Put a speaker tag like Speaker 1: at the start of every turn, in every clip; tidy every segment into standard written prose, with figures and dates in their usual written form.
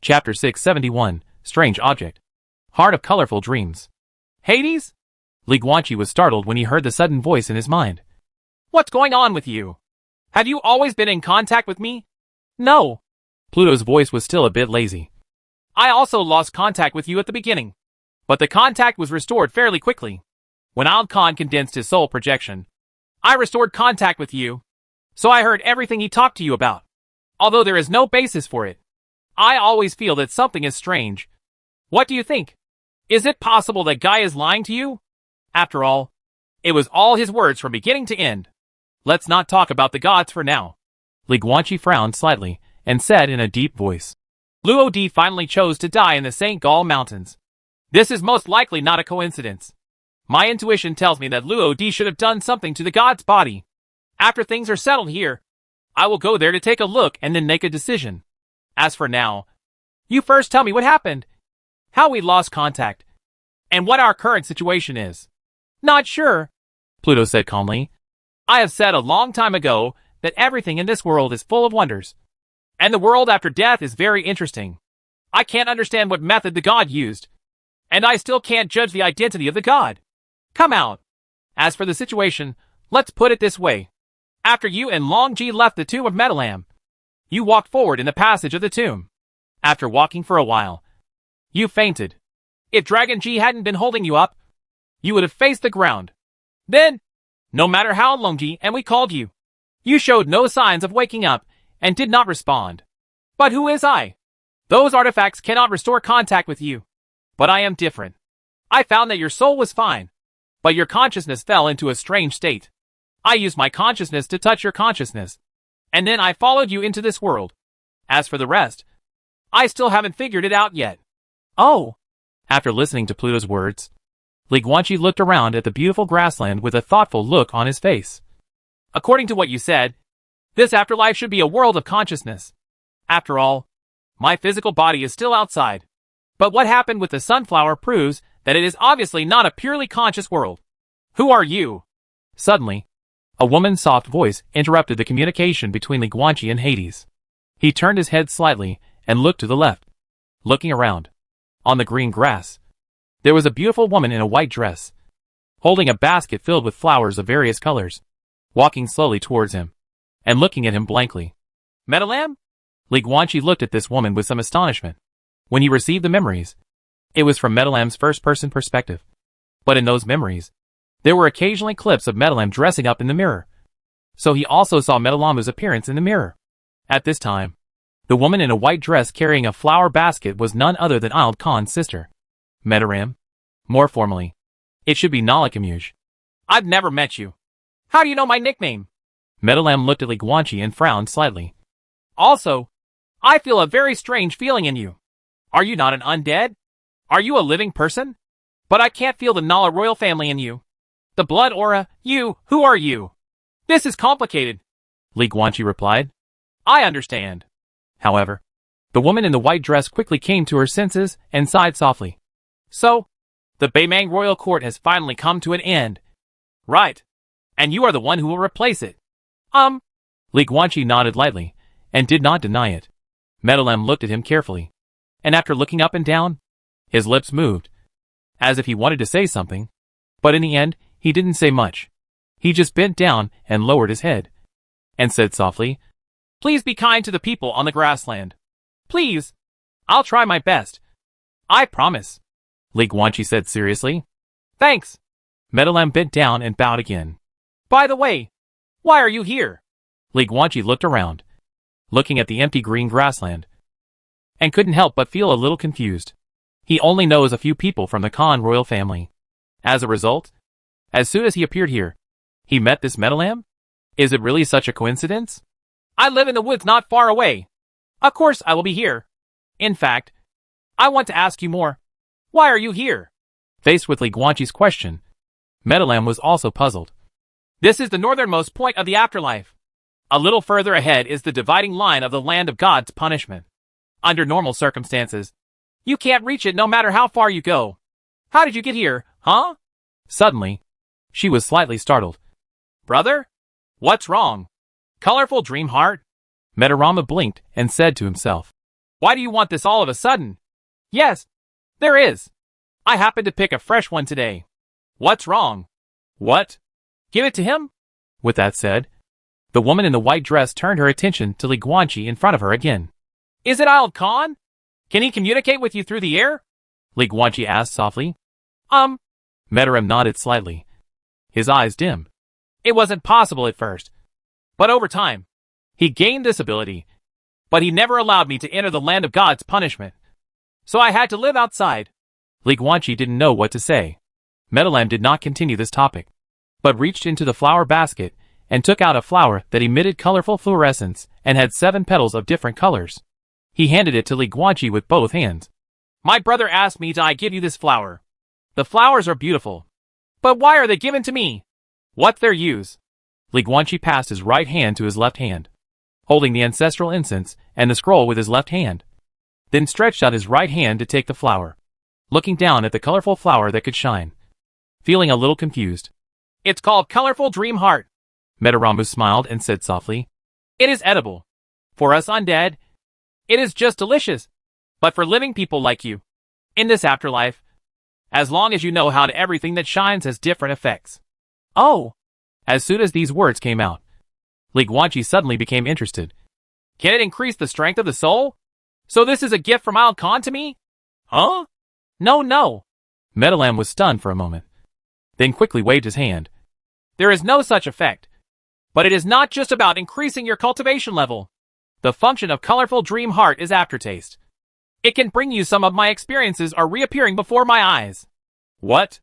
Speaker 1: Chapter 671, Strange Object. Heart of Colorful Dreams. Hades? Li Guanqi was startled when he heard the sudden voice in his mind. What's going on with you? Have you always been in contact with me? No. Pluto's voice was still a bit lazy. I also lost contact with you at the beginning. But the contact was restored fairly quickly. When Ald Khan condensed his soul projection, I restored contact with you. So I heard everything he talked to you about. Although there is no basis for it. I always feel that something is strange. What do you think? Is it possible that Guy is lying to you? After all, it was all his words from beginning to end. Let's not talk about the gods for now. Li Guanqi frowned slightly and said in a deep voice. Luo Di finally chose to die in the St. Gall Mountains. This is most likely not a coincidence. My intuition tells me that Luo Di should have done something to the god's body. After things are settled here, I will go there to take a look and then make a decision. As for now, you first tell me what happened, how we lost contact, and what our current situation is. Not sure, Pluto said calmly. I have said a long time ago that everything in this world is full of wonders. And the world after death is very interesting. I can't understand what method the god used. And I still can't judge the identity of the god. Come out. As for the situation, let's put it this way. After you and Long Ji left the tomb of Metalam, you walked forward in the passage of the tomb. After walking for a while, you fainted. If Dragon Ji hadn't been holding you up, you would have faced the ground. Then, no matter how long Ji and we called you, you showed no signs of waking up and did not respond. But who is I? Those artifacts cannot restore contact with you. But I am different. I found that your soul was fine, but your consciousness fell into a strange state. I used my consciousness to touch your consciousness, and then I followed you into this world. As for the rest, I still haven't figured it out yet. Oh! After listening to Pluto's words, Li Guanqi looked around at the beautiful grassland with a thoughtful look on his face. According to what you said, this afterlife should be a world of consciousness. After all, my physical body is still outside. But what happened with the sunflower proves that it is obviously not a purely conscious world. Who are you? Suddenly, a woman's soft voice interrupted the communication between Li Guanqi and Hades. He turned his head slightly and looked to the left. Looking around, on the green grass, there was a beautiful woman in a white dress, holding a basket filled with flowers of various colors, walking slowly towards him, and looking at him blankly. Metalam? Li Guanqi looked at this woman with some astonishment. When he received the memories, it was from Metalam's first-person perspective. But in those memories, there were occasionally clips of Metalam dressing up in the mirror. So he also saw Metalamu's appearance in the mirror. At this time, the woman in a white dress carrying a flower basket was none other than Ald Khan's sister. Metaram? More formally, it should be Nalakamuj. I've never met you. How do you know my nickname? Metalam looked at Li Guanqi and frowned slightly. Also, I feel a very strange feeling in you. Are you not an undead? Are you a living person? But I can't feel the Nala royal family in you. The blood aura, who are you? This is complicated, Li Guanqi replied. I understand. However, the woman in the white dress quickly came to her senses and sighed softly. So, the Beimang royal court has finally come to an end. Right. And you are the one who will replace it. Li Guanqi nodded lightly and did not deny it. Metalam looked at him carefully, and after looking up and down, his lips moved, as if he wanted to say something, but in the end, he didn't say much. He just bent down and lowered his head, and said softly, Please be kind to the people on the grassland. Please. I'll try my best. I promise, Li Guanqi said seriously. Thanks. Metalam bent down and bowed again. By the way, why are you here? Li Guanqi looked around, looking at the empty green grassland, and couldn't help but feel a little confused. He only knows a few people from the Khan royal family. As a result, as soon as he appeared here, he met this Metalam? Is it really such a coincidence? I live in the woods not far away. Of course I will be here. In fact, I want to ask you more. Why are you here? Faced with Li Guanqi's question, Metalam was also puzzled. This is the northernmost point of the afterlife. A little further ahead is the dividing line of the land of God's punishment. Under normal circumstances, you can't reach it no matter how far you go. How did you get here, huh? Suddenly, she was slightly startled. Brother? What's wrong? Colorful dream heart? Metarama blinked and said to himself. Why do you want this all of a sudden? Yes, there is. I happened to pick a fresh one today. What's wrong? What? Give it to him? With that said, the woman in the white dress turned her attention to Li Guanqi in front of her again. Is it Al Khan? Can he communicate with you through the air? Li Guanqi asked softly. Metaram nodded slightly. His eyes dimmed. It wasn't possible at first. But over time, he gained this ability. But he never allowed me to enter the land of God's punishment. So I had to live outside. Li Guanqi didn't know what to say. Metalam did not continue this topic, but reached into the flower basket and took out a flower that emitted colorful fluorescence and had 7 petals of different colors. He handed it to Li Guanqi with both hands. My brother asked me to give you this flower. The flowers are beautiful. But why are they given to me? What's their use? Li Guanqi passed his right hand to his left hand, holding the ancestral incense and the scroll with his left hand, then stretched out his right hand to take the flower, looking down at the colorful flower that could shine, feeling a little confused. It's called Colorful Dream Heart. Metaramu smiled and said softly, It is edible. For us undead, it is just delicious. But for living people like you, in this afterlife, as long as you know how to everything that shines has different effects. Oh! As soon as these words came out, Li Guanqi suddenly became interested. Can it increase the strength of the soul? So this is a gift from Al Khan to me? Huh? No. Metalam was stunned for a moment, then quickly waved his hand. There is no such effect. But it is not just about increasing your cultivation level. The function of Colorful Dream Heart is aftertaste. It can bring you some of my experiences are reappearing before my eyes. What?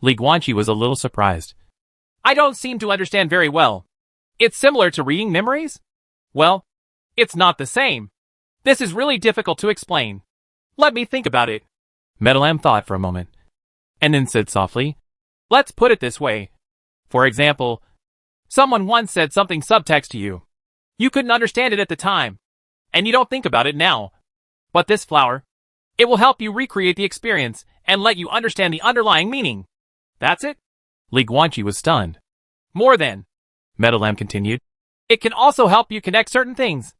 Speaker 1: Li Guanqi was a little surprised. I don't seem to understand very well. It's similar to reading memories? Well, it's not the same. This is really difficult to explain. Let me think about it. Metalam thought for a moment, and then said softly, Let's put it this way. For example, someone once said something subtext to you. You couldn't understand it at the time, and you don't think about it now. But this flower, it will help you recreate the experience and let you understand the underlying meaning. That's it? Li Guanqi was stunned. More than, Metalam continued. It can also help you connect certain things.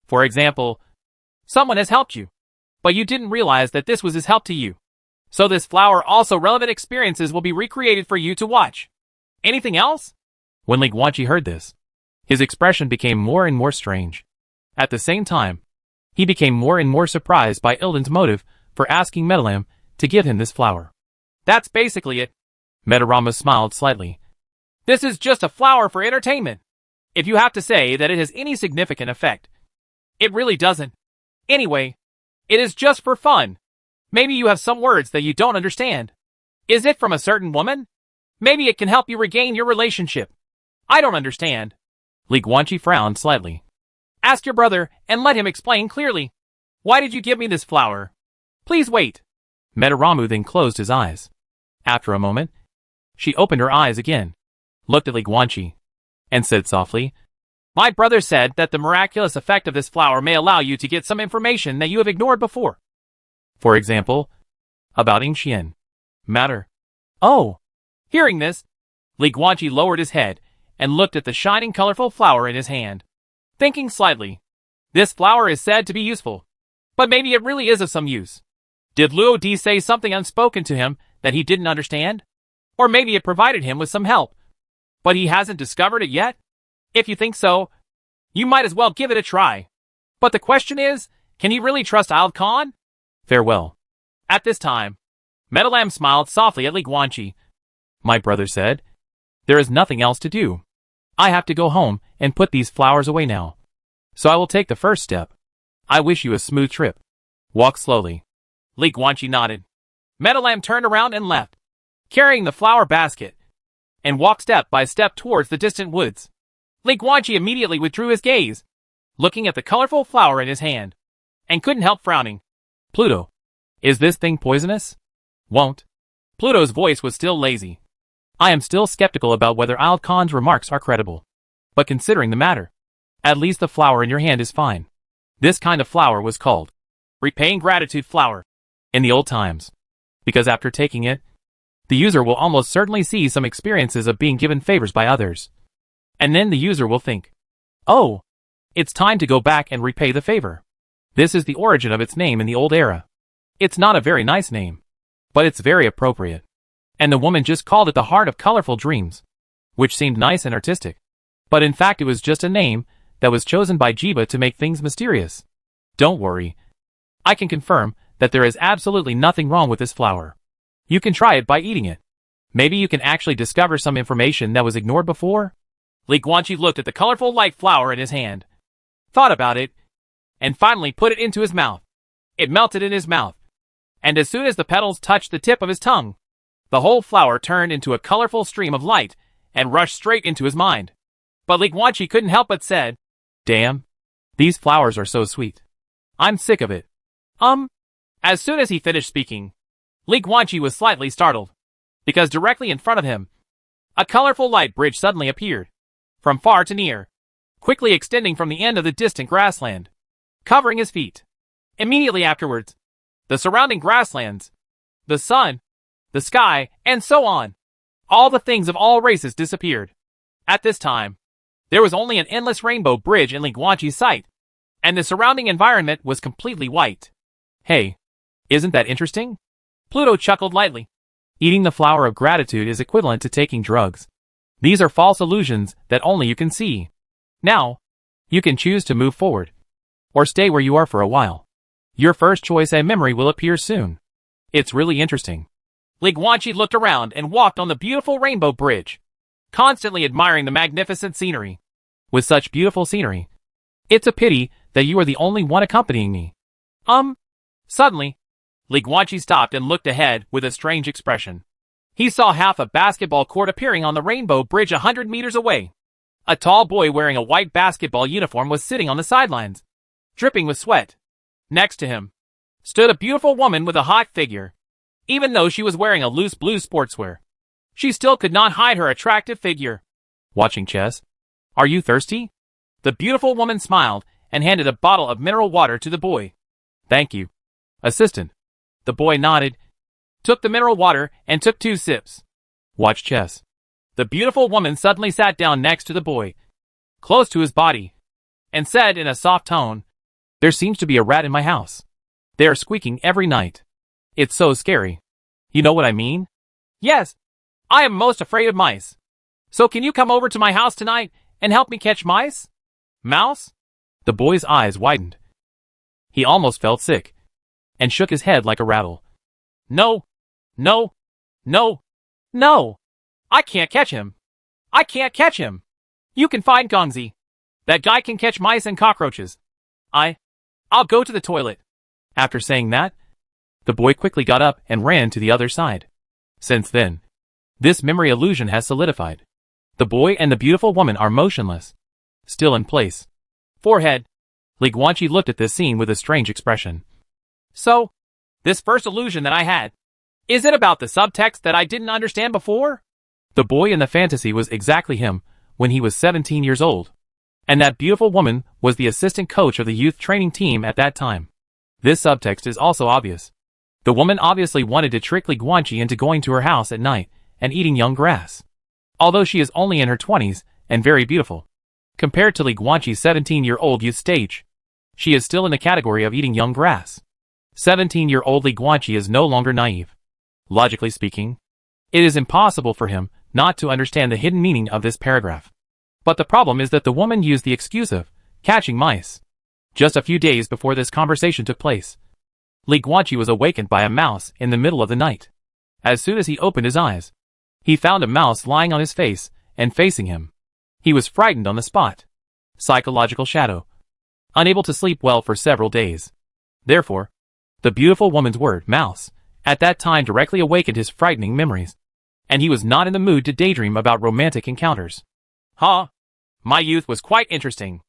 Speaker 1: For example, someone has helped you, but you didn't realize that this was his help to you. So this flower also relevant experiences will be recreated for you to watch. Anything else? When Li Guanqi heard this, his expression became more and more strange. At the same time, he became more and more surprised by Ilden's motive for asking Metalam to give him this flower. That's basically it. Metarama smiled slightly. This is just a flower for entertainment. If you have to say that it has any significant effect, it really doesn't. Anyway, it is just for fun. Maybe you have some words that you don't understand. Is it from a certain woman? Maybe it can help you regain your relationship. I don't understand. Li Guanqi frowned slightly. Ask your brother and let him explain clearly. Why did you give me this flower? Please wait. Metaramu then closed his eyes. After a moment, she opened her eyes again, looked at Li Guanqi, and said softly, My brother said that the miraculous effect of this flower may allow you to get some information that you have ignored before. For example, about Yingxian matter. Oh! Hearing this, Li Guanqi lowered his head and looked at the shining colorful flower in his hand. Thinking slightly, this flower is said to be useful, but maybe it really is of some use. Did Luo Di say something unspoken to him that he didn't understand? Or maybe it provided him with some help, but he hasn't discovered it yet? If you think so, you might as well give it a try. But the question is, can he really trust Al Khan? Farewell. At this time, Metalam smiled softly at Li Guanqi. My brother said, There is nothing else to do. I have to go home and put these flowers away now. So I will take the first step. I wish you a smooth trip. Walk slowly. Li Guanqi nodded. Metalam turned around and left, carrying the flower basket, and walked step by step towards the distant woods. Li Guanqi immediately withdrew his gaze, looking at the colorful flower in his hand, and couldn't help frowning. Pluto, is this thing poisonous? Won't. Pluto's voice was still lazy. I am still skeptical about whether Al Khan's remarks are credible. But considering the matter, at least the flower in your hand is fine. This kind of flower was called repaying gratitude flower in the old times, because after taking it, the user will almost certainly see some experiences of being given favors by others. And then the user will think, oh, it's time to go back and repay the favor. This is the origin of its name in the old era. It's not a very nice name, but it's very appropriate. And the woman just called it the Heart of Colorful Dreams, which seemed nice and artistic. But in fact it was just a name that was chosen by Jiba to make things mysterious. Don't worry. I can confirm that there is absolutely nothing wrong with this flower. You can try it by eating it. Maybe you can actually discover some information that was ignored before? Li Guanqi looked at the colorful light flower in his hand, thought about it, and finally put it into his mouth. It melted in his mouth, and as soon as the petals touched the tip of his tongue, the whole flower turned into a colorful stream of light and rushed straight into his mind. But Li Guanqi couldn't help but said, "Damn, these flowers are so sweet. I'm sick of it." As soon as he finished speaking, Li Guanqi was slightly startled, because directly in front of him, a colorful light bridge suddenly appeared, from far to near, quickly extending from the end of the distant grassland, covering his feet. Immediately afterwards, the surrounding grasslands, the sun, the sky, and so on, all the things of all races disappeared. At this time, there was only an endless rainbow bridge in Li Guanqi's sight, and the surrounding environment was completely white. Hey, isn't that interesting? Pluto chuckled lightly. Eating the flower of gratitude is equivalent to taking drugs. These are false illusions that only you can see. Now, you can choose to move forward, or stay where you are for a while. Your first choice and memory will appear soon. It's really interesting. Li Guanqi looked around and walked on the beautiful rainbow bridge, constantly admiring the magnificent scenery. With such beautiful scenery, it's a pity that you are the only one accompanying me. Suddenly, Li Guanqi stopped and looked ahead with a strange expression. He saw half a basketball court appearing on the rainbow bridge 100 meters away. A tall boy wearing a white basketball uniform was sitting on the sidelines, dripping with sweat. Next to him stood a beautiful woman with a hot figure. Even though she was wearing a loose blue sportswear, she still could not hide her attractive figure. Watching chess? Are you thirsty? The beautiful woman smiled and handed a bottle of mineral water to the boy. Thank you, assistant. The boy nodded, took the mineral water, and took 2 sips. Watch chess. The beautiful woman suddenly sat down next to the boy, close to his body, and said in a soft tone, "There seems to be a rat in my house. They are squeaking every night. It's so scary. You know what I mean?" "Yes, I am most afraid of mice. So can you come over to my house tonight and help me catch mice?" "Mouse?" The boy's eyes widened. He almost felt sick, and shook his head like a rattle. No, no, no, no. I can't catch him. I can't catch him. You can find Gongzi. That guy can catch mice and cockroaches. I'll go to the toilet." After saying that, the boy quickly got up and ran to the other side. Since then, this memory illusion has solidified. The boy and the beautiful woman are motionless, still in place. Forehead. Li Guanqi looked at this scene with a strange expression. So, this first illusion that I had, is it about the subtext that I didn't understand before? The boy in the fantasy was exactly him when he was 17 years old. And that beautiful woman was the assistant coach of the youth training team at that time. This subtext is also obvious. The woman obviously wanted to trick Li Guanqi into going to her house at night and eating young grass. Although she is only in her 20s and very beautiful, compared to Li Guanqi's 17-year-old youth stage, she is still in the category of eating young grass. 17-year-old Li Guanqi is no longer naive. Logically speaking, it is impossible for him not to understand the hidden meaning of this paragraph. But the problem is that the woman used the excuse of catching mice. Just a few days before this conversation took place, Li Guanqi was awakened by a mouse in the middle of the night. As soon as he opened his eyes, he found a mouse lying on his face and facing him. He was frightened on the spot. Psychological shadow. Unable to sleep well for several days. Therefore, the beautiful woman's word, mouse, at that time directly awakened his frightening memories. And he was not in the mood to daydream about romantic encounters. Huh? My youth was quite interesting,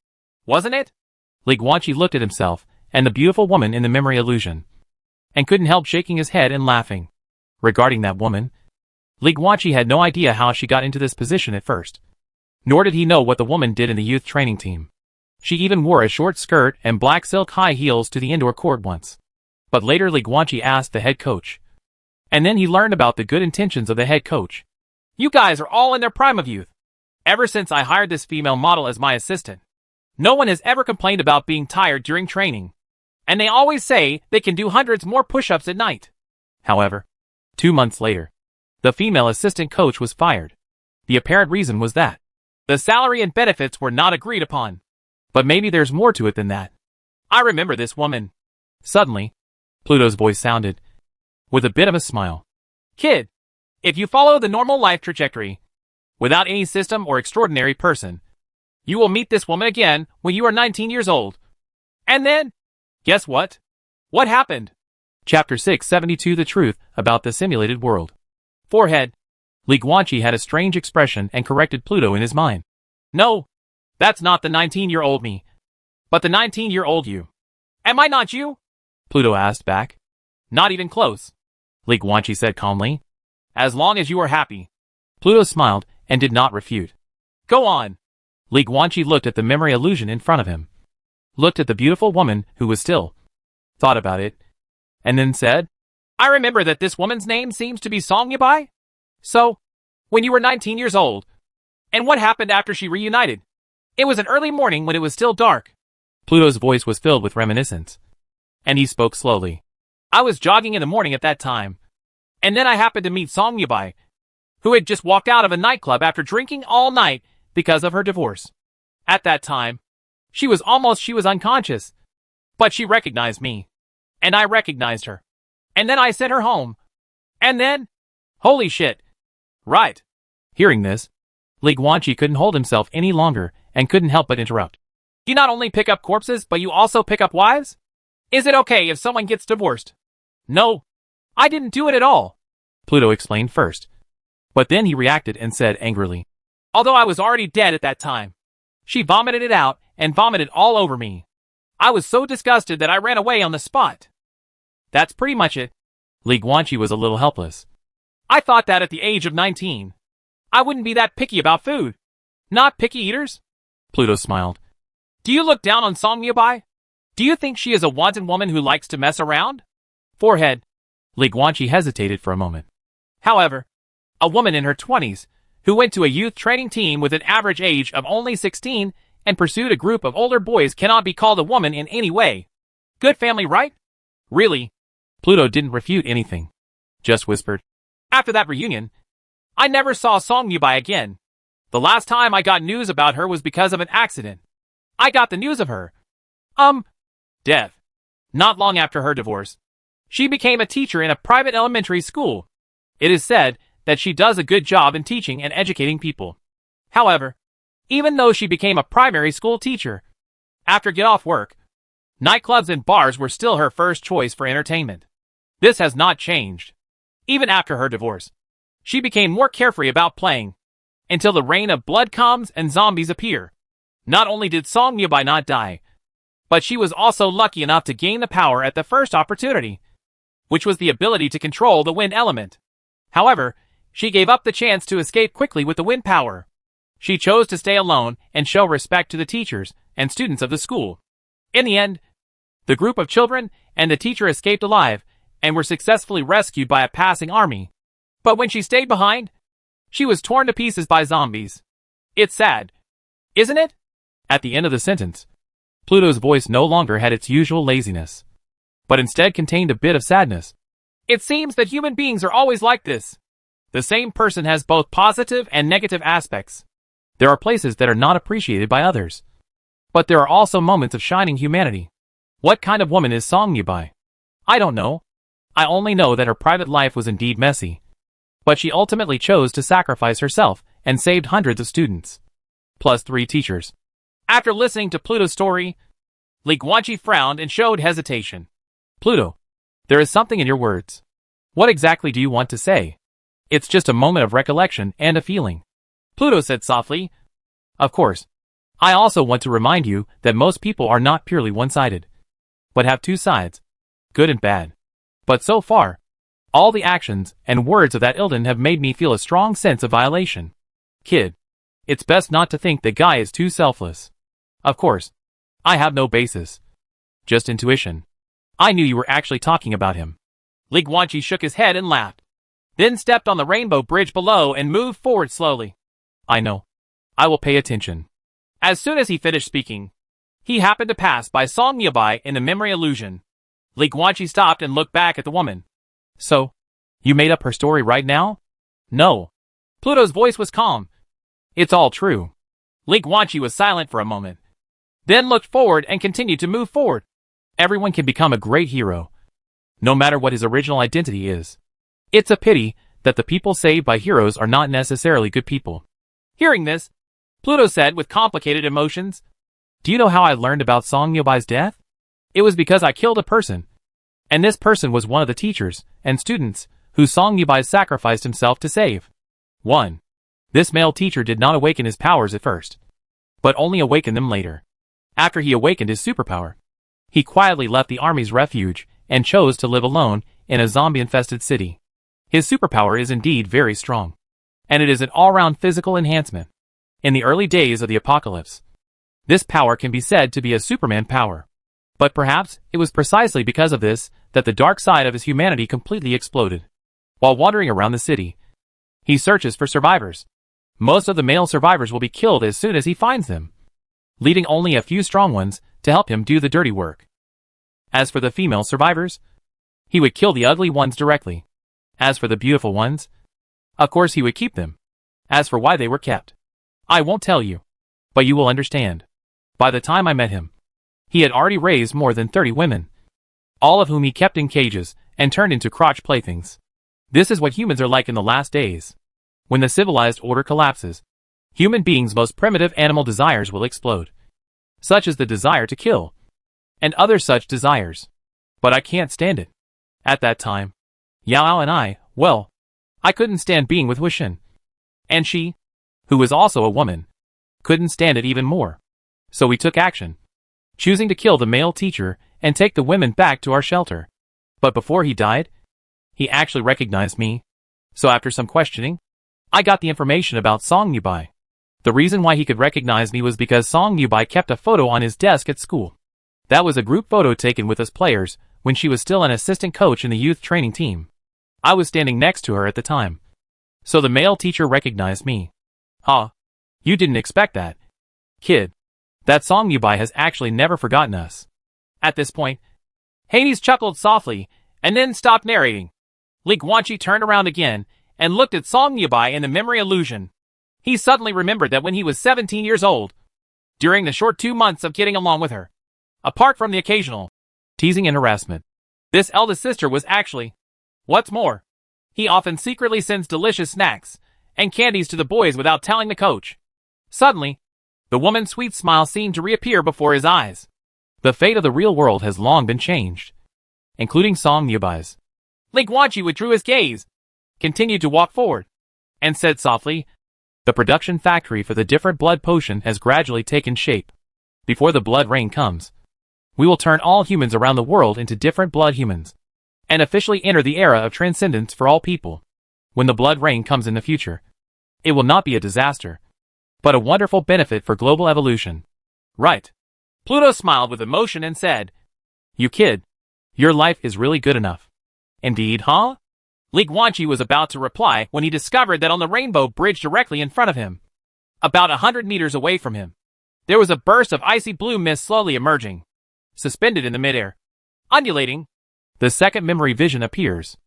Speaker 1: wasn't it? Li Guanqi looked at himself and the beautiful woman in the memory illusion, and couldn't help shaking his head and laughing. Regarding that woman, Li Guanqi had no idea how she got into this position at first. Nor did he know what the woman did in the youth training team. She even wore a short skirt and black silk high heels to the indoor court once. But later Li Guanqi asked the head coach. And then he learned about the good intentions of the head coach. "You guys are all in their prime of youth. Ever since I hired this female model as my assistant, no one has ever complained about being tired during training. And they always say they can do hundreds more push-ups at night. However, 2 months later, the female assistant coach was fired. The apparent reason was that the salary and benefits were not agreed upon. But maybe there's more to it than that. I remember this woman. Suddenly, Pluto's voice sounded, with a bit of a smile. Kid, if you follow the normal life trajectory, without any system or extraordinary person, you will meet this woman again when you are 19 years old. And then, guess what? What happened? Chapter 672 The Truth About the Simulated World. Forehead. Li Guanqi had a strange expression and corrected Pluto in his mind. No, that's not the 19-year-old me, but the 19-year-old you. Am I not you? Pluto asked back. Not even close, Li Guanqi said calmly. As long as you are happy. Pluto smiled and did not refute. Go on. Li Guanqi looked at the memory illusion in front of him, looked at the beautiful woman who was still, thought about it, and then said, I remember that this woman's name seems to be Song Yabai. So, when you were 19 years old, and what happened after she reunited? It was an early morning when it was still dark. Pluto's voice was filled with reminiscence, and he spoke slowly. I was jogging in the morning at that time, and then I happened to meet Song Yabai, who had just walked out of a nightclub after drinking all night because of her divorce. At that time, she was unconscious, but she recognized me, and I recognized her. And then I sent her home. And then, holy shit. Right. Hearing this, Li Guanqi couldn't hold himself any longer and couldn't help but interrupt. You not only pick up corpses, but you also pick up wives? Is it okay if someone gets divorced? No, I didn't do it at all, Pluto explained first. But then he reacted and said angrily, although I was already dead at that time. She vomited it out and vomited all over me. I was so disgusted that I ran away on the spot. That's pretty much it. Li Guanqi was a little helpless. I thought that at the age of 19, I wouldn't be that picky about food. Not picky eaters? Pluto smiled. Do you look down on Song Yabai? Do you think she is a wanton woman who likes to mess around? Forehead. Li Guanqi hesitated for a moment. However, a woman in her 20s, who went to a youth training team with an average age of only 16 and pursued a group of older boys cannot be called a woman in any way. Good family, right? Really? Pluto didn't refute anything, just whispered. After that reunion, I never saw Song Yabai again. The last time I got news about her was because of an accident. I got the news of her death. Not long after her divorce. She became a teacher in a private elementary school. It is said that she does a good job in teaching and educating people. However, even though she became a primary school teacher, after get-off work, nightclubs and bars were still her first choice for entertainment. This has not changed. Even after her divorce, she became more carefree about playing, until the rain of blood comes and zombies appear. Not only did Song Yabai not die, but she was also lucky enough to gain the power at the first opportunity, which was the ability to control the wind element. However, she gave up the chance to escape quickly with the wind power. She chose to stay alone and show respect to the teachers and students of the school. In the end, the group of children and the teacher escaped alive and were successfully rescued by a passing army. But when she stayed behind, she was torn to pieces by zombies. It's sad, isn't it? At the end of the sentence, Pluto's voice no longer had its usual laziness, but instead contained a bit of sadness. It seems that human beings are always like this. The same person has both positive and negative aspects. There are places that are not appreciated by others, but there are also moments of shining humanity. What kind of woman is Song Yabai? I don't know. I only know that her private life was indeed messy, but she ultimately chose to sacrifice herself and saved hundreds of students, plus 3 teachers. After listening to Pluto's story, Li Guanqi frowned and showed hesitation. Pluto, there is something in your words. What exactly do you want to say? It's just a moment of recollection and a feeling. Pluto said softly. Of course. I also want to remind you that most people are not purely one-sided, but have 2 sides, good and bad. But so far, all the actions and words of that Ilden have made me feel a strong sense of violation. Kid, it's best not to think that Guy is too selfless. Of course, I have no basis. Just intuition. I knew you were actually talking about him. Li Guanqi shook his head and laughed, then stepped on the rainbow bridge below and moved forward slowly. I know. I will pay attention. As soon as he finished speaking, He happened to pass by Song Yabai in the memory illusion. Li Guanqi stopped and looked back at the woman. So, you made up her story right now? No. Pluto's voice was calm. It's all true. Li Guanqi was silent for a moment, then looked forward and continued to move forward. Everyone can become a great hero, no matter what his original identity is. It's a pity that the people saved by heroes are not necessarily good people. Hearing this, Pluto said with complicated emotions, Do you know how I learned about Song Yobai's death? It was because I killed a person. And this person was one of the teachers and students who Song Yabai sacrificed himself to save. 1. This male teacher did not awaken his powers at first, but only awakened them later. After he awakened his superpower, he quietly left the army's refuge and chose to live alone in a zombie-infested city. His superpower is indeed very strong, and it is an all-round physical enhancement. In the early days of the apocalypse, this power can be said to be a Superman power. But perhaps it was precisely because of this that the dark side of his humanity completely exploded. While wandering around the city, he searches for survivors. Most of the male survivors will be killed as soon as he finds them, leaving only a few strong ones to help him do the dirty work. As for the female survivors, he would kill the ugly ones directly. As for the beautiful ones, of course he would keep them. As for why they were kept, I won't tell you, but you will understand. By the time I met him, he had already raised more than 30 women, all of whom he kept in cages and turned into crotch playthings. This is what humans are like in the last days. When the civilized order collapses, human beings' most primitive animal desires will explode, such as the desire to kill, and other such desires. But I can't stand it. At that time, Yao and I couldn't stand being with Wuxin. And she, who was also a woman, couldn't stand it even more. So we took action, choosing to kill the male teacher and take the women back to our shelter. But before he died, he actually recognized me. So after some questioning, I got the information about Song Yubai. The reason why he could recognize me was because Song Yubai kept a photo on his desk at school. That was a group photo taken with us players when she was still an assistant coach in the youth training team. I was standing next to her at the time. So the male teacher recognized me. Huh? You didn't expect that, kid. That Song Yubai has actually never forgotten us. At this point, Hades chuckled softly and then stopped narrating. Li Guanqi turned around again and looked at Song Yubai in the memory illusion. He suddenly remembered that when he was 17 years old, during the short 2 months of getting along with her, apart from the occasional teasing and harassment, this eldest sister was actually, what's more, he often secretly sends delicious snacks and candies to the boys without telling the coach. Suddenly, the woman's sweet smile seemed to reappear before his eyes. The fate of the real world has long been changed, including Song Yubai's. Li Guanqi withdrew his gaze, continued to walk forward, and said softly, The production factory for the different blood potion has gradually taken shape. Before the blood rain comes, we will turn all humans around the world into different blood humans, and officially enter the era of transcendence for all people. When the blood rain comes in the future, it will not be a disaster, but a wonderful benefit for global evolution. Right. Pluto smiled with emotion and said, You kid, your life is really good enough. Indeed, huh? Li Guanqi was about to reply when he discovered that on the rainbow bridge directly in front of him, about 100 meters away from him, there was a burst of icy blue mist slowly emerging, suspended in the midair, undulating. The second memory vision appears.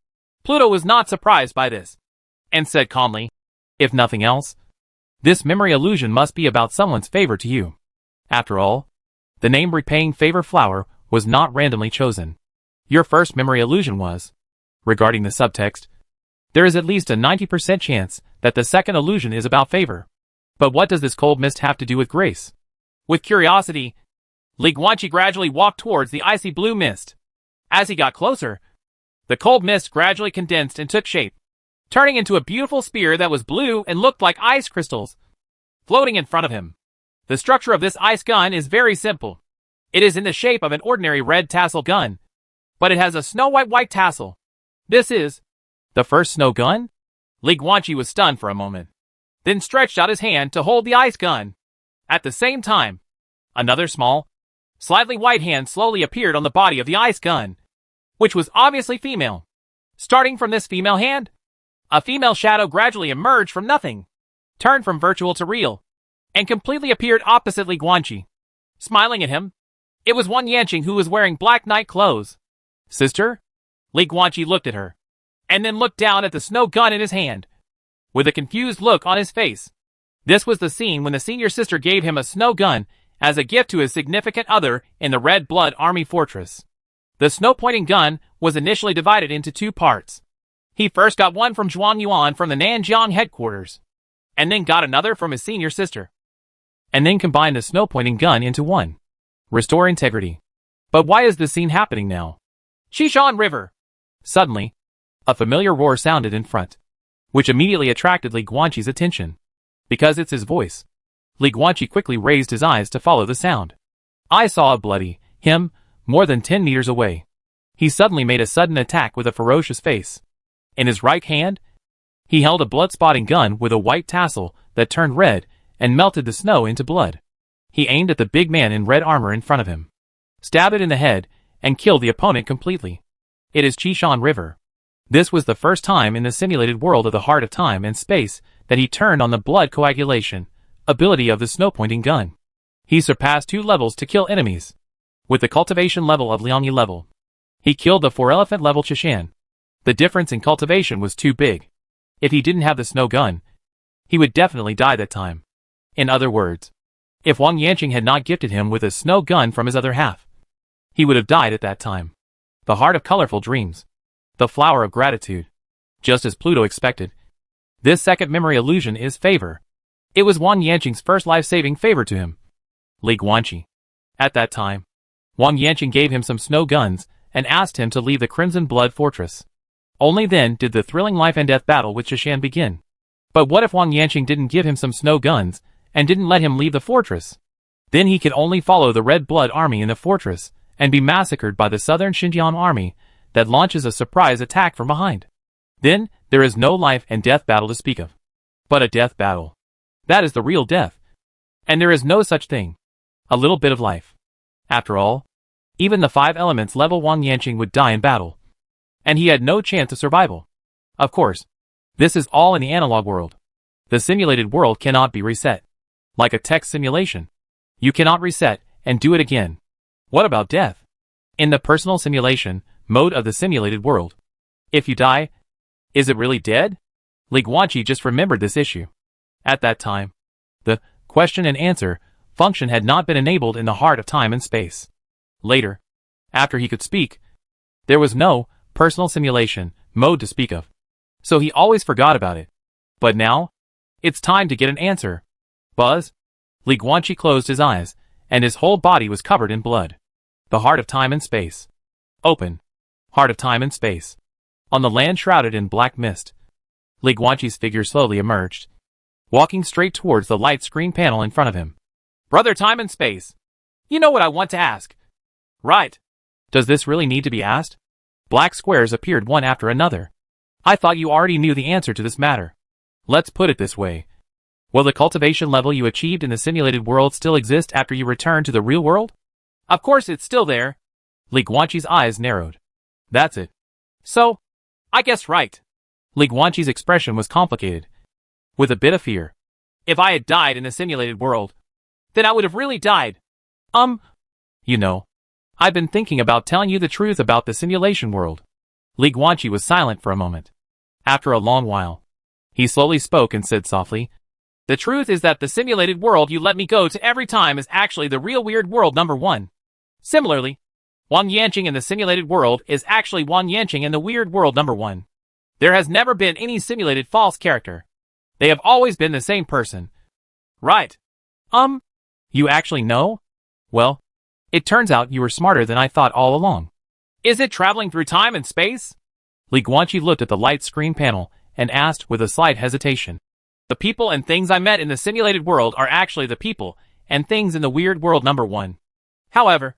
Speaker 1: Pluto was not surprised by this, and said calmly, If nothing else, this memory illusion must be about someone's favor to you. After all, the name Repaying Favor Flower was not randomly chosen. Your first memory illusion was. Regarding the subtext, there is at least a 90% chance that the second illusion is about favor. But what does this cold mist have to do with grace? With curiosity, Li Guanqi gradually walked towards the icy blue mist. As he got closer, the cold mist gradually condensed and took shape, turning into a beautiful spear that was blue and looked like ice crystals, floating in front of him. The structure of this ice gun is very simple. It is in the shape of an ordinary red tassel gun, but it has a snow-white tassel. This is the first snow gun? Li Guanqi was stunned for a moment, then stretched out his hand to hold the ice gun. At the same time, another small, slightly white hand slowly appeared on the body of the ice gun, which was obviously female. Starting from this female hand, a female shadow gradually emerged from nothing, turned from virtual to real, and completely appeared opposite Li Guanqi. smiling at him. It was Wang Yanqing who was wearing black night clothes. Sister? Li Guanqi looked at her, and then looked down at the snow gun in his hand, with a confused look on his face. This was the scene when the senior sister gave him a snow gun as a gift to his significant other in the Red Blood Army fortress. The snow-pointing gun was initially divided into two parts. He first got one from Zhuang Yuan from the Nanjiang headquarters, and then got another from his senior sister, and then combined the snow-pointing gun into one. Restore integrity. But why is this scene happening now? Xishan River! Suddenly, a familiar roar sounded in front, which immediately attracted Li Guanqi's attention. Because it's his voice. Li Guanqi quickly raised his eyes to follow the sound. I saw a bloody him more than 10 meters away. He suddenly made a sudden attack with a ferocious face. In his right hand, he held a blood-spotting gun with a white tassel that turned red and melted the snow into blood. He aimed at the big man in red armor in front of him, stabbed it in the head, and killed the opponent completely. It is Xishan River. This was the first time in the simulated world of the Heart of Time and Space that he turned on the blood coagulation ability of the snow-pointing gun. He surpassed 2 levels to kill enemies. With the cultivation level of Liangyi level, he killed the 4-elephant level Chishan. The difference in cultivation was too big. If he didn't have the snow gun, he would definitely die that time. In other words, if Wang Yanqing had not gifted him with a snow gun from his other half, he would have died at that time. The heart of colorful dreams. The flower of gratitude. Just as Pluto expected. This second memory illusion is favor. It was Wang Yanqing's first life-saving favor to him. Li Guanqi. At that time, Wang Yanqing gave him some snow guns and asked him to leave the Crimson Blood Fortress. Only then did the thrilling life and death battle with Chishan begin. But what if Wang Yanqing didn't give him some snow guns and didn't let him leave the fortress? Then he could only follow the Red Blood Army in the fortress and be massacred by the Southern Xinjiang Army that launches a surprise attack from behind. Then, there is no life and death battle to speak of. But a death battle. That is the real death. And there is no such thing. A little bit of life. After all, even the 5 elements level Wang Yanqing would die in battle. And he had no chance of survival. Of course, this is all in the analog world. The simulated world cannot be reset. Like a text simulation. You cannot reset and do it again. What about death? In the personal simulation mode of the simulated world, if you die, is it really dead? Li Guanqi just remembered this issue. At that time, the question and answer function had not been enabled in the Heart of Time and Space. Later, after he could speak, there was no personal simulation mode to speak of. So he always forgot about it. But now, it's time to get an answer. Buzz? Li Guanqi closed his eyes, and his whole body was covered in blood. The Heart of Time and Space. Open. Heart of Time and Space. On the land shrouded in black mist, Li Guanqi's figure slowly emerged, walking straight towards the light screen panel in front of him. Brother Time and Space. You know what I want to ask. Right. Does this really need to be asked? Black squares appeared one after another. I thought you already knew the answer to this matter. Let's put it this way. Will the cultivation level you achieved in the simulated world still exist after you return to the real world? Of course it's still there. Li Guanqi's eyes narrowed. That's it. So, I guess right. Li Guanqi's expression was complicated, with a bit of fear. If I had died in the simulated world, then I would have really died. You know, I've been thinking about telling you the truth about the simulation world. Li Guanqi was silent for a moment. After a long while, he slowly spoke and said softly, the truth is that the simulated world you let me go to every time is actually the real weird world number 1. Similarly, Wang Yanqing in the simulated world is actually Wang Yanqing in the weird world number 1. There has never been any simulated false character. They have always been the same person. Right. You actually know? Well, it turns out you were smarter than I thought all along. Is it traveling through time and space? Li Guanqi looked at the light screen panel and asked with a slight hesitation. The people and things I met in the simulated world are actually the people and things in the weird world number 1. However,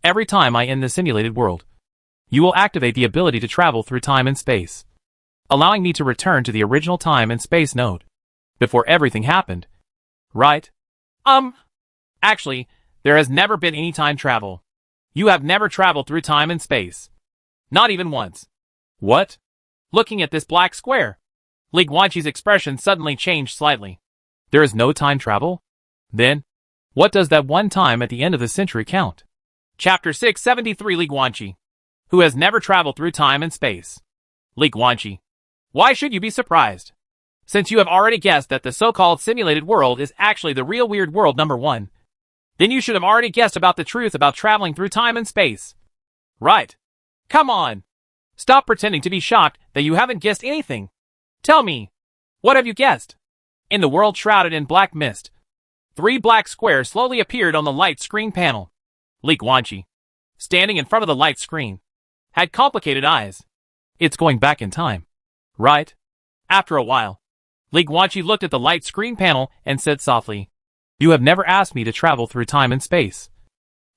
Speaker 1: every time I end the simulated world, you will activate the ability to travel through time and space, allowing me to return to the original time and space node, before everything happened. Right? Actually, there has never been any time travel. You have never traveled through time and space. Not even once. What? Looking at this black square, Li Guanqi's expression suddenly changed slightly. There is no time travel? Then, What does that one time at the end of the century count? Chapter 673 Li Guanqi, who has never traveled through time and space. Li Guanqi. Why should you be surprised? Since you have already guessed that the so-called simulated world is actually the real weird world number 1, then you should have already guessed about the truth about traveling through time and space. Right. Come on. Stop pretending to be shocked that you haven't guessed anything. Tell me, what have you guessed? In the world shrouded in black mist, 3 black squares slowly appeared on the light screen panel. Li Guanqi, standing in front of the light screen, had complicated eyes. It's going back in time. Right? After a while, Li Guanqi looked at the light screen panel and said softly, "You have never asked me to travel through time and space.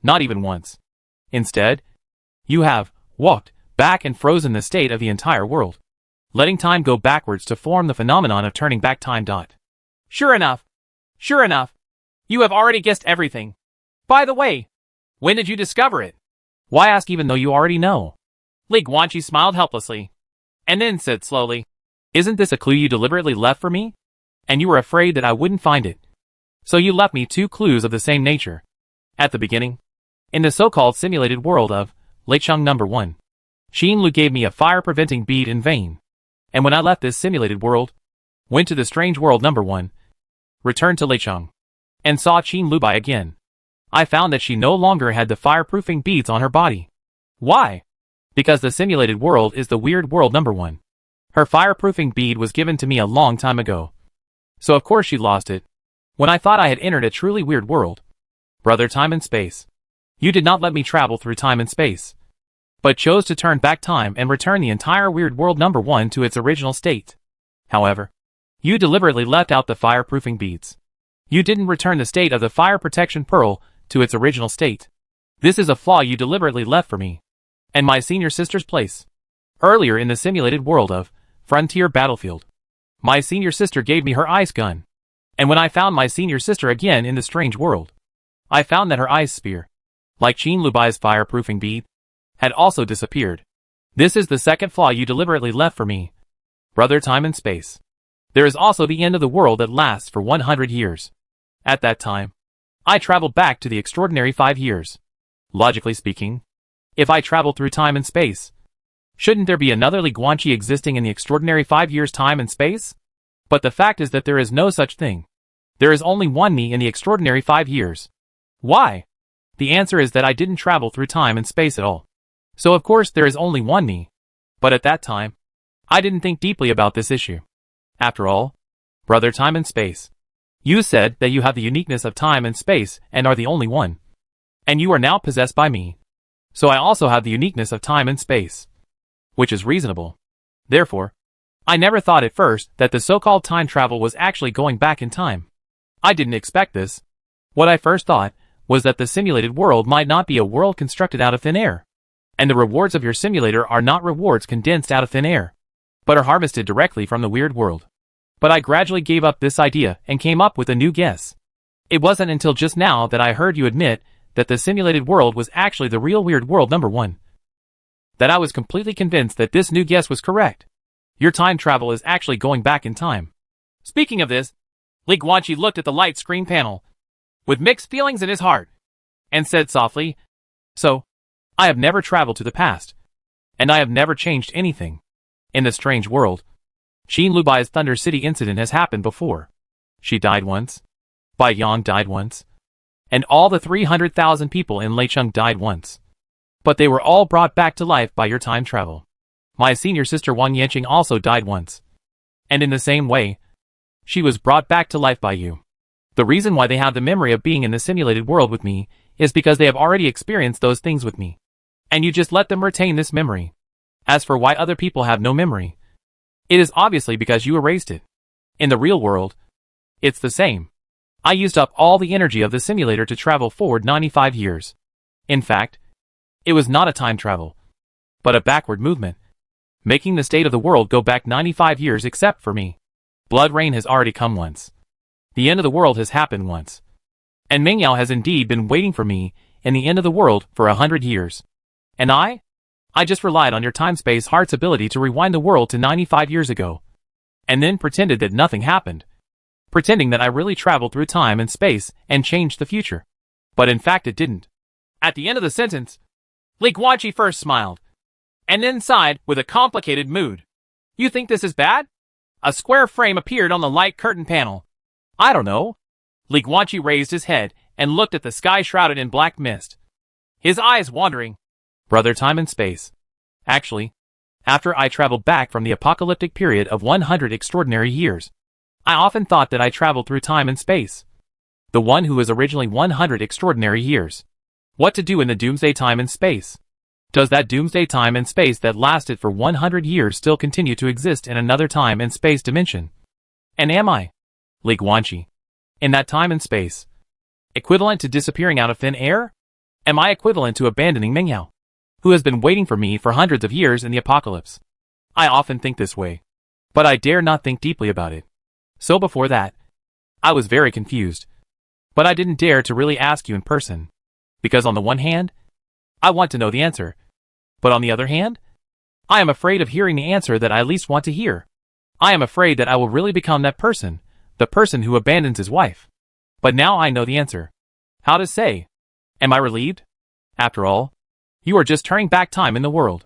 Speaker 1: Not even once. Instead, you have walked back and frozen the state of the entire world, letting time go backwards to form the phenomenon of turning back time. Sure enough. You have already guessed everything. By the way, when did you discover it? Why ask even though you already know?" Li Guanqi smiled helplessly, and then said slowly, "Isn't this a clue you deliberately left for me? And you were afraid that I wouldn't find it. So you left me 2 clues of the same nature. At the beginning, in the so-called simulated world of Leicheng number 1, Xin Lu gave me a fire-preventing bead in vain. And when I left this simulated world, went to the strange world number 1, returned to Leicheng, and saw Qin Lubai again, I found that she no longer had the fireproofing beads on her body. Why? Because the simulated world is the weird world number 1. Her fireproofing bead was given to me a long time ago. So of course she lost it, when I thought I had entered a truly weird world. Brother Time and Space, you did not let me travel through time and space, but chose to turn back time and return the entire weird world number 1 to its original state. However, you deliberately left out the fireproofing beads. You didn't return the state of the fire protection pearl to its original state. This is a flaw you deliberately left for me and my senior sister's place. Earlier in the simulated world of Frontier Battlefield, my senior sister gave me her ice gun. And when I found my senior sister again in the strange world, I found that her ice spear, like Qin Lubai's fireproofing bead, had also disappeared. This is the second flaw you deliberately left for me. Brother Time and Space. There is also the end of the world that lasts for 100 years. At that time, I traveled back to the extraordinary 5 years. Logically speaking, if I travel through time and space, shouldn't there be another Li Guanqi existing in the extraordinary 5 years time and space? But the fact is that there is no such thing. There is only one me in the extraordinary 5 years. Why? The answer is that I didn't travel through time and space at all. So of course there is only one me. But at that time, I didn't think deeply about this issue. After all, Brother Time and Space, you said that you have the uniqueness of time and space and are the only one. And you are now possessed by me. So I also have the uniqueness of time and space. Which is reasonable. Therefore, I never thought at first that the so-called time travel was actually going back in time. I didn't expect this. What I first thought was that the simulated world might not be a world constructed out of thin air. And the rewards of your simulator are not rewards condensed out of thin air, but are harvested directly from the weird world. But I gradually gave up this idea and came up with a new guess. It wasn't until just now that I heard you admit that the simulated world was actually the real weird world number 1. That I was completely convinced that this new guess was correct. Your time travel is actually going back in time. Speaking of this, Li Guanqi looked at the light screen panel with mixed feelings in his heart and said softly, "So, I have never traveled to the past, and I have never changed anything. In the strange world, Qin Lubai's Thunder City incident has happened before. She died once, Bai Yang died once, and all the 300,000 people in Leicheng died once. But they were all brought back to life by your time travel. My senior sister Wang Yanqing also died once. And in the same way, she was brought back to life by you. The reason why they have the memory of being in the simulated world with me is because they have already experienced those things with me. And you just let them retain this memory. As for why other people have no memory, it is obviously because you erased it. In the real world, it's the same. I used up all the energy of the simulator to travel forward 95 years. In fact, it was not a time travel, but a backward movement, making the state of the world go back 95 years except for me. Blood rain has already come once. The end of the world has happened once. And Mengyao has indeed been waiting for me in the end of the world for 100 years. And I just relied on your time-space heart's ability to rewind the world to 95 years ago, and then pretended that nothing happened. pretending that I really traveled through time and space and changed the future. But in fact it didn't. At the end of the sentence, Li Guanqi first smiled, and then sighed with a complicated mood. You think this is bad? A square frame appeared on the light curtain panel. I don't know. Li Guanqi raised his head and looked at the sky shrouded in black mist, his eyes wandering. Brother, time and space. Actually, after I traveled back from the apocalyptic period of 100 extraordinary years, I often thought that I traveled through time and space. The one who was originally 100 extraordinary years. What to do in the doomsday time and space? Does that doomsday time and space that lasted for 100 years still continue to exist in another time and space dimension? And am I, Li Guanqi, in that time and space, equivalent to disappearing out of thin air? Am I equivalent to abandoning Mengyao, who has been waiting for me for hundreds of years in the apocalypse? I often think this way, but I dare not think deeply about it. So before that, I was very confused, but I didn't dare to really ask you in person, because on the one hand, I want to know the answer, but on the other hand, I am afraid of hearing the answer that I least want to hear. I am afraid that I will really become that person, the person who abandons his wife. But now I know the answer. How to say? Am I relieved? After all, you are just turning back time in the world.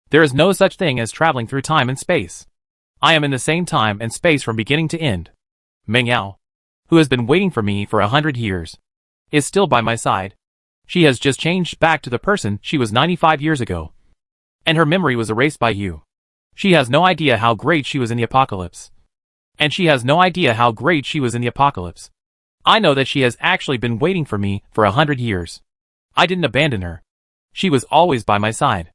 Speaker 1: There is no such thing as traveling through time and space. I am in the same time and space from beginning to end. Mengyao, who has been waiting for me for 100 years, is still by my side. She has just changed back to the person she was 95 years ago, and her memory was erased by you. She has no idea how great she was in the apocalypse. And she has no idea how great she was in the apocalypse. I know that she has actually been waiting for me for 100 years. I didn't abandon her. She was always by my side.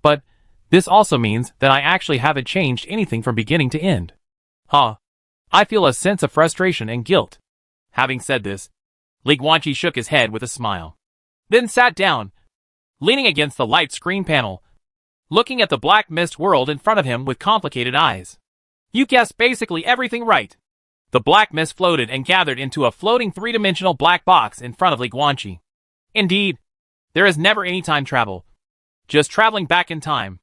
Speaker 1: But this also means that I actually haven't changed anything from beginning to end. I feel a sense of frustration and guilt. Having said this, Li Guanqi shook his head with a smile, then sat down, leaning against the light screen panel, looking at the black mist world in front of him with complicated eyes. You guessed basically everything right. The black mist floated and gathered into a floating three-dimensional black box in front of Li Guanqi. Indeed, there is never any time travel, just traveling back in time.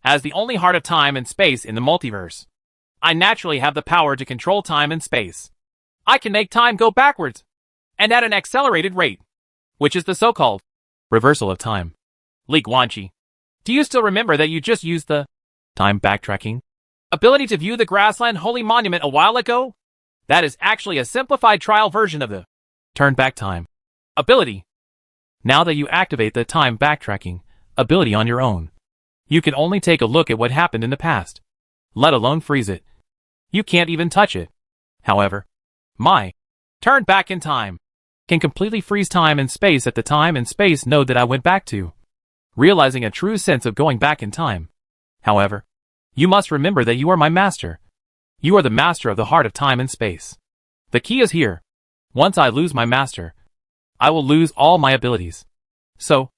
Speaker 1: As the only heart of time and space in the multiverse, I naturally have the power to control time and space. I can make time go backwards, and at an accelerated rate, which is the so-called reversal of time. Li Guanqi, do you still remember that you just used the time backtracking ability to view the Grassland Holy Monument a while ago? That is actually a simplified trial version of the turn back time ability. Now that you activate the time backtracking ability on your own, you can only take a look at what happened in the past, let alone freeze it. You can't even touch it. However, my turn back in time can completely freeze time and space at the time and space node that I went back to, realizing a true sense of going back in time. However, you must remember that you are my master. You are the master of the heart of time and space. The key is here. Once I lose my master, I will lose all my abilities. So,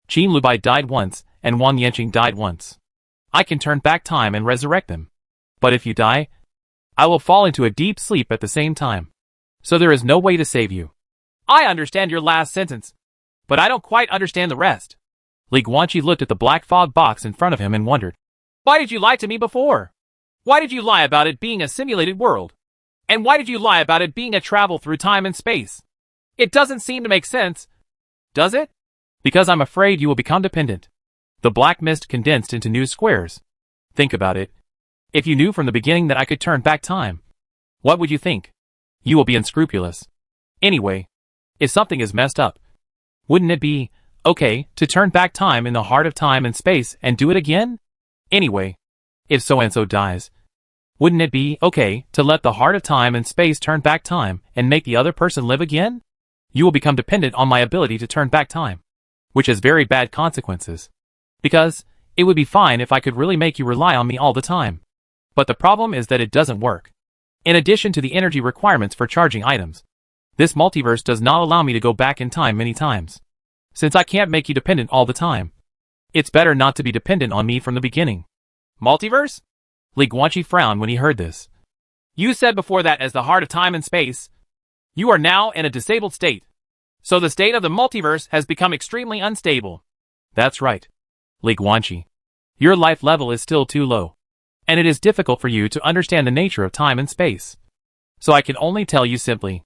Speaker 1: Qin Lubai died once, and Wang Yanqing died once. I can turn back time and resurrect them. But if you die, I will fall into a deep sleep at the same time. So there is no way to save you. I understand your last sentence, but I don't quite understand the rest. Li Guanqi looked at the black fog box in front of him and wondered, why did you lie to me before? Why did you lie about it being a simulated world? And why did you lie about it being a travel through time and space? It doesn't seem to make sense, does it? Because I'm afraid you will become dependent. The black mist condensed into new squares. Think about it. If you knew from the beginning that I could turn back time, what would you think? You will be unscrupulous. Anyway, if something is messed up, wouldn't it be okay to turn back time in the heart of time and space and do it again? Anyway, if so-and-so dies, wouldn't it be okay to let the heart of time and space turn back time and make the other person live again? You will become dependent on my ability to turn back time, which has very bad consequences. Because it would be fine if I could really make you rely on me all the time. But the problem is that it doesn't work. In addition to the energy requirements for charging items, this multiverse does not allow me to go back in time many times. Since I can't make you dependent all the time, it's better not to be dependent on me from the beginning. Multiverse? Li Guanqi frowned when he heard this. You said before that as the heart of time and space, you are now in a disabled state. So the state of the multiverse has become extremely unstable. That's right, Li Guanqi. Your life level is still too low, and it is difficult for you to understand the nature of time and space. So I can only tell you simply.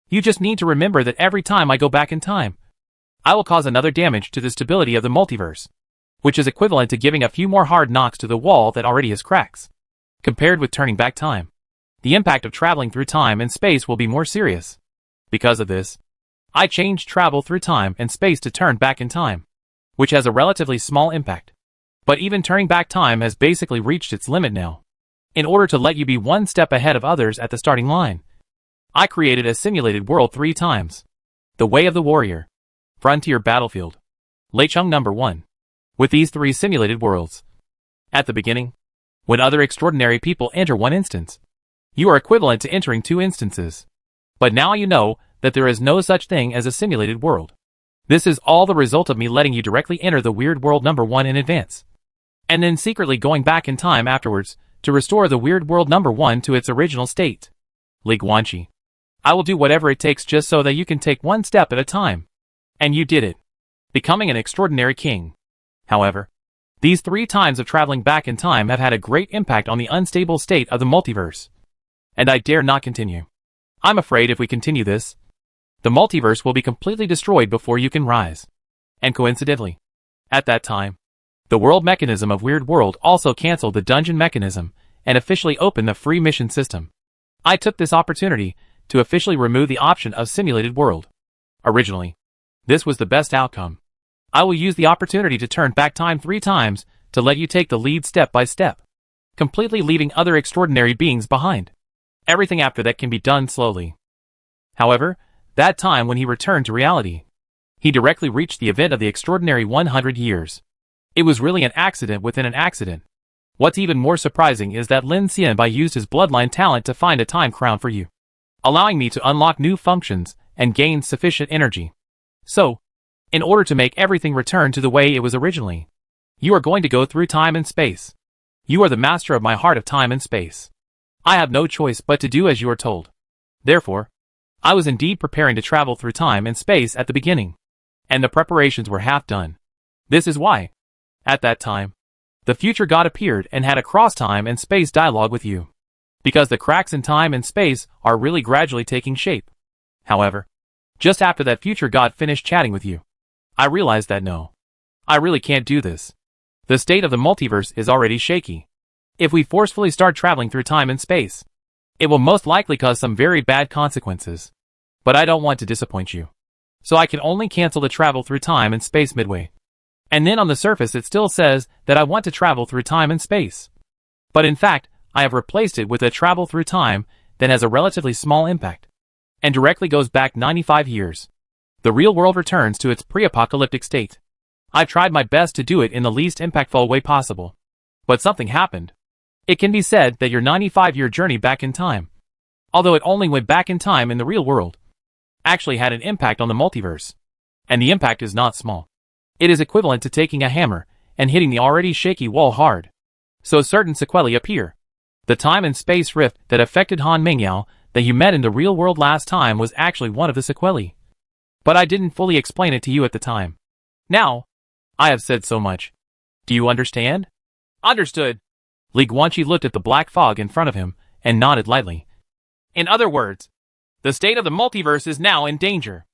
Speaker 1: You just need to remember that every time I go back in time, I will cause another damage to the stability of the multiverse, which is equivalent to giving a few more hard knocks to the wall that already has cracks. Compared with turning back time, the impact of traveling through time and space will be more serious. Because of this, I changed travel through time and space to turn back in time, which has a relatively small impact. But even turning back time has basically reached its limit now. In order to let you be one step ahead of others at the starting line, I created a simulated world 3 times. The Way of the Warrior, Frontier Battlefield, Leichung No. 1. With these 3 simulated worlds, at the beginning, when other extraordinary people enter one instance, you are equivalent to entering 2 instances. But now you know that there is no such thing as a simulated world. This is all the result of me letting you directly enter the Weird World No. 1 in advance, and then secretly going back in time afterwards to restore the Weird World No. 1 to its original state. Li Guanqi, I will do whatever it takes just so that you can take one step at a time. And you did it, becoming an extraordinary king. However, these 3 times of traveling back in time have had a great impact on the unstable state of the multiverse. And I dare not continue. I'm afraid if we continue this, the multiverse will be completely destroyed before you can rise. And coincidentally, at that time, the world mechanism of Weird World also cancelled the dungeon mechanism and officially opened the free mission system. I took this opportunity to officially remove the option of simulated world. Originally, this was the best outcome. I will use the opportunity to turn back time 3 times to let you take the lead step by step, completely leaving other extraordinary beings behind. Everything after that can be done slowly. However, that time when he returned to reality, he directly reached the event of the extraordinary 100 years. It was really an accident within an accident. What's even more surprising is that Lin Xianbai used his bloodline talent to find a time crown for you, allowing me to unlock new functions and gain sufficient energy. So, in order to make everything return to the way it was originally, you are going to go through time and space. You are the master of my heart of time and space. I have no choice but to do as you are told. Therefore, I was indeed preparing to travel through time and space at the beginning, and the preparations were half done. This is why, at that time, the future god appeared and had a cross-time and space dialogue with you. Because the cracks in time and space are really gradually taking shape. However, just after that future god finished chatting with you, I realized that no, I really can't do this. The state of the multiverse is already shaky. If we forcefully start traveling through time and space, it will most likely cause some very bad consequences. But I don't want to disappoint you. So I can only cancel the travel through time and space midway. And then on the surface it still says that I want to travel through time and space. But in fact, I have replaced it with a travel through time that has a relatively small impact, and directly goes back 95 years. The real world returns to its pre-apocalyptic state. I've tried my best to do it in the least impactful way possible. But something happened. It can be said that your 95-year journey back in time, although it only went back in time in the real world, actually had an impact on the multiverse. And the impact is not small. It is equivalent to taking a hammer and hitting the already shaky wall hard. So certain sequelae appear. The time and space rift that affected Han Mingyao that you met in the real world last time was actually one of the sequelae. But I didn't fully explain it to you at the time. Now, I have said so much. Do you understand? Understood. Li Guanqi looked at the black fog in front of him and nodded lightly. In other words, the state of the multiverse is now in danger.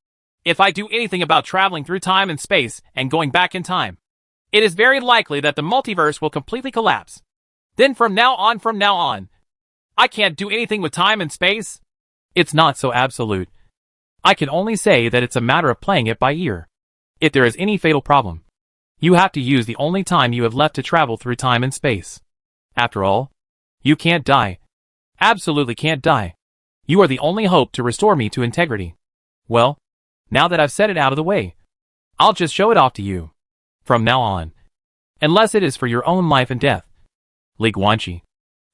Speaker 1: If I do anything about traveling through time and space and going back in time, it is very likely that the multiverse will completely collapse. Then from now on, I can't do anything with time and space? It's not so absolute. I can only say that it's a matter of playing it by ear. If there is any fatal problem, you have to use the only time you have left to travel through time and space. After all, you can't die. Absolutely can't die. You are the only hope to restore me to integrity. Well, now that I've said it out of the way, I'll just show it off to you. From now on. Unless it is for your own life and death. Li Guanqi,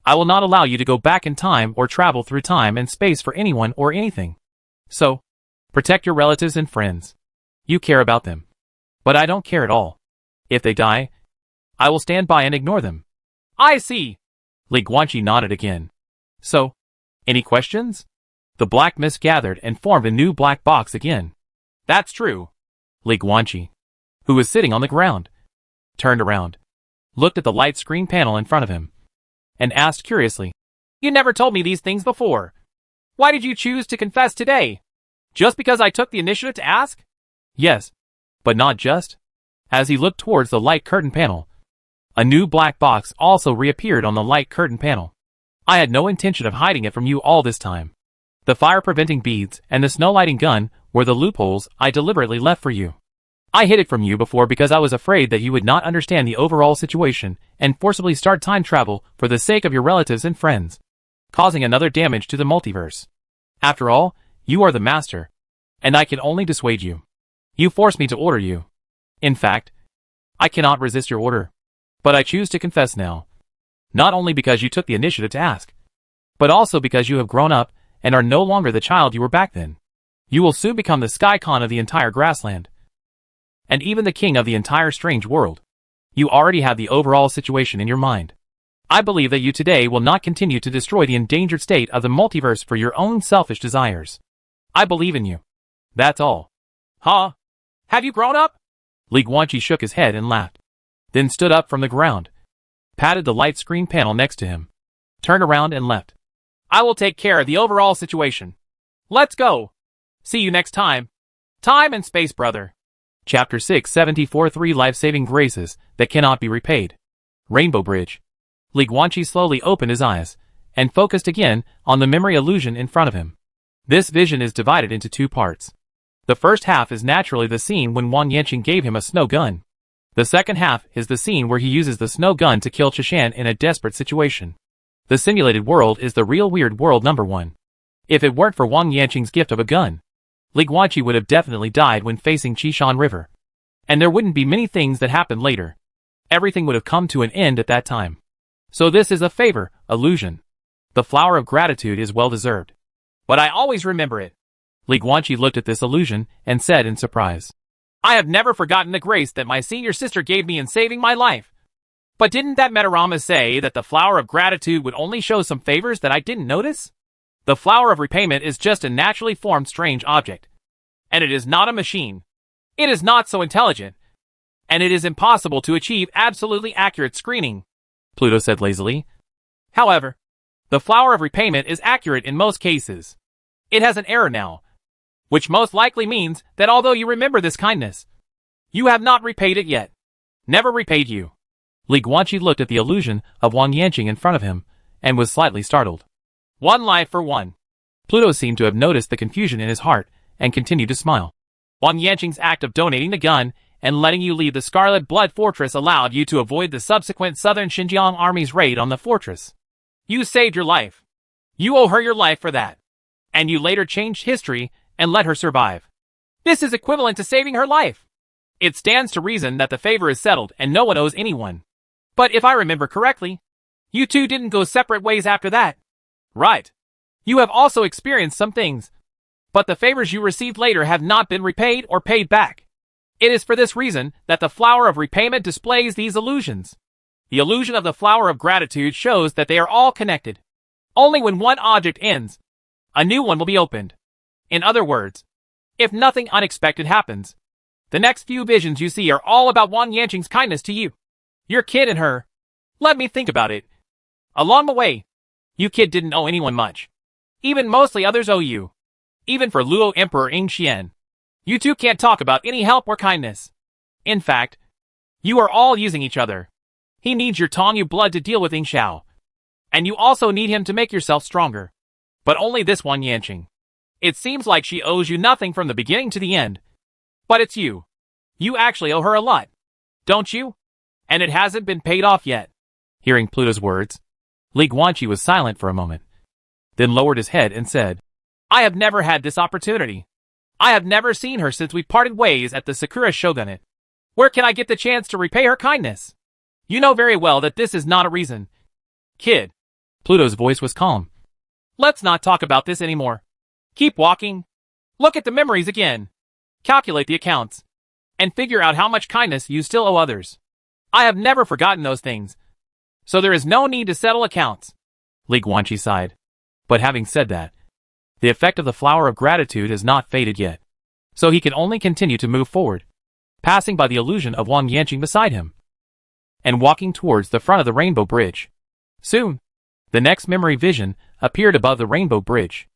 Speaker 1: I will not allow you to go back in time or travel through time and space for anyone or anything. So, protect your relatives and friends. You care about them. But I don't care at all. If they die, I will stand by and ignore them. I see. Li Guanqi nodded again. So, any questions? The black mist gathered and formed a new black box again. That's true. Li Guanqi, who was sitting on the ground, turned around, looked at the light screen panel in front of him, and asked curiously, You never told me these things before. Why did you choose to confess today? Just because I took the initiative to ask? Yes, but not just. As he looked towards the light curtain panel, a new black box also reappeared on the light curtain panel. I had no intention of hiding it from you all this time. The fire-preventing beads and the snow-lighting gun were the loopholes I deliberately left for you. I hid it from you before because I was afraid that you would not understand the overall situation and forcibly start time travel for the sake of your relatives and friends, causing another damage to the multiverse. After all, you are the master, and I can only dissuade you. You forced me to order you. In fact, I cannot resist your order. But I choose to confess now. Not only because you took the initiative to ask, but also because you have grown up and are no longer the child you were back then. You will soon become the Sky-Con of the entire grassland, and even the king of the entire strange world. You already have the overall situation in your mind. I believe that you today will not continue to destroy the endangered state of the multiverse for your own selfish desires. I believe in you. That's all. Huh? Have you grown up? Li Guanqi shook his head and laughed, then stood up from the ground, patted the light screen panel next to him, turned around and left. I will take care of the overall situation. Let's go. See you next time. Time and space, brother. Chapter 674 3 Life-Saving Graces That Cannot Be Repaid. Rainbow Bridge. Li Guanqi slowly opened his eyes and focused again on the memory illusion in front of him. This vision is divided into two parts. The first half is naturally the scene when Wang Yanqing gave him a snow gun. The second half is the scene where he uses the snow gun to kill Chishan in a desperate situation. The simulated world is the real weird world number 1. If it weren't for Wang Yanqing's gift of a gun, Li Guanqi would have definitely died when facing Qishan River. And there wouldn't be many things that happened later. Everything would have come to an end at that time. So this is a favor, illusion. The flower of gratitude is well deserved. But I always remember it. Li Guanqi looked at this illusion and said in surprise, I have never forgotten the grace that my senior sister gave me in saving my life. But didn't that Metarama say that the flower of gratitude would only show some favors that I didn't notice? The flower of repayment is just a naturally formed strange object. And it is not a machine. It is not so intelligent. And it is impossible to achieve absolutely accurate screening, Pluto said lazily. However, the flower of repayment is accurate in most cases. It has an error now, which most likely means that although you remember this kindness, you have not repaid it yet. Never repaid you. Li Guanqi looked at the illusion of Wang Yanqing in front of him, and was slightly startled. One life for one. Pluto seemed to have noticed the confusion in his heart, and continued to smile. Wang Yanqing's act of donating the gun, and letting you leave the Scarlet Blood Fortress allowed you to avoid the subsequent Southern Xinjiang Army's raid on the fortress. You saved your life. You owe her your life for that. And you later changed history, and let her survive. This is equivalent to saving her life. It stands to reason that the favor is settled and no one owes anyone. But if I remember correctly, you two didn't go separate ways after that. Right. You have also experienced some things. But the favors you received later have not been repaid or paid back. It is for this reason that the flower of repayment displays these illusions. The illusion of the flower of gratitude shows that they are all connected. Only when one object ends, a new one will be opened. In other words, if nothing unexpected happens, the next few visions you see are all about Wang Yanqing's kindness to you, your kid and her. Let me think about it. Along the way, you kid didn't owe anyone much. Even mostly others owe you. Even for Luo Emperor Ing Xian. You two can't talk about any help or kindness. In fact, you are all using each other. He needs your Tongyu blood to deal with Ing Xiao. And you also need him to make yourself stronger. But only this Wang Yanqing. It seems like she owes you nothing from the beginning to the end. But it's you. You actually owe her a lot. Don't you? And it hasn't been paid off yet. Hearing Pluto's words, Li Guanqi was silent for a moment, then lowered his head and said, I have never had this opportunity. I have never seen her since we parted ways at the Sakura Shogunate. Where can I get the chance to repay her kindness? You know very well that this is not a reason. Kid. Pluto's voice was calm. Let's not talk about this anymore. Keep walking. Look at the memories again. Calculate the accounts. And figure out how much kindness you still owe others. I have never forgotten those things. So there is no need to settle accounts. Li Guanqi sighed. But having said that, the effect of the flower of gratitude has not faded yet. So he can only continue to move forward, passing by the illusion of Wang Yanqing beside him, and walking towards the front of the Rainbow Bridge. Soon, the next memory vision appeared above the Rainbow Bridge.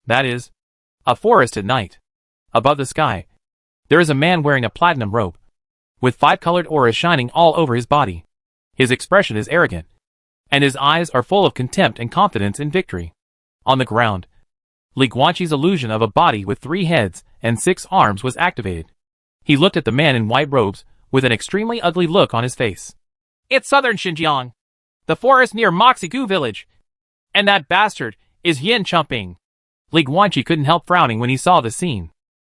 Speaker 1: That is, a forest at night. Above the sky, there is a man wearing a platinum robe, with 5 colored auras shining all over his body. His expression is arrogant, and his eyes are full of contempt and confidence in victory. On the ground, Li Guanqi's illusion of a body with 3 heads and 6 arms was activated. He looked at the man in white robes with an extremely ugly look on his face. It's southern Xinjiang, the forest near Moxigu village. And that bastard is Yin Chumping. Li Guanqi couldn't help frowning when he saw the scene.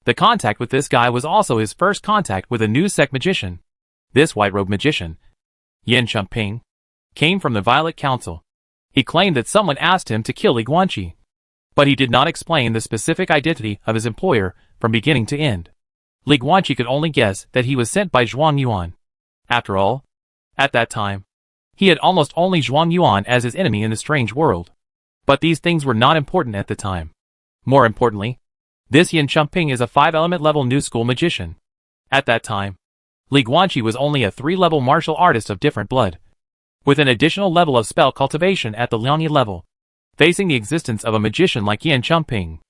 Speaker 1: The contact with this guy was also his first contact with a new sect magician. This white-robed magician, Yin Chumping, came from the Violet Council. He claimed that someone asked him to kill Li Guanqi, but he did not explain the specific identity of his employer from beginning to end. Li Guanqi could only guess that he was sent by Zhuang Yuan. After all, at that time, he had almost only Zhuang Yuan as his enemy in the strange world. But these things were not important at the time. More importantly, this Yin Chumping is a 5-element level new school magician. At that time, Li Guanqi was only a 3-level martial artist of different blood, with an additional level of spell cultivation at the Liangyi level. Facing the existence of a magician like Yin Chumping,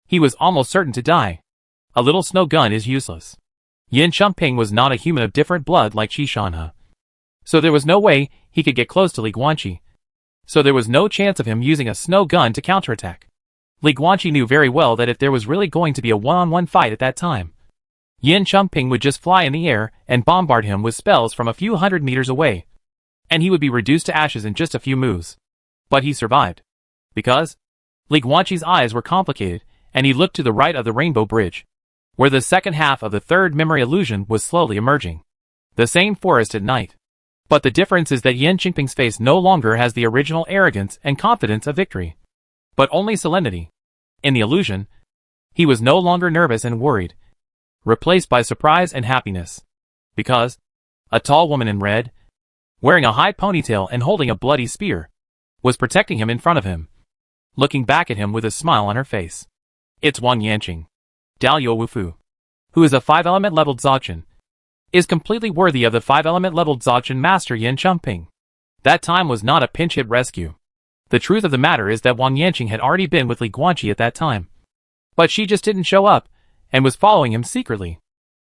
Speaker 1: he was almost certain to die. A little snow gun is useless. Yin Chumping was not a human of different blood like Shishanhe, so there was no way he could get close to Li Guanqi. So there was no chance of him using a snow gun to counterattack. Li Guanqi knew very well that if there was really going to be a one-on-one fight at that time, Yin Chumping would just fly in the air and bombard him with spells from a few hundred meters away, and he would be reduced to ashes in just a few moves. But he survived, because Li Guanqi's eyes were complicated, and he looked to the right of the Rainbow Bridge, where the second half of the third memory illusion was slowly emerging. The same forest at night. But the difference is that Yin Chumping's face no longer has the original arrogance and confidence of victory, but only solemnity. In the illusion, he was no longer nervous and worried, replaced by surprise and happiness, because a tall woman in red, wearing a high ponytail and holding a bloody spear, was protecting him in front of him, looking back at him with a smile on her face. It's Wang Yanqing, Dalio Wufu, who is a 5-element leveled Dzogchen, is completely worthy of the 5-element leveled Dzogchen master Yin Chumping. That time was not a pinch hit rescue. The truth of the matter is that Wang Yanqing had already been with Li Guanqi at that time. But she just didn't show up, and was following him secretly.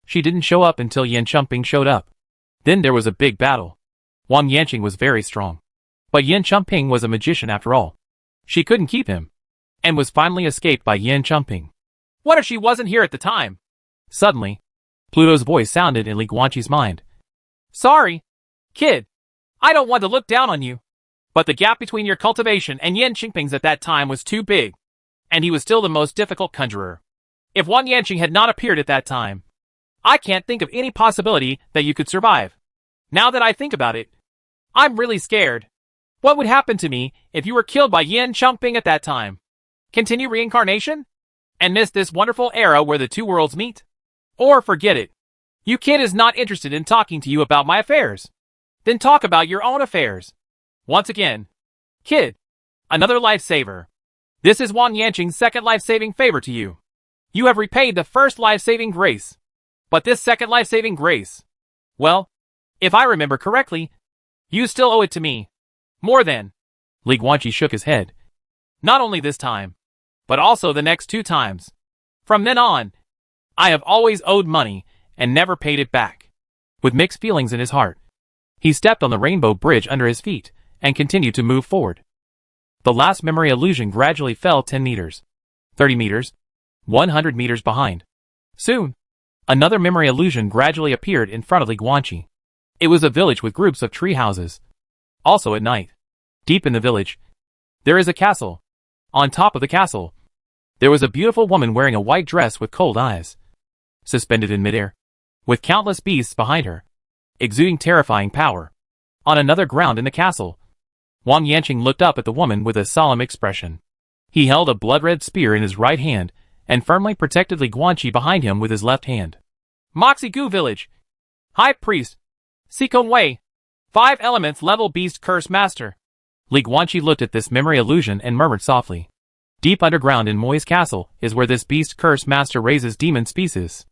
Speaker 1: She didn't show up until Yin Chumping showed up. Then there was a big battle. Wang Yanqing was very strong, but Yin Chumping was a magician after all. She couldn't keep him, and was finally escaped by Yin Chumping. What if she wasn't here at the time? Suddenly, Pluto's voice sounded in Li Guanqi's mind. Sorry, kid. I don't want to look down on you, but the gap between your cultivation and Yin Chumping's at that time was too big, and he was still the most difficult conjurer. If Wang Yanqing had not appeared at that time, I can't think of any possibility that you could survive. Now that I think about it, I'm really scared. What would happen to me if you were killed by Yin Chumping at that time? Continue reincarnation? And miss this wonderful era where the two worlds meet? Or forget it. You kid is not interested in talking to you about my affairs. Then talk about your own affairs. Once again, kid, another lifesaver. This is Wang Yanqing's second life-saving favor to you. You have repaid the first life-saving grace. But this second life-saving grace, well, if I remember correctly, you still owe it to me. More than. Li Guanqi shook his head. Not only this time, but also the next 2 times. From then on, I have always owed money and never paid it back. With mixed feelings in his heart, he stepped on the Rainbow Bridge under his feet and continued to move forward. The last memory illusion gradually fell 10 meters, 30 meters, 100 meters behind. Soon, another memory illusion gradually appeared in front of Li Guanqi. It was a village with groups of tree houses. Also at night, deep in the village, there is a castle. On top of the castle, there was a beautiful woman wearing a white dress with cold eyes, suspended in midair, with countless beasts behind her, exuding terrifying power. On another ground in the castle, Wang Yanqing looked up at the woman with a solemn expression. He held a blood-red spear in his right hand and firmly protected Li Guanqi behind him with his left hand. Moxigu Village. High Priest. Sikon Wei. 5 elements level beast curse master. Li Guanqi looked at this memory illusion and murmured softly. Deep underground in Moi's castle is where this beast curse master raises demon species.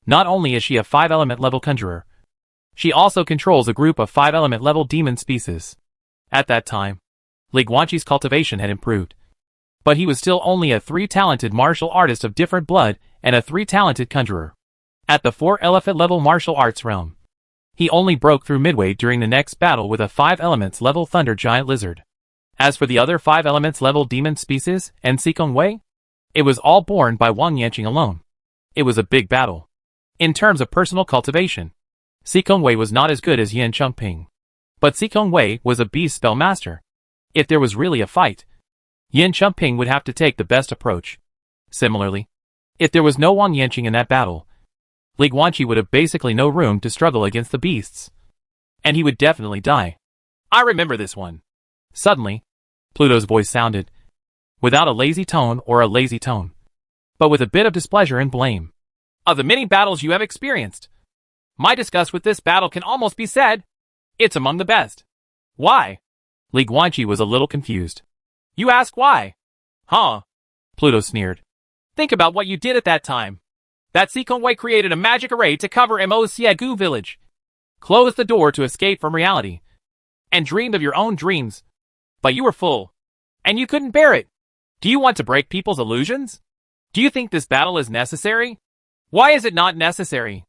Speaker 1: Not only is she a 5-element level conjurer, she also controls a group of 5-element level demon species. At that time, Li Guanqi's cultivation had improved, But he was still only a 3-talented martial artist of different blood and a 3-talented conjurer. At the 4-elephant level martial arts realm, he only broke through midway during the next battle with a 5 elements level thunder giant lizard. As for the other 5 elements level demon species and Sikong Wei, it was all born by Wang Yanqing alone. It was a big battle. In terms of personal cultivation, Sikong Wei was not as good as Yin Chengping. But Sikong Wei was a beast spell master. If there was really a fight, Yin Chengping would have to take the best approach. Similarly, if there was no Wang Yanqing in that battle, Li Guanqi would have basically no room to struggle against the beasts. And he would definitely die. I remember this one. Suddenly, Pluto's voice sounded, without a lazy tone or a lazy tone, but with a bit of displeasure and blame. Of the many battles you have experienced, my disgust with this battle can almost be said, it's among the best. Why? Li Guanqi was a little confused. You ask why? Huh? Pluto sneered. Think about what you did at that time. That Sikong Wei created a magic array to cover Mo Xiegu village, closed the door to escape from reality, and dreamed of your own dreams. But you were full, and you couldn't bear it. Do you want to break people's illusions? Do you think this battle is necessary? Why is it not necessary?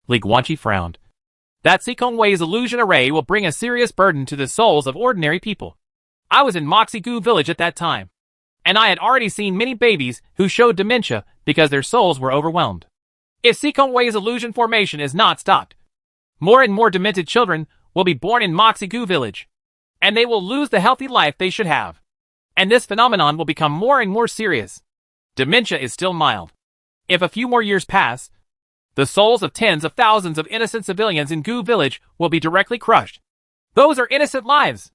Speaker 1: Li Guanqi frowned. That Sikong Wei's illusion array will bring a serious burden to the souls of ordinary people. I was in Moxigu village at that time, and I had already seen many babies who showed dementia because their souls were overwhelmed. If Sikong Wei's illusion formation is not stopped, more and more demented children will be born in Moxigu village, and they will lose the healthy life they should have. And this phenomenon will become more and more serious. Dementia is still mild. If a few more years pass, the souls of tens of thousands of innocent civilians in Gu village will be directly crushed. Those are innocent lives.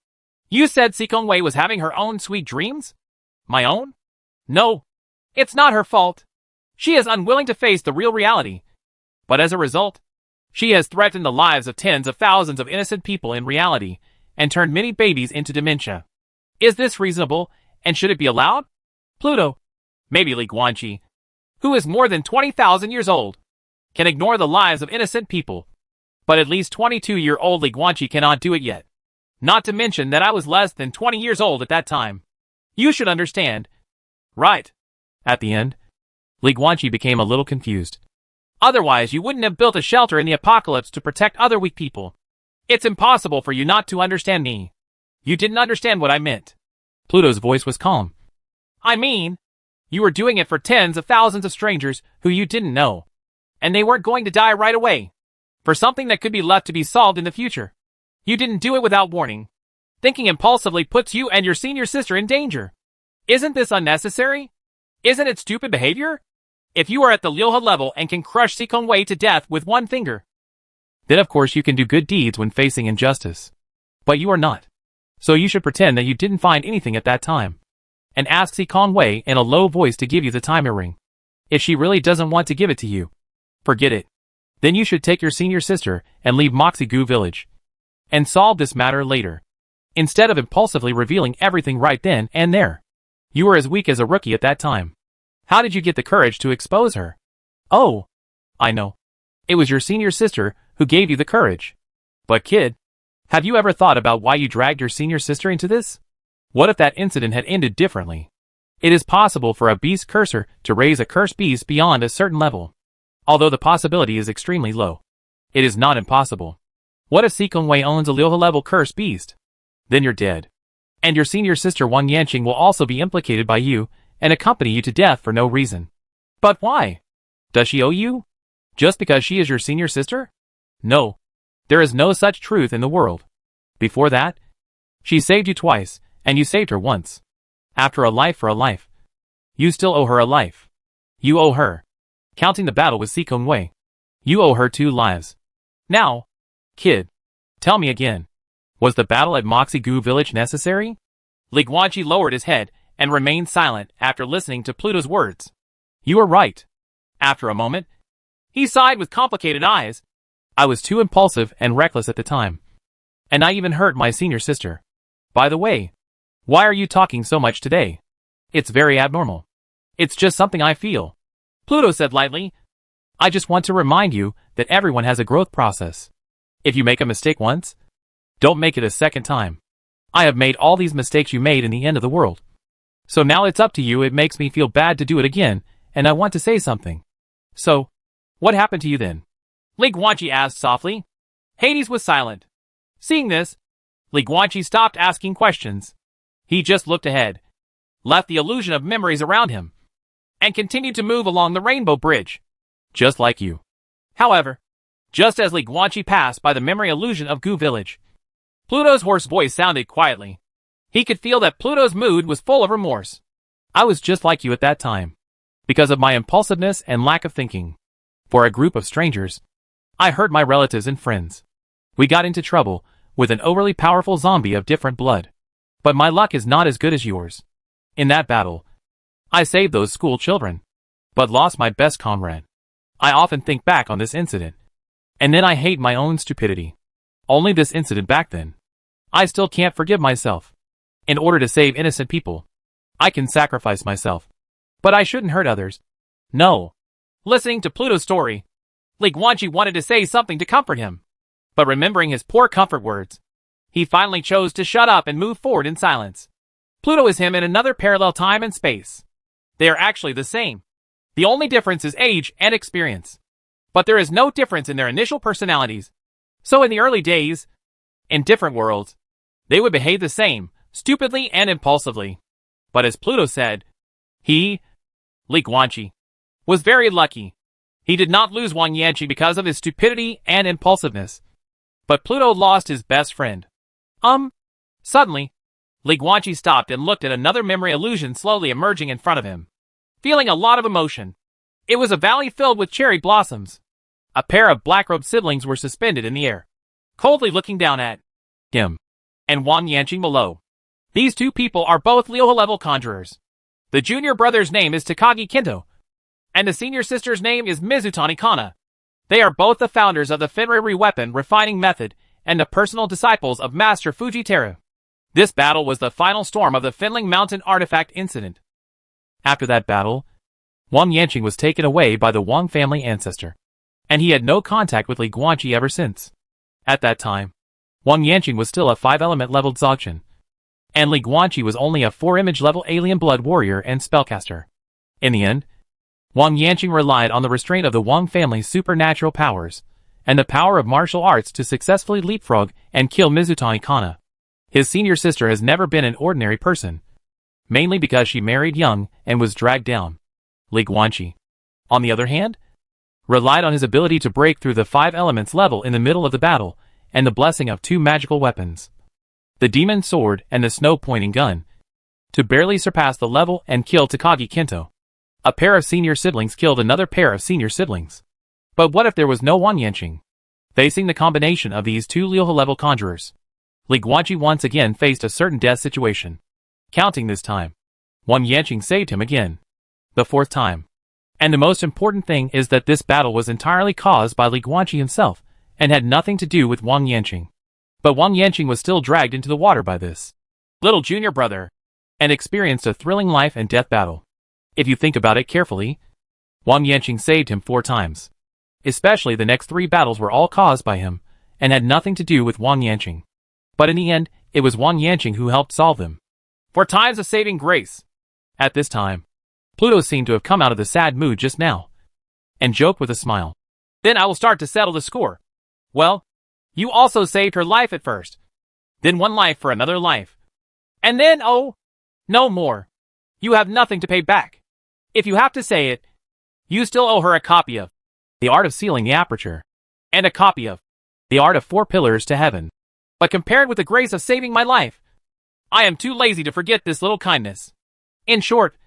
Speaker 1: You said Sikong Wei was having her own sweet dreams? My own? No. It's not her fault. She is unwilling to face the real reality. But as a result, she has threatened the lives of tens of thousands of innocent people in reality and turned many babies into dementia. Is this reasonable, and should it be allowed? Pluto, maybe Li Guanqi, who is more than 20,000 years old, can ignore the lives of innocent people. But at least 22-year-old Li Guanqi cannot do it yet. Not to mention that I was less than 20 years old at that time. You should understand. Right. At the end, Li Guanqi became a little confused. Otherwise you wouldn't have built a shelter in the apocalypse to protect other weak people. It's impossible for you not to understand me. You didn't understand what I meant. Pluto's voice was calm. I mean, you were doing it for tens of thousands of strangers who you didn't know. And they weren't going to die right away. For something that could be left to be solved in the future. You didn't do it without warning. Thinking impulsively puts you and your senior sister in danger. Isn't this unnecessary? Isn't it stupid behavior? If you are at the Liuhe level and can crush Sikong Wei to death with one finger, then of course you can do good deeds when facing injustice. But you are not. So you should pretend that you didn't find anything at that time. And ask Sikong Wei in a low voice to give you the time earring. If she really doesn't want to give it to you, forget it. Then you should take your senior sister and leave Moxigu village. And solve this matter later. Instead of impulsively revealing everything right then and there. You were as weak as a rookie at that time. How did you get the courage to expose her? Oh, I know. It was your senior sister who gave you the courage. But kid, have you ever thought about why you dragged your senior sister into this? What if that incident had ended differently? It is possible for a beast cursor to raise a cursed beast beyond a certain level. Although the possibility is extremely low. It is not impossible. What if Sikong Wei owns a Liuhe level cursed beast? Then you're dead. And your senior sister Wang Yanqing will also be implicated by you and accompany you to death for no reason. But why? Does she owe you? Just because she is your senior sister? No. There is no such truth in the world. Before that, she saved you twice, and you saved her once. After a life for a life. You still owe her a life. You owe her. Counting the battle with Sikong Wei. You owe her 2 lives. Now, kid, tell me again. Was the battle at Moxigu village necessary? Li Guanqi lowered his head and remained silent after listening to Pluto's words. You are right. After a moment, he sighed with complicated eyes. I was too impulsive and reckless at the time. And I even hurt my senior sister. By the way, why are you talking so much today? It's very abnormal. It's just something I feel. Pluto said lightly. I just want to remind you that everyone has a growth process. If you make a mistake once, don't make it a second time. I have made all these mistakes you made in the end of the world. So now it's up to you. It makes me feel bad to do it again, and I want to say something. So, what happened to you then? Li Guanqi asked softly. Hades was silent. Seeing this, Li Guanqi stopped asking questions. He just looked ahead, left the illusion of memories around him, and continued to move along the Rainbow Bridge. Just like you. However, just as Li Guanqi passed by the memory illusion of Gu Village, Pluto's hoarse voice sounded quietly. He could feel that Pluto's mood was full of remorse. I was just like you at that time, because of my impulsiveness and lack of thinking. For a group of strangers, I hurt my relatives and friends. We got into trouble with an overly powerful zombie of different blood. But my luck is not as good as yours. In that battle, I saved those school children, but lost my best comrade. I often think back on this incident, and then I hate my own stupidity. Only this incident back then. I still can't forgive myself. In order to save innocent people, I can sacrifice myself. But I shouldn't hurt others. No. Listening to Pluto's story, Li Guanqi wanted to say something to comfort him. But remembering his poor comfort words, he finally chose to shut up and move forward in silence. Pluto is him in another parallel time and space. They are actually the same. The only difference is age and experience. But there is no difference in their initial personalities. So in the early days, in different worlds, they would behave the same, stupidly and impulsively. But as Pluto said, he, Li Guanqi, was very lucky. He did not lose Wang Yanqi because of his stupidity and impulsiveness. But Pluto lost his best friend. Suddenly, Li Guanqi stopped and looked at another memory illusion slowly emerging in front of him. Feeling a lot of emotion. It was a valley filled with cherry blossoms. A pair of black-robed siblings were suspended in the air, coldly looking down at him and Wang Yanqi below. These two people are both Leo-level conjurers. The junior brother's name is Takagi Kinto, and the senior sister's name is Mizutani Kana. They are both the founders of the Fenrir weapon refining method and the personal disciples of Master Fujiteru. This battle was the final storm of the Finling Mountain artifact incident. After that battle, Wang Yanqi was taken away by the Wang family ancestor, and he had no contact with Li Guanqi ever since. At that time, Wang Yanqi was still a 5-element leveled Dzogchen, and Li Guanqi was only a 4-image level alien blood warrior and spellcaster. In the end, Wang Yanqi relied on the restraint of the Wang family's supernatural powers, and the power of martial arts to successfully leapfrog and kill Mizutani Kana. His senior sister has never been an ordinary person, mainly because she married young and was dragged down. Li Guanqi, on the other hand, relied on his ability to break through the 5 elements level in the middle of the battle and the blessing of 2 magical weapons, the demon sword and the snow-pointing gun, to barely surpass the level and kill Takagi Kinto. A pair of senior siblings killed another pair of senior siblings. But what if there was no Wang Yanqi? Facing the combination of these two Leo-level conjurers, Li Guanqi once again faced a certain death situation. Counting this time, Wang Yanqi saved him again. The 4th time. And the most important thing is that this battle was entirely caused by Li Guanqi himself, and had nothing to do with Wang Yanqi. But Wang Yanqi was still dragged into the water by this little junior brother, and experienced a thrilling life and death battle. If you think about it carefully, Wang Yanqi saved him 4 times. Especially the next 3 battles were all caused by him, and had nothing to do with Wang Yanqi. But in the end, it was Wang Yanqi who helped solve them. 4 times of saving grace. At this time, Pluto seemed to have come out of the sad mood just now, and joked with a smile. Then I will start to settle the score. Well, you also saved her life at first. Then 1 life for another life. And then, oh, no more. You have nothing to pay back. If you have to say it, you still owe her a copy of The Art of Sealing the Aperture, and a copy of The Art of 4 Pillars to Heaven. But compared with the grace of saving my life, I am too lazy to forget this little kindness. In short,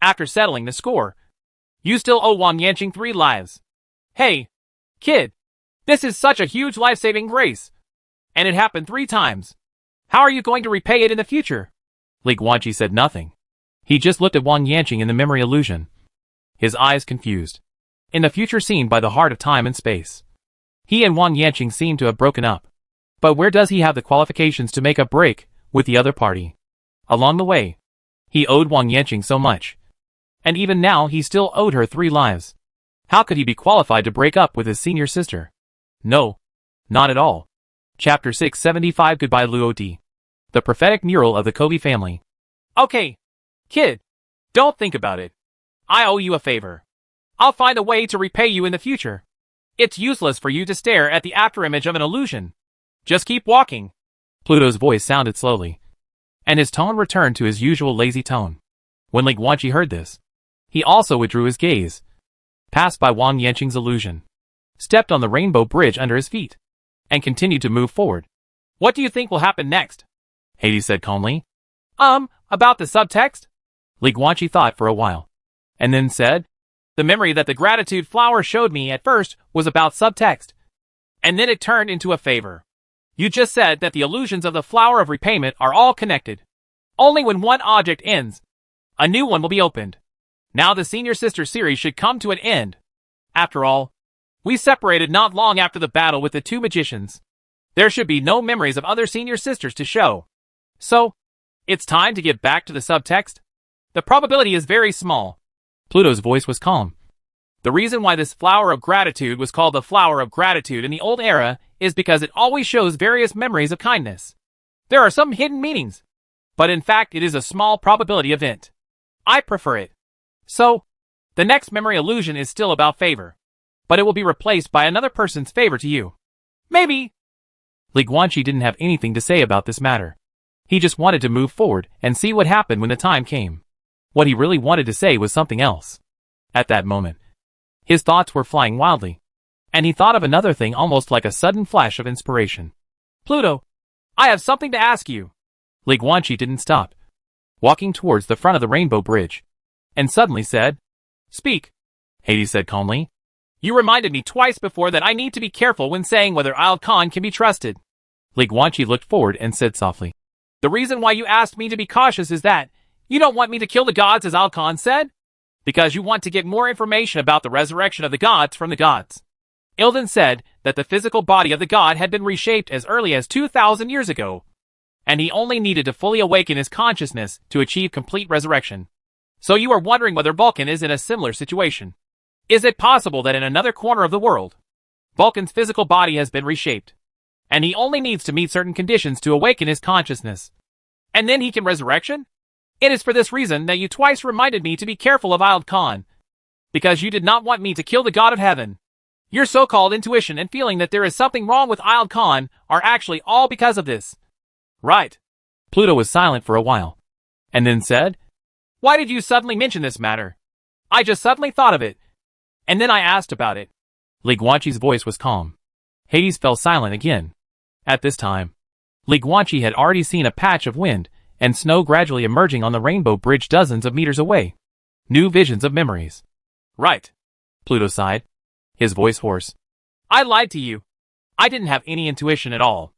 Speaker 1: after settling the score, you still owe Wang Yanqi 3 lives. Hey, kid, this is such a huge life-saving grace, and it happened 3 times. How are you going to repay it in the future? Li Guanqi said nothing. He just looked at Wang Yanqi in the memory illusion, his eyes confused. In the future seen by the heart of time and space, he and Wang Yanqi seem to have broken up. But where does he have the qualifications to make a break with the other party? Along the way, he owed Wang Yanqi so much. And even now he still owed her 3 lives. How could he be qualified to break up with his senior sister? No, not at all. Chapter 675 Goodbye Luo D. The prophetic mural of the Kobe family. Okay, Kid, don't think about it. I owe you a favor. I'll find a way to repay you in the future. It's useless for you to stare at the afterimage of an illusion. Just keep walking. Pluto's voice sounded slowly, and his tone returned to his usual lazy tone. When Li Guanqi heard this, he also withdrew his gaze, passed by Wang Yanqing's illusion, stepped on the rainbow bridge under his feet, and continued to move forward. What do you think will happen next? Hades said calmly. About the subtext? Li Guanqi thought for a while, and then said, the memory that the gratitude flower showed me at first was about subtext, and then it turned into a favor. You just said that the illusions of the flower of repayment are all connected. Only when one object ends, a new one will be opened. Now the Senior Sister series should come to an end. After all, we separated not long after the battle with the two magicians. There should be no memories of other Senior Sisters to show. So, it's time to get back to the subtext? The probability is very small. Pluto's voice was calm. The reason why this flower of gratitude was called the flower of gratitude in the old era is because it always shows various memories of kindness. There are some hidden meanings, but in fact it is a small probability event. I prefer it. So, the next memory illusion is still about favor, but it will be replaced by another person's favor to you. Maybe. Li Guanqi didn't have anything to say about this matter. He just wanted to move forward and see what happened when the time came. What he really wanted to say was something else. At that moment, his thoughts were flying wildly, and he thought of another thing almost like a sudden flash of inspiration. Pluto, I have something to ask you. Li Guanqi didn't stop, walking towards the front of the rainbow bridge, and suddenly said, Speak, Hades said calmly. You reminded me twice before that I need to be careful when saying whether Al Khan can be trusted. Li Guanqi looked forward and said softly, The reason why you asked me to be cautious is that you don't want me to kill the gods as Al Khan said? Because you want to get more information about the resurrection of the gods from the gods. Ilden said that the physical body of the god had been reshaped as early as 2,000 years ago, and he only needed to fully awaken his consciousness to achieve complete resurrection. So you are wondering whether Vulcan is in a similar situation. Is it possible that in another corner of the world, Vulcan's physical body has been reshaped, and he only needs to meet certain conditions to awaken his consciousness, and then he can resurrection? It is for this reason that you twice reminded me to be careful of Al Khan, because you did not want me to kill the god of heaven. Your so-called intuition and feeling that there is something wrong with Al Khan are actually all because of this. Right. Pluto was silent for a while, and then said, Why did you suddenly mention this matter? I just suddenly thought of it, and then I asked about it. Li Guanqi's voice was calm. Hades fell silent again. At this time, Li Guanqi had already seen a patch of wind and snow gradually emerging on the rainbow bridge dozens of meters away. New visions of memories. Right. Pluto sighed, his voice hoarse. I lied to you. I didn't have any intuition at all.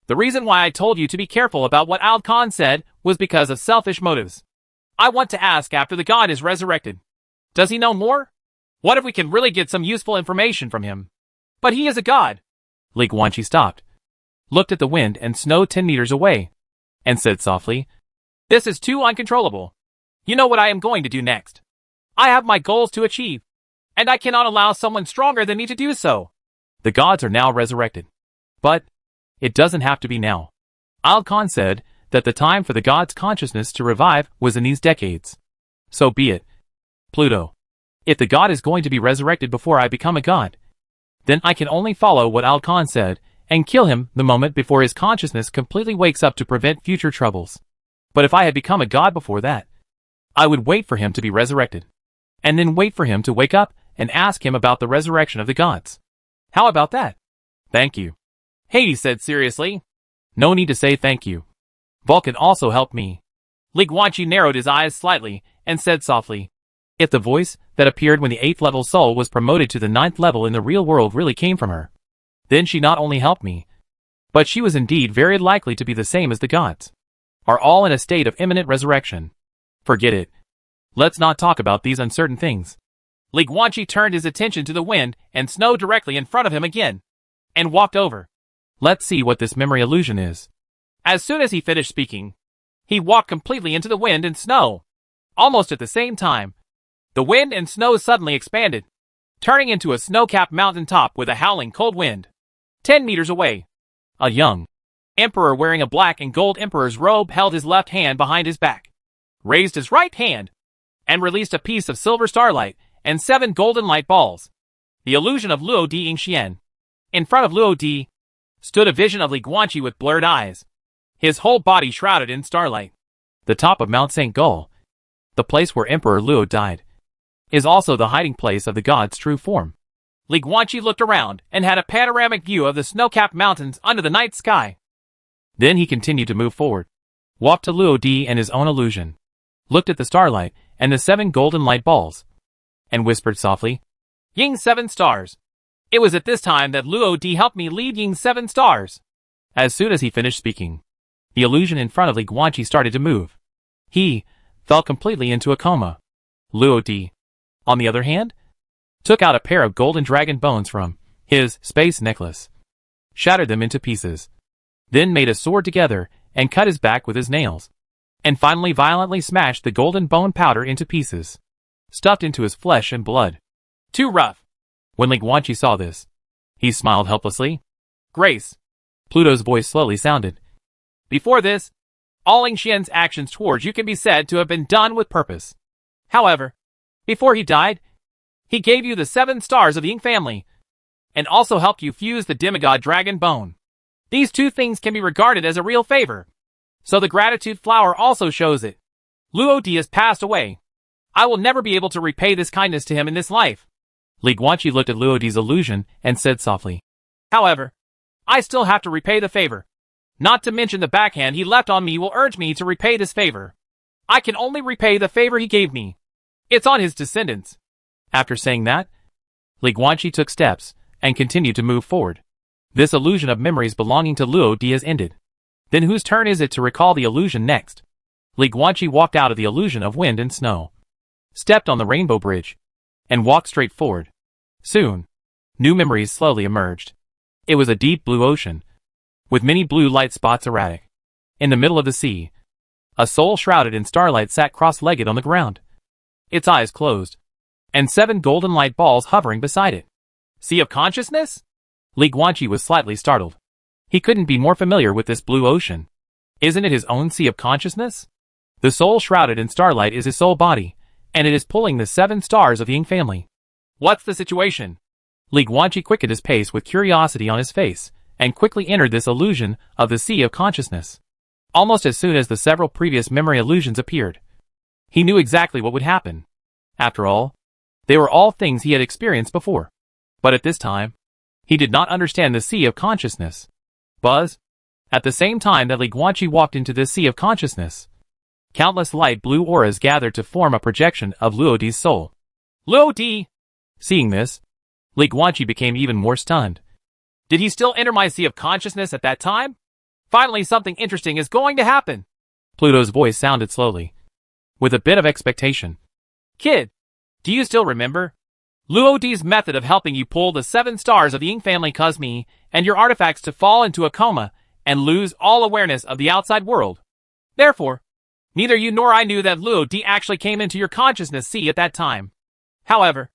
Speaker 1: The reason why I told you to be careful about what Al Khan said was because of selfish motives. I want to ask after the god is resurrected. Does he know more? What if we can really get some useful information from him? But he is a god. Li Guanqi stopped, looked at the wind and snow 10 meters away, and said softly, This is too uncontrollable. You know what I am going to do next. I have my goals to achieve, and I cannot allow someone stronger than me to do so. The gods are now resurrected. But it doesn't have to be now. Al Khan said that the time for the gods' consciousness to revive was in these decades. So be it. Pluto, if the god is going to be resurrected before I become a god, then I can only follow what Al Khan said and kill him the moment before his consciousness completely wakes up to prevent future troubles. But if I had become a god before that, I would wait for him to be resurrected, and then wait for him to wake up and ask him about the resurrection of the gods. How about that? Thank you. Hades said seriously. No need to say thank you. Vulcan also helped me. Li Guanqi narrowed his eyes slightly and said softly, If the voice that appeared when the 8th level soul was promoted to the 9th level in the real world really came from her, then she not only helped me, but she was indeed very likely to be the same as the gods, are all in a state of imminent resurrection. Forget it. Let's not talk about these uncertain things. Li Guanqi turned his attention to the wind and snow directly in front of him again, and walked over. Let's see what this memory illusion is. As soon as he finished speaking, he walked completely into the wind and snow. Almost at the same time, the wind and snow suddenly expanded, turning into a snow-capped mountaintop with a howling cold wind. 10 meters away, a young emperor wearing a black and gold emperor's robe held his left hand behind his back. raised his right hand, and released a piece of silver starlight and 7 golden light balls. The illusion of Luo Di Yingxian. In front of Luo Di stood a vision of Li Guanqi with blurred eyes, his whole body shrouded in starlight. The top of Mount St. Gul, the place where Emperor Luo died, is also the hiding place of the god's true form. Li Guanqi looked around and had a panoramic view of the snow-capped mountains under the night sky. Then he continued to move forward, walked to Luo Di and his own illusion, looked at the starlight and the 7 golden light balls, and whispered softly, "Ying's 7 stars." It was at this time that Luo Di helped me lead Ying's 7 stars. As soon as he finished speaking, the illusion in front of Li Guanqi started to move. He fell completely into a coma. Luo Di, on the other hand, took out a pair of golden dragon bones from his space necklace, shattered them into pieces, then made a sword together and cut his back with his nails, and finally violently smashed the golden bone powder into pieces, stuffed into his flesh and blood. Too rough. When Li Guanqi saw this, he smiled helplessly. "Grace," Pluto's voice slowly sounded. "Before this, all Yingxian's actions towards you can be said to have been done with purpose. However, before he died, he gave you the 7 stars of the Ying family, and also helped you fuse the demigod dragon bone. These 2 things can be regarded as a real favor, so the gratitude flower also shows it. Luo Di has passed away. I will never be able to repay this kindness to him in this life." Li Guanqi looked at Luo Di's illusion and said softly, "However, I still have to repay the favor. Not to mention the backhand he left on me will urge me to repay this favor. I can only repay the favor he gave me. It's on his descendants." After saying that, Li Guanqi took steps and continued to move forward. This illusion of memories belonging to Luo Di has ended. Then whose turn is it to recall the illusion next? Li Guanqi walked out of the illusion of wind and snow, stepped on the rainbow bridge, and walked straight forward. Soon, new memories slowly emerged. It was a deep blue ocean, with many blue light spots erratic. In the middle of the sea, a soul shrouded in starlight sat cross-legged on the ground, its eyes closed, and 7 golden light balls hovering beside it. Sea of Consciousness? Li Guanqi was slightly startled. He couldn't be more familiar with this blue ocean. Isn't it his own Sea of Consciousness? The soul shrouded in starlight is his soul body, and it is pulling the 7 stars of the Ying family. What's the situation? Li Guanqi quickened his pace with curiosity on his face, and quickly entered this illusion of the Sea of Consciousness. Almost as soon as the several previous memory illusions appeared, he knew exactly what would happen. After all, they were all things he had experienced before. But at this time, he did not understand the Sea of Consciousness. Buzz, at the same time that Li Guanqi walked into this Sea of Consciousness, countless light blue auras gathered to form a projection of Luo Di's soul. Luo Di! Seeing this, Li Guanqi became even more stunned. Did he still enter my Sea of Consciousness at that time? Finally, something interesting is going to happen. Pluto's voice sounded slowly, with a bit of expectation. Kid, do you still remember? Luo Di's method of helping you pull the 7 stars of the Ying family caused me and your artifacts to fall into a coma and lose all awareness of the outside world. Therefore, neither you nor I knew that Luo Di actually came into your consciousness sea at that time. However,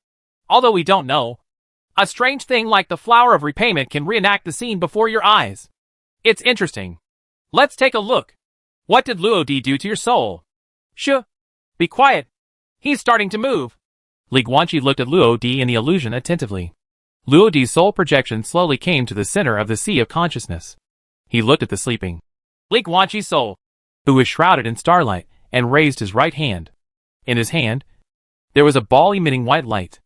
Speaker 1: although we don't know, a strange thing like the Flower of Repayment can reenact the scene before your eyes. It's interesting. Let's take a look. What did Luo Di do to your soul? Shh. Be quiet. He's starting to move. Li Guanqi looked at Luo Di in the illusion attentively. Luo Di's soul projection slowly came to the center of the Sea of Consciousness. He looked at the sleeping Li Guanqi's soul, who was shrouded in starlight, and raised his right hand. In his hand, there was a ball emitting white light.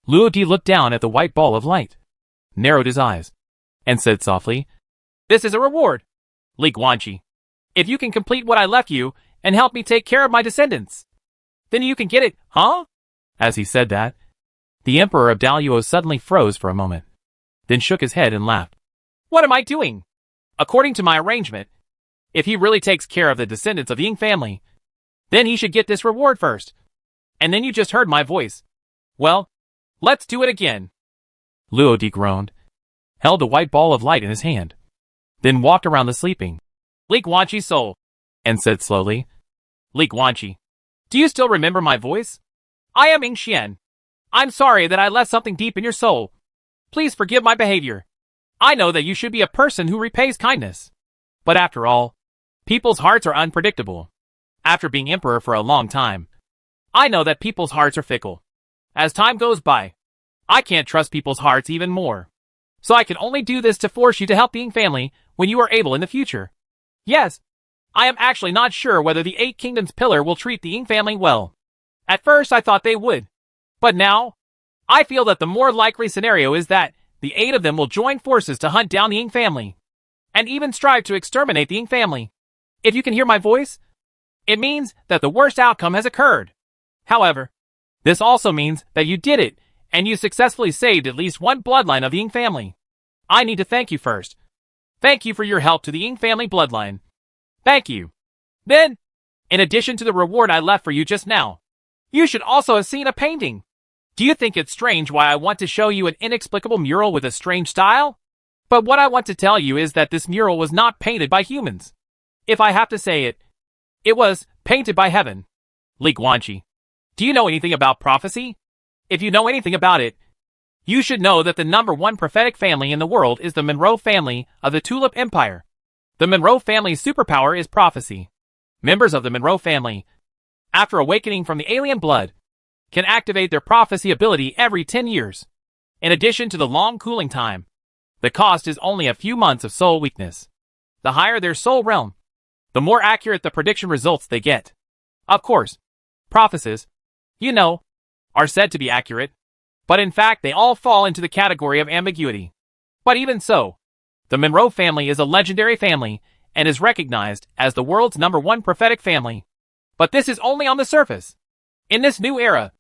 Speaker 1: Luo Di looked down at the white ball of light, narrowed his eyes, and said softly, "This is a reward, Li Guanqi. If you can complete what I left you and help me take care of my descendants, then you can get it, huh?" As he said that, the Emperor of Daluo suddenly froze for a moment, then shook his head and laughed. What am I doing? According to my arrangement, if he really takes care of the descendants of the Ying family, then he should get this reward first. And then you just heard my voice. Well, let's do it again. Luo Di groaned, held the white ball of light in his hand, then walked around the sleeping Li Guanqi's soul, and said slowly, Li Guanqi, do you still remember my voice? I am Yingxian. I'm sorry that I left something deep in your soul. Please forgive my behavior. I know that you should be a person who repays kindness. But after all, people's hearts are unpredictable. After being emperor for a long time, I know that people's hearts are fickle. As time goes by, I can't trust people's hearts even more. So I can only do this to force you to help the Ying family when you are able in the future. Yes, I am actually not sure whether the Eight Kingdoms pillar will treat the Ying family well. At first I thought they would. But now, I feel that the more likely scenario is that the 8 of them will join forces to hunt down the Ying family, and even strive to exterminate the Ying family. If you can hear my voice, it means that the worst outcome has occurred. However, this also means that you did it, and you successfully saved at least one bloodline of the Ying family. I need to thank you first. Thank you for your help to the Ying family bloodline. Thank you. Then, in addition to the reward I left for you just now, you should also have seen a painting. Do you think it's strange why I want to show you an inexplicable mural with a strange style? But what I want to tell you is that this mural was not painted by humans. If I have to say it, it was painted by heaven. Li Guanqi, do you know anything about prophecy? If you know anything about it, you should know that the #1 prophetic family in the world is the Monroe family of the Tulip Empire. The Monroe family's superpower is prophecy. Members of the Monroe family, after awakening from the alien blood, can activate their prophecy ability every 10 years. In addition to the long cooling time, the cost is only a few months of soul weakness. The higher their soul realm, the more accurate the prediction results they get. Of course, prophecies, you know, are said to be accurate, but in fact they all fall into the category of ambiguity. But even so, the Monroe family is a legendary family and is recognized as the world's #1 prophetic family. But this is only on the surface. In this new era,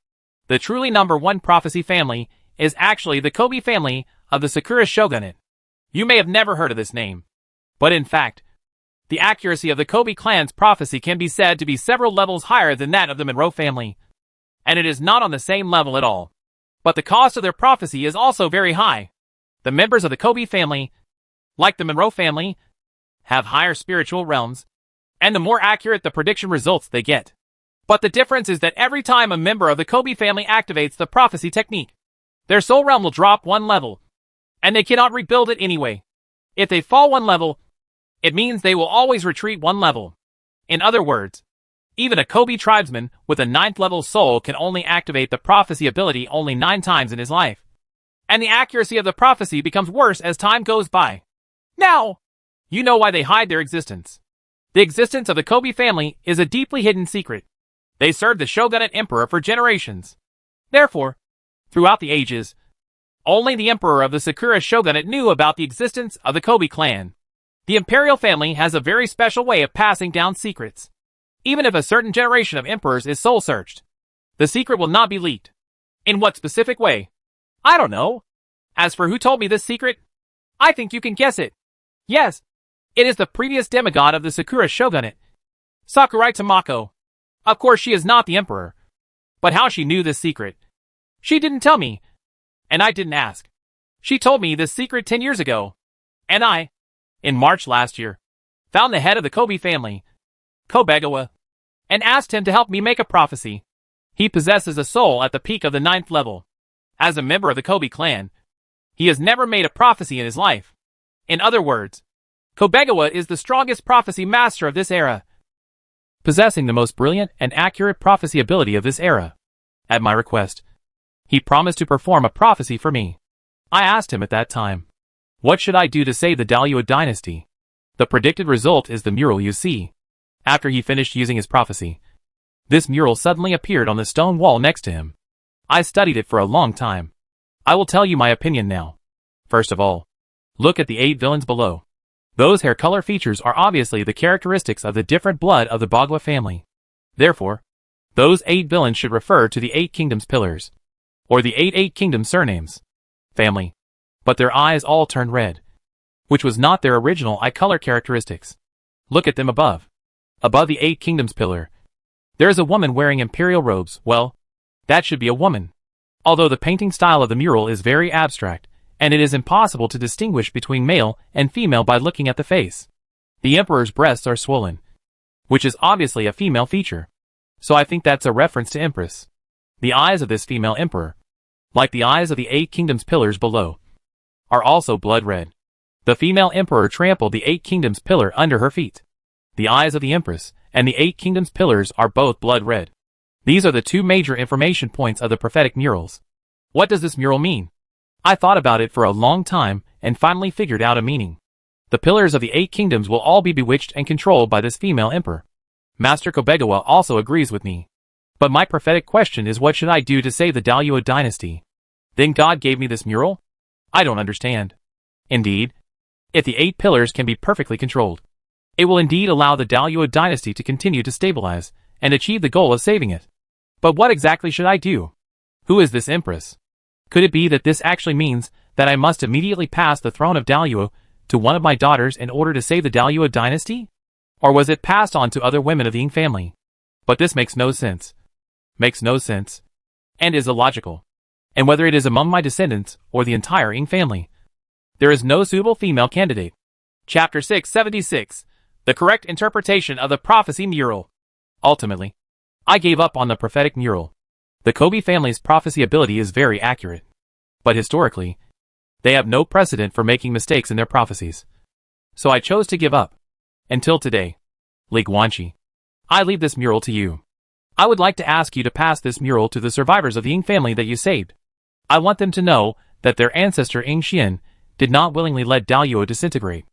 Speaker 1: the truly #1 prophecy family is actually the Kobe family of the Sakura shogunate. You may have never heard of this name, but in fact, the accuracy of the Kobe clan's prophecy can be said to be several levels higher than that of the Monroe family, and it is not on the same level at all. But the cost of their prophecy is also very high. The members of the Kobe family, like the Monroe family, have higher spiritual realms, and the more accurate the prediction results they get. But the difference is that every time a member of the Kobe family activates the prophecy technique, their soul realm will drop 1 level, and they cannot rebuild it anyway. If they fall 1 level, it means they will always retreat 1 level. In other words, even a Kobe tribesman with a 9th level soul can only activate the prophecy ability only 9 times in his life. And the accuracy of the prophecy becomes worse as time goes by. Now, you know why they hide their existence. The existence of the Kobe family is a deeply hidden secret. They served the shogunate emperor for generations. Therefore, throughout the ages, only the emperor of the Sakura shogunate knew about the existence of the Kobe clan. The imperial family has a very special way of passing down secrets. Even if a certain generation of emperors is soul-searched, the secret will not be leaked. In what specific way? I don't know. As for who told me this secret, I think you can guess it. Yes, it is the previous demigod of the Sakura shogunate, Sakurai Tamako. Of course she is not the emperor. But how she knew this secret? She didn't tell me, and I didn't ask. She told me this secret 10 years ago, and I, in March last year, found the head of the Kobe family, Kobegawa, and asked him to help me make a prophecy. He possesses a soul at the peak of the 9th level. As a member of the Kobe clan, he has never made a prophecy in his life. In other words, Kobegawa is the strongest prophecy master of this era, possessing the most brilliant and accurate prophecy ability of this era. At my request, he promised to perform a prophecy for me. I asked him at that time, what should I do to save the Dalyua dynasty? The predicted result is the mural you see. After he finished using his prophecy, this mural suddenly appeared on the stone wall next to him. I studied it for a long time. I will tell you my opinion now. First of all, look at the 8 villains below. Those hair color features are obviously the characteristics of the different blood of the Bagua family. Therefore, those 8 villains should refer to the 8 kingdoms pillars, or the 8 kingdoms surnames, family. But their eyes all turned red, which was not their original eye color characteristics. Look at them above. Above the 8 kingdoms pillar, there is a woman wearing imperial robes. Well, that should be a woman. Although the painting style of the mural is very abstract, and it is impossible to distinguish between male and female by looking at the face. The emperor's breasts are swollen, which is obviously a female feature. So I think that's a reference to Empress. The eyes of this female emperor, like the eyes of the 8 kingdoms pillars below, are also blood red. The female emperor trampled the 8 kingdoms pillar under her feet. The eyes of the empress, and the 8 kingdoms pillars are both blood red. These are the two major information points of the prophetic murals. What does this mural mean? I thought about it for a long time and finally figured out a meaning. The pillars of the 8 kingdoms will all be bewitched and controlled by this female emperor. Master Kobegawa also agrees with me. But my prophetic question is, what should I do to save the Daluo dynasty? Then God gave me this mural? I don't understand. Indeed, if the 8 pillars can be perfectly controlled, it will indeed allow the Daluo dynasty to continue to stabilize and achieve the goal of saving it. But what exactly should I do? Who is this empress? Could it be that this actually means that I must immediately pass the throne of Daluo to one of my daughters in order to save the Daluo dynasty? Or was it passed on to other women of the Ying family? But this makes no sense. Makes no sense. And is illogical. And whether it is among my descendants or the entire Ying family, there is no suitable female candidate. Chapter 676. The correct interpretation of the prophecy mural. Ultimately, I gave up on the prophetic mural. The Kobe family's prophecy ability is very accurate. But historically, they have no precedent for making mistakes in their prophecies. So I chose to give up. Until today. Li Guanqi, I leave this mural to you. I would like to ask you to pass this mural to the survivors of the Ying family that you saved. I want them to know that their ancestor Ying Xian did not willingly let Daluo disintegrate.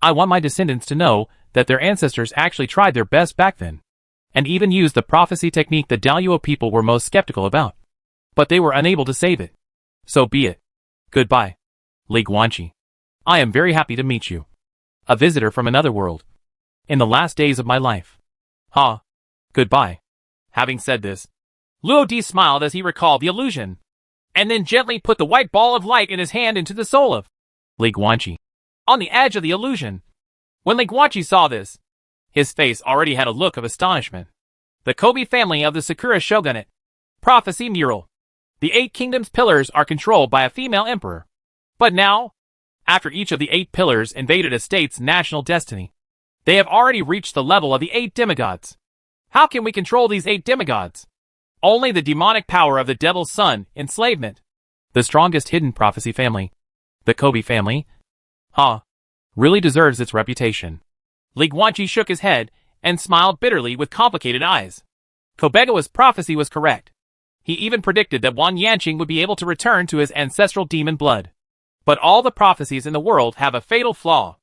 Speaker 1: I want my descendants to know that their ancestors actually tried their best back then, and even used the prophecy technique the Daluo people were most skeptical about. But they were unable to save it. So be it. Goodbye. Li Guanqi. I am very happy to meet you. A visitor from another world. In the last days of my life. Goodbye. Having said this, Luo Di smiled as he recalled the illusion, and then gently put the white ball of light in his hand into the soul of Li Guanqi, on the edge of the illusion. When Li Guanqi saw this, his face already had a look of astonishment. The Kobe family of the Sakura Shogunate. Prophecy mural. The 8 kingdoms pillars are controlled by a female emperor. But now, after each of the 8 pillars invaded a state's national destiny, they have already reached the level of the 8 demigods. How can we control these 8 demigods? Only the demonic power of the devil's son, enslavement. The strongest hidden prophecy family, the Kobe family, really deserves its reputation. Li Guanqi shook his head and smiled bitterly with complicated eyes. Kobegawa's prophecy was correct. He even predicted that Wang Yanqing would be able to return to his ancestral demon blood. But all the prophecies in the world have a fatal flaw.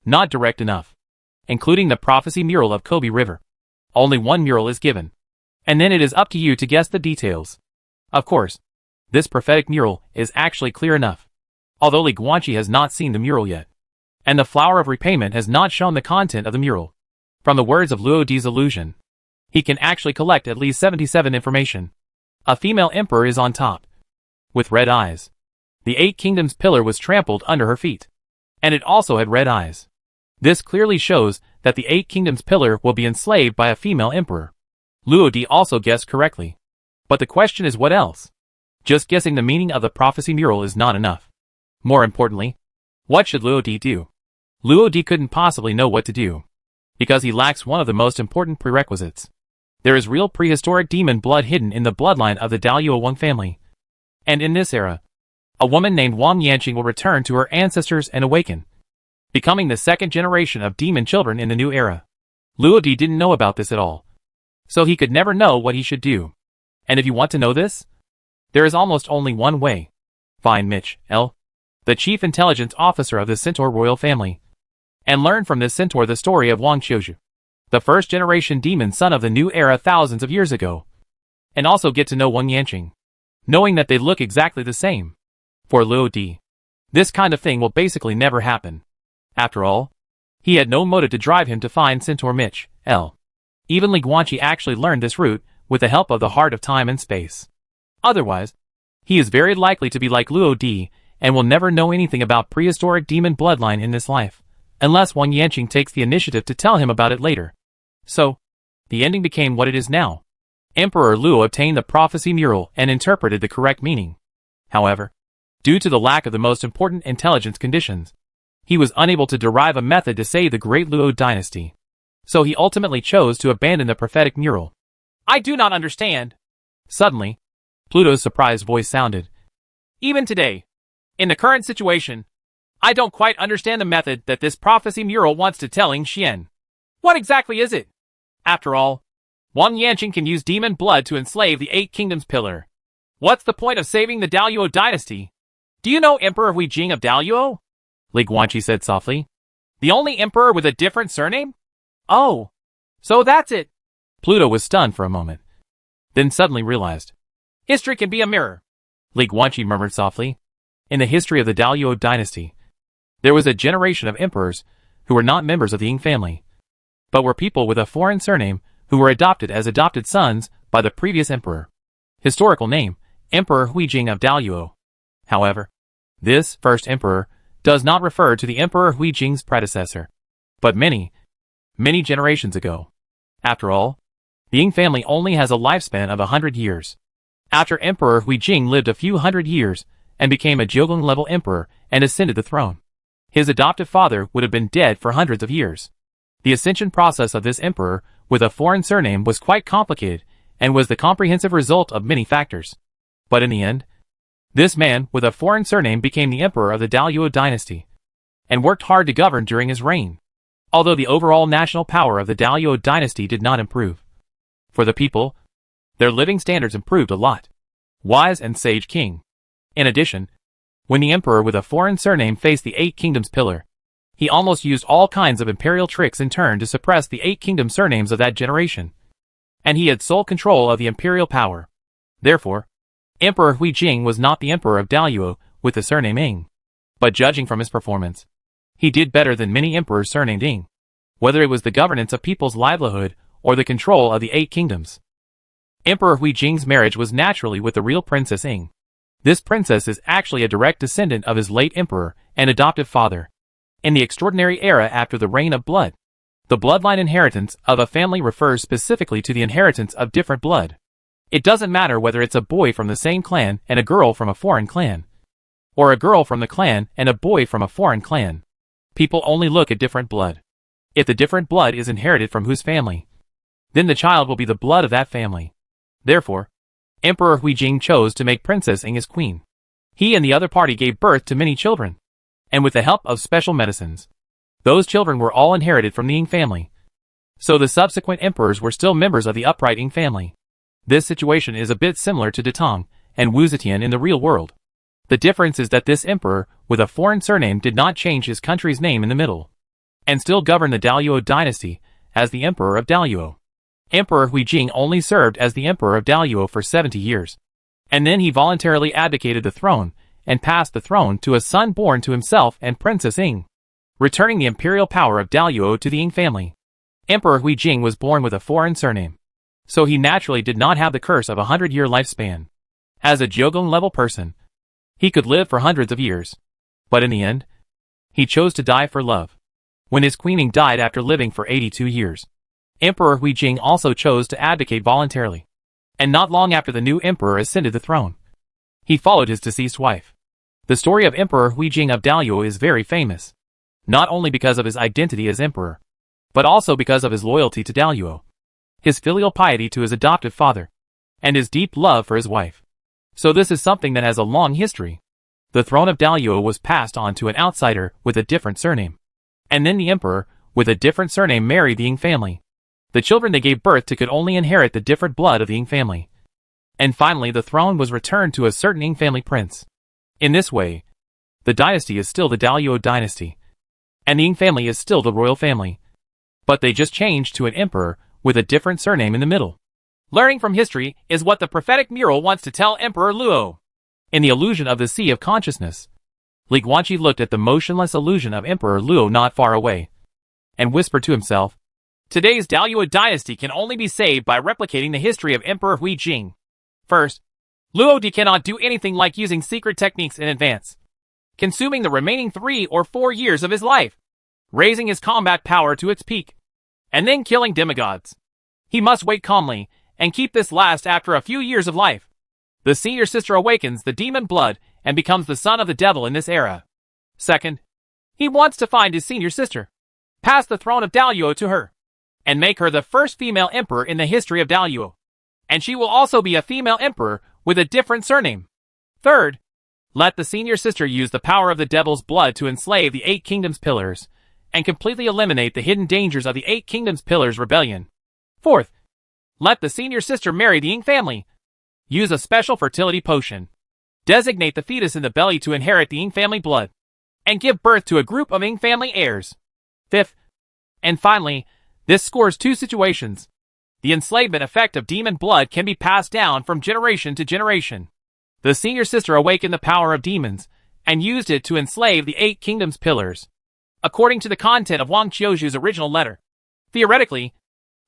Speaker 1: Not direct enough. Including the prophecy mural of Kobe River. Only one mural is given. And then it is up to you to guess the details. Of course, this prophetic mural is actually clear enough. Although Li Guanqi has not seen the mural yet. And the flower of repayment has not shown the content of the mural. From the words of Luo Di's illusion, he can actually collect at least 77 information. A female emperor is on top. With red eyes. The 8 kingdoms pillar was trampled under her feet. And it also had red eyes. This clearly shows that the 8 kingdoms pillar will be enslaved by a female emperor. Luo Di also guessed correctly. But the question is, what else? Just guessing the meaning of the prophecy mural is not enough. More importantly, what should Luo Di do? Luo Di couldn't possibly know what to do. Because he lacks one of the most important prerequisites. There is real prehistoric demon blood hidden in the bloodline of the Daluo Wang family. And in this era, a woman named Wang Yanqing will return to her ancestors and awaken, becoming the 2nd generation of demon children in the new era. Luo Di didn't know about this at all. So he could never know what he should do. And if you want to know this, there is almost only one way. Find Mitch L., the chief intelligence officer of the Centaur royal family, and learn from this centaur the story of Wang Qiuzhu, the 1st generation demon son of the new era thousands of years ago. And also get to know Wang Yanqing, knowing that they look exactly the same. For Luo Di, this kind of thing will basically never happen. After all, he had no motive to drive him to find Centaur Mitch L. Even Li Guanqi actually learned this route with the help of the Heart of Time and Space. Otherwise, he is very likely to be like Luo Di and will never know anything about prehistoric demon bloodline in this life, unless Wang Yanqing takes the initiative to tell him about it later. So, the ending became what it is now. Emperor Luo obtained the prophecy mural and interpreted the correct meaning. However, due to the lack of the most important intelligence conditions, he was unable to derive a method to save the great Luo dynasty. So he ultimately chose to abandon the prophetic mural. I do not understand. Suddenly, Pluto's surprised voice sounded. Even today, in the current situation, I don't quite understand the method that this prophecy mural wants to tell Ying Xian. What exactly is it? After all, Wang Yanqing can use demon blood to enslave the Eight Kingdoms pillar. What's the point of saving the Daluo dynasty? Do you know Emperor Hui Jing of Daluo? Li Guanqi said softly. The only emperor with a different surname? Oh, so that's it. Pluto was stunned for a moment, then suddenly realized. History can be a mirror, Li Guanqi murmured softly. In the history of the Daluo dynasty, there was a generation of emperors who were not members of the Ying family, but were people with a foreign surname who were adopted as adopted sons by the previous emperor. Historical name, Emperor Hui Jing of Daluo. However, this first emperor does not refer to the Emperor Hui Jing's predecessor, but many generations ago. After all, the Ying family only has a lifespan of 100 years. After Emperor Hui Jing lived a few hundred years and became a Jiugong-level emperor and ascended the throne, his adoptive father would have been dead for hundreds of years. The ascension process of this emperor with a foreign surname was quite complicated and was the comprehensive result of many factors. But in the end, this man with a foreign surname became the emperor of the Daluo dynasty and worked hard to govern during his reign, although the overall national power of the Daluo dynasty did not improve. For the people, their living standards improved a lot. Wise and sage king. In addition, when the emperor with a foreign surname faced the Eight Kingdoms pillar, he almost used all kinds of imperial tricks in turn to suppress the Eight Kingdom surnames of that generation. And he had sole control of the imperial power. Therefore, Emperor Hui Jing was not the emperor of Daluo with the surname Ying. But judging from his performance, he did better than many emperors surnamed Ying, whether it was the governance of people's livelihood or the control of the Eight Kingdoms. Emperor Hui Jing's marriage was naturally with the real Princess Ying. This princess is actually a direct descendant of his late emperor and adoptive father. In the extraordinary era after the Reign of Blood, the bloodline inheritance of a family refers specifically to the inheritance of different blood. It doesn't matter whether it's a boy from the same clan and a girl from a foreign clan, or a girl from the clan and a boy from a foreign clan. People only look at different blood. If the different blood is inherited from whose family, then the child will be the blood of that family. Therefore, Emperor Hui Jing chose to make Princess Ying his queen. He and the other party gave birth to many children, and with the help of special medicines, those children were all inherited from the Ying family. So the subsequent emperors were still members of the upright Ying family. This situation is a bit similar to Detong and Wu Zetian in the real world. The difference is that this emperor with a foreign surname did not change his country's name in the middle, and still governed the Daluo dynasty as the emperor of Daluo. Emperor Hui Jing only served as the emperor of Daluo for 70 years, and then he voluntarily abdicated the throne and passed the throne to a son born to himself and Princess Ying, returning the imperial power of Daluo to the Ying family. Emperor Hui Jing was born with a foreign surname, so he naturally did not have the curse of a 100-year lifespan. As a Jiugong-level person, he could live for hundreds of years, but in the end, he chose to die for love. When his queen Ying died after living for 82 years, Emperor Hui Jing also chose to abdicate voluntarily, and not long after the new emperor ascended the throne, he followed his deceased wife. The story of Emperor Hui Jing of Daluo is very famous, not only because of his identity as emperor, but also because of his loyalty to Daluo, his filial piety to his adoptive father, and his deep love for his wife. So this is something that has a long history. The throne of Daluo was passed on to an outsider with a different surname, and then the emperor with a different surname married the Ying family. The children they gave birth to could only inherit the different blood of the Ying family. And finally the throne was returned to a certain Ying family prince. In this way, the dynasty is still the Daluo dynasty, and the Ying family is still the royal family. But they just changed to an emperor with a different surname in the middle. Learning from history is what the prophetic mural wants to tell Emperor Luo. In the illusion of the Sea of Consciousness, Li Guanqi looked at the motionless illusion of Emperor Luo not far away, and whispered to himself, Today's Daluo dynasty can only be saved by replicating the history of Emperor Hui Jing. First, Luo Di cannot do anything like using secret techniques in advance, consuming the remaining 3 or 4 years of his life, raising his combat power to its peak, and then killing demigods. He must wait calmly and keep this last after a few years of life. The senior sister awakens the demon blood and becomes the son of the devil in this era. Second, he wants to find his senior sister, pass the throne of Daluo to her, and make her the first female emperor in the history of Daluo. And she will also be a female emperor with a different surname. Third, let the senior sister use the power of the devil's blood to enslave the Eight Kingdoms pillars, and completely eliminate the hidden dangers of the Eight Kingdoms pillars rebellion. Fourth, let the senior sister marry the Ying family. Use a special fertility potion. Designate the fetus in the belly to inherit the Ying family blood, and give birth to a group of Ying family heirs. Fifth, and finally, this scores 2 situations. The enslavement effect of demon blood can be passed down from generation to generation. The senior sister awakened the power of demons, and used it to enslave the 8 kingdoms pillars. According to the content of Wang Qiuzhu's original letter, theoretically,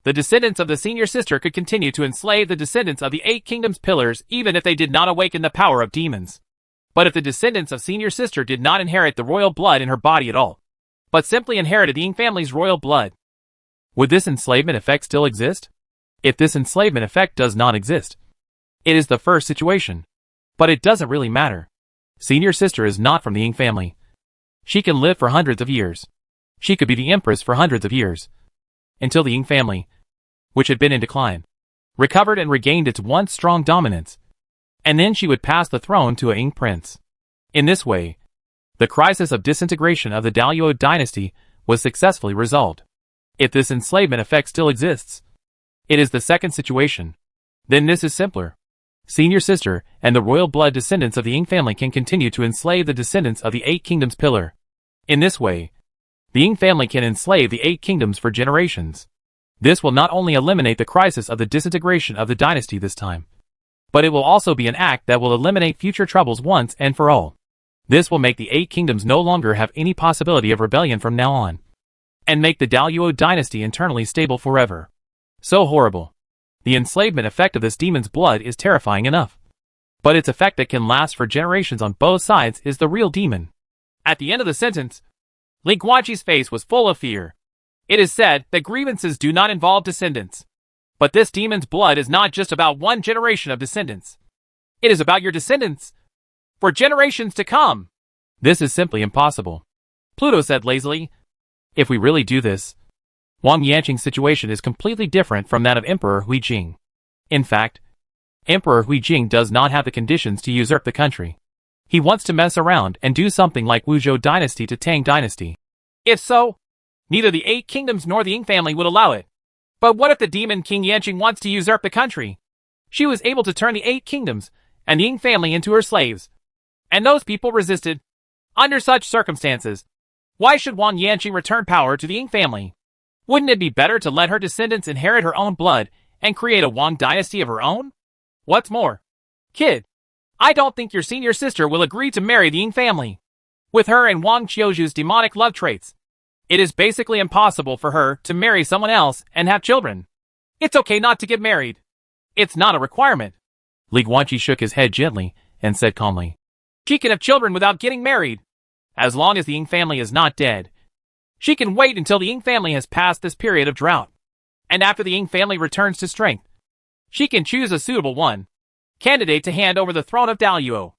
Speaker 1: the descendants of the senior sister could continue to enslave the descendants of the 8 kingdoms pillars even if they did not awaken the power of demons. But if the descendants of senior sister did not inherit the royal blood in her body at all, but simply inherited the Ying family's royal blood, would this enslavement effect still exist? If this enslavement effect does not exist, it is the first situation. But it doesn't really matter. Senior sister is not from the Ying family. She can live for hundreds of years. She could be the empress for hundreds of years. Until the Ying family, which had been in decline, recovered and regained its once strong dominance. And then she would pass the throne to a Ying prince. In this way, the crisis of disintegration of the Daluo dynasty was successfully resolved. If this enslavement effect still exists, it is the second situation. Then this is simpler. Senior sister and the royal blood descendants of the Ying family can continue to enslave the descendants of the 8 kingdoms pillar. In this way, the Ying family can enslave the 8 kingdoms for generations. This will not only eliminate the crisis of the disintegration of the dynasty this time, but it will also be an act that will eliminate future troubles once and for all. This will make the 8 kingdoms no longer have any possibility of rebellion from now on, and make the Daluo dynasty internally stable forever. So horrible. The enslavement effect of this demon's blood is terrifying enough. But its effect that can last for generations on both sides is the real demon. At the end of the sentence, Li Guanqi's face was full of fear. It is said that grievances do not involve descendants. But this demon's blood is not just about one generation of descendants. It is about your descendants for generations to come. This is simply impossible, Pluto said lazily. If we really do this, Wang Yanqing's situation is completely different from that of Emperor Hui Jing. In fact, Emperor Hui Jing does not have the conditions to usurp the country. He wants to mess around and do something like Wuzhou dynasty to Tang dynasty. If so, neither the 8 kingdoms nor the Ying family would allow it. But what if the demon King Yanqing wants to usurp the country? She was able to turn the 8 kingdoms and the Ying family into her slaves. And those people resisted. Under such circumstances, why should Wang Yanqing return power to the Ying family? Wouldn't it be better to let her descendants inherit her own blood and create a Wang dynasty of her own? What's more, kid, I don't think your senior sister will agree to marry the Ying family. With her and Wang Qiuzhu's demonic love traits, it is basically impossible for her to marry someone else and have children. It's okay not to get married. It's not a requirement. Li Guanqi shook his head gently and said calmly, she can have children without getting married, as long as the Ying family is not dead. She can wait until the Ying family has passed this period of drought. And after the Ying family returns to strength, she can choose a suitable candidate to hand over the throne of Daluo.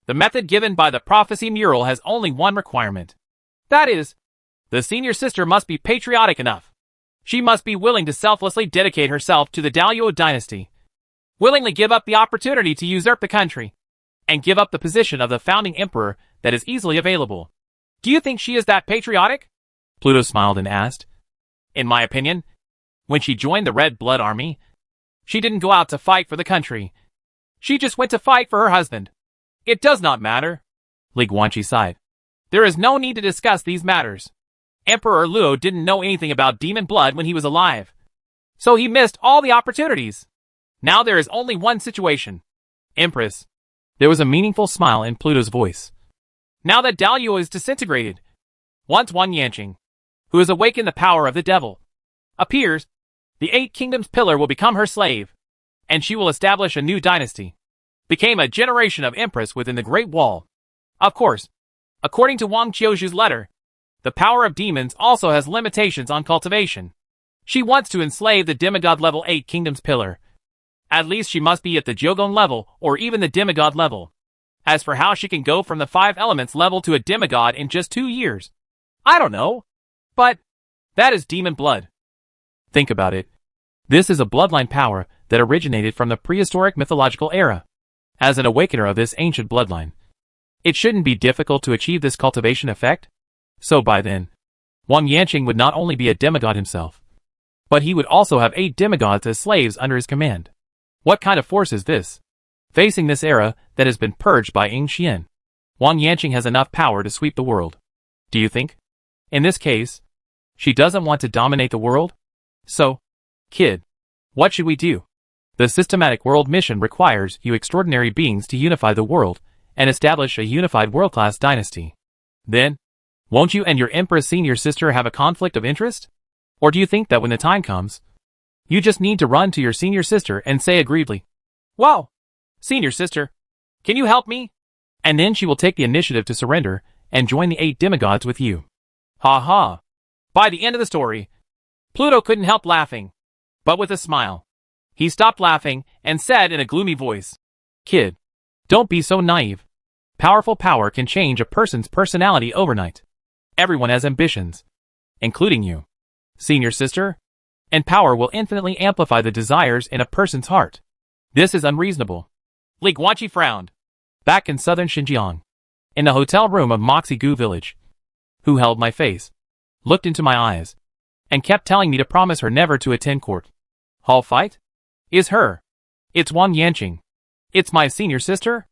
Speaker 1: The method given by the prophecy mural has only one requirement. That is, the senior sister must be patriotic enough. She must be willing to selflessly dedicate herself to the Daluo dynasty, willingly give up the opportunity to usurp the country, and give up the position of the founding emperor that is easily available. Do you think she is that patriotic? Pluto smiled and asked. In my opinion, when she joined the Red Blood Army, she didn't go out to fight for the country. She just went to fight for her husband. It does not matter. Li Guanqi sighed. There is no need to discuss these matters. Emperor Luo didn't know anything about demon blood when he was alive, so he missed all the opportunities. Now there is only one situation. Empress. There was a meaningful smile in Pluto's voice. Now that Daluo is disintegrated, once Wang Yanqing, who has awakened the power of the devil, appears, the 8 kingdoms pillar will become her slave, and she will establish a new dynasty, became a generation of empress within the Great Wall. Of course, according to Wang Qiuzhu's letter, the power of demons also has limitations on cultivation. She wants to enslave the demigod level 8 kingdoms pillar. At least she must be at the Jogon level or even the demigod level. As for how she can go from the 5 elements level to a demigod in just 2 years, I don't know. But that is demon blood. Think about it. This is a bloodline power that originated from the prehistoric mythological era. As an awakener of this ancient bloodline, it shouldn't be difficult to achieve this cultivation effect. So by then, Wang Yanqing would not only be a demigod himself, But he would also have 8 demigods as slaves under his command. What kind of force is this? Facing this era that has been purged by Ying Xian, Wang Yanqing has enough power to sweep the world. Do you think? In this case, she doesn't want to dominate the world? So, kid, what should we do? The systematic world mission requires you extraordinary beings to unify the world and establish a unified world-class dynasty. Then, won't you and your Empress senior sister have a conflict of interest? Or do you think that when the time comes, you just need to run to your senior sister and say aggrievedly, "Wow, senior sister, can you help me?" And then she will take the initiative to surrender and join the 8 demigods with you. Ha ha. By the end of the story, Pluto couldn't help laughing. But with a smile, he stopped laughing and said in a gloomy voice, "Kid, don't be so naive. Powerful power can change a person's personality overnight. Everyone has ambitions, including you, senior sister, and power will infinitely amplify the desires in a person's heart. This is unreasonable." Li Guanqi frowned. Back in southern Xinjiang, in the hotel room of Moxie Gu village, who held my face, looked into my eyes, and kept telling me to promise her never to attend court. Hall fight? Is her. It's Wang Yanqing. It's my senior sister?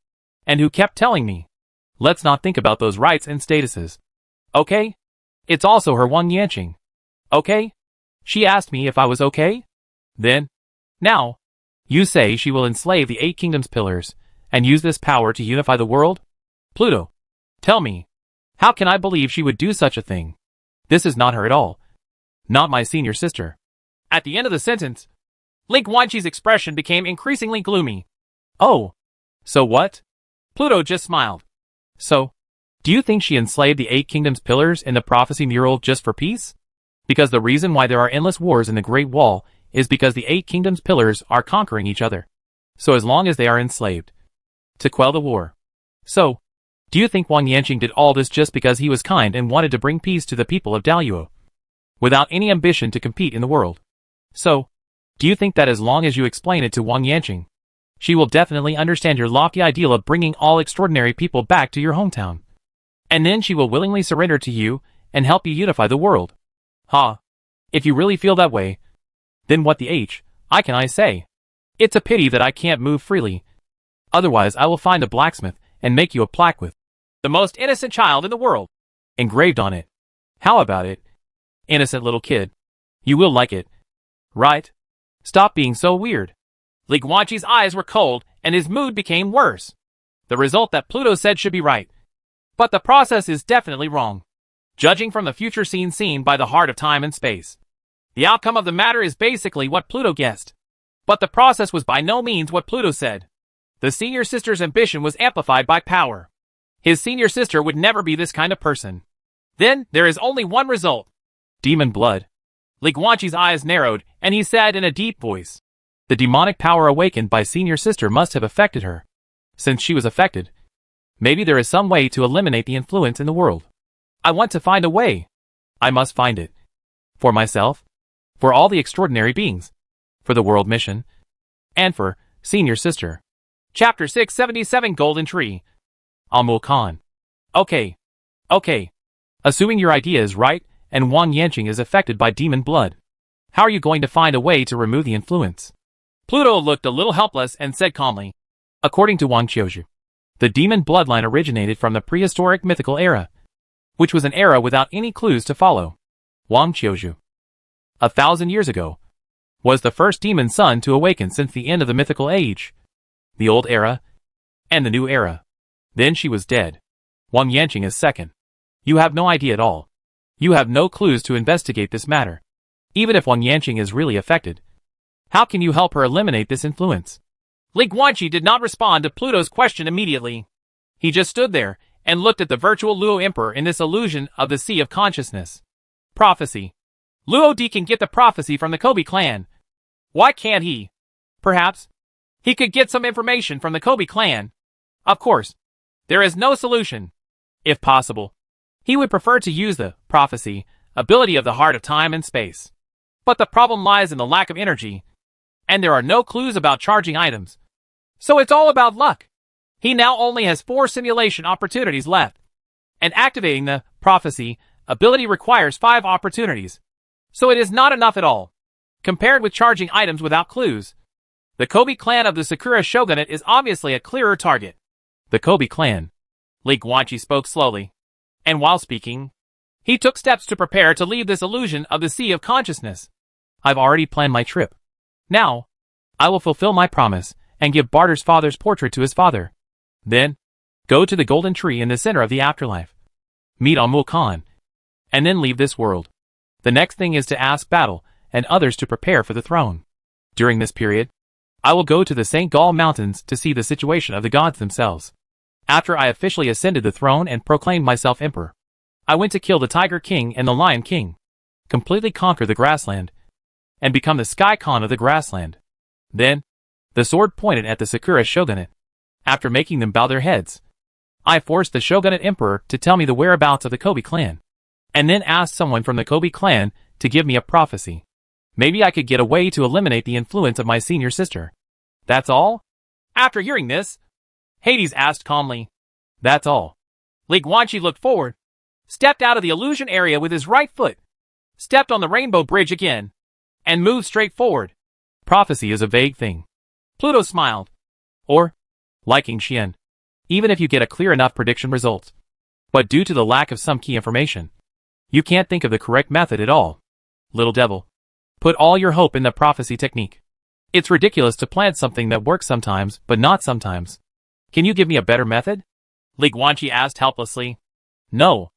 Speaker 1: And who kept telling me, let's not think about those rights and statuses. Okay? It's also her Wang Yanqing. Okay? She asked me if I was okay? Then, now, you say she will enslave the 8 kingdoms pillars and use this power to unify the world? Pluto, tell me, how can I believe she would do such a thing? This is not her at all. Not my senior sister. At the end of the sentence, Li Guanqi's expression became increasingly gloomy. Oh, so what? Pluto just smiled. So, do you think she enslaved the 8 kingdoms pillars in the prophecy mural just for peace? Because the reason why there are endless wars in the Great Wall is because the 8 kingdoms pillars are conquering each other. So as long as they are enslaved, to quell the war. So, do you think Wang Yanqing did all this just because he was kind and wanted to bring peace to the people of Daluo, without any ambition to compete in the world? So, do you think that as long as you explain it to Wang Yanqing, she will definitely understand your lofty ideal of bringing all extraordinary people back to your hometown? And then she will willingly surrender to you and help you unify the world? Ha! If you really feel that way, then what the I can I say? It's a pity that I can't move freely. Otherwise I will find a blacksmith and make you a plaque with the most innocent child in the world engraved on it. How about it? Innocent little kid. You will like it. Right? Stop being so weird. Li Guanqi's eyes were cold and his mood became worse. The result that Pluto said should be right. But the process is definitely wrong. Judging from the future scene seen by the heart of time and space, the outcome of the matter is basically what Pluto guessed. But the process was by no means what Pluto said. The senior sister's ambition was amplified by power. His senior sister would never be this kind of person. Then, there is only one result. Demon blood. Li Guanqi's eyes narrowed, and he said in a deep voice, the demonic power awakened by senior sister must have affected her. Since she was affected, maybe there is some way to eliminate the influence in the world. I want to find a way. I must find it. For myself, for all the extraordinary beings, for the world mission, and for senior sister. Chapter 677 Golden Tree. Amul Khan. Okay. Assuming your idea is right, and Wang Yanqing is affected by demon blood, how are you going to find a way to remove the influence? Pluto looked a little helpless and said calmly, according to Wang Qiuzhu, the demon bloodline originated from the prehistoric mythical era, which was an era without any clues to follow. Wang Qiuzhu, 1,000 years ago, was the first demon son to awaken since the end of the mythical age, the old era, and the new era. Then she was dead. Wang Yanqing is second. You have no idea at all. You have no clues to investigate this matter. Even if Wang Yanqing is really affected, how can you help her eliminate this influence? Li Guanqi did not respond to Pluto's question immediately. He just stood there and looked at the virtual Luo Emperor in this illusion of the Sea of Consciousness. Prophecy. Luo Di can get the prophecy from the Kobe clan. Why can't he? Perhaps he could get some information from the Kobe clan. Of course, there is no solution. If possible, he would prefer to use the prophecy ability of the heart of time and space. But the problem lies in the lack of energy, and there are no clues about charging items. So it's all about luck. He now only has 4 simulation opportunities left, and activating the prophecy ability requires 5 opportunities. So it is not enough at all. compared with charging items without clues. The Kobe clan of the Sakura Shogunate is obviously a clearer target. The Kobe clan. Li Guanqi spoke slowly. And while speaking, he took steps to prepare to leave this illusion of the Sea of Consciousness. I've already planned my trip. Now, I will fulfill my promise and give Barter's father's portrait to his father. Then, go to the golden tree in the center of the afterlife. Meet Amul Khan. And then leave this world. The next thing is to ask Battle and others to prepare for the throne. During this period, I will go to the St. Gall Mountains to see the situation of the gods themselves. After I officially ascended the throne and proclaimed myself emperor, I went to kill the Tiger King and the Lion King, completely conquer the grassland, and become the Sky Khan of the grassland. Then, the sword pointed at the Sakura Shogunate. After making them bow their heads, I forced the Shogunate Emperor to tell me the whereabouts of the Kobe clan, and then asked someone from the Kobe clan to give me a prophecy. Maybe I could get a way to eliminate the influence of my senior sister. That's all? After hearing this, Hades asked calmly. That's all. Li Guanqi looked forward, stepped out of the illusion area with his right foot, stepped on the rainbow bridge again, and moved straight forward. Prophecy is a vague thing. Pluto smiled. Or, like Xian, even if you get a clear enough prediction result. But due to the lack of some key information, you can't think of the correct method at all. Little devil. Put all your hope in the prophecy technique. It's ridiculous to plant something that works sometimes, but not sometimes. Can you give me a better method? Li Guanqi asked helplessly. No.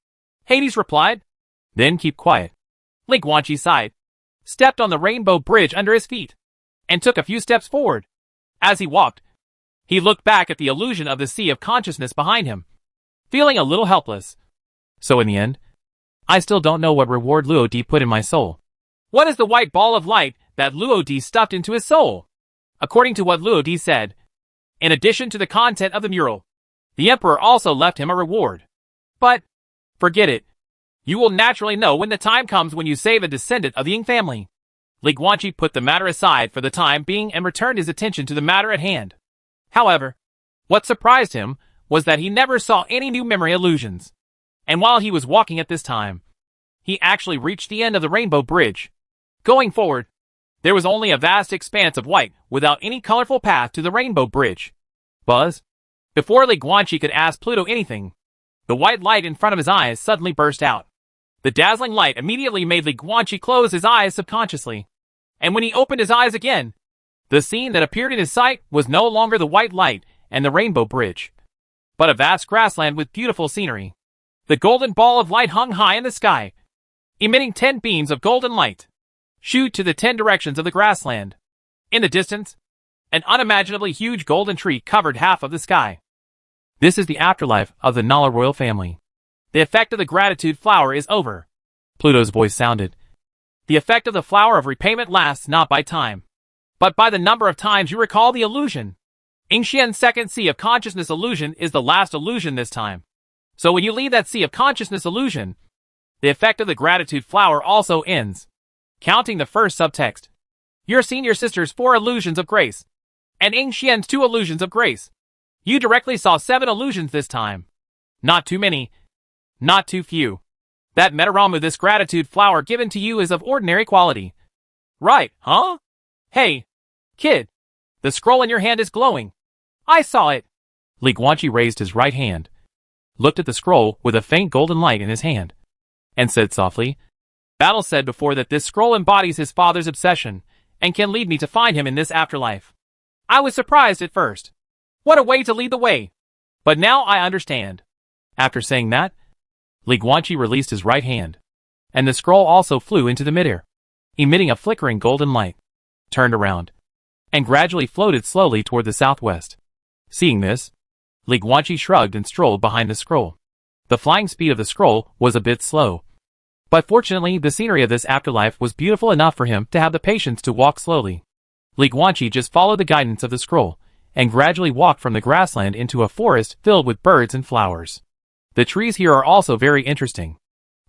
Speaker 1: Hades replied. Then keep quiet. Li Guanqi sighed, stepped on the rainbow bridge under his feet, and took a few steps forward. As he walked, he looked back at the illusion of the Sea of Consciousness behind him, feeling a little helpless. So in the end, I still don't know what reward Luo Di put in my soul. What is the white ball of light that Luo Di stuffed into his soul? According to what Luo Di said, in addition to the content of the mural, the Emperor also left him a reward. But, forget it. You will naturally know when the time comes when you save a descendant of the Ying family. Li Guanqi put the matter aside for the time being and returned his attention to the matter at hand. However, what surprised him was that he never saw any new memory illusions. And while he was walking at this time, he actually reached the end of the rainbow bridge. Going forward, there was only a vast expanse of white without any colorful path to the rainbow bridge. Buzz? Before Li Guanqi could ask Pluto anything, the white light in front of his eyes suddenly burst out. The dazzling light immediately made Li Guanqi close his eyes subconsciously. And when he opened his eyes again, the scene that appeared in his sight was no longer the white light and the rainbow bridge, but a vast grassland with beautiful scenery. The golden ball of light hung high in the sky, emitting 10 beams of golden light. Shoot to the 10 directions of the grassland. In the distance, an unimaginably huge golden tree covered half of the sky. This is the afterlife of the Nala royal family. The effect of the gratitude flower is over. Pluto's voice sounded. The effect of the flower of repayment lasts not by time, but by the number of times you recall the illusion. Xian's second Sea of Consciousness illusion is the last illusion this time. So when you leave that Sea of Consciousness illusion, the effect of the gratitude flower also ends. Counting the first subtext, your senior sister's 4 illusions of grace, and Xian's 2 illusions of grace. You directly saw 7 illusions this time. Not too many, not too few. That Metaramu, this gratitude flower given to you, is of ordinary quality. Right, huh? Hey, kid, the scroll in your hand is glowing. I saw it. Li Guanqi raised his right hand, looked at the scroll with a faint golden light in his hand, and said softly, Battle said before that this scroll embodies his father's obsession and can lead me to find him in this afterlife. I was surprised at first. What a way to lead the way. But now I understand. After saying that, Li Guanqi released his right hand, and the scroll also flew into the midair, emitting a flickering golden light, turned around, and gradually floated slowly toward the southwest. Seeing this, Li Guanqi shrugged and strolled behind the scroll. The flying speed of the scroll was a bit slow, but fortunately the scenery of this afterlife was beautiful enough for him to have the patience to walk slowly. Li Guanqi just followed the guidance of the scroll, and gradually walked from the grassland into a forest filled with birds and flowers. The trees here are also very interesting.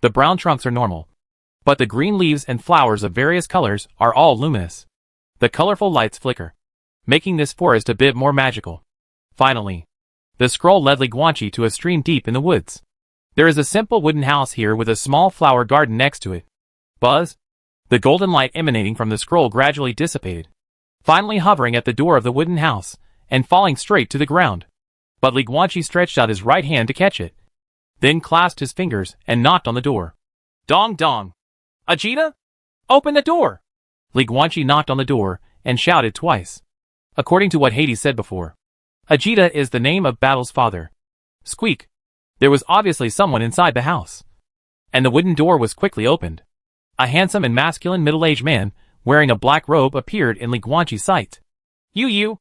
Speaker 1: The brown trunks are normal, but the green leaves and flowers of various colors are all luminous. The colorful lights flicker, making this forest a bit more magical. Finally, the scroll led Li Guanqi to a stream deep in the woods. There is a simple wooden house here with a small flower garden next to it. Buzz? The golden light emanating from the scroll gradually dissipated, finally hovering at the door of the wooden house, and falling straight to the ground. But Li Guanqi stretched out his right hand to catch it, then clasped his fingers and knocked on the door. Dong dong. Ajita? Open the door! Li Guanqi knocked on the door and shouted twice. According to what Hades said before, Ajita is the name of Battle's father. Squeak. There was obviously someone inside the house, and the wooden door was quickly opened. A handsome and masculine middle-aged man, wearing a black robe, appeared in Li Guanqi's sight. You!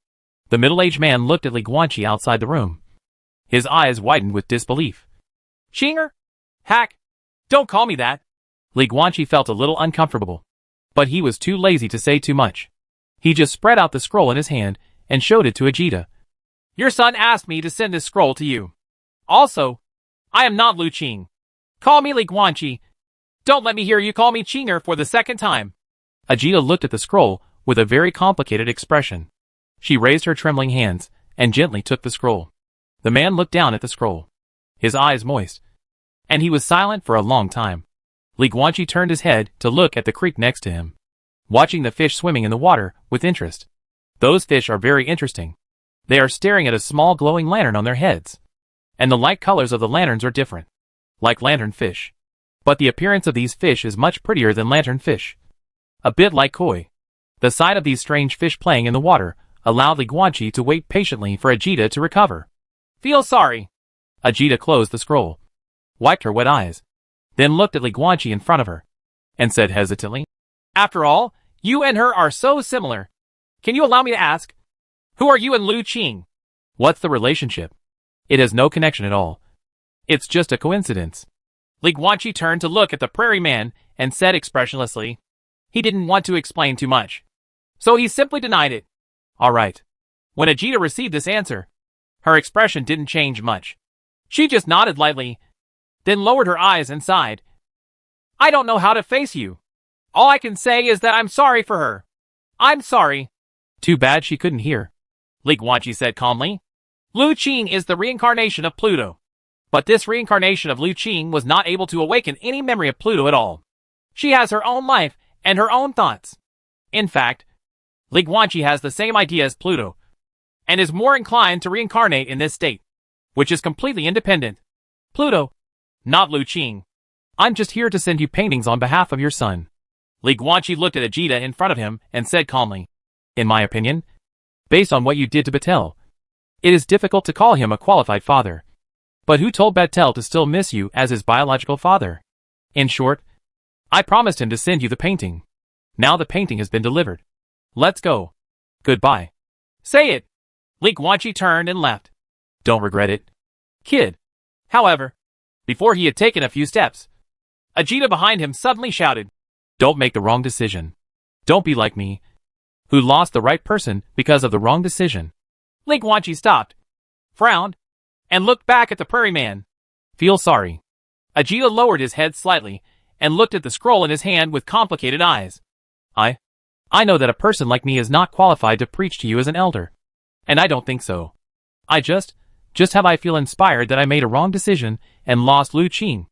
Speaker 1: The middle-aged man looked at Li Guanqi outside the room. His eyes widened with disbelief. Chinger? Hack? Don't call me that. Li Guanqi felt a little uncomfortable, but he was too lazy to say too much. He just spread out the scroll in his hand and showed it to Ajita. Your son asked me to send this scroll to you. Also, I am not Lu Qing. Call me Li Guanqi. Don't let me hear you call me Chinger for the second time. Ajita looked at the scroll with a very complicated expression. She raised her trembling hands and gently took the scroll. The man looked down at the scroll, his eyes moist, and he was silent for a long time. Li Guanqi turned his head to look at the creek next to him, watching the fish swimming in the water with interest. Those fish are very interesting. They are staring at a small glowing lantern on their heads, and the light colors of the lanterns are different, like lantern fish. But the appearance of these fish is much prettier than lantern fish. A bit like koi. The sight of these strange fish playing in the water allowed Li Guanqi to wait patiently for Ajita to recover. Feel sorry. Ajita closed the scroll, wiped her wet eyes, then looked at Li Guanqi in front of her, and said hesitantly, After all, you and her are so similar. Can you allow me to ask, who are you and Lu Qing? What's the relationship? It has no connection at all. It's just a coincidence. Li Guanqi turned to look at the prairie man and said expressionlessly. He didn't want to explain too much, so he simply denied it. All right. When Ajita received this answer, her expression didn't change much. She just nodded lightly, then lowered her eyes and sighed. I don't know how to face you. All I can say is that I'm sorry for her. I'm sorry. Too bad she couldn't hear. Li Guanqi said calmly. Lu Qing is the reincarnation of Pluto. But this reincarnation of Lu Qing was not able to awaken any memory of Pluto at all. She has her own life and her own thoughts. In fact, Li Guanqi has the same idea as Pluto, and is more inclined to reincarnate in this state, which is completely independent. Pluto, not Lu Qing. I'm just here to send you paintings on behalf of your son. Li Guanqi looked at Ajita in front of him and said calmly, In my opinion, based on what you did to Batel, it is difficult to call him a qualified father. But who told Batel to still miss you as his biological father? In short, I promised him to send you the painting. Now the painting has been delivered. Let's go. Goodbye. Say it. Li Guanqi turned and left. Don't regret it, kid. However, before he had taken a few steps, Ajita behind him suddenly shouted, Don't make the wrong decision. Don't be like me, who lost the right person because of the wrong decision. Li Guanqi stopped, frowned, and looked back at the prairie man. Feel sorry. Ajita lowered his head slightly and looked at the scroll in his hand with complicated eyes. I know that a person like me is not qualified to preach to you as an elder. And I don't think so. I just have I feel inspired that I made a wrong decision and lost Lu Qing.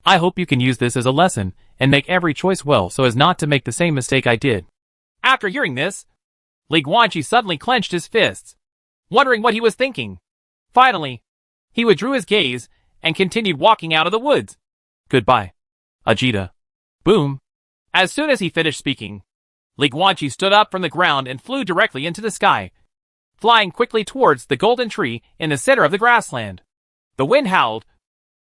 Speaker 1: I hope you can use this as a lesson and make every choice well so as not to make the same mistake I did. After hearing this, Li Guanqi suddenly clenched his fists, wondering what he was thinking. Finally, he withdrew his gaze and continued walking out of the woods. Goodbye, Ajita. Boom. As soon as he finished speaking, Li Guanqi stood up from the ground and flew directly into the sky, flying quickly towards the golden tree in the center of the grassland. The wind howled,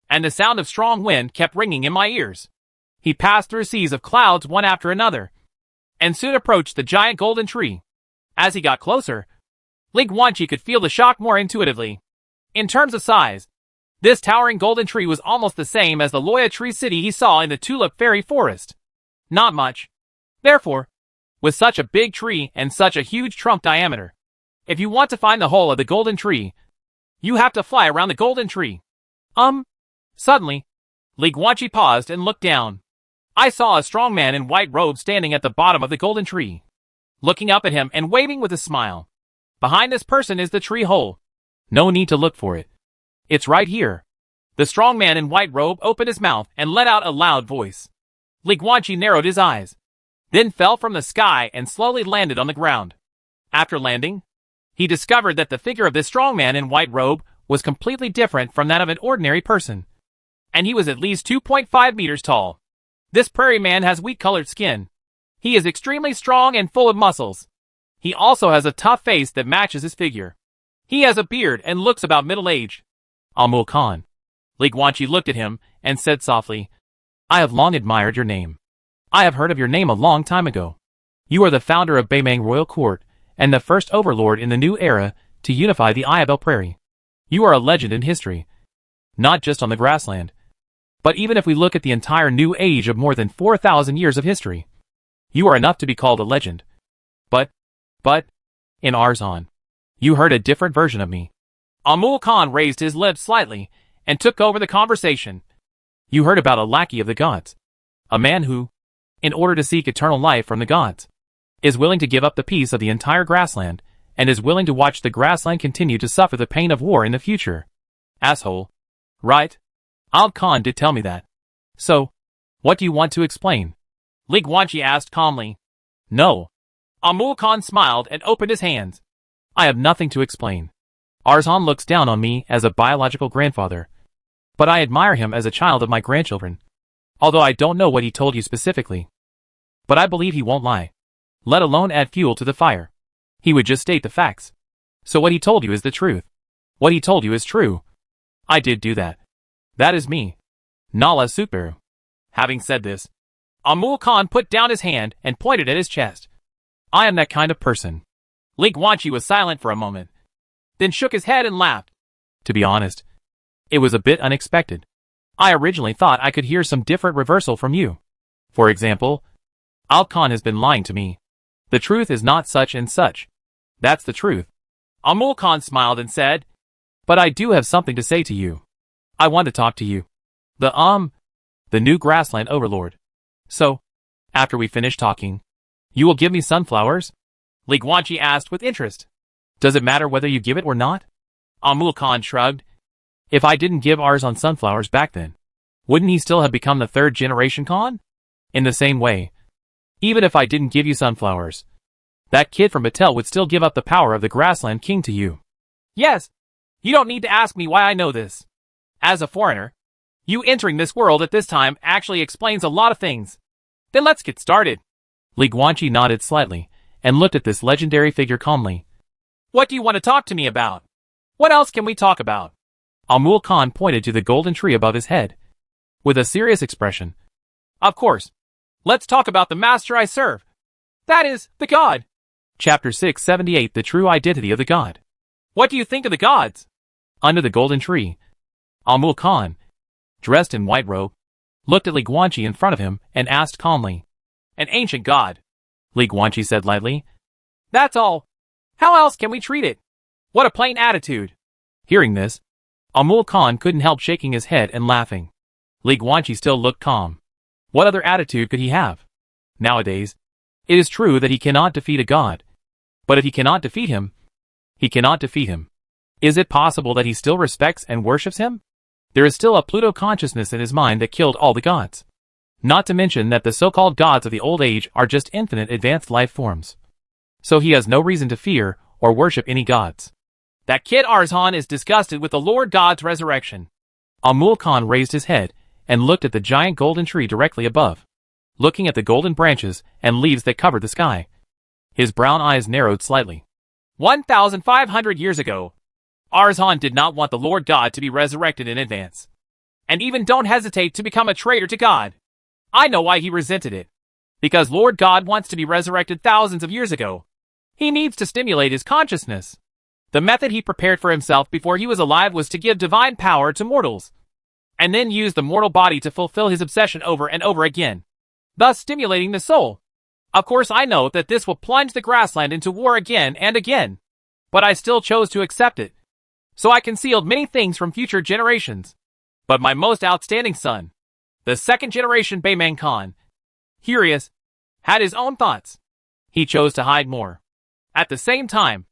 Speaker 1: and the sound of strong wind kept ringing in my ears. He passed through seas of clouds one after another, and soon approached the giant golden tree. As he got closer, Li Guanqi could feel the shock more intuitively. In terms of size, this towering golden tree was almost the same as the Loya tree city he saw in the Tulip Fairy Forest. Not much. Therefore, with such a big tree and such a huge trunk diameter, if you want to find the hole of the golden tree, you have to fly around the golden tree. Suddenly, Li Guanqi paused and looked down. I saw a strong man in white robes standing at the bottom of the golden tree, looking up at him and waving with a smile. Behind this person is the tree hole. No need to look for it. It's right here. The strong man in white robe opened his mouth and let out a loud voice. Li Guanqi narrowed his eyes. then fell from the sky and slowly landed on the ground. After landing, he discovered that the figure of this strong man in white robe was completely different from that of an ordinary person. And he was at least 2.5 meters tall. This prairie man has wheat-colored skin. He is extremely strong and full of muscles. He also has a tough face that matches his figure. He has a beard and looks about middle-aged. Amul Khan. Li Guanqi looked at him and said softly, I have long admired your name. I have heard of your name a long time ago. You are the founder of Beimang Royal Court and the first overlord in the new era to unify the Ayabel Prairie. You are a legend in history. Not just on the grassland, but even if we look at the entire new age of more than 4,000 years of history, you are enough to be called a legend. But, in Arzhan, you heard a different version of me. Amul Khan raised his lips slightly and took over the conversation. You heard about a lackey of the gods. A man who, in order to seek eternal life from the gods, is willing to give up the peace of the entire grassland, and is willing to watch the grassland continue to suffer the pain of war in the future. Asshole. Right? Al Khan did tell me that. So, what do you want to explain? Li Guanqi asked calmly. No. Amul Khan smiled and opened his hands. I have nothing to explain. Arzhan looks down on me as a biological grandfather, but I admire him as a child of my grandchildren. Although I don't know what he told you specifically. But I believe he won't lie, let alone add fuel to the fire. He would just state the facts. So what he told you is the truth. What he told you is true. I did do that. That is me. Nala Sukbaru. Having said this, Amul Khan put down his hand and pointed at his chest. I am that kind of person. Li Guanqi was silent for a moment, then shook his head and laughed. To be honest, it was a bit unexpected. I originally thought I could hear some different reversal from you. For example, Al Khan has been lying to me. The truth is not such and such. That's the truth. Amul Khan smiled and said, but I do have something to say to you. I want to talk to you. The new grassland overlord. So, after we finish talking, you will give me sunflowers? Li Guanqi asked with interest. Does it matter whether you give it or not? Amul Khan shrugged. If I didn't give Arzhan sunflowers back then, wouldn't he still have become the third generation Khan? In the same way, even if I didn't give you sunflowers, that kid from Batel would still give up the power of the grassland king to you. Yes, you don't need to ask me why I know this. As a foreigner, you entering this world at this time actually explains a lot of things. Then let's get started. Li Guanqi nodded slightly and looked at this legendary figure calmly. What do you want to talk to me about? What else can we talk about? Amul Khan pointed to the golden tree above his head, with a serious expression. Of course. Let's talk about the master I serve. That is, the god. Chapter 678, The True Identity of the God. What do you think of the gods? Under the golden tree, Amul Khan, dressed in white robe, looked at Li Guanqi in front of him and asked calmly. An ancient god, Li Guanqi said lightly. That's all. How else can we treat it? What a plain attitude. Hearing this, Amul Khan couldn't help shaking his head and laughing. Li Guanqi still looked calm. What other attitude could he have? Nowadays, it is true that he cannot defeat a god. But if he cannot defeat him, he cannot defeat him. Is it possible that he still respects and worships him? There is still a Pluto consciousness in his mind that killed all the gods. Not to mention that the so-called gods of the old age are just infinite advanced life forms. So he has no reason to fear or worship any gods. That kid Arzhan is disgusted with the Lord God's resurrection. Amul Khan raised his head and looked at the giant golden tree directly above, looking at the golden branches and leaves that covered the sky. His brown eyes narrowed slightly. 1,500 years ago, Arzhan did not want the Lord God to be resurrected in advance. And even don't hesitate to become a traitor to God. I know why he resented it. Because Lord God wants to be resurrected thousands of years ago. He needs to stimulate his consciousness. The method he prepared for himself before he was alive was to give divine power to mortals, and then use the mortal body to fulfill his obsession over and over again, thus stimulating the soul. Of course I know that this will plunge the grassland into war again and again, but I still chose to accept it. So I concealed many things from future generations. But my most outstanding son, the second generation Beimang Khan, Hurius, had his own thoughts. He chose to hide more. At the same time,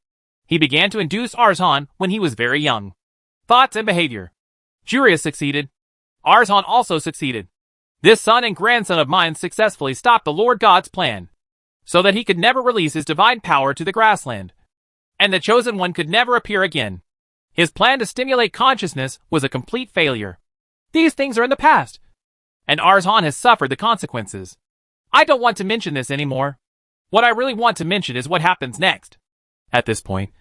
Speaker 1: he began to induce Arzhan when he was very young. Thoughts and behavior. Jurius succeeded. Arzhan also succeeded. This son and grandson of mine successfully stopped the Lord God's plan. so that he could never release his divine power to the grassland, and the Chosen One could never appear again. His plan to stimulate consciousness was a complete failure. These things are in the past, and Arzhan has suffered the consequences. I don't want to mention this anymore. What I really want to mention is what happens next. At this point,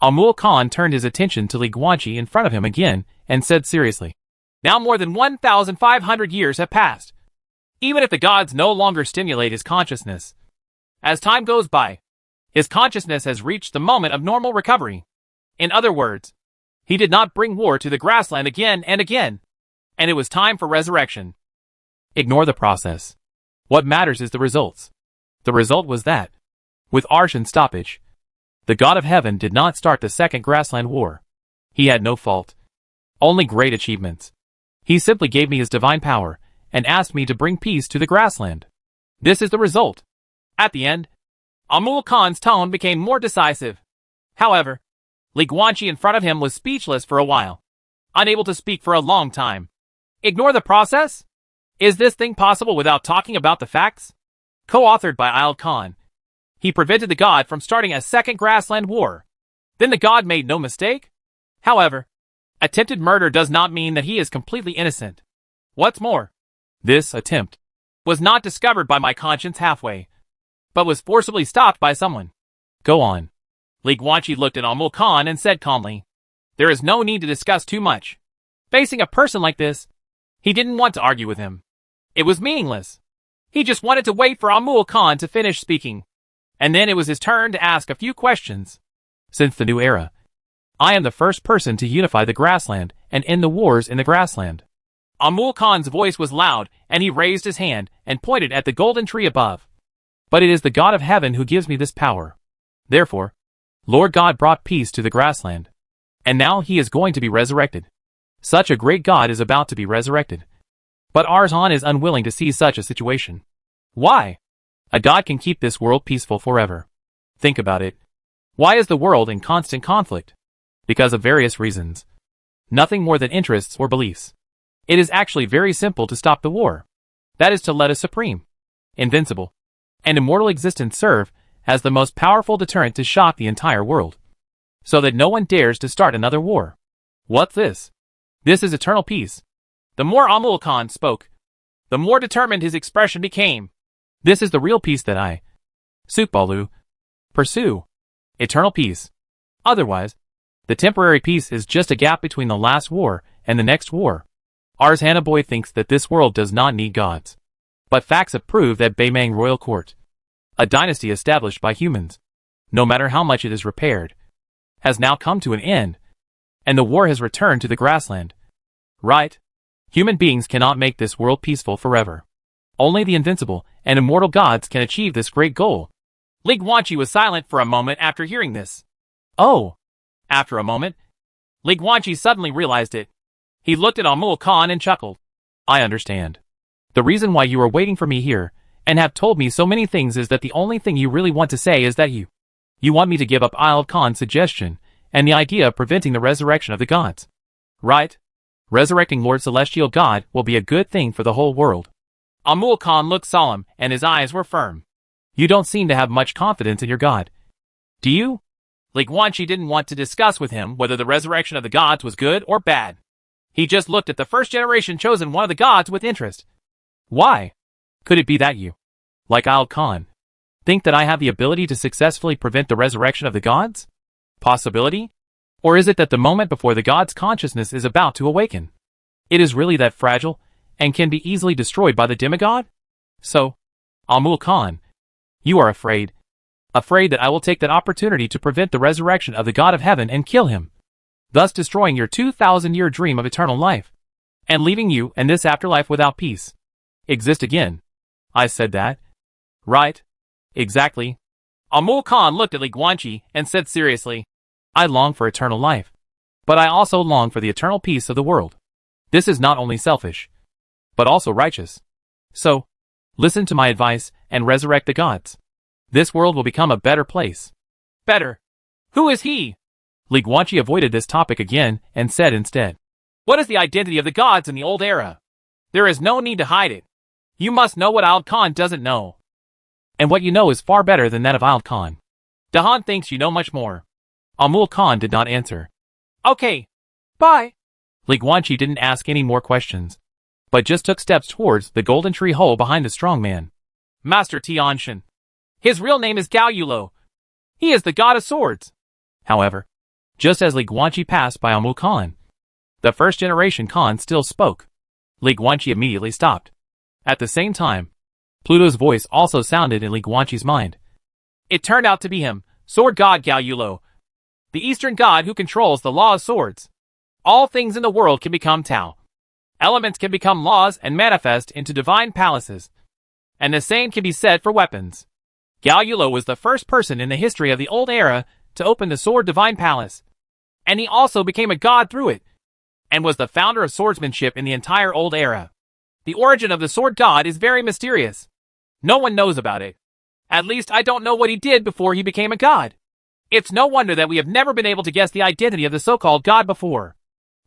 Speaker 1: Amul Khan turned his attention to Li Guanqi in front of him again and said seriously, "Now more than 1,500 years have passed. Even if the gods no longer stimulate his consciousness, as time goes by, his consciousness has reached the moment of normal recovery. In other words, he did not bring war to the grassland again and again, and it was time for resurrection. Ignore the process. What matters is the results." The result was that, with Arshan's stoppage, the God of Heaven did not start the Second Grassland War. He had no fault, only great achievements. He simply gave me his divine power and asked me to bring peace to the grassland. This is the result. At the end, Amul Khan's tone became more decisive. However, Li Guanqi in front of him was speechless for a while, unable to speak for a long time. Ignore the process? Is this thing possible without talking about the facts? Co-authored by Iled Khan, he prevented the god from starting a second grassland war. Then the god made no mistake? However, attempted murder does not mean that he is completely innocent. What's more, this attempt was not discovered by my conscience halfway, but was forcibly stopped by someone. Go on. Li Guanqi looked at Amul Khan and said calmly, "There is no need to discuss too much. Facing a person like this, he didn't want to argue with him. It was meaningless. He just wanted to wait for Amul Khan to finish speaking, and then it was his turn to ask a few questions. Since the new era, I am the first person to unify the grassland and end the wars in the grassland." Amul Khan's voice was loud, and he raised his hand and pointed at the golden tree above. "But it is the God of Heaven who gives me this power. Therefore, Lord God brought peace to the grassland, and now he is going to be resurrected. Such a great God is about to be resurrected. But Arzhan is unwilling to see such a situation. Why? A god can keep this world peaceful forever. Think about it. Why is the world in constant conflict? Because of various reasons. Nothing more than interests or beliefs. It is actually very simple to stop the war. That is to let a supreme, invincible, and immortal existence serve as the most powerful deterrent to shock the entire world, so that no one dares to start another war. What's this? This is eternal peace." The more Amul Khan spoke, the more determined his expression became. "This is the real peace that I, Sukbalu, pursue. Eternal peace. Otherwise, the temporary peace is just a gap between the last war and the next war. Arzhanaboy thinks that this world does not need gods. But facts have proved that Baymang Royal Court, a dynasty established by humans, no matter how much it is repaired, has now come to an end, and the war has returned to the grassland. Right? Human beings cannot make this world peaceful forever. Only the invincible and immortal gods can achieve this great goal." Li Guanqi was silent for a moment after hearing this. Oh! After a moment, Li Guanqi suddenly realized it. He looked at Amul Khan and chuckled. "I understand. The reason why you are waiting for me here and have told me so many things is that the only thing you really want to say is that you want me to give up Iled Khan's suggestion and the idea of preventing the resurrection of the gods. Right? Resurrecting Lord Celestial God will be a good thing for the whole world." Amul Khan looked solemn, and his eyes were firm. "You don't seem to have much confidence in your God. Do you?" Li Guanqi didn't want to discuss with him whether the resurrection of the gods was good or bad. He just looked at the first generation Chosen One of the gods with interest. "Why? Could it be that you, like Iled Khan, think that I have the ability to successfully prevent the resurrection of the gods? Possibility? Or is it that the moment before the god's consciousness is about to awaken, it is really that fragile and can be easily destroyed by the demigod? So, Amul Khan, you are afraid that I will take that opportunity to prevent the resurrection of the God of Heaven and kill him, thus destroying your 2,000-year dream of eternal life, and leaving you and this afterlife without peace. Exist again. I said that. Right? Exactly." Amul Khan looked at Li Guanqi and said seriously, "I long for eternal life, but I also long for the eternal peace of the world. This is not only selfish, but also righteous. So, listen to my advice and resurrect the gods. This world will become a better place." "Better? Who is he?" Li Guanqi avoided this topic again and said instead, "What is the identity of the gods in the old era? There is no need to hide it. You must know what Iled Khan doesn't know." And what you know is far better than that of Wild Khan. Dahan thinks you know much more. Amul Khan did not answer. Okay. Bye. Li Guanqi didn't ask any more questions, but just took steps towards the golden tree hole behind the strong man. Master Tianshan. His real name is Gao Yulo. He is the god of swords. However, just as Li Guanqi passed by Amul Khan, the first-generation Khan still spoke. Li Guanqi immediately stopped. At the same time, Pluto's voice also sounded in Li Guanqi's mind. It turned out to be him, sword god Gao Yulo, the eastern god who controls the law of swords. All things in the world can become Tao. Elements can become laws and manifest into divine palaces. And the same can be said for weapons. Gao Yulo was the first person in the history of the old era to open the sword divine palace. And he also became a god through it, and was the founder of swordsmanship in the entire old era. The origin of the sword god is very mysterious. No one knows about it. At least I don't know what he did before he became a god. It's no wonder that we have never been able to guess the identity of the so-called god before.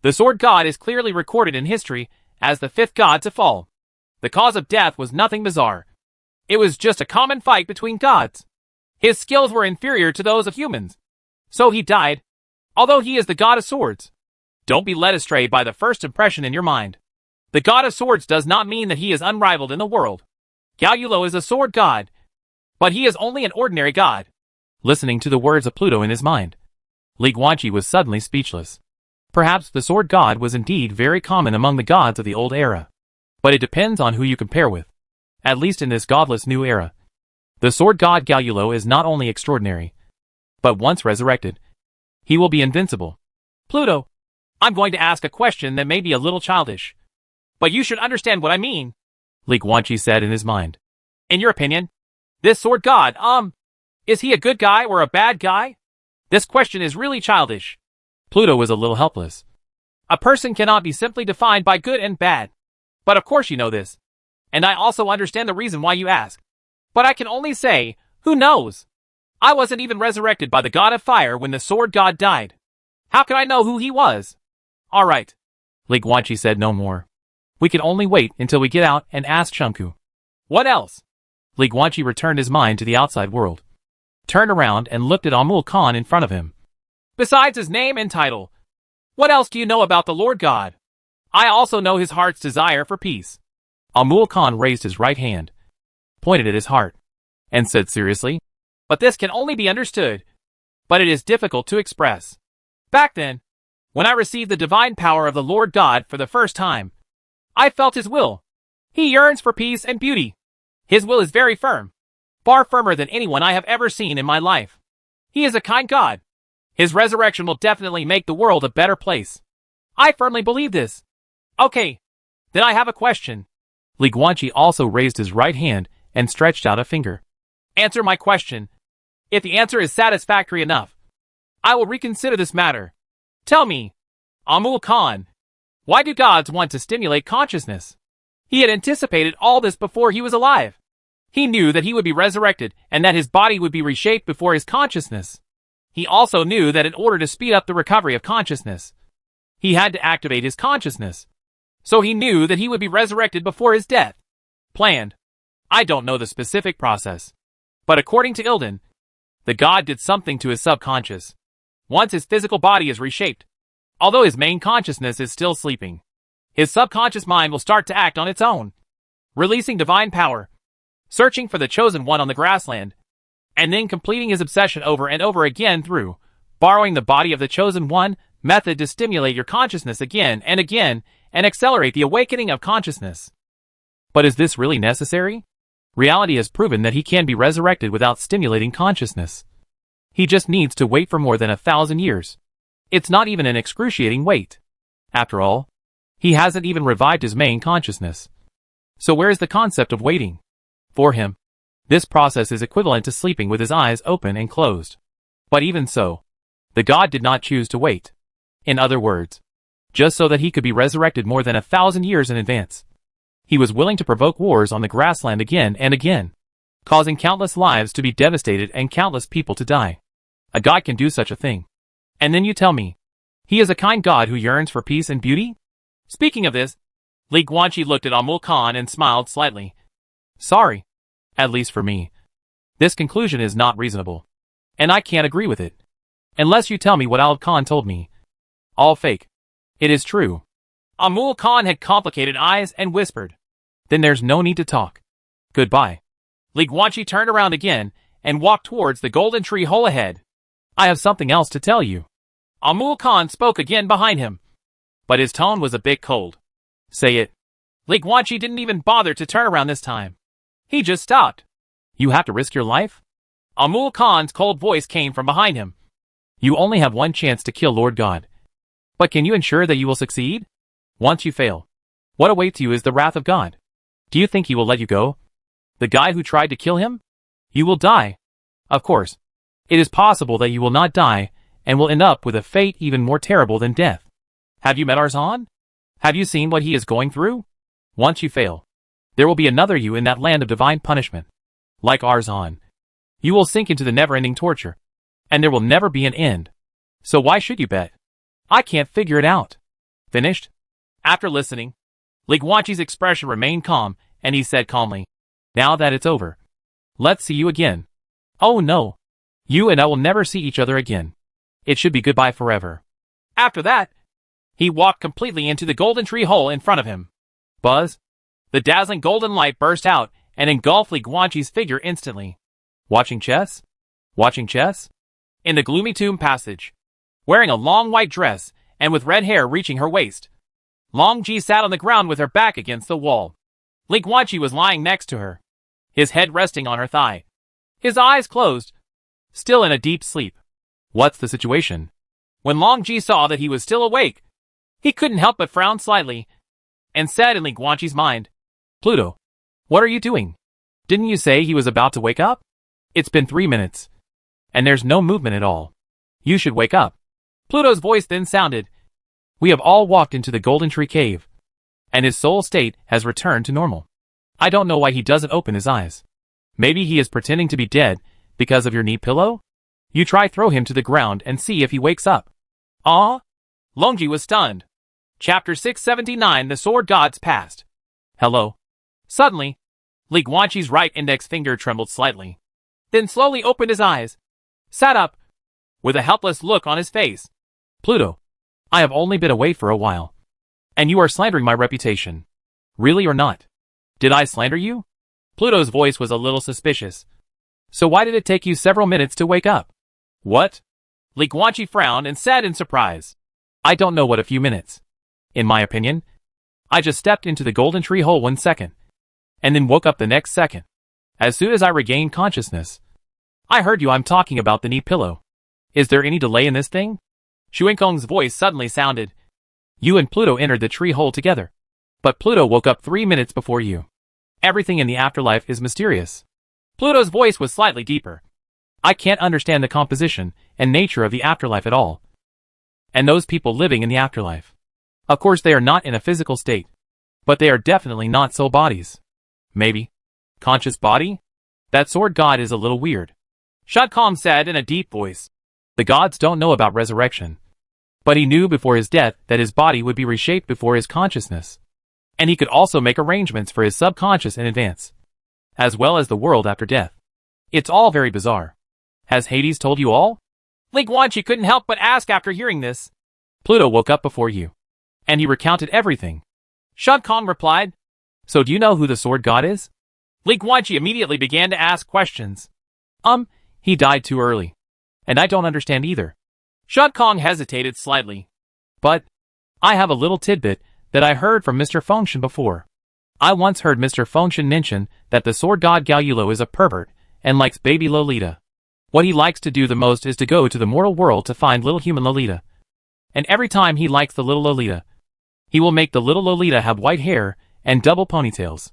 Speaker 1: The sword god is clearly recorded in history as the fifth god to fall. The cause of death was nothing bizarre. It was just a common fight between gods. His skills were inferior to those of humans. So he died, although he is the god of swords. Don't be led astray by the first impression in your mind. The god of swords does not mean that he is unrivaled in the world. Gao Yulo is a sword god, but he is only an ordinary god. Listening to the words of Pluto in his mind, Li Guanqi was suddenly speechless. Perhaps the sword god was indeed very common among the gods of the old era. But it depends on who you compare with. At least in this godless new era. The sword god Gao Yulo is not only extraordinary, but once resurrected, he will be invincible. Pluto, I'm going to ask a question that may be a little childish, but you should understand what I mean, Li Guanqi said in his mind. In your opinion, this sword god, is he a good guy or a bad guy? This question is really childish. Pluto was a little helpless. A person cannot be simply defined by good and bad. But of course you know this. And I also understand the reason why you ask. But I can only say, who knows? I wasn't even resurrected by the god of fire when the sword god died. How could I know who he was? Alright. Li Guanqi said no more. We can only wait until we get out and ask Shunku. What else? Li Guanqi returned his mind to the outside world, turned around and looked at Amul Khan in front of him. Besides his name and title, what else do you know about the Lord God? I also know his heart's desire for peace. Amul Khan raised his right hand, pointed at his heart, and said seriously, but this can only be understood, but it is difficult to express. Back then, when I received the divine power of the Lord God for the first time, I felt his will. He yearns for peace and beauty. His will is very firm, far firmer than anyone I have ever seen in my life. He is a kind God. His resurrection will definitely make the world a better place. I firmly believe this. Okay, then I have a question. Li Guanqi also raised his right hand and stretched out a finger. Answer my question. If the answer is satisfactory enough, I will reconsider this matter. Tell me, Amul Khan, why do gods want to stimulate consciousness? He had anticipated all this before he was alive. He knew that he would be resurrected and that his body would be reshaped before his consciousness. He also knew that in order to speed up the recovery of consciousness, he had to activate his consciousness. So he knew that he would be resurrected before his death. Planned. I don't know the specific process. But according to Ilden, the god did something to his subconscious. Once his physical body is reshaped, although his main consciousness is still sleeping, his subconscious mind will start to act on its own, releasing divine power, searching for the chosen one on the grassland, and then completing his obsession over and over again through borrowing the body of the chosen one method to stimulate your consciousness again and accelerate the awakening of consciousness. But is this really necessary? Reality has proven that he can be resurrected without stimulating consciousness. He just needs to wait for more than 1,000 years. It's not even an excruciating wait. After all, he hasn't even revived his main consciousness. So where is the concept of waiting? For him, this process is equivalent to sleeping with his eyes open and closed. But even so, the god did not choose to wait. In other words, just so that he could be resurrected more than 1,000 years in advance, he was willing to provoke wars on the grassland again and again, causing countless lives to be devastated and countless people to die. A god can do such a thing. And then you tell me, he is a kind god who yearns for peace and beauty? Speaking of this, Li Guanqi looked at Amul Khan and smiled slightly. Sorry. At least for me. This conclusion is not reasonable. And I can't agree with it. Unless you tell me what Alv Khan told me. All fake. It is true. Amul Khan had complicated eyes and whispered. Then there's no need to talk. Goodbye. Li Guanqi turned around again and walked towards the golden tree hole ahead. I have something else to tell you. Amul Khan spoke again behind him. But his tone was a bit cold. Say it. Li Guanqi didn't even bother to turn around this time. He just stopped. You have to risk your life? Amul Khan's cold voice came from behind him. You only have one chance to kill Lord God. But can you ensure that you will succeed? Once you fail, what awaits you is the wrath of God. Do you think he will let you go? The guy who tried to kill him? You will die. Of course. It is possible that you will not die and will end up with a fate even more terrible than death. Have you met Arzan? Have you seen what he is going through? Once you fail, there will be another you in that land of divine punishment. Like Arzan, you will sink into the never-ending torture, and there will never be an end. So why should you bet? I can't figure it out. Finished? After listening, Li Guanqi's expression remained calm, and he said calmly, Now that it's over, let's see you again. Oh no. You and I will never see each other again. It should be goodbye forever. After that, he walked completely into the golden tree hole in front of him. Buzz. The dazzling golden light burst out and engulfed Li Guanqi's figure instantly. Watching chess? Watching chess? In the gloomy tomb passage, wearing a long white dress and with red hair reaching her waist, Long Ji sat on the ground with her back against the wall. Li Guanqi was lying next to her, his head resting on her thigh, his eyes closed, still in a deep sleep. What's the situation? When Long Ji saw that he was still awake, he couldn't help but frown slightly, and said in Li Guanqi's mind, Pluto, what are you doing? Didn't you say he was about to wake up? It's been 3 minutes, and there's no movement at all. You should wake up. Pluto's voice then sounded, We have all walked into the Golden Tree Cave, and his soul state has returned to normal. I don't know why he doesn't open his eyes. Maybe he is pretending to be dead because of your knee pillow? You try throw him to the ground and see if he wakes up. Ah? Longji was stunned. Chapter 679 The Sword Gods Past. Hello. Suddenly, Li Guanqi's right index finger trembled slightly, then slowly opened his eyes, sat up, with a helpless look on his face. Pluto, I have only been away for a while, and you are slandering my reputation. Really or not? Did I slander you? Pluto's voice was a little suspicious. So why did it take you several minutes to wake up? What? Li Guanqi frowned and said in surprise. I don't know what a few minutes. In my opinion, I just stepped into the golden tree hole 1 second, and then woke up the next second. As soon as I regained consciousness, I heard you. I'm talking about the knee pillow. Is there any delay in this thing? Xuankong's voice suddenly sounded. You and Pluto entered the tree hole together, but Pluto woke up 3 minutes before you. Everything in the afterlife is mysterious. Pluto's voice was slightly deeper. I can't understand the composition and nature of the afterlife at all. And those people living in the afterlife. Of course they are not in a physical state, but they are definitely not soul bodies. Maybe. Conscious body? That sword god is a little weird. Shadcom said in a deep voice. The gods don't know about resurrection. But he knew before his death that his body would be reshaped before his consciousness. And he could also make arrangements for his subconscious in advance, as well as the world after death. It's all very bizarre. Has Hades told you all? Li Guanqi couldn't help but ask after hearing this. Pluto woke up before you, and he recounted everything. Shadcom replied. So do you know who the sword god is? Li Guanqi immediately began to ask questions. He died too early. And I don't understand either. Shadcom hesitated slightly. But I have a little tidbit that I heard from Mr. Fengshen before. I once heard Mr. Fengshen mention that the sword god Gaoyulo is a pervert and likes baby Lolita. What he likes to do the most is to go to the mortal world to find little human Lolita. And every time he likes the little Lolita, he will make the little Lolita have white hair and double ponytails.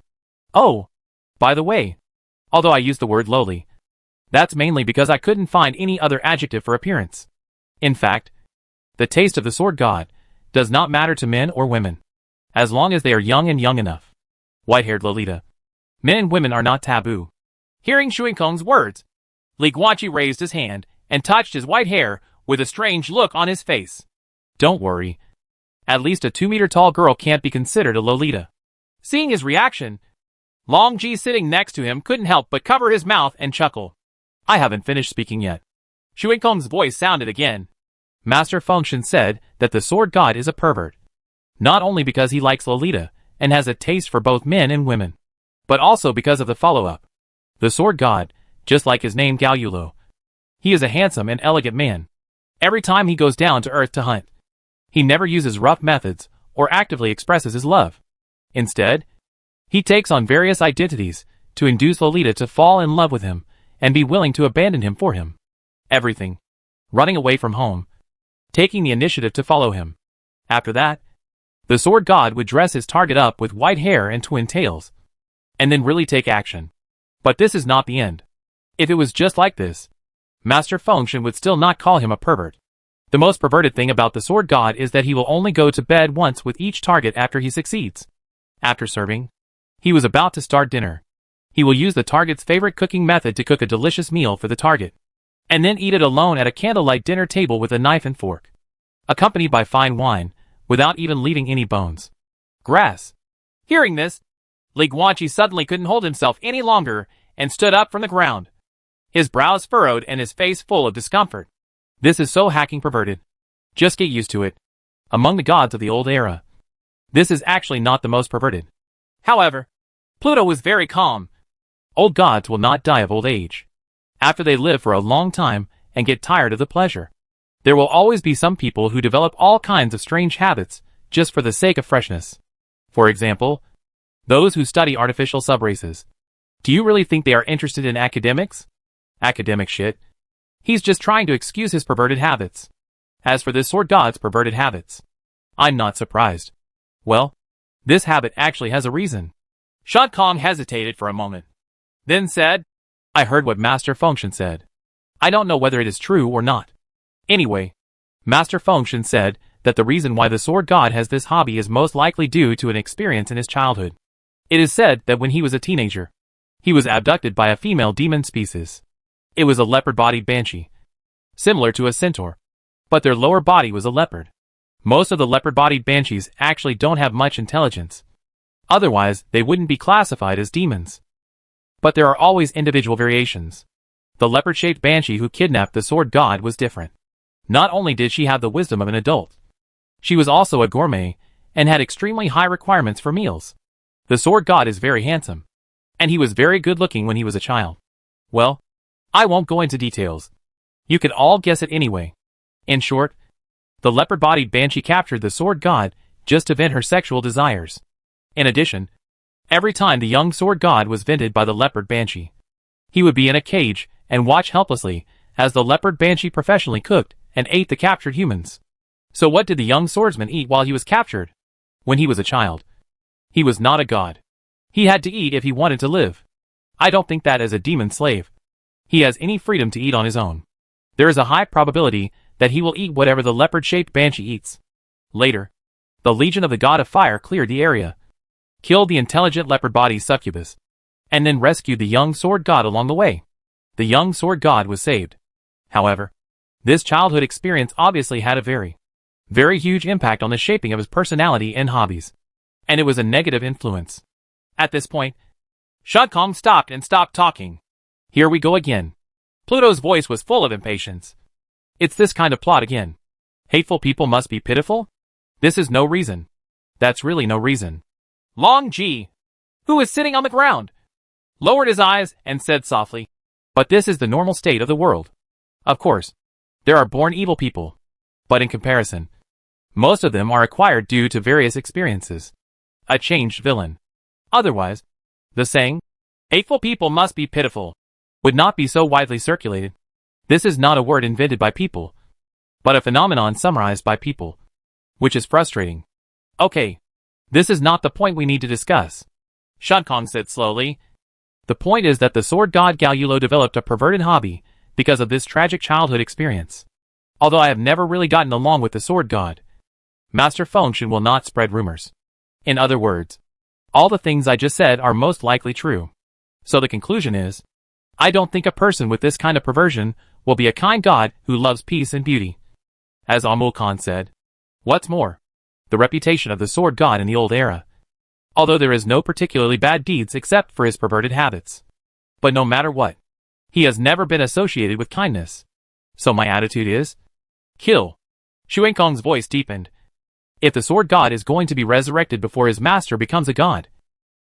Speaker 1: Oh, by the way, although I use the word lowly, that's mainly because I couldn't find any other adjective for appearance. In fact, the taste of the sword god does not matter to men or women, as long as they are young and young enough. White-haired Lolita. Men and women are not taboo. Hearing Xuankong's words, Li Guanqi raised his hand and touched his white hair with a strange look on his face. Don't worry. At least a 2-meter tall girl can't be considered a Lolita. Seeing his reaction, Long Ji sitting next to him couldn't help but cover his mouth and chuckle. I haven't finished speaking yet. Shu Kong's voice sounded again. Master Fengshen said that the sword god is a pervert. Not only because he likes Lolita and has a taste for both men and women, but also because of the follow-up. The sword god, just like his name Gao Yulo. He is a handsome and elegant man. Every time he goes down to earth to hunt, he never uses rough methods or actively expresses his love. Instead, he takes on various identities to induce Lolita to fall in love with him and be willing to abandon him for him. Everything. Running away from home. Taking the initiative to follow him. After that, the sword god would dress his target up with white hair and twin tails, and then really take action. But this is not the end. If it was just like this, Master Fengshen would still not call him a pervert. The most perverted thing about the sword god is that he will only go to bed once with each target after he succeeds. After serving, he was about to start dinner. He will use the target's favorite cooking method to cook a delicious meal for the target, and then eat it alone at a candlelight dinner table with a knife and fork, accompanied by fine wine, without even leaving any bones. Grass. Hearing this, Li Guanqi suddenly couldn't hold himself any longer and stood up from the ground, his brows furrowed and his face full of discomfort. This is so hacking perverted. Just get used to it. Among the gods of the old era, this is actually not the most perverted. However, Pluto was very calm. Old gods will not die of old age. After they live for a long time and get tired of the pleasure, there will always be some people who develop all kinds of strange habits just for the sake of freshness. For example, those who study artificial subraces. Do you really think they are interested in academics? Academic shit. He's just trying to excuse his perverted habits. As for this sword god's perverted habits, I'm not surprised. Well, this habit actually has a reason. Shad Kong hesitated for a moment, then said, I heard what Master Fengshen said. I don't know whether it is true or not. Anyway, Master Fengshen said that the reason why the sword god has this hobby is most likely due to an experience in his childhood. It is said that when he was a teenager, he was abducted by a female demon species. It was a leopard-bodied banshee, similar to a centaur, but their lower body was a leopard. Most of the leopard-bodied banshees actually don't have much intelligence. Otherwise, they wouldn't be classified as demons. But there are always individual variations. The leopard-shaped banshee who kidnapped the sword god was different. Not only did she have the wisdom of an adult, she was also a gourmet and had extremely high requirements for meals. The sword god is very handsome, and he was very good-looking when he was a child. Well, I won't go into details. You can all guess it anyway. In short, the leopard-bodied banshee captured the sword god just to vent her sexual desires. In addition, every time the young sword god was vented by the leopard banshee, he would be in a cage and watch helplessly as the leopard banshee professionally cooked and ate the captured humans. So what did the young swordsman eat while he was captured? When he was a child, he was not a god. He had to eat if he wanted to live. I don't think that as a demon slave, he has any freedom to eat on his own. There is a high probability that he will eat whatever the leopard-shaped banshee eats. Later, the Legion of the God of Fire cleared the area, killed the intelligent leopard-bodied succubus, and then rescued the young sword god along the way. The young sword god was saved. However, this childhood experience obviously had a very huge impact on the shaping of his personality and hobbies, and it was a negative influence. At this point, Shad Kong stopped and stopped talking. Here we go again. Pluto's voice was full of impatience. It's this kind of plot again. Hateful people must be pitiful? This is no reason. That's really no reason. Long Ji, who is sitting on the ground, lowered his eyes and said softly, but this is the normal state of the world. Of course, there are born evil people, but in comparison, most of them are acquired due to various experiences. A changed villain. Otherwise, the saying, hateful people must be pitiful, would not be so widely circulated. This is not a word invented by people, but a phenomenon summarized by people, which is frustrating. Okay, this is not the point we need to discuss, Shad Kong said slowly. The point is that the sword god Gao Yulo developed a perverted hobby because of this tragic childhood experience. Although I have never really gotten along with the sword god, Master Fengshen will not spread rumors. In other words, all the things I just said are most likely true. So the conclusion is, I don't think a person with this kind of perversion will be a kind god who loves peace and beauty. As Amul Khan said, what's more, the reputation of the sword god in the old era although there is no particularly bad deeds except for his perverted habits. But no matter what, he has never been associated with kindness. So my attitude is, kill. Xuankong's voice deepened. If the sword god is going to be resurrected before his master becomes a god,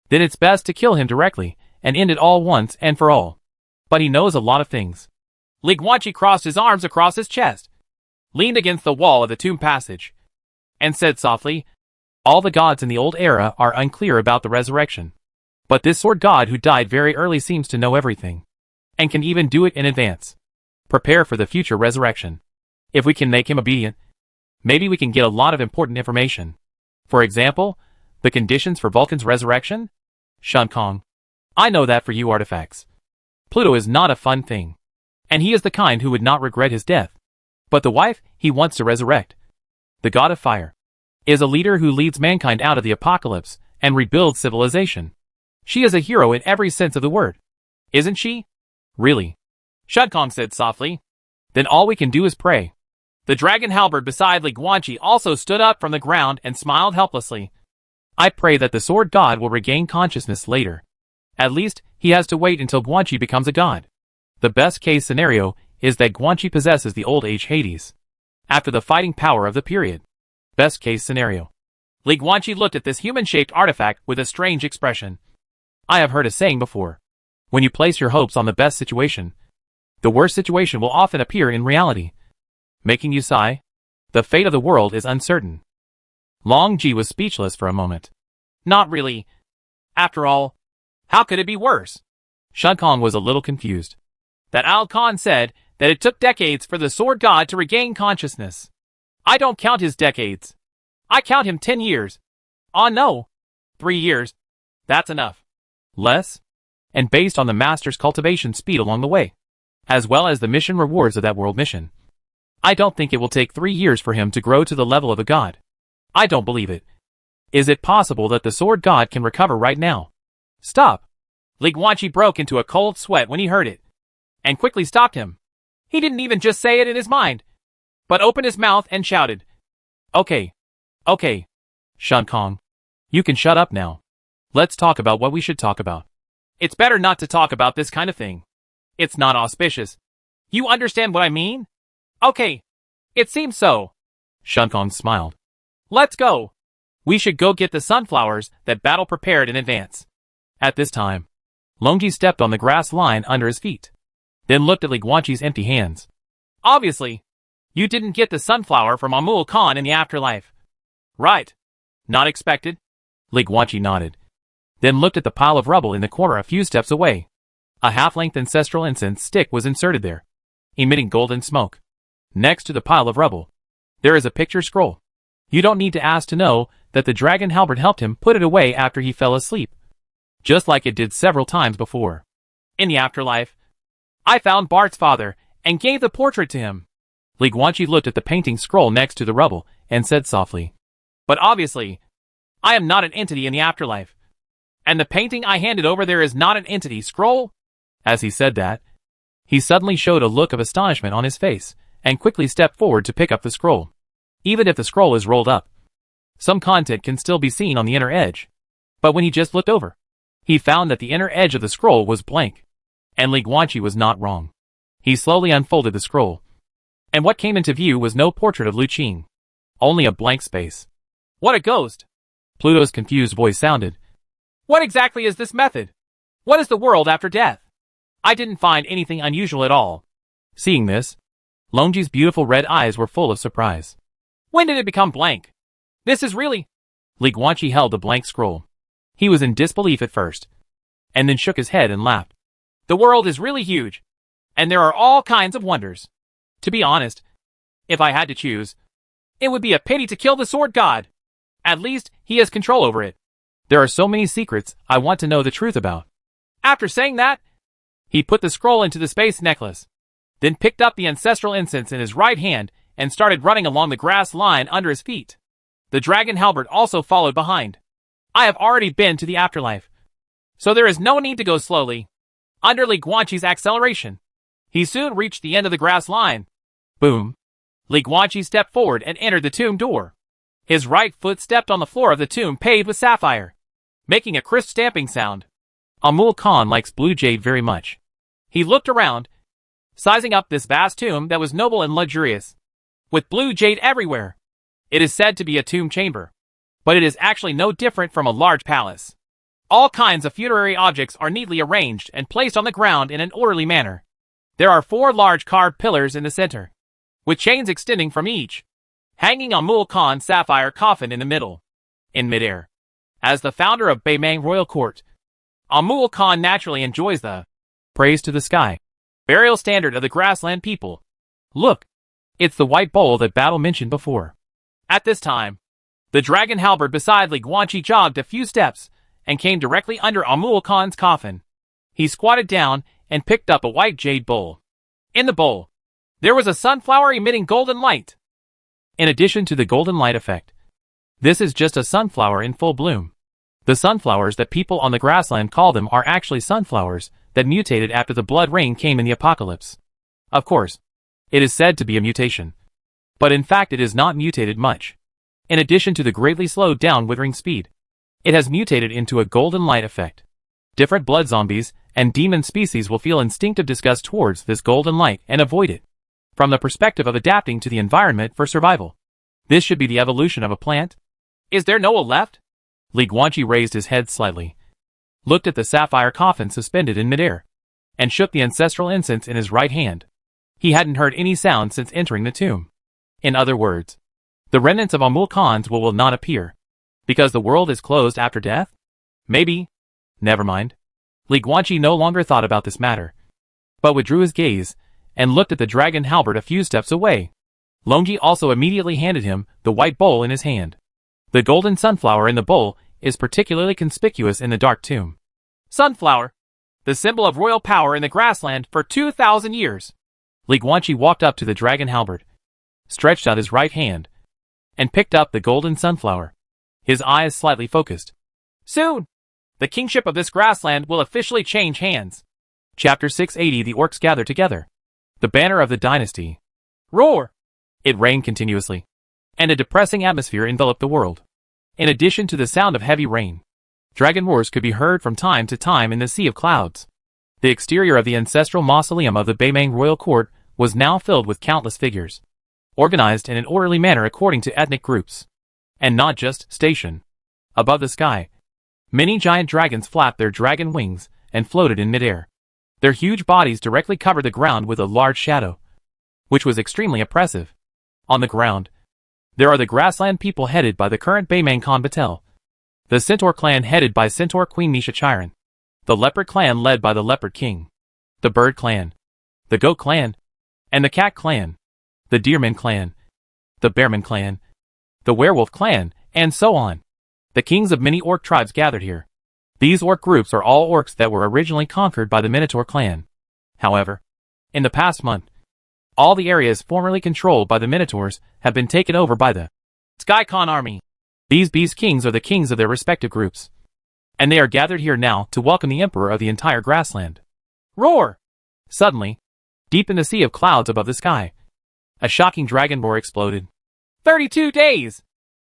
Speaker 1: then it's best to kill him directly and end it all once and for all. But he knows a lot of things. Li Guanqi crossed his arms across his chest, leaned against the wall of the tomb passage, and said softly, all the gods in the old era are unclear about the resurrection. But this sword god who died very early seems to know everything, and can even do it in advance. Prepare for the future resurrection. If we can make him obedient, maybe we can get a lot of important information. For example, the conditions for Vulcan's resurrection? Xuankong, I know that for you artifacts. Pluto is not a fun thing, and he is the kind who would not regret his death. But the wife he wants to resurrect, the god of fire, is a leader who leads mankind out of the apocalypse and rebuilds civilization. She is a hero in every sense of the word. Isn't she? Really? Xuankong said softly. Then all we can do is pray. The dragon halberd beside Li Guanqi also stood up from the ground and smiled helplessly. I pray that the sword god will regain consciousness later. At least, he has to wait until Guanqi becomes a god. The best case scenario is that Guanqi possesses the old age Hades, after the fighting power of the period. Best case scenario. Li Guanqi looked at this human-shaped artifact with a strange expression. I have heard a saying before. When you place your hopes on the best situation, the worst situation will often appear in reality, making you sigh. The fate of the world is uncertain. Long Ji was speechless for a moment. Not really. After all, how could it be worse? Xuankong was a little confused. That Al Khan said that it took decades for the sword god to regain consciousness. I don't count his decades. I count him 10 years. Oh no. 3 years. That's enough. Less? And based on the master's cultivation speed along the way, as well as the mission rewards of that world mission, I don't think it will take 3 years for him to grow to the level of a god. I don't believe it. Is it possible that the sword god can recover right now? Stop. Li Guanqi broke into a cold sweat when he heard it, and quickly stopped him. He didn't even just say it in his mind, but opened his mouth and shouted. Okay. Okay. Xuankong, you can shut up now. Let's talk about what we should talk about. It's better not to talk about this kind of thing. It's not auspicious. You understand what I mean? Okay. It seems so. Xuankong smiled. Let's go. We should go get the sunflowers that battle prepared in advance. At this time, Longji stepped on the grass line under his feet, then looked at Li Guanqi's empty hands. Obviously, you didn't get the sunflower from Amul Khan in the afterlife. Right. Not expected. Li Guanqi nodded, then looked at the pile of rubble in the corner a few steps away. A half-length ancestral incense stick was inserted there, emitting golden smoke. Next to the pile of rubble, there is a picture scroll. You don't need to ask to know that the dragon halberd helped him put it away after he fell asleep, just like it did several times before. In the afterlife, I found Bart's father and gave the portrait to him. Li Guanqi looked at the painting scroll next to the rubble and said softly, but obviously, I am not an entity in the afterlife. And the painting I handed over there is not an entity scroll? As he said that, he suddenly showed a look of astonishment on his face and quickly stepped forward to pick up the scroll. Even if the scroll is rolled up, some content can still be seen on the inner edge. But when he just looked over, he found that the inner edge of the scroll was blank. And Li Guanqi was not wrong. He slowly unfolded the scroll, and what came into view was no portrait of Lu Qing, only a blank space. What a ghost! Pluto's confused voice sounded. What exactly is this method? What is the world after death? I didn't find anything unusual at all. Seeing this, Longji's beautiful red eyes were full of surprise. When did it become blank? This is really... Li Guanqi held the blank scroll. He was in disbelief at first, and then shook his head and laughed. The world is really huge, and there are all kinds of wonders. To be honest, if I had to choose, it would be a pity to kill the sword god. At least, he has control over it. There are so many secrets I want to know the truth about. After saying that, he put the scroll into the space necklace, then picked up the ancestral incense in his right hand and started running along the grass line under his feet. The dragon halberd also followed behind. I have already been to the afterlife, so there is no need to go slowly. Under Li Guanqi's acceleration, he soon reached the end of the grass line. Boom! Li Guanqi stepped forward and entered the tomb door. His right foot stepped on the floor of the tomb paved with sapphire. making a crisp stamping sound. Amul Khan likes blue jade very much. He looked around, sizing up this vast tomb that was noble and luxurious, with blue jade everywhere. It is said to be a tomb chamber, but it is actually no different from a large palace. All kinds of funerary objects are neatly arranged and placed on the ground in an orderly manner. There are 4 large carved pillars in the center, with chains extending from each, hanging Amul Khan's sapphire coffin in the middle, in midair. As the founder of Baimang Royal Court, Amul Khan naturally enjoys the praise to the sky burial standard of the grassland people. Look, it's the white bowl that Battle mentioned before. At this time, the dragon halberd beside Li Guanqi jogged a few steps and came directly under Amul Khan's coffin. He squatted down and picked up a white jade bowl. In the bowl, there was a sunflower emitting golden light. In addition to the golden light effect, this is just a sunflower in full bloom. The sunflowers that people on the grassland call them are actually sunflowers that mutated after the blood rain came in the apocalypse. Of course, it is said to be a mutation, but in fact it is not mutated much. In addition to the greatly slowed down withering speed, it has mutated into a golden light effect. Different blood zombies and demon species will feel instinctive disgust towards this golden light and avoid it, from the perspective of adapting to the environment for survival. This should be the evolution of a plant. Is there no left? Li Guanqi raised his head slightly, looked at the sapphire coffin suspended in midair, and shook the ancestral incense in his right hand. He hadn't heard any sound since entering the tomb. In other words, the remnants of Amul Khan's will not appear, because the world is closed after death? Maybe. Never mind. Li Guanqi no longer thought about this matter, but withdrew his gaze and looked at the dragon halberd a few steps away. Longji also immediately handed him the white bowl in his hand. The golden sunflower in the bowl is particularly conspicuous in the dark tomb. Sunflower, the symbol of royal power in the grassland for 2,000 years. Li Guanqi walked up to the dragon halberd, stretched out his right hand, and picked up the golden sunflower, his eyes slightly focused. Soon, the kingship of this grassland will officially change hands. Chapter 680. The orcs gather together. The banner of the dynasty. Roar! It rained continuously, and a depressing atmosphere enveloped the world. In addition to the sound of heavy rain, dragon roars could be heard from time to time in the sea of clouds. The exterior of the ancestral mausoleum of the Baimang Royal Court was now filled with countless figures, organized in an orderly manner according to ethnic groups, and not just station. Above the sky, many giant dragons flapped their dragon wings and floated in midair. Their huge bodies directly covered the ground with a large shadow, which was extremely oppressive. On the ground, there are the grassland people headed by the current Baimang Khan Batel, the Centaur clan headed by Centaur Queen Nisha Chiron, the Leopard clan led by the Leopard King, the Bird clan, the Goat clan, and the Cat clan, the Deerman clan, the Bearman clan, the Werewolf clan, and so on. The kings of many orc tribes gathered here. These orc groups are all orcs that were originally conquered by the Minotaur clan. However, in the past month, all the areas formerly controlled by the Minotaurs have been taken over by the Sky Khan army. These beast kings are the kings of their respective groups, and they are gathered here now to welcome the emperor of the entire grassland. Roar! Suddenly, deep in the sea of clouds above the sky, a shocking dragon roar exploded. 32 days!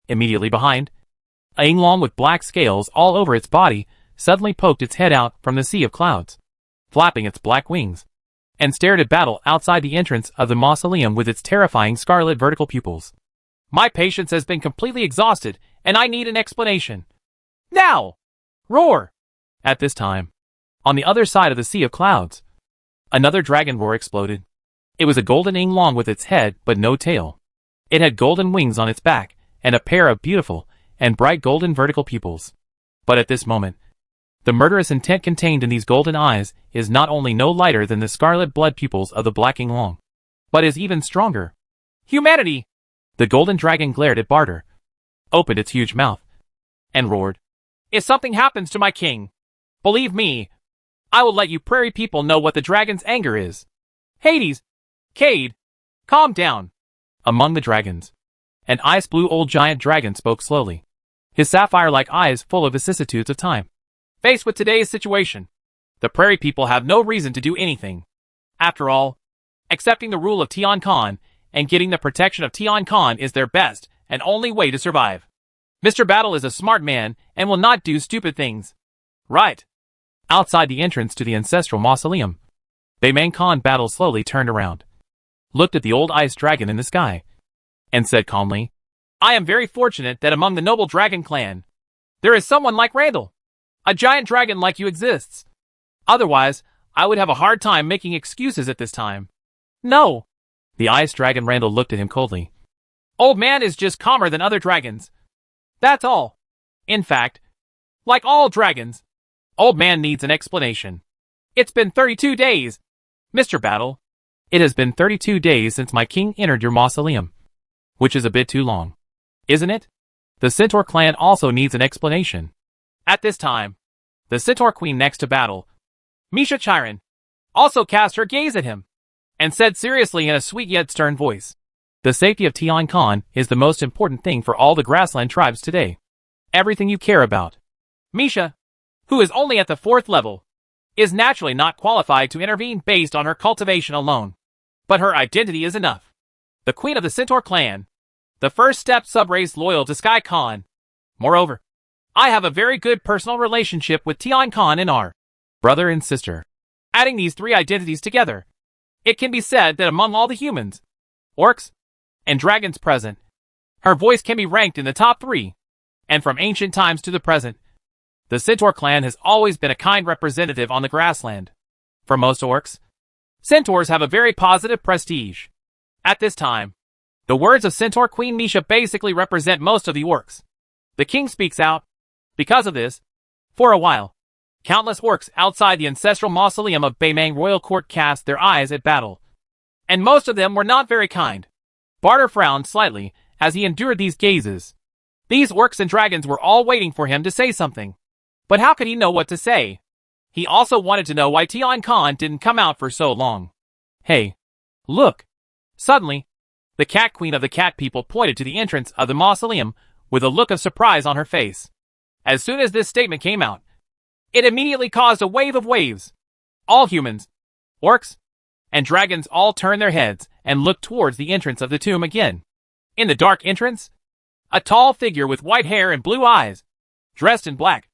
Speaker 1: Immediately behind, a Yinglong with black scales all over its body suddenly poked its head out from the sea of clouds, flapping its black wings, and stared at Battle outside the entrance of the mausoleum with its terrifying scarlet vertical pupils. My patience has been completely exhausted, and I need an explanation. Now! Roar! At this time, on the other side of the sea of clouds, another dragon roar exploded. It was a golden Yinglong with its head but no tail. It had golden wings on its back, and a pair of beautiful and bright golden vertical pupils. But at this moment, the murderous intent contained in these golden eyes is not only no lighter than the scarlet blood pupils of the black Yinglong, but is even stronger. Humanity! The golden dragon glared at Barter, opened its huge mouth, and roared. If something happens to my king, believe me, I will let you prairie people know what the dragon's anger is. Hades! Cade! Calm down! Among the dragons, an ice-blue old giant dragon spoke slowly, his sapphire-like eyes full of vicissitudes of time. Faced with today's situation, the prairie people have no reason to do anything. After all, accepting the rule of Tian Khan and getting the protection of Tian Khan is their best and only way to survive. Mr. Battle is a smart man and will not do stupid things. Right. Outside the entrance to the ancestral mausoleum, Baymang Khan Battle slowly turned around, looked at the old ice dragon in the sky, and said calmly, I am very fortunate that among the noble dragon clan, there is someone like Randall. A giant dragon like you exists. Otherwise, I would have a hard time making excuses at this time. No. The ice dragon Randall looked at him coldly. Old man is just calmer than other dragons. That's all. In fact, like all dragons, old man needs an explanation. It's been 32 days. Mr. Battle, it has been 32 days since my king entered your mausoleum, which is a bit too long, isn't it? The Centaur clan also needs an explanation. At this time, the Centaur queen next to Battle, Misha Chiron, also cast her gaze at him, and said seriously in a sweet yet stern voice, the safety of Tian Khan is the most important thing for all the grassland tribes today. Everything you care about. Misha, who is only at the 4th level, is naturally not qualified to intervene based on her cultivation alone. But her identity is enough. The queen of the Centaur clan, the first step subrace loyal to Sky Khan. Moreover, I have a very good personal relationship with Tian Khan and our brother and sister. Adding these 3 identities together, it can be said that among all the humans, orcs, and dragons present, her voice can be ranked in the top 3. And from ancient times to the present, the Centaur clan has always been a kind representative on the grassland. For most orcs, centaurs have a very positive prestige. At this time, the words of Centaur Queen Misha basically represent most of the orcs. The king speaks out. Because of this, for a while, countless orcs outside the ancestral mausoleum of Baymang Royal Court cast their eyes at Battle. And most of them were not very kind. Barter frowned slightly as he endured these gazes. These orcs and dragons were all waiting for him to say something. But how could he know what to say? He also wanted to know why Tian Khan didn't come out for so long. Hey, look. Suddenly, the cat queen of the cat people pointed to the entrance of the mausoleum with a look of surprise on her face. As soon as this statement came out, it immediately caused a wave of waves. All humans, orcs, and dragons all turned their heads and looked towards the entrance of the tomb again. In the dark entrance, a tall figure with white hair and blue eyes, dressed in black,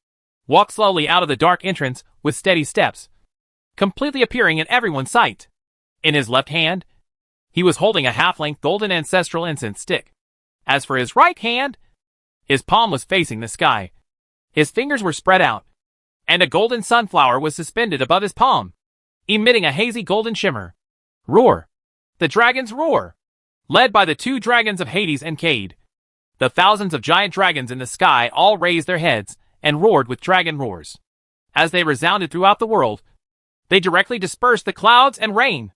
Speaker 1: walked slowly out of the dark entrance with steady steps, completely appearing in everyone's sight. In his left hand, he was holding a half-length golden ancestral incense stick. As for his right hand, his palm was facing the sky. His fingers were spread out, and a golden sunflower was suspended above his palm, emitting a hazy golden shimmer. Roar! The dragons roar! Led by the 2 dragons of Hades and Cade, the thousands of giant dragons in the sky all raised their heads and roared with dragon roars. As they resounded throughout the world, they directly dispersed the clouds and rain.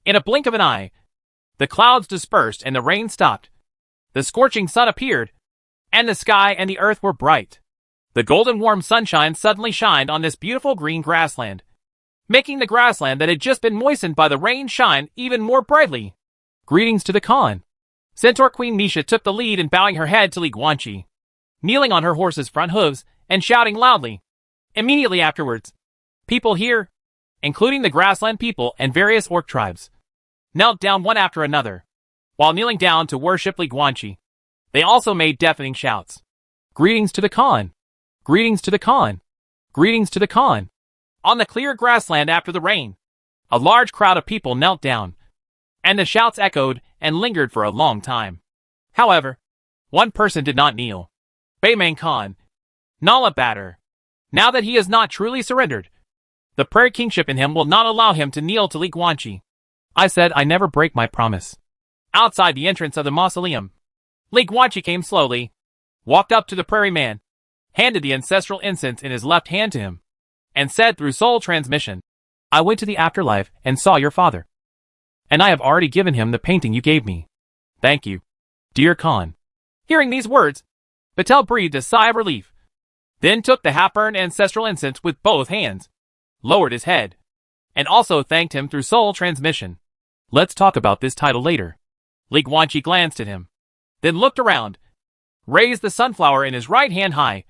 Speaker 1: In a blink of an eye, the clouds dispersed and the rain stopped. The scorching sun appeared, and the sky and the earth were bright. The golden warm sunshine suddenly shined on this beautiful green grassland, making the grassland that had just been moistened by the rain shine even more brightly. Greetings to the Khan. Centaur Queen Misha took the lead in bowing her head to Li Guanqi, kneeling on her horse's front hooves and shouting loudly. Immediately afterwards, people here, including the grassland people and various orc tribes, knelt down one after another. While kneeling down to worship Li Guanqi, they also made deafening shouts. Greetings to the Khan. Greetings to the Khan. Greetings to the Khan. On the clear grassland after the rain, a large crowd of people knelt down, and the shouts echoed and lingered for a long time. However, one person did not kneel. Baymang Khan, Nala Batter. Now that he has not truly surrendered, the prairie kingship in him will not allow him to kneel to Li Guanqi. I said I never break my promise. Outside the entrance of the mausoleum, Li Guanqi came slowly, walked up to the prairie man, handed the ancestral incense in his left hand to him, and said through soul transmission, I went to the afterlife and saw your father, and I have already given him the painting you gave me. Thank you, dear Khan. Hearing these words, Patel breathed a sigh of relief, then took the half-burned ancestral incense with both hands, lowered his head, and also thanked him through soul transmission. Let's talk about this title later. Li Guanqi glanced at him, then looked around, raised the sunflower in his right hand high,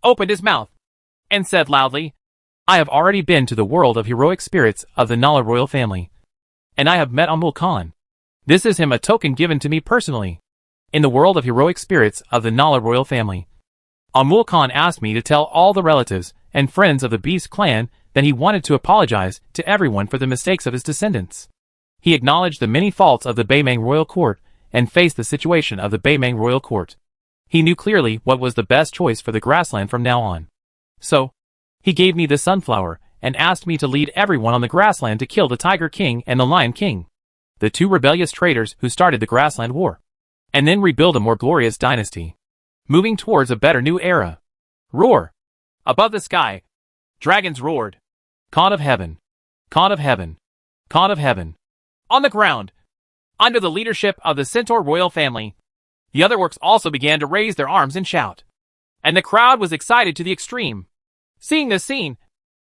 Speaker 1: opened his mouth, and said loudly, I have already been to the world of heroic spirits of the Nala royal family, and I have met Amul Khan. This is him a token given to me personally. in the world of heroic spirits of the Nala royal family. Amul Khan asked me to tell all the relatives and friends of the Beast clan that he wanted to apologize to everyone for the mistakes of his descendants. He acknowledged the many faults of the Baimang royal court and faced the situation of the Baimang royal court. He knew clearly what was the best choice for the grassland from now on. So, he gave me the sunflower and asked me to lead everyone on the grassland to kill the Tiger King and the Lion King, the two rebellious traitors who started the grassland war, and then rebuild a more glorious dynasty, moving towards a better new era. Roar! Above the sky, dragons roared. God of heaven! God of heaven! God of heaven! On the ground, under the leadership of the Centaur royal family, the other orcs also began to raise their arms and shout. And the crowd was excited to the extreme. Seeing this scene,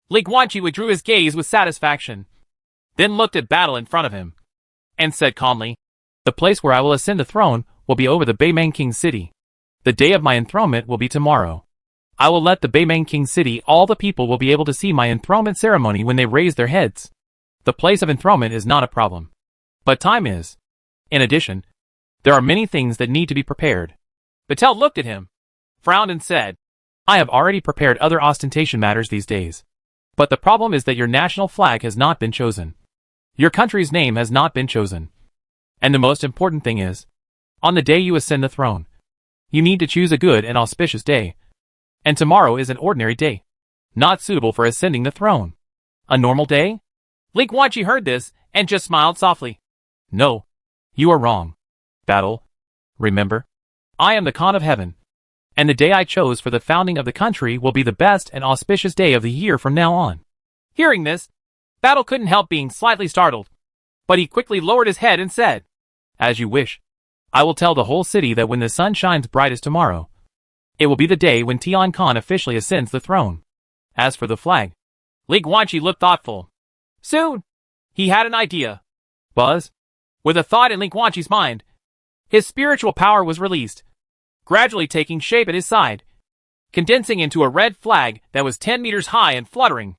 Speaker 1: Li Guanqi withdrew his gaze with satisfaction, then looked at battle in front of him, and said calmly, "The place where I will ascend the throne will be over the Baimang King's city. The day of my enthronement will be tomorrow. I will let the Baimang King's city, all the people will be able to see my enthronement ceremony when they raise their heads. The place of enthronement is not a problem, but time is. In addition, there are many things that need to be prepared." Batel looked at him, frowned and said, "I have already prepared other ostentation matters these days. But the problem is that your national flag has not been chosen. Your country's name has not been chosen. And the most important thing is, on the day you ascend the throne, you need to choose a good and auspicious day. And tomorrow is an ordinary day, not suitable for ascending the throne. A normal day?" Li Guanqi heard this and just smiled softly. "No, you are wrong. Battle. Remember, I am the Khan of Heaven, and the day I chose for the founding of the country will be the best and auspicious day of the year from now on." Hearing this, Battle couldn't help being slightly startled, but he quickly lowered his head and said, "As you wish. I will tell the whole city that when the sun shines brightest tomorrow, it will be the day when Tian Khan officially ascends the throne. As for the flag," Li Guanqi looked thoughtful. Soon, he had an idea. Buzz, with a thought in Li Guanqi's mind, his spiritual power was released, gradually taking shape at his side, condensing into a red flag that was 10 meters high and fluttering.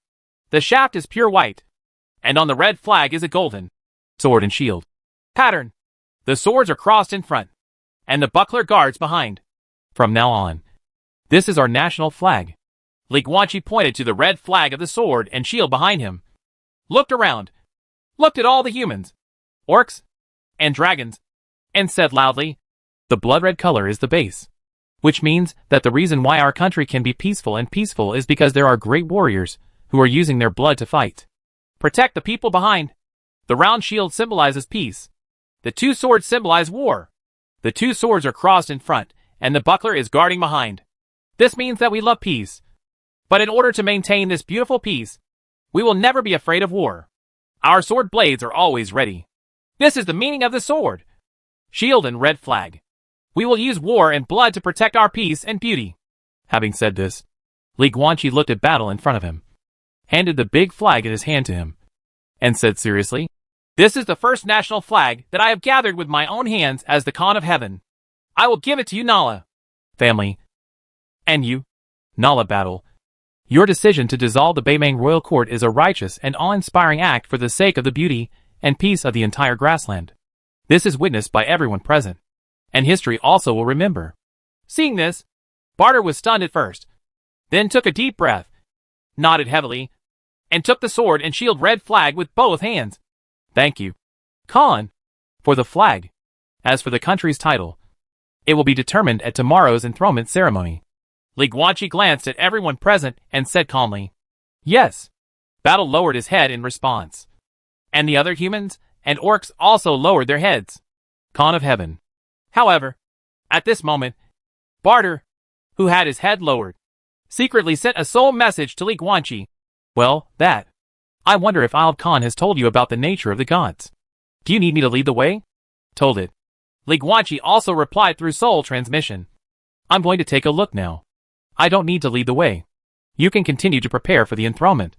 Speaker 1: The shaft is pure white, and on the red flag is a golden sword and shield pattern. The swords are crossed in front, and the buckler guards behind. From now on, this is our national flag. Li Guanqi pointed to the red flag of the sword and shield behind him, looked around, looked at all the humans, orcs, and dragons, and said loudly, "The blood-red color is the base, which means that the reason why our country can be peaceful is because there are great warriors who are using their blood to fight. Protect the people behind." The round shield symbolizes peace. The two swords symbolize war. The two swords are crossed in front, and the buckler is guarding behind. This means that we love peace. But in order to maintain this beautiful peace, we will never be afraid of war. Our sword blades are always ready. This is the meaning of the sword, shield and red flag. We will use war and blood to protect our peace and beauty. Having said this, Li Guanqi looked at Battle in front of him, handed the big flag in his hand to him, and said seriously, "This is the first national flag that I have gathered with my own hands as the Khan of Heaven. I will give it to you, Nala family. And you, Nala Battle. Your decision to dissolve the Baimang royal court is a righteous and awe-inspiring act for the sake of the beauty and peace of the entire grassland. This is witnessed by everyone present, and history also will remember." Seeing this, Barter was stunned at first, then took a deep breath, nodded heavily, and took the sword and shield red flag with both hands. "Thank you, Khan, for the flag. As for the country's title, it will be determined at tomorrow's enthronement ceremony." Li Guanqi glanced at everyone present and said calmly, "Yes." Battle lowered his head in response, and the other humans and orcs also lowered their heads. Khan of Heaven. However, at this moment, Barter, who had his head lowered, secretly sent a soul message to Li Guanqi. "Well, I wonder if Alb Khan has told you about the nature of the gods. Do you need me to lead the way?" "Told it." Li Guanqi also replied through soul transmission. "I'm going to take a look now. I don't need to lead the way. You can continue to prepare for the enthronement."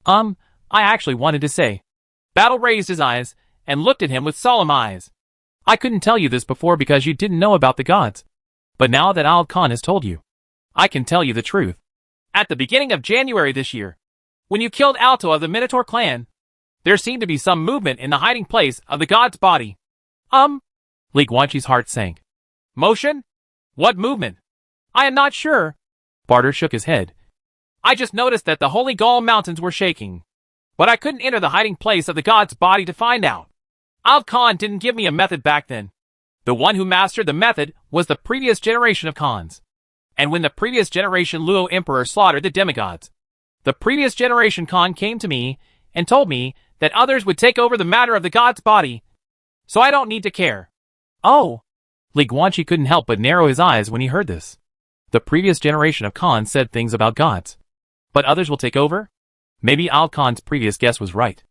Speaker 1: I actually wanted to say." Battle raised his eyes and looked at him with solemn eyes. "I couldn't tell you this before because you didn't know about the gods. But now that Alb Khan has told you, I can tell you the truth. At the beginning of January this year, when you killed Alto of the Minotaur clan, there seemed to be some movement in the hiding place of the god's body." Li Guanqi's heart sank. Motion? What movement? I am not sure. Barter shook his head. I just noticed that the Holy Gall Mountains were shaking. But I couldn't enter the hiding place of the god's body to find out. Ald Khan didn't give me a method back then. The one who mastered the method was the previous generation of Khans. And when the previous generation Luo Emperor slaughtered the demigods, the previous generation Khan came to me and told me that others would take over the matter of the god's body. So I don't need to care. Oh. Li Guanqi couldn't help but narrow his eyes when he heard this. The previous generation of Khan said things about gods. But others will take over? Maybe Ald Khan's previous guess was right.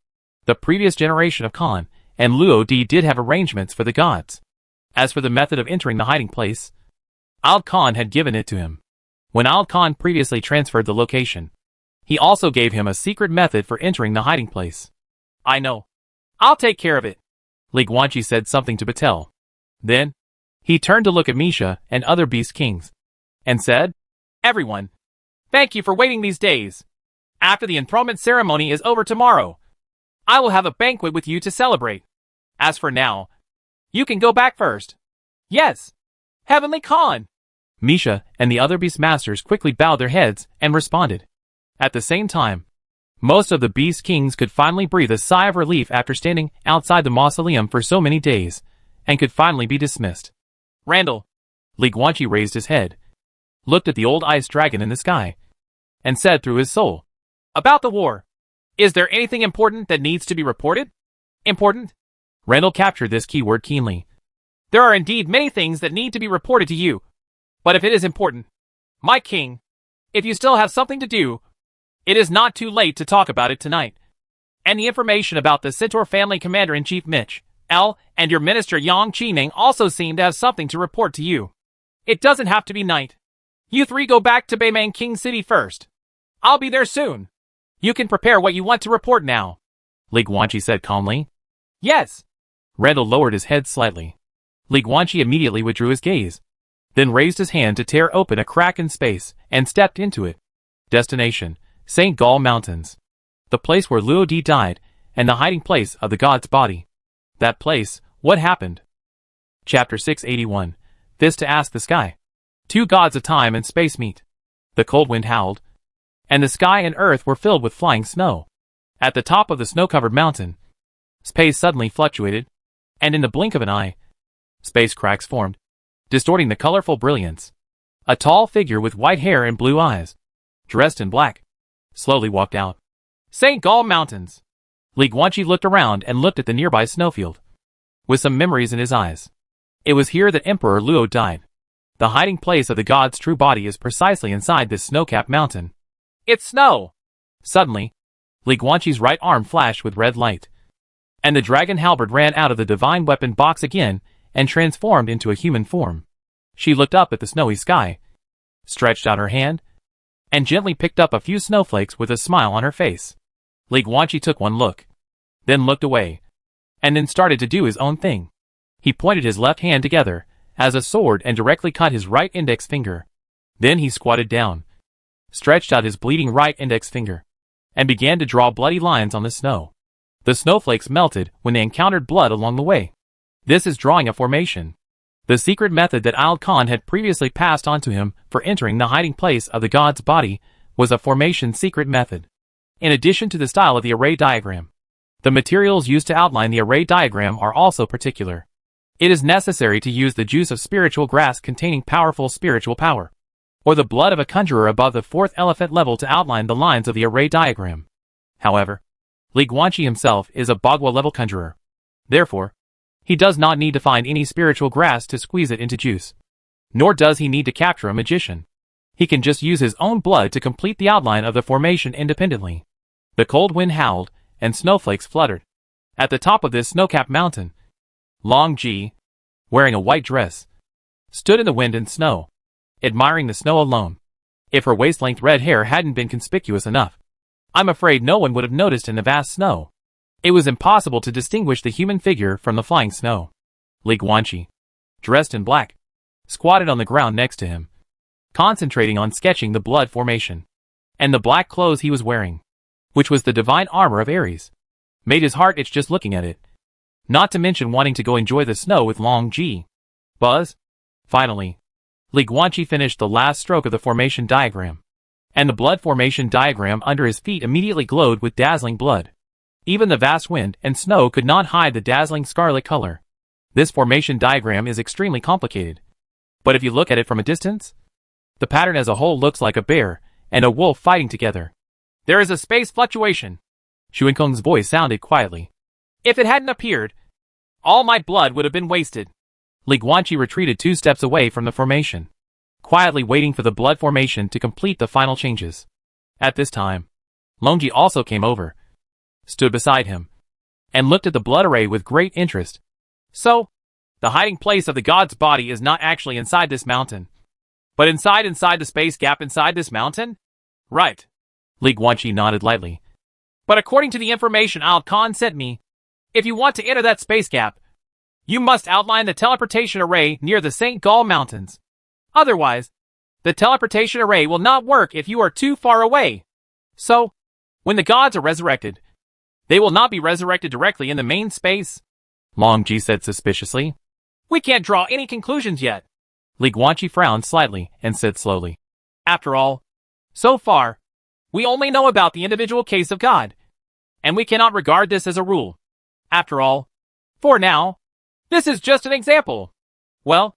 Speaker 1: The previous generation of Khan and Luo Di did have arrangements for the gods. As for the method of entering the hiding place, Ald Khan had given it to him. When Ald Khan previously transferred the location, he also gave him a secret method for entering the hiding place. I know. I'll take care of it. Li Guanqi said something to Batel. Then, he turned to look at Misha and other beast kings, and said, Everyone, thank you for waiting these days. After the enthronement ceremony is over tomorrow, I will have a banquet with you to celebrate. As for now, you can go back first. Yes, Heavenly Khan. Misha and the other beast masters quickly bowed their heads and responded. At the same time, most of the beast kings could finally breathe a sigh of relief after standing outside the mausoleum for so many days, and could finally be dismissed. Randall. Li Guanqi raised his head, looked at the old ice dragon in the sky, and said through his soul, About the war. Is there anything important that needs to be reported? Important? Randall captured this keyword keenly. There are indeed many things that need to be reported to you. But if it is important, my king, if you still have something to do, it is not too late to talk about it tonight. And the information about the Centaur family commander-in-chief Mitch, L, and your minister Yang Qineng also seem to have something to report to you. It doesn't have to be night. You three go back to Beimang King City first. I'll be there soon. You can prepare what you want to report now. Li Guanqi said calmly. Yes. Randall lowered his head slightly. Li Guanqi immediately withdrew his gaze, then raised his hand to tear open a crack in space and stepped into it. Destination, St. Gall Mountains. The place where Luo Di died, and the hiding place of the god's body. That place, what happened? Chapter 681. This to ask the sky. Two gods of time and space meet. The cold wind howled, and the sky and earth were filled with flying snow. At the top of the snow-covered mountain, space suddenly fluctuated, and in the blink of an eye, space cracks formed, distorting the colorful brilliance. A tall figure with white hair and blue eyes, dressed in black, slowly walked out. St. Gall Mountains. Li Guanqi looked around and looked at the nearby snowfield, with some memories in his eyes. It was here that Emperor Luo died. The hiding place of the god's true body is precisely inside this snow-capped mountain. It's snow! Suddenly, Li Guanqi's right arm flashed with red light, and the dragon halberd ran out of the divine weapon box again and transformed into a human form. She looked up at the snowy sky, stretched out her hand, and gently picked up a few snowflakes with a smile on her face. Li Guanqi took one look, then looked away, and then started to do his own thing. He pointed his left hand together as a sword and directly cut his right index finger. Then he squatted down, stretched out his bleeding right index finger, and began to draw bloody lines on the snow. The snowflakes melted when they encountered blood along the way. This is drawing a formation. The secret method that Ald Khan had previously passed on to him for entering the hiding place of the god's body was a formation secret method. In addition to the style of the array diagram, the materials used to outline the array diagram are also particular. It is necessary to use the juice of spiritual grass containing powerful spiritual power, or the blood of a conjurer above the 4th elephant level to outline the lines of the array diagram. However, Li Guanqi himself is a Bagua level conjurer. Therefore, he does not need to find any spiritual grass to squeeze it into juice. Nor does he need to capture a magician. He can just use his own blood to complete the outline of the formation independently. The cold wind howled, and snowflakes fluttered. At the top of this snow-capped mountain, Long Ji, wearing a white dress, stood in the wind and snow, admiring the snow alone. If her waist-length red hair hadn't been conspicuous enough, I'm afraid no one would have noticed in the vast snow. It was impossible to distinguish the human figure from the flying snow. Li Guanqi, dressed in black, squatted on the ground next to him, concentrating on sketching the blood formation. And the black clothes he was wearing, which was the divine armor of Ares, made his heart itch just looking at it. Not to mention wanting to go enjoy the snow with Long Ji. Buzz? Finally, Li Guanqi finished the last stroke of the formation diagram, and the blood formation diagram under his feet immediately glowed with dazzling blood. Even the vast wind and snow could not hide the dazzling scarlet color. This formation diagram is extremely complicated, but if you look at it from a distance, the pattern as a whole looks like a bear and a wolf fighting together. There is a space fluctuation. Xuankong's voice sounded quietly. If it hadn't appeared, all my blood would have been wasted. Li Guanqi retreated 2 steps away from the formation, quietly waiting for the blood formation to complete the final changes. At this time, Longji also came over, stood beside him, and looked at the blood array with great interest. So, the hiding place of the god's body is not actually inside this mountain, but inside the space gap inside this mountain? Right. Li Guanqi nodded lightly. But according to the information Al Khan sent me, if you want to enter that space gap, you must outline the teleportation array near the St. Gall Mountains. Otherwise, the teleportation array will not work if you are too far away. So, when the gods are resurrected, they will not be resurrected directly in the main space, Longji said suspiciously. We can't draw any conclusions yet. Li Guanqi frowned slightly and said slowly. After all, so far, we only know about the individual case of God, and we cannot regard this as a rule. After all, for now, this is just an example. Well,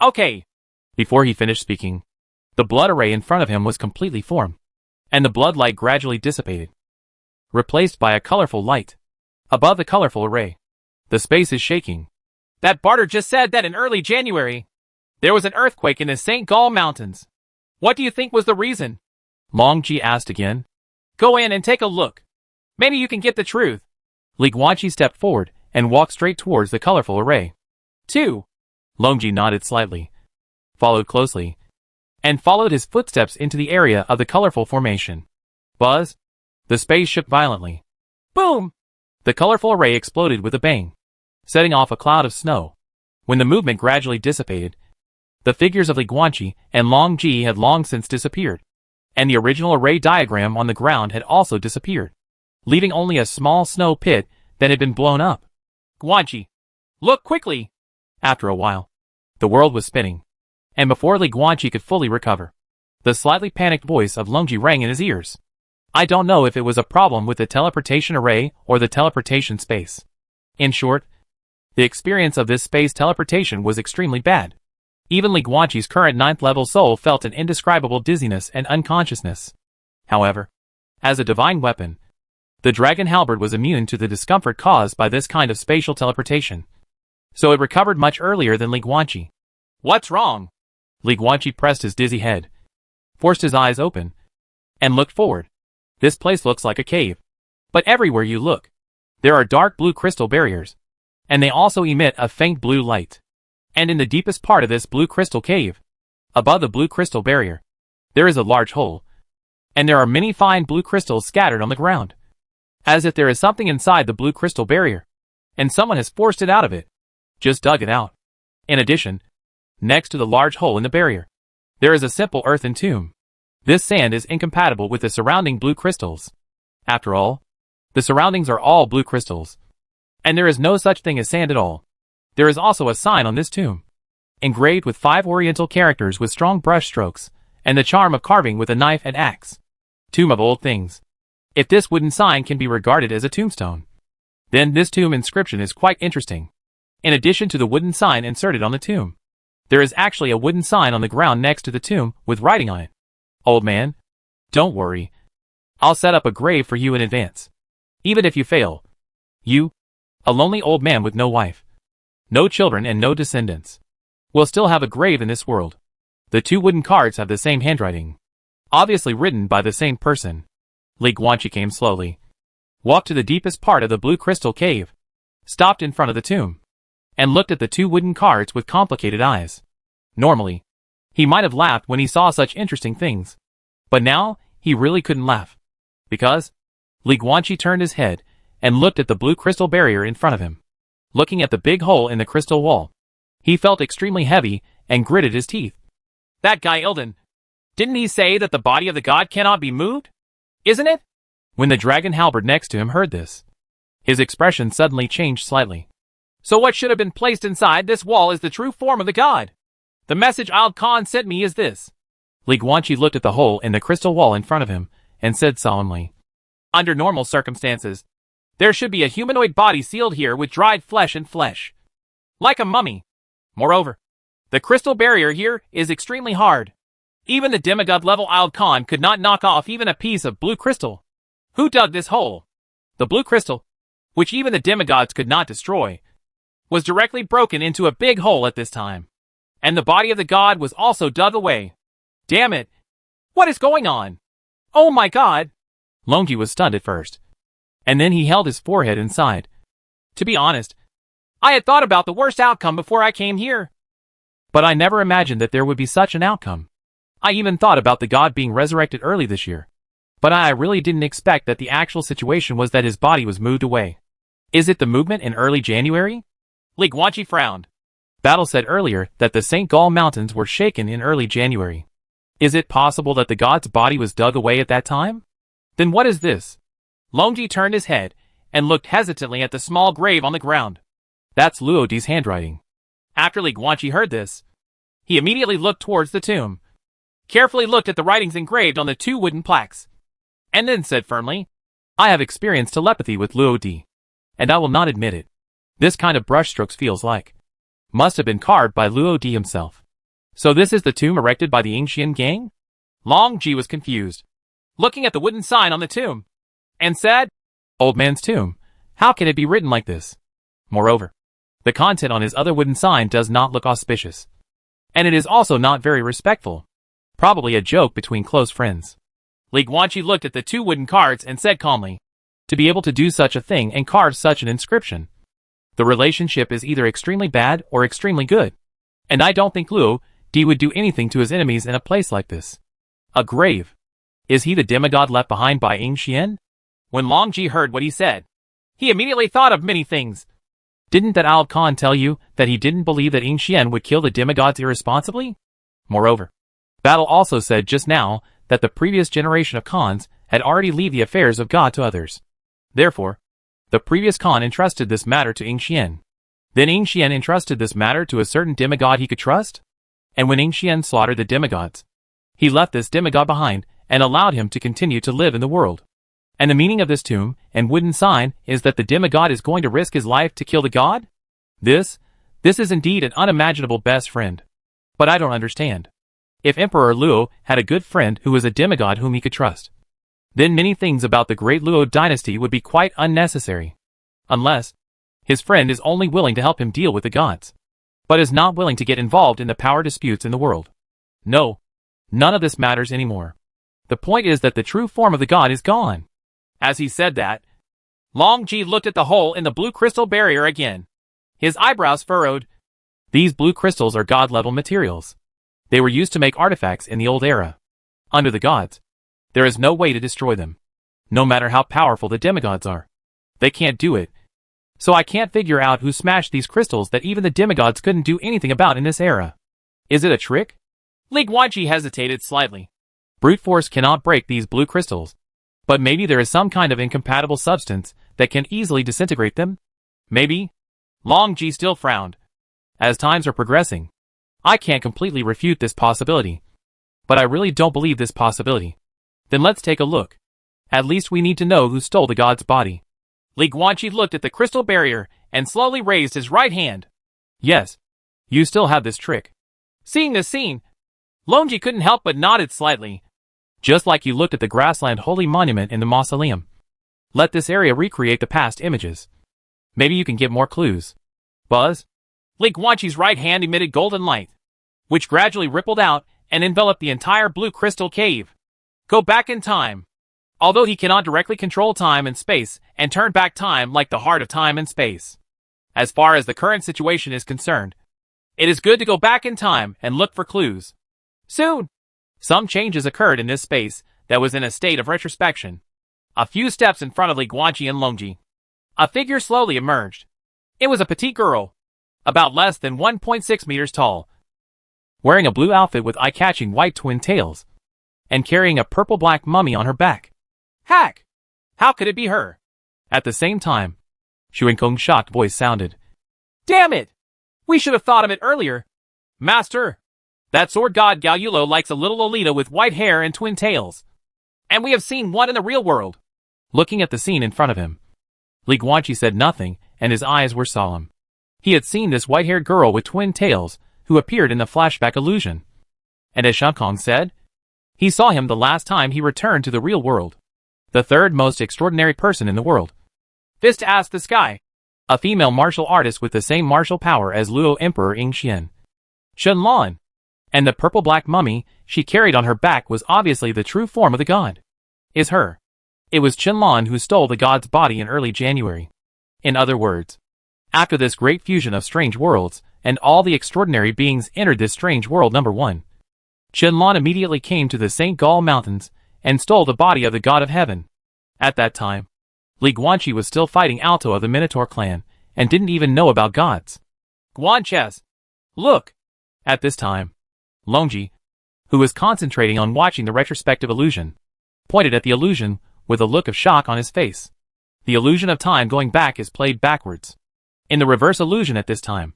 Speaker 1: okay. Before he finished speaking, the blood array in front of him was completely formed, and the blood light gradually dissipated, replaced by a colorful light. Above the colorful array, the space is shaking. That Barter just said that in early January, there was an earthquake in the St. Gall Mountains. What do you think was the reason? Longji asked again. Go in and take a look. Maybe you can get the truth. Li Guanqi stepped forward and walked straight towards the colorful array. 2. Longji nodded slightly, followed closely, and followed his footsteps into the area of the colorful formation. Buzz! The space shook violently. Boom! The colorful array exploded with a bang, setting off a cloud of snow. When the movement gradually dissipated, the figures of Li Guanqi and Longji had long since disappeared, and the original array diagram on the ground had also disappeared, leaving only a small snow pit that had been blown up. Guanqi, look quickly! After a while, the world was spinning, and before Li Guanqi could fully recover, the slightly panicked voice of Longji rang in his ears. I don't know if it was a problem with the teleportation array or the teleportation space. In short, the experience of this space teleportation was extremely bad. Even Li Guanqi's current 9th level soul felt an indescribable dizziness and unconsciousness. However, as a divine weapon, the dragon halberd was immune to the discomfort caused by this kind of spatial teleportation, so it recovered much earlier than Li Guanqi. What's wrong? Li Guanqi pressed his dizzy head, forced his eyes open, and looked forward. This place looks like a cave, but everywhere you look, there are dark blue crystal barriers, and they also emit a faint blue light. And in the deepest part of this blue crystal cave, above the blue crystal barrier, there is a large hole, and there are many fine blue crystals scattered on the ground, as if there is something inside the blue crystal barrier, and someone has forced it out of it, just dug it out. In addition, next to the large hole in the barrier, there is a simple earthen tomb. This sand is incompatible with the surrounding blue crystals. After all, the surroundings are all blue crystals, and there is no such thing as sand at all. There is also a sign on this tomb, engraved with 5 oriental characters with strong brush strokes, and the charm of carving with a knife and axe. Tomb of Old Things. If this wooden sign can be regarded as a tombstone, then this tomb inscription is quite interesting. In addition to the wooden sign inserted on the tomb, there is actually a wooden sign on the ground next to the tomb with writing on it. Old man, don't worry. I'll set up a grave for you in advance. Even if you fail, you, a lonely old man with no wife, no children and no descendants, will still have a grave in this world. The 2 wooden cards have the same handwriting, obviously written by the same person. Li Guanqi came slowly, walked to the deepest part of the blue crystal cave, stopped in front of the tomb, and looked at the 2 wooden cards with complicated eyes. Normally, he might have laughed when he saw such interesting things, but now he really couldn't laugh, because Li Guanqi turned his head and looked at the blue crystal barrier in front of him. Looking at the big hole in the crystal wall, he felt extremely heavy and gritted his teeth. That guy Ilden, didn't he say that the body of the god cannot be moved? Isn't it? When the dragon halberd next to him heard this, his expression suddenly changed slightly. So what should have been placed inside this wall is the true form of the god. The message Al Khan sent me is this. Li Guanqi looked at the hole in the crystal wall in front of him and said solemnly, under normal circumstances, there should be a humanoid body sealed here with dried flesh and flesh. Like a mummy. Moreover, the crystal barrier here is extremely hard. Even the demigod-level Al Khan could not knock off even a piece of blue crystal. Who dug this hole? The blue crystal, which even the demigods could not destroy, was directly broken into a big hole at this time. And the body of the god was also dug away. Damn it! What is going on? Oh my god! Longji was stunned at first. And then he held his forehead and sighed. To be honest, I had thought about the worst outcome before I came here. But I never imagined that there would be such an outcome. I even thought about the god being resurrected early this year. But I really didn't expect that the actual situation was that his body was moved away. Is it the movement in early January? Li Guanqi frowned. Battle said earlier that the St. Gall Mountains were shaken in early January. Is it possible that the god's body was dug away at that time? Then what is this? Longji turned his head and looked hesitantly at the small grave on the ground. That's Luodi's handwriting. After Li Guanqi heard this, he immediately looked towards the tomb, carefully looked at the writings engraved on the 2 wooden plaques, and then said firmly, I have experienced telepathy with Luodi, and I will not admit it. This kind of brushstrokes feels like must have been carved by Luodi himself. So this is the tomb erected by the Yingxian gang? Long Ji was confused, looking at the wooden sign on the tomb, and said, Old man's tomb, how can it be written like this? Moreover, the content on his other wooden sign does not look auspicious. And it is also not very respectful. Probably a joke between close friends. Li Guanqi looked at the 2 wooden cards and said calmly, to be able to do such a thing and carve such an inscription, the relationship is either extremely bad or extremely good. And I don't think Luodi would do anything to his enemies in a place like this. A grave. Is he the demigod left behind by Yingxian? When Long Ji heard what he said, he immediately thought of many things. Didn't that Al Khan tell you that he didn't believe that Yingxian would kill the demigods irresponsibly? Moreover, Battle also said just now that the previous generation of Khans had already left the affairs of God to others. Therefore, the previous Khan entrusted this matter to Yingxian. Then Yingxian entrusted this matter to a certain demigod he could trust? And when Yingxian slaughtered the demigods, he left this demigod behind and allowed him to continue to live in the world. And the meaning of this tomb and wooden sign is that the demigod is going to risk his life to kill the god? This is indeed an unimaginable best friend. But I don't understand. If Emperor Luo had a good friend who was a demigod whom he could trust, then many things about the great Luo dynasty would be quite unnecessary. Unless his friend is only willing to help him deal with the gods, but is not willing to get involved in the power disputes in the world. No, none of this matters anymore. The point is that the true form of the god is gone. As he said that, Long Ji looked at the hole in the blue crystal barrier again. His eyebrows furrowed. These blue crystals are god-level materials. They were used to make artifacts in the old era. Under the gods, there is no way to destroy them. No matter how powerful the demigods are, they can't do it. So I can't figure out who smashed these crystals that even the demigods couldn't do anything about in this era. Is it a trick? Li Guanqi hesitated slightly. Brute force cannot break these blue crystals. But maybe there is some kind of incompatible substance that can easily disintegrate them? Maybe? Long Ji still frowned. As times are progressing, I can't completely refute this possibility. But I really don't believe this possibility. Then let's take a look. At least we need to know who stole the god's body. Li Guanqi looked at the crystal barrier and slowly raised his right hand. Yes, you still have this trick. Seeing this scene, Longji couldn't help but nodded slightly. Just like you looked at the grassland holy monument in the mausoleum. Let this area recreate the past images. Maybe you can get more clues. Buzz? Li Guanqi's right hand emitted golden light, which gradually rippled out and enveloped the entire blue crystal cave. Go back in time. Although he cannot directly control time and space and turn back time like the heart of time and space. As far as the current situation is concerned, it is good to go back in time and look for clues. Soon, some changes occurred in this space that was in a state of retrospection. A few steps in front of Li Guanqi and Longji, a figure slowly emerged. It was a petite girl, about less than 1.6 meters tall, wearing a blue outfit with eye-catching white twin tails, and carrying a purple-black mummy on her back. Hack! How could it be her? At the same time, Xuankong's shocked voice sounded. Damn it! We should have thought of it earlier. Master, That sword god Galulo likes a little Lolita with white hair and twin tails. And we have seen one in the real world. Looking at the scene in front of him, Li Guanqi said nothing, and his eyes were solemn. He had seen this white-haired girl with twin tails, who appeared in the flashback illusion. And as Shang Kong said, he saw him the last time he returned to the real world. The third most extraordinary person in the world. Fist asked the sky. A female martial artist with the same martial power as Luo Emperor Ing Xian. Qianlan. And the purple-black mummy she carried on her back was obviously the true form of the god. Is her. It was Qianlan who stole the god's body in early January. In other words, after this great fusion of strange worlds, and all the extraordinary beings entered this strange world number 1, Qianlan immediately came to the St. Gall Mountains and stole the body of the god of heaven. At that time, Li Guanqi was still fighting Alto of the Minotaur clan, and didn't even know about gods. Guanches! Look! At this time, Longji, who was concentrating on watching the retrospective illusion, pointed at the illusion with a look of shock on his face. The illusion of time going back is played backwards. In the reverse illusion at this time,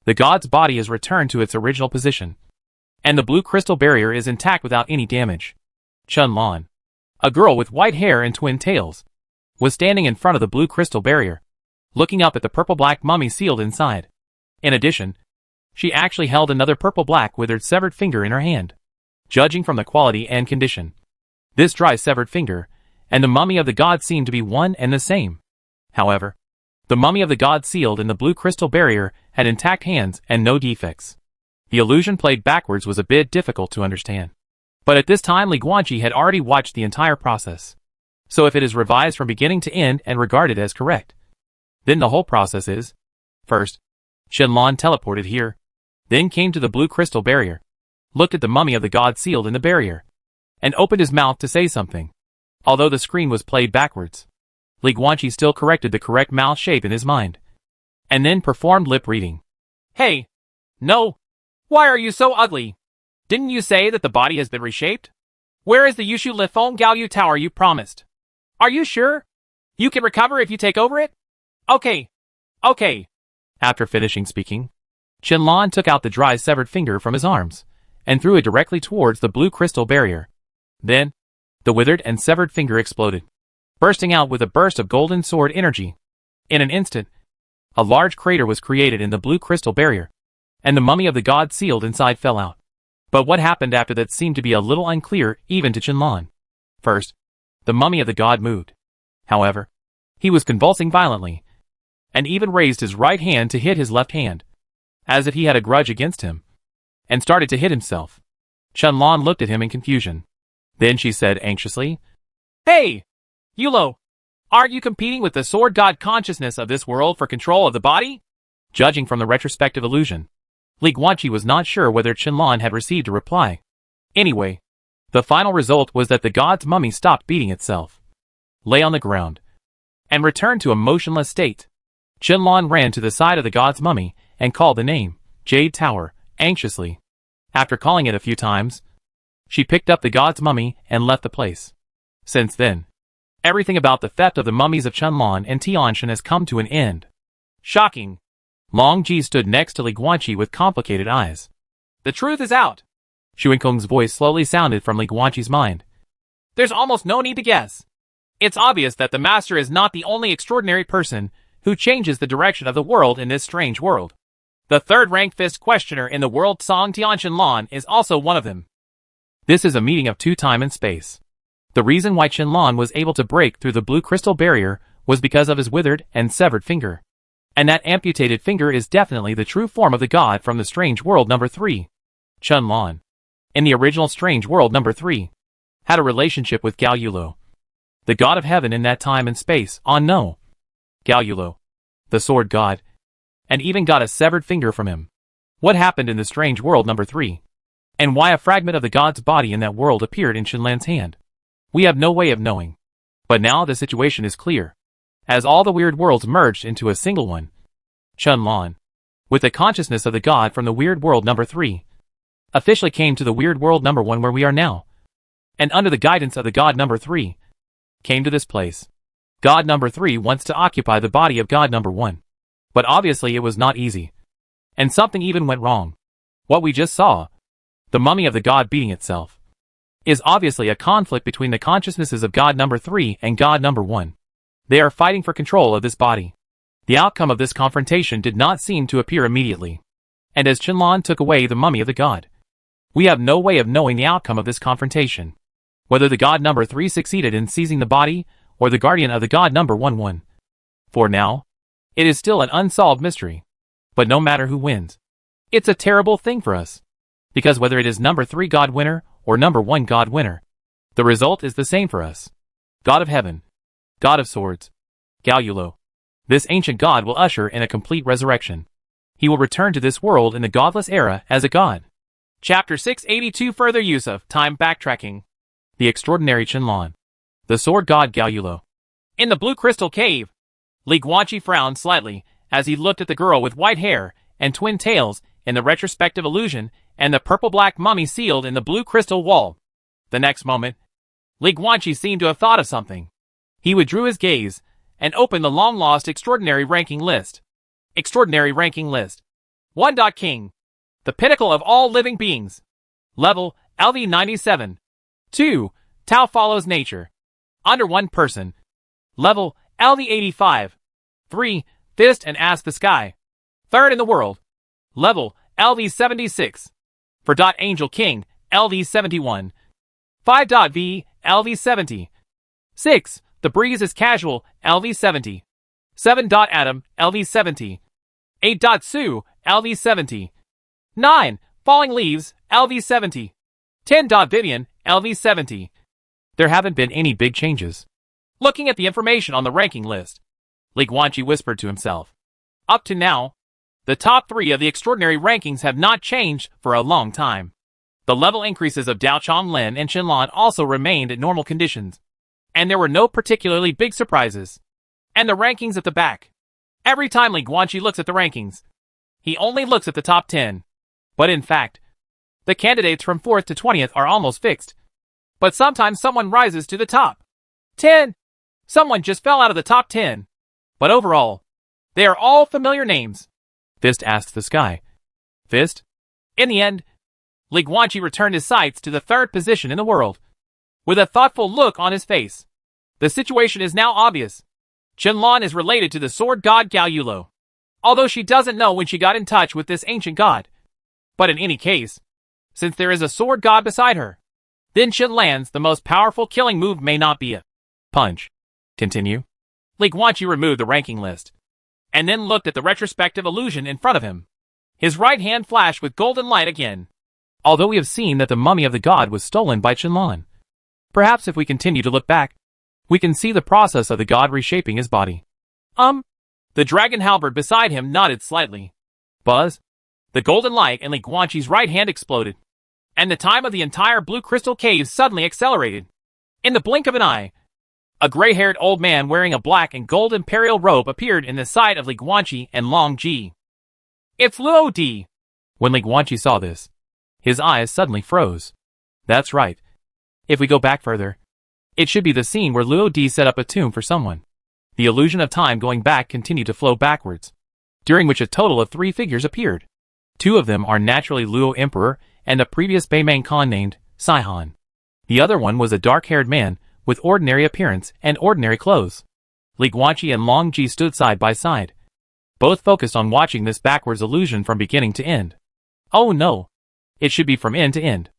Speaker 1: the god's body is returned to its original position, and the blue crystal barrier is intact without any damage. Qianlan, a girl with white hair and twin tails, was standing in front of the blue crystal barrier, looking up at the purple-black mummy sealed inside. In addition, she actually held another purple-black withered severed finger in her hand. Judging from the quality and condition, this dry severed finger and the mummy of the god seemed to be one and the same. However, the mummy of the god sealed in the blue crystal barrier had intact hands and no defects. The illusion played backwards was a bit difficult to understand. But at this time Li Guanqi had already watched the entire process. So if it is revised from beginning to end and regarded as correct, then the whole process is: first, Qianlan teleported here, then came to the blue crystal barrier, looked at the mummy of the god sealed in the barrier, and opened his mouth to say something. Although the screen was played backwards, Li Guanqi still corrected the correct mouth shape in his mind, and then performed lip reading. Hey! No! Why are you so ugly? Didn't you say that the body has been reshaped? Where is the Yushu Lifeng Gaoyu tower you promised? Are you sure? You can recover if you take over it? Okay. Okay. After finishing speaking, Qianlan took out the dry severed finger from his arms, and threw it directly towards the blue crystal barrier. Then, the withered and severed finger exploded, bursting out with a burst of golden sword energy. In an instant, a large crater was created in the blue crystal barrier, and the mummy of the god sealed inside fell out. But what happened after that seemed to be a little unclear even to Qianlan. First, the mummy of the god moved. However, he was convulsing violently, and even raised his right hand to hit his left hand, as if he had a grudge against him, and started to hit himself. Qianlan looked at him in confusion. Then she said anxiously, Hey! Yulo! Aren't you competing with the sword god consciousness of this world for control of the body? Judging from the retrospective illusion, Li Guanqi was not sure whether Qianlan had received a reply. Anyway, the final result was that the god's mummy stopped beating itself, lay on the ground, and returned to a motionless state. Qianlan ran to the side of the god's mummy and called the name, Jade Tower, anxiously. After calling it a few times, she picked up the god's mummy and left the place. Since then, everything about the theft of the mummies of Qianlan and Tianshan has come to an end. Shocking. Long Ji stood next to Li Guanqi with complicated eyes. The truth is out. Xuankong's voice slowly sounded from Li Guanqi's mind. There's almost no need to guess. It's obvious that the master is not the only extraordinary person who changes the direction of the world in this strange world. The third-rank fist questioner in the world, Song Tianshan Lan, is also one of them. This is a meeting of time and space. The reason why Qianlan was able to break through the blue crystal barrier was because of his withered and severed finger. And that amputated finger is definitely the true form of the god from the strange world number 3. Qianlan, in the original strange world number 3, had a relationship with Galulo, the god of heaven in that time and space, on no. Galulo, the sword god, and even got a severed finger from him. What happened in the strange world number 3? And why a fragment of the god's body in that world appeared in Qianlan's hand? We have no way of knowing. But now the situation is clear, as all the weird worlds merged into a single one. Qianlan, with the consciousness of the god from the weird world number 3, officially came to the weird world number 1 where we are now, and under the guidance of the god number 3, came to this place. God number 3 wants to occupy the body of god number 1. But obviously it was not easy. And something even went wrong. What we just saw. the mummy of the god beating itself, is obviously a conflict between the consciousnesses of God number 3 and God number 1. They are fighting for control of this body. The outcome of this confrontation did not seem to appear immediately. And as Qianlan took away the mummy of the god, we have no way of knowing the outcome of this confrontation. Whether the god number 3 succeeded in seizing the body, or the guardian of the god number 1 won. For now, it is still an unsolved mystery. But no matter who wins, it's a terrible thing for us. Because whether it is number 3 god winner, or number 1 god winner, the result is the same for us. God of heaven, God of swords, Galulo. This ancient god will usher in a complete resurrection. He will return to this world in the godless era as a god. Chapter 682 Further use of time backtracking. The extraordinary Qianlan. The sword god Galulo. In the blue crystal cave, Li Guanqi frowned slightly as he looked at the girl with white hair and twin tails in the retrospective illusion and the purple-black mummy sealed in the blue crystal wall. The next moment, Li Guanqi seemed to have thought of something. He withdrew his gaze and opened the long-lost extraordinary ranking list. Extraordinary ranking list. 1. King. The pinnacle of all living beings. Level, LV97. 2. Tao follows nature. Under 1 person. Level, LV85. 3. Fist and ask the sky. Third in the world. Level, LV76. For Angel King, LV71. 5. V, LV70. 6. The breeze is casual, LV70. 7. Adam, LV70. 8. Su, LV70. 9. Falling Leaves, LV70. 10. Vivian, LV70. There haven't been any big changes. Looking at the information on the ranking list, Li Guanqi whispered to himself. Up to now, the top 3 of the extraordinary rankings have not changed for a long time. The level increases of Dao Chonglin and Qianlan also remained at normal conditions. And there were no particularly big surprises. And the rankings at the back. Every time Li Guanqi looks at the rankings, he only looks at the top 10. But in fact, the candidates from 4th to 20th are almost fixed. But sometimes someone rises to the top 10. Someone just fell out of the top 10. But overall, they are all familiar names. Fist asked the sky. Fist? In the end, Li Guanqi returned his sights to the 3rd position in the world. With a thoughtful look on his face. The situation is now obvious. Qianlan is related to the sword god Galulo. Although she doesn't know when she got in touch with this ancient god. But in any case, since there is a sword god beside her, then Qianlan's the most powerful killing move may not be a punch. Continue. Li Guanqi removed the ranking list, and then looked at the retrospective illusion in front of him. His right hand flashed with golden light again. Although we have seen that the mummy of the god was stolen by Qianlan, perhaps if we continue to look back, we can see the process of the god reshaping his body. The dragon halberd beside him nodded slightly. Buzz. The golden light in Li Guanqi's right hand exploded, and the time of the entire blue crystal cave suddenly accelerated. In the blink of an eye, a gray-haired old man wearing a black and gold imperial robe appeared in the sight of Li Guanqi and Long Ji. It's Luo Di. When Li Guanqi saw this, his eyes suddenly froze. That's right. If we go back further, it should be the scene where Luo Di set up a tomb for someone. The illusion of time going back continued to flow backwards, during which a total of 3 figures appeared. 2 of them are naturally Luo Emperor and the previous Beimang Khan named Saihan. The other one was a dark-haired man with ordinary appearance and ordinary clothes. Li Guanqi and Long Ji stood side by side, both focused on watching this backwards illusion from beginning to end. Oh no! It should be from end to end.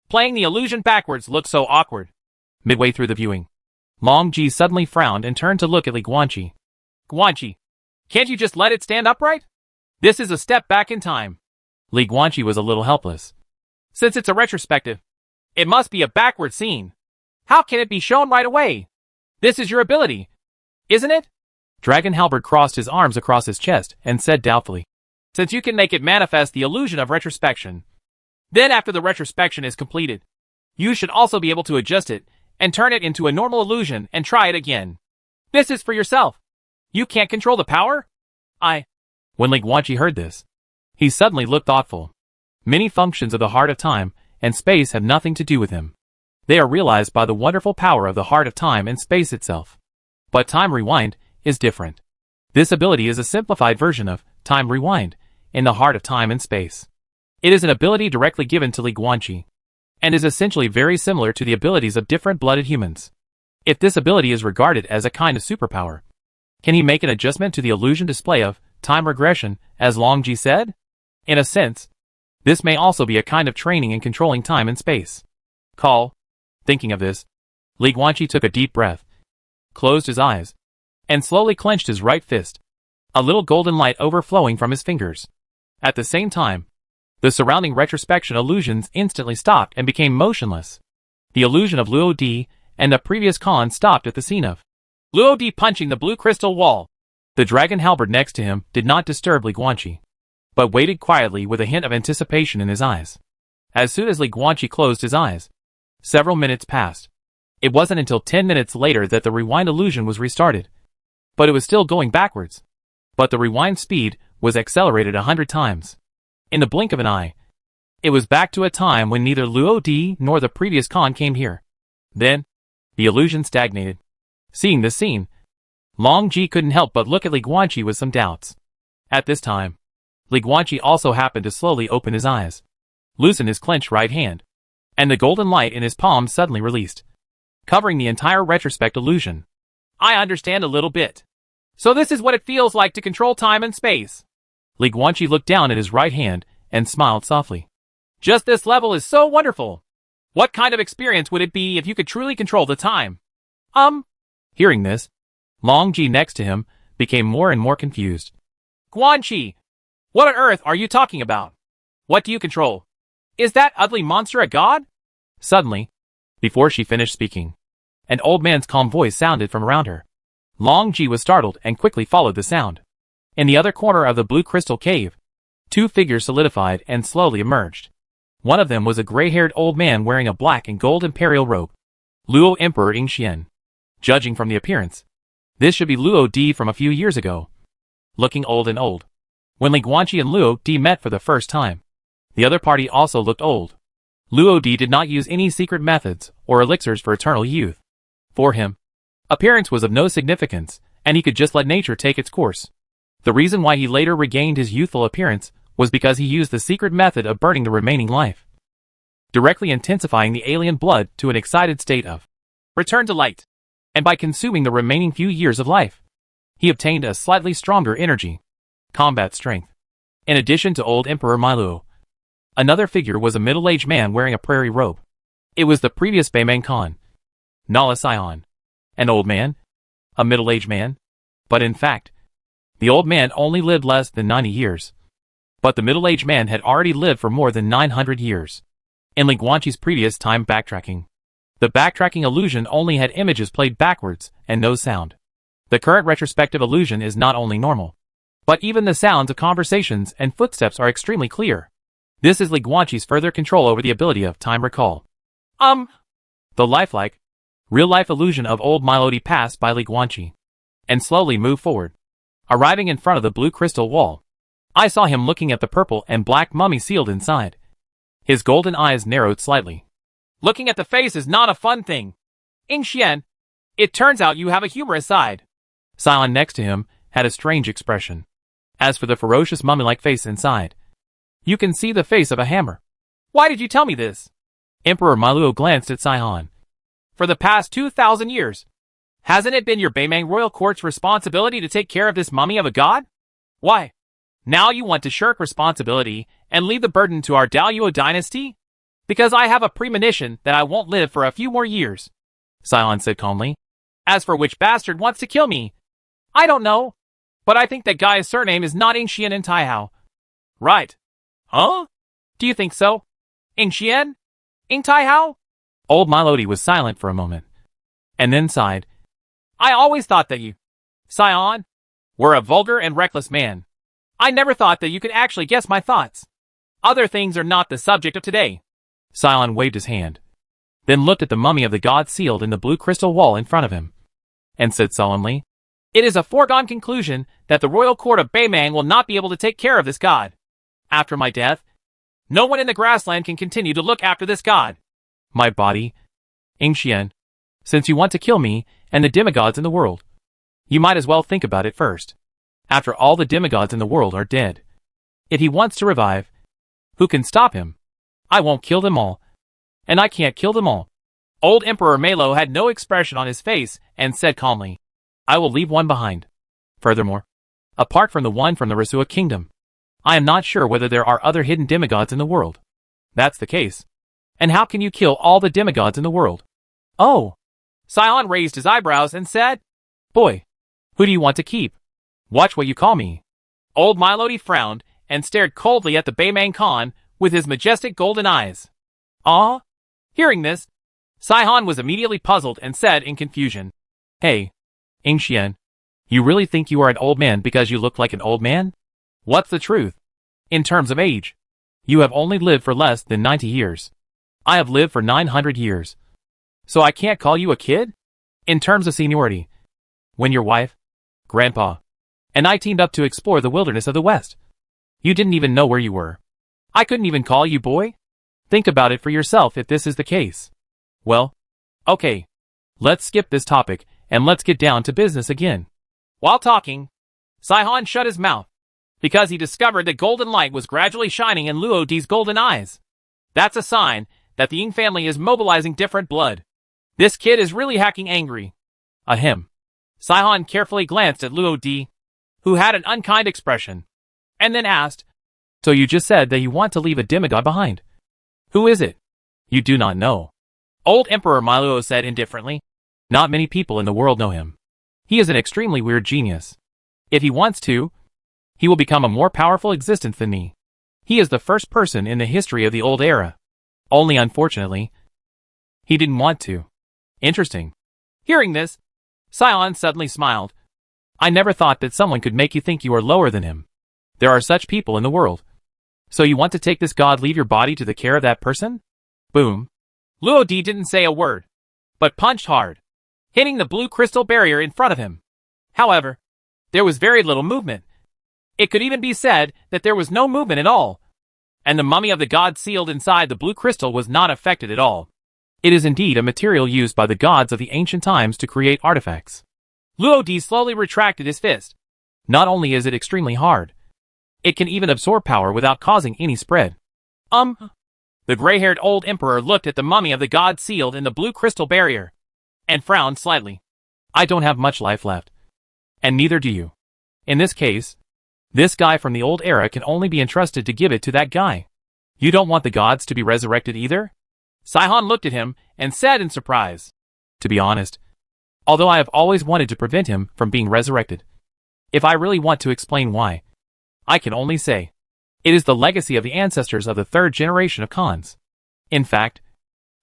Speaker 1: Playing the illusion backwards looked so awkward. Midway through the viewing, Long Ji suddenly frowned and turned to look at Li Guanqi. Guanqi, can't you just let it stand upright? This is a step back in time. Li Guanqi was a little helpless. Since it's a retrospective, it must be a backward scene. How can it be shown right away? This is your ability, isn't it? Dragon Halberd crossed his arms across his chest and said doubtfully, since you can make it manifest the illusion of retrospection, then after the retrospection is completed, you should also be able to adjust it and turn it into a normal illusion and try it again. This is for yourself. You can't control the power? When Li Guanqi heard this, he suddenly looked thoughtful. Many functions of the heart of time and space have nothing to do with him. They are realized by the wonderful power of the heart of time and space itself. But time rewind is different. This ability is a simplified version of time rewind in the heart of time and space. It is an ability directly given to Li Guanqi, and is essentially very similar to the abilities of different-blooded humans. If this ability is regarded as a kind of superpower, can he make an adjustment to the illusion display of time regression, as Long Ji said? In a sense, this may also be a kind of training in controlling time and space. Thinking of this, Li Guanqi took a deep breath, closed his eyes, and slowly clenched his right fist, a little golden light overflowing from his fingers. At the same time, the surrounding retrospection illusions instantly stopped and became motionless. The illusion of Luo Di and the previous Khan stopped at the scene of Luo Di punching the blue crystal wall. The dragon halberd next to him did not disturb Li Guanqi, but waited quietly with a hint of anticipation in his eyes. As soon as Li Guanqi closed his eyes, several minutes passed. It wasn't until 10 minutes later that the rewind illusion was restarted. But it was still going backwards. But the rewind speed was accelerated 100 times. In the blink of an eye, it was back to a time when neither Luo Di nor the previous Khan came here. Then, the illusion stagnated. Seeing this scene, Long Ji couldn't help but look at Li Guanqi with some doubts. At this time, Li Guanqi also happened to slowly open his eyes, loosen his clenched right hand, and the golden light in his palm suddenly released, covering the entire retrospect illusion. I understand a little bit. So this is what it feels like to control time and space. Li Guanqi looked down at his right hand and smiled softly. Just this level is so wonderful. What kind of experience would it be if you could truly control the time? Hearing this, Long Ji next to him became more and more confused. Guanqi, what on earth are you talking about? What do you control? Is that ugly monster a god? Suddenly, before she finished speaking, an old man's calm voice sounded from around her. Long Ji was startled and quickly followed the sound. In the other corner of the blue crystal cave, two figures solidified and slowly emerged. One of them was a gray-haired old man wearing a black and gold imperial robe. Luo Emperor Yingxian. Judging from the appearance, this should be Luo Di from a few years ago. Looking old and old. When Li Guanqi and Luo Di met for the first time, the other party also looked old. Luo Di did not use any secret methods or elixirs for eternal youth. For him, appearance was of no significance, and he could just let nature take its course. The reason why he later regained his youthful appearance was because he used the secret method of burning the remaining life, directly intensifying the alien blood to an excited state of return to light. And by consuming the remaining few years of life, he obtained a slightly stronger energy, combat strength. In addition to old Emperor Miluo, another figure was a middle-aged man wearing a prairie robe. It was the previous Beimang Khan, Nala Sion. An old man? A middle-aged man? But in fact, the old man only lived less than 90 years. But the middle-aged man had already lived for more than 900 years. In Li Guanqi's previous time backtracking, the backtracking illusion only had images played backwards and no sound. The current retrospective illusion is not only normal, but even the sounds of conversations and footsteps are extremely clear. This is Li Guanqi's further control over the ability of time recall. The lifelike, real-life illusion of old Melody passed by Li Guanqi, and slowly moved forward, arriving in front of the blue crystal wall. I saw him looking at the purple and black mummy sealed inside. His golden eyes narrowed slightly. Looking at the face is not a fun thing. Yingxian, it turns out you have a humorous side. Sion next to him had a strange expression. As for the ferocious mummy-like face inside, you can see the face of a hammer. Why did you tell me this? Emperor Miluo glanced at Sion. For the past 2,000 years, hasn't it been your Beimang royal court's responsibility to take care of this mummy of a god? Why? Now you want to shirk responsibility and leave the burden to our Daoyuo dynasty? Because I have a premonition that I won't live for a few more years, Sion said calmly. As for which bastard wants to kill me, I don't know. But I think that guy's surname is not Yingxian in Taihao. Right. Huh? Do you think so? Yingxian? In Taihao? Old Melody was silent for a moment, and then sighed. I always thought that you, Sion, were a vulgar and reckless man. I never thought that you could actually guess my thoughts. Other things are not the subject of today. Sion waved his hand, then looked at the mummy of the god sealed in the blue crystal wall in front of him, and said solemnly, It is a foregone conclusion that the royal court of Beimang will not be able to take care of this god. After my death, no one in the grassland can continue to look after this god. My body, Yingxian, since you want to kill me and the demigods in the world, you might as well think about it first. After all, the demigods in the world are dead. If he wants to revive, Who can stop him? I won't kill them all. And I can't kill them all. Old Emperor Malo had no expression on his face and said calmly, I will leave one behind. Furthermore, apart from the one from the Rasua kingdom, I am not sure whether there are other hidden demigods in the world. That's the case. And how can you kill all the demigods in the world? Oh. Sion raised his eyebrows and said, Boy, who do you want to keep? Watch what you call me. Old Milody frowned and stared coldly at the Bayman Khan with his majestic golden eyes. Ah? Hearing this, Sihon was immediately puzzled and said in confusion, Hey, Ingxian, you really think you are an old man because you look like an old man? What's the truth? In terms of age, you have only lived for less than 90 years. I have lived for 900 years. So I can't call you a kid? In terms of seniority, when your wife, Grandpa, and I teamed up to explore the wilderness of the West, you didn't even know where you were. I couldn't even call you boy? Think about it for yourself if this is the case. Well, okay. Let's skip this topic and let's get down to business again. While talking, Sihon shut his mouth because he discovered that golden light was gradually shining in Luo Di's golden eyes. That's a sign that the Ying family is mobilizing different blood. This kid is really hacking angry. Ahem. Sihon carefully glanced at Luo Di, who had an unkind expression, and then asked, So you just said that you want to leave a demigod behind. Who is it? You do not know. Old Emperor Milo said indifferently. Not many people in the world know him. He is an extremely weird genius. If he wants to, he will become a more powerful existence than me. He is the first person in the history of the old era. Only unfortunately, he didn't want to. Interesting. Hearing this, Sion suddenly smiled. I never thought that someone could make you think you are lower than him. There are such people in the world. So you want to take this god, leave your body to the care of that person? Boom. Luo Di didn't say a word, but punched hard, hitting the blue crystal barrier in front of him. However, there was very little movement. It could even be said that there was no movement at all, and the mummy of the god sealed inside the blue crystal was not affected at all. It is indeed a material used by the gods of the ancient times to create artifacts. Luo Di slowly retracted his fist. Not only is it extremely hard, it can even absorb power without causing any spread. The gray-haired old emperor looked at the mummy of the god sealed in the blue crystal barrier, and frowned slightly. I don't have much life left. And neither do you. In this case, this guy from the old era can only be entrusted to give it to that guy. You don't want the gods to be resurrected either? Sihon looked at him and said in surprise. To be honest, although I have always wanted to prevent him from being resurrected, if I really want to explain why, I can only say, it is the legacy of the ancestors of the third generation of Khans. In fact,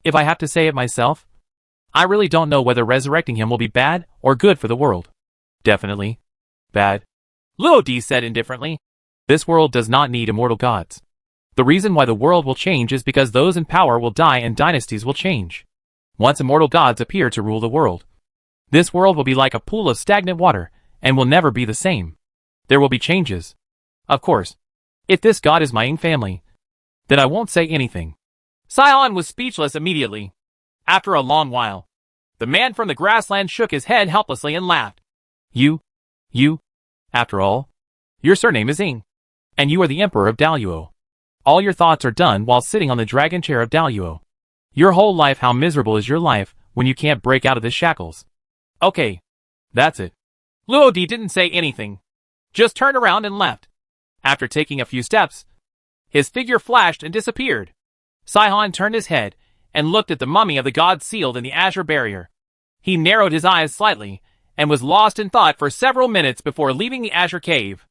Speaker 1: if I have to say it myself, I really don't know whether resurrecting him will be bad or good for the world. Definitely bad. Luo Di said indifferently. This world does not need immortal gods. The reason why the world will change is because those in power will die and dynasties will change. Once immortal gods appear to rule the world, this world will be like a pool of stagnant water and will never be the same. There will be changes. Of course, if this god is my Ying family, then I won't say anything. Sion was speechless immediately. After a long while, the man from the grassland shook his head helplessly and laughed. You, after all, your surname is Ying, and you are the emperor of Daluo. All your thoughts are done while sitting on the dragon chair of Daluo. Your whole life, how miserable is your life when you can't break out of the shackles. Okay, that's it. Luo Di didn't say anything, just turned around and left. After taking a few steps, his figure flashed and disappeared. Sihon turned his head and looked at the mummy of the god sealed in the azure barrier. He narrowed his eyes slightly and was lost in thought for several minutes before leaving the azure cave.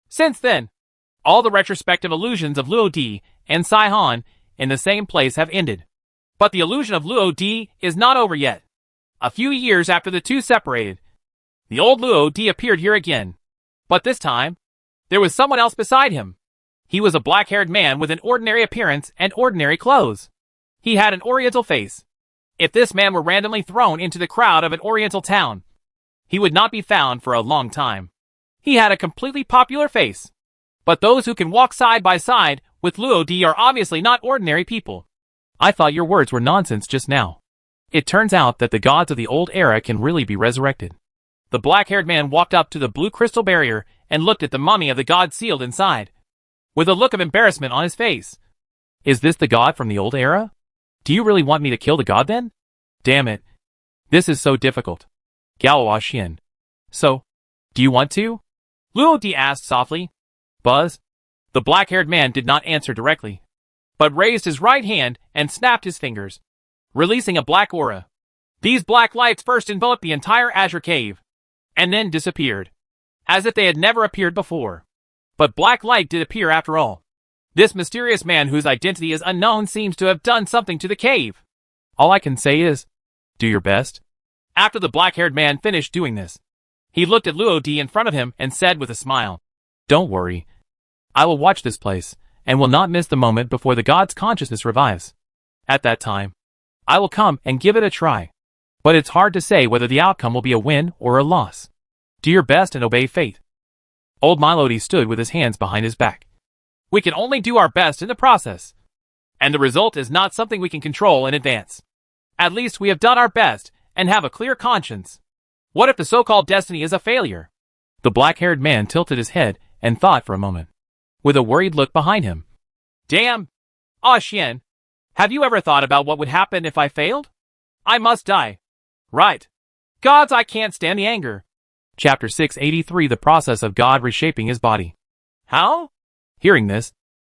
Speaker 1: Since then, all the retrospective illusions of Luo Di and Sihon in the same place have ended. But the illusion of Luo Di is not over yet. A few years after the two separated, the old Luo Di appeared here again. But this time, there was someone else beside him. He was a black-haired man with an ordinary appearance and ordinary clothes. He had an oriental face. If this man were randomly thrown into the crowd of an oriental town, he would not be found for a long time. He had a completely popular face. But those who can walk side by side with Luo Di are obviously not ordinary people. I thought your words were nonsense just now. It turns out that the gods of the old era can really be resurrected. The black-haired man walked up to the blue crystal barrier and looked at the mummy of the god sealed inside, with a look of embarrassment on his face. Is this the god from the old era? Do you really want me to kill the god then? Damn it. This is so difficult. Gao Xian. So, do you want to? Luo Di asked softly. Buzz? The black-haired man did not answer directly, but raised his right hand and snapped his fingers, releasing a black aura. These black lights first enveloped the entire Azure Cave, and then disappeared, as if they had never appeared before. But black light did appear after all. This mysterious man whose identity is unknown seems to have done something to the cave. All I can say is, do your best. After the black-haired man finished doing this, he looked at Luo Di in front of him and said with a smile, Don't worry. I will watch this place, and will not miss the moment before the god's consciousness revives. At that time, I will come and give it a try. But it's hard to say whether the outcome will be a win or a loss. Do your best and obey fate. Old Melody stood with his hands behind his back. We can only do our best in the process. And the result is not something we can control in advance. At least we have done our best and have a clear conscience. What if the so-called destiny is a failure? The black-haired man tilted his head and thought for a moment, with a worried look behind him. Damn! Ah Xian, have you ever thought about what would happen if I failed? I must die. Right. Gods, I can't stand the anger. Chapter 683 The Process of God Reshaping His Body. How? Hearing this,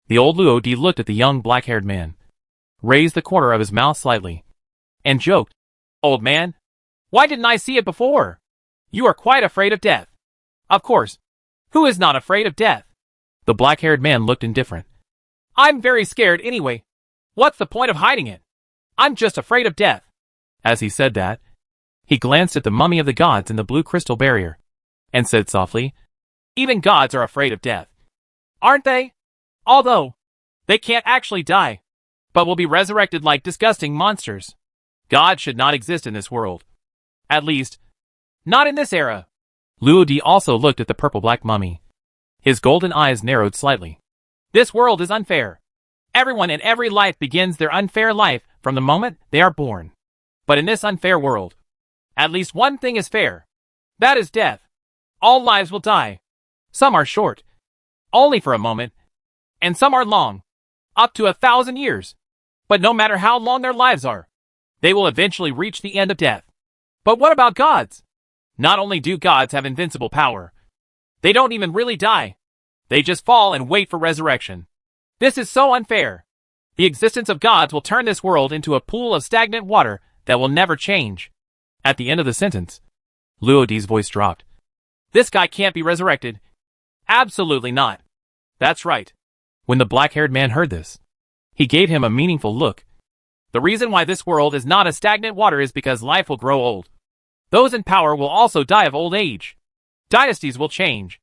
Speaker 1: the old Luo Di looked at the young black-haired man, raised the corner of his mouth slightly, and joked, Old man, why didn't I see it before? You are quite afraid of death. Of course. Who is not afraid of death? The black-haired man looked indifferent. I'm very scared anyway. What's the point of hiding it? I'm just afraid of death. As he said that, he glanced at the mummy of the gods in the blue crystal barrier, and said softly, Even gods are afraid of death. Aren't they? Although, they can't actually die, but will be resurrected like disgusting monsters. God should not exist in this world. At least, not in this era. Luo Di also looked at the purple-black mummy. His golden eyes narrowed slightly. This world is unfair. Everyone in every life begins their unfair life from the moment they are born. But in this unfair world, at least one thing is fair. That is death. All lives will die. Some are short, only for a moment, and some are long, up to 1,000 years. But no matter how long their lives are, they will eventually reach the end of death. But what about gods? Not only do gods have invincible power, they don't even really die. They just fall and wait for resurrection. This is so unfair. The existence of gods will turn this world into a pool of stagnant water that will never change. At the end of the sentence, Luo Di's voice dropped. This guy can't be resurrected. Absolutely not. That's right. When the black-haired man heard this, he gave him a meaningful look. The reason why this world is not a stagnant water is because life will grow old. Those in power will also die of old age. Dynasties will change.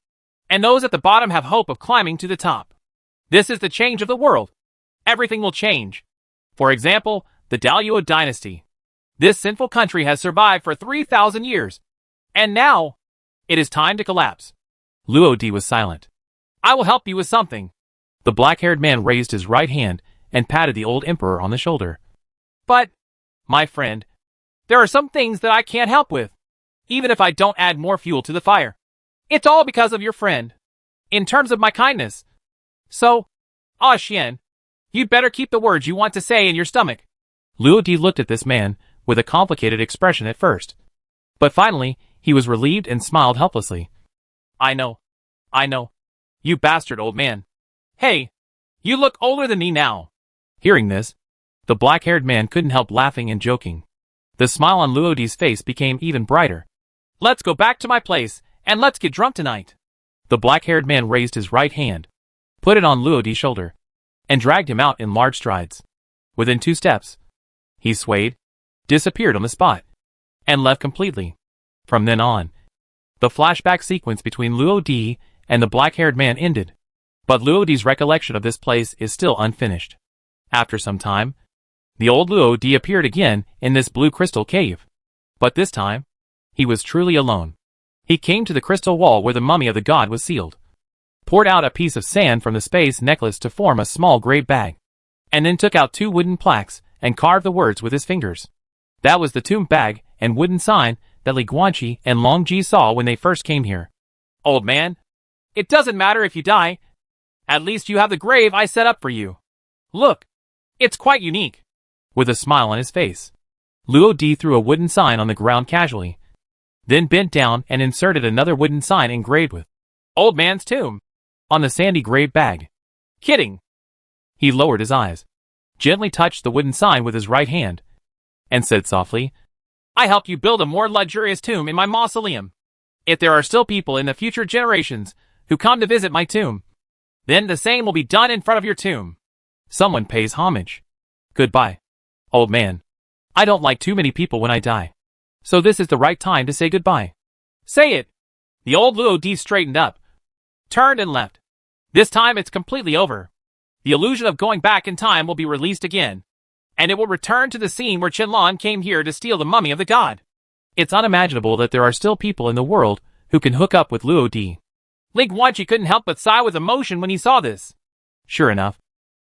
Speaker 1: And those at the bottom have hope of climbing to the top. This is the change of the world. Everything will change. For example, the Daluo dynasty. This sinful country has survived for 3,000 years. And now, it is time to collapse. Luo Di was silent. I will help you with something. The black-haired man raised his right hand and patted the old emperor on the shoulder. But, my friend, there are some things that I can't help with, even if I don't add more fuel to the fire. It's all because of your friend, in terms of my kindness. So, Ah Xian, you'd better keep the words you want to say in your stomach. Luo Di looked at this man with a complicated expression at first, but finally he was relieved and smiled helplessly. I know. You bastard old man. Hey, you look older than me now. Hearing this, the black-haired man couldn't help laughing and joking. The smile on Luo Di's face became even brighter. Let's go back to my place, and let's get drunk tonight. The black-haired man raised his right hand, put it on Luo Di's shoulder, and dragged him out in large strides. Within 2 steps, he swayed, disappeared on the spot, and left completely. From then on, the flashback sequence between Luo Di and the black-haired man ended. But Luo Di's recollection of this place is still unfinished. After some time, the old Luo Di appeared again in this blue crystal cave. But this time, he was truly alone. He came to the crystal wall where the mummy of the god was sealed, poured out a piece of sand from the space necklace to form a small gray bag, and then took out 2 wooden plaques and carved the words with his fingers. That was the tomb bag and wooden sign that Li Guanqi and Long Ji saw when they first came here. Old man, it doesn't matter if you die. At least you have the grave I set up for you. Look, It's quite unique. With a smile on his face, Luo Di threw a wooden sign on the ground casually, then bent down and inserted another wooden sign engraved with Old Man's Tomb on the sandy grave bag. Kidding. He lowered his eyes, gently touched the wooden sign with his right hand, and said softly, I helped you build a more luxurious tomb in my mausoleum. If there are still people in the future generations who come to visit my tomb, then the same will be done in front of your tomb. Someone pays homage. Goodbye, old man. I don't like too many people when I die. So this is the right time to say goodbye. Say it. The old Luo Di straightened up, turned and left. This time it's completely over. The illusion of going back in time will be released again, and it will return to the scene where Qianlan came here to steal the mummy of the god. It's unimaginable that there are still people in the world who can hook up with Luo Di. Li Guanqi couldn't help but sigh with emotion when he saw this. Sure enough,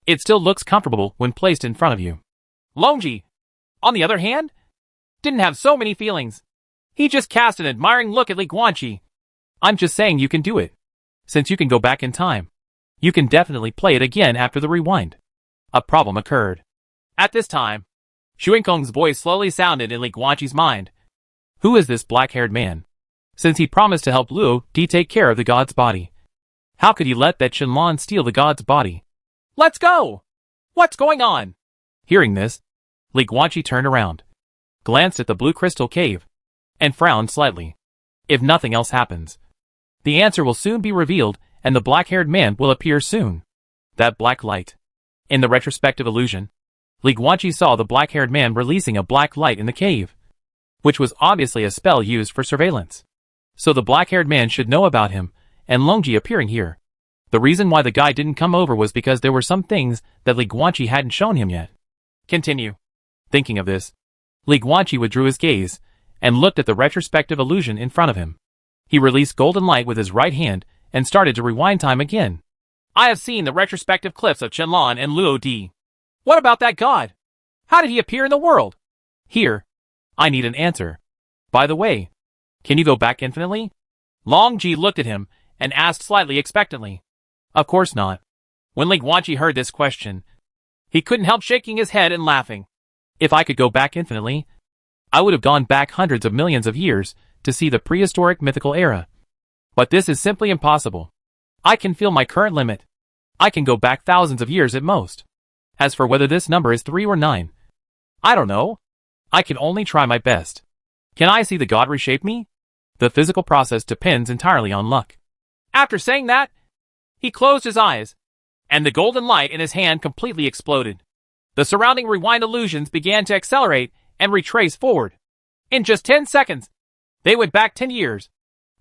Speaker 1: it still looks comfortable when placed in front of you. Longji, on the other hand, didn't have so many feelings. He just cast an admiring look at Li Guanqi. I'm just saying you can do it. Since you can go back in time, you can definitely play it again after the rewind. A problem occurred. At this time, Xuankong's voice slowly sounded in Li Guanqi's mind. Who is this black-haired man? Since he promised to help Luo Di take care of the god's body, how could he let that Qianlan steal the god's body? Let's go! What's going on? Hearing this, Li Guanqi turned around, glanced at the blue crystal cave, and frowned slightly. If nothing else happens, the answer will soon be revealed and the black-haired man will appear soon. That black light. In the retrospective illusion, Li Guanqi saw the black-haired man releasing a black light in the cave, which was obviously a spell used for surveillance. So the black-haired man should know about him, and Longji appearing here. The reason why the guy didn't come over was because there were some things that Li Guanqi hadn't shown him yet. Continue. Thinking of this, Li Guanqi withdrew his gaze, and looked at the retrospective illusion in front of him. He released golden light with his right hand, and started to rewind time again. I have seen the retrospective clips of Qianlan and Luo Di. What about that god? How did he appear in the world? Here. I need an answer. By the way, can you go back infinitely? Long Ji looked at him, and asked slightly expectantly. Of course not. When Li Guanqi heard this question, he couldn't help shaking his head and laughing. If I could go back infinitely, I would have gone back hundreds of millions of years to see the prehistoric mythical era. But this is simply impossible. I can feel my current limit. I can go back thousands of years at most. As for whether this number is 3 or 9, I don't know. I can only try my best. Can I see the god reshape me? The physical process depends entirely on luck. After saying that, he closed his eyes, and the golden light in his hand completely exploded. The surrounding rewind illusions began to accelerate and retrace forward. In just 10 seconds, they went back 10 years,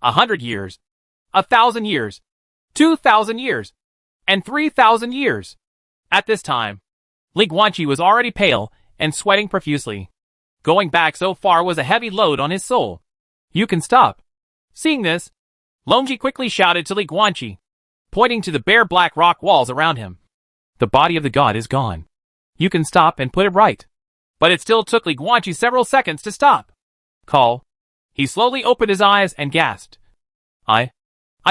Speaker 1: 100 years, 1,000 years, 2,000 years, and 3,000 years. At this time, Li Guanqi was already pale and sweating profusely. Going back so far was a heavy load on his soul. You can stop. Seeing this, Longji quickly shouted to Li Guanqi, pointing to the bare black rock walls around him. The body of the god is gone. You can stop and put it right. But it still took Li Guanqi several seconds to stop. Call. He slowly opened his eyes and gasped. I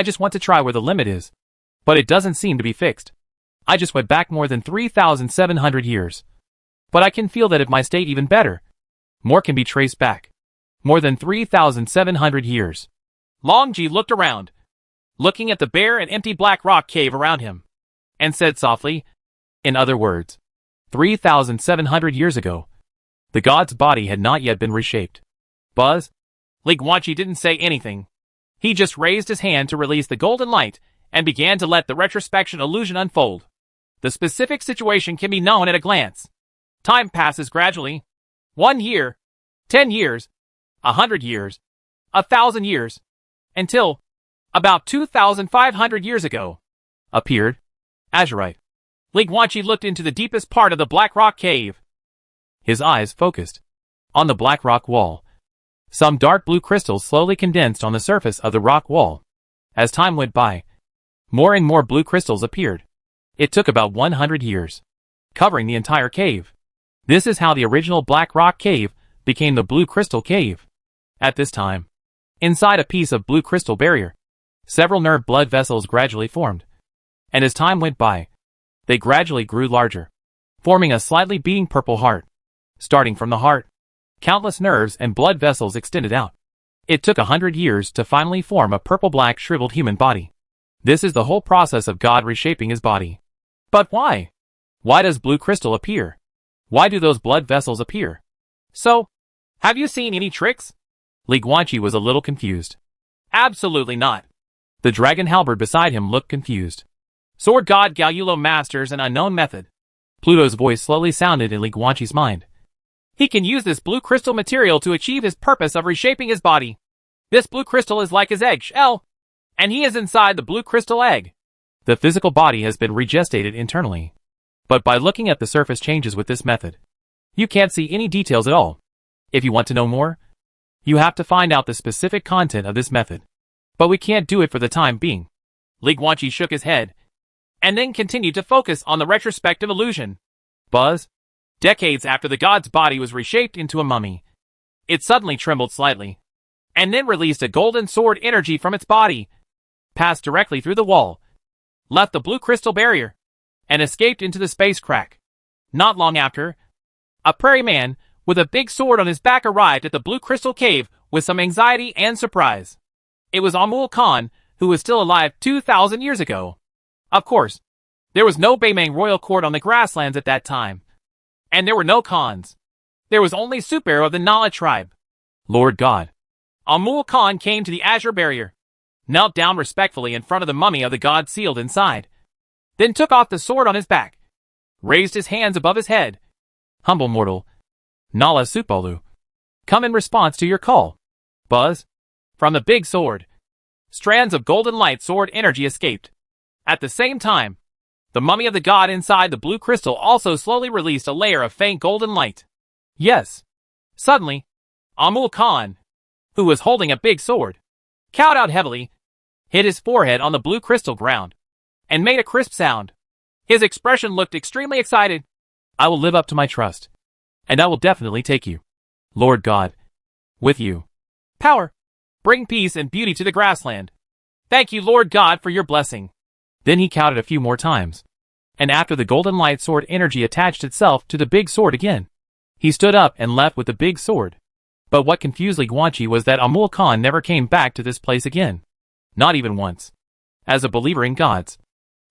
Speaker 1: just want to try where the limit is. But it doesn't seem to be fixed. I just went back more than 3,700 years. But I can feel that if my state even better, more can be traced back. More than 3,700 years. Longji looked around, looking at the bare and empty black rock cave around him, and said softly, in other words, 3,700 years ago, the god's body had not yet been reshaped. Buzz? Li Guanqi didn't say anything. He just raised his hand to release the golden light and began to let the retrospection illusion unfold. The specific situation can be known at a glance. Time passes gradually. 1 year, 10 years, 100 years, 1,000 years, until, about 2,500 years ago, appeared Azurite. Li Guanqi looked into the deepest part of the black rock cave. His eyes focused on the black rock wall. Some dark blue crystals slowly condensed on the surface of the rock wall. As time went by, more and more blue crystals appeared. It took about 100 years, covering the entire cave. This is how the original black rock cave became the blue crystal cave. At this time, inside a piece of blue crystal barrier, several nerve blood vessels gradually formed. And as time went by, they gradually grew larger. forming a slightly beating purple heart. Starting from the heart, countless nerves and blood vessels extended out. It took 100 years to finally form a purple-black shriveled human body. This is the whole process of God reshaping his body. But why? Why does blue crystal appear? Why do those blood vessels appear? So, have you seen any tricks? Li Guanqi was a little confused. Absolutely not. The dragon halberd beside him looked confused. Sword God Galulo masters an unknown method. Pluto's voice slowly sounded in Li Guanqi's mind. He can use this blue crystal material to achieve his purpose of reshaping his body. This blue crystal is like his egg shell, and he is inside the blue crystal egg. The physical body has been regestated internally. But by looking at the surface changes with this method, you can't see any details at all. If you want to know more, you have to find out the specific content of this method. But we can't do it for the time being. Li Guanqi shook his head, and then continued to focus on the retrospective illusion. Buzz. Decades after the god's body was reshaped into a mummy, it suddenly trembled slightly, and then released a golden sword energy from its body, passed directly through the wall, left the blue crystal barrier, and escaped into the space crack. Not long after, a prairie man with a big sword on his back arrived at the blue crystal cave with some anxiety and surprise. It was Amul Khan, who was still alive 2,000 years ago. Of course, there was no Baimang royal court on the grasslands at that time. And there were no Khans. There was only Super of the Nala tribe. Lord God. Amul Khan came to the azure barrier, knelt down respectfully in front of the mummy of the god sealed inside, then took off the sword on his back, raised his hands above his head. Humble mortal, Nala Supalu, come in response to your call. Buzz. From the big sword, strands of golden light sword energy escaped. At the same time, the mummy of the god inside the blue crystal also slowly released a layer of faint golden light. Yes. Suddenly, Amul Khan, who was holding a big sword, cowed out heavily, hit his forehead on the blue crystal ground, and made a crisp sound. His expression looked extremely excited. I will live up to my trust, and I will definitely take you, Lord God, with you. Power. Bring peace and beauty to the grassland. Thank you, Lord God, for your blessing. Then he counted a few more times, and after the golden light sword energy attached itself to the big sword again, he stood up and left with the big sword. But what confused Li Guanqi was that Amul Khan never came back to this place again. Not even once. As a believer in gods,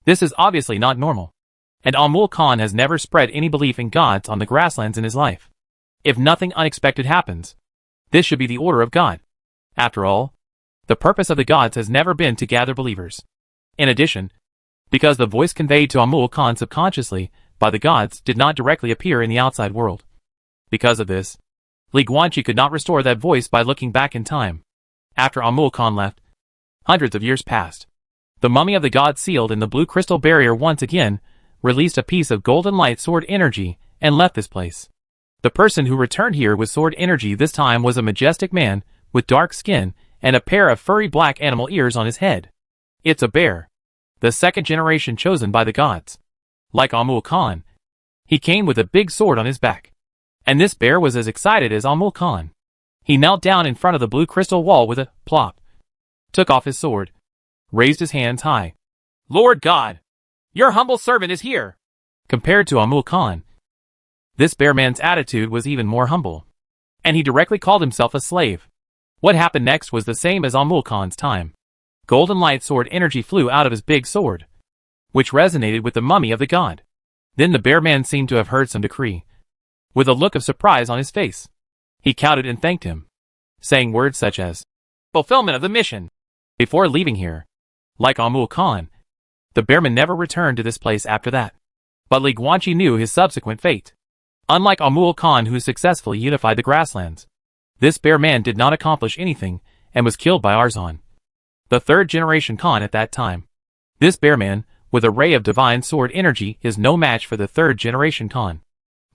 Speaker 1: this is obviously not normal. And Amul Khan has never spread any belief in gods on the grasslands in his life. If nothing unexpected happens, this should be the order of God. After all, the purpose of the gods has never been to gather believers. In addition, because the voice conveyed to Amul Khan subconsciously by the gods did not directly appear in the outside world. Because of this, Li Guanqi could not restore that voice by looking back in time. After Amul Khan left, hundreds of years passed. The mummy of the god sealed in the blue crystal barrier once again released a piece of golden light sword energy and left this place. The person who returned here with sword energy this time was a majestic man with dark skin and a pair of furry black animal ears on his head. It's a bear. The second generation chosen by the gods. Like Amul Khan, he came with a big sword on his back. And this bear was as excited as Amul Khan. He knelt down in front of the blue crystal wall with a plop, took off his sword, raised his hands high. Lord God, your humble servant is here. Compared to Amul Khan, this bear man's attitude was even more humble. And he directly called himself a slave. What happened next was the same as Amul Khan's time. Golden light sword energy flew out of his big sword, which resonated with the mummy of the god. Then the bear man seemed to have heard some decree. With a look of surprise on his face, he counted and thanked him, saying words such as, fulfillment of the mission. Before leaving here, like Amul Khan, the bearman never returned to this place after that. But Li Guanqi knew his subsequent fate. Unlike Amul Khan, who successfully unified the grasslands, this bear man did not accomplish anything and was killed by Arzon, the third generation Khan at that time. This bear man, with a ray of divine sword energy, is no match for the third generation Khan.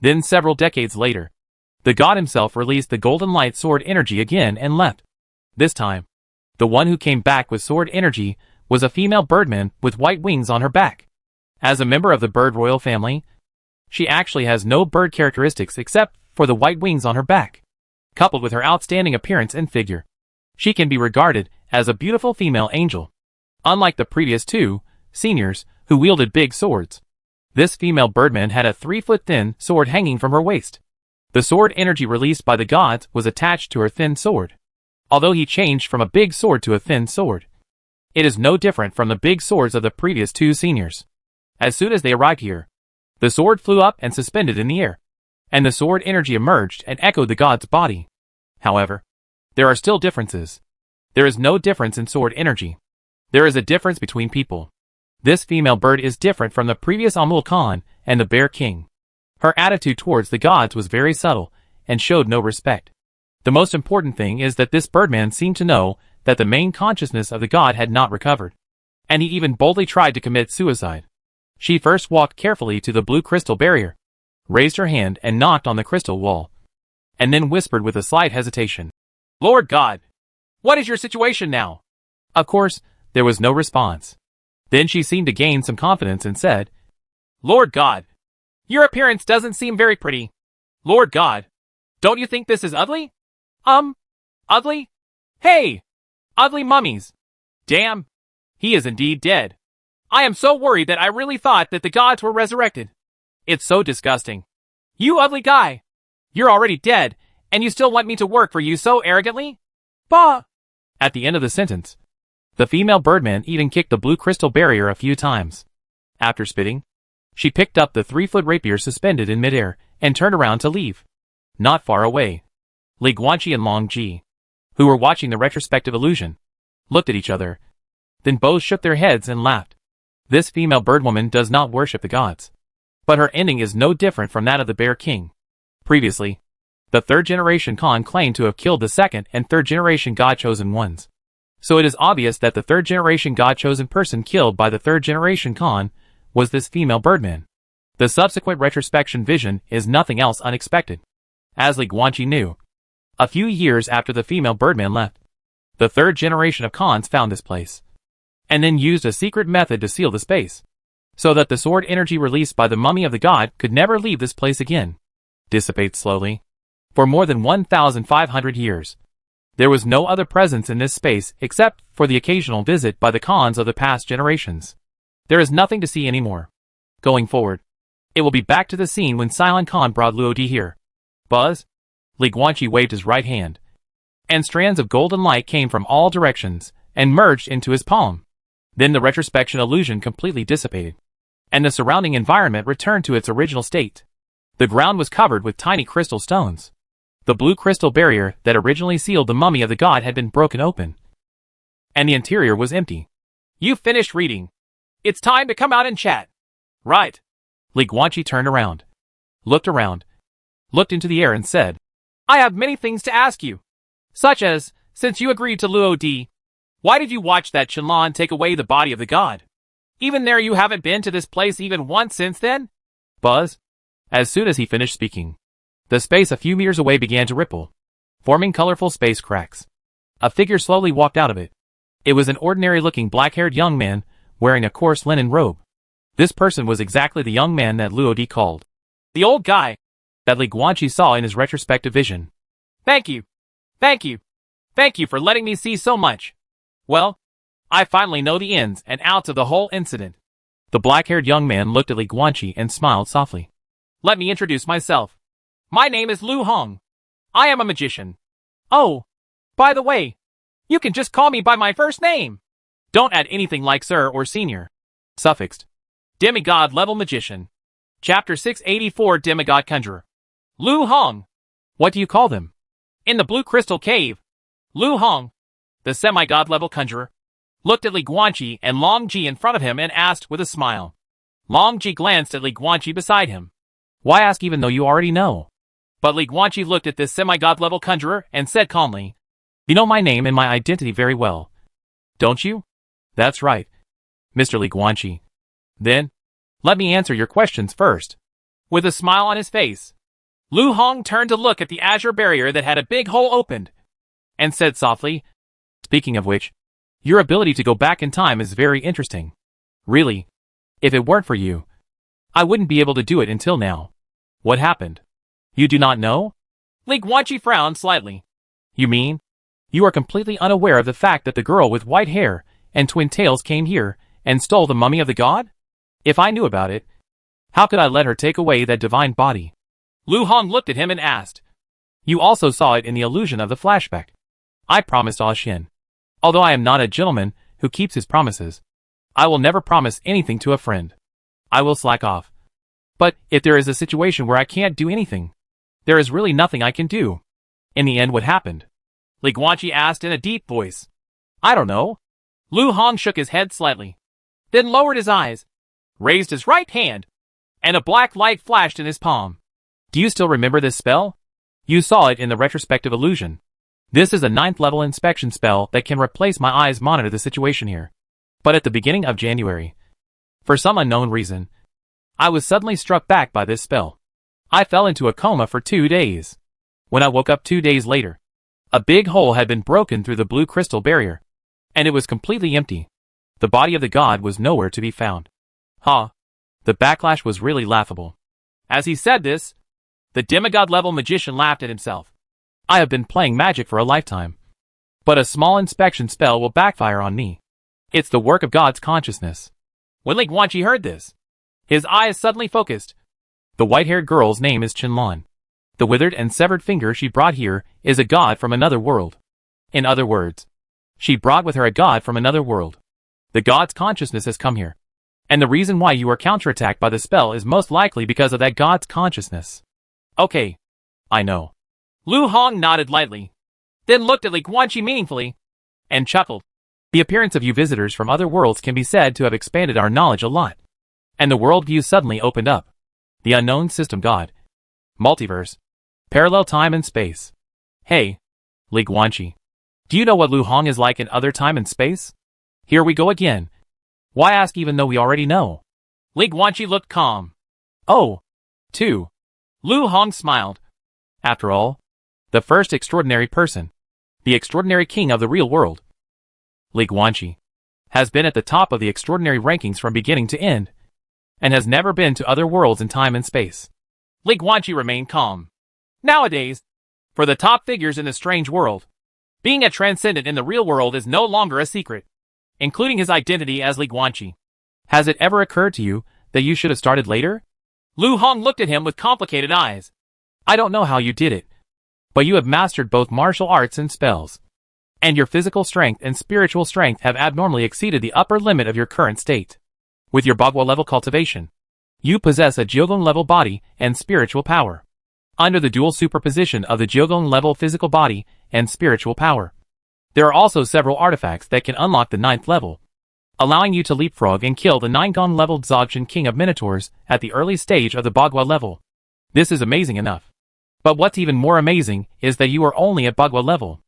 Speaker 1: Then several decades later, the god himself released the golden light sword energy again and left. This time, the one who came back with sword energy was a female birdman with white wings on her back. As a member of the bird royal family, she actually has no bird characteristics except for the white wings on her back. Coupled with her outstanding appearance and figure, she can be regarded as a beautiful female angel. Unlike the previous two seniors who wielded big swords, This female birdman had a 3-foot-thin sword hanging from her waist. The sword energy released by the gods was attached to her thin sword. Although he changed from a big sword to a thin sword, it is no different from the big swords of the previous 2 seniors. As soon as they arrived here, the sword flew up and suspended in the air, and the sword energy emerged and echoed the god's body. However, there are still differences. There is no difference in sword energy. There is a difference between people. This female bird is different from the previous Amul Khan and the Bear King. Her attitude towards the gods was very subtle and showed no respect. The most important thing is that this birdman seemed to know that the main consciousness of the god had not recovered, and he even boldly tried to commit suicide. She first walked carefully to the blue crystal barrier, raised her hand and knocked on the crystal wall, and then whispered with a slight hesitation, "Lord God, what is your situation now?" Of course, there was no response. Then she seemed to gain some confidence and said, "Lord God, your appearance doesn't seem very pretty. Lord God, don't you think this is ugly? Ugly? Hey! Ugly mummies! Damn! He is indeed dead. I am so worried that I really thought that the gods were resurrected. It's so disgusting. You ugly guy! You're already dead, and you still want me to work for you so arrogantly? Bah!" At the end of the sentence, the female birdman even kicked the blue crystal barrier a few times. After spitting, she picked up the 3-foot rapier suspended in midair and turned around to leave. Not far away, Li Guanqi and Long Ji, who were watching the retrospective illusion, looked at each other. Then both shook their heads and laughed. This female birdwoman does not worship the gods, but her ending is no different from that of the Bear King. Previously, the 3rd-generation Khan claimed to have killed the 2nd and 3rd-generation God-chosen ones. So it is obvious that the 3rd-generation God-chosen person killed by the 3rd-generation Khan was this female birdman. The subsequent retrospection vision is nothing else unexpected. As Li Guanqi knew, a few years after the female birdman left, the 3rd generation of Khans found this place, and then used a secret method to seal the space, so that the sword energy released by the mummy of the god could never leave this place again. Dissipate slowly. For more than 1,500 years, there was no other presence in this space except for the occasional visit by the Khans of the past generations. There is nothing to see anymore. Going forward, it will be back to the scene when Silent Khan brought Luodi here. Buzz? Li Guanqi waved his right hand, and strands of golden light came from all directions and merged into his palm. Then the retrospection illusion completely dissipated, and the surrounding environment returned to its original state. The ground was covered with tiny crystal stones. The blue crystal barrier that originally sealed the mummy of the god had been broken open, and the interior was empty. "You've finished reading. It's time to come out and chat." "Right." Li Guanqi turned around, looked into the air and said, "I have many things to ask you, such as, since you agreed to Luodi, why did you watch that Shenlong take away the body of the god? Even there you haven't been to this place even once since then?" Buzz. As soon as he finished speaking, the space a few meters away began to ripple, forming colorful space cracks. A figure slowly walked out of it. It was an ordinary-looking black-haired young man wearing a coarse linen robe. This person was exactly the young man that Luodi called the old guy that Li Guanqi saw in his retrospective vision. Thank you for letting me see so much. Well, I finally know the ins and outs of the whole incident." The black-haired young man looked at Li Guanqi and smiled softly. "Let me introduce myself. My name is Lu Hong. I am a magician. Oh, by the way, you can just call me by my first name. Don't add anything like sir or senior." Suffixed. Demigod-level magician. Chapter 684 Demigod Conjurer. Lu Hong. What do you call them? In the Blue Crystal Cave, Lu Hong, the semi-god-level conjurer, looked at Li Guanqi and Long Ji in front of him and asked with a smile. Long Ji glanced at Li Guanqi beside him. "Why ask even though you already know?" But Li Guanqi looked at this semi-god-level conjurer and said calmly, "You know my name and my identity very well, don't you?" "That's right, Mr. Li Guanqi." "Then, let me answer your questions first." With a smile on his face, Lu Hong turned to look at the azure barrier that had a big hole opened, and said softly, "Speaking of which, your ability to go back in time is very interesting. Really, if it weren't for you, I wouldn't be able to do it until now. What happened? You do not know?" Li Guanqi frowned slightly. "You mean, you are completely unaware of the fact that the girl with white hair and twin tails came here and stole the mummy of the god? If I knew about it, How could I let her take away that divine body? Lu Hong looked at him and asked. You also saw it in the illusion of the flashback. I promised Ah Xin. Although I am not a gentleman who keeps his promises, I will never promise anything to a friend. I will slack off. But if there is a situation where I can't do anything, there is really nothing I can do. In the end, what happened? Li Guanqi asked in a deep voice. I don't know. Lu Hong shook his head slightly, then lowered his eyes, raised his right hand, and a black light flashed in his palm. Do you still remember this spell? You saw it in the retrospective illusion. This is a 9th level inspection spell that can replace my eyes monitor the situation here. But at the beginning of January, for some unknown reason, I was suddenly struck back by this spell. I fell into a coma for 2 days. When I woke up 2 days later, a big hole had been broken through the blue crystal barrier, and it was completely empty. The body of the god was nowhere to be found. Ha! The backlash was really laughable. As he said this, the demigod-level magician laughed at himself. I have been playing magic for a lifetime, but a small inspection spell will backfire on me. It's the work of God's consciousness. When Li Guanqi heard this, his eyes suddenly focused. The white-haired girl's name is Qinlan. The withered and severed finger she brought here is a god from another world. In other words, she brought with her a god from another world. The god's consciousness has come here, and the reason why you are counterattacked by the spell is most likely because of that god's consciousness. Okay, I know. Lu Hong nodded lightly, then looked at Li Guanqi meaningfully, and chuckled. The appearance of you visitors from other worlds can be said to have expanded our knowledge a lot. And the worldview suddenly opened up. The unknown system god. Multiverse. Parallel time and space. Hey, Li Guanqi. Do you know what Lu Hong is like in other time and space? Here we go again. Why ask even though we already know? Li Guanqi looked calm. Oh, too. Lu Hong smiled. After all, the first extraordinary person, the extraordinary king of the real world, Li Guanqi, has been at the top of the extraordinary rankings from beginning to end, and has never been to other worlds in time and space. Li Guanqi remained calm. Nowadays, for the top figures in the strange world, being a transcendent in the real world is no longer a secret, including his identity as Li Guanqi. Has it ever occurred to you that you should have started later? Lu Hong looked at him with complicated eyes. I don't know how you did it, but you have mastered both martial arts and spells, and your physical strength and spiritual strength have abnormally exceeded the upper limit of your current state. With your Bagua level cultivation, you possess a Jiugang level body and spiritual power. Under the dual superposition of the Jiugang level physical body and spiritual power, there are also several artifacts that can unlock the 9th level, allowing you to leapfrog and kill the 9-gong level Dzogchen King of Minotaurs at the early stage of the Bagua level. This is amazing enough. But what's even more amazing is that you are only at Bagua level.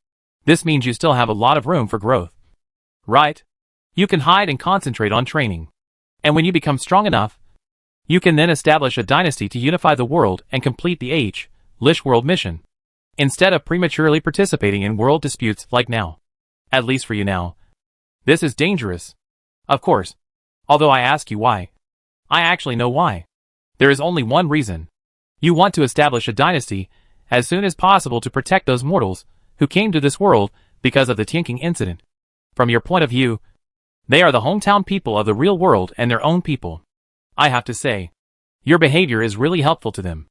Speaker 1: This means you still have a lot of room for growth. Right? You can hide and concentrate on training. And when you become strong enough, you can then establish a dynasty to unify the world and complete the Lish world mission, instead of prematurely participating in world disputes like now. At least for you now. This is dangerous. Of course. Although I ask you why. I actually know why. There is only one reason. You want to establish a dynasty as soon as possible to protect those mortals who came to this world because of the Tianqing incident. From your point of view, they are the hometown people of the real world and their own people. I have to say, your behavior is really helpful to them.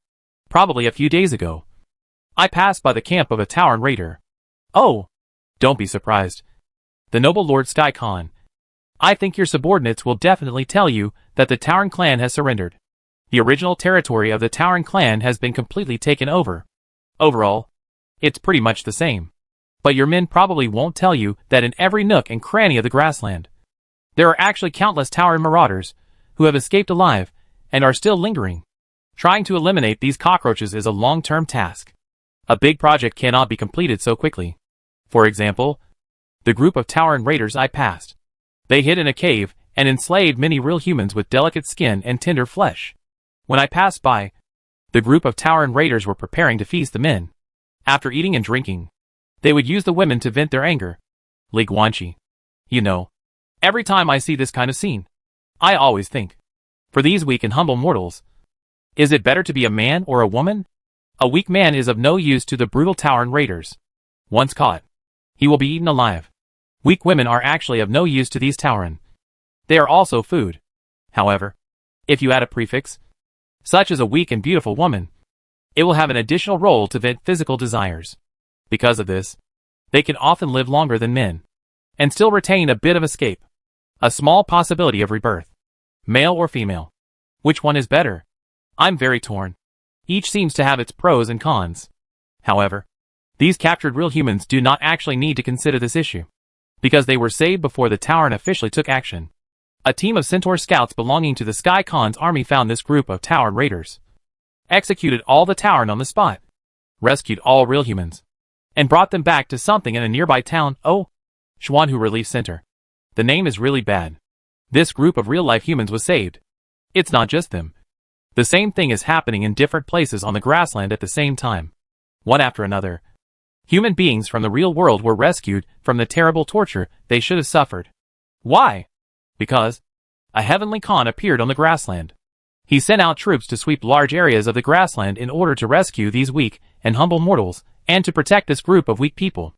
Speaker 1: Probably a few days ago, I passed by the camp of a Tauren raider. Oh, don't be surprised. The noble Lord Sky Khan. I think your subordinates will definitely tell you that the Tauren clan has surrendered. The original territory of the Tauren clan has been completely taken over. Overall, it's pretty much the same. But your men probably won't tell you that in every nook and cranny of the grassland, there are actually countless Tauren marauders who have escaped alive and are still lingering. Trying to eliminate these cockroaches is a long-term task. A big project cannot be completed so quickly. For example, the group of Tauren raiders I passed. They hid in a cave and enslaved many real humans with delicate skin and tender flesh. When I passed by, the group of Tauren raiders were preparing to feast the men. After eating and drinking, they would use the women to vent their anger. Li Guanqi. You know, every time I see this kind of scene, I always think, for these weak and humble mortals, is it better to be a man or a woman? A weak man is of no use to the brutal Tauren raiders. Once caught, he will be eaten alive. Weak women are actually of no use to these Tauren. They are also food. However, if you add a prefix, such as a weak and beautiful woman. It will have an additional role to vent physical desires. Because of this, they can often live longer than men, and still retain a bit of escape. A small possibility of rebirth. Male or female? Which one is better? I'm very torn. Each seems to have its pros and cons. However, these captured real humans do not actually need to consider this issue, because they were saved before the Tauren officially took action. A team of Centaur scouts belonging to the Sky Khan's army found this group of Tauren raiders, executed all the Tauren on the spot, rescued all real humans, and brought them back to something in a nearby town. Oh, Schwan, who relief center. The name is really bad. This group of real-life humans was saved. It's not just them. The same thing is happening in different places on the grassland at the same time. One after another. Human beings from the real world were rescued from the terrible torture they should have suffered. Why? Because a heavenly Khan appeared on the grassland. He sent out troops to sweep large areas of the grassland in order to rescue these weak and humble mortals, and to protect this group of weak people.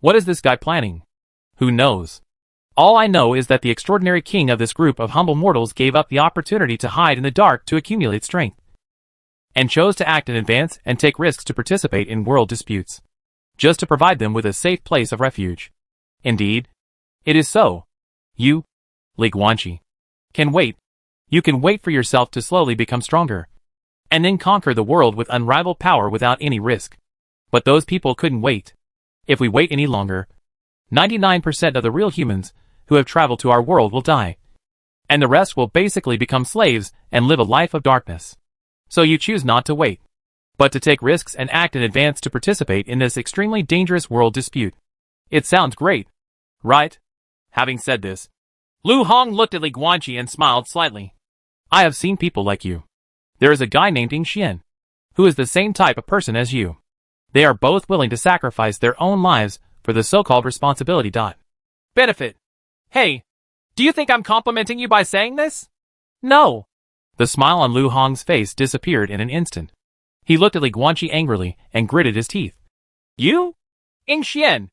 Speaker 1: What is this guy planning? Who knows? All I know is that the extraordinary king of this group of humble mortals gave up the opportunity to hide in the dark to accumulate strength, and chose to act in advance and take risks to participate in world disputes, just to provide them with a safe place of refuge. Indeed, it is so. You, Li Guanqi, can wait. You can wait for yourself to slowly become stronger, and then conquer the world with unrivaled power without any risk. But those people couldn't wait. If we wait any longer, 99% of the real humans who have traveled to our world will die, and the rest will basically become slaves and live a life of darkness. So you choose not to wait, but to take risks and act in advance to participate in this extremely dangerous world dispute. It sounds great, right? Having said this, Lu Hong looked at Li Guanqi and smiled slightly. I have seen people like you. There is a guy named Ying Xian, who is the same type of person as you. They are both willing to sacrifice their own lives for the so-called responsibility. Benefit. Hey, do you think I'm complimenting you by saying this? No. The smile on Lu Hong's face disappeared in an instant. He looked at Li Guanqi angrily and gritted his teeth. You? Ying Xian,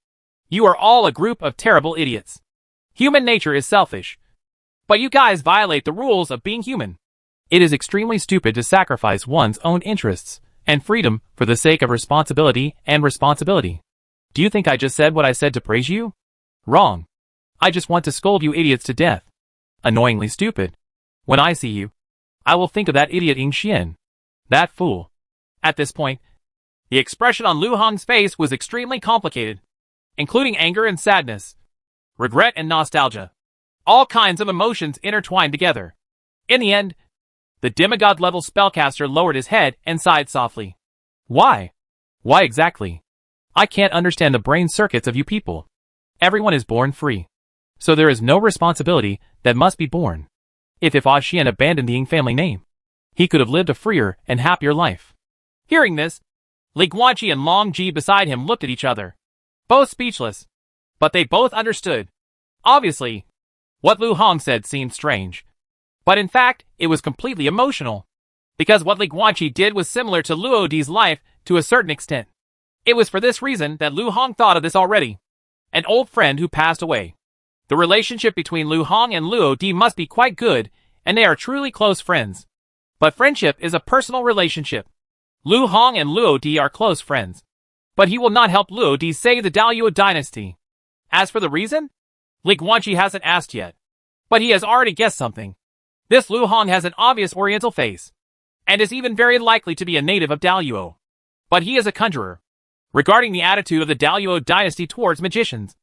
Speaker 1: you are all a group of terrible idiots. Human nature is selfish, but you guys violate the rules of being human. It is extremely stupid to sacrifice one's own interests and freedom for the sake of responsibility and responsibility. Do you think I just said what I said to praise you? Wrong. I just want to scold you idiots to death. Annoyingly stupid. When I see you, I will think of that idiot Ying Xian. That fool. At this point, the expression on Lu Hong's face was extremely complicated, including anger and sadness, regret and nostalgia. All kinds of emotions intertwined together. In the end, the demigod-level spellcaster lowered his head and sighed softly. Why? Why exactly? I can't understand the brain circuits of you people. Everyone is born free, so there is no responsibility that must be borne. If Ah Xian abandoned the Ying family name, he could have lived a freer and happier life. Hearing this, Li Guanqi and Long Ji beside him looked at each other, both speechless, but they both understood. Obviously, what Lu Hong said seemed strange, but in fact, it was completely emotional, because what Li Guanqi did was similar to Luo Di's life to a certain extent. It was for this reason that Lu Hong thought of this already. An old friend who passed away. The relationship between Lu Hong and Luo Di must be quite good, and they are truly close friends. But friendship is a personal relationship. Lu Hong and Luo Di are close friends, but he will not help Luo Di save the Daluo dynasty. As for the reason, Li Guanqi hasn't asked yet, but he has already guessed something. This Lu Hong has an obvious oriental face, and is even very likely to be a native of Daluo. But he is a conjurer. Regarding the attitude of the Daluo dynasty towards magicians,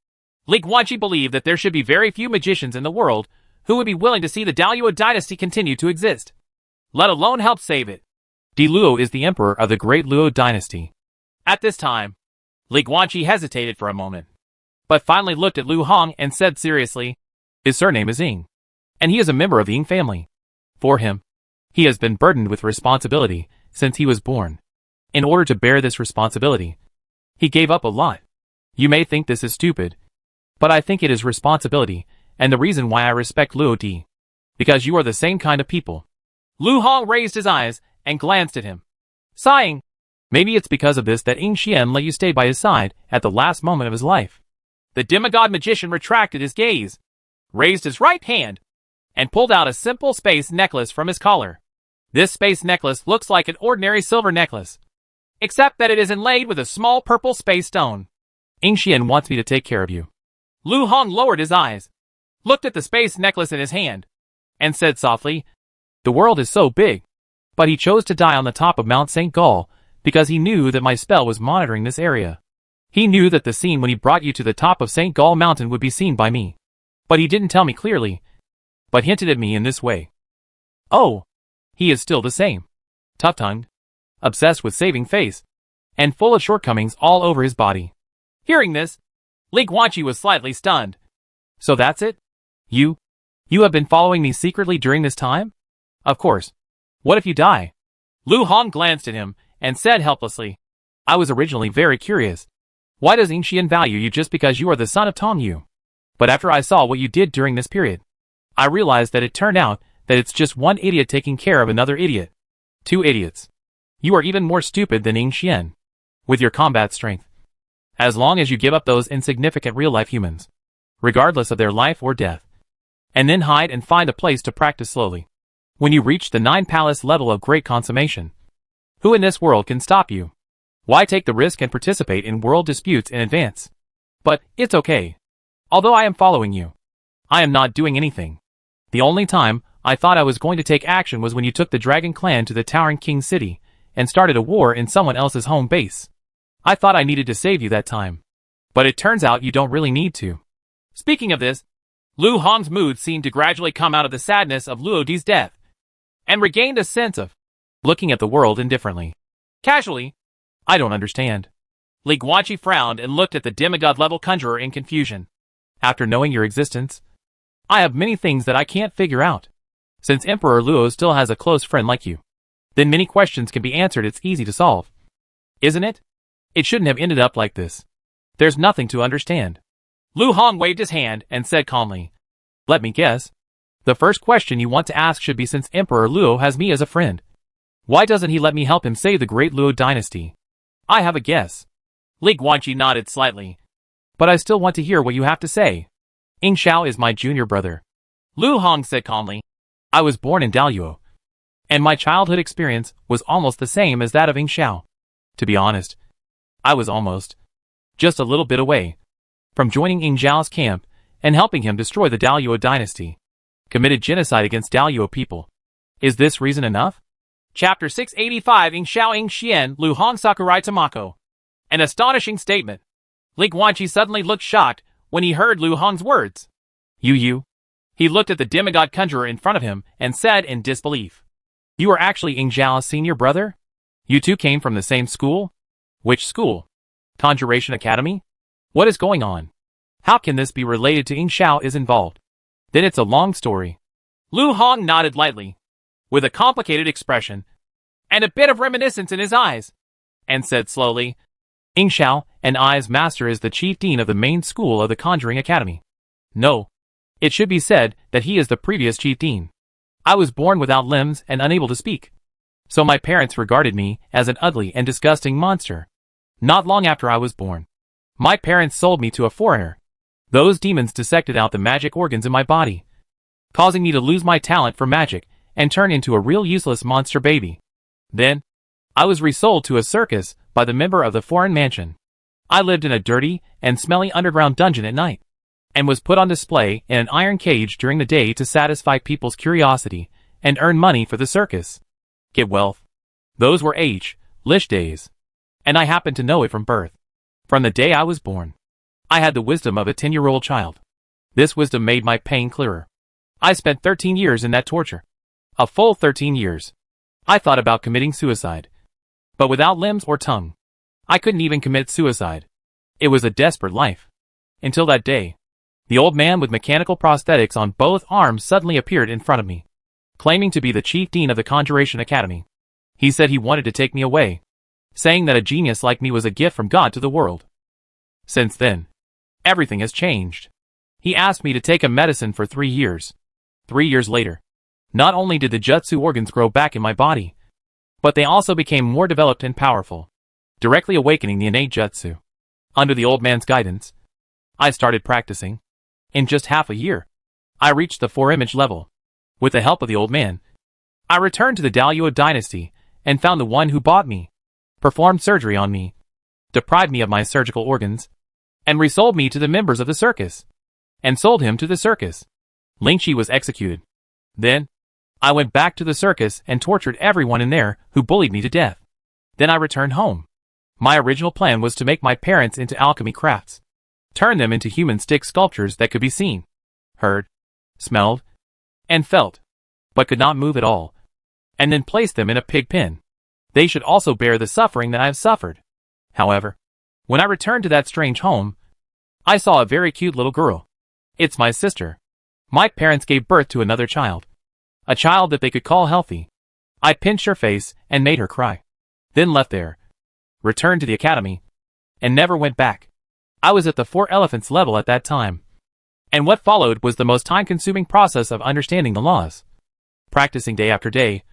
Speaker 1: Li Guanqi believed that there should be very few magicians in the world who would be willing to see the Daluo dynasty continue to exist, let alone help save it. Di Luo is the emperor of the great Luo dynasty. At this time, Li Guanqi hesitated for a moment, but finally looked at Lu Hong and said seriously, his surname is Ying, and he is a member of the Ying family. For him, he has been burdened with responsibility since he was born. In order to bear this responsibility, he gave up a lot. You may think this is stupid, but I think it is responsibility, and the reason why I respect Luo Di. Because you are the same kind of people. Lu Hong raised his eyes and glanced at him, sighing. Maybe it's because of this that Ying Xian let you stay by his side at the last moment of his life. The demigod magician retracted his gaze, raised his right hand, and pulled out a simple space necklace from his collar. This space necklace looks like an ordinary silver necklace, except that it is inlaid with a small purple space stone. Yingxian wants me to take care of you. Lu Hong lowered his eyes, looked at the space necklace in his hand, and said softly, "The world is so big." But he chose to die on the top of Mount St. Gall because he knew that my spell was monitoring this area. He knew that the scene when he brought you to the top of St. Gall Mountain would be seen by me. But he didn't tell me clearly, but hinted at me in this way. Oh, he is still the same. Tough-tongued, obsessed with saving face, and full of shortcomings all over his body. Hearing this, Li Guanqi was slightly stunned. So that's it? You have been following me secretly during this time? Of course. What if you die? Lu Hong glanced at him and said helplessly, I was originally very curious. Why does Yingxian value you just because you are the son of Tong Yu? But after I saw what you did during this period, I realized that it turned out that it's just one idiot taking care of another idiot. Two idiots. You are even more stupid than Yingxian. With your combat strength. As long as you give up those insignificant real-life humans, regardless of their life or death, and then hide and find a place to practice slowly. When you reach the 9 palace level of great consummation, who in this world can stop you? Why take the risk and participate in world disputes in advance? But it's okay. Although I am following you, I am not doing anything. The only time I thought I was going to take action was when you took the Dragon Clan to the Towering King City and started a war in someone else's home base. I thought I needed to save you that time. But it turns out you don't really need to. Speaking of this, Lu Hong's mood seemed to gradually come out of the sadness of Luo Di's death, and regained a sense of looking at the world indifferently. Casually, I don't understand. Li Guanqi frowned and looked at the demigod-level conjurer in confusion. After knowing your existence, I have many things that I can't figure out. Since Emperor Luo still has a close friend like you, then many questions can be answered. It's easy to solve. Isn't it? It shouldn't have ended up like this. There's nothing to understand. Lu Hong waved his hand and said calmly, Let me guess. The first question you want to ask should be, since Emperor Luo has me as a friend, why doesn't he let me help him save the great Luo dynasty? I have a guess. Li Guanqi nodded slightly. But I still want to hear what you have to say. Ying Xiao is my junior brother. Lu Hong said calmly. I was born in Daluo, and my childhood experience was almost the same as that of Ying Xiao. To be honest, I was almost just a little bit away from joining Ying Xiao's camp and helping him destroy the Daluo dynasty. Committed genocide against Daluo people. Is this reason enough? Chapter 685 Ying Xiao Yingxian Lu Hong Sakurai Tamako. An astonishing statement. Li Guanqi suddenly looked shocked when he heard Lu Hong's words. You. He looked at the demigod conjurer in front of him and said in disbelief. You are actually Ying Xiao's senior brother? You two came from the same school? Which school? Conjuration Academy? What is going on? How can this be related to Ying Xiao is involved? Then it's a long story. Lu Hong nodded lightly, with a complicated expression, and a bit of reminiscence in his eyes, and said slowly, Ying Xiao and I's master is the chief dean of the main school of the Conjuring Academy. No. It should be said that he is the previous chief dean. I was born without limbs and unable to speak. So my parents regarded me as an ugly and disgusting monster. Not long after I was born, my parents sold me to a foreigner. Those demons dissected out the magic organs in my body, causing me to lose my talent for magic and turn into a real useless monster baby. Then, I was resold to a circus by the member of the foreign mansion. I lived in a dirty and smelly underground dungeon at night, and was put on display in an iron cage during the day to satisfy people's curiosity and earn money for the circus. Get wealth. Those were Lish days. And I happened to know it from birth. From the day I was born, I had the wisdom of a 10-year-old child. This wisdom made my pain clearer. I spent 13 years in that torture. A full 13 years. I thought about committing suicide. But without limbs or tongue, I couldn't even commit suicide. It was a desperate life. Until that day, the old man with mechanical prosthetics on both arms suddenly appeared in front of me, claiming to be the chief dean of the Conjuration Academy. He said he wanted to take me away, saying that a genius like me was a gift from God to the world. Since then, everything has changed. He asked me to take a medicine for 3 years. 3 years later, not only did the jutsu organs grow back in my body, but they also became more developed and powerful, directly awakening the innate jutsu. Under the old man's guidance, I started practicing. In just half a year, I reached the 4-image level. With the help of the old man, I returned to the Daluo dynasty and found the one who bought me, performed surgery on me, deprived me of my surgical organs, and resold me to the members of the circus, and sold him to the circus. Lingxi was executed. Then, I went back to the circus and tortured everyone in there who bullied me to death. Then I returned home. My original plan was to make my parents into alchemy crafts, turn them into human stick sculptures that could be seen, heard, smelled, and felt, but could not move at all, and then place them in a pig pen. They should also bear the suffering that I have suffered. However, when I returned to that strange home, I saw a very cute little girl. It's my sister. My parents gave birth to another child. A child that they could call healthy. I pinched her face and made her cry. Then left there, returned to the academy, and never went back. I was at the 4 elephants level at that time. And what followed was the most time-consuming process of understanding the laws. Practicing day after day,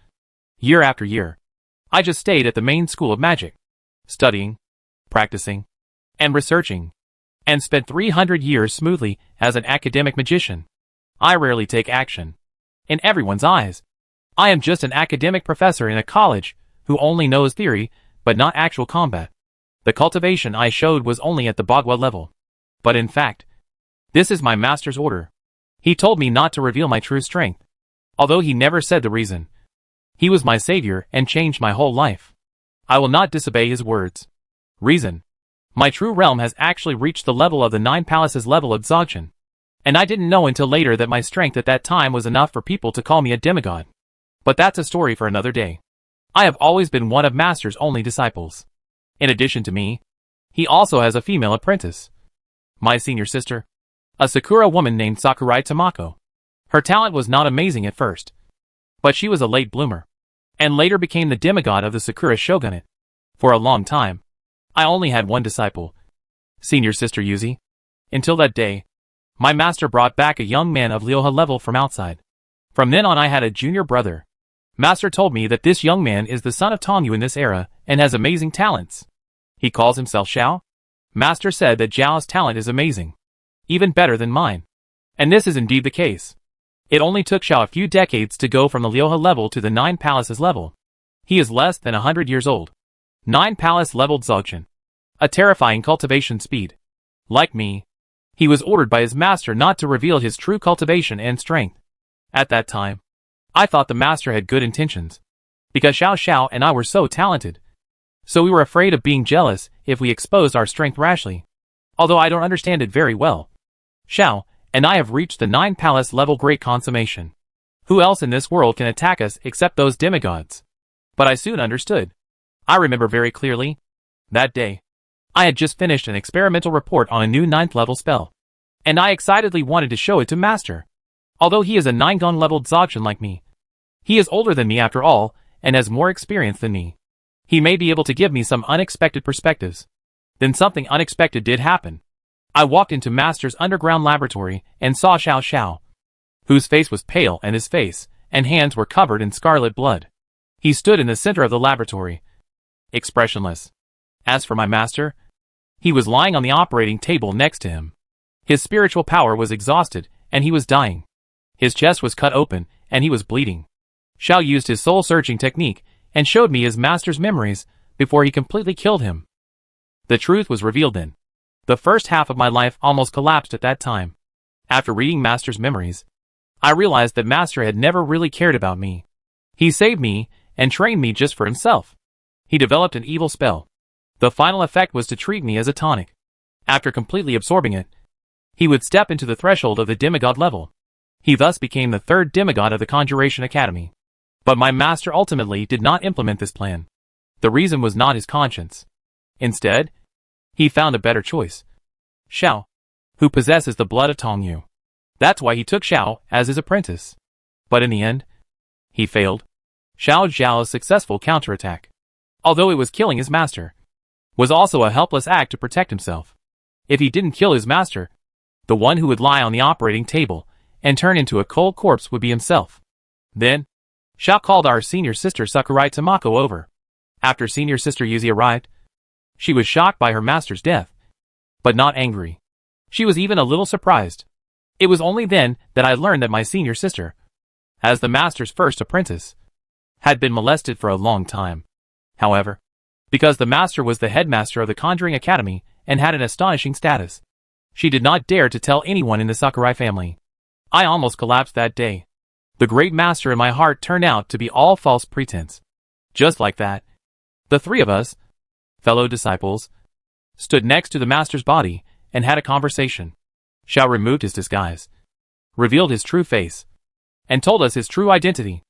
Speaker 1: year after year. I just stayed at the main school of magic, studying, practicing, and researching, and spent 300 years smoothly as an academic magician. I rarely take action. In everyone's eyes, I am just an academic professor in a college who only knows theory, but not actual combat. The cultivation I showed was only at the Bagua level. But in fact, this is my master's order. He told me not to reveal my true strength, although he never said the reason. He was my savior and changed my whole life. I will not disobey his words. Reason. My true realm has actually reached the level of the 9 palaces level of Dzogchen. And I didn't know until later that my strength at that time was enough for people to call me a demigod. But that's a story for another day. I have always been one of Master's only disciples. In addition to me, he also has a female apprentice. My senior sister. A Sakura woman named Sakurai Tamako. Her talent was not amazing at first, but she was a late bloomer, and later became the demigod of the Sakura shogunate. For a long time, I only had one disciple, senior sister Yuzi. Until that day, my master brought back a young man of Lyoha level from outside. From then on I had a junior brother. Master told me that this young man is the son of Tongyu in this era, and has amazing talents. He calls himself Xiao. Master said that Zhao's talent is amazing, even better than mine. And this is indeed the case. It only took Xiao a few decades to go from the Lyoha level to the 9 palaces level. He is less than 100 years old. 9 palace leveled Dzogchen. A terrifying cultivation speed. Like me, he was ordered by his master not to reveal his true cultivation and strength. At that time, I thought the master had good intentions, because Xiao and I were so talented. So we were afraid of being jealous if we exposed our strength rashly. Although I don't understand it very well. Xiao and I have reached the 9 palace level great consummation. Who else in this world can attack us except those demigods? But I soon understood. I remember very clearly. That day, I had just finished an experimental report on a new 9th level spell, and I excitedly wanted to show it to Master. Although he is a 9gun leveled Dzogchen like me, he is older than me after all, and has more experience than me. He may be able to give me some unexpected perspectives. Then something unexpected did happen. I walked into Master's underground laboratory and saw Xiao, whose face was pale and his face and hands were covered in scarlet blood. He stood in the center of the laboratory, expressionless. As for my master, he was lying on the operating table next to him. His spiritual power was exhausted, and he was dying. His chest was cut open, and he was bleeding. Xiao used his soul-searching technique and showed me his master's memories before he completely killed him. The truth was revealed then. The first half of my life almost collapsed at that time. After reading Master's memories, I realized that Master had never really cared about me. He saved me and trained me just for himself. He developed an evil spell. The final effect was to treat me as a tonic. After completely absorbing it, he would step into the threshold of the demigod level. He thus became the 3rd demigod of the Conjuration Academy. But my master ultimately did not implement this plan. The reason was not his conscience. Instead, he found a better choice. Xiao, who possesses the blood of Tongyu. That's why he took Xiao as his apprentice. But in the end, he failed. Xiao Zhao's successful counterattack, although it was killing his master, was also a helpless act to protect himself. If he didn't kill his master, the one who would lie on the operating table and turn into a cold corpse would be himself. Then, Xiao called our senior sister Sakurai Tamako over. After senior sister Yuzi arrived, she was shocked by her master's death, but not angry. She was even a little surprised. It was only then that I learned that my senior sister, as the master's first apprentice, had been molested for a long time. However, because the master was the headmaster of the Conjuring Academy and had an astonishing status, she did not dare to tell anyone in the Sakurai family. I almost collapsed that day. The great master in my heart turned out to be all false pretense. Just like that, the three of us, fellow disciples, stood next to the master's body and had a conversation. Xiao removed his disguise, revealed his true face, and told us his true identity.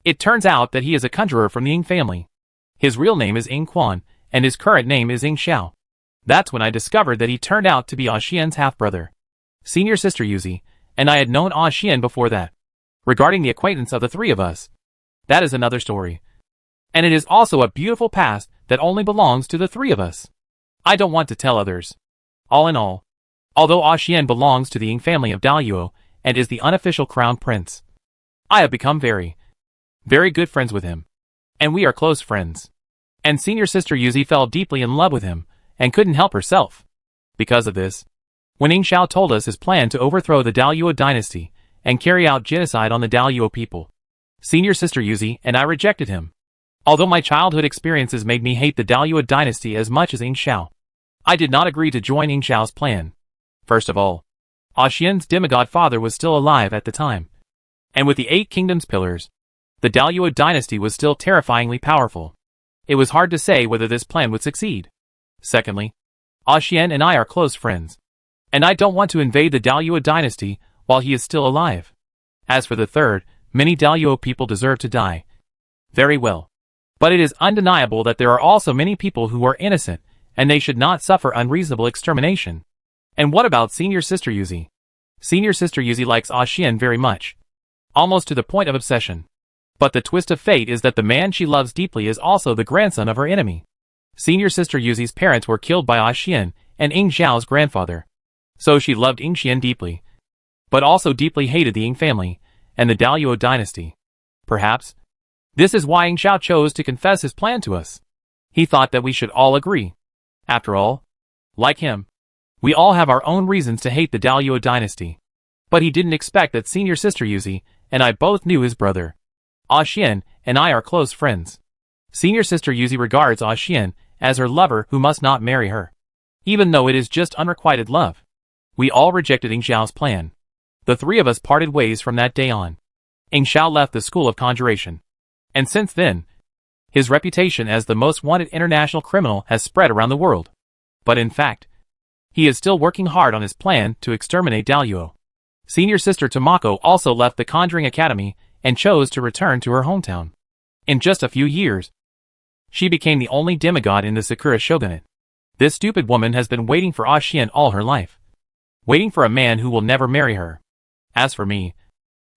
Speaker 1: It turns out that he is a conjurer from the Ying family. His real name is Ying Quan, and his current name is Ying Xiao. That's when I discovered that he turned out to be Ah Xian's half-brother, senior sister Yuzi, and I had known Ah Xian before that. Regarding the acquaintance of the three of us, that is another story. And it is also a beautiful past that only belongs to the three of us. I don't want to tell others. All in all, although Ah Xian belongs to the Ying family of Daluo and is the unofficial crown prince, I have become very good friends with him. And we are close friends. And senior sister Yuzi fell deeply in love with him and couldn't help herself. Because of this, when Ying Xiao told us his plan to overthrow the Daluo dynasty and carry out genocide on the Daluo people, senior sister Yuzi and I rejected him. Although my childhood experiences made me hate the Daluo dynasty as much as Ying Xiao, I did not agree to join Ying Xiao's plan. First of all, Ah Xian's demigod father was still alive at the time. And with the 8 kingdoms pillars, the Daluo dynasty was still terrifyingly powerful. It was hard to say whether this plan would succeed. Secondly, Ah Xian and I are close friends, and I don't want to invade the Daluo dynasty while he is still alive. As for the third, many Daluo people deserve to die. Very well. But it is undeniable that there are also many people who are innocent, and they should not suffer unreasonable extermination. And what about senior sister Yuzi? Senior sister Yuzi likes Ah Xian very much, almost to the point of obsession. But the twist of fate is that the man she loves deeply is also the grandson of her enemy. Senior sister Yuzi's parents were killed by Ah Xian and Ying Xiao's grandfather. So she loved Ying Xian deeply, but also deeply hated the Ying family and the Daluo dynasty. Perhaps this is why Ying Xiao chose to confess his plan to us. He thought that we should all agree. After all, like him, we all have our own reasons to hate the Daluo dynasty. But he didn't expect that senior sister Yuzi and I both knew his brother. Ah Xian and I are close friends. Senior sister Yuzi regards Ah Xian as her lover who must not marry her, even though it is just unrequited love. We all rejected Ying Xiao's plan. The three of us parted ways from that day on. Ying Xiao left the school of conjuration. And since then, his reputation as the most wanted international criminal has spread around the world. But in fact, he is still working hard on his plan to exterminate Daluo. Senior sister Tomoko also left the Conjuring Academy and chose to return to her hometown. In just a few years, she became the only demigod in the Sakura shogunate. This stupid woman has been waiting for Ah Xian all her life, waiting for a man who will never marry her. As for me,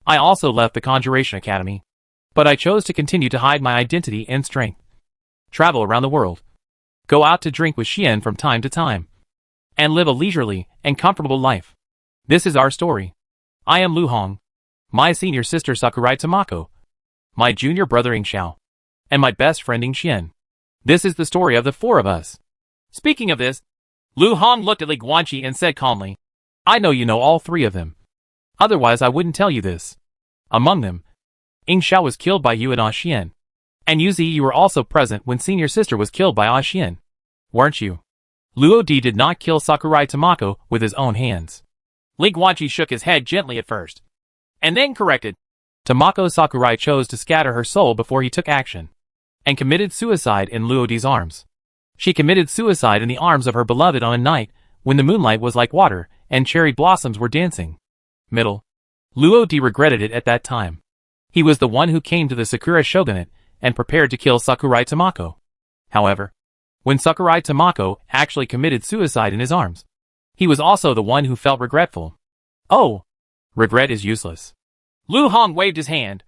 Speaker 1: I also left the Conjuration Academy, but I chose to continue to hide my identity and strength, travel around the world, go out to drink with Xian from time to time, and live a leisurely and comfortable life. This is our story. I am Lu Hong, my senior sister Sakurai Tomoko, my junior brother Ying Xiao, and my best friend Ying Xian. This is the story of the 4 of us. Speaking of this, Lu Hong looked at Li Guanqi and said calmly, I know you know all 3 of them. Otherwise I wouldn't tell you this. Among them, Ying Xiao was killed by you and Ah Xian. And Yuzi, you were also present when senior sister was killed by Ah Xian, weren't you? Luo Di did not kill Sakurai Tomoko with his own hands. Li Guanqi shook his head gently at first, and then corrected. Tomoko Sakurai chose to scatter her soul before he took action, and committed suicide in Luo Di's arms. She committed suicide in the arms of her beloved on a night when the moonlight was like water and cherry blossoms were dancing. Middle. Luo Di regretted it at that time. He was the one who came to the Sakura shogunate and prepared to kill Sakurai Tomoko. However, when Sakurai Tomoko actually committed suicide in his arms, he was also the one who felt regretful. Oh, regret is useless. Lu Hong waved his hand,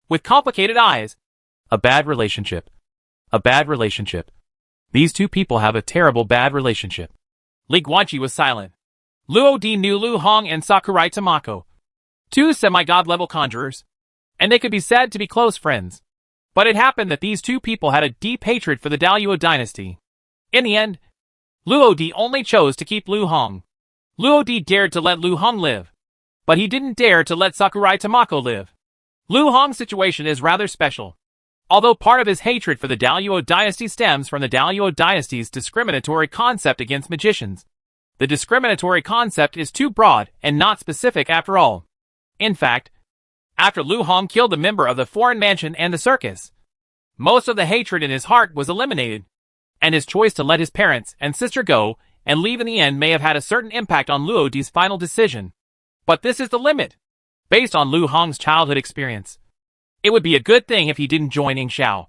Speaker 1: with complicated eyes. A bad relationship. A bad relationship. These 2 people have a terrible bad relationship. Li Guanqi was silent. Luo Di knew Lu Hong and Sakurai Tomoko, 2 semi-god level conjurers, and they could be said to be close friends. But it happened that these 2 people had a deep hatred for the Daluo dynasty. In the end, Luo Di only chose to keep Lu Hong. Luo Di dared to let Lu Hong live, but he didn't dare to let Sakurai Tomoko live. Lu Hong's situation is rather special. Although part of his hatred for the Daluo dynasty stems from the Daluo dynasty's discriminatory concept against magicians. The discriminatory concept is too broad and not specific after all. In fact, after Lu Hong killed a member of the foreign mansion and the circus, most of the hatred in his heart was eliminated, and his choice to let his parents and sister go and leave in the end may have had a certain impact on Luo Di's final decision. But this is the limit. Based on Lu Hong's childhood experience, it would be a good thing if he didn't join Ing Xiao,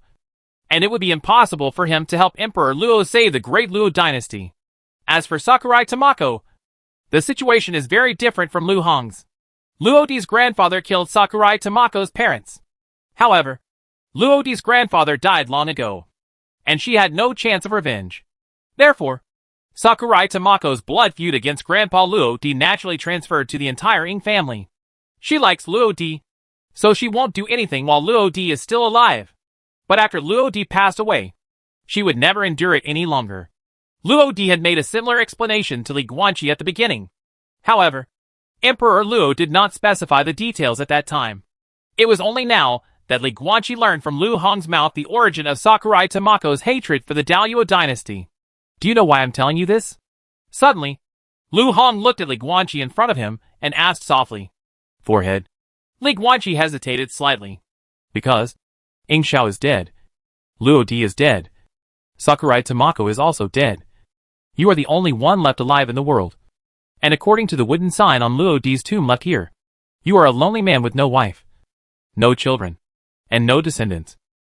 Speaker 1: and it would be impossible for him to help Emperor Luo save the great Luo dynasty. As for Sakurai Tamako, the situation is very different from Lu Hong's. Luo Di's grandfather killed Sakurai Tamako's parents. However, Luo Di's grandfather died long ago, and she had no chance of revenge. Therefore, Sakurai Tamako's blood feud against Grandpa Luo Di naturally transferred to the entire Ing family. She likes Luo Di, so she won't do anything while Luo Di is still alive. But after Luo Di passed away, she would never endure it any longer. Luo Di had made a similar explanation to Li Guanqi at the beginning. However, Emperor Luo did not specify the details at that time. It was only now that Li Guanqi learned from Lu Hong's mouth the origin of Sakurai Tamako's hatred for the Daluo dynasty. Do you know why I'm telling you this? Suddenly, Lu Hong looked at Li Guanqi in front of him and asked softly. Forehead. Li Guanqi hesitated slightly. Because Ing Xiao is dead. Luo Di is dead. Sakurai Tamako is also dead. You are the only one left alive in the world. And according to the wooden sign on Luo Di's tomb left here, you are a lonely man with no wife, no children, and no descendants.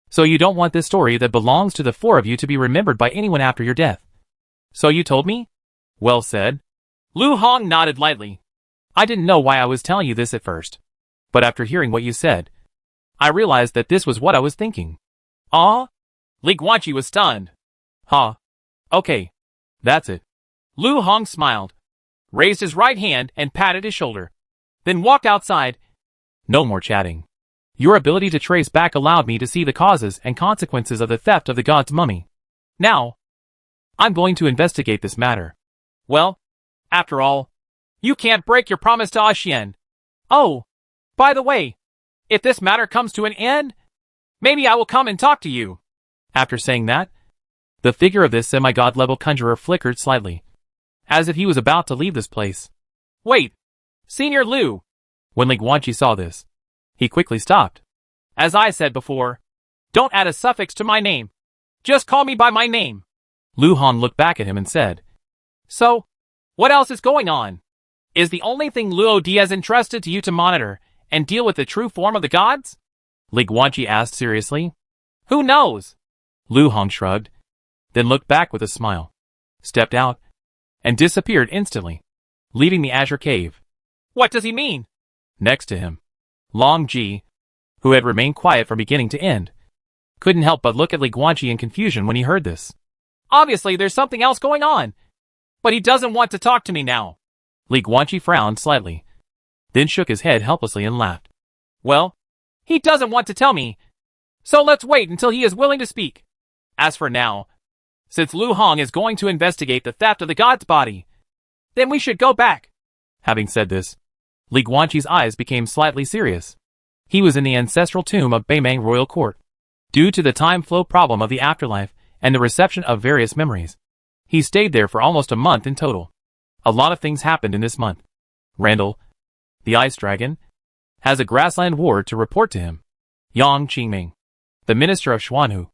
Speaker 1: So you don't want this story that belongs to the four of you to be remembered by anyone after your death. So you told me? Well said. Lu Hong nodded lightly. I didn't know why I was telling you this at first. But after hearing what you said, I realized that this was what I was thinking. Ah? Li Guanqi was stunned. Huh. Okay. That's it. Lu Hong smiled, raised his right hand and patted his shoulder, then walked outside. No more chatting. Your ability to trace back allowed me to see the causes and consequences of the theft of the god's mummy. Now, I'm going to investigate this matter. Well, after all, you can't break your promise to Xian. Oh, by the way, if this matter comes to an end, maybe I will come and talk to you. After saying that, the figure of this semi-god level conjurer flickered slightly, as if he was about to leave this place. Wait, Senior Lu. When Li Guanqi saw this, he quickly stopped. As I said before, don't add a suffix to my name. Just call me by my name. Lu Hong looked back at him and said, So, what else is going on? Is the only thing Luo Di has entrusted to you to monitor and deal with the true form of the gods? Li Guanqi asked seriously. Who knows? Lu Hong shrugged, then looked back with a smile, stepped out, and disappeared instantly, leaving the Azure Cave. What does he mean? Next to him, Long Ji, who had remained quiet from beginning to end, couldn't help but look at Li Guanqi in confusion when he heard this. Obviously there's something else going on, but he doesn't want to talk to me now. Li Guanqi frowned slightly, then shook his head helplessly and laughed. Well, he doesn't want to tell me, so let's wait until he is willing to speak. As for now, since Lu Hong is going to investigate the theft of the god's body, then we should go back. Having said this, Li Guanqi's eyes became slightly serious. He was in the ancestral tomb of Beimang Royal Court. Due to the time flow problem of the afterlife and the reception of various memories, he stayed there for almost a month in total. A lot of things happened in this month. Randall, the ice dragon, has a grassland ward to report to him. Yang Qingming, the minister of Xuanhu,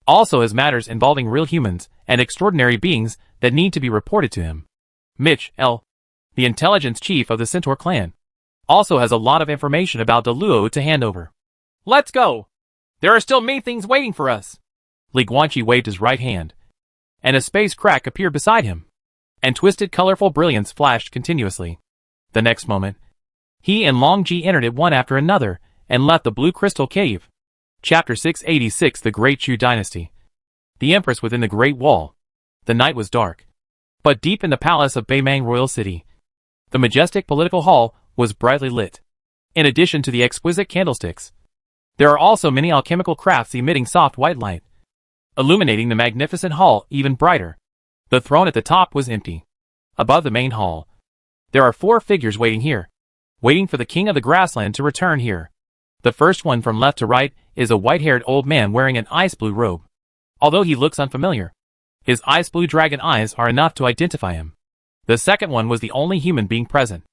Speaker 1: also has matters involving real humans and extraordinary beings that need to be reported to him. Mitch L., the intelligence chief of the Centaur clan, also has a lot of information about the Luo to hand over. Let's go! There are still many things waiting for us. Li Guanqi waved his right hand, and a space crack appeared beside him, and twisted colorful brilliance flashed continuously. The next moment, he and Long Ji entered it one after another and left the Blue Crystal Cave. Chapter 686 The Great Chu Dynasty. The Empress within the Great Wall. The night was dark, but deep in the palace of Beimang Royal City, the majestic political hall was brightly lit. In addition to the exquisite candlesticks, there are also many alchemical crafts emitting soft white light, illuminating the magnificent hall even brighter. The throne at the top was empty. Above the main hall, there are 4 figures waiting here, waiting for the king of the grassland to return here. The first one from left to right is a white-haired old man wearing an ice blue robe. Although he looks unfamiliar, his ice blue dragon eyes are enough to identify him. The second one was the only human being present.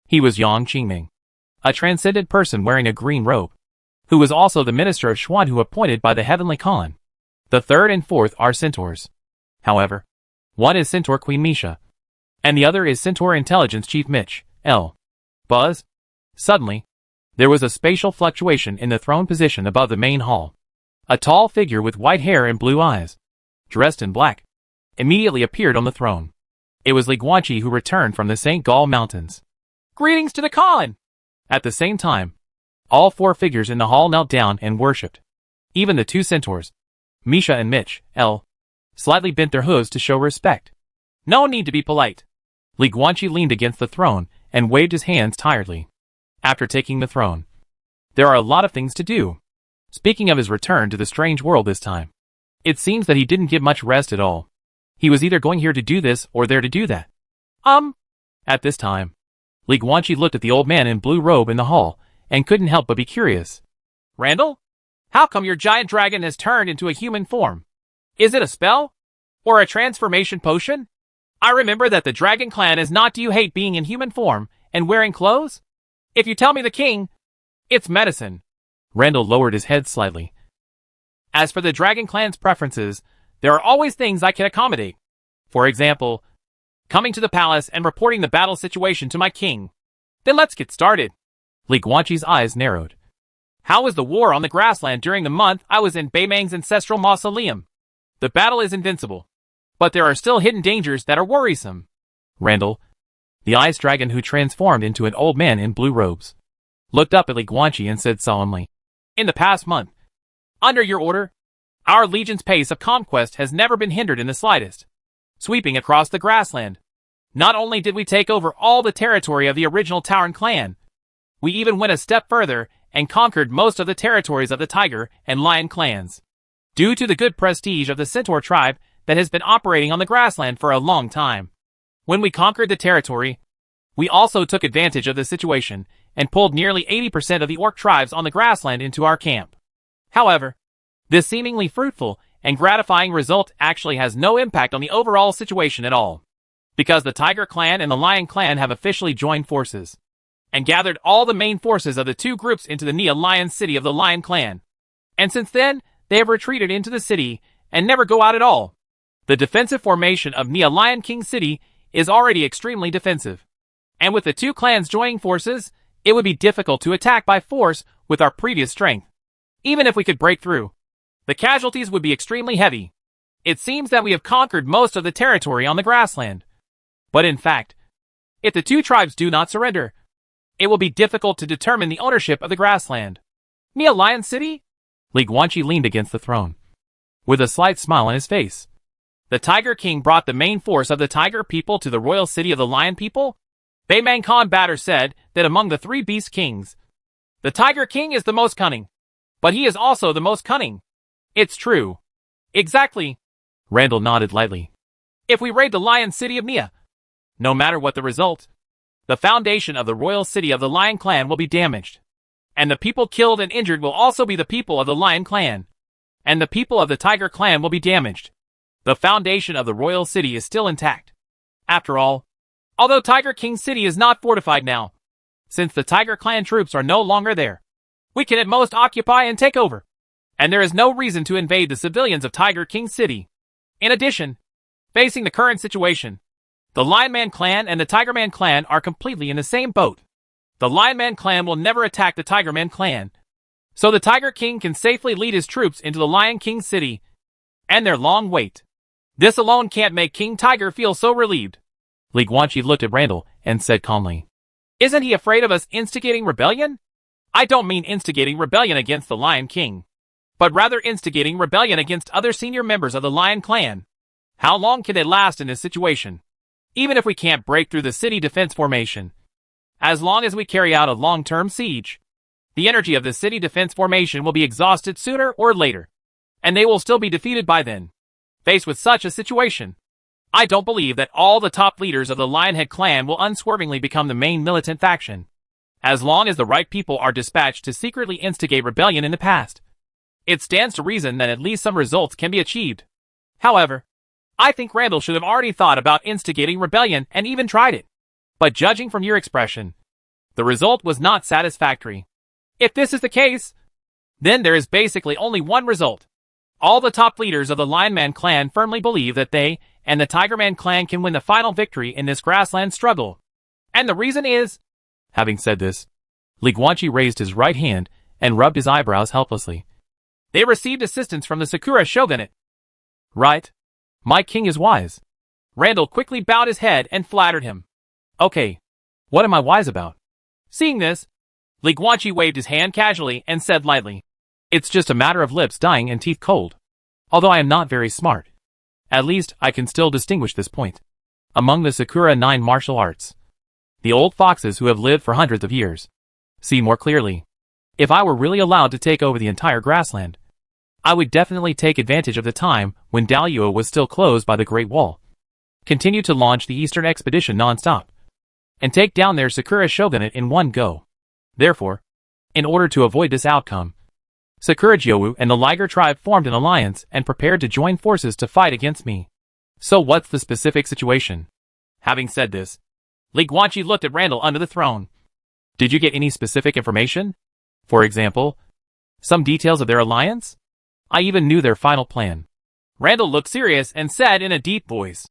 Speaker 1: He was Yang Qingming, a transcendent person wearing a green robe, who was also the minister of Xuanhu appointed by the Heavenly Khan. The third and fourth are centaurs. However, one is Centaur Queen Misha, and the other is Centaur Intelligence Chief Mitch, L. Buzz. Suddenly, there was a spatial fluctuation in the throne position above the main hall. A tall figure with white hair and blue eyes, dressed in black, immediately appeared on the throne. It was Li Guanqi who returned from the St. Gall Mountains. Greetings to the Khan! At the same time, all four figures in the hall knelt down and worshipped. Even the two centaurs, Misha and Mitch, L., slightly bent their hooves to show respect. No need to be polite. Li Guanqi leaned against the throne and waved his hands tiredly. After taking the throne, there are a lot of things to do. Speaking of his return to the strange world this time, it seems that he didn't get much rest at all. He was either going here to do this or there to do that. At this time, Li Guanqi looked at the old man in blue robe in the hall and couldn't help but be curious. Randall? How come your giant dragon has turned into a human form? Is it a spell? Or a transformation potion? I remember that the Dragon Clan is not do you hate being in human form and wearing clothes? If you tell me the king, it's medicine. Randall lowered his head slightly. As for the Dragon Clan's preferences, there are always things I can accommodate. For example, coming to the palace and reporting the battle situation to my king. Then let's get started. Li Guanqi's eyes narrowed. How was the war on the grassland during the month I was in Beimang's ancestral mausoleum? The battle is invincible, but there are still hidden dangers that are worrisome. Randall, the ice dragon who transformed into an old man in blue robes, looked up at Li Guanqi and said solemnly, in the past month, under your order, our legion's pace of conquest has never been hindered in the slightest. Sweeping across the grassland, not only did we take over all the territory of the original Tauren clan, we even went a step further and conquered most of the territories of the Tiger and Lion clans. Due to the good prestige of the Centaur tribe that has been operating on the grassland for a long time. When we conquered the territory, we also took advantage of the situation and pulled nearly 80% of the orc tribes on the grassland into our camp. However, this seemingly fruitful and gratifying result actually has no impact on the overall situation at all, because the Tiger clan and the Lion clan have officially joined forces and gathered all the main forces of the two groups into the Nia Lion city of the Lion clan. And since then, they have retreated into the city and never go out at all. The defensive formation of Nia Lion King City is already extremely defensive. And with the two clans joining forces, it would be difficult to attack by force with our previous strength. Even if we could break through, the casualties would be extremely heavy. It seems that we have conquered most of the territory on the grassland. But in fact, if the two tribes do not surrender, it will be difficult to determine the ownership of the grassland. Nia Lion City? Li Guanqi leaned against the throne, with a slight smile on his face. The Tiger King brought the main force of the Tiger people to the royal city of the Lion people? Beimang Khan Batter said that among the three beast kings, the Tiger King is the most cunning. But he is also the most cunning. It's true. Exactly. Randall nodded lightly. If we raid the Lion City of Nia, no matter what the result, the foundation of the royal city of the Lion clan will be damaged. And the people killed and injured will also be the people of the Lion clan. And the people of the Tiger clan will be damaged. The foundation of the royal city is still intact. After all, although Tiger King City is not fortified now, since the Tiger clan troops are no longer there, we can at most occupy and take over. And there is no reason to invade the civilians of Tiger King City. In addition, facing the current situation, the Lion Man clan and the Tiger Man clan are completely in the same boat. The Lion Man clan will never attack the Tiger Man clan, so the Tiger King can safely lead his troops into the Lion King City and their long wait. This alone can't make King Tiger feel so relieved. Li Guanqi looked at Randall and said calmly, isn't he afraid of us instigating rebellion? I don't mean instigating rebellion against the Lion King, but rather instigating rebellion against other senior members of the Lion clan. How long can they last in this situation? Even if we can't break through the city defense formation, as long as we carry out a long-term siege, the energy of the city defense formation will be exhausted sooner or later, and they will still be defeated by then. Faced with such a situation, I don't believe that all the top leaders of the Lionhead clan will unswervingly become the main militant faction. As long as the right people are dispatched to secretly instigate rebellion in the past, it stands to reason that at least some results can be achieved. However, I think Randall should have already thought about instigating rebellion and even tried it. But judging from your expression, the result was not satisfactory. If this is the case, then there is basically only one result. All the top leaders of the Lionman clan firmly believe that they and the Tigerman clan can win the final victory in this grassland struggle. And the reason is... Having said this, Li Guanqi raised his right hand and rubbed his eyebrows helplessly. They received assistance from the Sakura shogunate. Right. My king is wise. Randall quickly bowed his head and flattered him. Okay. What am I wise about? Seeing this, Li Guanqi waved his hand casually and said lightly, It's just a matter of lips dying and teeth cold. Although I am not very smart, at least I can still distinguish this point. Among the Sakura 9 martial arts, the old foxes who have lived for hundreds of years see more clearly. If I were really allowed to take over the entire grassland, I would definitely take advantage of the time when Daluo was still closed by the Great Wall, continue to launch the Eastern Expedition non-stop, and take down their Sakura shogunate in one go. Therefore, in order to avoid this outcome, Sakura Jyowu and the Liger tribe formed an alliance and prepared to join forces to fight against me. So what's the specific situation? Having said this, Li Guanqi looked at Randall under the throne. Did you get any specific information? For example, some details of their alliance? I even knew their final plan. Randall looked serious and said in a deep voice,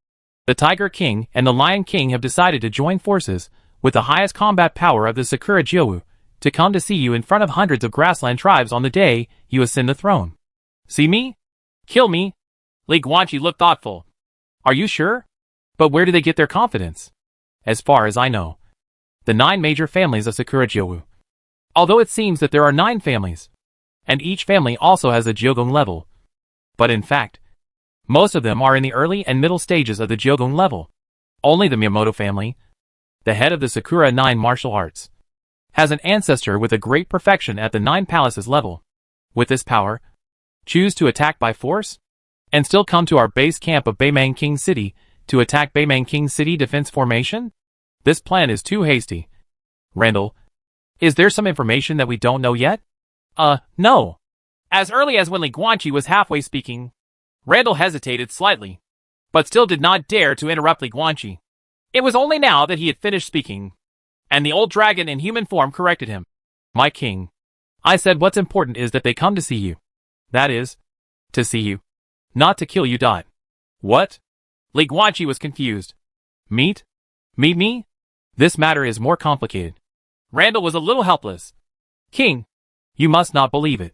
Speaker 1: The Tiger King and the Lion King have decided to join forces with the highest combat power of the Sakura Jyowu to come to see you in front of hundreds of grassland tribes on the day you ascend the throne. See me? Kill me? Li Guanqi looked thoughtful. Are you sure? But where do they get their confidence? As far as I know, the 9 major families of Sakura Jyowu. Although it seems that there are 9 families, and each family also has a Jyogun level. But in fact, most of them are in the early and middle stages of the Jyogun level. Only the Miyamoto family, the head of the Sakura 9 martial arts, has an ancestor with a great perfection at the 9 palaces level. With this power, choose to attack by force, and still come to our base camp of Beimang King City to attack Beimang King City defense formation? This plan is too hasty. Randall, is there some information that we don't know yet? No. As early as when Li Guanqi was halfway speaking, Randall hesitated slightly, but still did not dare to interrupt Li Guanqi. It was only now that he had finished speaking, and the old dragon in human form corrected him. My king, I said what's important is that they come to see you. That is, to see you, not to kill you. What? Li Guanqi was confused. Meet? Meet me? This matter is more complicated. Randall was a little helpless. King, you must not believe it.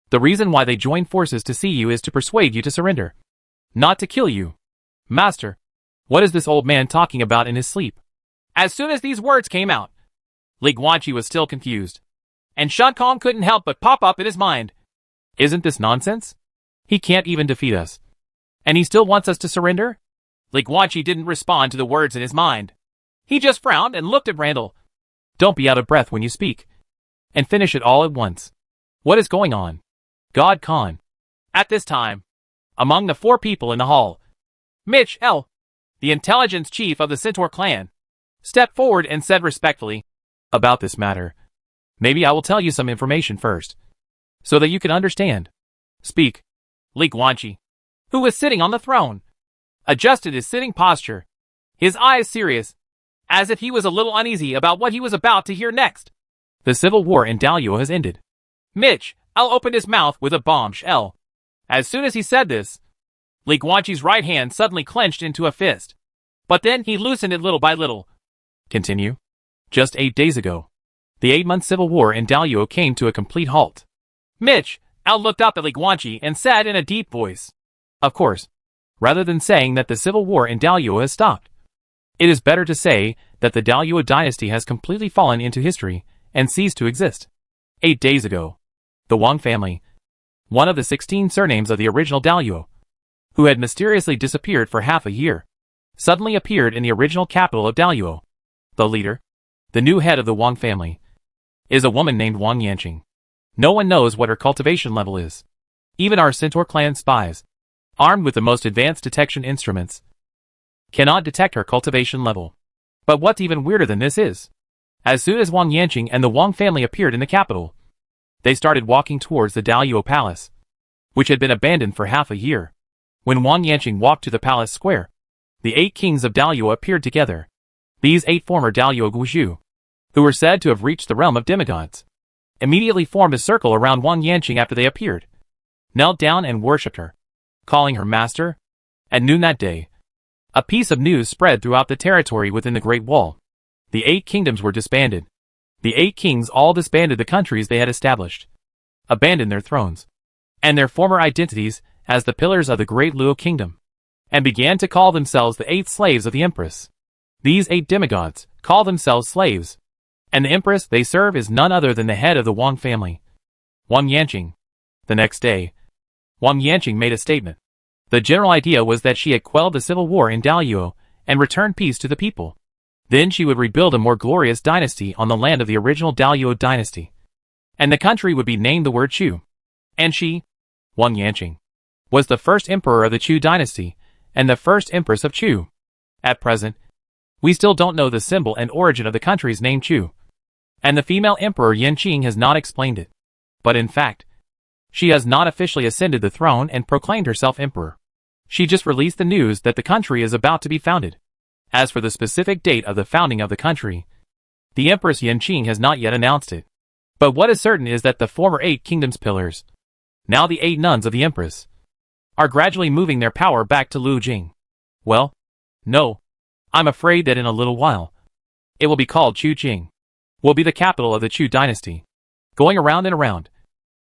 Speaker 1: The reason why they join forces to see you is to persuade you to surrender, not to kill you. Master, what is this old man talking about in his sleep? As soon as these words came out, Li Guanqi was still confused, and Shan Kong couldn't help but pop up in his mind. Isn't this nonsense? He can't even defeat us, and he still wants us to surrender? Li Guanqi didn't respond to the words in his mind. He just frowned and looked at Randall. Don't be out of breath when you speak, and finish it all at once. What is going on? God Khan. At this time, among the 4 people in the hall, Mitch L., the intelligence chief of the Centaur clan, stepped forward and said respectfully, About this matter, maybe I will tell you some information first, so that you can understand. Speak. Li Guanqi, who was sitting on the throne, adjusted his sitting posture, his eyes serious, as if he was a little uneasy about what he was about to hear next. The civil war in Daluo has ended. Mitch L. opened his mouth with a bombshell. As soon as he said this, Li Guanqi's right hand suddenly clenched into a fist. But then he loosened it little by little. Continue. Just 8 days ago, the 8-month civil war in Daluo came to a complete halt. Mitch L. looked up at Li Guanqi and said in a deep voice, Of course, rather than saying that the civil war in Daluo has stopped, it is better to say that the Daluo dynasty has completely fallen into history and ceased to exist. 8 days ago, the Wang family, one of the 16 surnames of the original Daluo, who had mysteriously disappeared for half a year, suddenly appeared in the original capital of Daluo. The leader, the new head of the Wang family, is a woman named Wang Yanqing. No one knows what her cultivation level is. Even our Centaur clan spies, armed with the most advanced detection instruments, cannot detect her cultivation level. But what's even weirder than this is, As soon as Wang Yanqing and the Wang family appeared in the capital, they started walking towards the Daluo Palace, which had been abandoned for half a year. When Wang Yanqing walked to the palace square, the 8 kings of Daluo appeared together. These 8 former Daluo Guizhu, who were said to have reached the realm of demigods, immediately formed a circle around Wang Yanqing after they appeared, knelt down and worshipped her, calling her master. At noon that day, a piece of news spread throughout the territory within the Great Wall. The 8 kingdoms were disbanded. The 8 kings all disbanded the countries they had established, abandoned their thrones, and their former identities as the pillars of the Great Luo Kingdom, and began to call themselves the 8 slaves of the Empress. These 8 demigods call themselves slaves, and the Empress they serve is none other than the head of the Wang family, Wang Yanqing. The next day, Wang Yanqing made a statement. The general idea was that she had quelled the civil war in Daluo and returned peace to the people. Then she would rebuild a more glorious dynasty on the land of the original Daluo dynasty, and the country would be named the word Chu. And she, Wang Yanqing, was the first emperor of the Chu dynasty and the first empress of Chu. At present, we still don't know the symbol and origin of the country's name Chu, and the female emperor Yanqing has not explained it. But in fact, she has not officially ascended the throne and proclaimed herself emperor. She just released the news that the country is about to be founded. As for the specific date of the founding of the country, the Empress Yanqing has not yet announced it. But what is certain is that the former 8 kingdoms pillars, now the 8 nuns of the Empress, are gradually moving their power back to Lu Jing. Well, no, I'm afraid that in a little while, it will be called Chu Jing, will be the capital of the Chu dynasty. Going around and around,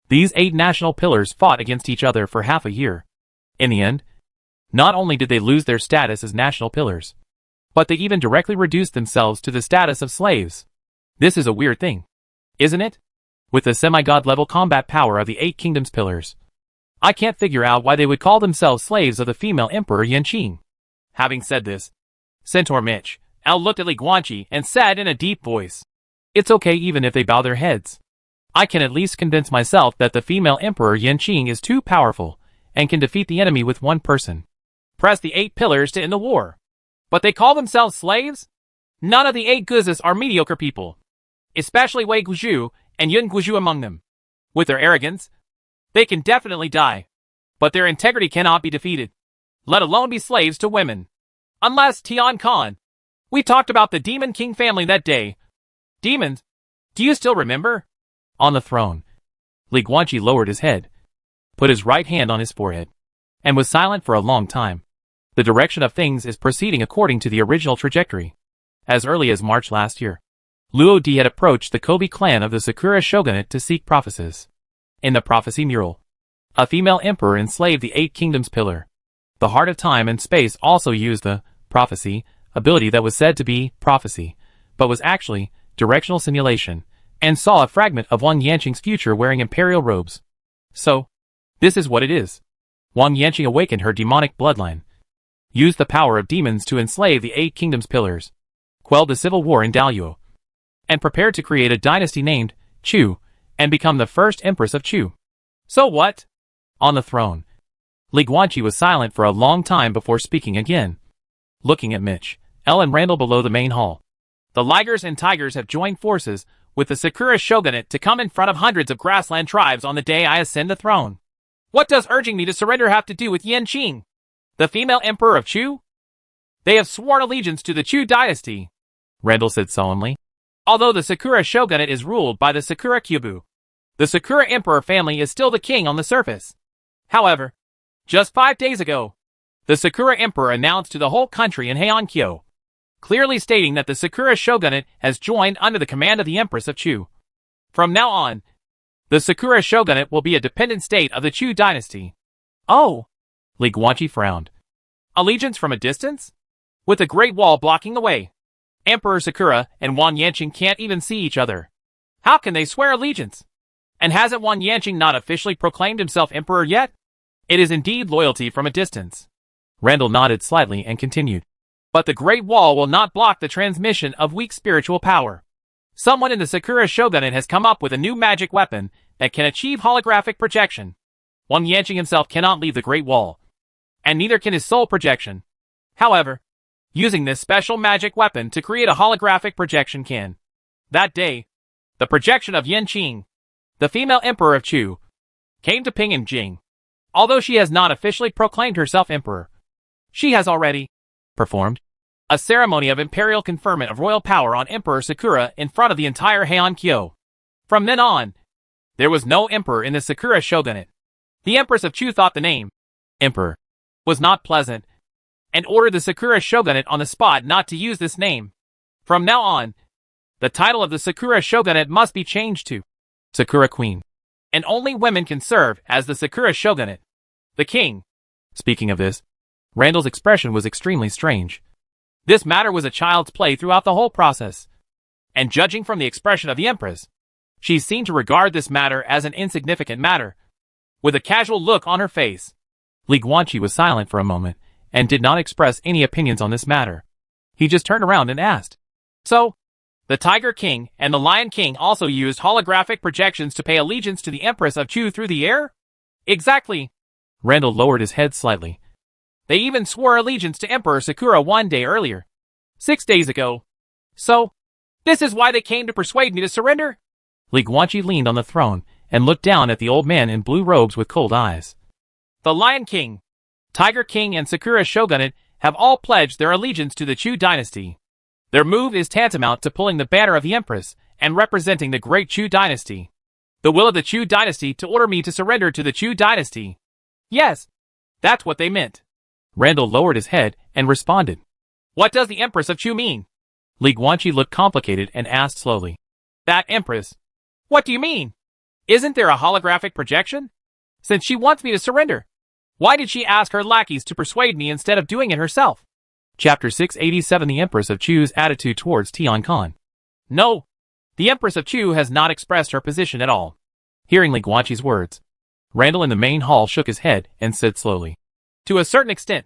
Speaker 1: these 8 national pillars fought against each other for half a year. In the end, not only did they lose their status as national pillars, but they even directly reduced themselves to the status of slaves. This is a weird thing, isn't it? With the semi-god level combat power of the 8 kingdoms pillars, I can't figure out why they would call themselves slaves of the female emperor Yanqing. Having said this, Centaur Mitch Al looked at Li Guanqi and said in a deep voice, "It's okay even if they bow their heads. I can at least convince myself that the female emperor Yanqing is too powerful and can defeat the enemy with one person. Press the 8 pillars to end the war. But they call themselves slaves? None of the 8 Guzes are mediocre people, especially Wei Guizhu and Yun Guizhu among them. With their arrogance, they can definitely die, but their integrity cannot be defeated, let alone be slaves to women. Unless Tian Khan. We talked about the Demon King family that day. Demons, do you still remember?" On the throne, Li Guanqi lowered his head, put his right hand on his forehead, and was silent for a long time. The direction of things is proceeding according to the original trajectory. As early as March last year, Luo Di had approached the Kobe clan of the Sakura shogunate to seek prophecies. In the prophecy mural, a female emperor enslaved the 8 kingdoms pillar. The heart of time and space also used the prophecy ability that was said to be prophecy, but was actually directional simulation, and saw a fragment of Wang Yanqing's future wearing imperial robes. So, this is what it is. Wang Yanqing awakened her demonic bloodline, used the power of demons to enslave the 8 kingdoms pillars, quelled the civil war in Daluo, and prepared to create a dynasty named Chu, and become the first empress of Chu. So what? On the throne, Li Guanqi was silent for a long time before speaking again, looking at Mitch, Elle and Randall below the main hall. "The Ligers and Tigers have joined forces with the Sakura shogunate to come in front of hundreds of grassland tribes on the day I ascend the throne. What does urging me to surrender have to do with Yanqing, the female emperor of Chu? They have sworn allegiance to the Chu dynasty," Randall said solemnly. "Although the Sakura shogunate is ruled by the Sakura Kyobu, the Sakura emperor family is still the king on the surface. However, just 5 days ago, the Sakura emperor announced to the whole country in Heian-kyo, clearly stating that the Sakura shogunate has joined under the command of the empress of Chu. From now on, the Sakura shogunate will be a dependent state of the Chu dynasty." "Oh," Li Guanqi frowned. "Allegiance from a distance? With the Great Wall blocking the way, Emperor Sakura and Wang Yanqing can't even see each other. How can they swear allegiance? And hasn't Wang Yanqing not officially proclaimed himself emperor yet? It is indeed loyalty from a distance." Randall nodded slightly and continued. "But the Great Wall will not block the transmission of weak spiritual power. Someone in the Sakura shogunate has come up with a new magic weapon that can achieve holographic projection. Wang Yanqing himself cannot leave the Great Wall, and neither can his soul projection. However, using this special magic weapon to create a holographic projection can. That day, the projection of Yin Qing, the female emperor of Chu, came to Ping and Jing. Although she has not officially proclaimed herself emperor, she has already performed a ceremony of imperial conferment of royal power on Emperor Sakura in front of the entire Heian Kyo. From then on, there was no emperor in the Sakura shogunate. The Empress of Chu thought the name emperor was not pleasant and ordered the Sakura shogunate on the spot not to use this name. From now on, the title of the Sakura shogunate must be changed to Sakura Queen, and only women can serve as the Sakura shogunate. The king. Speaking of this, Randall's expression was extremely strange. This matter was a child's play throughout the whole process, and judging from the expression of the Empress, she seemed to regard this matter as an insignificant matter. With a casual look on her face, Li Guanqi was silent for a moment and did not express any opinions on this matter. He just turned around and asked, "So, the Tiger King and the Lion King also used holographic projections to pay allegiance to the Empress of Chu through the air?" "Exactly." Randall lowered his head slightly. "They even swore allegiance to Emperor Sakura 1 day earlier. 6 days ago. So, this is why they came to persuade me to surrender?" Li Guanqi leaned on the throne and looked down at the old man in blue robes with cold eyes. "The Lion King, Tiger King and Sakura shogunate have all pledged their allegiance to the Chu dynasty. Their move is tantamount to pulling the banner of the Empress and representing the great Chu dynasty. The will of the Chu dynasty to order me to surrender to the Chu dynasty. Yes, that's what they meant." Randall lowered his head and responded, "What does the Empress of Chu mean?" Li Guanqi looked complicated and asked slowly, "That Empress? What do you mean? Isn't there a holographic projection? Since she wants me to surrender, why did she ask her lackeys to persuade me instead of doing it herself?" Chapter 687 The Empress of Chu's Attitude Towards Tian Khan. "No, the Empress of Chu has not expressed her position at all." Hearing Li Guanqi's words, Randall in the main hall shook his head and said slowly, "To a certain extent,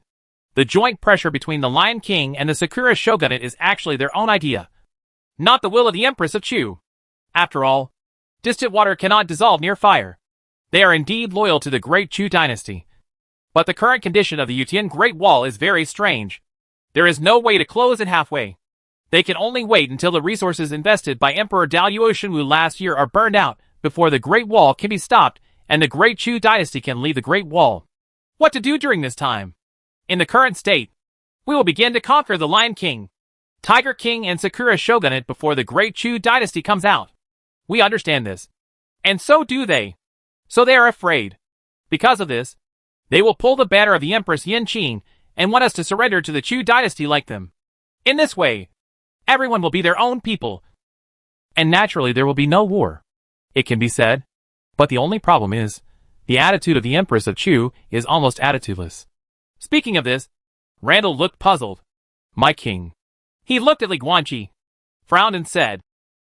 Speaker 1: the joint pressure between the Lion King and the Sakura shogunate is actually their own idea, not the will of the Empress of Chu. After all, distant water cannot dissolve near fire. They are indeed loyal to the great Chu dynasty. But the current condition of the Yutian Great Wall is very strange. There is no way to close it halfway. They can only wait until the resources invested by Emperor Daluo Shenwu last year are burned out before the Great Wall can be stopped and the great Chu dynasty can leave the Great Wall. What to do during this time? In the current state, we will begin to conquer the Lion King, Tiger King and Sakura shogunate before the great Chu dynasty comes out. We understand this. And so do they. So they are afraid. Because of this, they will pull the banner of the Empress Yin Qing and want us to surrender to the Chu dynasty like them. In this way, everyone will be their own people. And naturally there will be no war. It can be said. But the only problem is, the attitude of the Empress of Chu is almost attitudeless." Speaking of this, Randall looked puzzled. "My king." He looked at Li Guanqi, frowned and said,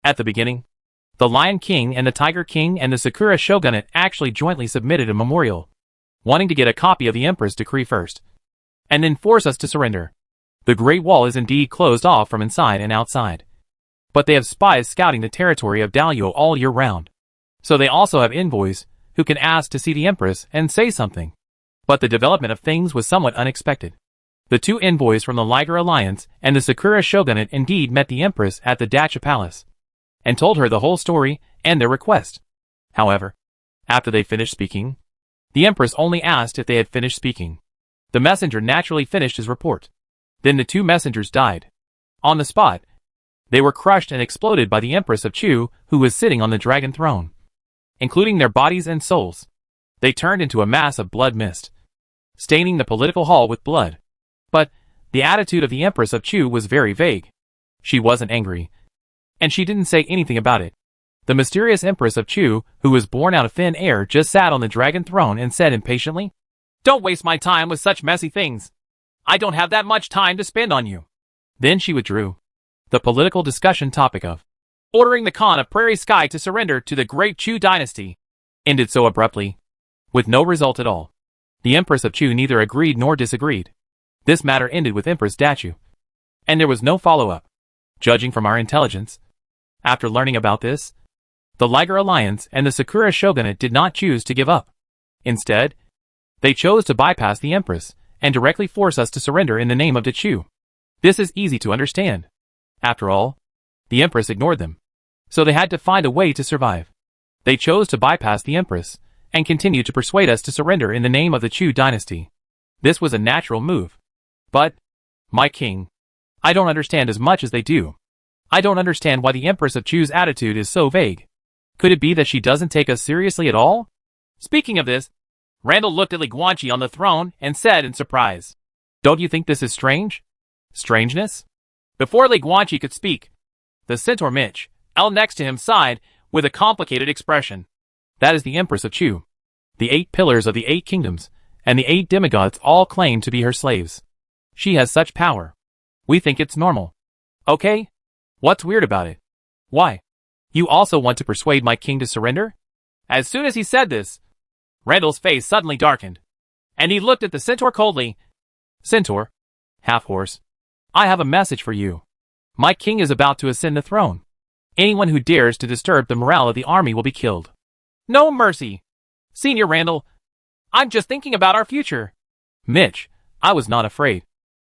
Speaker 1: "At the beginning, the Lion King and the Tiger King and the Sakura shogunate actually jointly submitted a memorial, wanting to get a copy of the Emperor's decree first, and then force us to surrender. The Great Wall is indeed closed off from inside and outside, but they have spies scouting the territory of Daluo all year round. So they also have envoys who can ask to see the Empress and say something. But the development of things was somewhat unexpected. The 2 envoys from the Liger Alliance and the Sakura shogunate indeed met the Empress at the Dacha Palace, and told her the whole story and their request. However, after they finished speaking, the Empress only asked if they had finished speaking. The messenger naturally finished his report. Then the 2 messengers died. On the spot, they were crushed and exploded by the Empress of Chu, who was sitting on the dragon throne. Including their bodies and souls, they turned into a mass of blood mist, staining the political hall with blood. But the attitude of the Empress of Chu was very vague. She wasn't angry, and she didn't say anything about it. The mysterious Empress of Chu, who was born out of thin air, just sat on the dragon throne and said impatiently, "Don't waste my time with such messy things. I don't have that much time to spend on you." Then she withdrew. The political discussion topic of ordering the Khan of Prairie Sky to surrender to the great Chu dynasty ended so abruptly, with no result at all. The Empress of Chu neither agreed nor disagreed. This matter ended with Empress Dachu, and there was no follow-up. Judging from our intelligence, after learning about this, the Liger Alliance and the Sakura shogunate did not choose to give up. Instead, they chose to bypass the Empress and directly force us to surrender in the name of the Chu. This is easy to understand. After all, the Empress ignored them. so they had to find a way to survive. They chose to bypass the Empress, and continue to persuade us to surrender in the name of the Chu dynasty. This was a natural move. But, my king, I don't understand as much as they do. I don't understand why the Empress of Chu's attitude is so vague. Could it be that she doesn't take us seriously at all? Speaking of this, Randall looked at Li Guanqi on the throne and said in surprise, "Don't you think this is strange?" Strangeness? Before Li Guanqi could speak, the centaur Mitch, L next to him, sighed with a complicated expression. That is the Empress of Chu. The 8 pillars of the 8 kingdoms, and the 8 demigods all claim to be her slaves. She has such power. We think it's normal. Okay? What's weird about it? Why? You also want to persuade my king to surrender? As soon as he said this, Randall's face suddenly darkened, and he looked at the centaur coldly. Centaur, half-horse, I have a message for you. My king is about to ascend the throne. Anyone who dares to disturb the morale of the army will be killed. No mercy. Senior Randall, I'm just thinking about our future. Mitch, I was not afraid,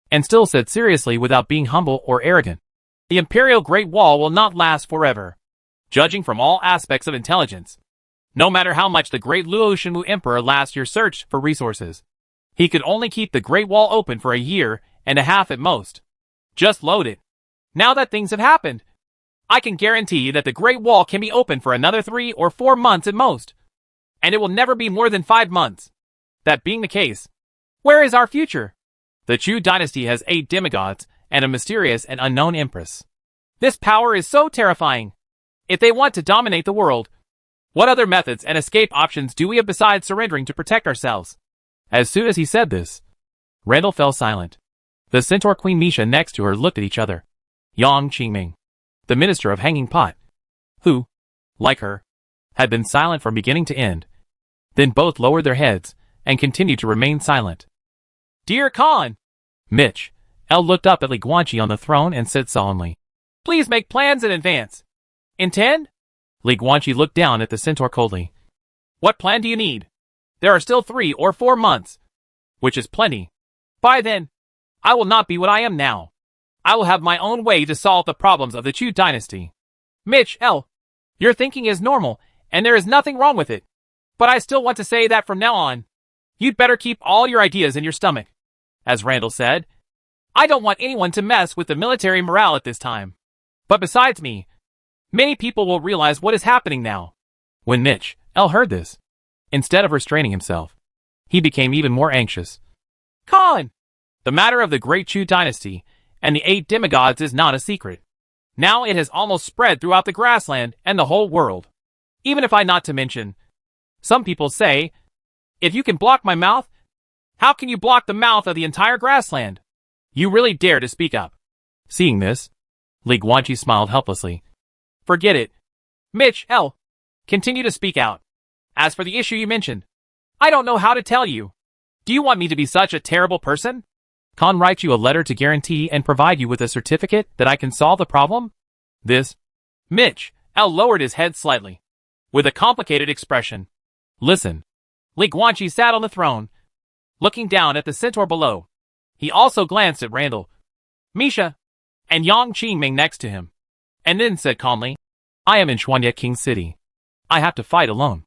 Speaker 1: and still said seriously without being humble or arrogant. The Imperial Great Wall will not last forever. Judging from all aspects of intelligence, no matter how much the great Luo Shenwu Emperor last year searched for resources, he could only keep the Great Wall open for a year and a half at most. Just load it. Now that things have happened, I can guarantee that the Great Wall can be open for another 3 or 4 months at most, and it will never be more than 5 months. That being the case, where is our future? The Chu dynasty has 8 demigods and a mysterious and unknown empress. This power is so terrifying. If they want to dominate the world, what other methods and escape options do we have besides surrendering to protect ourselves? As soon as he said this, Randall fell silent. The centaur Queen Misha next to her looked at each other. Yang Qingming, the minister of Hanging Pot, who, like her, had been silent from beginning to end. Then both lowered their heads and continued to remain silent. Dear Khan, Mitch, L looked up at Li Guanqi on the throne and said solemnly, please make plans in advance. Intend? Li Guanqi looked down at the centaur coldly. What plan do you need? There are still 3 or 4 months, which is plenty. By then, I will not be what I am now. I will have my own way to solve the problems of the Chu dynasty. Mitch, L, your thinking is normal, and there is nothing wrong with it. But I still want to say that from now on, you'd better keep all your ideas in your stomach. As Randall said, I don't want anyone to mess with the military morale at this time. But besides me, many people will realize what is happening now. When Mitch, L heard this, instead of restraining himself, he became even more anxious. Khan! The matter of the Great Chu dynasty and the 8 demigods is not a secret. Now it has almost spread throughout the grassland and the whole world. Even if I not to mention, some people say, if you can block my mouth, how can you block the mouth of the entire grassland? You really dare to speak up. Seeing this, Li Guanqi smiled helplessly. Forget it. Mitch, L, continue to speak out. As for the issue you mentioned, I don't know how to tell you. Do you want me to be such a terrible person? Khan write you a letter to guarantee and provide you with a certificate that I can solve the problem? This? Mitch, L lowered his head slightly, with a complicated expression. Listen. Li Guanqi sat on the throne, looking down at the centaur below. He also glanced at Randall, Misha, and Yang Qingming next to him, and then said calmly, I am in Xuanye King City. I have to fight alone.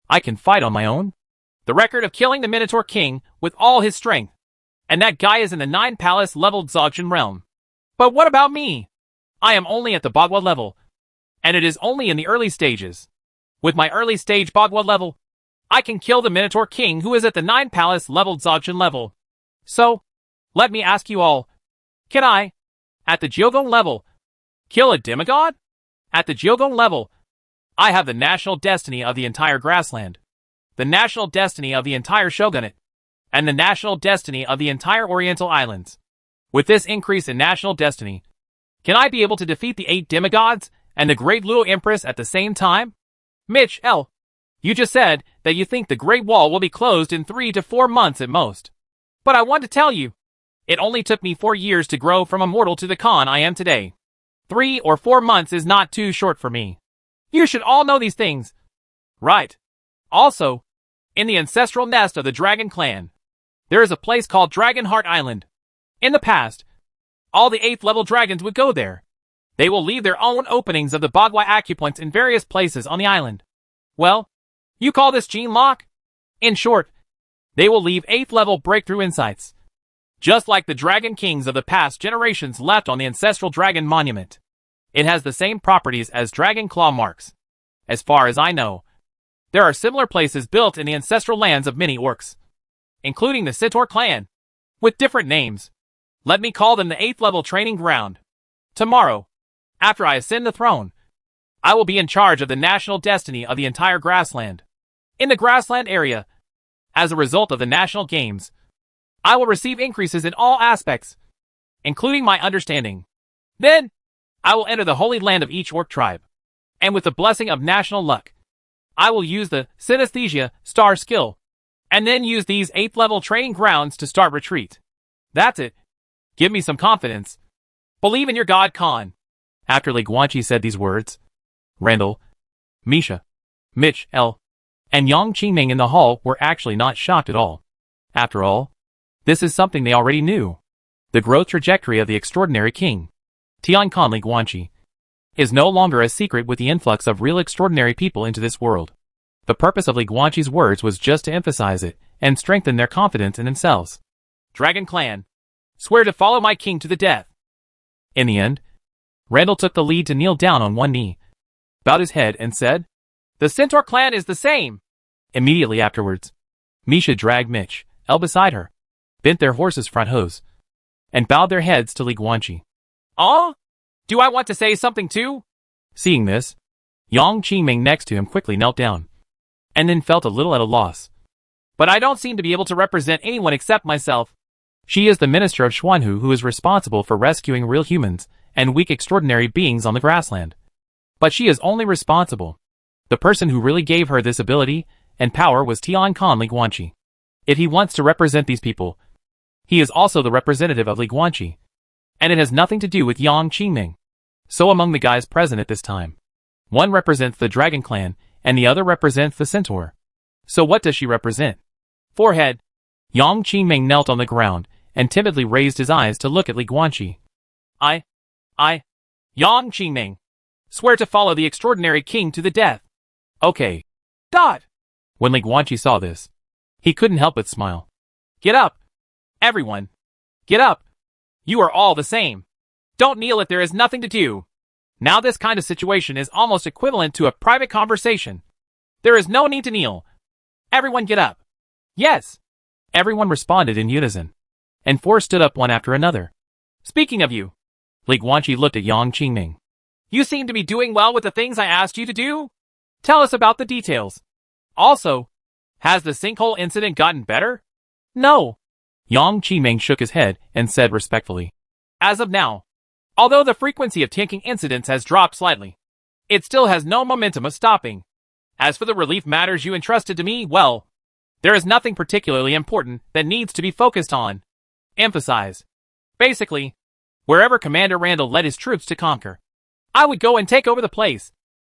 Speaker 1: I can fight on my own. The record of killing the Minotaur King with all his strength, and that guy is in the 9 palace leveled Dzogchen realm. But what about me? I am only at the Bagua level, and it is only in the early stages. With my early stage Bagua level, I can kill the Minotaur King who is at the 9 palace leveled Dzogchen level. So, let me ask you all, can I, at the Jiogong level, kill a demigod? At the Jiogong level, I have the national destiny of the entire grassland, the national destiny of the entire shogunate, and the national destiny of the entire Oriental Islands. With this increase in national destiny, can I be able to defeat the 8 demigods and the Great Luo Empress at the same time? Mitch, L, you just said that you think the Great Wall will be closed in 3 to 4 months at most. But I want to tell you, it only took me 4 years to grow from a mortal to the Khan I am today. 3 or 4 months is not too short for me. You should all know these things. Right. Also, in the ancestral nest of the Dragon Clan, there is a place called Dragonheart Island. In the past, all the 8th level dragons would go there. They will leave their own openings of the Bagua acupoints in various places on the island. Well, you call this gene lock? In short, they will leave 8th level breakthrough insights. Just like the Dragon Kings of the past generations left on the Ancestral Dragon Monument. It has the same properties as Dragon Claw marks. As far as I know, there are similar places built in the ancestral lands of many orcs, including the Centaur clan, with different names. Let me call them the 8th level training ground. Tomorrow, after I ascend the throne, I will be in charge of the national destiny of the entire grassland. In the grassland area, as a result of the national games, I will receive increases in all aspects, including my understanding. Then, I will enter the holy land of each orc tribe, and with the blessing of national luck, I will use the synesthesia star skill, and then use these 8th level training grounds to start retreat. That's it. Give me some confidence. Believe in your god Khan. After Li Guanqi said these words, Randall, Misha, Mitch, L, and Yang Qingming in the hall were actually not shocked at all. After all, this is something they already knew. The growth trajectory of the extraordinary king, Tian Khan Li Guanqi, is no longer a secret with the influx of real extraordinary people into this world. The purpose of Li Guanqi's words was just to emphasize it and strengthen their confidence in themselves. Dragon Clan, swear to follow my king to the death. In the end, Randall took the lead to kneel down on one knee, bowed his head and said, The Centaur clan is the same. Immediately afterwards, Misha dragged Mitch, L beside her, bent their horses' front hooves, and bowed their heads to Li Guanqi. Do I want to say something too? Seeing this, Yang Qingming next to him quickly knelt down, and then felt a little at a loss. But I don't seem to be able to represent anyone except myself. She is the minister of Xuanhu who is responsible for rescuing real humans and weak extraordinary beings on the grassland. But she is only responsible. The person who really gave her this ability and power was Tian Khan Li Guanqi. If he wants to represent these people, he is also the representative of Li Guanqi, and it has nothing to do with Yang Qingming. So among the guys present at this time, one represents the Dragon Clan, and the other represents the Centaur. So what does she represent? Forehead. Yang Qingming knelt on the ground, and timidly raised his eyes to look at Li Guanqi. Yang Qingming, swear to follow the extraordinary king to the death. Okay. When Li Guanqi saw this, he couldn't help but smile. Get up. Everyone. Get up. You are all the same. Don't kneel if there is nothing to do. Now this kind of situation is almost equivalent to a private conversation. There is no need to kneel. Everyone get up. Yes. Everyone responded in unison, and 4 stood up one after another. Speaking of you, Li Guanqi looked at Yang Qingming. You seem to be doing well with the things I asked you to do. Tell us about the details. Also, has the sinkhole incident gotten better? No. Yang Qingming shook his head and said respectfully. As of now, although the frequency of tanking incidents has dropped slightly, it still has no momentum of stopping. As for the relief matters you entrusted to me, well, there is nothing particularly important that needs to be focused on. Emphasize. Basically, wherever Commander Randall led his troops to conquer, I would go and take over the place,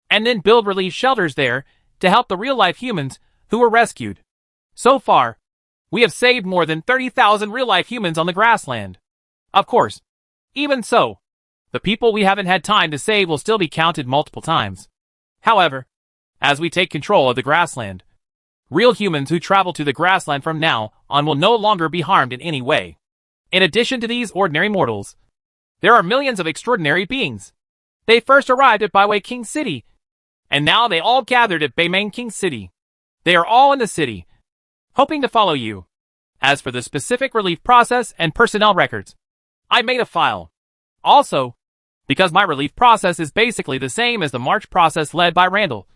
Speaker 1: and then build relief shelters there to help the real-life humans who were rescued. So far, we have saved more than 30,000 real-life humans on the grassland. Of course, even so, the people we haven't had time to save will still be counted multiple times. However, as we take control of the grassland, real humans who travel to the grassland from now on will no longer be harmed in any way. In addition to these ordinary mortals, there are millions of extraordinary beings. They first arrived at Baiwei King City, and now they all gathered at Beimeng King City. They are all in the city, hoping to follow you. As for the specific relief process and personnel records, I made a file. Also, because my relief process is basically the same as the march process led by Randall,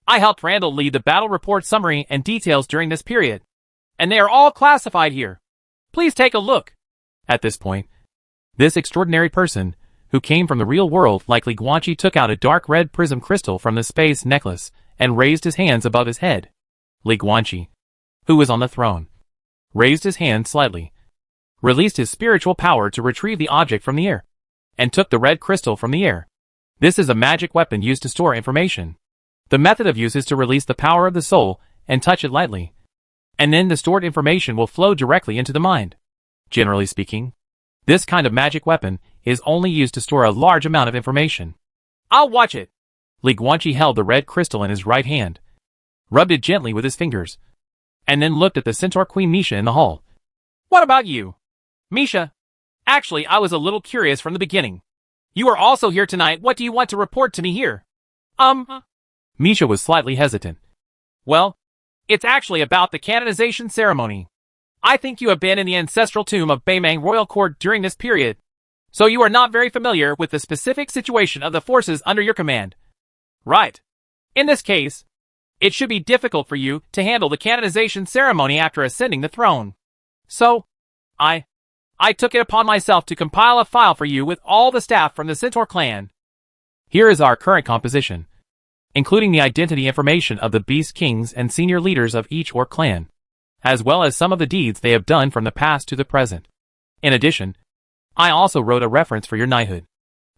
Speaker 1: I helped Randall lead the battle report summary and details during this period, and they are all classified here. Please take a look. At this point, this extraordinary person, who came from the real world like Li Guanqi, took out a dark red prism crystal from the space necklace and raised his hands above his head. Li Guanqi, who was on the throne, raised his hand slightly, released his spiritual power to retrieve the object from the air, and took the red crystal from the air. This is a magic weapon used to store information. The method of use is to release the power of the soul and touch it lightly, and then the stored information will flow directly into the mind. Generally speaking, this kind of magic weapon is only used to store a large amount of information. I'll watch it. Li Guanqi held the red crystal in his right hand, rubbed it gently with his fingers, and then looked at the Centaur Queen Misha in the hall. What about you, Misha? Actually, I was a little curious from the beginning. You are also here tonight. What do you want to report to me here? Misha was slightly hesitant. Well, it's actually about the canonization ceremony. I think you have been in the ancestral tomb of Beimang Royal Court during this period, so you are not very familiar with the specific situation of the forces under your command. Right. In this case, it should be difficult for you to handle the canonization ceremony after ascending the throne. So, I took it upon myself to compile a file for you with all the staff from the Centaur clan. Here is our current composition, including the identity information of the Beast Kings and senior leaders of each Orc clan, as well as some of the deeds they have done from the past to the present. In addition, I also wrote a reference for your knighthood.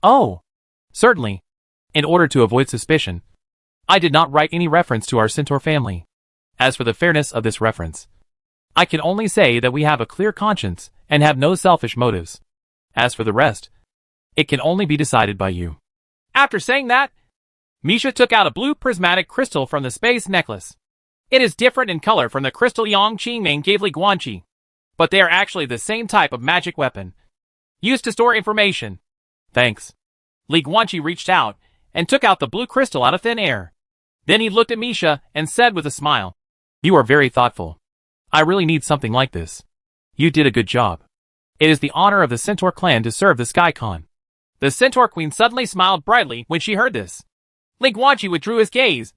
Speaker 1: Oh, certainly. In order to avoid suspicion, I did not write any reference to our Centaur family. As for the fairness of this reference, I can only say that we have a clear conscience and have no selfish motives. As for the rest, it can only be decided by you. After saying that, Misha took out a blue prismatic crystal from the space necklace. It is different in color from the crystal Yang Qingming gave Li Guanqi, but they are actually the same type of magic weapon, used to store information. Thanks. Li Guanqi reached out and took out the blue crystal out of thin air. Then he looked at Misha and said with a smile, You are very thoughtful. I really need something like this. You did a good job. It is the honor of the Centaur clan to serve the SkyCon. The Centaur Queen suddenly smiled brightly when she heard this. Li Guanqi withdrew his gaze,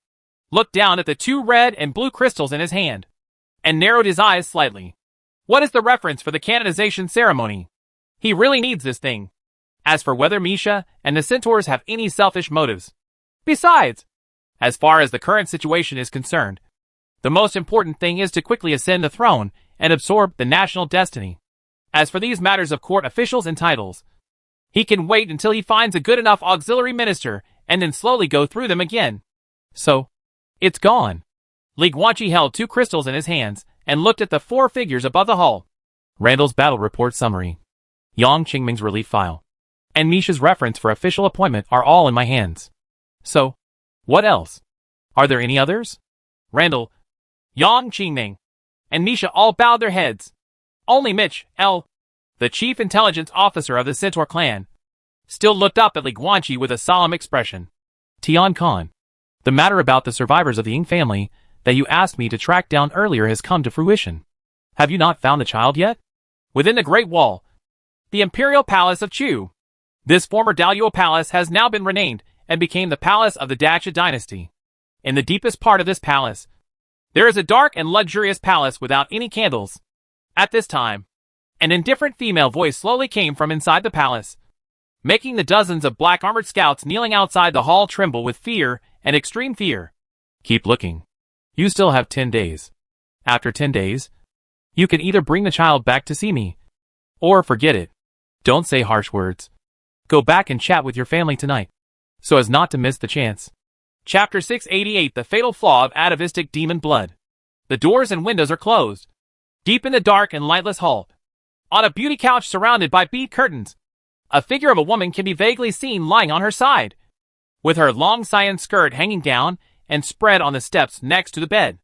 Speaker 1: looked down at the two red and blue crystals in his hand, and narrowed his eyes slightly. What is the reference for the canonization ceremony? He really needs this thing. As for whether Misha and the Centaurs have any selfish motives. Besides, as far as the current situation is concerned, the most important thing is to quickly ascend the throne and absorb the national destiny. As for these matters of court officials and titles, he can wait until he finds a good enough auxiliary minister and then slowly go through them again. So, it's gone. Li Guanqi held two crystals in his hands and looked at the four figures above the hull. Randall's battle report summary, Yang Qingming's relief file, and Misha's reference for official appointment are all in my hands. So, what else? Are there any others? Randall, Yang Qingming, and Misha all bowed their heads. Only Mitch, the chief intelligence officer of the Centaur clan, still looked up at Li Guanqi with a solemn expression. Tian Khan, the matter about the survivors of the Ying family that you asked me to track down earlier has come to fruition. Have you not found the child yet? Within the Great Wall, the Imperial Palace of Chu. This former Daluo Palace has now been renamed and became the Palace of the Dacia dynasty. In the deepest part of this palace, there is a dark and luxurious palace without any candles. At this time, an indifferent female voice slowly came from inside the palace, making the dozens of black armored scouts kneeling outside the hall tremble with fear and extreme fear. Keep looking. You still have 10 days. After 10 days, you can either bring the child back to see me, or forget it. Don't say harsh words. Go back and chat with your family tonight, so as not to miss the chance. Chapter 688, The Fatal Flaw of Atavistic Demon Blood. The doors and windows are closed. Deep in the dark and lightless hall, on a beauty couch surrounded by bead curtains, a figure of a woman can be vaguely seen lying on her side, with her long cyan skirt hanging down and spread on the steps next to the bed.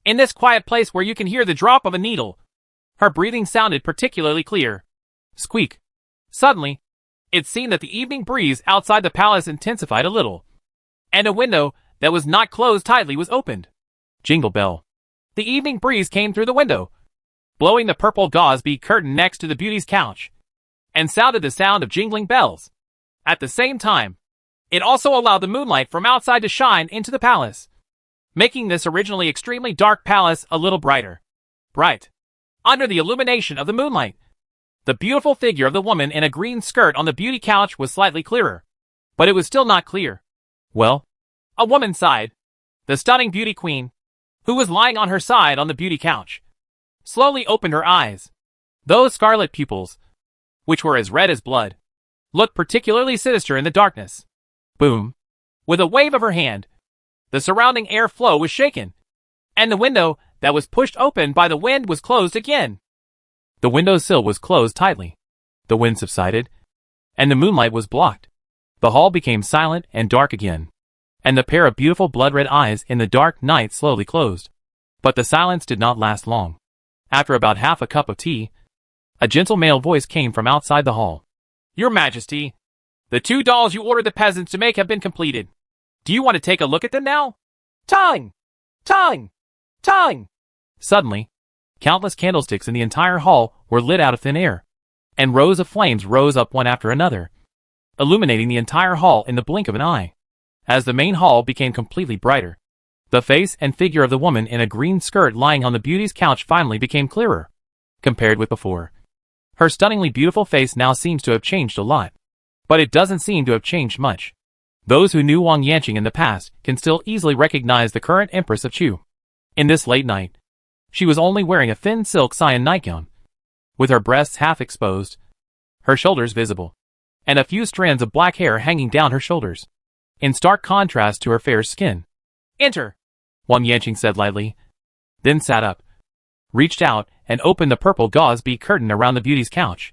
Speaker 1: In this quiet place where you can hear the drop of a needle, her breathing sounded particularly clear. Squeak. Suddenly, it seemed that the evening breeze outside the palace intensified a little, and a window that was not closed tightly was opened. Jingle bell. The evening breeze came through the window, blowing the purple gauze bead curtain next to the beauty's couch, and sounded the sound of jingling bells. At the same time, it also allowed the moonlight from outside to shine into the palace, making this originally extremely dark palace a little brighter. Bright. Under the illumination of the moonlight, the beautiful figure of the woman in a green skirt on the beauty couch was slightly clearer, but it was still not clear. Well, a woman sighed. The stunning beauty queen, who was lying on her side on the beauty couch, slowly opened her eyes. Those scarlet pupils, which were as red as blood, looked particularly sinister in the darkness. Boom. With a wave of her hand, the surrounding air flow was shaken, and the window that was pushed open by the wind was closed again. The window sill was closed tightly. The wind subsided, and the moonlight was blocked. The hall became silent and dark again, and the pair of beautiful blood-red eyes in the dark night slowly closed. But the silence did not last long. After about half a cup of tea, a gentle male voice came from outside the hall. Your Majesty, the 2 dolls you ordered the peasants to make have been completed. Do you want to take a look at them now? Time! Time! Time! Suddenly, countless candlesticks in the entire hall were lit out of thin air, and rows of flames rose up one after another, illuminating the entire hall in the blink of an eye. As the main hall became completely brighter, the face and figure of the woman in a green skirt lying on the beauty's couch finally became clearer, compared with before. Her stunningly beautiful face now seems to have changed a lot, but it doesn't seem to have changed much. Those who knew Wang Yanqing in the past can still easily recognize the current Empress of Chu. In this late night, she was only wearing a thin silk satin nightgown, with her breasts half exposed, her shoulders visible, and a few strands of black hair hanging down her shoulders, in stark contrast to her fair skin. Enter, Wang Yanqing said lightly, then sat up, reached out and opened the purple gauze bead curtain around the beauty's couch,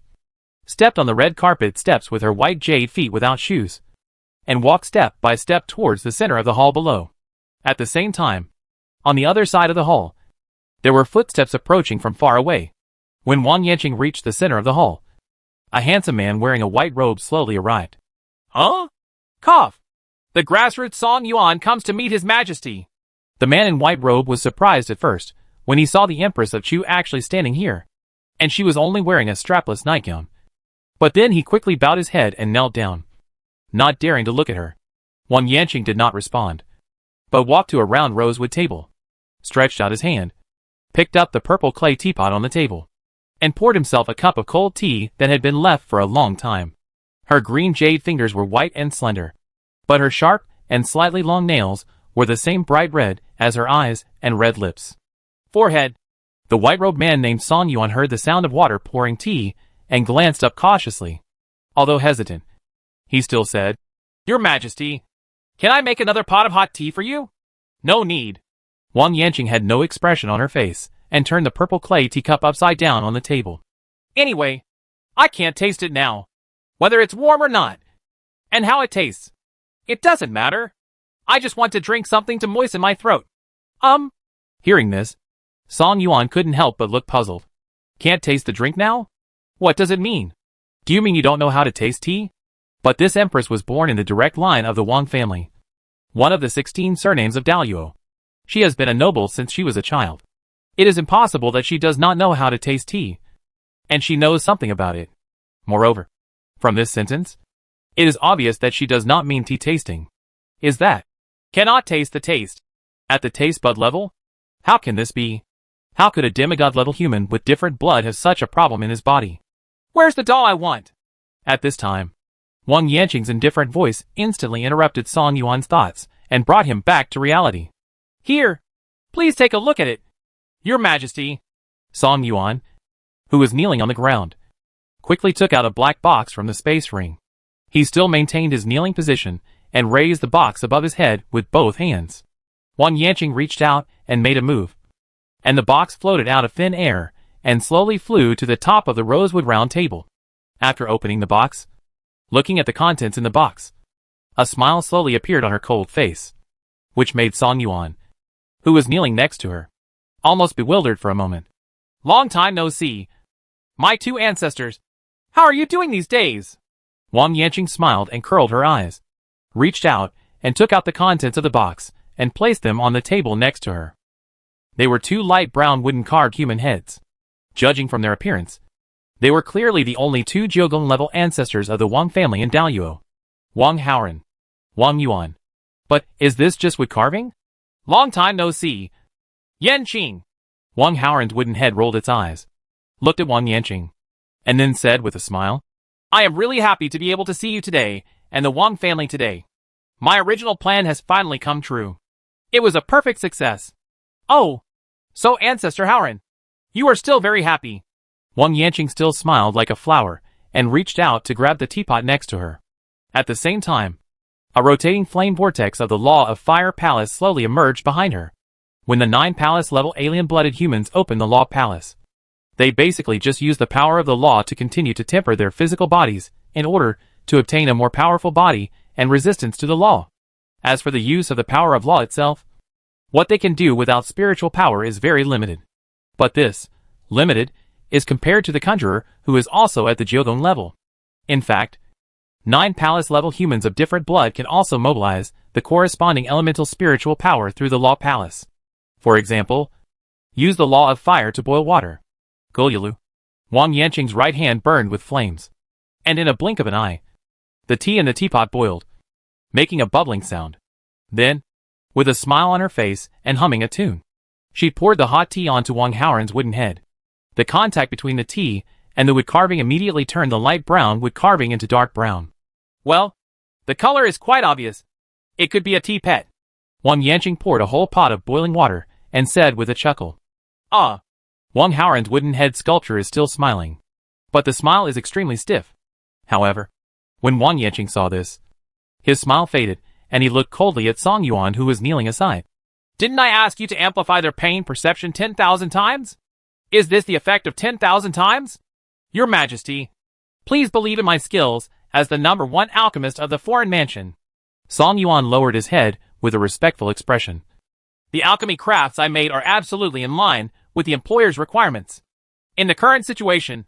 Speaker 1: stepped on the red carpet steps with her white jade feet without shoes, and walked step by step towards the center of the hall below. At the same time, on the other side of the hall, there were footsteps approaching from far away. When Wang Yanqing reached the center of the hall, a handsome man wearing a white robe slowly arrived. Huh? Cough! The grassroots Song Yuan comes to meet His Majesty. The man in white robe was surprised at first when he saw the Empress of Chu actually standing here, and she was only wearing a strapless nightgown. But then he quickly bowed his head and knelt down, not daring to look at her. Wang Yanqing did not respond, but walked to a round rosewood table, stretched out his hand, picked up the purple clay teapot on the table, and poured himself a cup of cold tea that had been left for a long time. Her green jade fingers were white and slender, but her sharp and slightly long nails were the same bright red as her eyes and red lips. Forehead. The white-robed man named Song Yuan heard the sound of water pouring tea and glanced up cautiously. Although hesitant, he still said, Your Majesty, can I make another pot of hot tea for you? No need. Wang Yanqing had no expression on her face and turned the purple clay teacup upside down on the table. Anyway, I can't taste it now, whether it's warm or not, and how it tastes. It doesn't matter. I just want to drink something to moisten my throat. Hearing this, Song Yuan couldn't help but look puzzled. Can't taste the drink now? What does it mean? Do you mean you don't know how to taste tea? But this empress was born in the direct line of the Wang family, one of the 16 surnames of Daluo. She has been a noble since she was a child. It is impossible that she does not know how to taste tea, and she knows something about it. Moreover, from this sentence, it is obvious that she does not mean tea tasting. Is that? Cannot taste the taste. At the taste bud level? How can this be? How could a demigod-level human with different blood have such a problem in his body? Where's the doll I want? At this time, Wang Yanqing's indifferent voice instantly interrupted Song Yuan's thoughts and brought him back to reality. Here, please take a look at it. Your Majesty. Song Yuan, who was kneeling on the ground, quickly took out a black box from the space ring. He still maintained his kneeling position and raised the box above his head with both hands. Wang Yanqing reached out and made a move, and the box floated out of thin air and slowly flew to the top of the rosewood round table. After opening the box, looking at the contents in the box, a smile slowly appeared on her cold face, which made Song Yuan, who was kneeling next to her, almost bewildered for a moment. Long time no see. My 2 ancestors. How are you doing these days? Wang Yanqing smiled and curled her eyes, reached out and took out the contents of the box and placed them on the table next to her. They were 2 light brown wooden carved human heads. Judging from their appearance, they were clearly the only 2 Jiugang-level ancestors of the Wang family in Daluo. Wang Haoran, Wang Yuan. But is this just wood carving? Long time no see. Yanqing. Wang Haoran's wooden head rolled its eyes, looked at Wang Yanqing, and then said with a smile, I am really happy to be able to see you today and the Wang family today. My original plan has finally come true. It was a perfect success. Oh, so Ancestor Haoran, you are still very happy. Wang Yanqing still smiled like a flower and reached out to grab the teapot next to her. At the same time, a rotating flame vortex of the Law of Fire Palace slowly emerged behind her. When the 9 palace-level alien-blooded humans opened the Law Palace, they basically just used the power of the law to continue to temper their physical bodies in order to obtain a more powerful body and resistance to the law. As for the use of the power of law itself, what they can do without spiritual power is very limited. But this, limited, is compared to the conjurer who is also at the Jyogon level. In fact, 9 palace-level humans of different blood can also mobilize the corresponding elemental spiritual power through the law palace. For example, use the law of fire to boil water. Gulyalu. Wang Yanqing's right hand burned with flames. And in a blink of an eye, the tea in the teapot boiled, making a bubbling sound. Then, with a smile on her face and humming a tune, she poured the hot tea onto Wang Haoran's wooden head. The contact between the tea and the wood carving immediately turned the light brown wood carving into dark brown. Well, the color is quite obvious. It could be a tea pet. Wang Yanqing poured a whole pot of boiling water and said with a chuckle. Ah! Wang Haoran's wooden head sculpture is still smiling, but the smile is extremely stiff. However, when Wang Yanqing saw this, his smile faded, and he looked coldly at Song Yuan, who was kneeling aside. Didn't I ask you to amplify their pain perception 10,000 times? Is this the effect of 10,000 times? Your Majesty, please believe in my skills as the #1 alchemist of the foreign mansion. Song Yuan lowered his head with a respectful expression. The alchemy crafts I made are absolutely in line with the employer's requirements. In the current situation,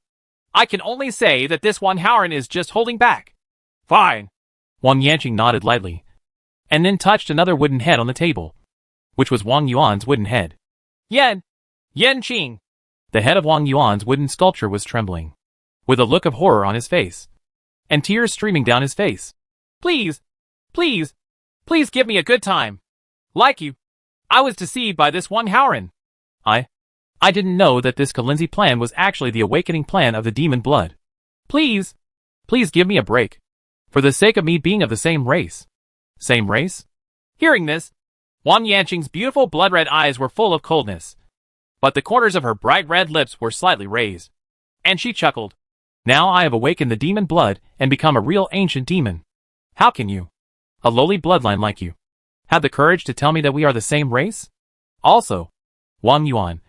Speaker 1: I can only say that this Wang Haoran is just holding back. Fine. Wang Yanqing nodded lightly, and then touched another wooden head on the table, which was Wang Yuan's wooden head. Yanqing. The head of Wang Yuan's wooden sculpture was trembling, with a look of horror on his face, and tears streaming down his face. Please give me a good time. Like you, I was deceived by this Wang Haoran. I didn't know that this Kalinzi plan was actually the awakening plan of the demon blood. Please give me a break. For the sake of me being of the same race. Same race? Hearing this, Wang Yanqing's beautiful blood-red eyes were full of coldness, but the corners of her bright red lips were slightly raised, and she chuckled. Now I have awakened the demon blood and become a real ancient demon. How can you, a lowly bloodline like you, have the courage to tell me that we are the same race? Also, Wang Yuan,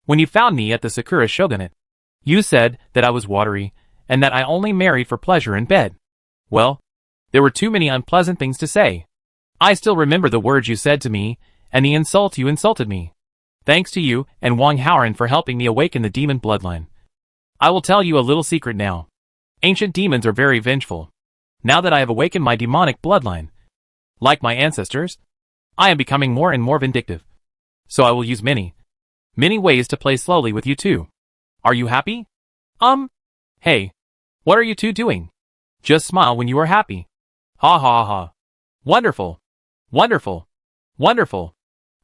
Speaker 1: when you found me at the Sakura Shogunate, you said that I was watery and that I only married for pleasure in bed. Well, there were too many unpleasant things to say. I still remember the words you said to me and the insult you insulted me. Thanks to you and Wang Haoran for helping me awaken the demon bloodline. I will tell you a little secret now. Ancient demons are very vengeful. Now that I have awakened my demonic bloodline, like my ancestors, I am becoming more and more vindictive. So I will use many ways to play slowly with you too. Are you happy? Hey, what are you two doing? Just smile when you are happy. Ha ha ha. Wonderful. Wonderful. Wonderful.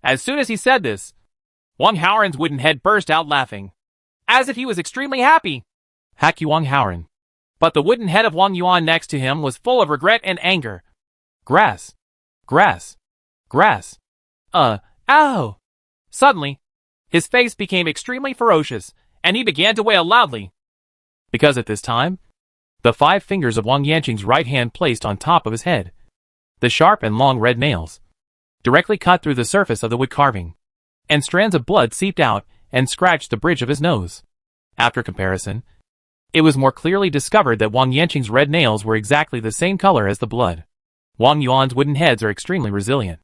Speaker 1: As soon as he said this, Wang Haoran's wooden head burst out laughing, as if he was extremely happy. Hack you Wang Haoran. But the wooden head of Wang Yuan next to him was full of regret and anger. Grass. Grass. Grass. Ow. Suddenly, his face became extremely ferocious, and he began to wail loudly. Because at this time, the 5 fingers of Wang Yanqing's right hand placed on top of his head, the sharp and long red nails, directly cut through the surface of the wood carving, and strands of blood seeped out and scratched the bridge of his nose. After comparison, it was more clearly discovered that Wang Yanqing's red nails were exactly the same color as the blood. Wang Yuan's wooden heads are extremely resilient,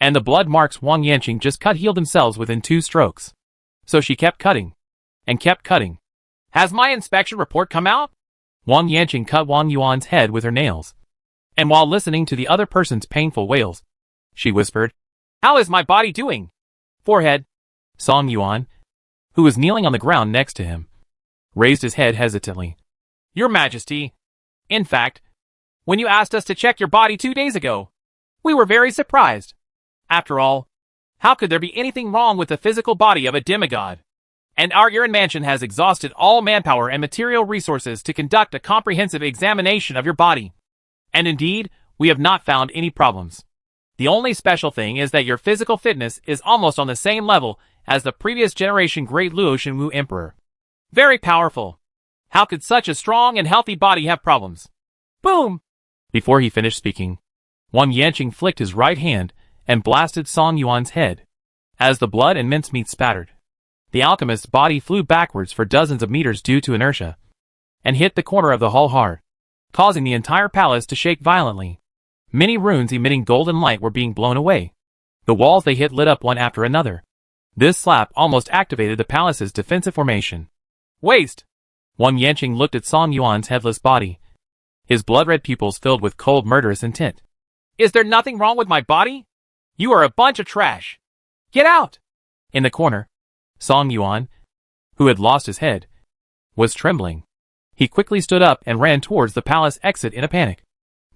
Speaker 1: and the blood marks Wang Yanqing just cut healed themselves within 2 strokes. So she kept cutting, and kept cutting. Has my inspection report come out? Wang Yanqing cut Wang Yuan's head with her nails, and while listening to the other person's painful wails, she whispered, How is my body doing? Forehead. Song Yuan, who was kneeling on the ground next to him, raised his head hesitantly. Your Majesty, in fact, when you asked us to check your body 2 days ago, we were very surprised. After all, how could there be anything wrong with the physical body of a demigod? And our Yuan mansion has exhausted all manpower and material resources to conduct a comprehensive examination of your body. And indeed, we have not found any problems. The only special thing is that your physical fitness is almost on the same level as the previous generation great Luo Shenwu Emperor. Very powerful. How could such a strong and healthy body have problems? Boom! Before he finished speaking, Wang Yanqing flicked his right hand and blasted Song Yuan's head. As the blood and mincemeat spattered, the alchemist's body flew backwards for dozens of meters due to inertia, and hit the corner of the hall hard. causing the entire palace to shake violently. Many runes emitting golden light were being blown away. The walls they hit lit up one after another. This slap almost activated the palace's defensive formation. Waste! Wang Yanqing looked at Song Yuan's headless body, his blood-red pupils filled with cold murderous intent. Is there nothing wrong with my body? You are a bunch of trash. Get out! In the corner, Song Yuan, who had lost his head, was trembling. He quickly stood up and ran towards the palace exit in a panic,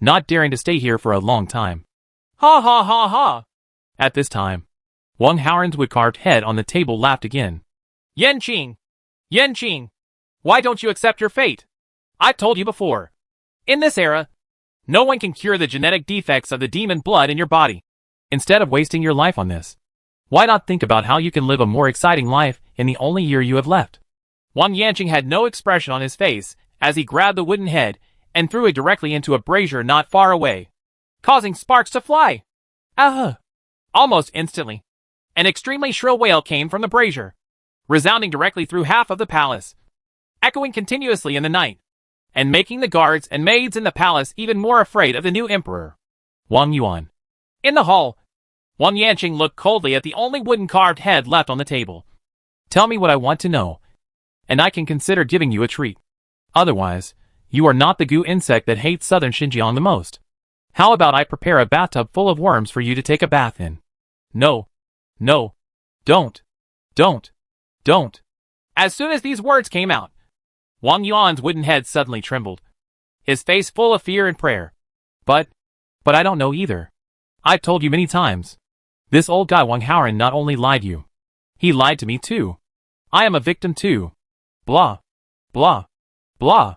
Speaker 1: not daring to stay here for a long time. Ha ha ha ha! At this time, Wang Haoren's wood-carved head on the table laughed again. Yanqing! Yanqing! Why don't you accept your fate? I've told you before. In this era, no one can cure the genetic defects of the demon blood in your body. Instead of wasting your life on this, why not think about how you can live a more exciting life in the only year you have left? Wang Yanqing had no expression on his face as he grabbed the wooden head and threw it directly into a brazier not far away, causing sparks to fly. Almost instantly, an extremely shrill wail came from the brazier, resounding directly through half of the palace, echoing continuously in the night, and making the guards and maids in the palace even more afraid of the new emperor, Wang Yuan. In the hall, Wang Yanqing looked coldly at the only wooden carved head left on the table. Tell me what I want to know, and I can consider giving you a treat. Otherwise, you are not the goo insect that hates southern Xinjiang the most. How about I prepare a bathtub full of worms for you to take a bath in? No. No. Don't. Don't. Don't. As soon as these words came out, Wang Yuan's wooden head suddenly trembled, his face full of fear and prayer. But I don't know either. I've told you many times. This old guy Wang Haoren not only lied you, he lied to me too. I am a victim too. Blah. Blah. Blah.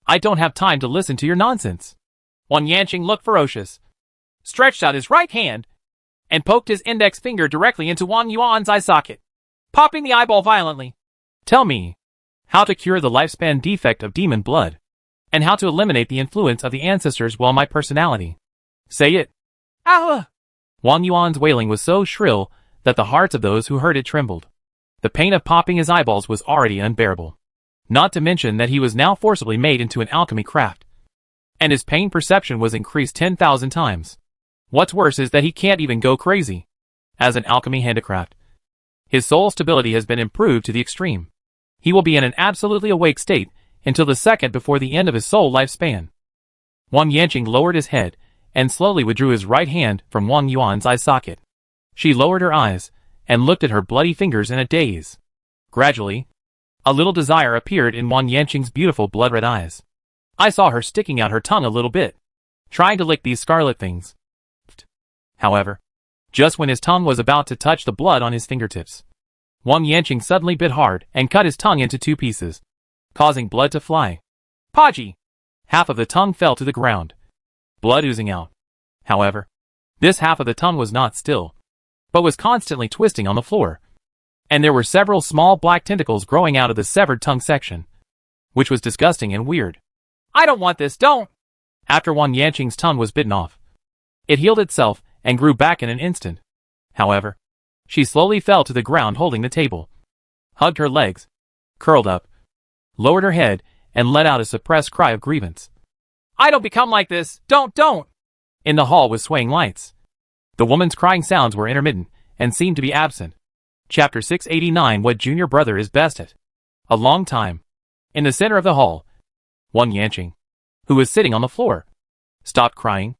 Speaker 1: I don't have time to listen to your nonsense. Wang Yanqing looked ferocious, stretched out his right hand, and poked his index finger directly into Wang Yuan's eye socket, popping the eyeball violently. Tell me how to cure the lifespan defect of demon blood, and how to eliminate the influence of the ancestors while my personality. Say it. Ah! Wang Yuan's wailing was so shrill that the hearts of those who heard it trembled. The pain of popping his eyeballs was already unbearable. Not to mention that he was now forcibly made into an alchemy craft, and his pain perception was increased 10,000 times. What's worse is that he can't even go crazy. As an alchemy handicraft, his soul stability has been improved to the extreme. He will be in an absolutely awake state until the second before the end of his soul lifespan. Wang Yanqing lowered his head and slowly withdrew his right hand from Wang Yuan's eye socket. She lowered her eyes and looked at her bloody fingers in a daze. Gradually, a little desire appeared in Wang Yanqing's beautiful blood-red eyes. I saw her sticking out her tongue a little bit, trying to lick these scarlet things. However, just when his tongue was about to touch the blood on his fingertips, Wang Yanqing suddenly bit hard and cut his tongue into 2 pieces, causing blood to fly. Paji! Half of the tongue fell to the ground, blood oozing out. However, this half of the tongue was not still, but was constantly twisting on the floor, and there were several small black tentacles growing out of the severed tongue section, which was disgusting and weird. I don't want this, don't! After Wang Yanqing's tongue was bitten off, it healed itself and grew back in an instant. However, she slowly fell to the ground holding the table, hugged her legs, curled up, lowered her head, and let out a suppressed cry of grievance. I don't become like this, don't! In the hall with swaying lights, the woman's crying sounds were intermittent and seemed to be absent. Chapter 689. What junior brother is best at. A long time. In the center of the hall, Wang Yanqing, who was sitting on the floor, stopped crying.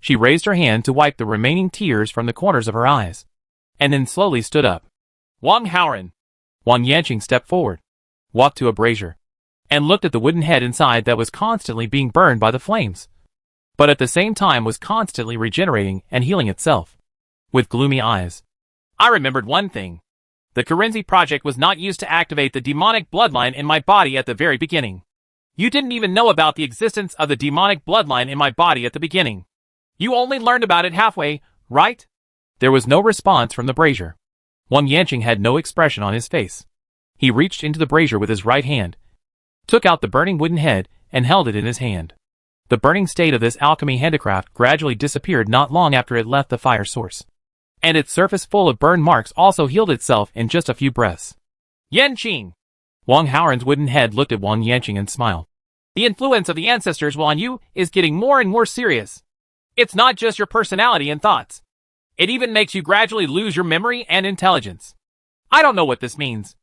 Speaker 1: She raised her hand to wipe the remaining tears from the corners of her eyes, and then slowly stood up. Wang Haoren. Wang Yanqing stepped forward, walked to a brazier, and looked at the wooden head inside that was constantly being burned by the flames, but at the same time was constantly regenerating and healing itself. With gloomy eyes, I remembered one thing. The Karenzi project was not used to activate the demonic bloodline in my body at the very beginning. You didn't even know about the existence of the demonic bloodline in my body at the beginning. You only learned about it halfway, right? There was no response from the brazier. Wang Yanqing had no expression on his face. He reached into the brazier with his right hand, took out the burning wooden head, and held it in his hand. The burning state of this alchemy handicraft gradually disappeared not long after it left the fire source, and its surface full of burn marks also healed itself in just a few breaths. Yanqing! Wang Haoren's wooden head looked at Wang Yanqing and smiled. The influence of the ancestors on you is getting more and more serious. It's not just your personality and thoughts. It even makes you gradually lose your memory and intelligence. I don't know what this means.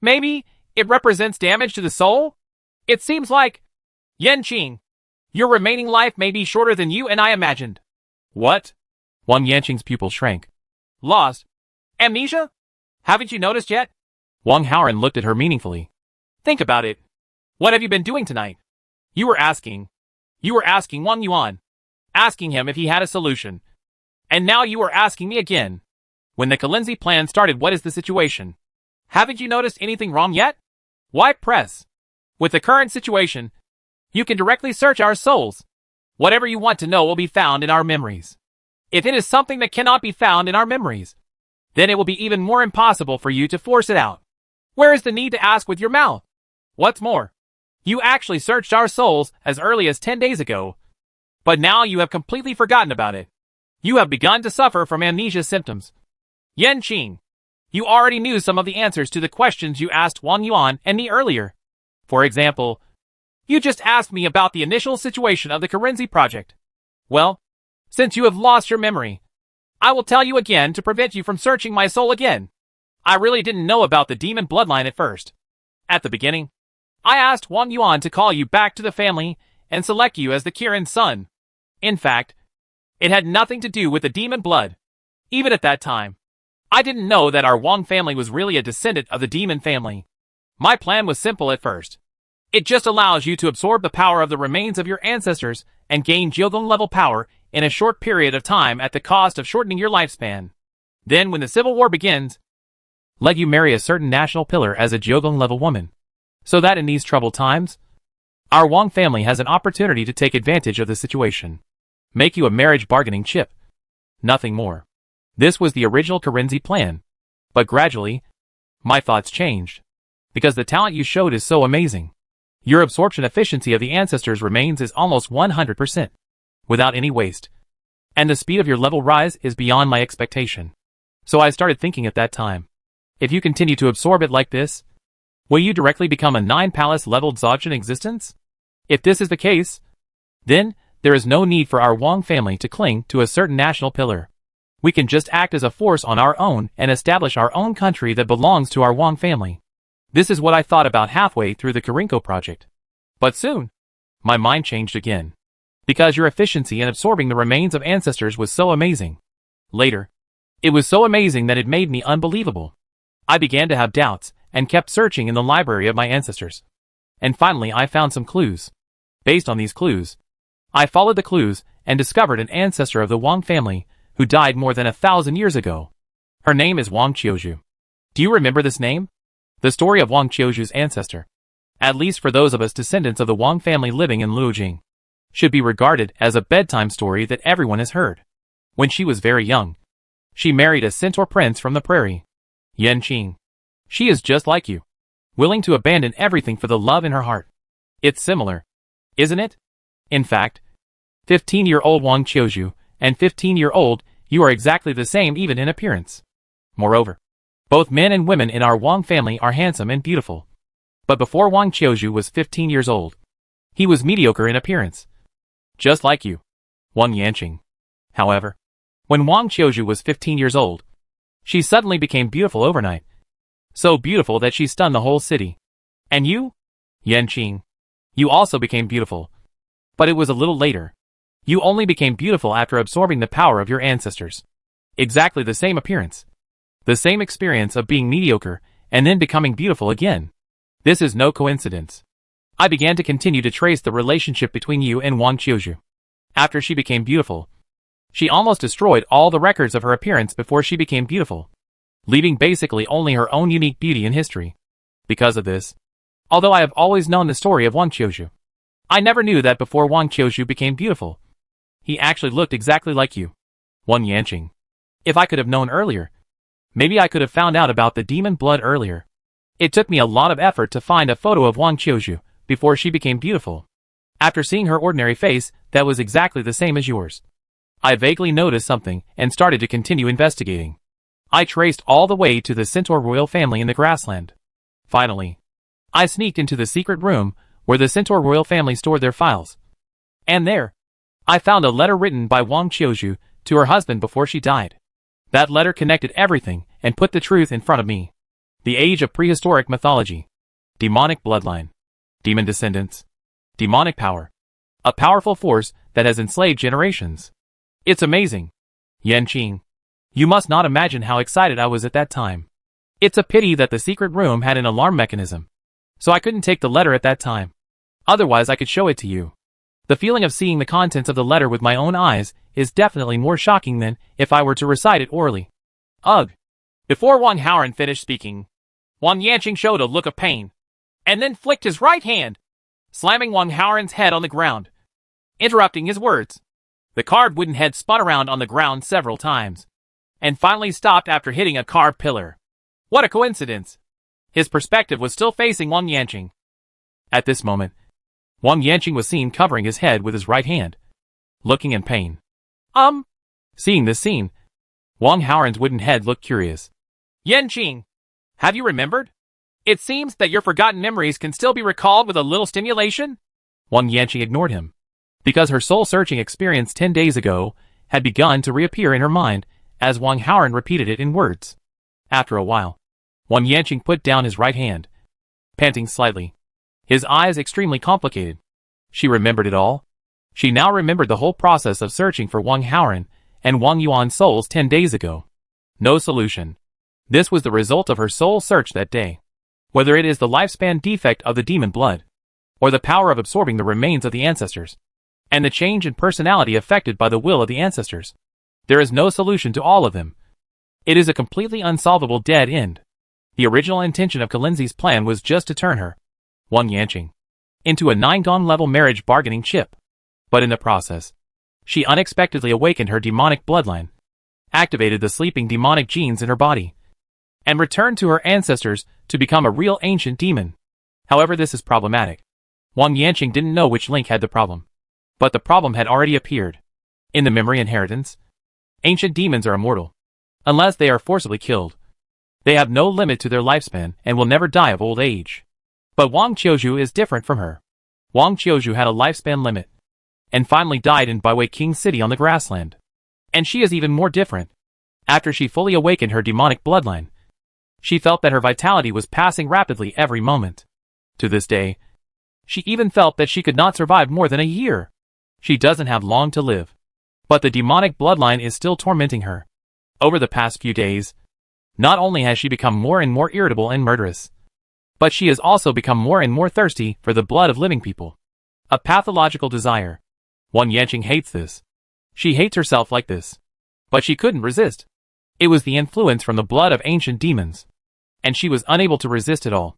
Speaker 1: Maybe it represents damage to the soul? It seems like, Yanqing, your remaining life may be shorter than you and I imagined. What? Wang Yanqing's pupil shrank. Lost? Amnesia? Haven't you noticed yet? Wang Haoran looked at her meaningfully. Think about it. What have you been doing tonight? You were asking Wang Yuan. Asking him if he had a solution. And now you are asking me again. When the Kalinzi plan started, what is the situation? Haven't you noticed anything wrong yet? Why press? With the current situation, you can directly search our souls. Whatever you want to know will be found in our memories. If it is something that cannot be found in our memories, then it will be even more impossible for you to force it out. Where is the need to ask with your mouth? What's more, you actually searched our souls as early as 10 days ago, but now you have completely forgotten about it. You have begun to suffer from amnesia symptoms. Yanqing, you already knew some of the answers to the questions you asked Wang Yuan and me earlier. For example, you just asked me about the initial situation of the Karenzi project. Well, since you have lost your memory, I will tell you again to prevent you from searching my soul again. I really didn't know about the demon bloodline at first. At the beginning, I asked Wang Yuan to call you back to the family and select you as the Kirin's son. In fact, it had nothing to do with the demon blood. Even at that time, I didn't know that our Wang family was really a descendant of the demon family. My plan was simple at first. It just allows you to absorb the power of the remains of your ancestors and gain Jiogong level power in a short period of time at the cost of shortening your lifespan. Then when the civil war begins, let you marry a certain national pillar as a Jiogong level woman, so that in these troubled times, our Wang family has an opportunity to take advantage of the situation. Make you a marriage bargaining chip. Nothing more. This was the original Karenzi plan. But gradually, my thoughts changed. Because the talent you showed is so amazing. Your absorption efficiency of the ancestors' remains is almost 100%. Without any waste. And the speed of your level rise is beyond my expectation. So I started thinking at that time. If you continue to absorb it like this, will you directly become a 9-palace leveled Zogchen existence? If this is the case, then there is no need for our Wang family to cling to a certain national pillar. We can just act as a force on our own and establish our own country that belongs to our Wang family. This is what I thought about halfway through the Karinko project. But soon, my mind changed again. Because your efficiency in absorbing the remains of ancestors was so amazing. Later, it was so amazing that it made me unbelievable. I began to have doubts and kept searching in the library of my ancestors. And finally I found some clues. Based on these clues, I followed the clues and discovered an ancestor of the Wang family who died more than 1,000 years ago. Her name is Wang Qiuzhu. Do you remember this name? The story of Wang Qiuzhu's ancestor, at least for those of us descendants of the Wang family living in Luojing, should be regarded as a bedtime story that everyone has heard. When she was very young, she married a centaur prince from the prairie, Yanqing. She is just like you, willing to abandon everything for the love in her heart. It's similar, isn't it? In fact, 15-year-old Wang Qiuzhu and 15-year-old you are exactly the same even in appearance. Moreover, both men and women in our Wang family are handsome and beautiful. But before Wang Qiuzhu was 15 years old, he was mediocre in appearance. Just like you, Wang Yanqing. However, when Wang Qiuzhu was 15 years old, she suddenly became beautiful overnight. So beautiful that she stunned the whole city. And you, Yanqing, you also became beautiful. But it was a little later. You only became beautiful after absorbing the power of your ancestors. Exactly the same appearance. The same experience of being mediocre and then becoming beautiful again. This is no coincidence. I began to continue to trace the relationship between you and Wang Qiuzhu. After she became beautiful, she almost destroyed all the records of her appearance before she became beautiful, leaving basically only her own unique beauty in history. Because of this, although I have always known the story of Wang Qiuzhu, I never knew that before Wang Qiuzhu became beautiful, he actually looked exactly like you, Wang Yanqing. If I could have known earlier, maybe I could have found out about the demon blood earlier. It took me a lot of effort to find a photo of Wang Qiuzhu before she became beautiful. After seeing her ordinary face that was exactly the same as yours, I vaguely noticed something and started to continue investigating. I traced all the way to the centaur royal family in the grassland. Finally, I sneaked into the secret room where the Centaur royal family stored their files. And there, I found a letter written by Wang Qiuzhu to her husband before she died. That letter connected everything and put the truth in front of me. The age of prehistoric mythology. Demonic bloodline. Demon descendants. Demonic power. A powerful force that has enslaved generations. It's amazing. Yanqing. You must not imagine how excited I was at that time. It's a pity that the secret room had an alarm mechanism, so I couldn't take the letter at that time. Otherwise I could show it to you. The feeling of seeing the contents of the letter with my own eyes is definitely more shocking than if I were to recite it orally. Ugh. Before Wang Haoran finished speaking, Wang Yanqing showed a look of pain, and then flicked his right hand, slamming Wang Haoran's head on the ground, interrupting his words. The carved wooden head spun around on the ground several times, and finally stopped after hitting a carved pillar. What a coincidence! His perspective was still facing Wang Yanqing. At this moment, Wang Yanqing was seen covering his head with his right hand, looking in pain. Seeing this scene, Wang Haoran's wooden head looked curious. Yanqing, have you remembered? It seems that your forgotten memories can still be recalled with a little stimulation? Wang Yanqing ignored him, because her soul-searching experience 10 days ago had begun to reappear in her mind as Wang Haoran repeated it in words. After a while, Wang Yanqing put down his right hand, panting slightly, his eyes extremely complicated. She remembered it all. She now remembered the whole process of searching for Wang Haoran and Wang Yuan's souls 10 days ago. No solution. This was the result of her soul search that day. Whether it is the lifespan defect of the demon blood, or the power of absorbing the remains of the ancestors, and the change in personality affected by the will of the ancestors, there is no solution to all of them. It is a completely unsolvable dead end. The original intention of Kalinzi's plan was just to turn her, Wang Yanqing, into a 9-gong-level marriage bargaining chip. But in the process, she unexpectedly awakened her demonic bloodline, activated the sleeping demonic genes in her body, and returned to her ancestors to become a real ancient demon. However, this is problematic. Wang Yanqing didn't know which link had the problem, but the problem had already appeared. In the memory inheritance, ancient demons are immortal, unless they are forcibly killed. They have no limit to their lifespan and will never die of old age. But Wang Qiuzhu is different from her. Wang Qiuzhu had a lifespan limit, and finally died in Baiwei King City on the grassland. And she is even more different. After she fully awakened her demonic bloodline, she felt that her vitality was passing rapidly every moment. To this day, she even felt that she could not survive more than a year. She doesn't have long to live. But the demonic bloodline is still tormenting her. Over the past few days, not only has she become more and more irritable and murderous, but she has also become more and more thirsty for the blood of living people. A pathological desire. Wang Yanqing hates this. She hates herself like this. But she couldn't resist. It was the influence from the blood of ancient demons. And she was unable to resist it all.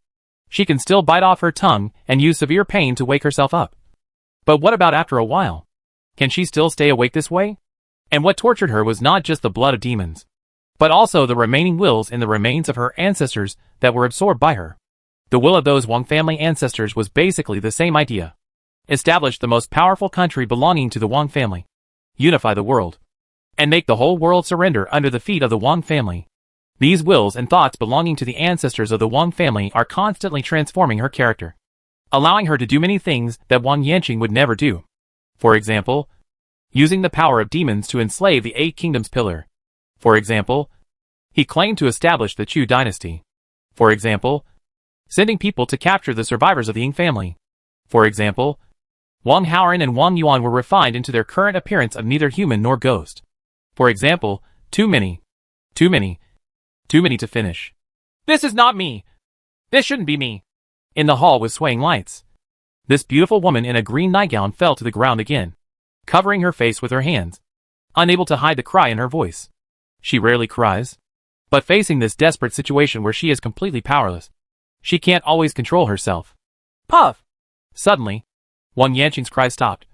Speaker 1: She can still bite off her tongue and use severe pain to wake herself up. But what about after a while? Can she still stay awake this way? And what tortured her was not just the blood of demons, but also the remaining wills in the remains of her ancestors that were absorbed by her. The will of those Wang family ancestors was basically the same idea. Establish the most powerful country belonging to the Wang family. Unify the world. And make the whole world surrender under the feet of the Wang family. These wills and thoughts belonging to the ancestors of the Wang family are constantly transforming her character, allowing her to do many things that Wang Yanqing would never do. For example, using the power of demons to enslave the 8 Kingdoms pillar. For example, he claimed to establish the Chu dynasty. For example, sending people to capture the survivors of the Ying family. For example, Wang Haoran and Wang Yuan were refined into their current appearance of neither human nor ghost. For example, too many to finish. This is not me. This shouldn't be me. In the hall with swaying lights, this beautiful woman in a green nightgown fell to the ground again, covering her face with her hands, unable to hide the cry in her voice. She rarely cries, but facing this desperate situation where she is completely powerless, she can't always control herself. Puff! Suddenly, Wang Yanqing's cry stopped,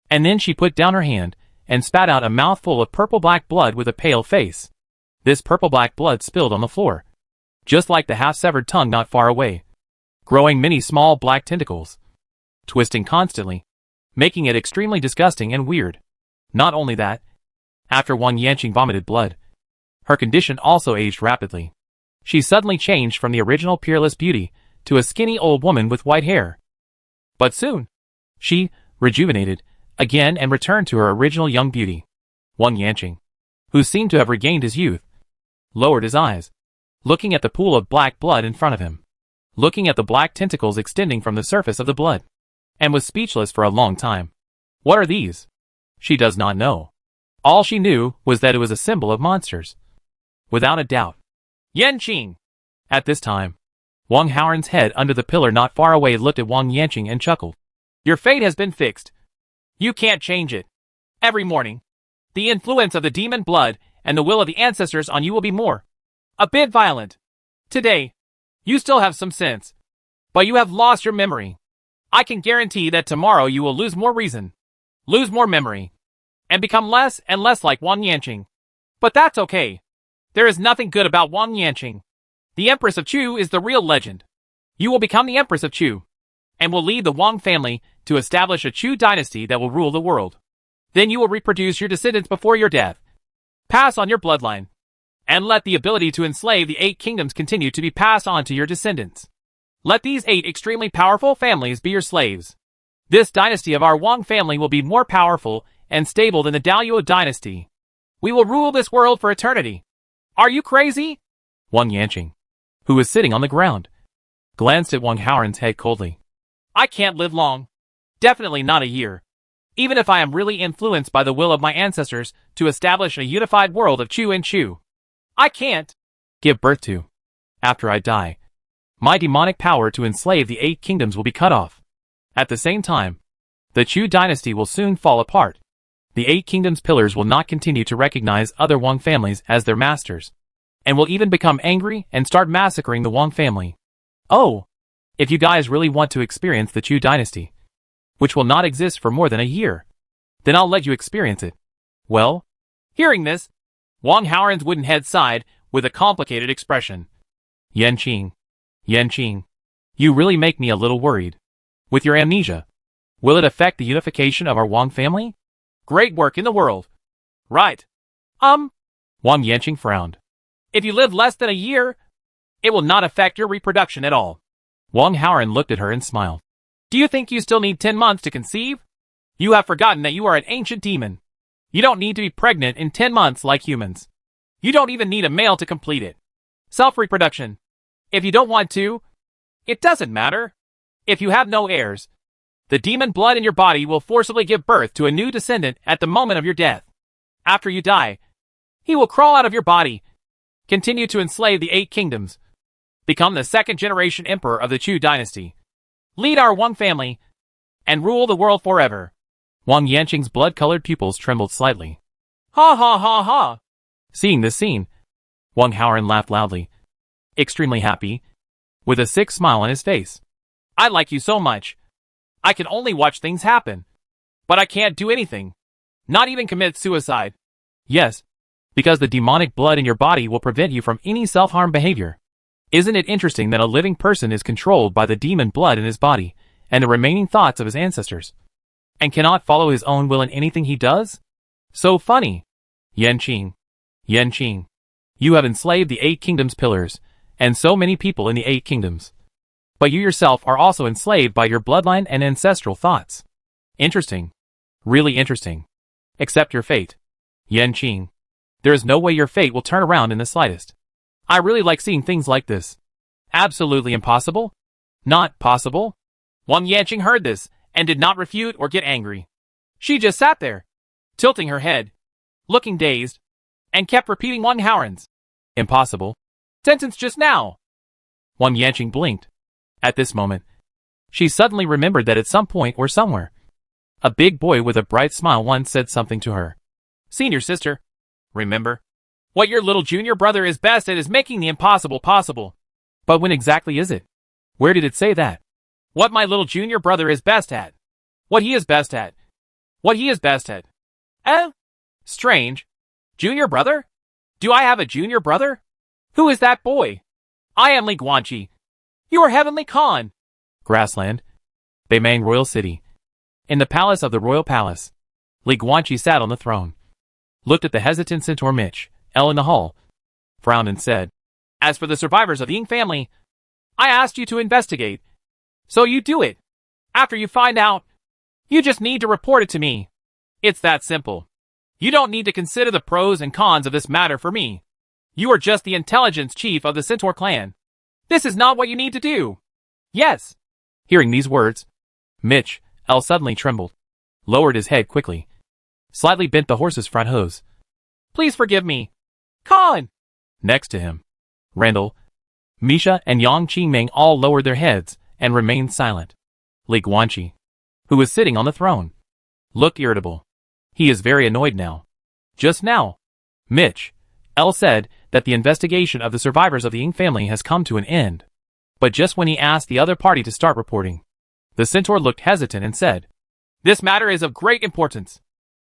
Speaker 1: and then she put down her hand and spat out a mouthful of purple-black blood with a pale face. This purple-black blood spilled on the floor, just like the half-severed tongue not far away, growing many small black tentacles, twisting constantly, making it extremely disgusting and weird. Not only that, after Wang Yanqing vomited blood, her condition also aged rapidly. She suddenly changed from the original peerless beauty to a skinny old woman with white hair. But soon, she rejuvenated again and returned to her original young beauty. Wang Yanqing, who seemed to have regained his youth, lowered his eyes, looking at the pool of black blood in front of him, looking at the black tentacles extending from the surface of the blood, and was speechless for a long time. What are these? She does not know. All she knew was that it was a symbol of monsters. Without a doubt. Yanqing! At this time, Wang Haoran's head under the pillar not far away looked at Wang Yanqing and chuckled. Your fate has been fixed. You can't change it. Every morning, the influence of the demon blood and the will of the ancestors on you will be a bit violent. Today, you still have some sense, but you have lost your memory. I can guarantee that tomorrow you will lose more reason, lose more memory, and become less and less like Wang Yanqing. But that's okay. There is nothing good about Wang Yanqing. The Empress of Chu is the real legend. You will become the Empress of Chu, and will lead the Wang family to establish a Chu dynasty that will rule the world. Then you will reproduce your descendants before your death. Pass on your bloodline, and let the ability to enslave the 8 kingdoms continue to be passed on to your descendants. Let these 8 extremely powerful families be your slaves. This dynasty of our Wang family will be more powerful and stable than the Daoyuo dynasty. We will rule this world for eternity. Are you crazy? Wang Yanqing, who was sitting on the ground, glanced at Wang Haoran's head coldly. I can't live long. Definitely not a year. Even if I am really influenced by the will of my ancestors to establish a unified world of Chu and Chu, I can't give birth to. After I die, my demonic power to enslave the 8 kingdoms will be cut off. At the same time, the Chu dynasty will soon fall apart. The 8 kingdoms' pillars will not continue to recognize other Wang families as their masters, and will even become angry and start massacring the Wang family. Oh, if you guys really want to experience the Chu dynasty, which will not exist for more than a year, then I'll let you experience it. Well, hearing this, Wang Haoran's wooden head sighed with a complicated expression. Yanqing, you really make me a little worried. With your amnesia, will it affect the unification of our Wang family? Great work in the world. Right. Wang Yanqing frowned. If you live less than a year, it will not affect your reproduction at all. Wang Haoran looked at her and smiled. Do you think you still need 10 months to conceive? You have forgotten that you are an ancient demon. You don't need to be pregnant in 10 months like humans. You don't even need a male to complete it. Self-reproduction. If you don't want to, it doesn't matter. If you have no heirs, the demon blood in your body will forcibly give birth to a new descendant at the moment of your death. After you die, he will crawl out of your body, continue to enslave the 8 kingdoms, become the 2nd generation emperor of the Chu dynasty, lead our Wang family, and rule the world forever. Wang Yanqing's blood-colored pupils trembled slightly. Ha ha ha ha! Seeing this scene, Wang Haoran laughed loudly, extremely happy, with a sick smile on his face. I like you so much. I can only watch things happen. But I can't do anything. Not even commit suicide. Yes, because the demonic blood in your body will prevent you from any self-harm behavior. Isn't it interesting that a living person is controlled by the demon blood in his body and the remaining thoughts of his ancestors, and cannot follow his own will in anything he does? So funny. Yanqing, you have enslaved the 8 kingdoms' pillars, and so many people in the 8 kingdoms. But you yourself are also enslaved by your bloodline and ancestral thoughts. Interesting. Really interesting. Accept your fate. Yanqing, there is no way your fate will turn around in the slightest. I really like seeing things like this. Absolutely impossible? Not possible? Wang Yanqing heard this and did not refute or get angry. She just sat there, tilting her head, looking dazed, and kept repeating Wang Haoran's impossible sentence just now. Wang Yanqing blinked. At this moment, she suddenly remembered that at some point or somewhere, a big boy with a bright smile once said something to her. Senior sister, remember? What your little junior brother is best at is making the impossible possible. But when exactly is it? Where did it say that? What my little junior brother is best at. What he is best at. What he is best at. Strange. Junior brother? Do I have a junior brother? Who is that boy? I am Li Guanqi. You are Heavenly Khan. Grassland. Beimang Royal City. In the palace of the Royal Palace, Li Guanqi sat on the throne, looked at the hesitant centaur Mitch, L in the hall, frowned and said, As for the survivors of the Ying family, I asked you to investigate. So you do it. After you find out, you just need to report it to me. It's that simple. You don't need to consider the pros and cons of this matter for me. You are just the intelligence chief of the Centaur clan. This is not what you need to do. Yes. Hearing these words, Mitch, L suddenly trembled, lowered his head quickly, slightly bent the horse's front hooves. Please forgive me. Khan! Next to him, Randall, Misha, and Yang Qingming all lowered their heads and remained silent. Li Guanqi, who was sitting on the throne, looked irritable. He is very annoyed now. Just now, Mitch, L said that the investigation of the survivors of the Ying family has come to an end. But just when he asked the other party to start reporting, the Centaur looked hesitant and said, This matter is of great importance.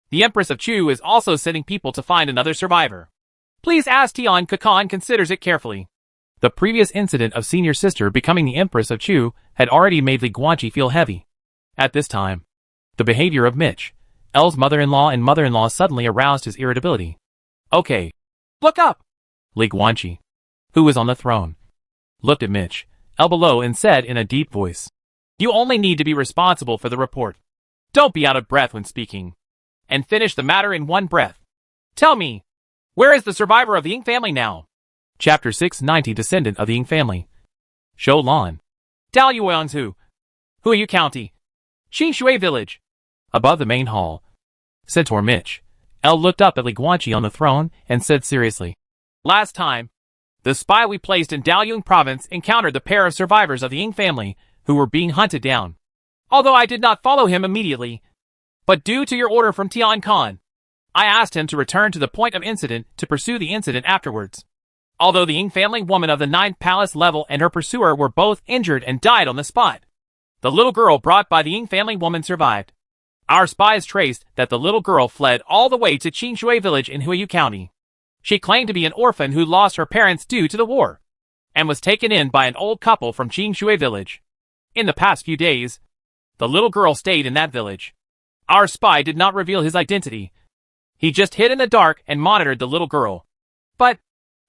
Speaker 1: The Empress of Chu is also sending people to find another survivor. Please ask Tian Kakan considers it carefully. The previous incident of senior sister becoming the Empress of Chu had already made Li Guanqi feel heavy. At this time, the behavior of Mitch, L's mother-in-law and mother-in-law suddenly aroused his irritability. Okay. Look up! Li Guanqi, who was on the throne, looked at Mitch, L below and said in a deep voice, You only need to be responsible for the report. Don't be out of breath when speaking. And finish the matter in one breath. Tell me, where is the survivor of the Ying family now? Chapter 690 Descendant of the Ying family. Shou Lan. Daluanzhu. Huiyu County. Qingshui Village. Above the main hall, Centaur Mitch, L looked up at Li Guanqi on the throne and said seriously, Last time, the spy we placed in Daoyuan province encountered the pair of survivors of the Ying family who were being hunted down. Although I did not follow him immediately, but due to your order from Tian Khan, I asked him to return to the point of incident to pursue the incident afterwards. Although the Ying family woman of the 9th palace level and her pursuer were both injured and died on the spot, the little girl brought by the Ying family woman survived. Our spies traced that the little girl fled all the way to Qingshui Village in Huiyu County. She claimed to be an orphan who lost her parents due to the war, and was taken in by an old couple from Qingshui Village. In the past few days, the little girl stayed in that village. Our spy did not reveal his identity. He just hid in the dark and monitored the little girl. But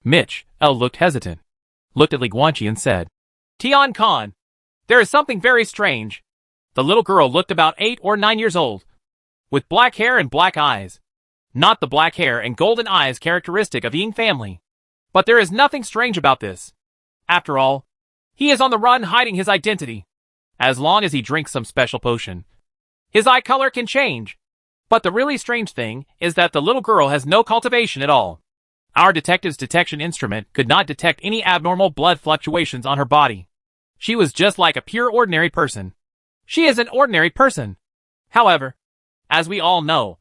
Speaker 1: Mitch, L looked hesitant, looked at Li Guanqi and said, Tian Khan, there is something very strange. The little girl looked about 8 or 9 years old, with black hair and black eyes. Not the black hair and golden eyes characteristic of the Ying family. But there is nothing strange about this. After all, he is on the run hiding his identity. As long as he drinks some special potion, his eye color can change. But the really strange thing is that the little girl has no cultivation at all. Our detective's detection instrument could not detect any abnormal blood fluctuations on her body. She was just like a pure ordinary person. She is an ordinary person. However, as we all know,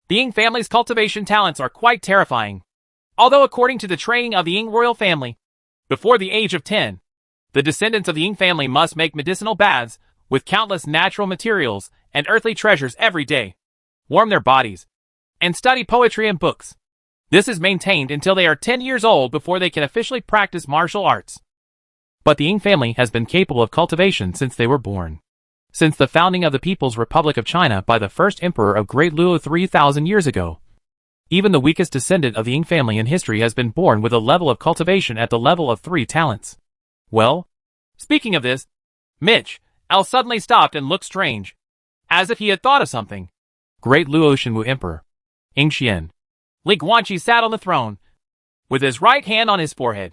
Speaker 1: the Ying family's cultivation talents are quite terrifying. Although according to the training of the Ying royal family, before the age of 10, the descendants of the Ying family must make medicinal baths with countless natural materials and earthly treasures every day, warm their bodies, and study poetry and books. This is maintained until they are 10 years old before they can officially practice martial arts. But the Ying family has been capable of cultivation since they were born. Since the founding of the People's Republic of China by the first emperor of Great Luo 3,000 years ago. Even the weakest descendant of the Ying family in history has been born with a level of cultivation at the level of 3 talents. Well, speaking of this, Mitch, L suddenly stopped and looked strange, as if he had thought of something. Great Luo Shenwu Emperor, Ying Xian. Li Guanqi sat on the throne, with his right hand on his forehead,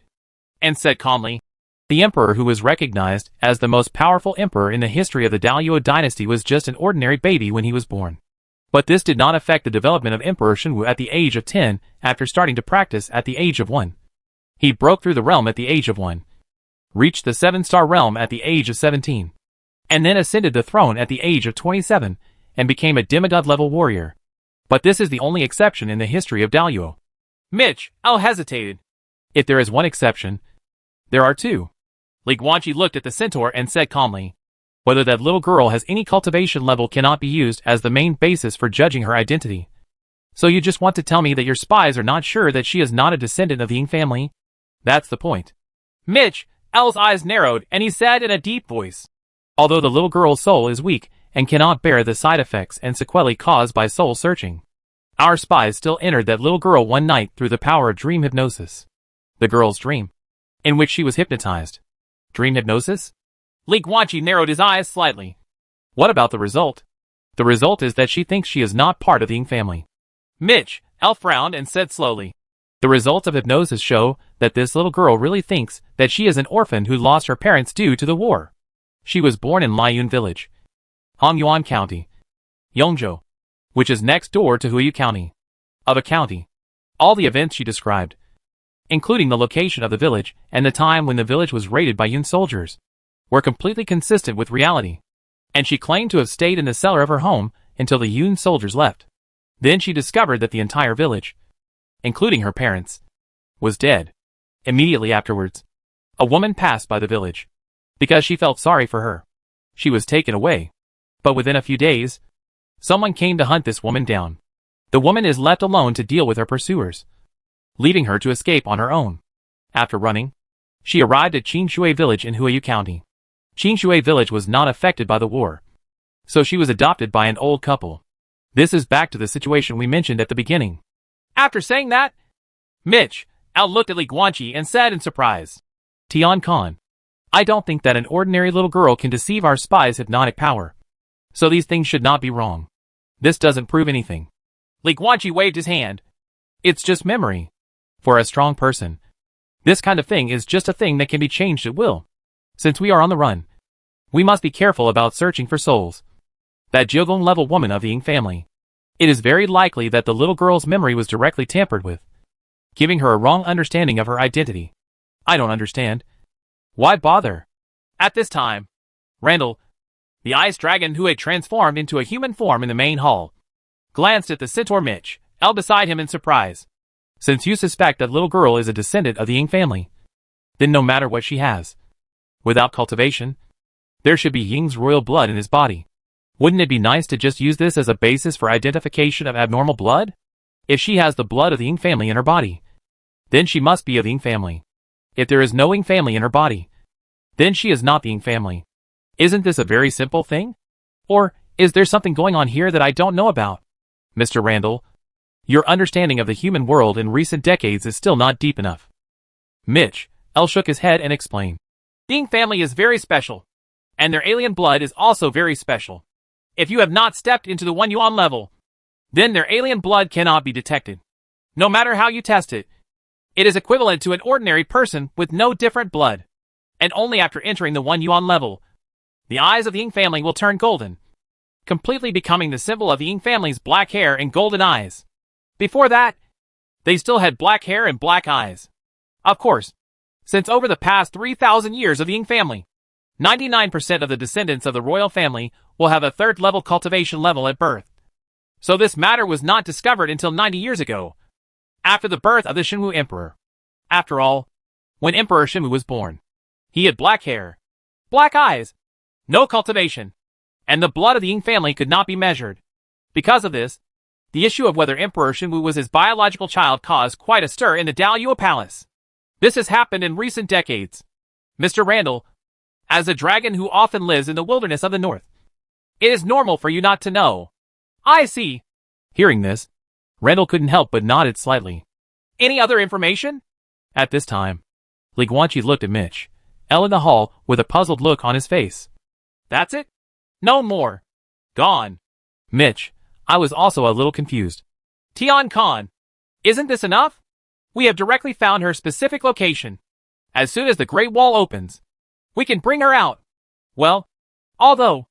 Speaker 1: and said calmly, The emperor who was recognized as the most powerful emperor in the history of the Daoyuan dynasty was just an ordinary baby when he was born. But this did not affect the development of Emperor Shenwu at the age of 10 after starting to practice at the age of 1. He broke through the realm at the age of 1, reached the 7-star realm at the age of 17, and then ascended the throne at the age of 27 and became a demigod-level warrior. But this is the only exception in the history of Daoyuan. Mitch, L hesitated. If there is one exception, there are 2. Li Guanqi looked at the centaur and said calmly, Whether that little girl has any cultivation level cannot be used as the main basis for judging her identity. So you just want to tell me that your spies are not sure that she is not a descendant of the Ying family? That's the point. Mitch, L's eyes narrowed and he said in a deep voice, Although the little girl's soul is weak and cannot bear the side effects and sequelae caused by soul searching, our spies still entered that little girl one night through the power of dream hypnosis. The girl's dream, in which she was hypnotized. Dream hypnosis? Li Guanqi narrowed his eyes slightly. What about the result? The result is that she thinks she is not part of the Ying family. Mitch, Elle frowned and said slowly. The results of hypnosis show that this little girl really thinks that she is an orphan who lost her parents due to the war. She was born in Liuyun Village, Hongyuan County, Yongzhou, which is next door to Huiyu County. Of a county. All the events she described, including the location of the village and the time when the village was raided by Yun soldiers, were completely consistent with reality. And she claimed to have stayed in the cellar of her home until the Yun soldiers left. Then she discovered that the entire village, including her parents, was dead. Immediately afterwards, a woman passed by the village. Because she felt sorry for her, she was taken away. But within a few days, someone came to hunt this woman down. The woman is left alone to deal with her pursuers, leaving her to escape on her own. After running, she arrived at Qinshui village in Huiyu County. Qinshui village was not affected by the war, so she was adopted by an old couple. This is back to the situation we mentioned at the beginning. After saying that, Mitch, Elle looked at Li Guanqi and said in surprise, Tian Khan, I don't think that an ordinary little girl can deceive our spy's hypnotic power. So these things should not be wrong. This doesn't prove anything. Li Guanqi waved his hand. It's just memory. For a strong person, this kind of thing is just a thing that can be changed at will. Since we are on the run, we must be careful about searching for souls. That Jiugong level woman of the Ying family. It is very likely that the little girl's memory was directly tampered with, giving her a wrong understanding of her identity. I don't understand. Why bother? At this time, Randall, the ice dragon who had transformed into a human form in the main hall, glanced at the centaur Mitch, Elle beside him in surprise. Since you suspect that little girl is a descendant of the Ying family, then no matter what she has, without cultivation, there should be Ying's royal blood in his body. Wouldn't it be nice to just use this as a basis for identification of abnormal blood? If she has the blood of the Ying family in her body, then she must be of the Ying family. If there is no Ying family in her body, then she is not the Ying family. Isn't this a very simple thing? Or is there something going on here that I don't know about? Mr. Randall, your understanding of the human world in recent decades is still not deep enough. Mitch, Elle shook his head and explained. The Ying family is very special, and their alien blood is also very special. If you have not stepped into the 1 yuan level, then their alien blood cannot be detected. No matter how you test it, it is equivalent to an ordinary person with no different blood. And only after entering the 1 yuan level, the eyes of the Ying family will turn golden, completely becoming the symbol of the Ying family's black hair and golden eyes. Before that, they still had black hair and black eyes. Of course, since over the past 3,000 years of the Ying family, 99% of the descendants of the royal family will have a 3rd level cultivation level at birth. So this matter was not discovered until 90 years ago, after the birth of the Shenwu Emperor. After all, when Emperor Shenwu was born, he had black hair, black eyes, no cultivation, and the blood of the Ying family could not be measured. Because of this, the issue of whether Emperor Shenwu was his biological child caused quite a stir in the Daoyuo Palace. This has happened in recent decades. Mr. Randall, as a dragon who often lives in the wilderness of the north, it is normal for you not to know. I see. Hearing this, Randall couldn't help but nodded slightly. Any other information? At this time, Li Guanqi looked at Mitch, Elle in the hall with a puzzled look on his face. That's it? No more. Gone. Mitch, I was also a little confused. Tian Khan, isn't this enough? We have directly found her specific location. As soon as the Great Wall opens, we can bring her out. Well, although,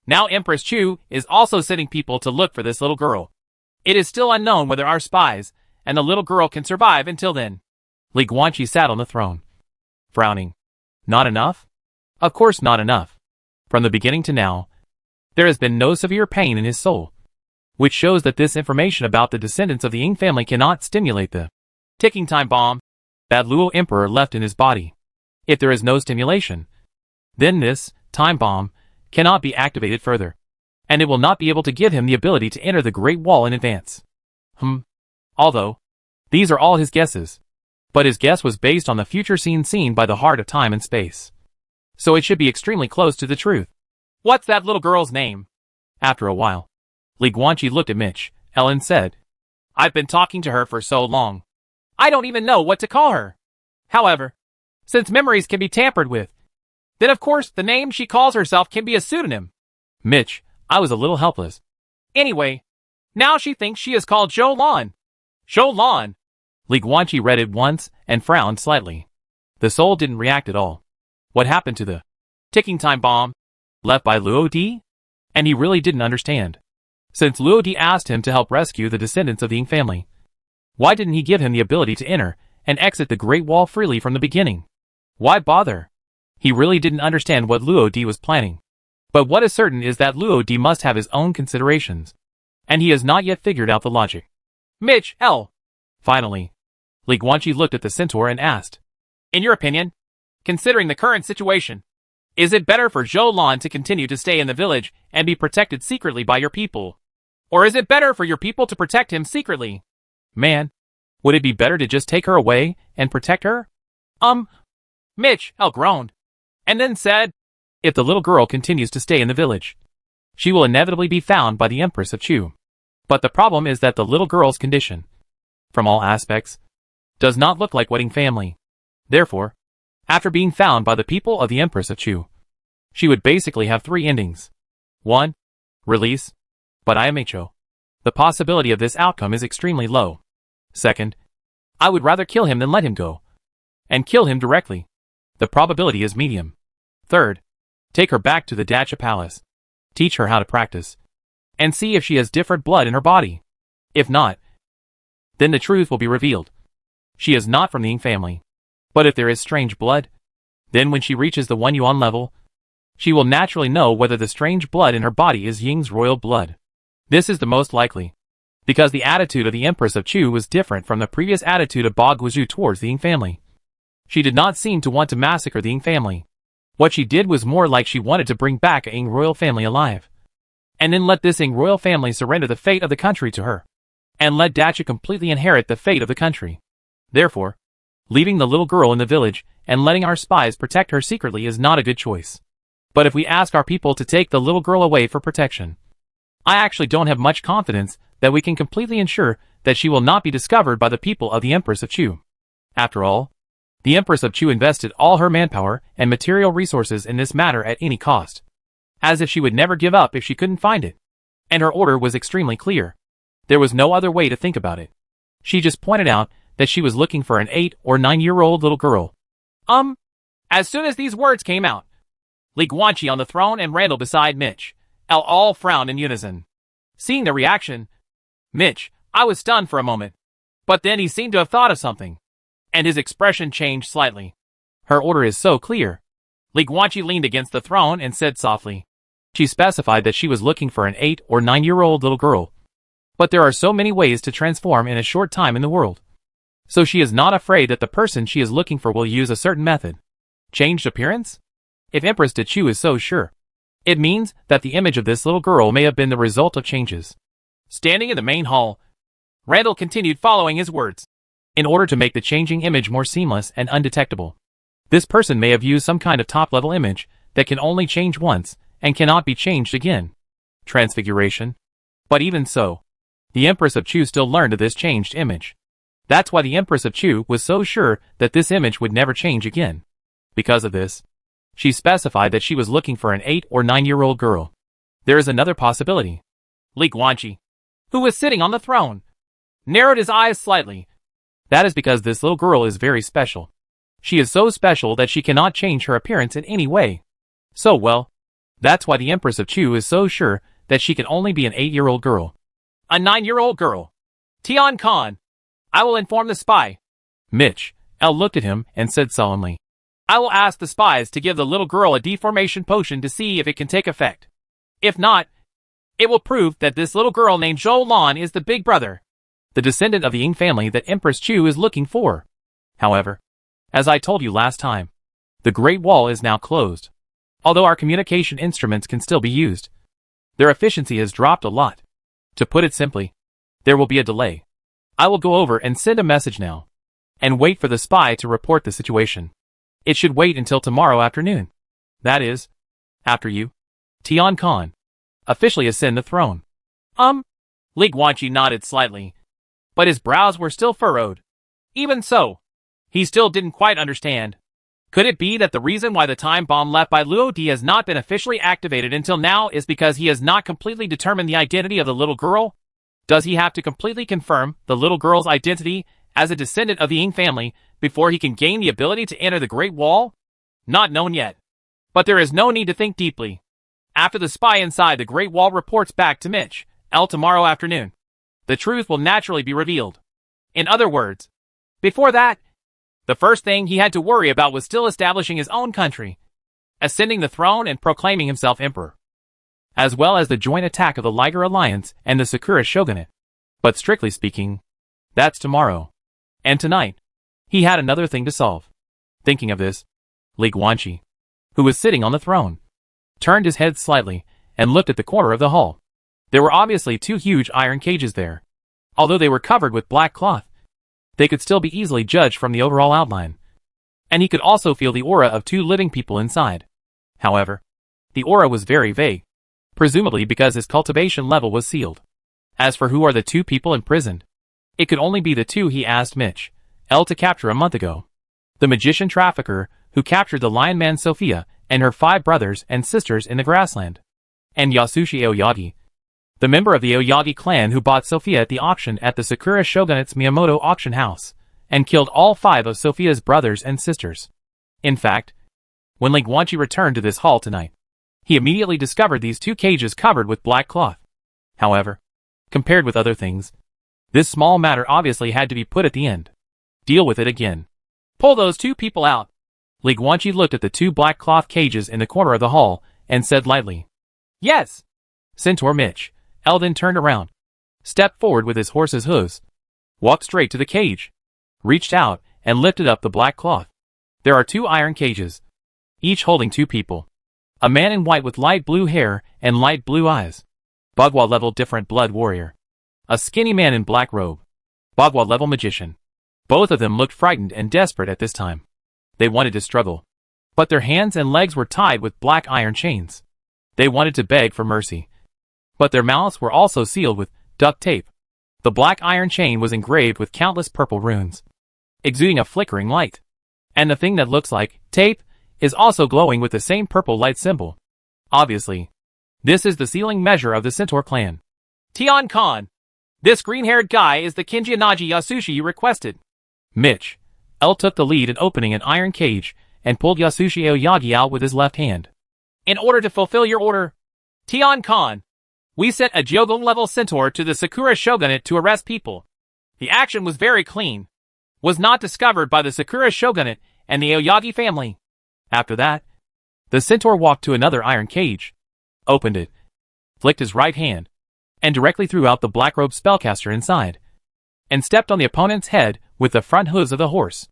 Speaker 1: now Empress Chu is also sending people to look for this little girl. It is still unknown whether our spies and the little girl can survive until then. Li Guanqi sat on the throne, frowning. Not enough? Of course not enough. From the beginning to now, there has been no severe pain in his soul, which shows that this information about the descendants of the Ying family cannot stimulate the ticking time bomb that Luo Emperor left in his body. If there is no stimulation, then this time bomb cannot be activated further, and it will not be able to give him the ability to enter the Great Wall in advance. Although, these are all his guesses, but his guess was based on the future scene seen by the heart of time and space. So it should be extremely close to the truth. What's that little girl's name? After a while, Li Guanqi looked at Mitch, Elle and said, I've been talking to her for so long. I don't even know what to call her. However, since memories can be tampered with, then of course the name she calls herself can be a pseudonym. Mitch, I was a little helpless. Anyway, now she thinks she is called Zhou Lan. Zhou Lan. Li Guanqi read it once and frowned slightly. The soul didn't react at all. What happened to the ticking time bomb left by Luo Di? And he really didn't understand. Since Luo Di asked him to help rescue the descendants of the Ying family, why didn't he give him the ability to enter and exit the Great Wall freely from the beginning? Why bother? He really didn't understand what Luo Di was planning. But what is certain is that Luo Di must have his own considerations, and he has not yet figured out the logic. Mitch, L. Finally, Li Guanqi looked at the centaur and asked, in your opinion, considering the current situation, is it better for Zhou Lan to continue to stay in the village and be protected secretly by your people? Or is it better for your people to protect him secretly? Man, would it be better to just take her away and protect her? Mitch, L groaned, and then said, if the little girl continues to stay in the village, she will inevitably be found by the Empress of Chu. But the problem is that the little girl's condition, from all aspects, does not look like wedding family. Therefore, after being found by the people of the Empress of Chu, she would basically have 3 endings. 1. Release. But IMHO. The possibility of this outcome is extremely low. 2nd. I would rather kill him than let him go. And kill him directly. The probability is medium. 3rd. Take her back to the Dacha Palace. Teach her how to practice. And see if she has different blood in her body. If not, then the truth will be revealed. She is not from the Ying family. But if there is strange blood, then when she reaches the 1 yuan level, she will naturally know whether the strange blood in her body is Ying's royal blood. This is the most likely, because the attitude of the Empress of Chu was different from the previous attitude of Ba Guizhou towards the Ying family. She did not seem to want to massacre the Ying family. What she did was more like she wanted to bring back a Ying royal family alive, and then let this Ying royal family surrender the fate of the country to her, and let Dacha completely inherit the fate of the country. Therefore, leaving the little girl in the village and letting our spies protect her secretly is not a good choice. But if we ask our people to take the little girl away for protection, I actually don't have much confidence that we can completely ensure that she will not be discovered by the people of the Empress of Chu. After all, the Empress of Chu invested all her manpower and material resources in this matter at any cost, as if she would never give up if she couldn't find it. And her order was extremely clear. There was no other way to think about it. She just pointed out that she was looking for an 8 or 9-year-old little girl. As soon as these words came out, Li Guanqi on the throne and Randall beside Mitch, L all frowned in unison. Seeing the reaction, Mitch, I was stunned for a moment. But then he seemed to have thought of something, and his expression changed slightly. Her order is so clear. Li Guanqi leaned against the throne and said softly. She specified that she was looking for an 8 or 9-year-old little girl. But there are so many ways to transform in a short time in the world. So she is not afraid that the person she is looking for will use a certain method. Changed appearance? If Empress de Chu is so sure, it means that the image of this little girl may have been the result of changes. Standing in the main hall, Randall continued following his words. In order to make the changing image more seamless and undetectable, this person may have used some kind of top-level image that can only change once and cannot be changed again. Transfiguration. But even so, the Empress of Chu still learned of this changed image. That's why the Empress of Chu was so sure that this image would never change again. Because of this, she specified that she was looking for an 8 or 9-year-old girl. There is another possibility. Li Guanqi, who was sitting on the throne, narrowed his eyes slightly. That is because this little girl is very special. She is so special that she cannot change her appearance in any way. So well, that's why the Empress of Chu is so sure that she can only be an 8-year-old girl. A 9-year-old girl. Tian Khan. I will inform the spy. Mitch, L looked at him and said solemnly. I will ask the spies to give the little girl a deformation potion to see if it can take effect. If not, it will prove that this little girl named Zhou Lan is the big brother, the descendant of the Ying family that Empress Chu is looking for. However, as I told you last time, the Great Wall is now closed. Although our communication instruments can still be used, their efficiency has dropped a lot. To put it simply, there will be a delay. I will go over and send a message now, and wait for the spy to report the situation. It should wait until tomorrow afternoon. That is, after you, Tian Khan, officially ascend the throne. Li Guanqi nodded slightly, but his brows were still furrowed. Even so, he still didn't quite understand. Could it be that the reason why the time bomb left by Luo Di has not been officially activated until now is because he has not completely determined the identity of the little girl? Does he have to completely confirm the little girl's identity as a descendant of the Ying family before he can gain the ability to enter the Great Wall? Not known yet. But there is no need to think deeply. After the spy inside the Great Wall reports back to Mitch, L tomorrow afternoon, the truth will naturally be revealed. In other words, before that, the first thing he had to worry about was still establishing his own country, ascending the throne and proclaiming himself emperor, as well as the joint attack of the Liger Alliance and the Sakura Shogunate. But strictly speaking, that's tomorrow. And tonight, he had another thing to solve. Thinking of this, Li Guanqi, who was sitting on the throne, turned his head slightly and looked at the corner of the hall. There were obviously two huge iron cages there. Although they were covered with black cloth, they could still be easily judged from the overall outline. And he could also feel the aura of two living people inside. However, the aura was very vague, presumably because his cultivation level was sealed. As for who are the two people imprisoned, it could only be the two he asked Mitch L to capture a month ago. The magician trafficker who captured the lion man Sophia and her 5 brothers and sisters in the grassland, and Yasushi Aoyagi, the member of the Aoyagi clan who bought Sophia at the auction at the Sakura Shogunate's Miyamoto auction house, and killed all 5 of Sophia's brothers and sisters. In fact, when Li Guanqi returned to this hall tonight, he immediately discovered these 2 cages covered with black cloth. However, compared with other things, this small matter obviously had to be put at the end. Deal with it again. Pull those 2 people out. Li Guanqi looked at the 2 black cloth cages in the corner of the hall and said lightly, "Yes." Centaur Mitch L then turned around, stepped forward with his horse's hooves, walked straight to the cage, reached out and lifted up the black cloth. There are 2 iron cages, each holding 2 people. A man in white with light blue hair and light blue eyes. Bagua level different blood warrior. A skinny man in black robe. Bagua level magician. Both of them looked frightened and desperate at this time. They wanted to struggle, but their hands and legs were tied with black iron chains. They wanted to beg for mercy, but their mouths were also sealed with duct tape. The black iron chain was engraved with countless purple runes, exuding a flickering light. And the thing that looks like tape is also glowing with the same purple light symbol. Obviously, this is the sealing measure of the Centaur clan. Tian Khan, this green-haired guy is the Kinji Naji Yasushi you requested. Mitch L took the lead in opening an iron cage and pulled Yasushi Aoyagi out with his left hand. In order to fulfill your order, Tian Khan, we sent a Jyogon-level centaur to the Sakura Shogunate to arrest people. The action was very clean, was not discovered by the Sakura Shogunate and the Aoyagi family. After that, the centaur walked to another iron cage, opened it, flicked his right hand, and directly threw out the black-robed spellcaster inside, and stepped on the opponent's head with the front hooves of the horse.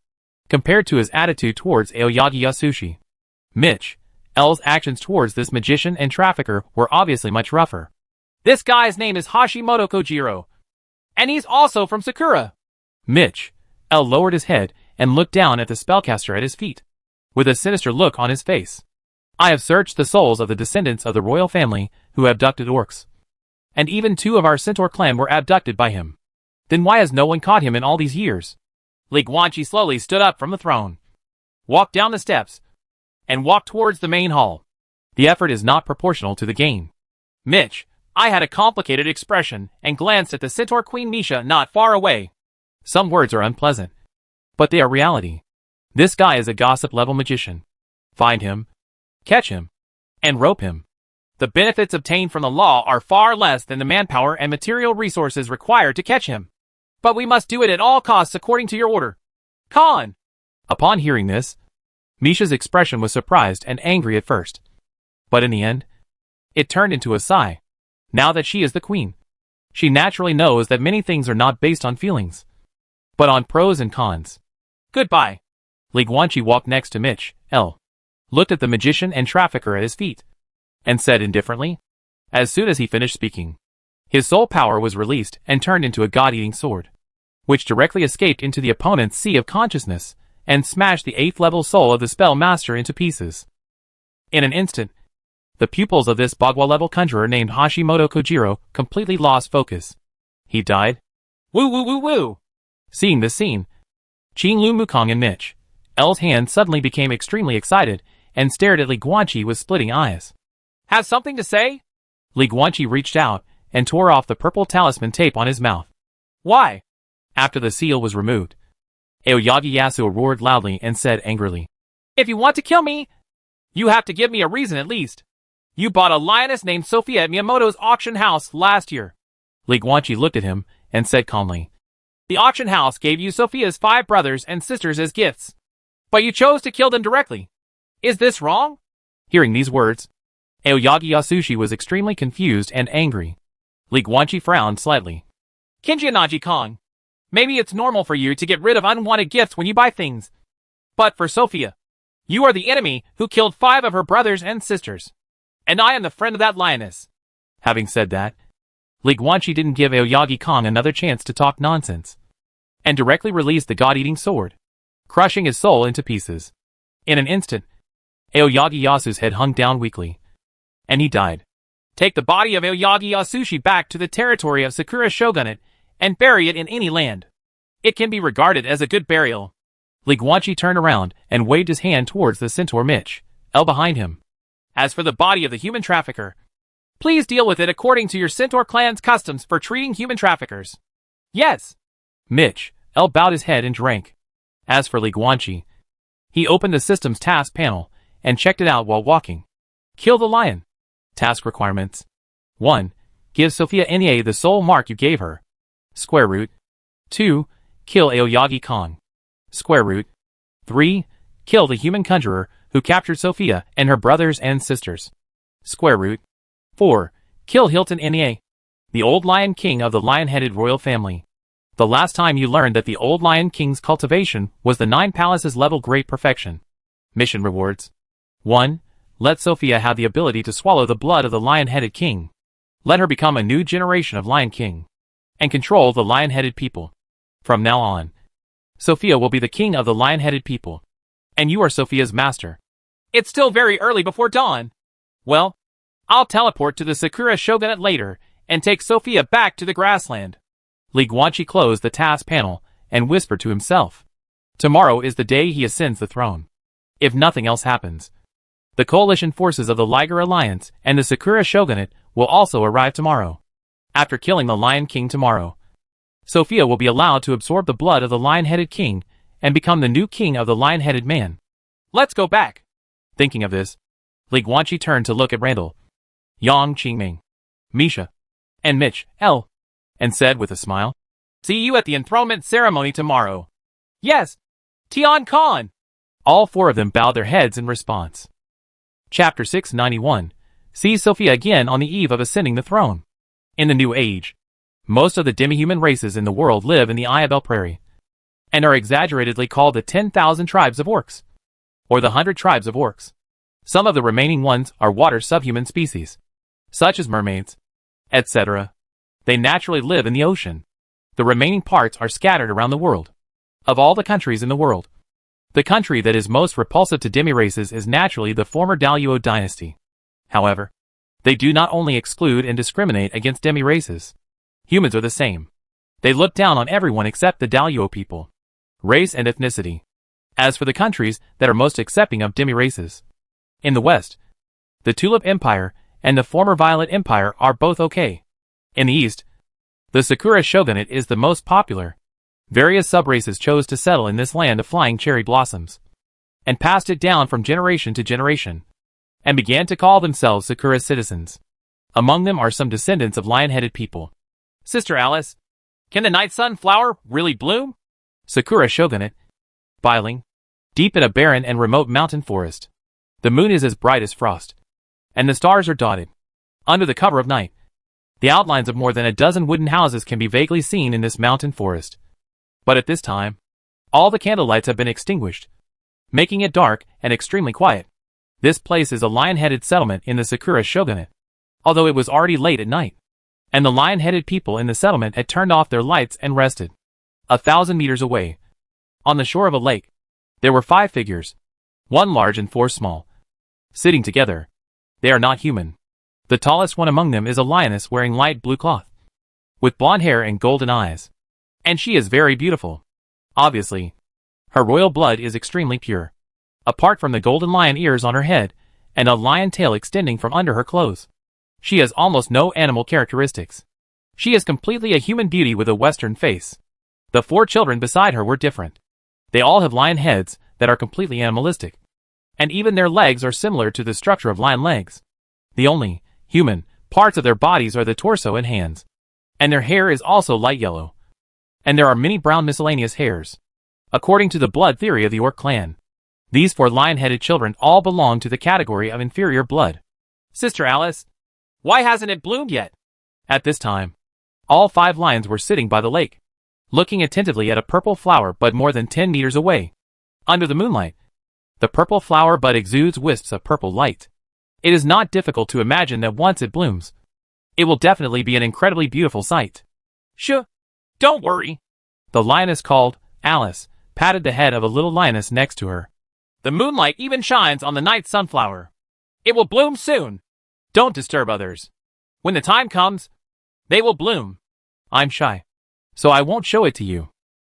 Speaker 1: Compared to his attitude towards Aoyagi Yasushi, Mitch L's actions towards this magician and trafficker were obviously much rougher. This guy's name is Hashimoto Kojiro, and he's also from Sakura. Mitch L lowered his head and looked down at the spellcaster at his feet, with a sinister look on his face. I have searched the souls of the descendants of the royal family who abducted orcs, and even 2 of our centaur clan were abducted by him. Then why has no one caught him in all these years? Li Guanqi slowly stood up from the throne, walked down the steps, and walked towards the main hall. The effort is not proportional to the gain. Mitch, I had a complicated expression and glanced at the centaur queen Misha not far away. Some words are unpleasant, but they are reality. This guy is a gossip-level magician. Find him, catch him, and rope him. The benefits obtained from the law are far less than the manpower and material resources required to catch him. But we must do it at all costs according to your order. Khan! Upon hearing this, Misha's expression was surprised and angry at first. But in the end, it turned into a sigh. Now that she is the queen, she naturally knows that many things are not based on feelings, but on pros and cons. Goodbye. Li Guanqi walked next to Mitch L, looked at the magician and trafficker at his feet, and said indifferently, as soon as he finished speaking, his soul power was released and turned into a god-eating sword, which directly escaped into the opponent's sea of consciousness and smashed the 8th level soul of the spell master into pieces. In an instant, the pupils of this Bagua level conjurer named Hashimoto Kojiro completely lost focus. He died? Woo woo woo woo! Seeing this scene, Qing Lu Mukong and Mitch Elle's hand suddenly became extremely excited and stared at Li Guanqi with splitting eyes. Have something to say? Li Guanqi reached out and tore off the purple talisman tape on his mouth. Why? After the seal was removed, Aoyagi Yasuo roared loudly and said angrily, If you want to kill me, you have to give me a reason at least. You bought a lioness named Sophia at Miyamoto's auction house last year. Li Guanqi looked at him and said calmly, The auction house gave you Sophia's 5 brothers and sisters as gifts, but you chose to kill them directly. Is this wrong? Hearing these words, Aoyagi Yasushi was extremely confused and angry. Li Guanqi frowned slightly. Kinjianaji-Kong, maybe it's normal for you to get rid of unwanted gifts when you buy things. But for Sophia, you are the enemy who killed 5 of her brothers and sisters. And I am the friend of that lioness. Having said that, Li Guanqi didn't give Aoyagi-Kong another chance to talk nonsense, and directly released the god-eating sword, crushing his soul into pieces. In an instant, Aoyagi Yasu's head hung down weakly, and he died. Take the body of Aoyagi Yasushi back to the territory of Sakura Shogunate and bury it in any land. It can be regarded as a good burial. Li Guanqi turned around and waved his hand towards the centaur Mitch, Elle behind him. As for the body of the human trafficker, please deal with it according to your centaur clan's customs for treating human traffickers. Yes. Mitch, Elle bowed his head and drank. As for Li Guanqi, he opened the system's task panel and checked it out while walking. Kill the lion. Task requirements. 1. Give Sophia Nya the soul mark you gave her. Square root. 2. Kill Aoyagi-Kong. Square root. 3. Kill the human conjurer who captured Sophia and her brothers and sisters. Square root. 4. Kill Hilton Nya, the old Lion King of the lion-headed royal family. The last time you learned that the old Lion King's cultivation was the 9 palaces level great perfection. Mission rewards. 1. Let Sophia have the ability to swallow the blood of the lion-headed king. Let her become a new generation of Lion King, and control the lion-headed people. From now on, Sophia will be the king of the lion-headed people, and you are Sophia's master. It's still very early before dawn. Well, I'll teleport to the Sakura Shogunate later and take Sophia back to the grassland. Li Guanqi closed the task panel and whispered to himself. Tomorrow is the day he ascends the throne. If nothing else happens, the coalition forces of the Liger Alliance and the Sakura Shogunate will also arrive tomorrow. After killing the Lion King tomorrow, Sophia will be allowed to absorb the blood of the lion-headed king and become the new king of the lion-headed man. Let's go back. Thinking of this, Li Guanqi turned to look at Randall, Yang Qingming, Misha, and Mitch, Elle, and said with a smile, See you at the enthronement ceremony tomorrow. Yes, Tian Khan. All 4 of them bowed their heads in response. Chapter 691 sees Sophia again on the eve of ascending the throne. In the New Age, most of the demi-human races in the world live in the Ayabel Prairie, and are exaggeratedly called the 10,000 tribes of orcs, or the 100 tribes of orcs. Some of the remaining ones are water subhuman species, such as mermaids, etc. They naturally live in the ocean. The remaining parts are scattered around the world. Of all the countries in the world, the country that is most repulsive to demi-races is naturally the former Daluo dynasty. However, they do not only exclude and discriminate against demi-races. Humans are the same. They look down on everyone except the Daluo people, race and ethnicity. As for the countries that are most accepting of demi-races, in the West, the Tulip Empire and the former Violet Empire are both okay. In the East, the Sakura Shogunate is the most popular. Various subraces chose to settle in this land of flying cherry blossoms, and passed it down from generation to generation, and began to call themselves Sakura citizens. Among them are some descendants of lion-headed people. Sister Alice, can the night sunflower really bloom? Sakura Shogunate, Biling, deep in a barren and remote mountain forest. The moon is as bright as frost, and the stars are dotted. Under the cover of night, the outlines of more than a dozen wooden houses can be vaguely seen in this mountain forest. But at this time, all the candlelights have been extinguished, making it dark and extremely quiet. This place is a lion-headed settlement in the Sakura Shogunate, although it was already late at night, and the lion-headed people in the settlement had turned off their lights and rested. 1,000 meters away, on the shore of a lake, there were 5 figures, 1 large and 4 small, sitting together. They are not human. The tallest one among them is a lioness wearing light blue cloth, with blonde hair and golden eyes. And she is very beautiful. Obviously, Her royal blood is extremely pure. Apart from the golden lion ears on her head, and a lion tail extending from under her clothes, she has almost no animal characteristics. She is completely a human beauty with a Western face. The 4 children beside her were different. They all have lion heads that are completely animalistic. And even their legs are similar to the structure of lion legs. The only human parts of their bodies are the torso and hands. And their hair is also light yellow. And there are many brown miscellaneous hairs. According to the blood theory of the Orc clan, these 4 lion-headed children all belong to the category of inferior blood. Sister Alice, why hasn't it bloomed yet? At this time, all 5 lions were sitting by the lake, looking attentively at a purple flower bud more than 10 meters away. Under the moonlight, the purple flower bud exudes wisps of purple light. It is not difficult to imagine that once it blooms, it will definitely be an incredibly beautiful sight. Don't worry, the lioness called. Alice patted the head of a little lioness next to her. The moonlight even shines on the night sunflower. It will bloom soon. Don't disturb others. When the time comes, they will bloom. I'm shy, so I won't show it to you.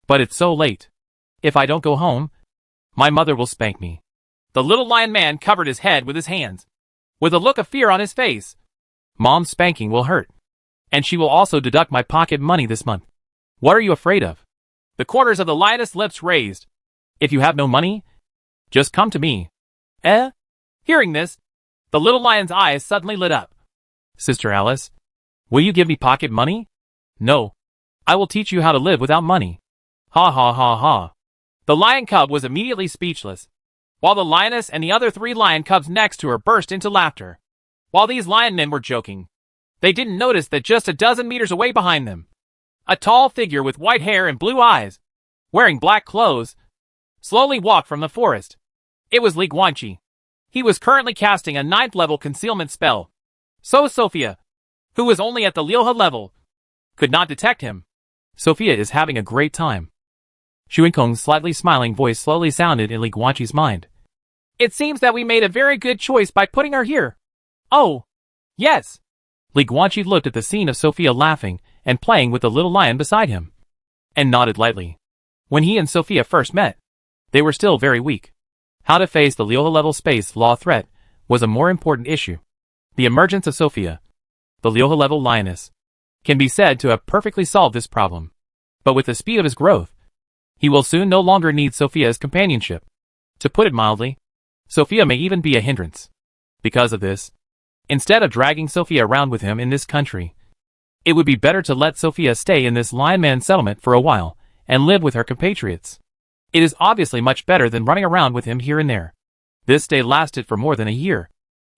Speaker 1: But it's so late. If I don't go home, my mother will spank me. The little lion man covered his head with his hands, with a look of fear on his face. Mom's spanking will hurt. And she will also deduct my pocket money this month. What are you afraid of? The corners of the lioness' lips raised. If you have no money, just come to me. Hearing this, the little lion's eyes suddenly lit up. Sister Alice, will you give me pocket money? No. I will teach you how to live without money. Ha ha ha ha. The lion cub was immediately speechless, while the lioness and the other 3 lion cubs next to her burst into laughter. While these lion men were joking, they didn't notice that just a dozen meters away behind them, a tall figure with white hair and blue eyes, wearing black clothes, slowly walked from the forest. It was Li Guanqi. He was currently casting a 9th level concealment spell. So Sophia, who was only at the Liuha level, could not detect him. Sophia is having a great time. Xuankong's slightly smiling voice slowly sounded in Li Guanqi's mind. It seems that we made a very good choice by putting her here. Oh, yes. Li Guanqi looked at the scene of Sophia laughing and playing with the little lion beside him, and nodded lightly. When he and Sophia first met, they were still very weak. How to face the Liuha level space law threat was a more important issue. The emergence of Sophia, the Liuha level lioness, can be said to have perfectly solved this problem. But with the speed of his growth, he will soon no longer need Sophia's companionship. To put it mildly, Sophia may even be a hindrance. Because of this, instead of dragging Sophia around with him in this country, it would be better to let Sophia stay in this lion man settlement for a while and live with her compatriots. It is obviously much better than running around with him here and there. This stay lasted for more than a year.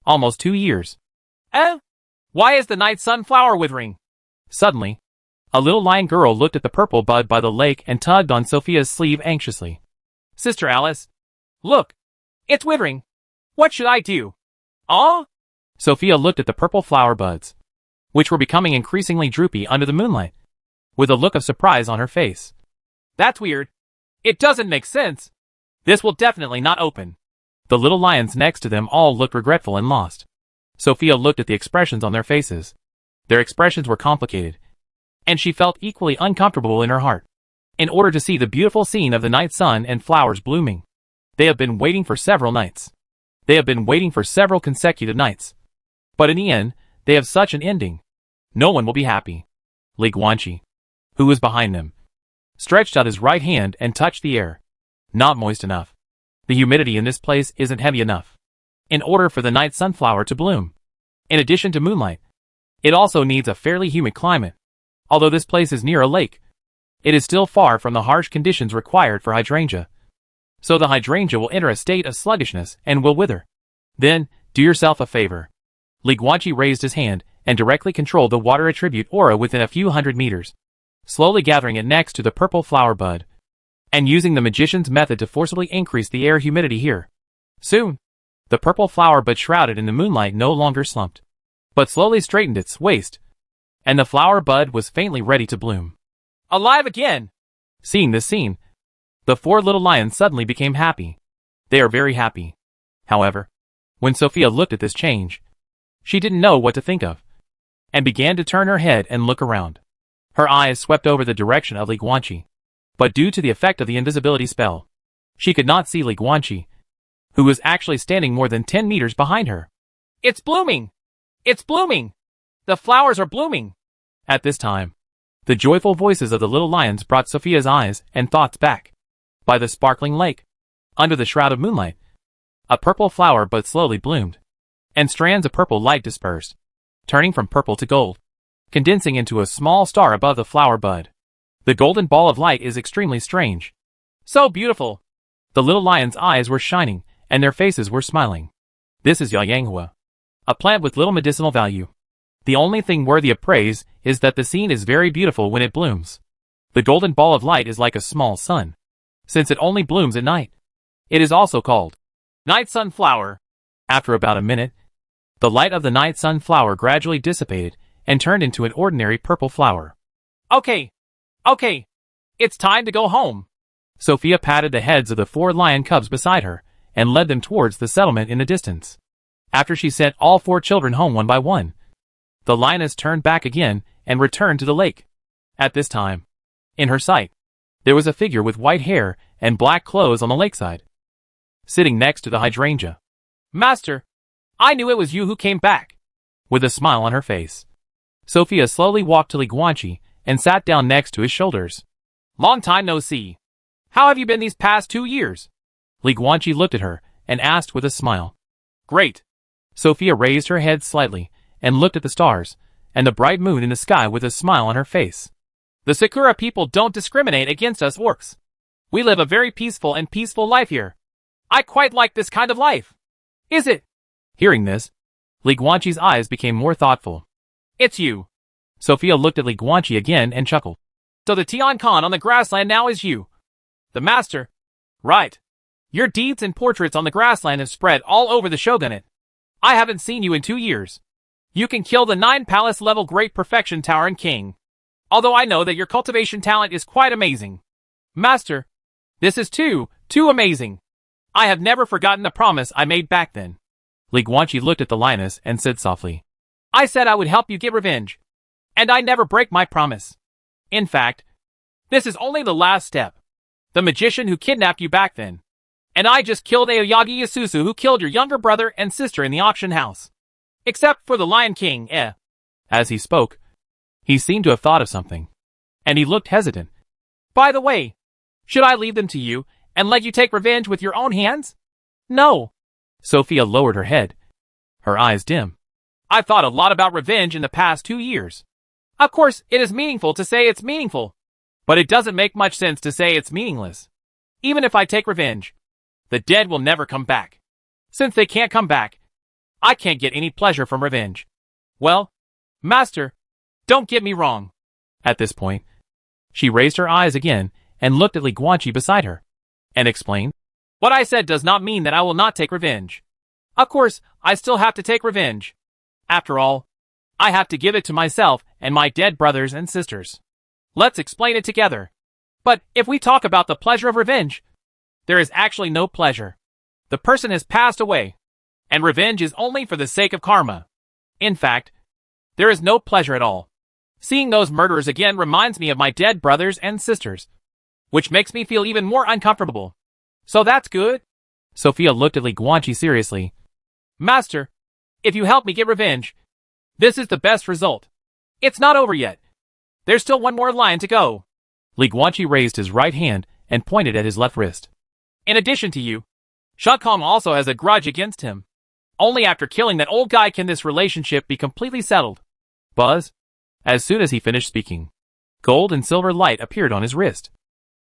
Speaker 1: Almost 2 years. Why is the night sunflower withering? Suddenly, a little lion girl looked at the purple bud by the lake and tugged on Sophia's sleeve anxiously. Sister Alice, look, it's withering. What should I do? Sophia looked at the purple flower buds, which were becoming increasingly droopy under the moonlight, with a look of surprise on her face. That's weird. It doesn't make sense. This will definitely not open. The little lions next to them all looked regretful and lost. Sophia looked at the expressions on their faces. Their expressions were complicated, and she felt equally uncomfortable in her heart. In order to see the beautiful scene of the night sun and flowers blooming, they have been waiting for several nights. They have been waiting for several consecutive nights. But in the end, they have such an ending. No one will be happy. Li Guanqi, who was behind them, stretched out his right hand and touched the air. Not moist enough. The humidity in this place isn't heavy enough. In order for the night sunflower to bloom, in addition to moonlight, it also needs a fairly humid climate. Although this place is near a lake, it is still far from the harsh conditions required for hydrangea. So the hydrangea will enter a state of sluggishness and will wither. Then, do yourself a favor. Li Guanqi raised his hand and directly controlled the water attribute aura within a few hundred meters, slowly gathering it next to the purple flower bud, and using the magician's method to forcibly increase the air humidity here. Soon, the purple flower bud shrouded in the moonlight no longer slumped, but slowly straightened its waist, and the flower bud was faintly ready to bloom. Alive again! Seeing this scene, the 4 little lions suddenly became happy. They are very happy. However, when Sophia looked at this change, she didn't know what to think of, and began to turn her head and look around. Her eyes swept over the direction of Li Guanqi, but due to the effect of the invisibility spell, She could not see Li Guanqi, who was actually standing more than 10 meters behind her. It's blooming! It's blooming! The flowers are blooming! At this time, the joyful voices of the little lions brought Sophia's eyes and thoughts back. By the sparkling lake, under the shroud of moonlight, a purple flower bud slowly bloomed, and strands of purple light dispersed, turning from purple to gold, condensing into a small star above the flower bud. The golden ball of light is extremely strange. So beautiful! The little lions' eyes were shining, and their faces were smiling. This is Yanghua, a plant with little medicinal value. The only thing worthy of praise is that the scene is very beautiful when it blooms. The golden ball of light is like a small sun, since it only blooms at night. It is also called night sunflower. After about a minute, the light of the night sunflower gradually dissipated and turned into an ordinary purple flower. Okay, it's time to go home. Sophia patted the heads of the 4 lion cubs beside her and led them towards the settlement in the distance. After she sent all 4 children home one by one, the lioness turned back again and returned to the lake. At this time, in her sight, there was a figure with white hair and black clothes on the lakeside, sitting next to the hydrangea. Master, I knew it was you who came back. With a smile on her face, Sophia slowly walked to Li Guanqi and sat down next to his shoulders. Long time no see. How have you been these past 2 years? Li Guanqi looked at her and asked with a smile. Great. Sophia raised her head slightly and looked at the stars and the bright moon in the sky with a smile on her face. The Sakura people don't discriminate against us orcs. We live a very peaceful life here. I quite like this kind of life. Is it? Hearing this, Li Guanqi's eyes became more thoughtful. It's you. Sophia looked at Li Guanqi again and chuckled. So the Tian Khan on the grassland now is you. The master. Right. Your deeds and portraits on the grassland have spread all over the shogunate. I haven't seen you in 2 years. You can kill the 9 palace level great perfection tower and king. Although I know that your cultivation talent is quite amazing. Master, this is too amazing. I have never forgotten the promise I made back then. Li Guanqi looked at the lioness and said softly, I said I would help you get revenge. And I never break my promise. In fact, this is only the last step. The magician who kidnapped you back then. And I just killed Aoyagi Yasusu who killed your younger brother and sister in the auction house. Except for the Lion King, As he spoke, he seemed to have thought of something, and he looked hesitant. By the way, should I leave them to you and let you take revenge with your own hands? No. Sophia lowered her head, her eyes dim. I've thought a lot about revenge in the past 2 years. Of course, it is meaningful to say it's meaningful, but it doesn't make much sense to say it's meaningless. Even if I take revenge, the dead will never come back. Since they can't come back, I can't get any pleasure from revenge. Well, Master, don't get me wrong. At this point, she raised her eyes again and looked at Li Guanqi beside her, and explained, What I said does not mean that I will not take revenge. Of course, I still have to take revenge. After all, I have to give it to myself and my dead brothers and sisters. Let's explain it together. But if we talk about the pleasure of revenge, there is actually no pleasure. The person has passed away, and revenge is only for the sake of karma. In fact, there is no pleasure at all. Seeing those murderers again reminds me of my dead brothers and sisters, which makes me feel even more uncomfortable. So that's good? Sophia looked at Li Guanqi seriously. Master, if you help me get revenge, this is the best result. It's not over yet. There's still one more lion to go. Li Guanqi raised his right hand and pointed at his left wrist. In addition to you, Shang Kong also has a grudge against him. Only after killing that old guy can this relationship be completely settled. Buzz. As soon as he finished speaking, gold and silver light appeared on his wrist,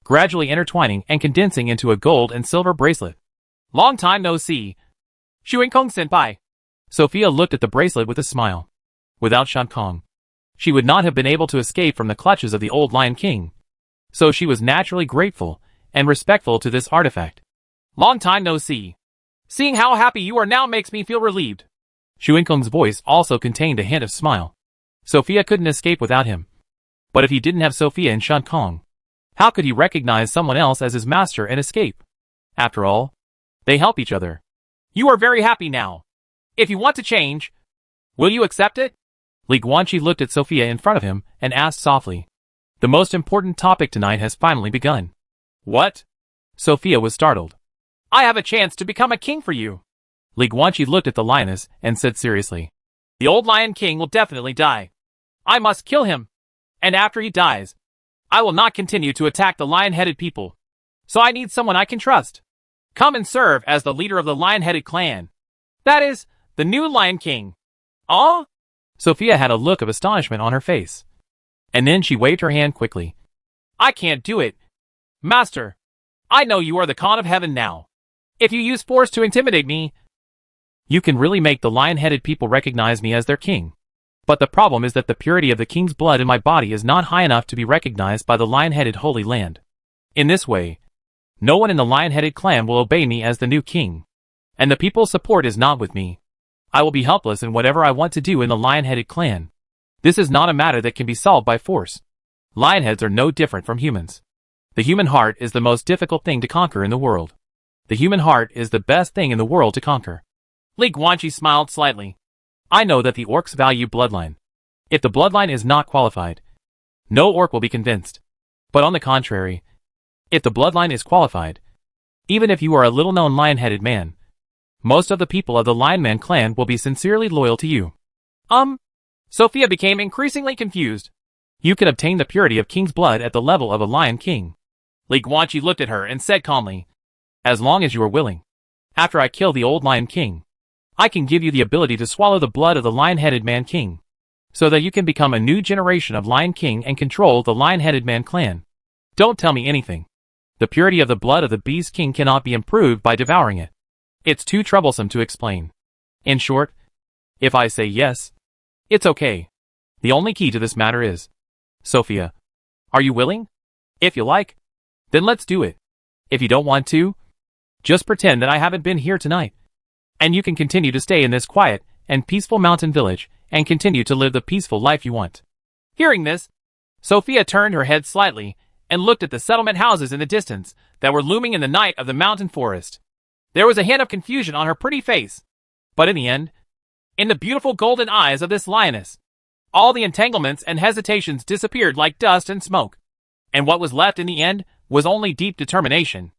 Speaker 1: gradually intertwining and condensing into a gold and silver bracelet. Long time no see. Shuinkong-senpai. Sophia looked at the bracelet with a smile. Without Shang Kong, she would not have been able to escape from the clutches of the old Lion King. So she was naturally grateful and respectful to this artifact. Long time no see. Seeing how happy you are now makes me feel relieved. Shuinkong's voice also contained a hint of smile. Sophia couldn't escape without him. But if he didn't have Sophia and Shang Kong, how could he recognize someone else as his master and escape? After all, they help each other. You are very happy now. If you want to change, will you accept it? Li Guanqi looked at Sophia in front of him and asked softly. The most important topic tonight has finally begun. What? Sophia was startled. I have a chance to become a king for you. Li Guanqi looked at the lioness and said seriously. The old Lion King will definitely die. I must kill him. And after he dies, I will not continue to attack the lion-headed people. So I need someone I can trust. Come and serve as the leader of the lion-headed clan. That is, the new Lion King. Ah? Sophia had a look of astonishment on her face. And then she waved her hand quickly. I can't do it. Master, I know you are the Khan of Heaven now. If you use force to intimidate me, you can really make the lion-headed people recognize me as their king. But the problem is that the purity of the king's blood in my body is not high enough to be recognized by the lion-headed Holy Land. In this way, no one in the lion-headed clan will obey me as the new king. And the people's support is not with me. I will be helpless in whatever I want to do in the lion-headed clan. This is not a matter that can be solved by force. Lionheads are no different from humans. The human heart is the most difficult thing to conquer in the world. The human heart is the best thing in the world to conquer. Li Guanqi smiled slightly. I know that the orcs value bloodline. If the bloodline is not qualified, no orc will be convinced. But on the contrary, if the bloodline is qualified, even if you are a little-known lion-headed man, most of the people of the Lionman clan will be sincerely loyal to you. Sophia became increasingly confused. You can obtain the purity of king's blood at the level of a lion king. Li Guanqi looked at her and said calmly, as long as you are willing. After I kill the old Lion King, I can give you the ability to swallow the blood of the lion-headed man king, so that you can become a new generation of Lion King and control the lion-headed man clan. Don't tell me anything. The purity of the blood of the beast king cannot be improved by devouring it. It's too troublesome to explain. In short, if I say yes, it's okay. The only key to this matter is, Sophia, are you willing? If you like, then let's do it. If you don't want to, just pretend that I haven't been here tonight. And you can continue to stay in this quiet and peaceful mountain village and continue to live the peaceful life you want. Hearing this, Sophia turned her head slightly and looked at the settlement houses in the distance that were looming in the night of the mountain forest. There was a hint of confusion on her pretty face. But in the end, in the beautiful golden eyes of this lioness, all the entanglements and hesitations disappeared like dust and smoke. And what was left in the end was only deep determination.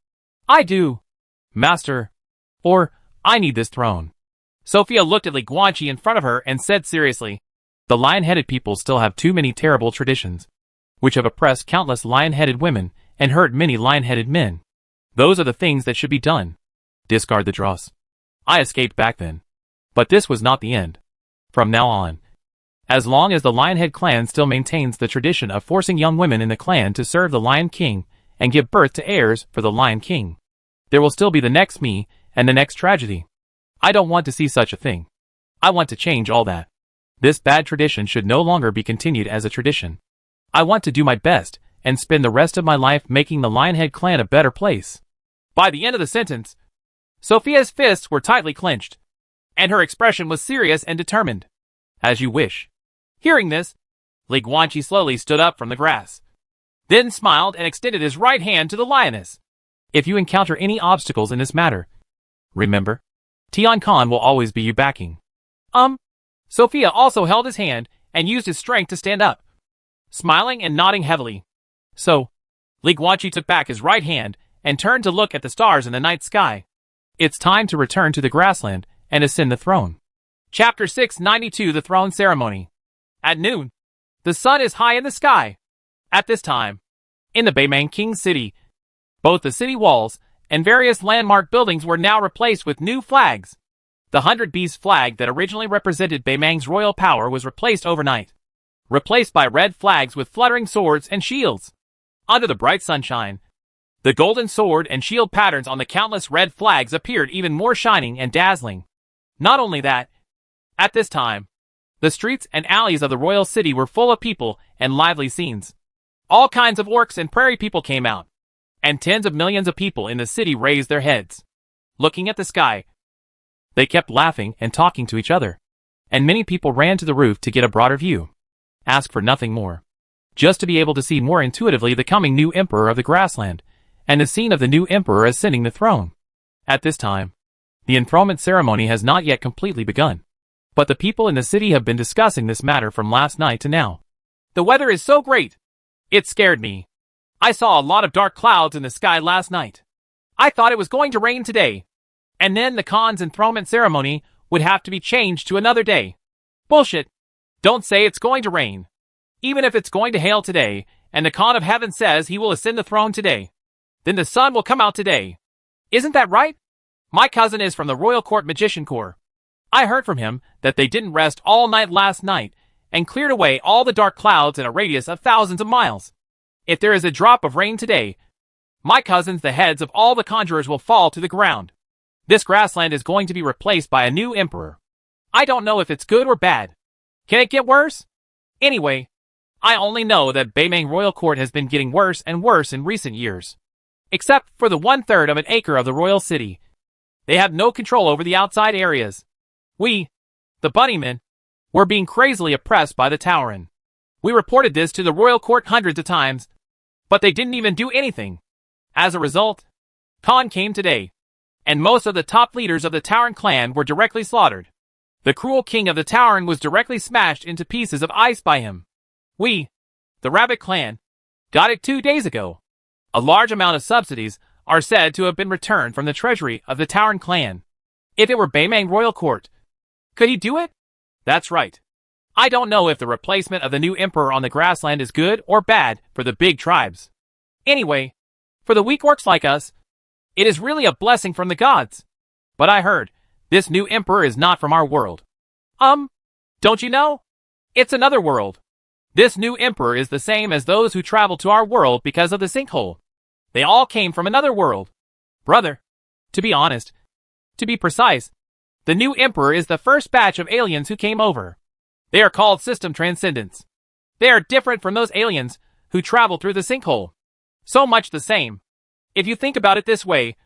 Speaker 1: I do, Master. Or, I need this throne. Sophia looked at Li Guanqi in front of her and said seriously, the lion-headed people still have too many terrible traditions, which have oppressed countless lion-headed women and hurt many lion-headed men. Those are the things that should be done. Discard the dross. I escaped back then. But this was not the end. From now on, as long as the Lionhead clan still maintains the tradition of forcing young women in the clan to serve the Lion King and give birth to heirs for the Lion King, there will still be the next me and the next tragedy. I don't want to see such a thing. I want to change all that. This bad tradition should no longer be continued as a tradition. I want to do my best and spend the rest of my life making the Lionhead clan a better place. By the end of the sentence, Sophia's fists were tightly clenched, and her expression was serious and determined. As you wish. Hearing this, Li Guanqi slowly stood up from the grass, then smiled and extended his right hand to the lioness. If you encounter any obstacles in this matter, remember, Tian Khan will always be your backing. Sophia also held his hand and used his strength to stand up, smiling and nodding heavily. So, Li Guanqi took back his right hand and turned to look at the stars in the night sky. It's time to return to the grassland and ascend the throne. Chapter 692, The Throne Ceremony. At noon, the sun is high in the sky. At this time, in the Beimang King City, both the city walls and various landmark buildings were now replaced with new flags. The 100 Beast flag that originally represented Beimang's royal power was replaced overnight, replaced by red flags with fluttering swords and shields. Under the bright sunshine, the golden sword and shield patterns on the countless red flags appeared even more shining and dazzling. Not only that, at this time, the streets and alleys of the royal city were full of people and lively scenes. All kinds of orcs and prairie people came out, and tens of millions of people in the city raised their heads, looking at the sky. They kept laughing and talking to each other, and many people ran to the roof to get a broader view. Ask for nothing more, just to be able to see more intuitively the coming new emperor of the grassland, and the scene of the new emperor ascending the throne. At this time, the enthronement ceremony has not yet completely begun, but the people in the city have been discussing this matter from last night to now. The weather is so great. It scared me. I saw a lot of dark clouds in the sky last night. I thought it was going to rain today. And then the Khan's enthronement ceremony would have to be changed to another day. Bullshit. Don't say it's going to rain. Even if it's going to hail today, and the Khan of Heaven says he will ascend the throne today, then the sun will come out today. Isn't that right? My cousin is from the Royal Court Magician Corps. I heard from him that they didn't rest all night last night and cleared away all the dark clouds in a radius of thousands of miles. If there is a drop of rain today, my cousins, the heads of all the conjurers, will fall to the ground. This grassland is going to be replaced by a new emperor. I don't know if it's good or bad. Can it get worse? Anyway, I only know that Beimang Royal Court has been getting worse and worse in recent years. Except for the 1/3 of an acre of the royal city. They have no control over the outside areas. We, the Bunnymen, were being crazily oppressed by the Tauren. We reported this to the royal court hundreds of times, but they didn't even do anything. As a result, Khan came today, and most of the top leaders of the Tauren clan were directly slaughtered. The cruel king of the Tauren was directly smashed into pieces of ice by him. We, the Rabbit clan, got it 2 days ago. A large amount of subsidies are said to have been returned from the treasury of the Tauren clan. If it were Beimang Royal Court, could he do it? That's right. I don't know if the replacement of the new emperor on the grassland is good or bad for the big tribes. Anyway, for the weak orcs like us, it is really a blessing from the gods. But I heard, this new emperor is not from our world. Don't you know? It's another world. This new emperor is the same as those who traveled to our world because of the sinkhole. They all came from another world. Brother, to be honest, to be precise, the new emperor is the first batch of aliens who came over. They are called system transcendents. They are different from those aliens who traveled through the sinkhole. So much the same. If you think about it this way,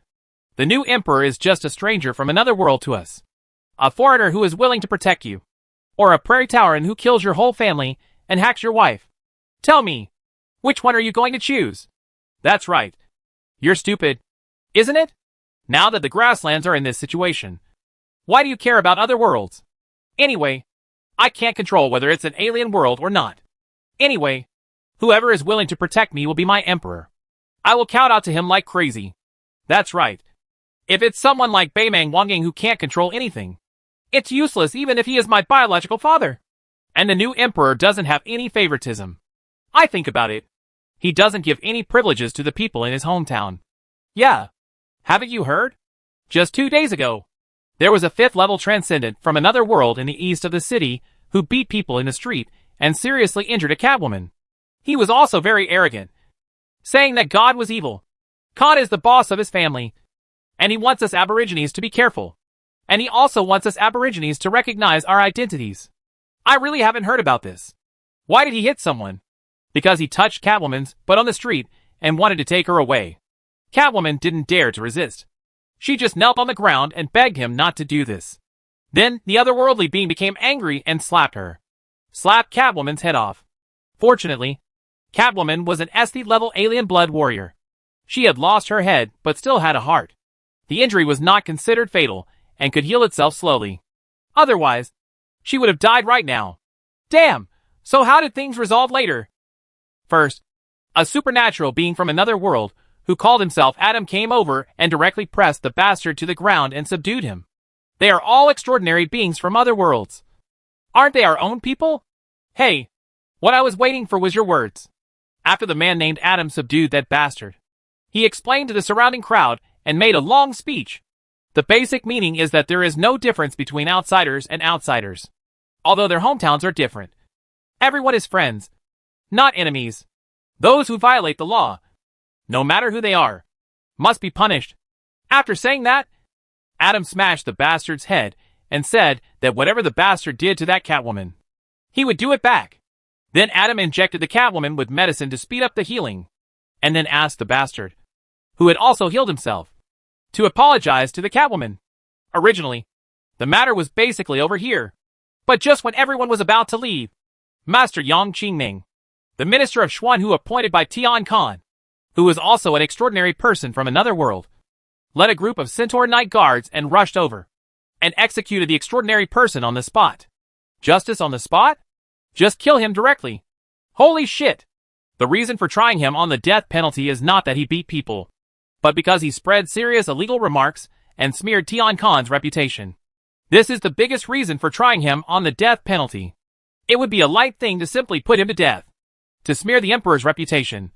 Speaker 1: the new emperor is just a stranger from another world to us. A foreigner who is willing to protect you. Or a prairie Tauren who kills your whole family and hacks your wife. Tell me, which one are you going to choose? That's right. You're stupid, isn't it? Now that the grasslands are in this situation, why do you care about other worlds? Anyway, I can't control whether it's an alien world or not. Anyway, whoever is willing to protect me will be my emperor. I will count out to him like crazy. That's right. If it's someone like Beimang Wangying who can't control anything, it's useless even if he is my biological father. And the new emperor doesn't have any favoritism. I think about it. He doesn't give any privileges to the people in his hometown. Yeah. Haven't you heard? Just 2 days ago, there was a 5th level transcendent from another world in the east of the city who beat people in the street and seriously injured a catwoman. He was also very arrogant, saying that God was evil. Khan is the boss of his family, and he wants us Aborigines to be careful. And he also wants us Aborigines to recognize our identities. I really haven't heard about this. Why did he hit someone? Because he touched Catwoman's butt on the street and wanted to take her away. Catwoman didn't dare to resist. She just knelt on the ground and begged him not to do this. Then the otherworldly being became angry and slapped her. Slapped Catwoman's head off. Fortunately, Catwoman was an ST-level alien blood warrior. She had lost her head but still had a heart. The injury was not considered fatal and could heal itself slowly. Otherwise, she would have died right now. Damn! So how did things resolve later? First, a supernatural being from another world, who called himself Adam, came over and directly pressed the bastard to the ground and subdued him. They are all extraordinary beings from other worlds. Aren't they our own people? Hey, what I was waiting for was your words. After the man named Adam subdued that bastard, he explained to the surrounding crowd and made a long speech. The basic meaning is that there is no difference between outsiders and outsiders. Although their hometowns are different. Everyone is friends, not enemies. Those who violate the law, no matter who they are, must be punished. After saying that, Adam smashed the bastard's head and said that whatever the bastard did to that Catwoman, he would do it back. Then Adam injected the Catwoman with medicine to speed up the healing, and then asked the bastard, who had also healed himself, to apologize to the Catwoman. Originally, the matter was basically over here. But just when everyone was about to leave, Master Yang Qingming, the minister of Xuan who appointed by Tian Khan, who was also an extraordinary person from another world, led a group of Centaur Knight Guards and rushed over, and executed the extraordinary person on the spot. Justice on the spot? Just kill him directly. Holy shit! The reason for trying him on the death penalty is not that he beat people. but because he spread serious illegal remarks and smeared Tian Khan's reputation. This is the biggest reason for trying him on the death penalty. It would be a light thing to simply put him to death. To smear the emperor's reputation,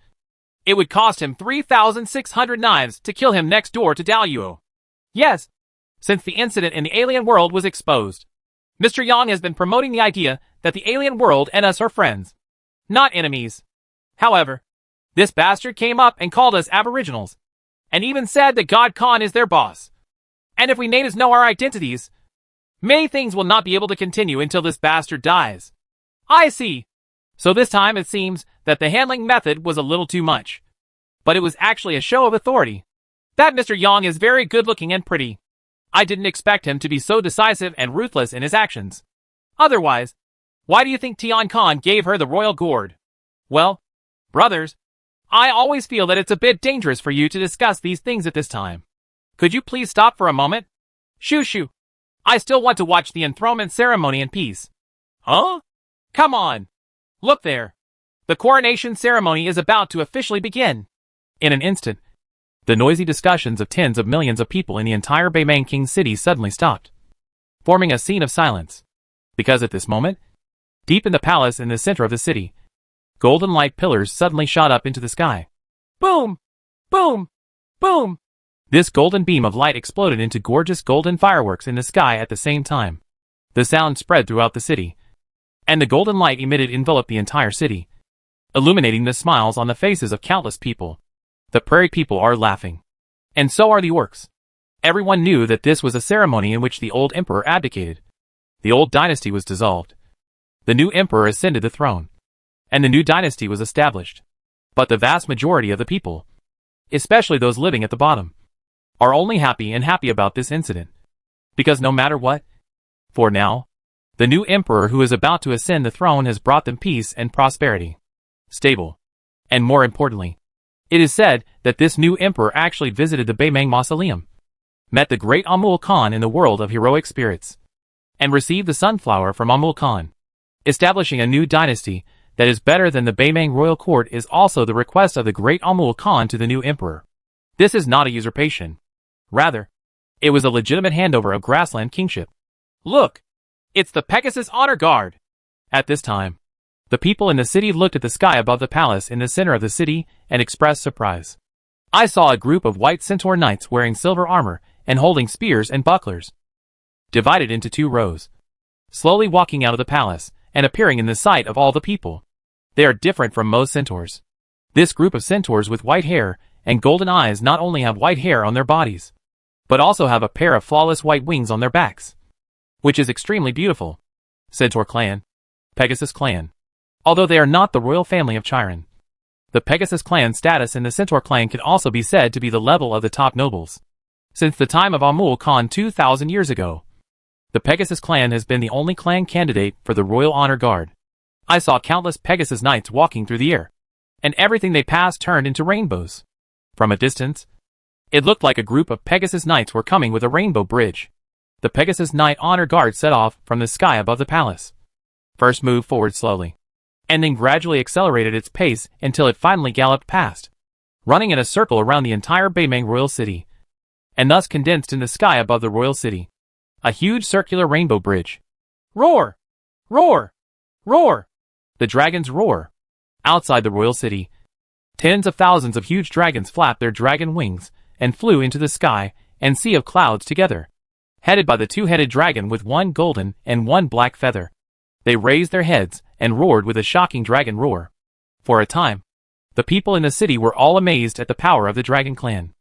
Speaker 1: it would cost him 3,600 knives to kill him next door to Daluo. Yes, since the incident in the alien world was exposed, Mr. Yang has been promoting the idea that the alien world and us are friends, not enemies. However, this bastard came up and called us aboriginals, and even said that God Khan is their boss. And if we natives know our identities, many things will not be able to continue until this bastard dies. I see. So this time it seems that the handling method was a little too much. But it was actually a show of authority. That Mr. Yang is very good looking and pretty. I didn't expect him to be so decisive and ruthless in his actions. Otherwise, why do you think Tian Khan gave her the royal gourd? Well, brothers, I always feel that it's a bit dangerous for you to discuss these things at this time. Could you please stop for a moment? Shoo shoo. I still want to watch the enthronement ceremony in peace. Huh? Come on. Look there. The coronation ceremony is about to officially begin. In an instant, the noisy discussions of tens of millions of people in the entire Beimang King city suddenly stopped, forming a scene of silence. Because at this moment, deep in the palace in the center of the city, golden light pillars suddenly shot up into the sky. Boom! Boom! Boom! This golden beam of light exploded into gorgeous golden fireworks in the sky at the same time. The sound spread throughout the city, and the golden light emitted enveloped the entire city, illuminating the smiles on the faces of countless people. The prairie people are laughing. And so are the orcs. Everyone knew that this was a ceremony in which the old emperor abdicated. The old dynasty was dissolved. The new emperor ascended the throne, and the new dynasty was established. But the vast majority of the people, especially those living at the bottom, are only happy about this incident. Because no matter what, for now, the new emperor who is about to ascend the throne has brought them peace and prosperity. Stable. And more importantly, it is said that this new emperor actually visited the Beimang Mausoleum, met the great Amul Khan in the world of heroic spirits, and received the sunflower from Amul Khan. Establishing a new dynasty that is better than the Beimang royal court is also the request of the great Amul Khan to the new emperor. This is not a usurpation. Rather, it was a legitimate handover of grassland kingship. Look! It's the Pegasus Honor Guard! At this time, the people in the city looked at the sky above the palace in the center of the city and expressed surprise. I saw a group of white centaur knights wearing silver armor and holding spears and bucklers, divided into two rows, slowly walking out of the palace and appearing in the sight of all the people. They are different from most centaurs. This group of centaurs with white hair and golden eyes not only have white hair on their bodies, but also have a pair of flawless white wings on their backs, which is extremely beautiful. Centaur clan. Pegasus clan. Although they are not the royal family of Chiron, the Pegasus clan status in the Centaur clan can also be said to be the level of the top nobles. Since the time of Amul Khan 2,000 years ago, the Pegasus clan has been the only clan candidate for the Royal Honor Guard. I saw countless Pegasus knights walking through the air, and everything they passed turned into rainbows. From a distance, it looked like a group of Pegasus knights were coming with a rainbow bridge. The Pegasus Knight Honor Guard set off from the sky above the palace. First moved forward slowly, and then gradually accelerated its pace until it finally galloped past, running in a circle around the entire Beimang royal city, and thus condensed in the sky above the royal city. A huge circular rainbow bridge. Roar! Roar! Roar! The dragons roar. Outside the royal city, tens of thousands of huge dragons flapped their dragon wings and flew into the sky and sea of clouds together, headed by the two-headed dragon with one golden and one black feather. They raised their heads and roared with a shocking dragon roar. For a time, the people in the city were all amazed at the power of the dragon clan.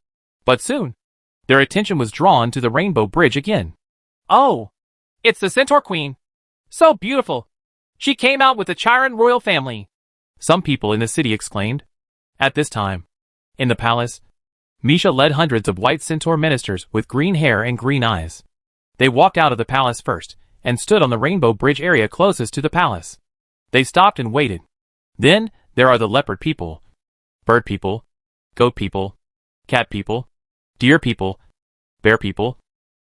Speaker 1: But soon, their attention was drawn to the rainbow bridge again. Oh! It's the Centaur Queen! So beautiful! She came out with the Chiron royal family! Some people in the city exclaimed. At this time, in the palace, Misha led hundreds of white centaur ministers with green hair and green eyes. They walked out of the palace first, and stood on the rainbow bridge area closest to the palace. They stopped and waited. Then, there are the leopard people, bird people, goat people, cat people, deer people, bear people,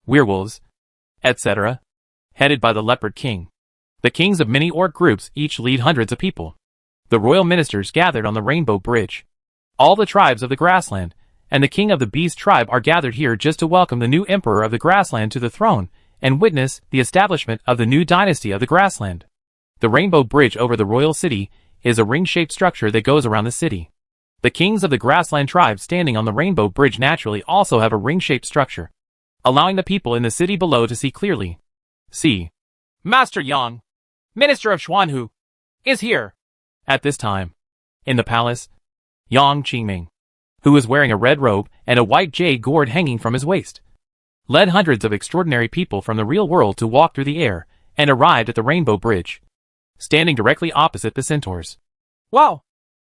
Speaker 1: werewolves, etc., headed by the leopard king. The kings of many orc groups each lead hundreds of people. The royal ministers gathered on the rainbow bridge. All the tribes of the grassland, and the king of the beast tribe are gathered here just to welcome the new emperor of the grassland to the throne and witness the establishment of the new dynasty of the grassland. The rainbow bridge over the royal city is a ring-shaped structure that goes around the city. The kings of the grassland tribe standing on the rainbow bridge naturally also have a ring-shaped structure, allowing the people in the city below to see clearly. See, Master Yang, Minister of Xuanhu, is here. At this time, in the palace, Yang Qingming, who is wearing a red robe and a white jade gourd hanging from his waist, led hundreds of extraordinary people from the real world to walk through the air and arrived at the rainbow bridge, standing directly opposite the centaurs. Wow,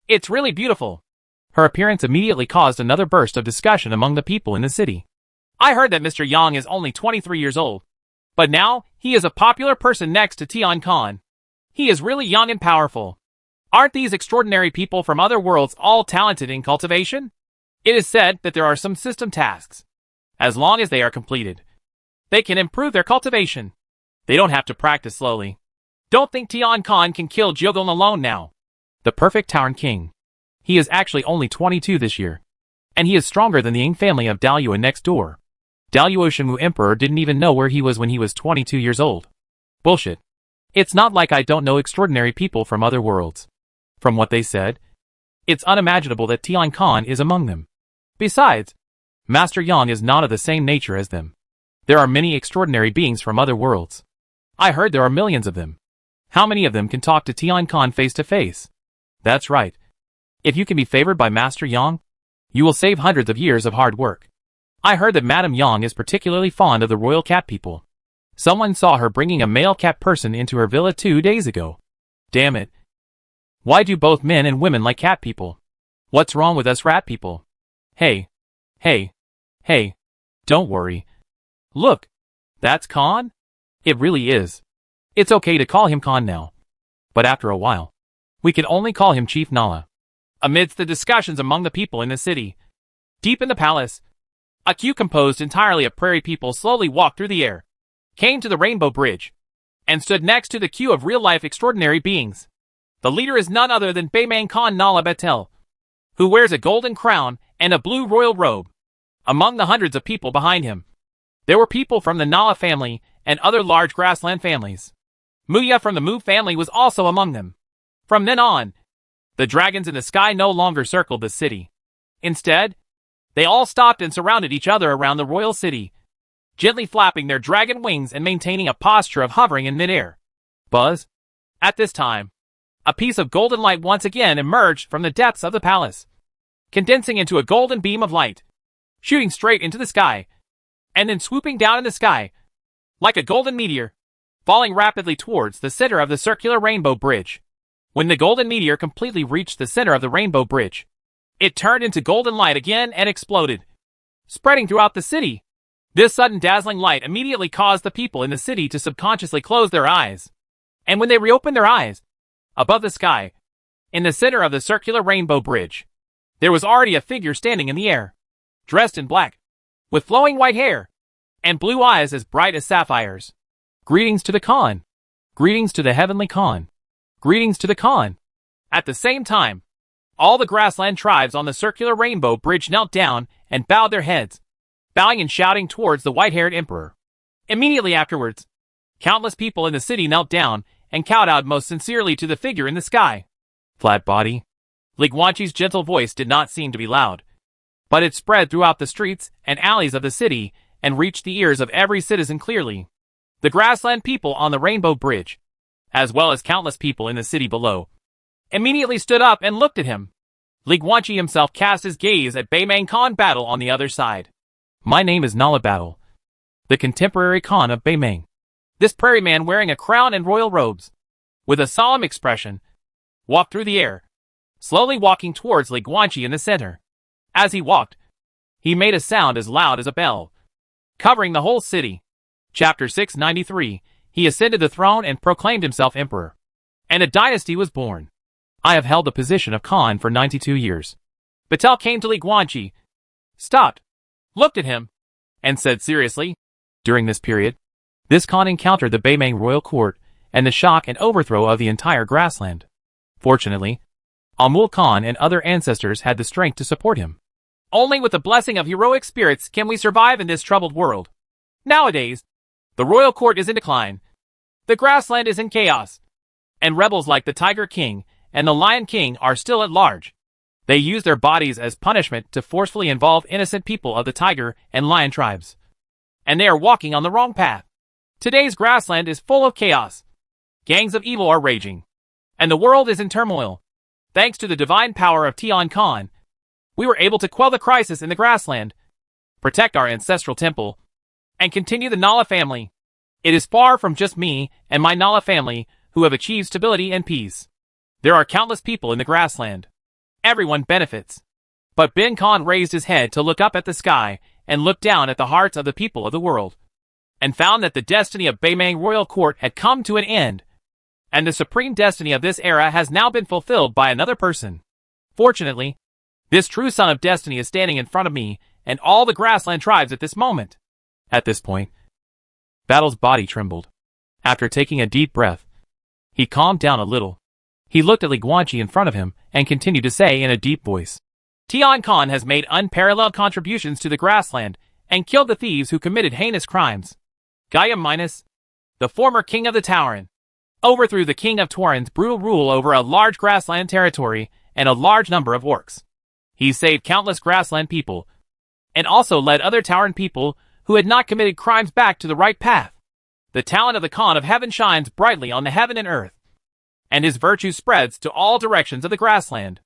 Speaker 1: it's really beautiful. Her appearance immediately caused another burst of discussion among the people in the city. I heard that Mr. Yang is only 23 years old, but now he is a popular person next to Tian Khan. He is really young and powerful. Aren't these extraordinary people from other worlds all talented in cultivation? It is said that there are some system tasks. As long as they are completed, they can improve their cultivation. They don't have to practice slowly. Don't think Tian Khan can kill Jiogong alone now. The perfect Tauren king. He is actually only 22 this year. And he is stronger than the Ying family of Dalyuan next door. Dalyuo Shenwu Emperor didn't even know where he was when he was 22 years old. Bullshit. It's not like I don't know extraordinary people from other worlds. From what they said, it's unimaginable that Tian Khan is among them. Besides, Master Yang is not of the same nature as them. There are many extraordinary beings from other worlds. I heard there are millions of them. How many of them can talk to Tian Khan face to face? That's right. If you can be favored by Master Yang, you will save hundreds of years of hard work. I heard that Madame Yang is particularly fond of the royal cat people. Someone saw her bringing a male cat person into her villa 2 days ago. Damn it. Why do both men and women like cat people? What's wrong with us rat people? Hey. Don't worry. Look. That's Khan? It really is. It's okay to call him Khan now. But after a while, we can only call him Chief Nala. Amidst the discussions among the people in the city, deep in the palace, a queue composed entirely of prairie people slowly walked through the air, came to the rainbow bridge, and stood next to the queue of real-life extraordinary beings. The leader is none other than Beimang Khan Nala Batel, who wears a golden crown and a blue royal robe. Among the hundreds of people behind him, there were people from the Nala family and other large grassland families. Muya from the Mu family was also among them. From then on, the dragons in the sky no longer circled the city. Instead, they all stopped and surrounded each other around the royal city, gently flapping their dragon wings and maintaining a posture of hovering in midair. Buzz? At this time, a piece of golden light once again emerged from the depths of the palace, condensing into a golden beam of light, shooting straight into the sky, and then swooping down in the sky, like a golden meteor, falling rapidly towards the center of the circular rainbow bridge. When the golden meteor completely reached the center of the rainbow bridge, it turned into golden light again and exploded, spreading throughout the city. This sudden dazzling light immediately caused the people in the city to subconsciously close their eyes. And when they reopened their eyes, above the sky, in the center of the circular rainbow bridge, there was already a figure standing in the air, dressed in black, with flowing white hair, and blue eyes as bright as sapphires. Greetings to the Khan. Greetings to the heavenly Khan. Greetings to the Khan. At the same time, all the grassland tribes on the circular rainbow bridge knelt down and bowed their heads, bowing and shouting towards the white-haired emperor. Immediately afterwards, countless people in the city knelt down and kowtowed most sincerely to the figure in the sky. Flat body. Li Guanqi's gentle voice did not seem to be loud, but it spread throughout the streets and alleys of the city and reached the ears of every citizen clearly. The grassland people on the rainbow bridge, as well as countless people in the city below, immediately stood up and looked at him. Li Guanqi himself cast his gaze at Beimang Khan Battle on the other side. My name is Nala Battle, the contemporary Khan of Beimang. This prairie man wearing a crown and royal robes, with a solemn expression, walked through the air, slowly walking towards Li Guanqi in the center. As he walked, he made a sound as loud as a bell, covering the whole city. Chapter 693, he ascended the throne and proclaimed himself emperor, and a dynasty was born. I have held the position of Khan for 92 years. Batel came to Li Guanqi, stopped, looked at him, and said seriously, during this period, this Khan encountered the Beimang royal court and the shock and overthrow of the entire grassland. Fortunately, Amul Khan and other ancestors had the strength to support him. Only with the blessing of heroic spirits can we survive in this troubled world. Nowadays, the royal court is in decline. The grassland is in chaos. And rebels like the Tiger King and the Lion King are still at large. They use their bodies as punishment to forcefully involve innocent people of the tiger and lion tribes. And they are walking on the wrong path. Today's grassland is full of chaos. Gangs of evil are raging. And the world is in turmoil. Thanks to the divine power of Tian Khan, we were able to quell the crisis in the grassland, protect our ancestral temple, and continue the Nala family. It is far from just me and my Nala family who have achieved stability and peace. There are countless people in the grassland. Everyone benefits. But Bin Khan raised his head to look up at the sky and looked down at the hearts of the people of the world, and found that the destiny of Beimang Royal Court had come to an end, and the supreme destiny of this era has now been fulfilled by another person. Fortunately, this true son of destiny is standing in front of me and all the grassland tribes at this moment. At this point, Battle's body trembled. After taking a deep breath, he calmed down a little. He looked at Li Guanqi in front of him and continued to say in a deep voice, Tian Khan has made unparalleled contributions to the grassland and killed the thieves who committed heinous crimes. Gaia Minus, the former king of the Tauren, overthrew the king of Tauren's brutal rule over a large grassland territory and a large number of orcs. He saved countless grassland people, and also led other Tauren people who had not committed crimes back to the right path. The talent of the Khan of Heaven shines brightly on the heaven and earth, and his virtue spreads to all directions of the grassland.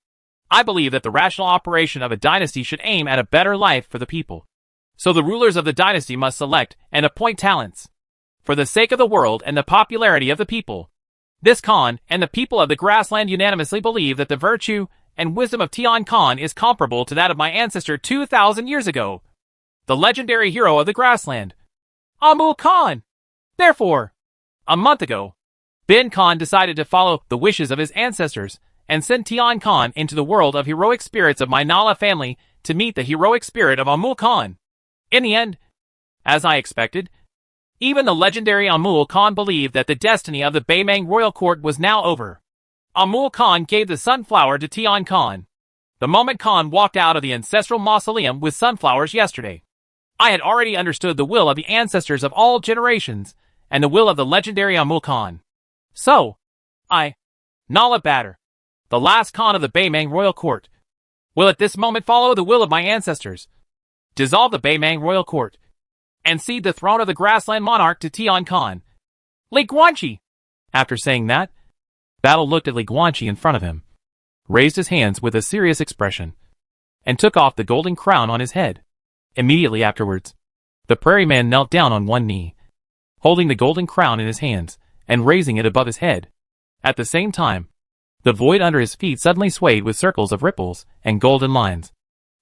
Speaker 1: I believe that the rational operation of a dynasty should aim at a better life for the people. So the rulers of the dynasty must select and appoint talents, for the sake of the world and the popularity of the people. This Khan and the people of the grassland unanimously believe that the virtue and wisdom of Tian Khan is comparable to that of my ancestor 2,000 years ago, the legendary hero of the grassland, Amul Khan. Therefore, a month ago, Bin Khan decided to follow the wishes of his ancestors and send Tian Khan into the world of heroic spirits of my Nala family to meet the heroic spirit of Amul Khan. In the end, as I expected, even the legendary Amul Khan believed that the destiny of the Beimang Royal Court was now over. Amul Khan gave the sunflower to Tian Khan the moment Khan walked out of the ancestral mausoleum with sunflowers yesterday. I had already understood the will of the ancestors of all generations and the will of the legendary Amul Khan. So, I, Nala Batter, the last Khan of the Beimang Royal Court, will at this moment follow the will of my ancestors, dissolve the Beimang Royal Court, and cede the throne of the grassland monarch to Tian Khan. Li Guanqi! After saying that, Battle looked at Li Guanqi in front of him, raised his hands with a serious expression, and took off the golden crown on his head. Immediately afterwards, the prairie man knelt down on one knee, holding the golden crown in his hands and raising it above his head. At the same time, the void under his feet suddenly swayed with circles of ripples and golden lines,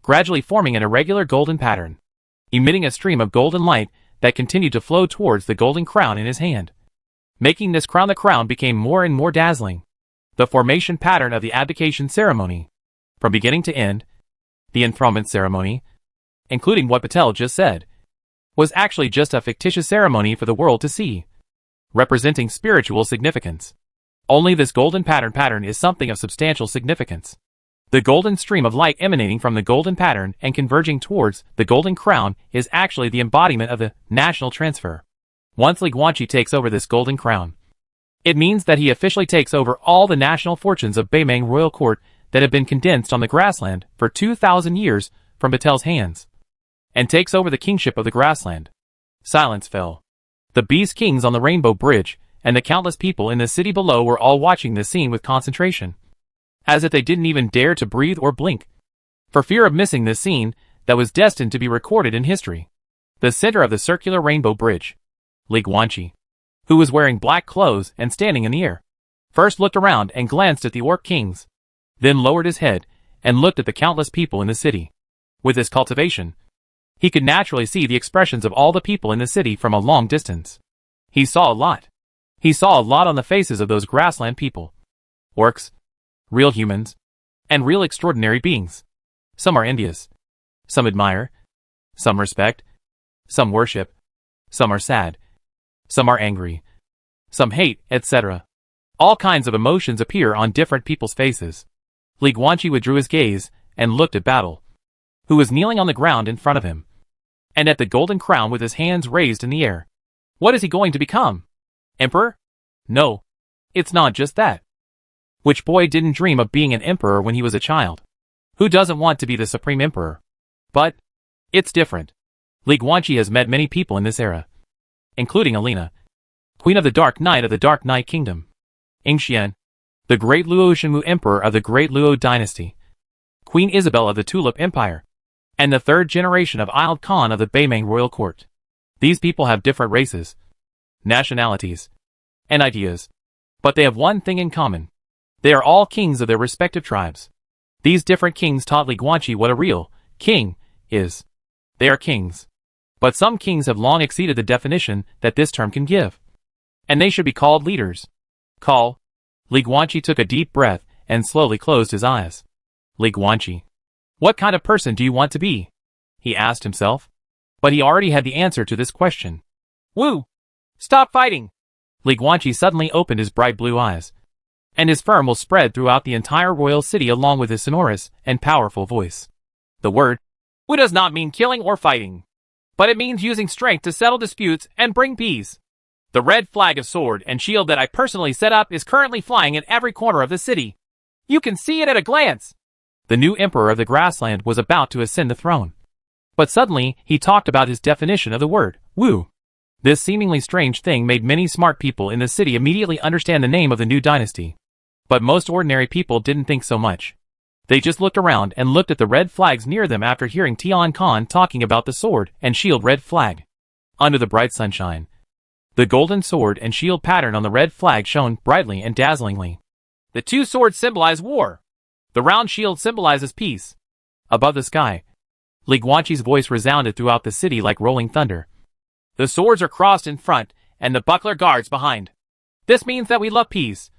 Speaker 1: gradually forming an irregular golden pattern, emitting a stream of golden light that continued to flow towards the golden crown in his hand. Making this crown, the crown became more and more dazzling. The formation pattern of the abdication ceremony, from beginning to end, the enthronement ceremony, including what Patel just said, was actually just a fictitious ceremony for the world to see, representing spiritual significance. Only this golden pattern is something of substantial significance. The golden stream of light emanating from the golden pattern and converging towards the golden crown is actually the embodiment of the national transfer. Once Li Guanqi takes over this golden crown, it means that he officially takes over all the national fortunes of Beimang Royal Court that have been condensed on the grassland for 2,000 years from Patel's hands, and takes over the kingship of the grassland. Silence fell. The Beast Kings on the Rainbow Bridge and the countless people in the city below were all watching this scene with concentration, as if they didn't even dare to breathe or blink, for fear of missing this scene that was destined to be recorded in history. The center of the circular rainbow bridge, Li Guanqi, who was wearing black clothes and standing in the air, first looked around and glanced at the Orc Kings, then lowered his head and looked at the countless people in the city. With his cultivation, he could naturally see the expressions of all the people in the city from a long distance. He saw a lot. He saw a lot on the faces of those grassland people. Orcs, real humans, and real extraordinary beings. Some are envious. Some admire. Some respect. Some worship. Some are sad. Some are angry. Some hate, etc. All kinds of emotions appear on different people's faces. Li Guanqi withdrew his gaze and looked at Battle. who was kneeling on the ground in front of him, and at the golden crown with his hands raised in the air. What is he going to become? Emperor? No. It's not just that. Which boy didn't dream of being an emperor when he was a child? Who doesn't want to be the supreme emperor? But it's different. Li Guanqi has met many people in this era, including Alina, Queen of the Dark Knight of the Dark Knight Kingdom, Ingxian, the great Luo Shenwu Emperor of the Great Luo Dynasty, Queen Isabel of the Tulip Empire, and the third generation of Ilde Khan of the Beimeng Royal Court. These people have different races, nationalities, and ideas, but they have one thing in common. They are all kings of their respective tribes. These different kings taught Li Guanqi what a real king is. They are kings. But some kings have long exceeded the definition that this term can give, and they should be called leaders. Call. Li Guanqi took a deep breath and slowly closed his eyes. Li Guanqi. What kind of person do you want to be? He asked himself. But he already had the answer to this question. Wu! Stop fighting! Li Guanqi suddenly opened his bright blue eyes, and his firm will spread throughout the entire royal city along with his sonorous and powerful voice. The word Wu does not mean killing or fighting, but it means using strength to settle disputes and bring peace. The red flag of sword and shield that I personally set up is currently flying in every corner of the city. You can see it at a glance. The new emperor of the grassland was about to ascend the throne. But suddenly, he talked about his definition of the word, Wu. This seemingly strange thing made many smart people in the city immediately understand the name of the new dynasty. But most ordinary people didn't think so much. They just looked around and looked at the red flags near them after hearing Tian Khan talking about the sword and shield red flag. Under the bright sunshine, the golden sword and shield pattern on the red flag shone brightly and dazzlingly. The two swords symbolize war. The round shield symbolizes peace. Above the sky, Li Guanqi's voice resounded throughout the city like rolling thunder. The swords are crossed in front, and the buckler guards behind. This means that we love peace.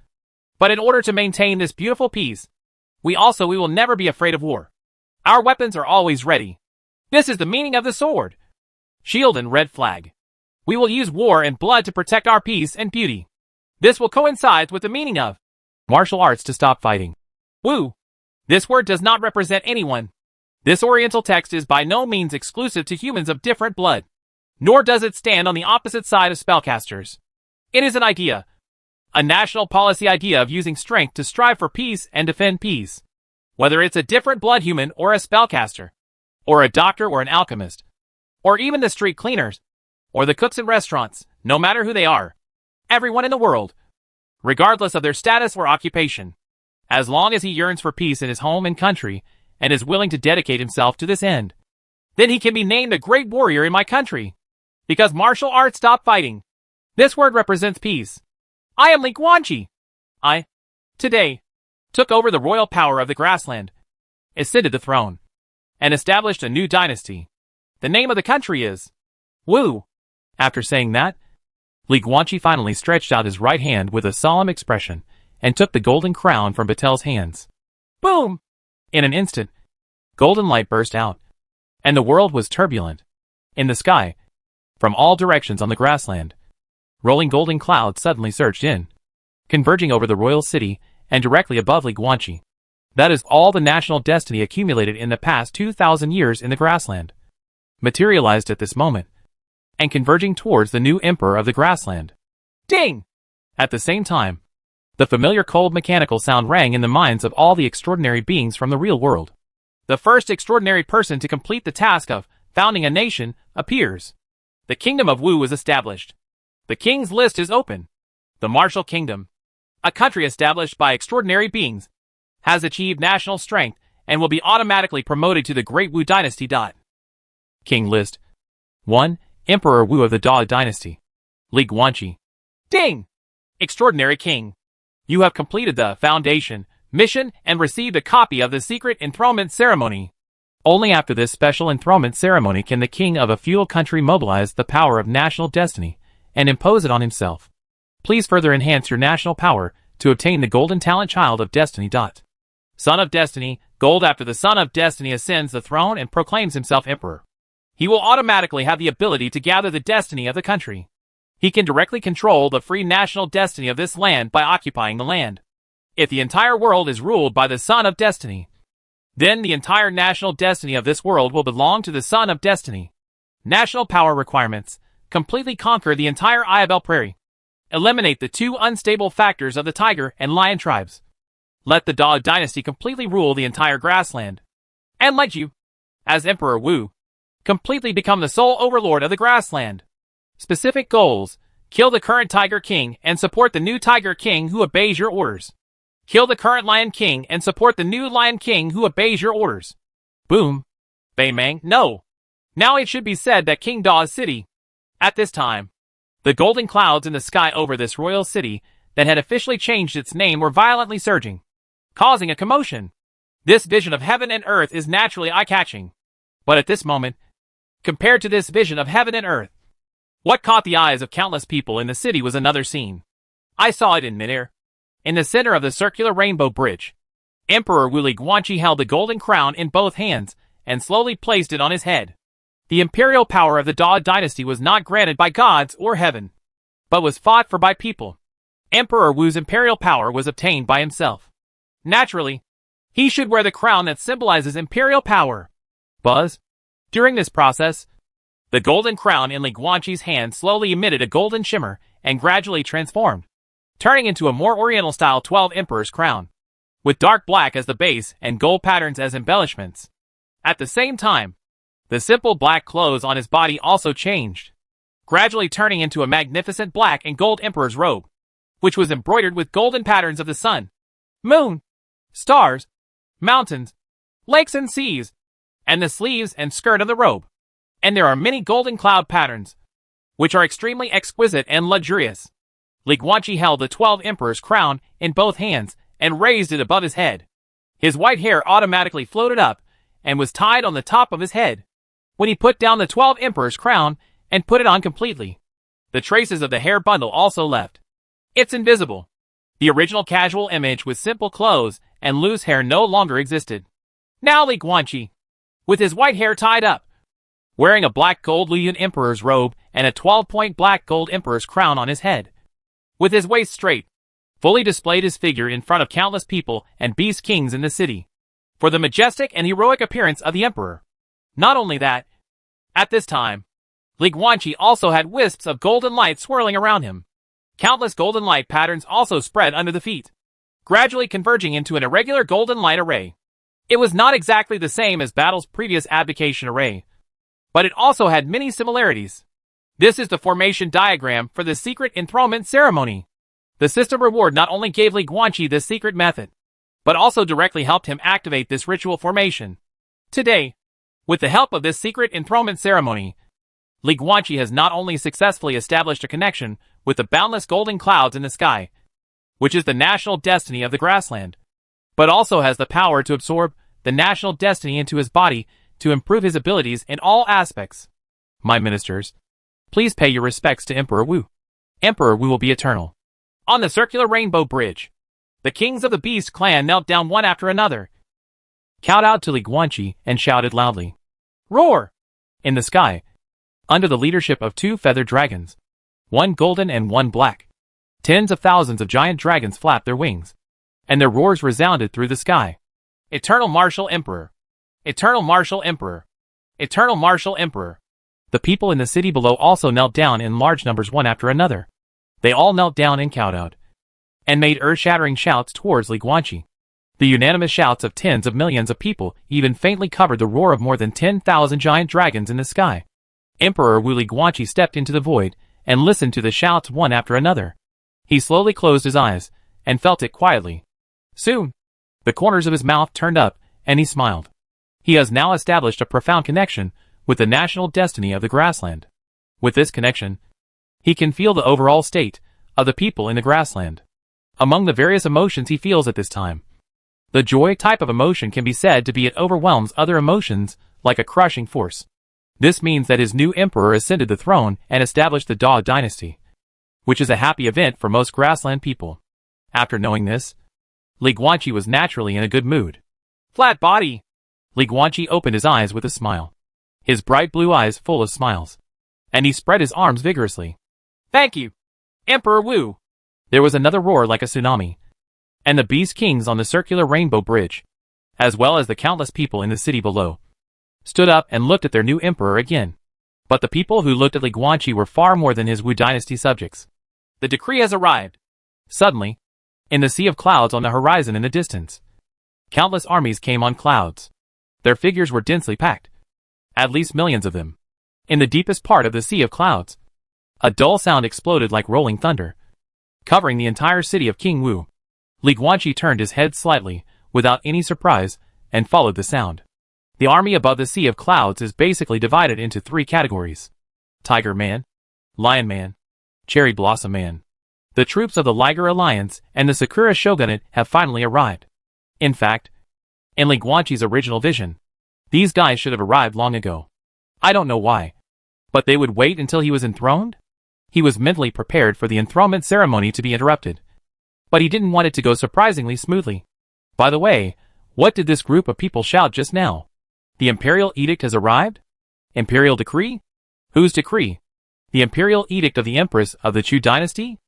Speaker 1: But in order to maintain this beautiful peace, we will never be afraid of war. Our weapons are always ready. This is the meaning of the sword, shield and red flag. We will use war and blood to protect our peace and beauty. This will coincide with the meaning of martial arts to stop fighting. Wu. This word does not represent anyone. This oriental text is by no means exclusive to humans of different blood. Nor does it stand on the opposite side of spellcasters. It is an idea. A national policy idea of using strength to strive for peace and defend peace. Whether it's a different blood human or a spellcaster, or a doctor or an alchemist, or even the street cleaners, or the cooks in restaurants, no matter who they are. Everyone in the world, regardless of their status or occupation, as long as he yearns for peace in his home and country, and is willing to dedicate himself to this end, then he can be named a great warrior in my country. Because martial arts stop fighting. This word represents peace. I am Li Guanqi. I, today, took over the royal power of the grassland, ascended the throne, and established a new dynasty. The name of the country is Wu. After saying that, Li Guanqi finally stretched out his right hand with a solemn expression and took the golden crown from Batel's hands. Boom! In an instant, golden light burst out, and the world was turbulent. In the sky, from all directions on the grassland, rolling golden clouds suddenly surged in, converging over the royal city and directly above Li Guanqi. That is all the national destiny accumulated in the past 2,000 years in the grassland, materialized at this moment, and converging towards the new emperor of the grassland. Ding! At the same time, the familiar cold mechanical sound rang in the minds of all the extraordinary beings from the real world. The first extraordinary person to complete the task of founding a nation appears. The kingdom of Wu is established. The king's list is open. The martial kingdom, a country established by extraordinary beings, has achieved national strength and will be automatically promoted to the Great Wu Dynasty. King list. 1. Emperor Wu of the Da Dynasty. Li Guanqi. Ding! Extraordinary king. You have completed the foundation mission and received a copy of the secret enthronement ceremony. Only after this special enthronement ceremony can the king of a feudal country mobilize the power of national destiny and impose it on himself. Please further enhance your national power to obtain the golden talent child of destiny. Son of Destiny, gold. After the Son of Destiny ascends the throne and proclaims himself emperor, he will automatically have the ability to gather the destiny of the country. He can directly control the free national destiny of this land by occupying the land. If the entire world is ruled by the Son of Destiny, Then the entire national destiny of this world will belong to the Son of Destiny. National power requirements. Completely conquer the entire Iabel Prairie. Eliminate the two unstable factors of the tiger and lion tribes. Let the Dog dynasty completely rule the entire grassland. And let you, as Emperor Wu, completely become the sole overlord of the grassland. Specific goals. Kill the current Tiger King and support the new Tiger King who obeys your orders. Kill the current Lion King and support the new Lion King who obeys your orders. Boom. Beimang, no. Now it should be said that King Da's city. At this time, the golden clouds in the sky over this royal city that had officially changed its name were violently surging, causing a commotion. This vision of heaven and earth is naturally eye-catching. But at this moment, compared to this vision of heaven and earth, what caught the eyes of countless people in the city was another scene. I saw it in midair. In the center of the circular rainbow bridge, Emperor Wu Guanqi held the golden crown in both hands and slowly placed it on his head. The imperial power of the Da dynasty was not granted by gods or heaven, but was fought for by people. Emperor Wu's imperial power was obtained by himself. Naturally, he should wear the crown that symbolizes imperial power. Buzz. During this process, the golden crown in Li Guanqi's hand slowly emitted a golden shimmer and gradually transformed, turning into a more oriental-style 12 Emperor's crown, with dark black as the base and gold patterns as embellishments. At the same time, the simple black clothes on his body also changed, gradually turning into a magnificent black and gold Emperor's robe, which was embroidered with golden patterns of the sun, moon, stars, mountains, lakes and seas, and the sleeves and skirt of the robe. And there are many golden cloud patterns, which are extremely exquisite and luxurious. Li Guanqi held the 12 Emperor's crown in both hands and raised it above his head. His white hair automatically floated up and was tied on the top of his head. When he put down the 12 Emperor's crown and put it on completely, the traces of the hair bundle also left. It's invisible. The original casual image with simple clothes and loose hair no longer existed. Now Li Guanqi, with his white hair tied up, wearing a black gold Lion Emperor's robe and a 12-point black gold Emperor's crown on his head, with his waist straight, fully displayed his figure in front of countless people and beast kings in the city, for the majestic and heroic appearance of the Emperor. Not only that, at this time, Li Guanqi also had wisps of golden light swirling around him. Countless golden light patterns also spread under the feet, gradually converging into an irregular golden light array. It was not exactly the same as Battle's previous abdication array, but it also had many similarities. This is the formation diagram for the secret enthronement ceremony. The system reward not only gave Li Guanqi this secret method, but also directly helped him activate this ritual formation. Today, with the help of this secret enthronement ceremony, Li Guanqi has not only successfully established a connection with the boundless golden clouds in the sky, which is the national destiny of the grassland, but also has the power to absorb the national destiny into his body to improve his abilities in all aspects. My ministers, please pay your respects to Emperor Wu. Emperor Wu will be eternal. On the circular rainbow bridge, the kings of the Beast clan knelt down one after another, kowtowed to Li Guanqi, and shouted loudly, "Roar!" In the sky, under the leadership of 2 feathered dragons, one golden and one black, tens of thousands of giant dragons flapped their wings, and their roars resounded through the sky. Eternal Martial Emperor! Eternal Martial Emperor! Eternal Martial Emperor! The people in the city below also knelt down in large numbers one after another. They all knelt down and kowtowed, and made earth-shattering shouts towards Li Guanqi. The unanimous shouts of tens of millions of people even faintly covered the roar of more than 10,000 giant dragons in the sky. Emperor Wu Li Guanqi stepped into the void and listened to the shouts one after another. He slowly closed his eyes and felt it quietly. Soon, the corners of his mouth turned up and he smiled. He has now established a profound connection with the national destiny of the grassland. With this connection, he can feel the overall state of the people in the grassland. Among the various emotions he feels at this time, the joy type of emotion can be said to be it overwhelms other emotions like a crushing force. This means that his new emperor ascended the throne and established the Da dynasty, which is a happy event for most grassland people. After knowing this, Li Guanqi was naturally in a good mood. Flat body! Li Guanqi opened his eyes with a smile, his bright blue eyes full of smiles, and he spread his arms vigorously. Thank you, Emperor Wu! There was another roar like a tsunami, and the Beast Kings on the circular rainbow bridge as well as the countless people in the city below, stood up and looked at their new emperor again. But the people who looked at Li Guanqi were far more than his Wu dynasty subjects. The decree has arrived. Suddenly, in the sea of clouds on the horizon in the distance, countless armies came on clouds. Their figures were densely packed. At least millions of them. In the deepest part of the sea of clouds, a dull sound exploded like rolling thunder, covering the entire city of King Wu. Li Guanqi turned his head slightly, without any surprise, and followed the sound. The army above the sea of clouds is basically divided into three categories: Tiger Man, Lion Man, Cherry Blossom Man. The troops of the Liger Alliance and the Sakura Shogunate have finally arrived. In fact, in Li Guanqi's original vision, these guys should have arrived long ago. I don't know why, but they would wait until he was enthroned? He was mentally prepared for the enthronement ceremony to be interrupted, but he didn't want it to go surprisingly smoothly. By the way, what did this group of people shout just now? The Imperial Edict has arrived? Imperial Decree? Whose decree? The Imperial Edict of the Empress of the Chu dynasty?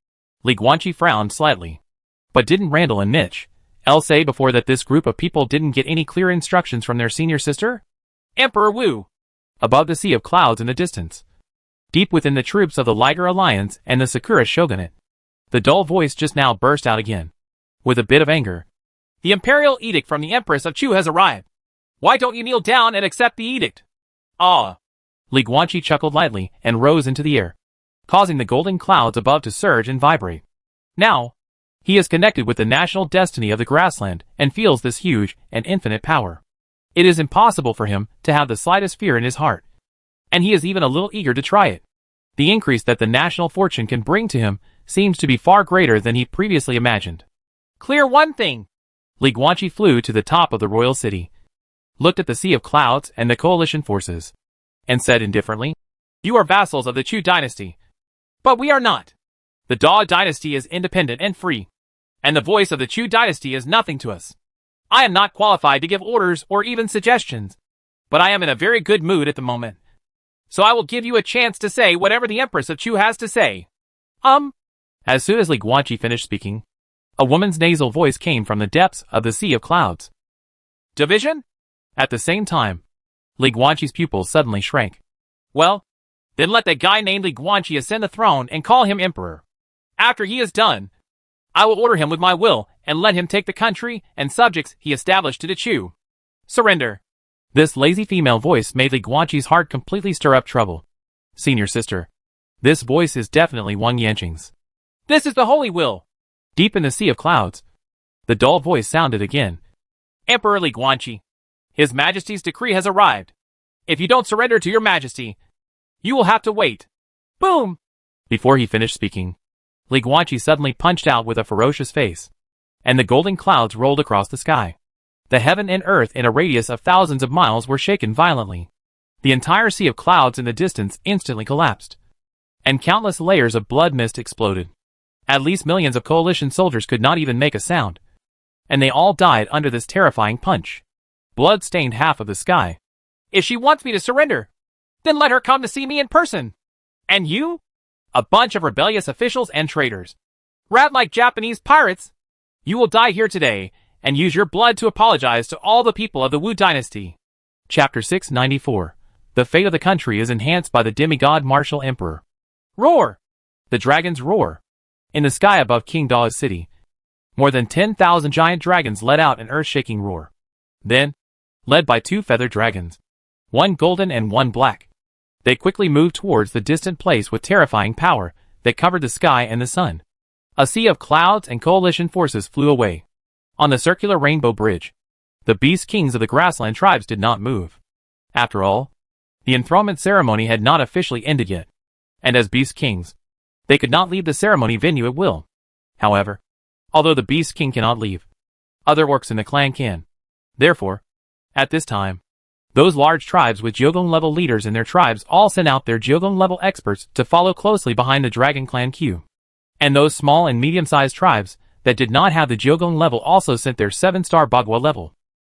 Speaker 1: Li Guanqi frowned slightly. But didn't Randall and Mitch say before that this group of people didn't get any clear instructions from their senior sister? Emperor Wu! Above the sea of clouds in the distance, deep within the troops of the Liger Alliance and the Sakura Shogunate, the dull voice just now burst out again, with a bit of anger. The Imperial Edict from the Empress of Chu has arrived. Why don't you kneel down and accept the edict? Ah! Li Guanqi chuckled lightly and rose into the air, causing the golden clouds above to surge and vibrate. Now, he is connected with the national destiny of the grassland and feels this huge and infinite power. It is impossible for him to have the slightest fear in his heart, and he is even a little eager to try it. The increase that the national fortune can bring to him seems to be far greater than he previously imagined. Clear one thing! Li Guanqi flew to the top of the royal city, looked at the sea of clouds and the coalition forces, and said indifferently, "You are vassals of the Chu dynasty, but we are not. The Da dynasty is independent and free, and the voice of the Chu dynasty is nothing to us. I am not qualified to give orders or even suggestions, but I am in a very good mood at the moment, so I will give you a chance to say whatever the Empress of Chu has to say." As soon as Li Guanqi finished speaking, a woman's nasal voice came from the depths of the sea of clouds. Division? At the same time, Li Guanqi's pupils suddenly shrank. Well, then let that guy named Li Guanqi ascend the throne and call him emperor. After he is done, I will order him with my will and let him take the country and subjects he established to the Chu. Surrender. This lazy female voice made Li Guanqi's heart completely stir up trouble. Senior sister, this voice is definitely Wang Yanqing's. This is the holy will. Deep in the sea of clouds, the dull voice sounded again. Emperor Li Guanqi, His Majesty's decree has arrived. If you don't surrender to your Majesty, you will have to wait. Boom! Before he finished speaking, Li Guanqi suddenly punched out with a ferocious face, and the golden clouds rolled across the sky. The heaven and earth in a radius of thousands of miles were shaken violently. The entire sea of clouds in the distance instantly collapsed, and countless layers of blood mist exploded. At least millions of coalition soldiers could not even make a sound, and they all died under this terrifying punch. Blood stained half of the sky. If she wants me to surrender, then let her come to see me in person. And you? A bunch of rebellious officials and traitors. Rat like Japanese pirates. You will die here today, and use your blood to apologize to all the people of the Wu dynasty. Chapter 694. The fate of the country is enhanced by the demigod martial emperor. Roar! The dragons roar. In the sky above King Da's city, more than 10,000 giant dragons let out an earth-shaking roar. Then, led by two feathered dragons, one golden and one black, they quickly moved towards the distant place with terrifying power that covered the sky and the sun. A sea of clouds and coalition forces flew away. On the circular rainbow bridge, the beast kings of the grassland tribes did not move. After all, the enthronement ceremony had not officially ended yet, and as beast kings, they could not leave the ceremony venue at will. However, although the beast king cannot leave, other orcs in the clan can. Therefore, at this time, those large tribes with Jyogon-level leaders in their tribes all sent out their Jyogon-level experts to follow closely behind the Dragon Clan Q. And those small and medium-sized tribes that did not have the Jyogon level also sent their 7-star Bagua level.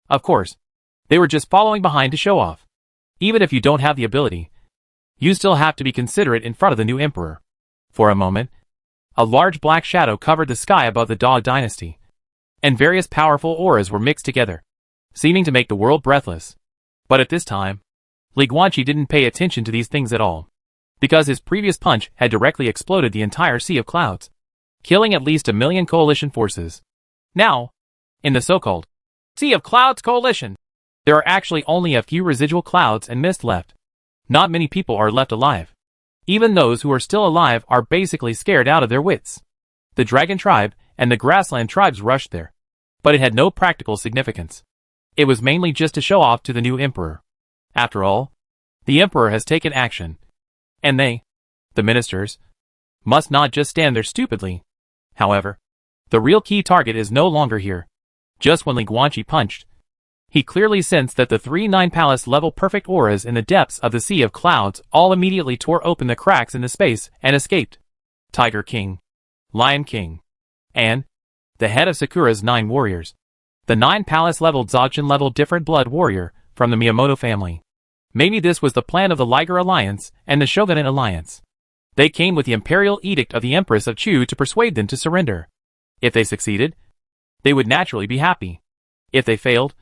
Speaker 1: Of course, they were just following behind to show off. Even if you don't have the ability, you still have to be considerate in front of the new emperor. For a moment, a large black shadow covered the sky above the Da dynasty, and various powerful auras were mixed together. seeming to make the world breathless. But at this time, Li Guanqi didn't pay attention to these things at all, because his previous punch had directly exploded the entire sea of clouds, killing at least 1 million coalition forces. Now, in the so-called Sea of Clouds coalition, there are actually only a few residual clouds and mist left. Not many people are left alive. Even those who are still alive are basically scared out of their wits. The dragon tribe and the grassland tribes rushed there, but it had no practical significance. It was mainly just to show off to the new emperor. After all, the emperor has taken action, and they, the ministers, must not just stand there stupidly. However, the real key target is no longer here. Just when Li Guanqi punched, he clearly sensed that the 3-9 palace level perfect auras in the depths of the Sea of Clouds all immediately tore open the cracks in the space and escaped. Tiger King, Lion King, and the head of Sakura's 9 warriors. The 9 palace level Dzogchen level different blood warrior from the Miyamoto family. Maybe this was the plan of the Liger Alliance and the Shogunate Alliance. They came with the imperial edict of the Empress of Chu to persuade them to surrender. If they succeeded, they would naturally be happy. If they failed,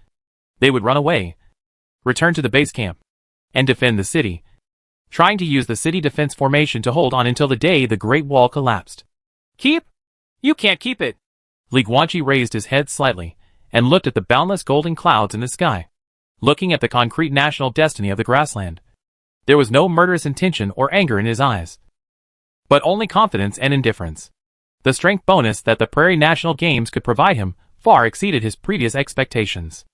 Speaker 1: they would run away, return to the base camp, and defend the city, trying to use the city defense formation to hold on until the day the Great Wall collapsed. Keep? You can't keep it. Li Guanqi raised his head slightly and looked at the boundless golden clouds in the sky, looking at the concrete national destiny of the grassland. There was no murderous intention or anger in his eyes, but only confidence and indifference. The strength bonus that the Prairie National Games could provide him far exceeded his previous expectations.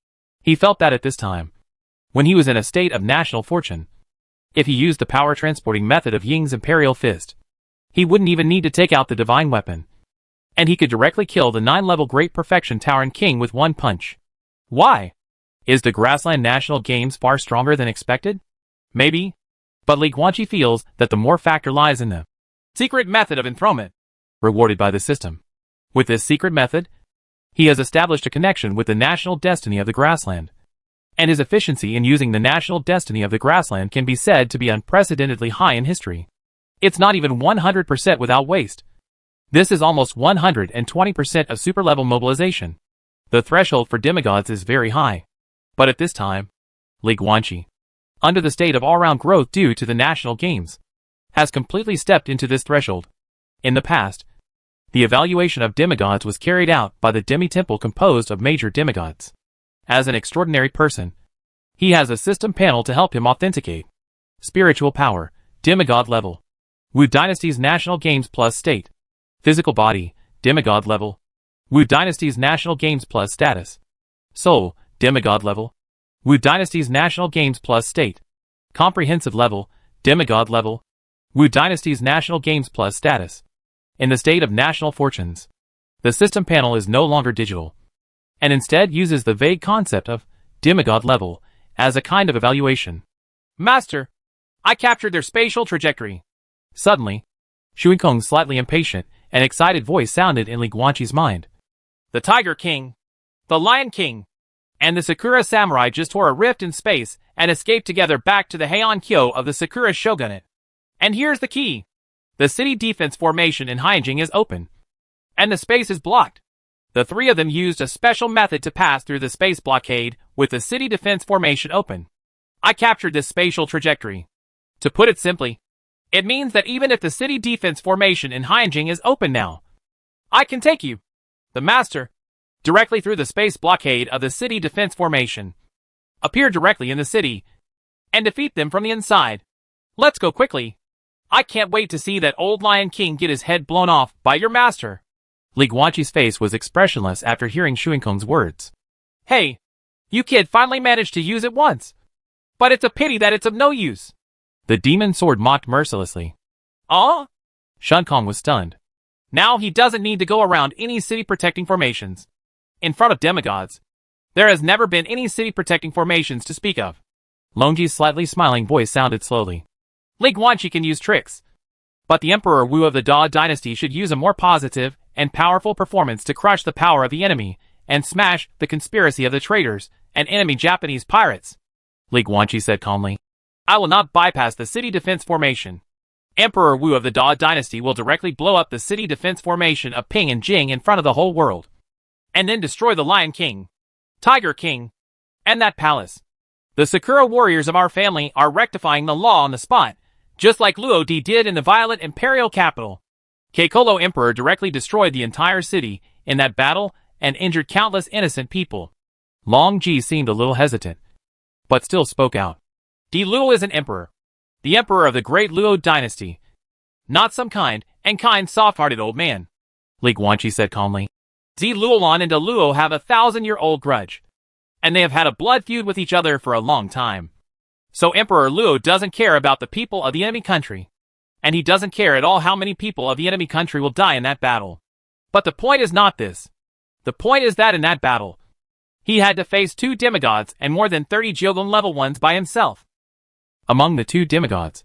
Speaker 1: He felt that at this time, when he was in a state of national fortune, if he used the power-transporting method of Ying's Imperial Fist, he wouldn't even need to take out the divine weapon, and he could directly kill the 9-level Great Perfection Tauren King with one punch. Why? Is the Grassland National Games far stronger than expected? Maybe, but Li Guanqi feels that the more factor lies in the secret method of enthronement, rewarded by the system. With this secret method, he has established a connection with the national destiny of the grassland, and his efficiency in using the national destiny of the grassland can be said to be unprecedentedly high in history. It's not even 100% without waste. This is almost 120% of super-level mobilization. The threshold for demigods is very high. But at this time, Li Guanqi, under the state of all-round growth due to the national games, has completely stepped into this threshold. In the past, the evaluation of demigods was carried out by the demi-temple composed of major demigods. As an extraordinary person, he has a system panel to help him authenticate spiritual power, demigod level, Wu Dynasty's National Games plus state, physical body, demigod level, Wu Dynasty's National Games plus status, soul, demigod level, Wu Dynasty's National Games plus state, comprehensive level, demigod level, Wu Dynasty's National Games plus status. In the state of national fortunes, the system panel is no longer digital, and instead uses the vague concept of demigod level as a kind of evaluation. Master, I captured their spatial trajectory. Suddenly, Shuinkong's slightly impatient and excited voice sounded in Li Guanqi's mind. The Tiger King, the Lion King, and the Sakura Samurai just tore a rift in space and escaped together back to the Heian Kyo of the Sakura Shogunate. And here's the key. The city defense formation in Haijing is open, and the space is blocked. The 3 of them used a special method to pass through the space blockade with the city defense formation open. I captured this spatial trajectory. To put it simply, it means that even if the city defense formation in Haijing is open now, I can take you, the master, directly through the space blockade of the city defense formation, appear directly in the city, and defeat them from the inside. Let's go quickly. I can't wait to see that old Lion King get his head blown off by your master. Li Guanqi's face was expressionless after hearing Shuinkong's words. Hey, you kid finally managed to use it once. But it's a pity that it's of no use. The demon sword mocked mercilessly. Shunkong was stunned. Now he doesn't need to go around any city protecting formations. In front of demigods, there has never been any city protecting formations to speak of. Longji's slightly smiling voice sounded slowly. Li Guanqi can use tricks, but the Emperor Wu of the Da dynasty should use a more positive and powerful performance to crush the power of the enemy and smash the conspiracy of the traitors and enemy Japanese pirates. Li Guanqi said calmly. I will not bypass the city defense formation. Emperor Wu of the Da dynasty will directly blow up the city defense formation of Ping and Jing in front of the whole world, and then destroy the Lion King, Tiger King, And that palace. The Sakura warriors of our family are rectifying the law on the spot, just like Luo Di did in the Violet Imperial capital. Keikolo Emperor directly destroyed the entire city in that battle and injured countless innocent people. Long Ji seemed a little hesitant, but still spoke out. Di Luo is an emperor. The emperor of the great Luo dynasty. Not some kind soft-hearted old man. Li Guanqi said calmly. Di Luolan and Di Luo have a 1,000-year-old grudge, and they have had a blood feud with each other for a long time. So Emperor Luo doesn't care about the people of the enemy country, and he doesn't care at all how many people of the enemy country will die in that battle. But the point is not this. The point is that in that battle, he had to face 2 demigods and more than 30 Jyogun level ones by himself. Among the 2 demigods,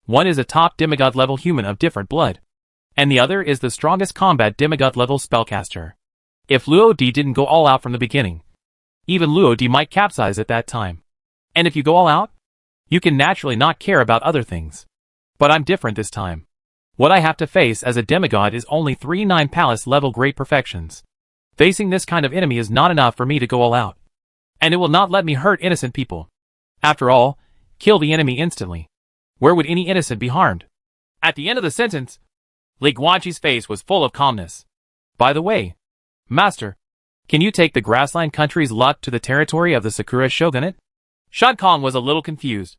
Speaker 1: one is a top demigod level human of different blood, and the other is the strongest combat demigod level spellcaster. If Luo Di didn't go all out from the beginning, even Luo Di might capsize at that time. And if you go all out, you can naturally not care about other things. But I'm different this time. What I have to face as a demigod is only 3 9 palace level great perfections. Facing this kind of enemy is not enough for me to go all out. And it will not let me hurt innocent people. After all, kill the enemy instantly. Where would any innocent be harmed? At the end of the sentence, Li Guanqi's face was full of calmness. By the way, Master, can you take the grassland country's luck to the territory of the Sakura shogunate? Shad Kong was a little confused.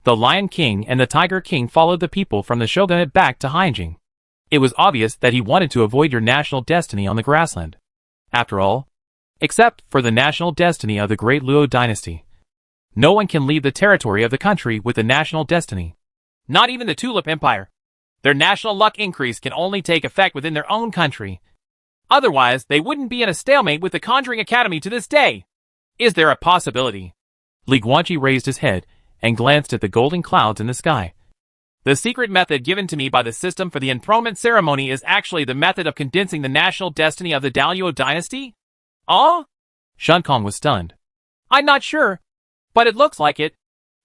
Speaker 1: The Lion King and the Tiger King followed the people from the shogunate back to Hainjing. It was obvious that he wanted to avoid your national destiny on the grassland. After all, except for the national destiny of the great Luo dynasty, no one can leave the territory of the country with the national destiny. Not even the Tulip Empire. Their national luck increase can only take effect within their own country. Otherwise, they wouldn't be in a stalemate with the Conjuring Academy to this day. Is there a possibility? Li Guanqi raised his head and glanced at the golden clouds in the sky. The secret method given to me by the system for the enthronement ceremony is actually the method of condensing the national destiny of the Daluo dynasty? Oh? Shun Kong was stunned. I'm not sure, but it looks like it.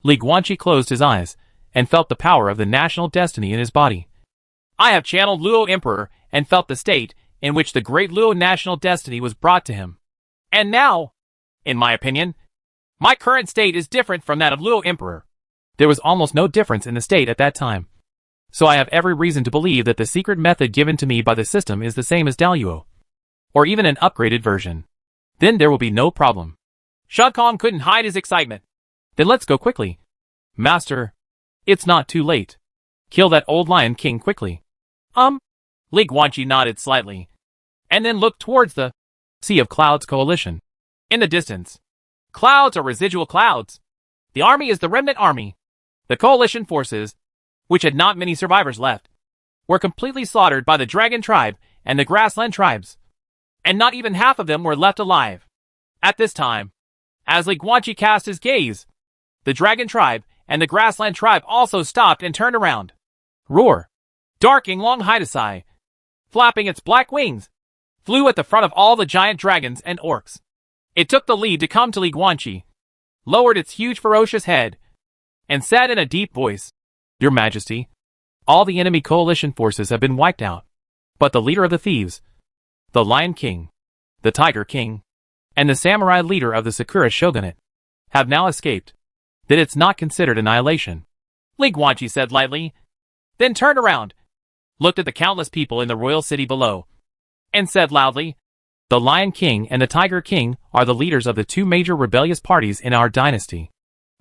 Speaker 1: Li Guanqi closed his eyes and felt the power of the national destiny in his body. I have channeled Luo Emperor and felt the state in which the great Luo national destiny was brought to him. And now, in my opinion, my current state is different from that of Luo Emperor. There was almost no difference in the state at that time. So I have every reason to believe that the secret method given to me by the system is the same as Daluo, or even an upgraded version. Then there will be no problem. Shad Kong couldn't hide his excitement. Then let's go quickly. Master, it's not too late. Kill that old Lion King quickly. Li Guanqi nodded slightly, and then looked towards the Sea of Clouds coalition. In the distance, clouds are residual clouds. The army is the remnant army. The coalition forces, which had not many survivors left, were completely slaughtered by the Dragon Tribe and the Grassland Tribes, and not even half of them were left alive. At this time, as Li Guanqi cast his gaze, the Dragon Tribe and the Grassland Tribe also stopped and turned around. Roar! Darking Long Hidasai, flapping its black wings, flew at the front of all the giant dragons and orcs. It took the lead to come to Li Guanqi, lowered its huge ferocious head, and said in a deep voice, Your Majesty, all the enemy coalition forces have been wiped out, but the leader of the thieves, the Lion King, the Tiger King, and the samurai leader of the Sakura shogunate have now escaped. That it's not considered annihilation. Li Guanqi said lightly, then turned around, looked at the countless people in the royal city below, and said loudly, The Lion King and the Tiger King are the leaders of the 2 major rebellious parties in our dynasty.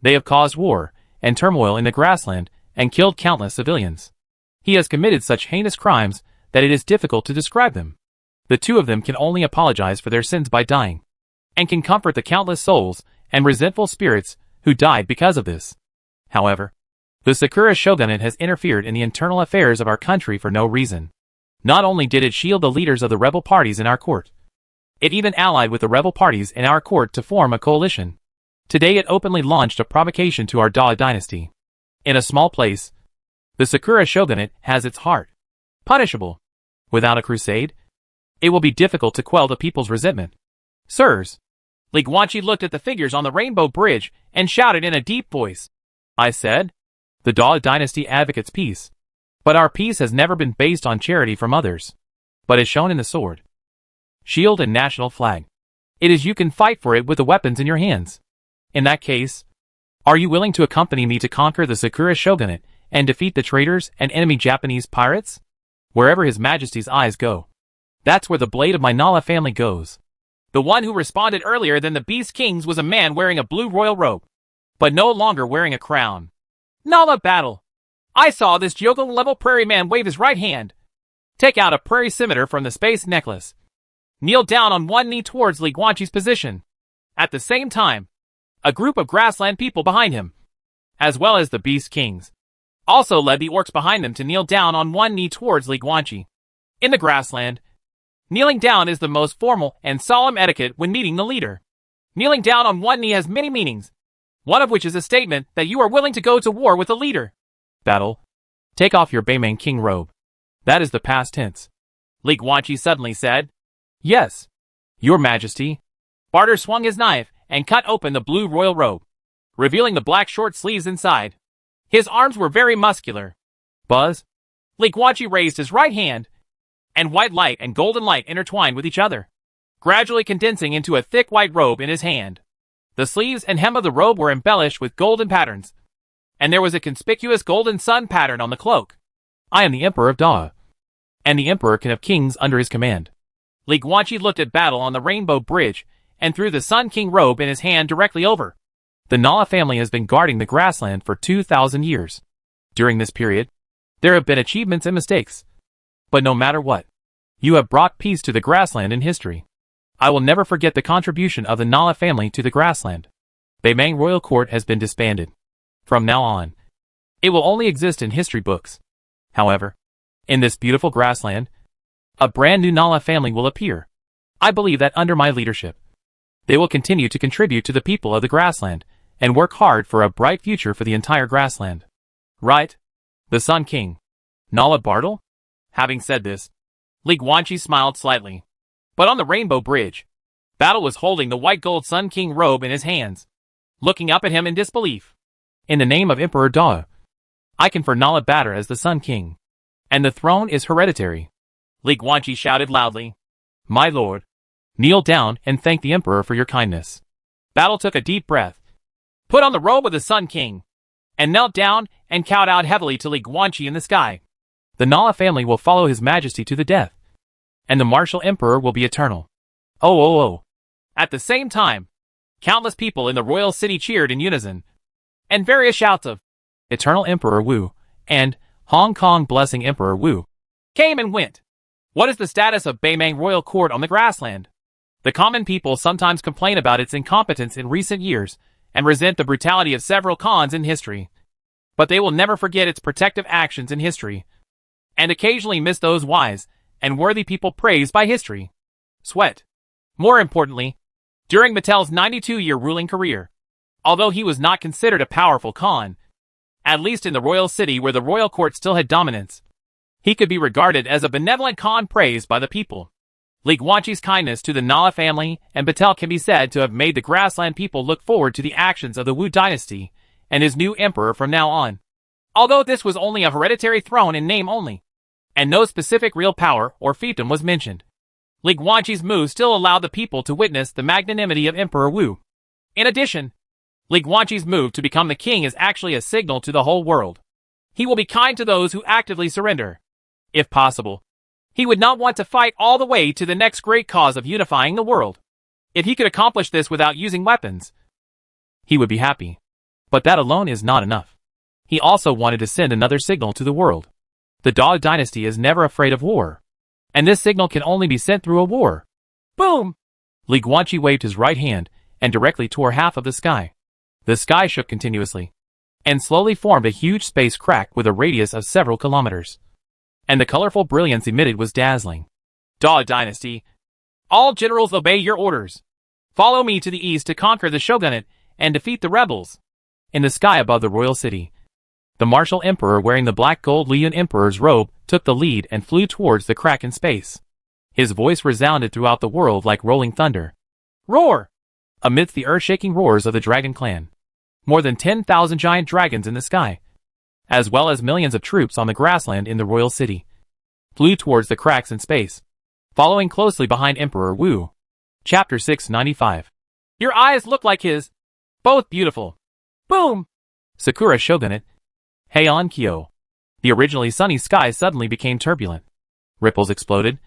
Speaker 1: They have caused war and turmoil in the grassland and killed countless civilians. He has committed such heinous crimes that it is difficult to describe them. The 2 of them can only apologize for their sins by dying, and can comfort the countless souls and resentful spirits who died because of this. However, the Sakura shogunate has interfered in the internal affairs of our country for no reason. Not only did it shield the leaders of the rebel parties in our court, it even allied with the rebel parties in our court to form a coalition. Today it openly launched a provocation to our Da dynasty. In a small place, the Sakura shogunate has its heart punishable. Without a crusade, it will be difficult to quell the people's resentment. Sirs, Li Guanqi looked at the figures on the Rainbow Bridge and shouted in a deep voice. I said, the Da dynasty advocates peace. But our peace has never been based on charity from others, but is shown in the sword, shield and national flag. It is you can fight for it with the weapons in your hands. In that case, are you willing to accompany me to conquer the Sakura shogunate and defeat the traitors and enemy Japanese pirates? Wherever His Majesty's eyes go, that's where the blade of my Nala family goes. The one who responded earlier than the Beast Kings was a man wearing a blue royal robe, but no longer wearing a crown. Nala battle. I saw this Jogan-level prairie man wave his right hand, take out a prairie scimitar from the space necklace, kneel down on one knee towards Li Guanqi's position. At the same time, a group of grassland people behind him, as well as the Beast Kings, also led the orcs behind them to kneel down on one knee towards Li Guanqi. In the grassland, kneeling down is the most formal and solemn etiquette when meeting the leader. Kneeling down on one knee has many meanings, one of which is a statement that you are willing to go to war with the leader. Battle. Take off your Beimang King robe. That is the past tense. Li Guanqi suddenly said. Yes, Your Majesty. Barter swung his knife and cut open the blue royal robe, revealing the black short sleeves inside. His arms were very muscular. Buzz. Li Guanqi raised his right hand, and white light and golden light intertwined with each other, gradually condensing into a thick white robe in his hand. The sleeves and hem of the robe were embellished with golden patterns, and there was a conspicuous golden sun pattern on the cloak. I am the Emperor of Da, and the Emperor can have kings under his command. Li Guanqi looked at battle on the Rainbow Bridge and threw the Sun King robe in his hand directly over. The Nala family has been guarding the grassland for 2,000 years. During this period, there have been achievements and mistakes. But no matter what, you have brought peace to the grassland in history. I will never forget the contribution of the Nala family to the grassland. Beimang Royal Court has been disbanded. From now on, it will only exist in history books. However, in this beautiful grassland, a brand new Nala family will appear. I believe that under my leadership, they will continue to contribute to the people of the grassland and work hard for a bright future for the entire grassland. Right? The Sun King. Nala Bartle? Having said this, Li Guanqi smiled slightly. But on the Rainbow Bridge, Battle was holding the white gold Sun King robe in his hands, looking up at him in disbelief. In the name of Emperor Da, I confer Nala Batter as the Sun King, and the throne is hereditary. Li Guanqi shouted loudly. My lord, kneel down and thank the Emperor for your kindness. Battle took a deep breath, put on the robe of the Sun King, and knelt down and kowtowed heavily to Li Guanqi in the sky. The Nala family will follow His Majesty to the death, and the martial emperor will be eternal. Oh. At the same time, countless people in the royal city cheered in unison, and various shouts of Eternal Emperor Wu and Hong Kong Blessing Emperor Wu came and went. What is the status of Beimang Royal Court on the grassland? The common people sometimes complain about its incompetence in recent years and resent the brutality of several Khans in history. But they will never forget its protective actions in history, and occasionally miss those wise and worthy people praised by history. Sweat. More importantly, during Mattel's 92-year ruling career, although he was not considered a powerful Khan, at least in the royal city where the royal court still had dominance, he could be regarded as a benevolent Khan praised by the people. Li Guanqi's kindness to the Nala family and Batel can be said to have made the grassland people look forward to the actions of the Wu dynasty and his new emperor from now on. Although this was only a hereditary throne in name only, and no specific real power or fiefdom was mentioned, Li Guanqi's move still allowed the people to witness the magnanimity of Emperor Wu. In addition, Li Guanqi's move to become the king is actually a signal to the whole world. He will be kind to those who actively surrender. If possible, he would not want to fight all the way to the next great cause of unifying the world. If he could accomplish this without using weapons, he would be happy. But that alone is not enough. He also wanted to send another signal to the world. The Da dynasty is never afraid of war, and this signal can only be sent through a war. Boom! Li Guanqi waved his right hand and directly tore half of the sky. The sky shook continuously, and slowly formed a huge space crack with a radius of several kilometers. And the colorful brilliance emitted was dazzling. Da dynasty. All generals obey your orders. Follow me to the east to conquer the shogunate and defeat the rebels. In the sky above the royal city, the martial emperor wearing the black gold Lian emperor's robe took the lead and flew towards the crack in space. His voice resounded throughout the world like rolling thunder. Roar! Amidst the earth-shaking roars of the dragon clan, more than 10,000 giant dragons in the sky, as well as millions of troops on the grassland in the royal city, flew towards the cracks in space, following closely behind Emperor Wu. Chapter 695. Your eyes look like his. Both beautiful. Boom! Sakura Shogunate. Heian-kyo. The originally sunny sky suddenly became turbulent. Ripples exploded,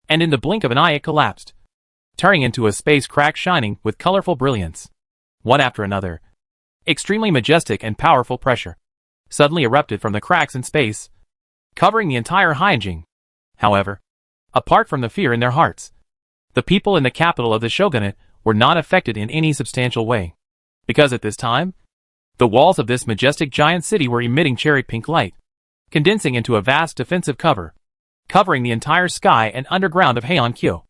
Speaker 1: and in the blink of an eye it collapsed, turning into a space crack shining with colorful brilliance. One after another, extremely majestic and powerful pressure suddenly erupted from the cracks in space, covering the entire Hyunjin. However, apart from the fear in their hearts, the people in the capital of the shogunate were not affected in any substantial way, because at this time, the walls of this majestic giant city were emitting cherry pink light, condensing into a vast defensive cover, covering the entire sky and underground of Heian-kyo,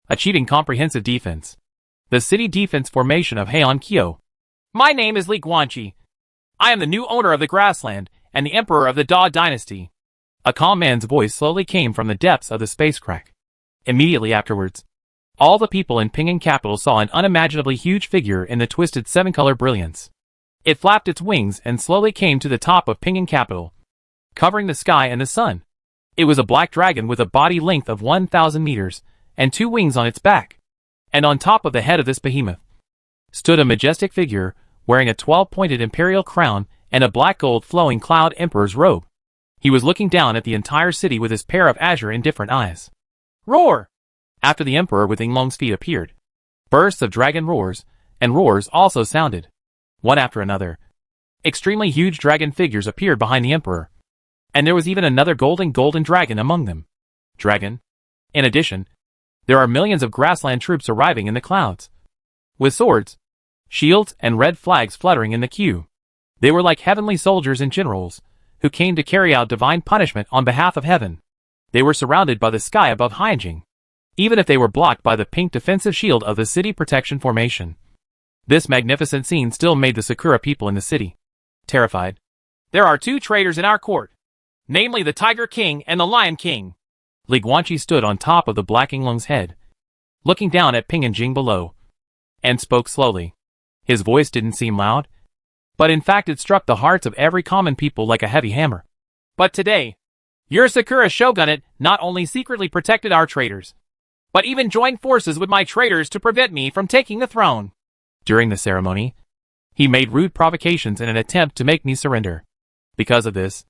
Speaker 1: achieving comprehensive defense. The city defense formation of Heian-kyo. My name is Li Guanqi. I am the new owner of the grassland and the emperor of the Da dynasty. A calm man's voice slowly came from the depths of the space crack. Immediately afterwards, all the people in Pinyin capital saw an unimaginably huge figure in the twisted seven-color brilliance. It flapped its wings and slowly came to the top of Pinyin capital, covering the sky and the sun. It was a black dragon with a body length of 1,000 meters and 2 wings on its back. And on top of the head of this behemoth stood a majestic figure wearing a 12-pointed imperial crown and a black gold flowing cloud emperor's robe. He was looking down at the entire city with his pair of azure indifferent eyes. Roar! After the emperor with Yinglong's feet appeared, bursts of dragon roars and roars also sounded. One after another, extremely huge dragon figures appeared behind the emperor, and there was even another golden dragon among them. Dragon. In addition, there are millions of grassland troops arriving in the clouds, with swords, shields, and red flags fluttering in the queue. They were like heavenly soldiers and generals, who came to carry out divine punishment on behalf of heaven. They were surrounded by the sky above Hyunjin, even if they were blocked by the pink defensive shield of the city protection formation. This magnificent scene still made the Sakura people in the city terrified. There are 2 traitors in our court, namely the Tiger King and the Lion King. Li Guanqi stood on top of the Black Yinglong's head, looking down at Pinyin below, and spoke slowly. His voice didn't seem loud, but in fact it struck the hearts of every common people like a heavy hammer. But today, your Sakura Shogunate not only secretly protected our traitors, but even joined forces with my traitors to prevent me from taking the throne. During the ceremony, he made rude provocations in an attempt to make me surrender. Because of this,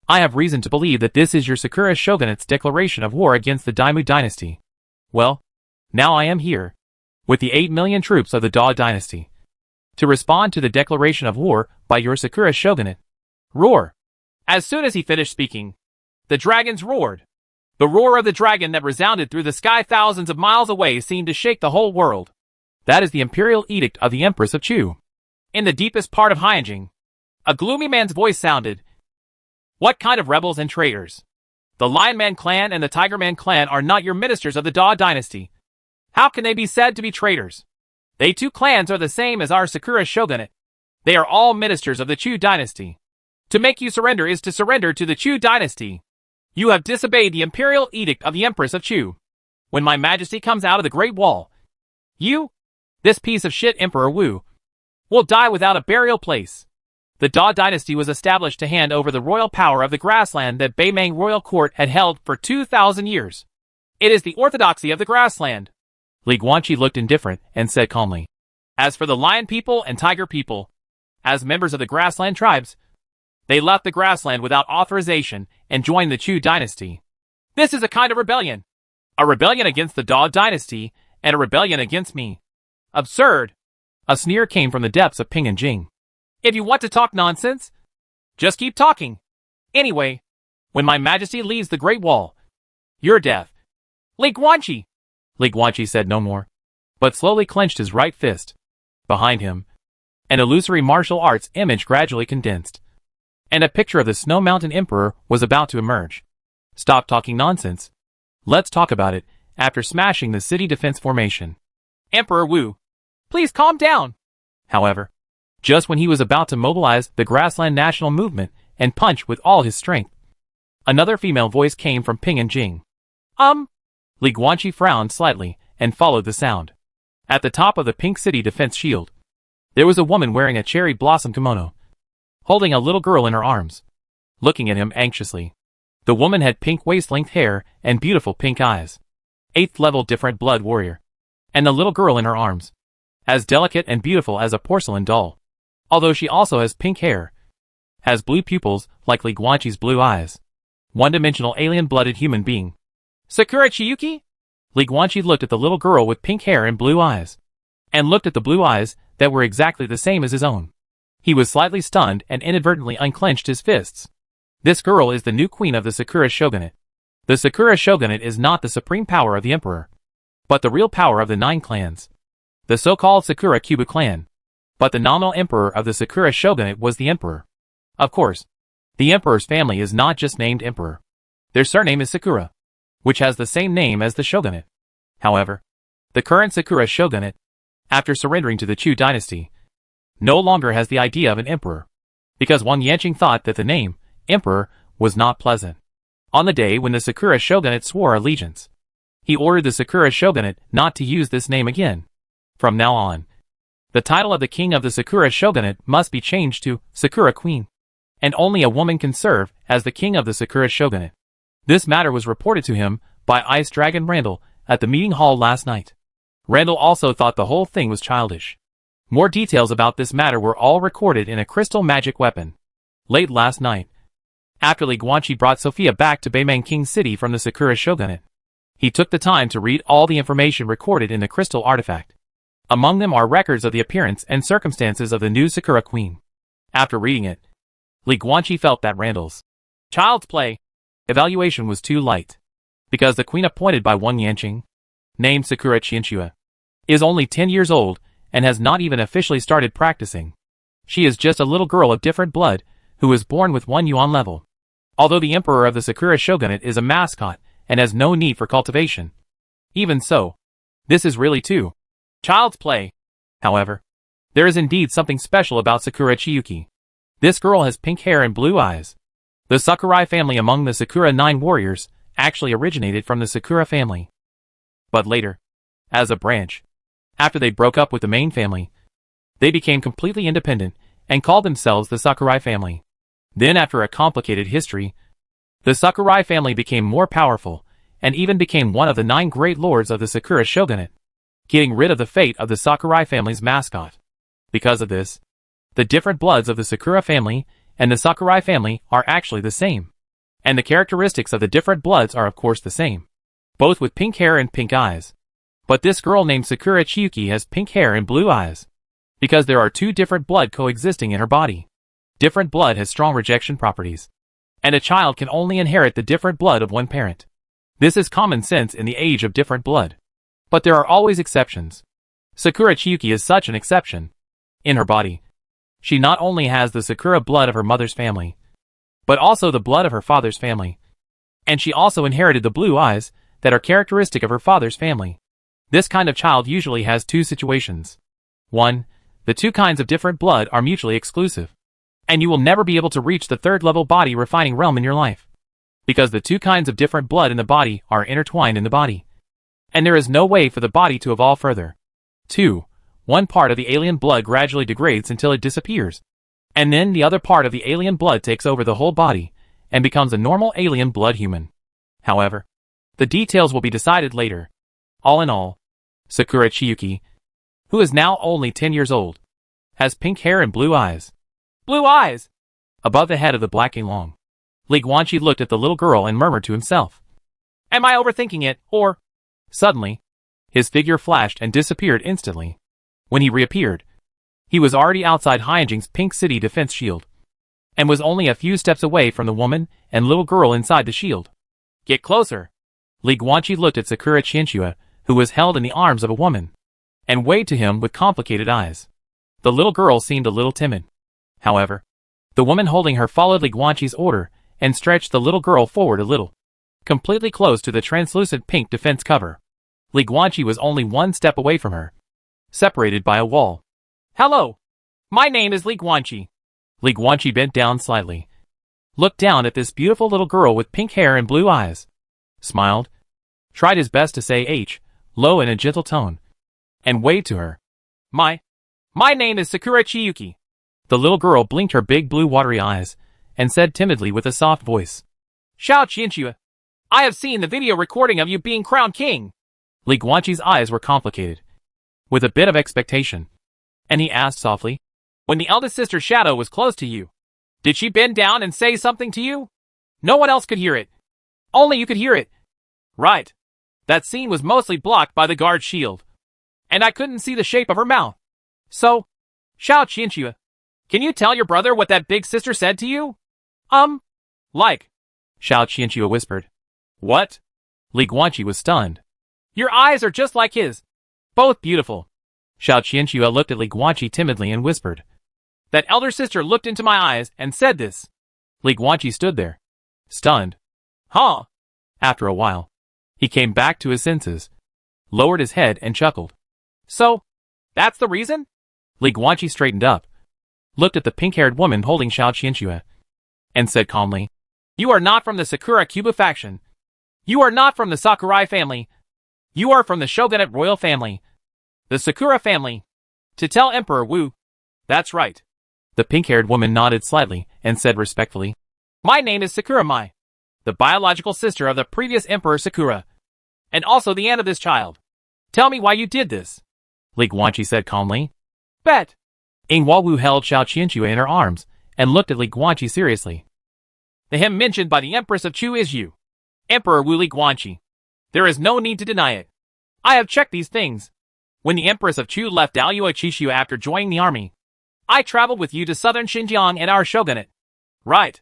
Speaker 1: I have reason to believe that this is your Sakura Shogunate's declaration of war against the Daimyo dynasty. Well, now I am here, with the 8 million troops of the Da dynasty, to respond to the declaration of war by your Sakura Shogunate. Roar! As soon as he finished speaking, the dragons roared. The roar of the dragon that resounded through the sky thousands of miles away seemed to shake the whole world. That is the imperial edict of the Empress of Chu. In the deepest part of Hyunjin, a gloomy man's voice sounded. What kind of rebels and traitors? The Lion Man clan and the Tiger Man clan are not your ministers of the Da dynasty. How can they be said to be traitors? They 2 clans are the same as our Sakura Shogunate. They are all ministers of the Chu dynasty. To make you surrender is to surrender to the Chu dynasty. You have disobeyed the imperial edict of the Empress of Chu. When my majesty comes out of the Great Wall, you, this piece of shit Emperor Wu, will die without a burial place. The Da dynasty was established to hand over the royal power of the grassland that Beimang royal court had held for 2,000 years. It is the orthodoxy of the grassland. Li Guanqi looked indifferent and said calmly. As for the lion people and tiger people, as members of the grassland tribes, they left the grassland without authorization and joined the Chu dynasty. This is a kind of rebellion. A rebellion against the Da dynasty and a rebellion against me. Absurd. A sneer came from the depths of Pinyin. If you want to talk nonsense, just keep talking. Anyway, when my majesty leaves the Great Wall, your death. Li Guanqi. Li Guanqi said no more, but slowly clenched his right fist. Behind him, an illusory martial arts image gradually condensed, and a picture of the Snow Mountain Emperor was about to emerge. Stop talking nonsense. Let's talk about it after smashing the city defense formation. Emperor Wu, please calm down. However, just when he was about to mobilize the Grassland National Movement and punch with all his strength, another female voice came from Pinyin. Li Guanqi frowned slightly and followed the sound. At the top of the pink city defense shield, there was a woman wearing a cherry blossom kimono, holding a little girl in her arms, looking at him anxiously. The woman had pink waist-length hair and beautiful pink eyes. 8th level different blood warrior. And the little girl in her arms, as delicate and beautiful as a porcelain doll. Although she also has pink hair, has blue pupils like Li Guanqi's blue eyes. One-dimensional alien-blooded human being. Sakura Chiyuki? Li Guanqi looked at the little girl with pink hair and blue eyes. And looked at the blue eyes that were exactly the same as his own. He was slightly stunned and inadvertently unclenched his fists. This girl is the new queen of the Sakura Shogunate. The Sakura Shogunate is not the supreme power of the emperor, but the real power of the 9 clans. The so-called Sakura Kyubu clan. But the nominal emperor of the Sakura Shogunate was the emperor. Of course, the emperor's family is not just named emperor. Their surname is Sakura, which has the same name as the shogunate. However, the current Sakura Shogunate, after surrendering to the Chu dynasty, no longer has the idea of an emperor, because Wang Yanqing thought that the name, emperor, was not pleasant. On the day when the Sakura Shogunate swore allegiance, he ordered the Sakura Shogunate not to use this name again. From now on, the title of the king of the Sakura Shogunate must be changed to Sakura Queen, and only a woman can serve as the king of the Sakura Shogunate. This matter was reported to him by Ice Dragon Randall at the meeting hall last night. Randall also thought the whole thing was childish. More details about this matter were all recorded in a crystal magic weapon. Late last night, after Li Guanqi brought Sophia back to Beimang King City from the Sakura Shogunate, he took the time to read all the information recorded in the crystal artifact. Among them are records of the appearance and circumstances of the new Sakura Queen. After reading it, Li Guanqi felt that Randall's child's play evaluation was too light, because the queen appointed by Wang Yanqing, named Sakura Qianxue, is only 10 years old and has not even officially started practicing. She is just a little girl of different blood who was born with 1 yuan level. Although the emperor of the Sakura Shogunate is a mascot and has no need for cultivation. Even so, this is really too child's play. However, there is indeed something special about Sakura Chiyuki. This girl has pink hair and blue eyes. The Sakurai family among the Sakura 9 warriors actually originated from the Sakura family. But later, as a branch, after they broke up with the main family, they became completely independent and called themselves the Sakurai family. Then after a complicated history, the Sakurai family became more powerful and even became one of the 9 great lords of the Sakura Shogunate, getting rid of the fate of the Sakurai family's mascot. Because of this, the different bloods of the Sakura family and the Sakurai family are actually the same. And the characteristics of the different bloods are of course the same, both with pink hair and pink eyes. But this girl named Sakura Chiyuki has pink hair and blue eyes, because there are 2 different blood coexisting in her body. Different blood has strong rejection properties, and a child can only inherit the different blood of one parent. This is common sense in the age of different blood. But there are always exceptions. Sakura Chiyuki is such an exception. In her body, she not only has the Sakura blood of her mother's family, but also the blood of her father's family. And she also inherited the blue eyes that are characteristic of her father's family. This kind of child usually has 2 situations. 1. The 2 kinds of different blood are mutually exclusive, and you will never be able to reach the 3rd level body refining realm in your life, because the 2 kinds of different blood in the body are intertwined in the body, and there is no way for the body to evolve further. 2. One part of the alien blood gradually degrades until it disappears, and then the other part of the alien blood takes over the whole body and becomes a normal alien blood human. However, the details will be decided later. All in all, Sakura Chiyuki, who is now only 10 years old, has pink hair and blue eyes. Blue eyes! Above the head of the Black Long, Li Guanqi looked at the little girl and murmured to himself, "Am I overthinking it, or—" Suddenly, his figure flashed and disappeared instantly. When he reappeared, he was already outside Hyunjing's Pink City defense shield, and was only a few steps away from the woman and little girl inside the shield. "Get closer!" Li Guanqi looked at Sakura Qianxue, who was held in the arms of a woman, and waved to him with complicated eyes. The little girl seemed a little timid. However, the woman holding her followed Li Guanqi's order and stretched the little girl forward a little, completely close to the translucent pink defense cover. Li Guanqi was only 1 step away from her, separated by a wall. "Hello! My name is Li Guanqi." Li Guanqi bent down slightly, looked down at this beautiful little girl with pink hair and blue eyes, smiled, tried his best to say H, low in a gentle tone, and waved to her. My name is Sakura Chiyuki." The little girl blinked her big blue watery eyes, and said timidly with a soft voice, "Xiao Qianxue, I have seen the video recording of you being crowned king." Li Guanqi's eyes were complicated. with a bit of expectation. And he asked softly, "When the eldest sister's shadow was close to you, did she bend down and say something to you? No one else could hear it. Only you could hear it." "Right. That scene was mostly blocked by the guard's shield, and I couldn't see the shape of her mouth. So, Xiao Qianxue, can you tell your brother what that big sister said to you?" Like, Xiao Qianxue whispered. "What?" Li Guanqi was stunned. "Your eyes are just like his. Both beautiful." Xiao Qianxue looked at Li Guanqi timidly and whispered. "That elder sister looked into my eyes and said this." Li Guanqi stood there, stunned. "Huh?" After a while, he came back to his senses, lowered his head and chuckled. "So, that's the reason?" Li Guanqi straightened up, looked at the pink-haired woman holding Xiao Qianxue, and said calmly, "You are not from the Sakura Cuba faction. You are not from the Sakurai family. You are from the Shogunate royal family. The Sakura family. To tell Emperor Wu." "That's right." The pink-haired woman nodded slightly and said respectfully, "My name is Sakura Mai, the biological sister of the previous Emperor Sakura, and also the aunt of this child. Tell me why you did this." Li Guanqi said calmly. "Bet." Ingwa Wu held Xiao Qianxue in her arms and looked at Li Guanqi seriously. "The hymn mentioned by the Empress of Chu is you, Emperor Wu Li Guanqi. There is no need to deny it. I have checked these things. When the Empress of Chu left Daoyuo Chishu after joining the army, I traveled with you to southern Xinjiang and our shogunate." "Right.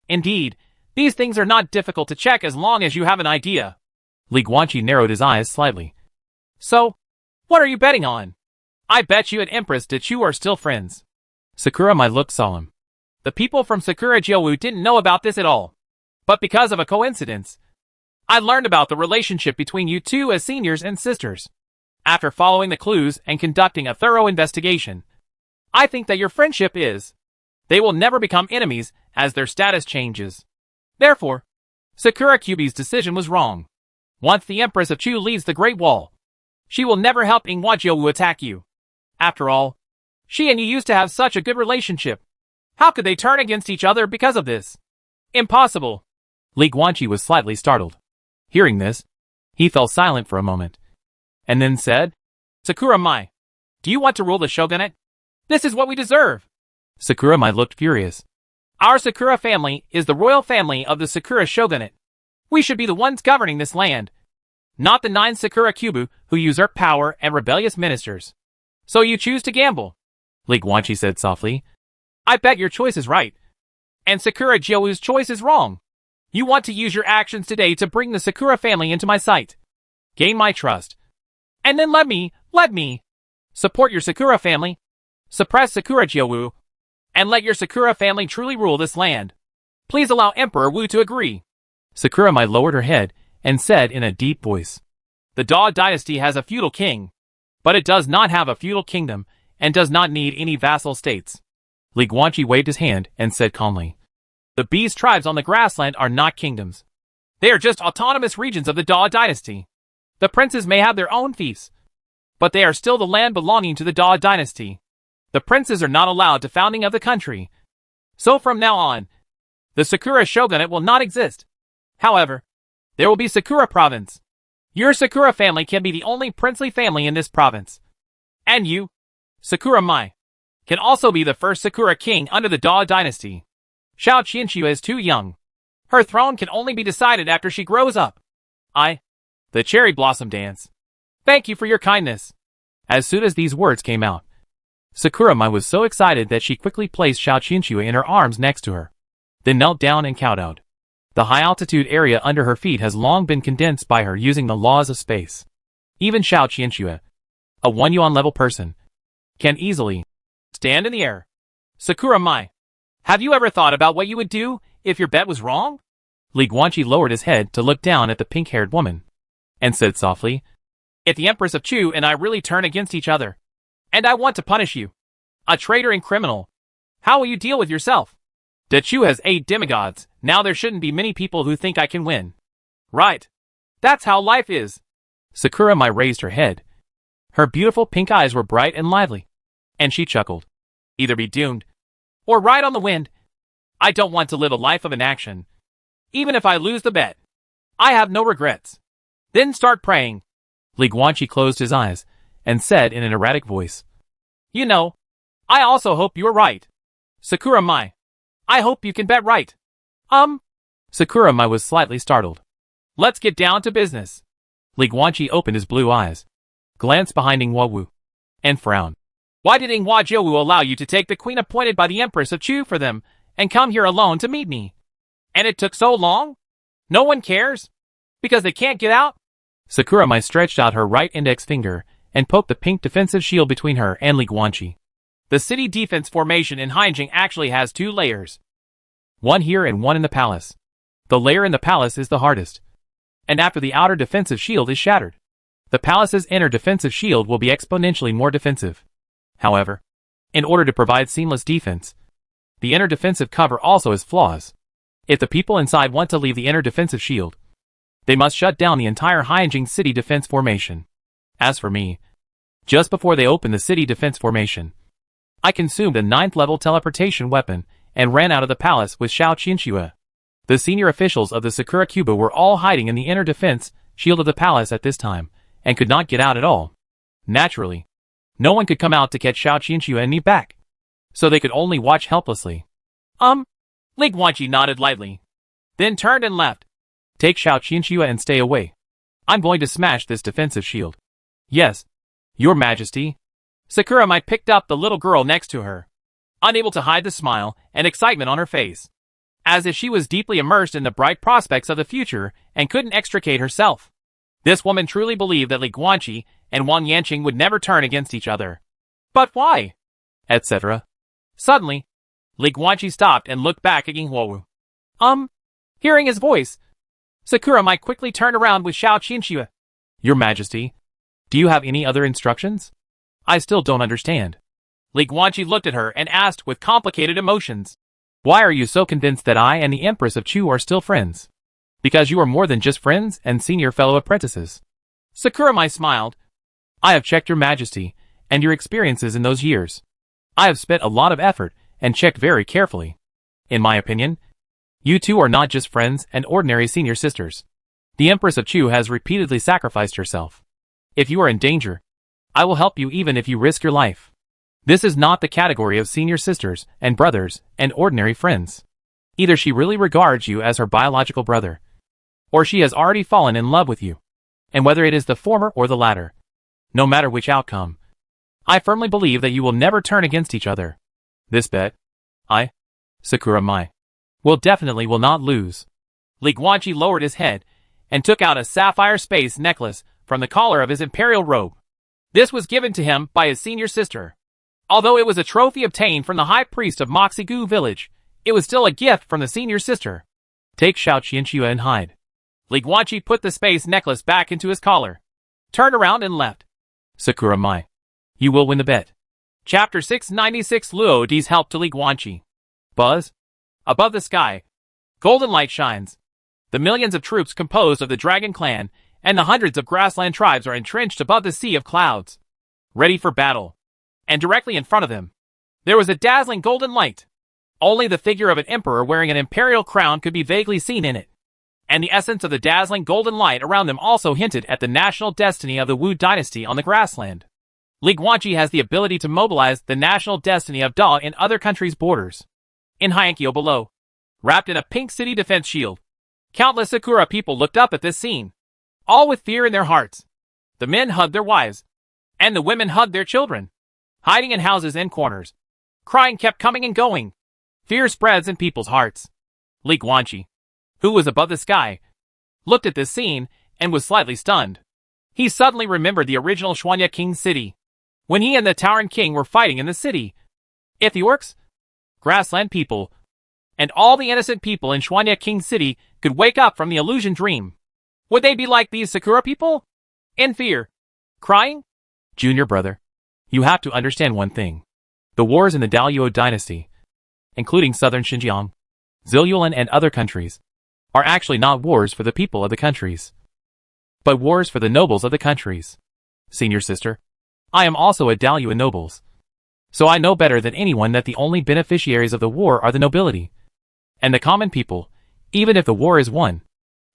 Speaker 1: Indeed, these things are not difficult to check as long as you have an idea." Li Guanqi narrowed his eyes slightly. "So, what are you betting on?" "I bet you and Empress de Chu are still friends." Sakura Mai looked solemn. "The people from Sakura Jiowu didn't know about this at all. But because of a coincidence, I learned about the relationship between you two as seniors and sisters. After following the clues and conducting a thorough investigation, I think that your friendship is. They will never become enemies as their status changes. Therefore, Sakura Kyubi's decision was wrong. Once the Empress of Chu leaves the Great Wall, she will never help Ingwa Jiowu attack you. After all, she and you used to have such a good relationship. How could they turn against each other because of this? Impossible." Li Guanqi was slightly startled. Hearing this, he fell silent for a moment, and then said, "Sakura Mai, do you want to rule the shogunate? This is what we deserve." Sakura Mai looked furious. "Our Sakura family is the royal family of the Sakura shogunate. We should be the ones governing this land, not the 9 Sakura Kyubu who usurp power and rebellious ministers. So you choose to gamble," Li Guanqi said softly. "I bet your choice is right, and Sakura Jiowu's choice is wrong. You want to use your actions today to bring the Sakura family into my sight, gain my trust, and then let me support your Sakura family, suppress Sakura Jiowu, and let your Sakura family truly rule this land. Please allow Emperor Wu to agree." Sakura Mai lowered her head and said in a deep voice, "The Dao dynasty has a feudal king, but it does not have a feudal kingdom and does not need any vassal states." Li Guanqi waved his hand and said calmly, "The beast tribes on the grassland are not kingdoms. They are just autonomous regions of the Dao dynasty. The princes may have their own fiefs, but they are still the land belonging to the Dao dynasty. The princes are not allowed to founding of the country. So from now on, the Sakura shogunate will not exist. However, there will be Sakura province. Your Sakura family can be the only princely family in this province. And you, Sakura Mai, can also be the first Sakura king under the Dao dynasty. Xiao Qianxue is too young. Her throne can only be decided after she grows up. The cherry blossom dance. Thank you for your kindness." As soon as these words came out, Sakura Mai was so excited that she quickly placed Xiao Qianxue in her arms next to her, then knelt down and kowtowed. The high-altitude area under her feet has long been condensed by her using the laws of space. Even Xiao Qianxue, a 1 yuan level person, can easily stand in the air. "Sakura Mai, have you ever thought about what you would do if your bet was wrong?" Li Guanqi lowered his head to look down at the pink-haired woman, and said softly, "If the Empress of Chu and I really turn against each other, and I want to punish you, a traitor and criminal, how will you deal with yourself? De Chu has 8 demigods, now there shouldn't be many people who think I can win. Right. That's how life is." Sakura Mai raised her head. Her beautiful pink eyes were bright and lively, and she chuckled. "Either be doomed, or ride on the wind. I don't want to live a life of inaction. Even if I lose the bet, I have no regrets. Then start praying." Li Guanqi closed his eyes and said in an erratic voice. You know, I also hope you are right. Sakura Mai. I hope you can bet right. Sakura Mai was slightly startled. Let's get down to business. Li Guanqi opened his blue eyes, glanced behind Ing Wu, and frowned. Why did Ing Hua Jiu allow you to take the queen appointed by the Empress of Chu for them, and come here alone to meet me? And it took so long? No one cares? Because they can't get out? Sakura Mai stretched out her right index finger and poked the pink defensive shield between her and Li Guanqi. The city defense formation in Haijing actually has 2 layers. One here and one in the palace. The layer in the palace is the hardest. And after the outer defensive shield is shattered, the palace's inner defensive shield will be exponentially more defensive. However, in order to provide seamless defense, the inner defensive cover also has flaws. If the people inside want to leave the inner defensive shield, they must shut down the entire Haijing city defense formation. As for me, just before they opened the city defense formation, I consumed a 9th level teleportation weapon and ran out of the palace with Xiao Qianxue. The senior officials of the Sakura Cuba were all hiding in the inner defense shield of the palace at this time, and could not get out at all. Naturally, no one could come out to catch Xiao Qianxue and me back, so they could only watch helplessly. Li Guanqi nodded lightly, then turned and left. Take Xiao Qianxue and stay away. I'm going to smash this defensive shield. Yes, Your Majesty. Sakura Mai picked up the little girl next to her, unable to hide the smile and excitement on her face, as if she was deeply immersed in the bright prospects of the future and couldn't extricate herself. This woman truly believed that Li Guanqi and Wang Yanqing would never turn against each other. But why? Etc. Suddenly, Li Guanqi stopped and looked back at Ing Wu. Hearing his voice, Sakura Mai quickly turned around with Xiao Qianxue. Your Majesty, do you have any other instructions? I still don't understand. Li Guanqi looked at her and asked with complicated emotions. Why are you so convinced that I and the Empress of Chu are still friends? Because you are more than just friends and senior fellow apprentices. Sakura Mai smiled. I have checked Your Majesty and your experiences in those years. I have spent a lot of effort and checked very carefully. In my opinion, you two are not just friends and ordinary senior sisters. The Empress of Chu has repeatedly sacrificed herself. If you are in danger, I will help you even if you risk your life. This is not the category of senior sisters and brothers and ordinary friends. Either she really regards you as her biological brother, or she has already fallen in love with you. And whether it is the former or the latter, no matter which outcome, I firmly believe that you will never turn against each other. This bet, I, Sakura Mai, will not lose. Li Guanqi lowered his head and took out a sapphire space necklace from the collar of his imperial robe. This was given to him by his senior sister. Although it was a trophy obtained from the high priest of Moxigu village, it was still a gift from the senior sister. Take Xiao Qianxue and hide. Li Guanqi put the space necklace back into his collar, turned around and left. Sakura Mai, you will win the bet. Chapter 696 Luo Di's help to Li Guanqi. Buzz. Above the sky, golden light shines. The millions of troops composed of the Dragon Clan and the hundreds of grassland tribes are entrenched above the sea of clouds, ready for battle. And directly in front of them, there was a dazzling golden light. Only the figure of an emperor wearing an imperial crown could be vaguely seen in it. And the essence of the dazzling golden light around them also hinted at the national destiny of the Wu dynasty on the grassland. Li Guanqi has the ability to mobilize the national destiny of Da in other countries' borders. In Hyenkyo below, wrapped in a pink city defense shield, countless Sakura people looked up at this scene, all with fear in their hearts. The men hugged their wives, and the women hugged their children, hiding in houses and corners. Crying kept coming and going. Fear spreads in people's hearts. Li Guanqi, who was above the sky, looked at this scene and was slightly stunned. He suddenly remembered the original Xuanya King city, when he and the Tauren King were fighting in the city. If the orcs, grassland people, and all the innocent people in Xuanya King city could wake up from the illusion dream, would they be like these Sakura people? In fear? Crying? Junior brother, you have to understand one thing. The wars in the Daoyuo dynasty, including southern Xinjiang, Ziluan and other countries, are actually not wars for the people of the countries, but wars for the nobles of the countries. Senior sister, I am also a Daoyuan nobles, so I know better than anyone that the only beneficiaries of the war are the nobility. And the common people, even if the war is won,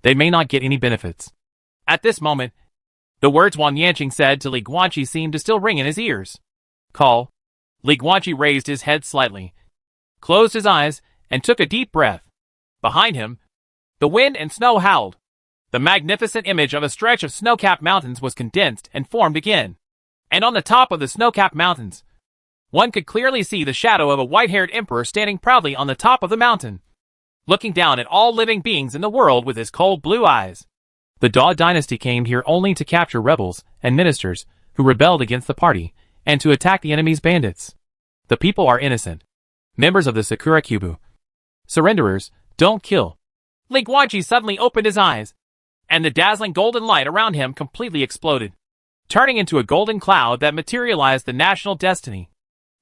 Speaker 1: they may not get any benefits. At this moment, The words Wang Yanqing said to Li Guanqi seemed to still ring in his ears. Call. Li Guanqi raised his head slightly, closed his eyes, and took a deep breath. Behind him, the wind and snow howled. The magnificent image of a stretch of snow-capped mountains was condensed and formed again. And on the top of the snow-capped mountains, one could clearly see the shadow of a white-haired emperor standing proudly on the top of the mountain, looking down at all living beings in the world with his cold blue eyes. The Dao dynasty came here only to capture rebels and ministers who rebelled against the party and to attack the enemy's bandits. The people are innocent. Members of the Sakura Kyubu. Surrenderers, don't kill. Li Guanqi suddenly opened his eyes, and the dazzling golden light around him completely exploded, turning into a golden cloud that materialized the national destiny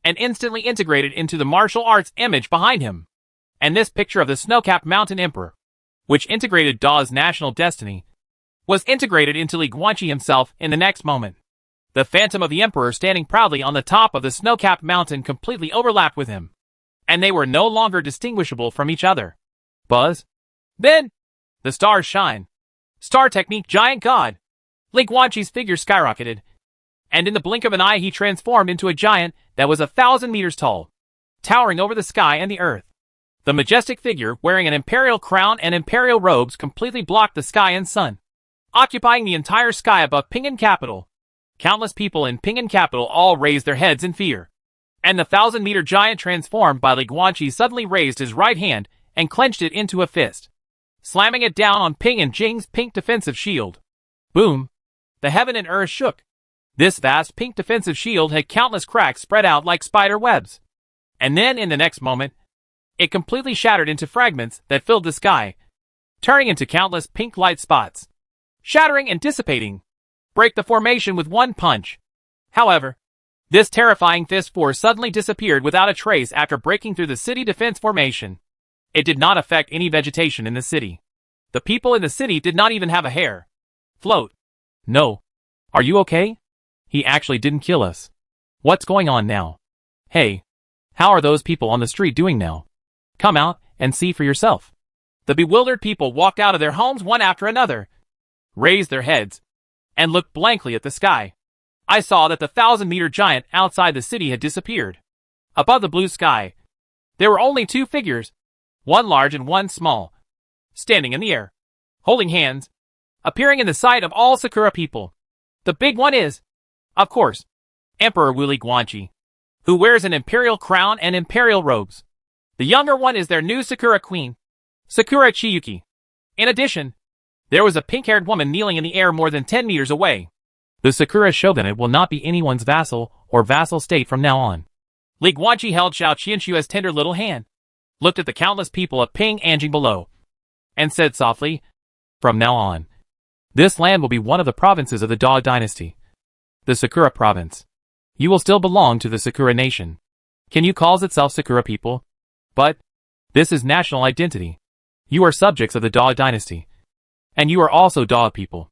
Speaker 1: and instantly integrated into the martial arts image behind him. And this picture of the snow-capped mountain emperor, which integrated Dao's national destiny, was integrated into Li Guanqi himself in the next moment. The phantom of the emperor standing proudly on the top of the snow-capped mountain completely overlapped with him, and they were no longer distinguishable from each other. Buzz? Then, the stars shine. Star technique giant god. Li Guanqi's figure skyrocketed, and in the blink of an eye he transformed into a giant that was 1,000 meters tall, towering over the sky and the earth. The majestic figure, wearing an imperial crown and imperial robes, completely blocked the sky and sun, occupying the entire sky above Pingan capital. Countless people in Pingan capital all raised their heads in fear, and the 1,000-meter giant transformed by Li Guanqi suddenly raised his right hand and clenched it into a fist, slamming it down on Ping and Jing's pink defensive shield. Boom! The heaven and earth shook. This vast pink defensive shield had countless cracks spread out like spider webs. And then, in the next moment, it completely shattered into fragments that filled the sky, turning into countless pink light spots, shattering and dissipating. Break the formation with one punch. However, this terrifying fist force suddenly disappeared without a trace after breaking through the city defense formation. It did not affect any vegetation in the city. The people in the city did not even have a hair float. No. Are you okay? He actually didn't kill us. What's going on now? Hey, how are those people on the street doing now? Come out and see for yourself. The bewildered people walked out of their homes one after another, raised their heads, and looked blankly at the sky. I saw that the 1,000-meter giant outside the city had disappeared. Above the blue sky, there were only two figures, one large and one small, standing in the air, holding hands, appearing in the sight of all Sakura people. The big one is, of course, Emperor Li Guanqi, who wears an imperial crown and imperial robes. The younger one is their new Sakura queen, Sakura Chiyuki. In addition, there was a pink-haired woman kneeling in the air more than 10 meters away. The Sakura shogunate will not be anyone's vassal or vassal state from now on. Li Guanqi held Xiao Qianxu's tender little hand, looked at the countless people of Ping Anjing below, and said softly, "From now on, this land will be one of the provinces of the Dao dynasty. The Sakura province. You will still belong to the Sakura nation. Can you calls itself Sakura people? But this is national identity. You are subjects of the Dao dynasty. And you are also Dao people.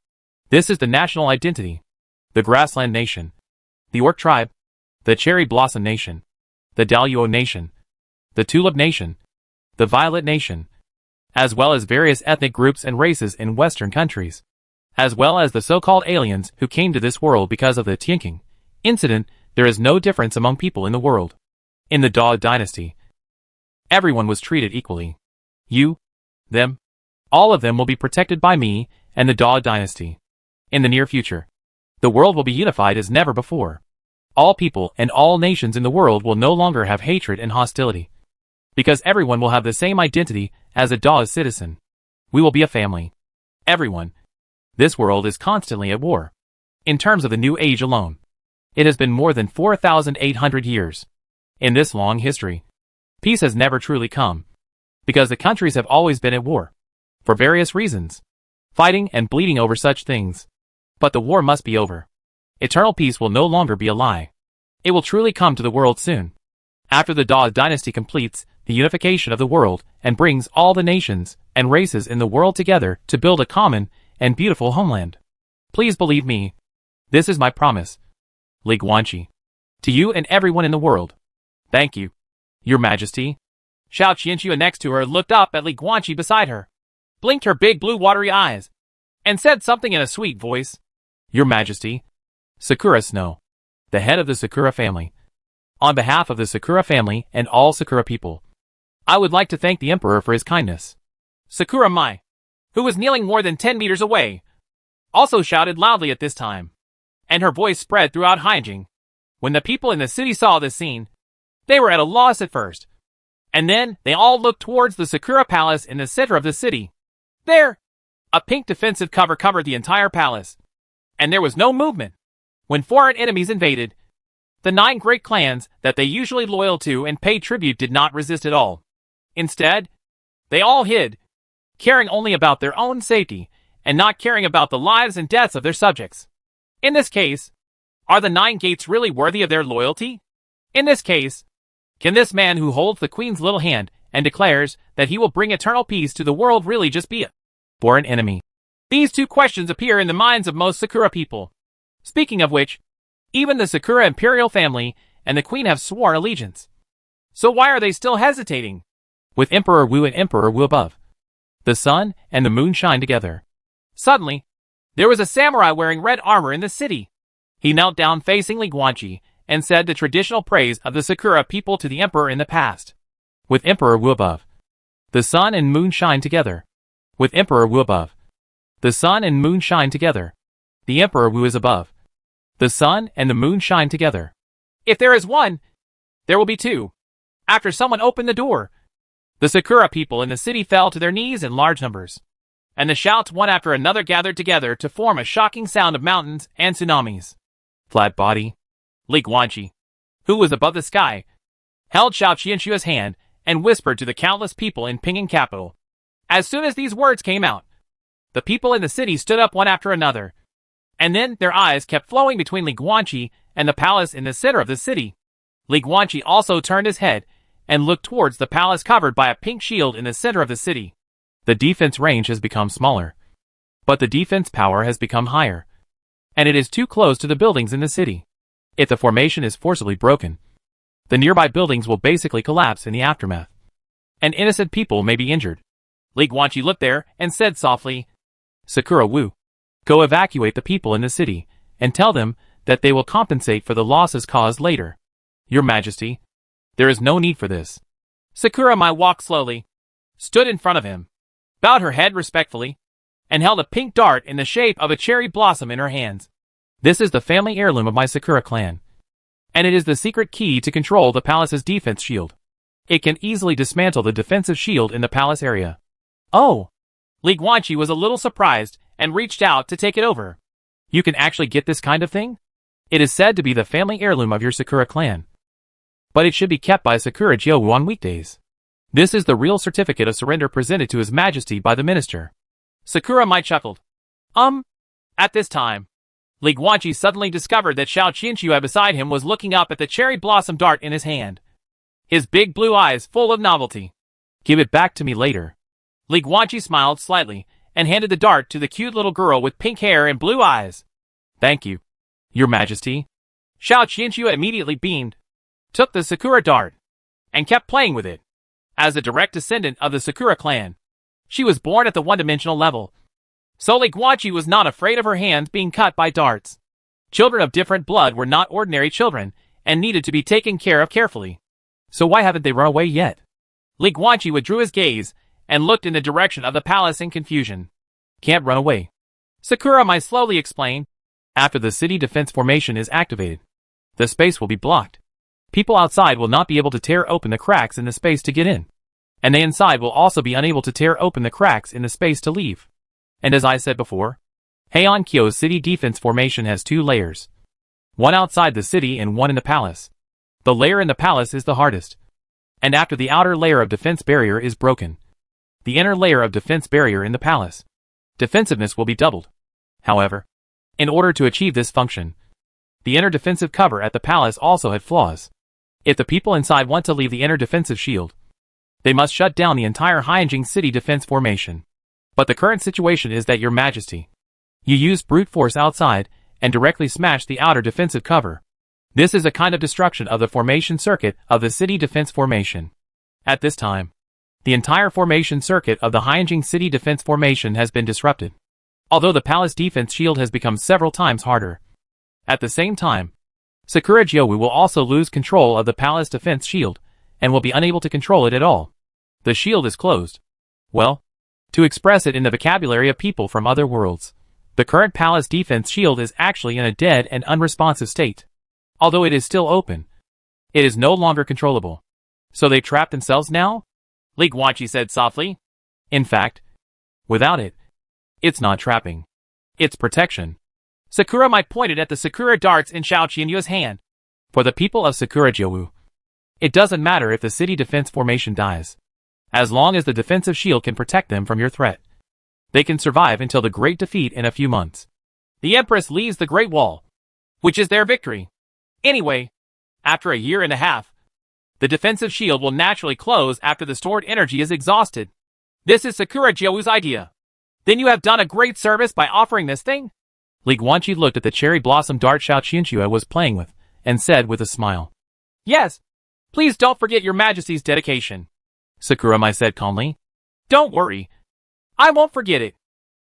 Speaker 1: This is the national identity. The Grassland Nation. The Orc Tribe. The Cherry Blossom Nation. The Daluo Nation. The Tulip Nation. The Violet Nation. As well as various ethnic groups and races in Western countries. As well as the so-called aliens who came to this world because of the Tianqing incident. There is no difference among people in the world. In the Dao dynasty, everyone was treated equally. You, them, all of them will be protected by me and the Dao dynasty. In the near future, the world will be unified as never before. All people and all nations in the world will no longer have hatred and hostility. Because everyone will have the same identity as a Dao citizen. We will be a family. Everyone. This world is constantly at war. In terms of the new age alone, it has been more than 4,800 years. In this long history, peace has never truly come. Because the countries have always been at war. For various reasons. Fighting and bleeding over such things. But the war must be over. Eternal peace will no longer be a lie. It will truly come to the world soon. After the Dao dynasty completes the unification of the world and brings all the nations and races in the world together to build a common and beautiful homeland. Please believe me. This is my promise. Li Guanqi. To you and everyone in the world. Thank you. Your Majesty. Xiao Qianxu next to her looked up at Li Guanqi beside her, blinked her big blue watery eyes, and said something in a sweet voice. Your Majesty. Sakura Snow, the head of the Sakura family. On behalf of the Sakura family and all Sakura people, I would like to thank the Emperor for his kindness. Sakura Mai, who was kneeling more than 10 meters away, also shouted loudly at this time, and her voice spread throughout Hyjing. When the people in the city saw this scene, they were at a loss at first, and then they all looked towards the Sakura Palace in the center of the city. There, a pink defensive cover covered the entire palace, and there was no movement. When foreign enemies invaded, the 9 great clans that they usually loyal to and paid tribute did not resist at all. Instead, they all hid, caring only about their own safety and not caring about the lives and deaths of their subjects. In this case, are the 9 gates really worthy of their loyalty? In this case, can this man who holds the queen's little hand and declares that he will bring eternal peace to the world really just be a foreign enemy? These 2 questions appear in the minds of most Sakura people. Speaking of which, even the Sakura imperial family and the queen have sworn allegiance. So why are they still hesitating? With Emperor Wu and Emperor Wu above, the sun and the moon shine together. Suddenly, there was a samurai wearing red armor in the city. He knelt down facing Li Guanqi and said the traditional praise of the Sakura people to the emperor in the past. With Emperor Wu above, the sun and moon shine together. With Emperor Wu above, the sun and moon shine together. The Emperor Wu is above. The sun and the moon shine together. If there is one, there will be 2. After someone opened the door, the Sakura people in the city fell to their knees in large numbers, and the shouts one after another gathered together to form a shocking sound of mountains and tsunamis. Flat body. Li Guanqi, who was above the sky, held Xiao Qianshua's hand and whispered to the countless people in Pinyin capital. As soon as these words came out, the people in the city stood up one after another, and then their eyes kept flowing between Li Guanqi and the palace in the center of the city. Li Guanqi also turned his head and looked towards the palace covered by a pink shield in the center of the city. The defense range has become smaller, but the defense power has become higher, and it is too close to the buildings in the city. If the formation is forcibly broken, the nearby buildings will basically collapse in the aftermath, and innocent people may be injured. Li Guanqi looked there and said softly, Sakura Wu, go evacuate the people in the city, and tell them that they will compensate for the losses caused later. Your Majesty, there is no need for this. Sakura Mai walked slowly, stood in front of him, bowed her head respectfully, and held a pink dart in the shape of a cherry blossom in her hands. This is the family heirloom of my Sakura clan, and it is the secret key to control the palace's defense shield. It can easily dismantle the defensive shield in the palace area. Oh! Li Guanqi was a little surprised and reached out to take it over. You can actually get this kind of thing? It is said to be the family heirloom of your Sakura clan, but it should be kept by Sakura Jiowu on weekdays. This is the real certificate of surrender presented to His Majesty by the minister. Sakura Mai chuckled. At this time, Li Guanqi suddenly discovered that Xiao Qianxue beside him was looking up at the cherry blossom dart in his hand, his big blue eyes full of novelty. Give it back to me later. Li Guanqi smiled slightly and handed the dart to the cute little girl with pink hair and blue eyes. Thank you, Your Majesty. Xiao Qianxue immediately beamed, took the Sakura dart, and kept playing with it. As a direct descendant of the Sakura clan, she was born at the one-dimensional level, so Li Guanqi was not afraid of her hands being cut by darts. Children of different blood were not ordinary children and needed to be taken care of carefully. So why haven't they run away yet? Li Guanqi withdrew his gaze and looked in the direction of the palace in confusion. Can't run away. Sakura Mai slowly explained. After the city defense formation is activated, the space will be blocked. People outside will not be able to tear open the cracks in the space to get in, and they inside will also be unable to tear open the cracks in the space to leave. And as I said before, Heian-kyo's city defense formation has 2 layers. One outside the city and one in the palace. The layer in the palace is the hardest, and after the outer layer of defense barrier is broken, the inner layer of defense barrier in the palace, defensiveness will be doubled. However, in order to achieve this function, the inner defensive cover at the palace also had flaws. If the people inside want to leave the inner defensive shield, they must shut down the entire Hyjing city defense formation. But the current situation is that Your Majesty, you used brute force outside and directly smashed the outer defensive cover. This is a kind of destruction of the formation circuit of the city defense formation. At this time, the entire formation circuit of the Hyjing city defense formation has been disrupted. although the palace defense shield has become several times harder. At the same time, Sakura Jowu will also lose control of the palace defense shield, and will be unable to control it at all. The shield is closed. Well, to express it in the vocabulary of people from other worlds, the current palace defense shield is actually in a dead and unresponsive state. Although it is still open, it is no longer controllable. So they trap themselves now? Li Guanqi said softly. In fact, without it, it's not trapping. It's protection. Sakura Mai pointed at the Sakura darts in Xiao Qianyue's hand. For the people of Sakura Jowu, it doesn't matter if the city defense formation dies. As long as the defensive shield can protect them from your threat, they can survive until the great defeat in a few months. The Empress leaves the Great Wall, which is their victory. Anyway, after a year and a half, the defensive shield will naturally close after the stored energy is exhausted. This is Sakura Jowu's idea. Then you have done a great service by offering this thing? Li Guanqi looked at the cherry blossom dart Xiao Qianyue was playing with, and said with a smile. Yes. Please don't forget your Majesty's dedication. Sakura Mai said calmly. Don't worry. I won't forget it.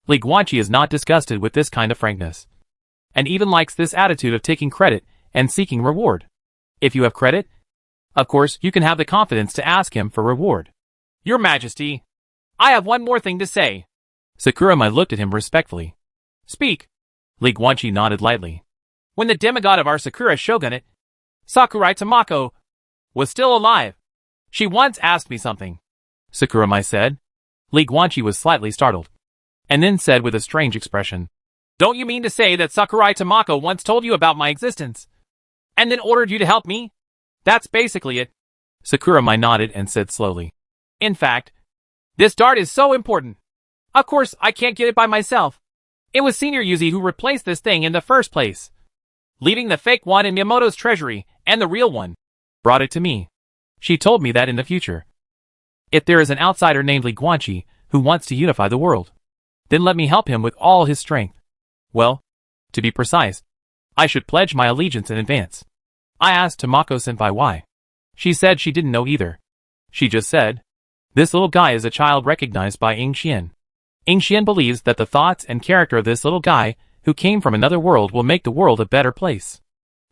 Speaker 1: Li Guanqi is not disgusted with this kind of frankness, and even likes this attitude of taking credit and seeking reward. If you have credit, of course you can have the confidence to ask him for reward. Your Majesty, I have one more thing to say. Sakura Mai looked at him respectfully. Speak. Li Guanqi nodded lightly. When the demigod of our Sakura shogunate, Sakurai Tamako, was still alive, she once asked me something. Sakura Mai said. Li Guanqi was slightly startled, and then said with a strange expression. Don't you mean to say that Sakurai Tamako once told you about my existence, and then ordered you to help me? That's basically it. Sakura Mai nodded and said slowly. In fact, this dart is so important. Of course, I can't get it by myself. It was Senior Yuzi who replaced this thing in the first place, leaving the fake one in Miyamoto's treasury, and the real one brought it to me. She told me that in the future, if there is an outsider named Li Guanqi who wants to unify the world, then let me help him with all his strength. Well, to be precise, I should pledge my allegiance in advance. I asked Tamako-senpai why. She said she didn't know either. She just said, this little guy is a child recognized by Ying Xian. Ying Xian believes that the thoughts and character of this little guy who came from another world will make the world a better place.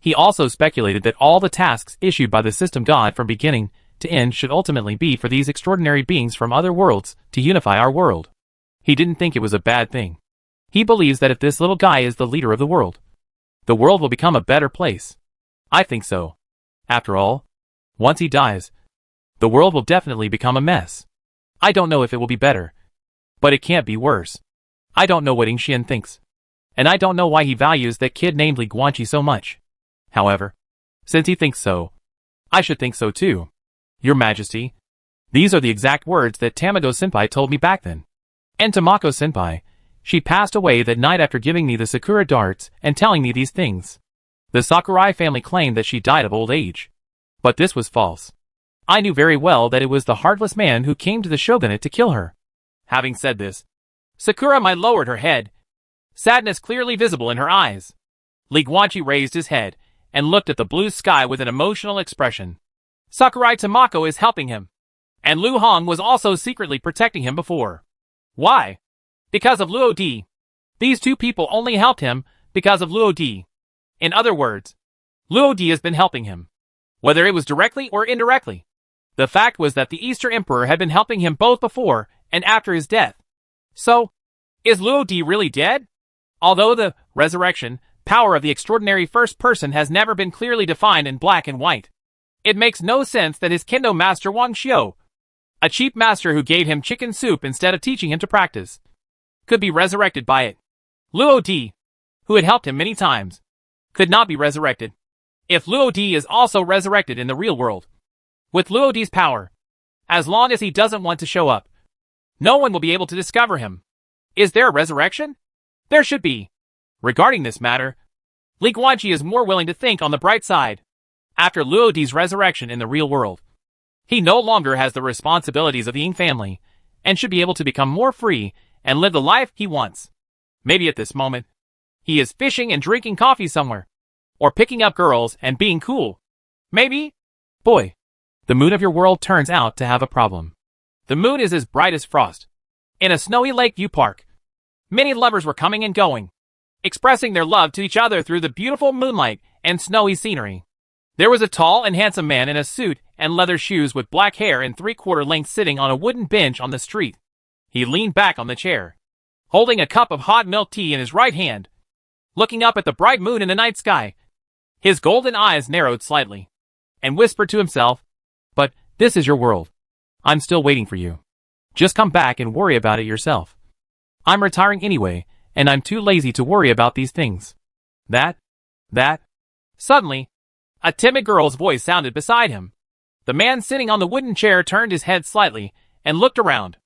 Speaker 1: He also speculated that all the tasks issued by the system god from beginning to end should ultimately be for these extraordinary beings from other worlds to unify our world. He didn't think it was a bad thing. He believes that if this little guy is the leader of the world will become a better place. I think so. After all, once he dies, the world will definitely become a mess. I don't know if it will be better, but it can't be worse. I don't know what Ying Xian thinks, and I don't know why he values that kid named Li Guanqi so much. However, since he thinks so, I should think so too. Your Majesty, these are the exact words that Tamako-senpai told me back then. And Tamako-senpai, she passed away that night after giving me the Sakura darts and telling me these things. The Sakurai family claimed that she died of old age, but this was false. I knew very well that it was the heartless man who came to the shogunate to kill her. Having said this, Sakura Mai lowered her head, sadness clearly visible in her eyes. Li Guanqi raised his head and looked at the blue sky with an emotional expression. Sakurai Tamako is helping him, and Lu Hong was also secretly protecting him before. Why? Because of Luo Di. These two people only helped him because of Luo Di. In other words, Luo Di has been helping him, whether it was directly or indirectly. The fact was that the Easter Emperor had been helping him both before and after his death. So, is Luo Di really dead? Although the resurrection power of the extraordinary first person has never been clearly defined in black and white, it makes no sense that his kendo master Wang Xiu, a cheap master who gave him chicken soup instead of teaching him to practice, could be resurrected by it. Luo Di, who had helped him many times, could not be resurrected. If Luo Di is also resurrected in the real world, with Luo Di's power, as long as he doesn't want to show up, no one will be able to discover him. Is there a resurrection? There should be. Regarding this matter, Li Guanqi is more willing to think on the bright side. After Luo Di's resurrection in the real world, he no longer has the responsibilities of the Ying family, and should be able to become more free and live the life he wants. Maybe at this moment, he is fishing and drinking coffee somewhere, or picking up girls and being cool. Maybe? Boy, the moon of your world turns out to have a problem. The moon is as bright as frost in a snowy Lakeview park. Many lovers were coming and going, expressing their love to each other through the beautiful moonlight and snowy scenery. There was a tall and handsome man in a suit and leather shoes with black hair and three-quarter length sitting on a wooden bench on the street. He leaned back on the chair, holding a cup of hot milk tea in his right hand, looking up at the bright moon in the night sky. His golden eyes narrowed slightly, and whispered to himself, "But this is your world. I'm still waiting for you. Just come back and worry about it yourself. I'm retiring anyway, and I'm too lazy to worry about these things." That. Suddenly, a timid girl's voice sounded beside him. The man sitting on the wooden chair turned his head slightly and looked around.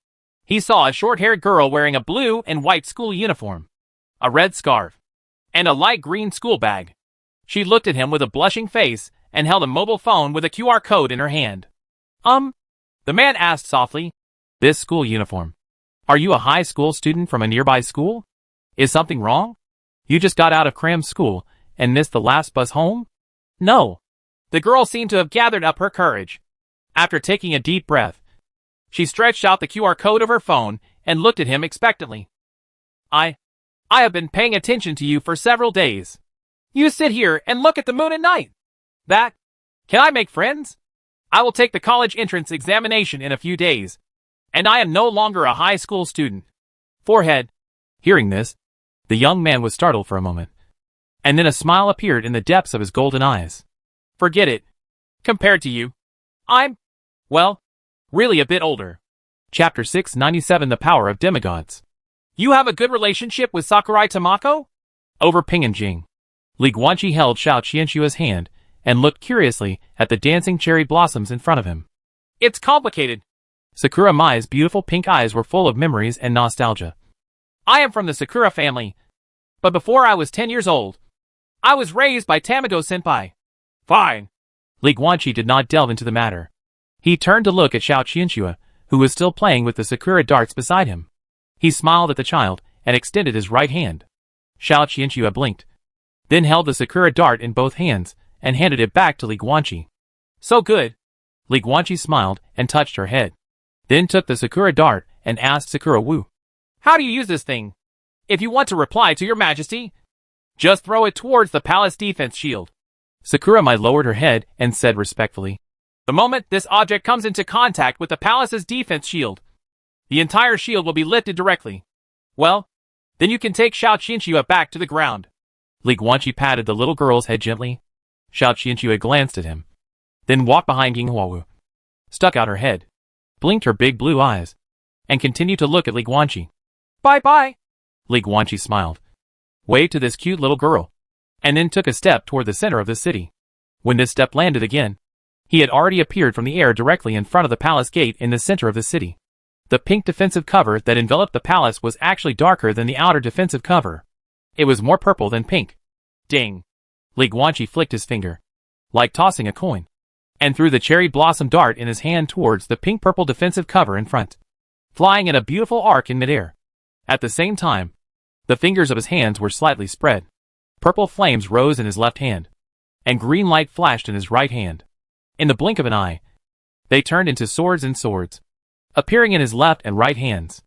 Speaker 1: He saw a short-haired girl wearing a blue and white school uniform, a red scarf, and a light green school bag. She looked at him with a blushing face and held a mobile phone with a QR code in her hand. The man asked softly, "This school uniform. Are you a high school student from a nearby school? Is something wrong? You just got out of cram school and missed the last bus home?" "No." The girl seemed to have gathered up her courage. After taking a deep breath, she stretched out the QR code of her phone and looked at him expectantly. I have been paying attention to you for several days. You sit here and look at the moon at night. Can I make friends? I will take the college entrance examination in a few days, and I am no longer a high school student. Forehead." Hearing this, the young man was startled for a moment, and then a smile appeared in the depths of his golden eyes. "Forget it. Compared to you, I'm, well, really a bit older." Chapter 697 The Power of Demigods. "You have a good relationship with Sakurai Tamako?" Over Pinganjing, Li Guanqi held Xiao Qianshua's hand and looked curiously at the dancing cherry blossoms in front of him. "It's complicated." Sakura Mai's beautiful pink eyes were full of memories and nostalgia. "I am from the Sakura family, but before I was 10 years old, I was raised by Tamago-senpai." "Fine." Li Guanqi did not delve into the matter. He turned to look at Xiao Qianxua, who was still playing with the Sakura darts beside him. He smiled at the child and extended his right hand. Xiao Qianxua blinked, then held the Sakura dart in both hands and handed it back to Li Guanqi. "So good." Li Guanqi smiled and touched her head, then took the Sakura dart and asked Sakura Wu, "How do you use this thing? If you want to reply to your majesty, just throw it towards the palace defense shield." Sakura Mai lowered her head and said respectfully, "The moment this object comes into contact with the palace's defense shield, the entire shield will be lifted directly. Well, then you can take Xiao Qianxua back to the ground." Li Guanqi patted the little girl's head gently. Xiao Qianxua glanced at him, then walked behind Yinghuawu, stuck out her head, blinked her big blue eyes, and continued to look at Li Guanqi. "Bye-bye." Li Guanqi smiled, waved to this cute little girl, and then took a step toward the center of the city. When this step landed again, he had already appeared from the air directly in front of the palace gate in the center of the city. The pink defensive cover that enveloped the palace was actually darker than the outer defensive cover. It was more purple than pink. Ding! Li Guanqi flicked his finger, like tossing a coin, and threw the cherry blossom dart in his hand towards the pink-purple defensive cover in front, flying in a beautiful arc in midair. At the same time, the fingers of his hands were slightly spread. Purple flames rose in his left hand, and green light flashed in his right hand. In the blink of an eye, they turned into swords and swords, appearing in his left and right hands.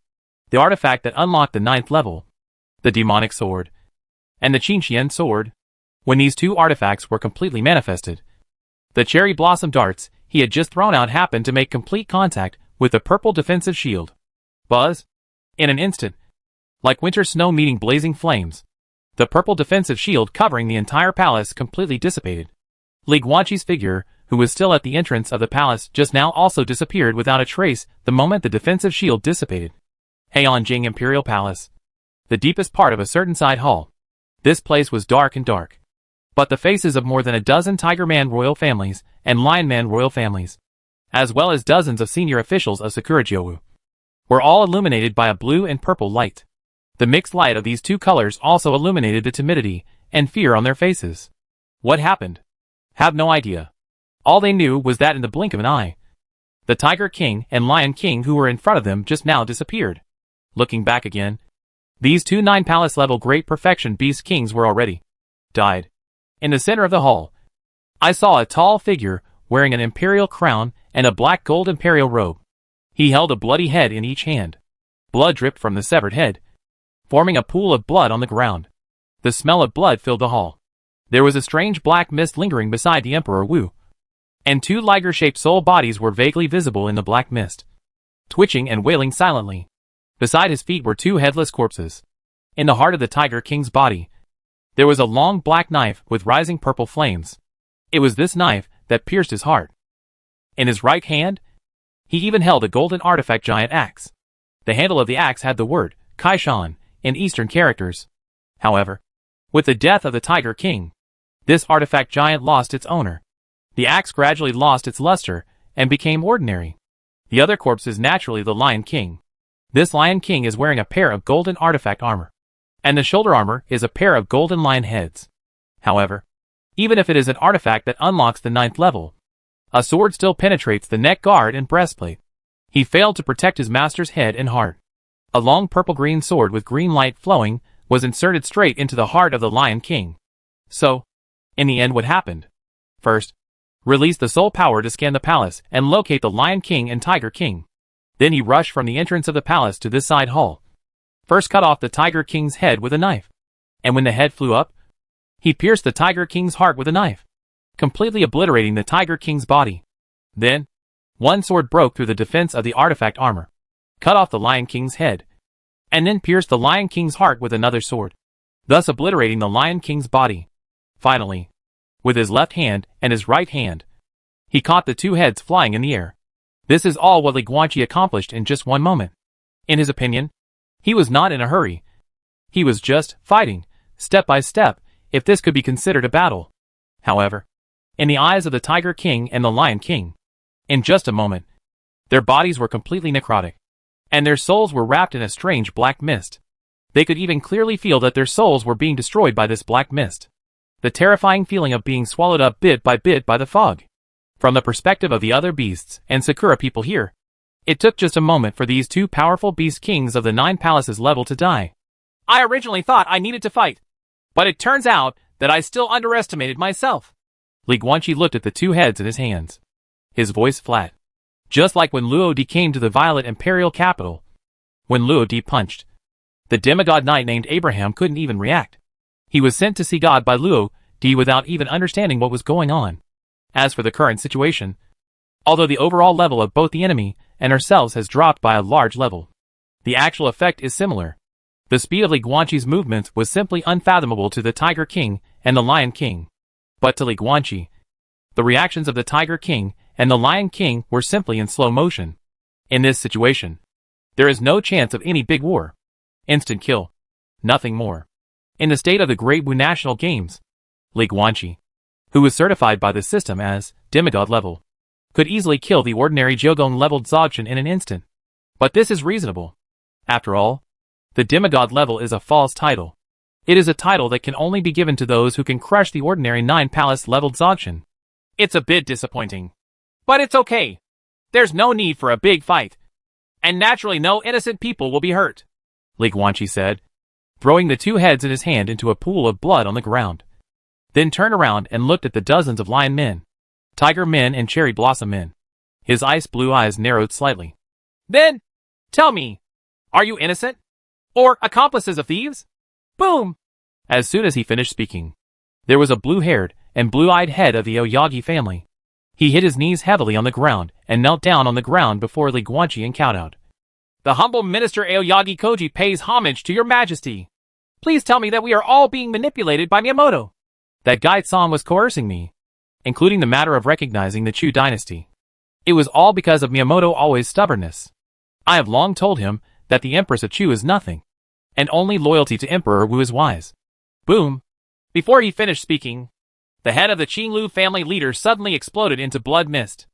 Speaker 1: The artifact that unlocked the 9th level, the demonic sword, and the Qinxian sword. When these two artifacts were completely manifested, the cherry blossom darts he had just thrown out happened to make complete contact with the purple defensive shield. Buzz! In an instant, like winter snow meeting blazing flames, the purple defensive shield covering the entire palace completely dissipated. Li Guanqi's figure, who was still at the entrance of the palace just now, also disappeared without a trace the moment the defensive shield dissipated. Heionjing Imperial Palace, the deepest part of a certain side hall. This place was dark and dark, but the faces of more than a dozen Tiger Man royal families and Lion Man royal families, as well as dozens of senior officials of Sakurajou, were all illuminated by a blue and purple light. The mixed light of these two colors also illuminated the timidity and fear on their faces. What happened? Have no idea. All they knew was that in the blink of an eye, the Tiger King and Lion King who were in front of them just now disappeared. Looking back again, these two 9 palace level great perfection beast kings were already died. In the center of the hall, I saw a tall figure wearing an imperial crown and a black gold imperial robe. He held a bloody head in each hand. Blood dripped from the severed head, forming a pool of blood on the ground. The smell of blood filled the hall. There was a strange black mist lingering beside the Emperor Wu, and two liger-shaped soul bodies were vaguely visible in the black mist, twitching and wailing silently. Beside his feet were two headless corpses. In the heart of the Tiger King's body, there was a long black knife with rising purple flames. It was this knife that pierced his heart. In his right hand, he even held a golden artifact giant axe. The handle of the axe had the word Kaishan in Eastern characters. However, with the death of the Tiger King, this artifact giant lost its owner. The axe gradually lost its luster and became ordinary. The other corpse is naturally the Lion King. This Lion King is wearing a pair of golden artifact armor, and the shoulder armor is a pair of golden lion heads. However, even if it is an artifact that unlocks the 9th level, a sword still penetrates the neck guard and breastplate. He failed to protect his master's head and heart. A long purple-green sword with green light flowing was inserted straight into the heart of the Lion King. So, in the end, what happened? First, release the soul power to scan the palace and locate the Lion King and Tiger King. Then he rushed from the entrance of the palace to this side hall. First cut off the Tiger King's head with a knife, and when the head flew up, he pierced the Tiger King's heart with a knife, completely obliterating the Tiger King's body. Then, one sword broke through the defense of the artifact armor, cut off the Lion King's head, and then pierced the Lion King's heart with another sword, thus obliterating the Lion King's body. Finally, with his left hand and his right hand, he caught the two heads flying in the air. This is all what Li Guanqi accomplished in just one moment. In his opinion, he was not in a hurry. He was just fighting, step by step, if this could be considered a battle. However, in the eyes of the Tiger King and the Lion King, in just a moment, their bodies were completely necrotic, and their souls were wrapped in a strange black mist. They could even clearly feel that their souls were being destroyed by this black mist. The terrifying feeling of being swallowed up bit by the fog. From the perspective of the other beasts and Sakura people here, it took just a moment for these two powerful beast kings of the 9 palaces level to die. I originally thought I needed to fight, but it turns out that I still underestimated myself. Li Guanqi looked at the two heads in his hands, his voice flat. Just like when Luo Di came to the Violet Imperial capital. When Luo Di punched, the demigod knight named Abraham couldn't even react. He was sent to see God by Luo Di without even understanding what was going on. As for the current situation, although the overall level of both the enemy and ourselves has dropped by a large level, the actual effect is similar. The speed of Li Guanqi's movements was simply unfathomable to the Tiger King and the Lion King. But to Li Guanqi, the reactions of the Tiger King and the Lion King were simply in slow motion. In this situation, there is no chance of any big war. Instant kill. Nothing more. In the state of the Great Wu National Games, Li Guanqi, who was certified by the system as demigod level, could easily kill the ordinary Jogong-leveled Zogshan in an instant. But this is reasonable. After all, the demigod level is a false title. It is a title that can only be given to those who can crush the ordinary 9-palace-leveled Zogshan. It's a bit disappointing. But it's okay. There's no need for a big fight. And naturally no innocent people will be hurt, Li Guanqi said, throwing the two heads in his hand into a pool of blood on the ground. Then turned around and looked at the dozens of lion men, tiger men and cherry blossom men. His ice blue eyes narrowed slightly. Then, tell me, are you innocent? Or accomplices of thieves? Boom! As soon as he finished speaking, there was a blue-haired and blue-eyed head of the Aoyagi family. He hit his knees heavily on the ground and knelt down on the ground before Li Guanqi and kowtowed. The humble minister Aoyagi Koji pays homage to your majesty. Please tell me that we are all being manipulated by Miyamoto. That Guide-san was coercing me, including the matter of recognizing the Chu dynasty. It was all because of Miyamoto always stubbornness. I have long told him that the Empress of Chu is nothing, and only loyalty to Emperor Wu is wise. Boom! Before he finished speaking, the head of the Qinglu family leader suddenly exploded into blood mist.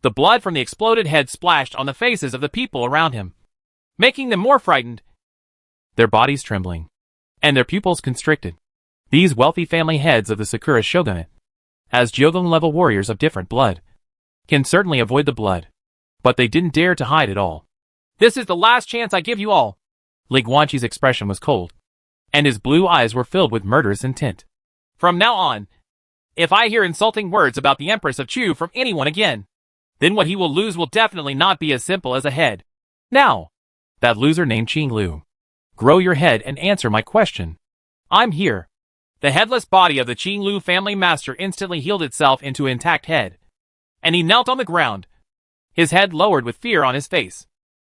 Speaker 1: The blood from the exploded head splashed on the faces of the people around him, making them more frightened, their bodies trembling, and their pupils constricted. These wealthy family heads of the Sakura shogunate, as Jogong-level warriors of different blood, can certainly avoid the blood, but they didn't dare to hide it all. This is the last chance I give you all. Li Guanqi's expression was cold, and his blue eyes were filled with murderous intent. From now on, if I hear insulting words about the Empress of Chu from anyone again, then what he will lose will definitely not be as simple as a head. Now, that loser named Qing Lu Grow your head and answer my question. I'm here. The headless body of the Qinglu family master instantly healed itself into an intact head, and he knelt on the ground, his head lowered with fear on his face.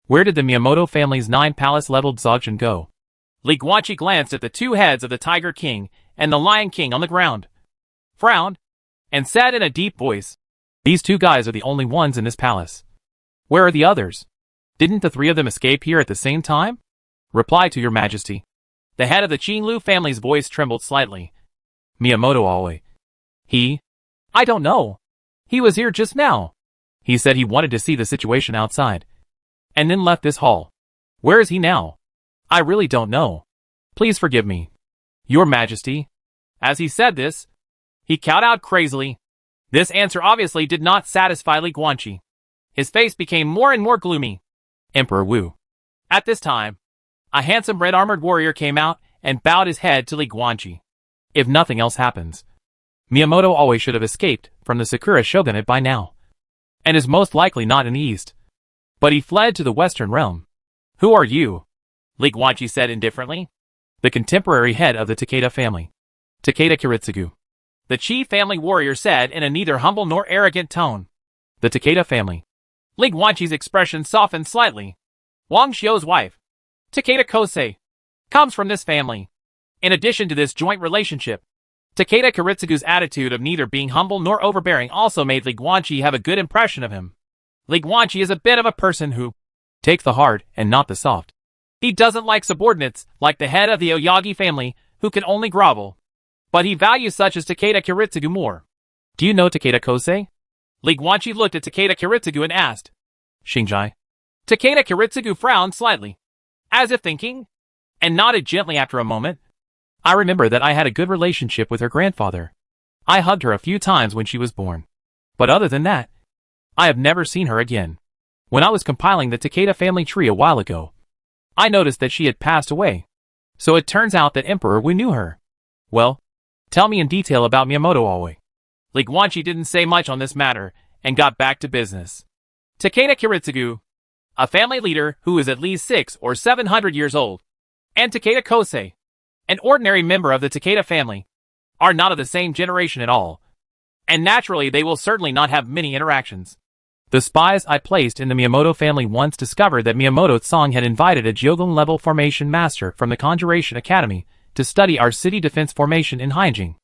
Speaker 1: Where did the Miyamoto family's 9-palace-leveled Dzogchen go? Li Guanqi glanced at the two heads of the Tiger King and the Lion King on the ground, frowned, and said in a deep voice, "These two guys are the only ones in this palace. Where are the others? Didn't the three of them escape here at the same time?" "Reply to your majesty." The head of the Qinglu family's voice trembled slightly. "Miyamoto Aoi. I don't know. He was here just now. He said he wanted to see the situation outside, and then left this hall. Where is he now? I really don't know. Please forgive me, your majesty." As he said this, he cowed out crazily. This answer obviously did not satisfy Li Guanqi. His face became more and more gloomy. Emperor Wu. At this time, a handsome red-armored warrior came out and bowed his head to Li Guanqi. If nothing else happens, Miyamoto always should have escaped from the Sakura shogunate by now, and is most likely not in the east. But he fled to the western realm. "Who are you?" Li Guanqi said indifferently. "The contemporary head of the Takeda family, Takeda Kiritsugu," the chief family warrior said in a neither humble nor arrogant tone. "The Takeda family." Li Guanqi's expression softened slightly. "Wang Xiu's wife, Takeda Kosei, comes from this family. In addition to this joint relationship, Takeda Kiritsugu's attitude of neither being humble nor overbearing also made Li Guanqi have a good impression of him. Li Guanqi is a bit of a person who takes the hard and not the soft. He doesn't like subordinates like the head of the Oyagi family who can only grovel. But he values such as Takeda Kiritsugu more. "Do you know Takeda Kosei?" Li Guanqi looked at Takeda Kiritsugu and asked. "Xingjai." Takeda Kiritsugu frowned slightly, as if thinking, and nodded gently after a moment. "I remember that I had a good relationship with her grandfather. I hugged her a few times when she was born. But other than that, I have never seen her again. When I was compiling the Takeda family tree a while ago, I noticed that she had passed away. So it turns out that Emperor Wu knew her. Well, tell me in detail about Miyamoto Aoi." Li Guanqi didn't say much on this matter and got back to business. Takeda Kiritsugu, a family leader who is at least 600 or 700 years old, and Takeda Kosei, an ordinary member of the Takeda family, are not of the same generation at all, and naturally they will certainly not have many interactions. The spies I placed in the Miyamoto family once discovered that Miyamoto-san had invited a Jyogun-level formation master from the Conjuration Academy to study our city defense formation in Haijing.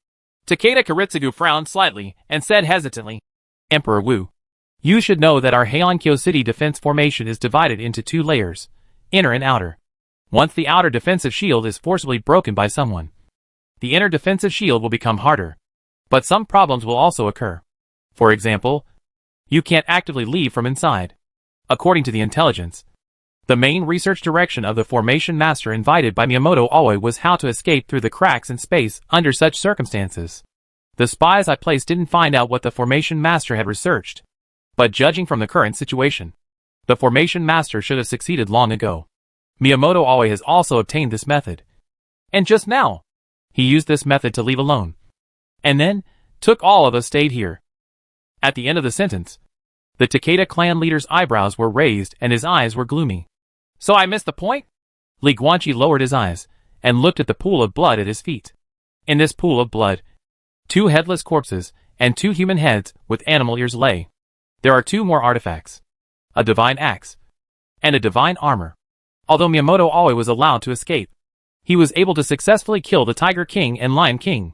Speaker 1: Takeda Kiritsugu frowned slightly and said hesitantly, "Emperor Wu, you should know that our Heiankyo city defense formation is divided into 2 layers, inner and outer. Once the outer defensive shield is forcibly broken by someone, the inner defensive shield will become harder. But some problems will also occur. For example, you can't actively leave from inside. According to the intelligence, the main research direction of the formation master invited by Miyamoto Aoi was how to escape through the cracks in space under such circumstances. The spies I placed didn't find out what the formation master had researched. But judging from the current situation, the formation master should have succeeded long ago. Miyamoto Aoi has also obtained this method. And just now, he used this method to leave alone. And then, took all of us stayed here." At the end of the sentence, the Takeda clan leader's eyebrows were raised and his eyes were gloomy. "So I missed the point?" Li Guanqi lowered his eyes and looked at the pool of blood at his feet. In this pool of blood, 2 headless corpses and 2 human heads with animal ears lay. There are 2 more artifacts, a divine axe and a divine armor. Although Miyamoto Aoi was allowed to escape, he was able to successfully kill the Tiger King and Lion King.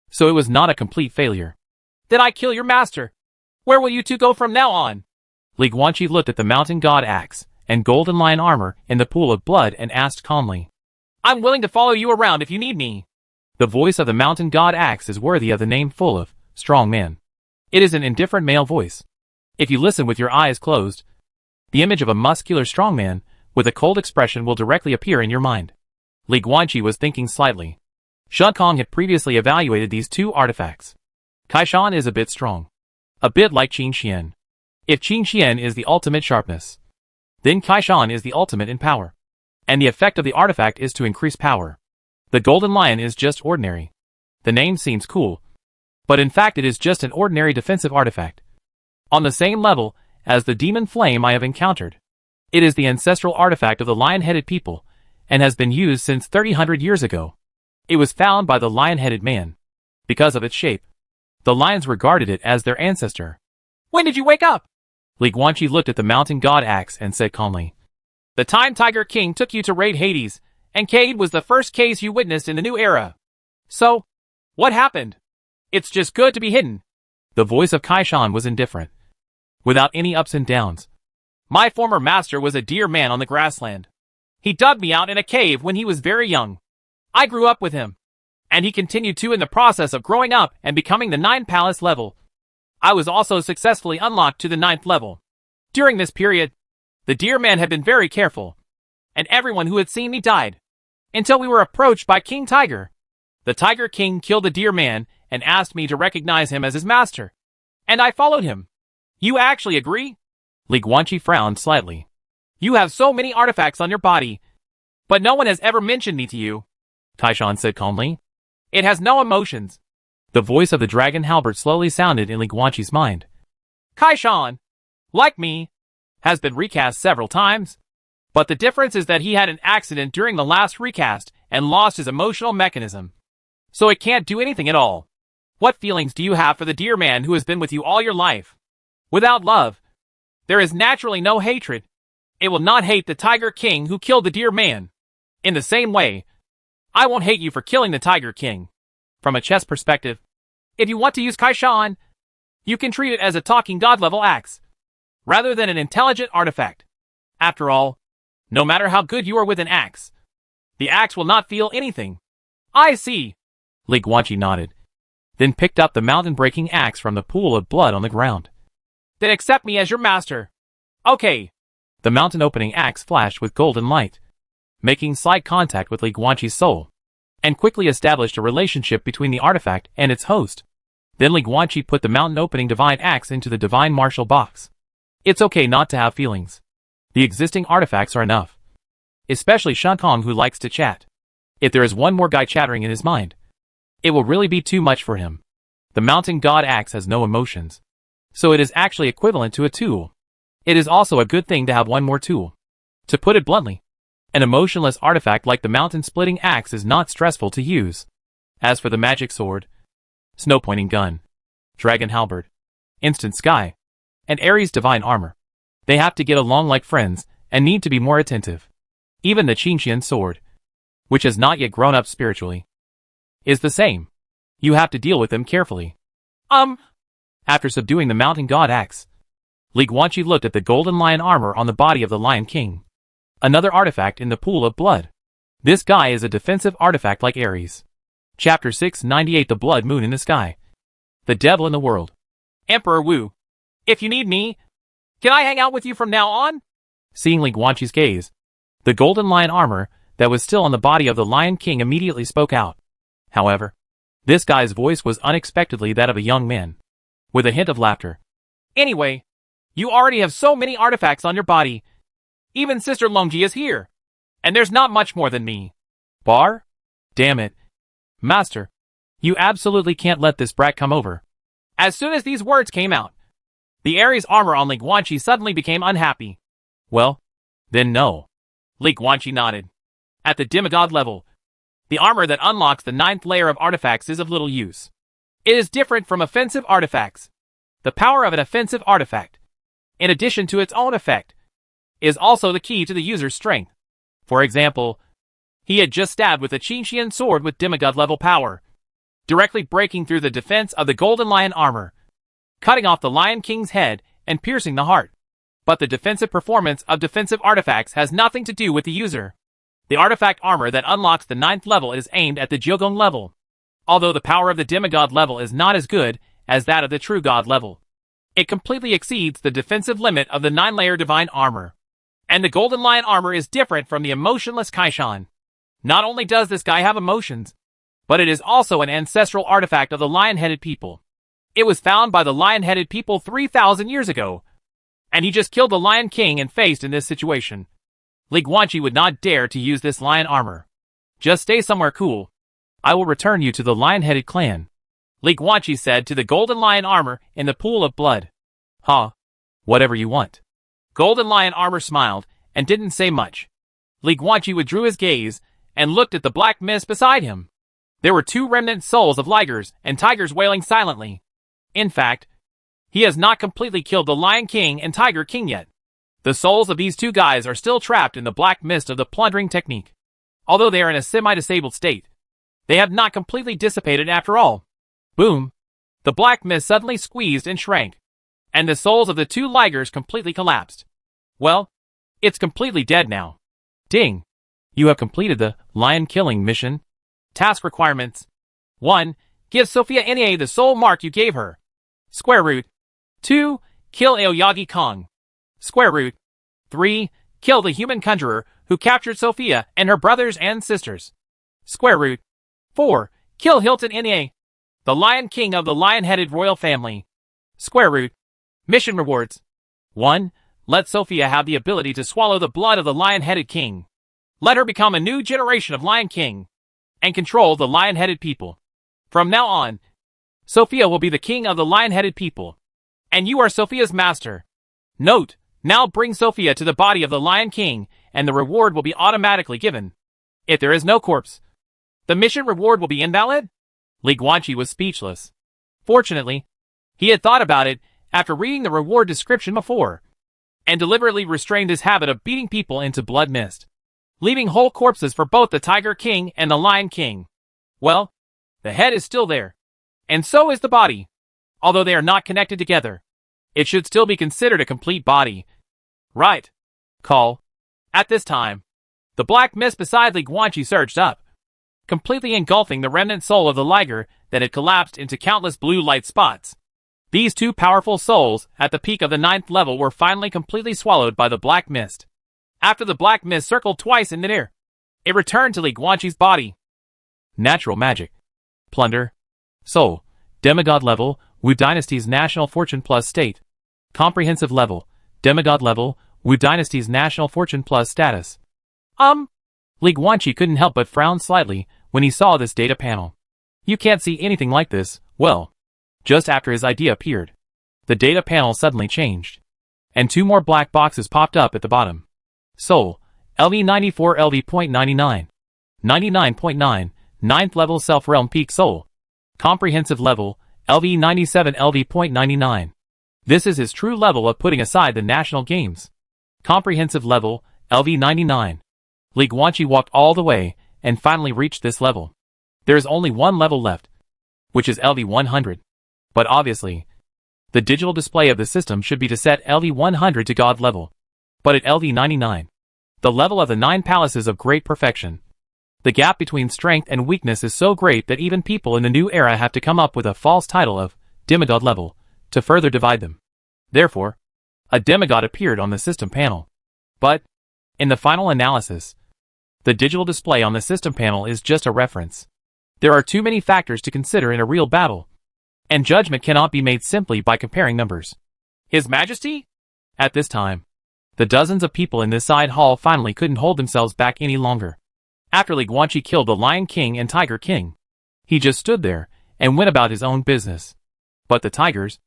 Speaker 1: So it was not a complete failure. "Did I kill your master? Where will you two go from now on?" Li Guanqi looked at the mountain god axe and golden lion armor in the pool of blood and asked calmly. "I'm willing to follow you around if you need me." The voice of the mountain god axe is worthy of the name full of strong man. It is an indifferent male voice. If you listen with your eyes closed, the image of a muscular strong man with a cold expression will directly appear in your mind. Li Guanqi was thinking slightly. Shun Kong had previously evaluated these 2 artifacts. Kaishan is a bit strong. A bit like Qin Xian. If Qin Xian is the ultimate sharpness, then Kaishan is the ultimate in power. And the effect of the artifact is to increase power. The golden lion is just ordinary. The name seems cool, but in fact it is just an ordinary defensive artifact. On the same level as the demon flame I have encountered. It is the ancestral artifact of the lion-headed people, and has been used since 300 years ago. It was found by the lion-headed man. Because of its shape, the lions regarded it as their ancestor. When did you wake up? Li Guanqi looked at the mountain god axe and said calmly. The time Tiger King took you to raid Hades, and Cade was the first case you witnessed in the new era. So, what happened? It's just good to be hidden. The voice of Kaishan was indifferent, without any ups and downs. My former master was a deer man on the grassland. He dug me out in a cave when he was very young. I grew up with him, and he continued to in the process of growing up and becoming the 9th palace level. I was also successfully unlocked to the 9th level. During this period, the deer man had been very careful, and everyone who had seen me died, until we were approached by King Tiger. The Tiger King killed the deer man and asked me to recognize him as his master, and I followed him. You actually agree? Li Guanqi frowned slightly. You have so many artifacts on your body, but no one has ever mentioned me to you, Kaishan said calmly. It has no emotions. The voice of the dragon halberd slowly sounded in Li Guanqi's mind. Kaishan, like me, has been recast several times, but the difference is that he had an accident during the last recast and lost his emotional mechanism, so it can't do anything at all. What feelings do you have for the deer man who has been with you all your life? Without love, there is naturally no hatred. It will not hate the Tiger King who killed the deer man. In the same way, I won't hate you for killing the Tiger King. From a chess perspective, if you want to use Kaishan, you can treat it as a talking god-level axe, rather than an intelligent artifact. After all, no matter how good you are with an axe, the axe will not feel anything. I see. Li Guanqi nodded, then picked up the mountain-breaking axe from the pool of blood on the ground. Then accept me as your master. Okay. The mountain-opening axe flashed with golden light, making slight contact with Li Guanqi's soul, and quickly established a relationship between the artifact and its host. Then Li Guanqi put the mountain-opening divine axe into the divine martial box. It's okay not to have feelings. The existing artifacts are enough. Especially Shan Kong, who likes to chat. If there is one more guy chattering in his mind, it will really be too much for him. The mountain god axe has no emotions, so it is actually equivalent to a tool. It is also a good thing to have one more tool. To put it bluntly, an emotionless artifact like the mountain-splitting axe is not stressful to use. As for the magic sword, snow-pointing gun, dragon halberd, instant sky, and Ares' divine armor, they have to get along like friends and need to be more attentive. Even the Qingxian sword, which has not yet grown up spiritually, is the same. You have to deal with them carefully. After subduing the mountain god axe, Li Guanqi looked at the golden lion armor on the body of the Lion King. Another artifact in the pool of blood. This guy is a defensive artifact like Ares. Chapter 698, The Blood Moon in the Sky. The Devil in the World. Emperor Wu, if you need me, can I hang out with you from now on? Seeing Li Guanqi's gaze, the golden lion armor that was still on the body of the Lion King immediately spoke out. However, this guy's voice was unexpectedly that of a young man, with a hint of laughter. Anyway, you already have so many artifacts on your body. Even Sister Longji is here, and there's not much more than me. Bar? Damn it. Master, you absolutely can't let this brat come over. As soon as these words came out, the Ares armor on Li Guanqi suddenly became unhappy. Well, then no. Li Guanqi nodded. At the demigod level, the armor that unlocks the 9th layer of artifacts is of little use. It is different from offensive artifacts. The power of an offensive artifact, in addition to its own effect, is also the key to the user's strength. For example, he had just stabbed with a Qingxian sword with demigod level power, directly breaking through the defense of the golden lion armor, cutting off the Lion King's head and piercing the heart. But the defensive performance of defensive artifacts has nothing to do with the user. The artifact armor that unlocks the 9th level is aimed at the Jiugong level, although the power of the demigod level is not as good as that of the true god level. It completely exceeds the defensive limit of the 9-layer divine armor. And the golden lion armor is different from the emotionless Kaishan. Not only does this guy have emotions, but it is also an ancestral artifact of the lion-headed people. It was found by the lion-headed people 3,000 years ago, and he just killed the Lion King and faced in this situation. Li Guanqi would not dare to use this lion armor. Just stay somewhere cool. I will return you to the lion-headed clan, Li Guanqi said to the golden lion armor in the pool of blood. Whatever you want. Golden lion armor smiled and didn't say much. Li Guanqi withdrew his gaze and looked at the black mist beside him. There were two remnant souls of ligers and tigers wailing silently. In fact, he has not completely killed the Lion King and Tiger King yet. The souls of these two guys are still trapped in the black mist of the plundering technique. Although they are in a semi-disabled state, they have not completely dissipated after all. Boom! The black mist suddenly squeezed and shrank, and the souls of the two ligers completely collapsed. Well, it's completely dead now. Ding! You have completed the lion killing mission. Task requirements. 1. Give Sophia Nia the soul mark you gave her. Square root. 2. Kill Aoyagi Kong. Square root. 3. Kill the human conjurer who captured Sophia and her brothers and sisters. Square root. 4. Kill Hilton Nia, the Lion King of the lion-headed royal family. Square root. Mission rewards. 1. Let Sophia have the ability to swallow the blood of the lion-headed king. Let her become a new generation of Lion King and control the lion-headed people. From now on, Sophia will be the king of the lion-headed people, and you are Sophia's master. Note, now bring Sophia to the body of the Lion King, and the reward will be automatically given. If there is no corpse, the mission reward will be invalid? Li Guanqi was speechless. Fortunately, he had thought about it after reading the reward description before, and deliberately restrained his habit of beating people into blood mist, leaving whole corpses for both the Tiger King and the Lion King. Well, the head is still there, and so is the body. Although they are not connected together, it should still be considered a complete body. Right. Call. At this time, the black mist beside Li Guanqi surged up, completely engulfing the remnant soul of the liger that had collapsed into countless blue light spots. These two powerful souls at the peak of the 9th level were finally completely swallowed by the black mist. After the black mist circled twice in midair, it returned to Li Guanqi's body. Natural magic. Plunder. Soul. Demigod level, Wu Dynasty's national fortune plus state. Comprehensive level. Demigod level, Wu Dynasty's national fortune plus status. Li Guanqi couldn't help but frown slightly when he saw this data panel. You can't see anything like this. Well, just after his idea appeared, the data panel suddenly changed, and two more black boxes popped up at the bottom. Soul, LV94 LV.99. 99.9, 9th level self-realm peak soul. Comprehensive level, LV97 LV.99. This is his true level of putting aside the national games. Comprehensive level, LV99. Li Guanqi walked all the way and finally reached this level. There is only one level left, which is LV100. But obviously, the digital display of the system should be to set LV100 to God level. But at LV99, the level of the 9 palaces of great perfection, the gap between strength and weakness is so great that even people in the new era have to come up with a false title of demigod level to further divide them. Therefore, a demigod appeared on the system panel. But, in the final analysis, the digital display on the system panel is just a reference. There are too many factors to consider in a real battle, and judgment cannot be made simply by comparing numbers. His Majesty? At this time, the dozens of people in this side hall finally couldn't hold themselves back any longer. After Li Guanqi killed the Lion King and Tiger King, he just stood there and went about his own business. But the tigers,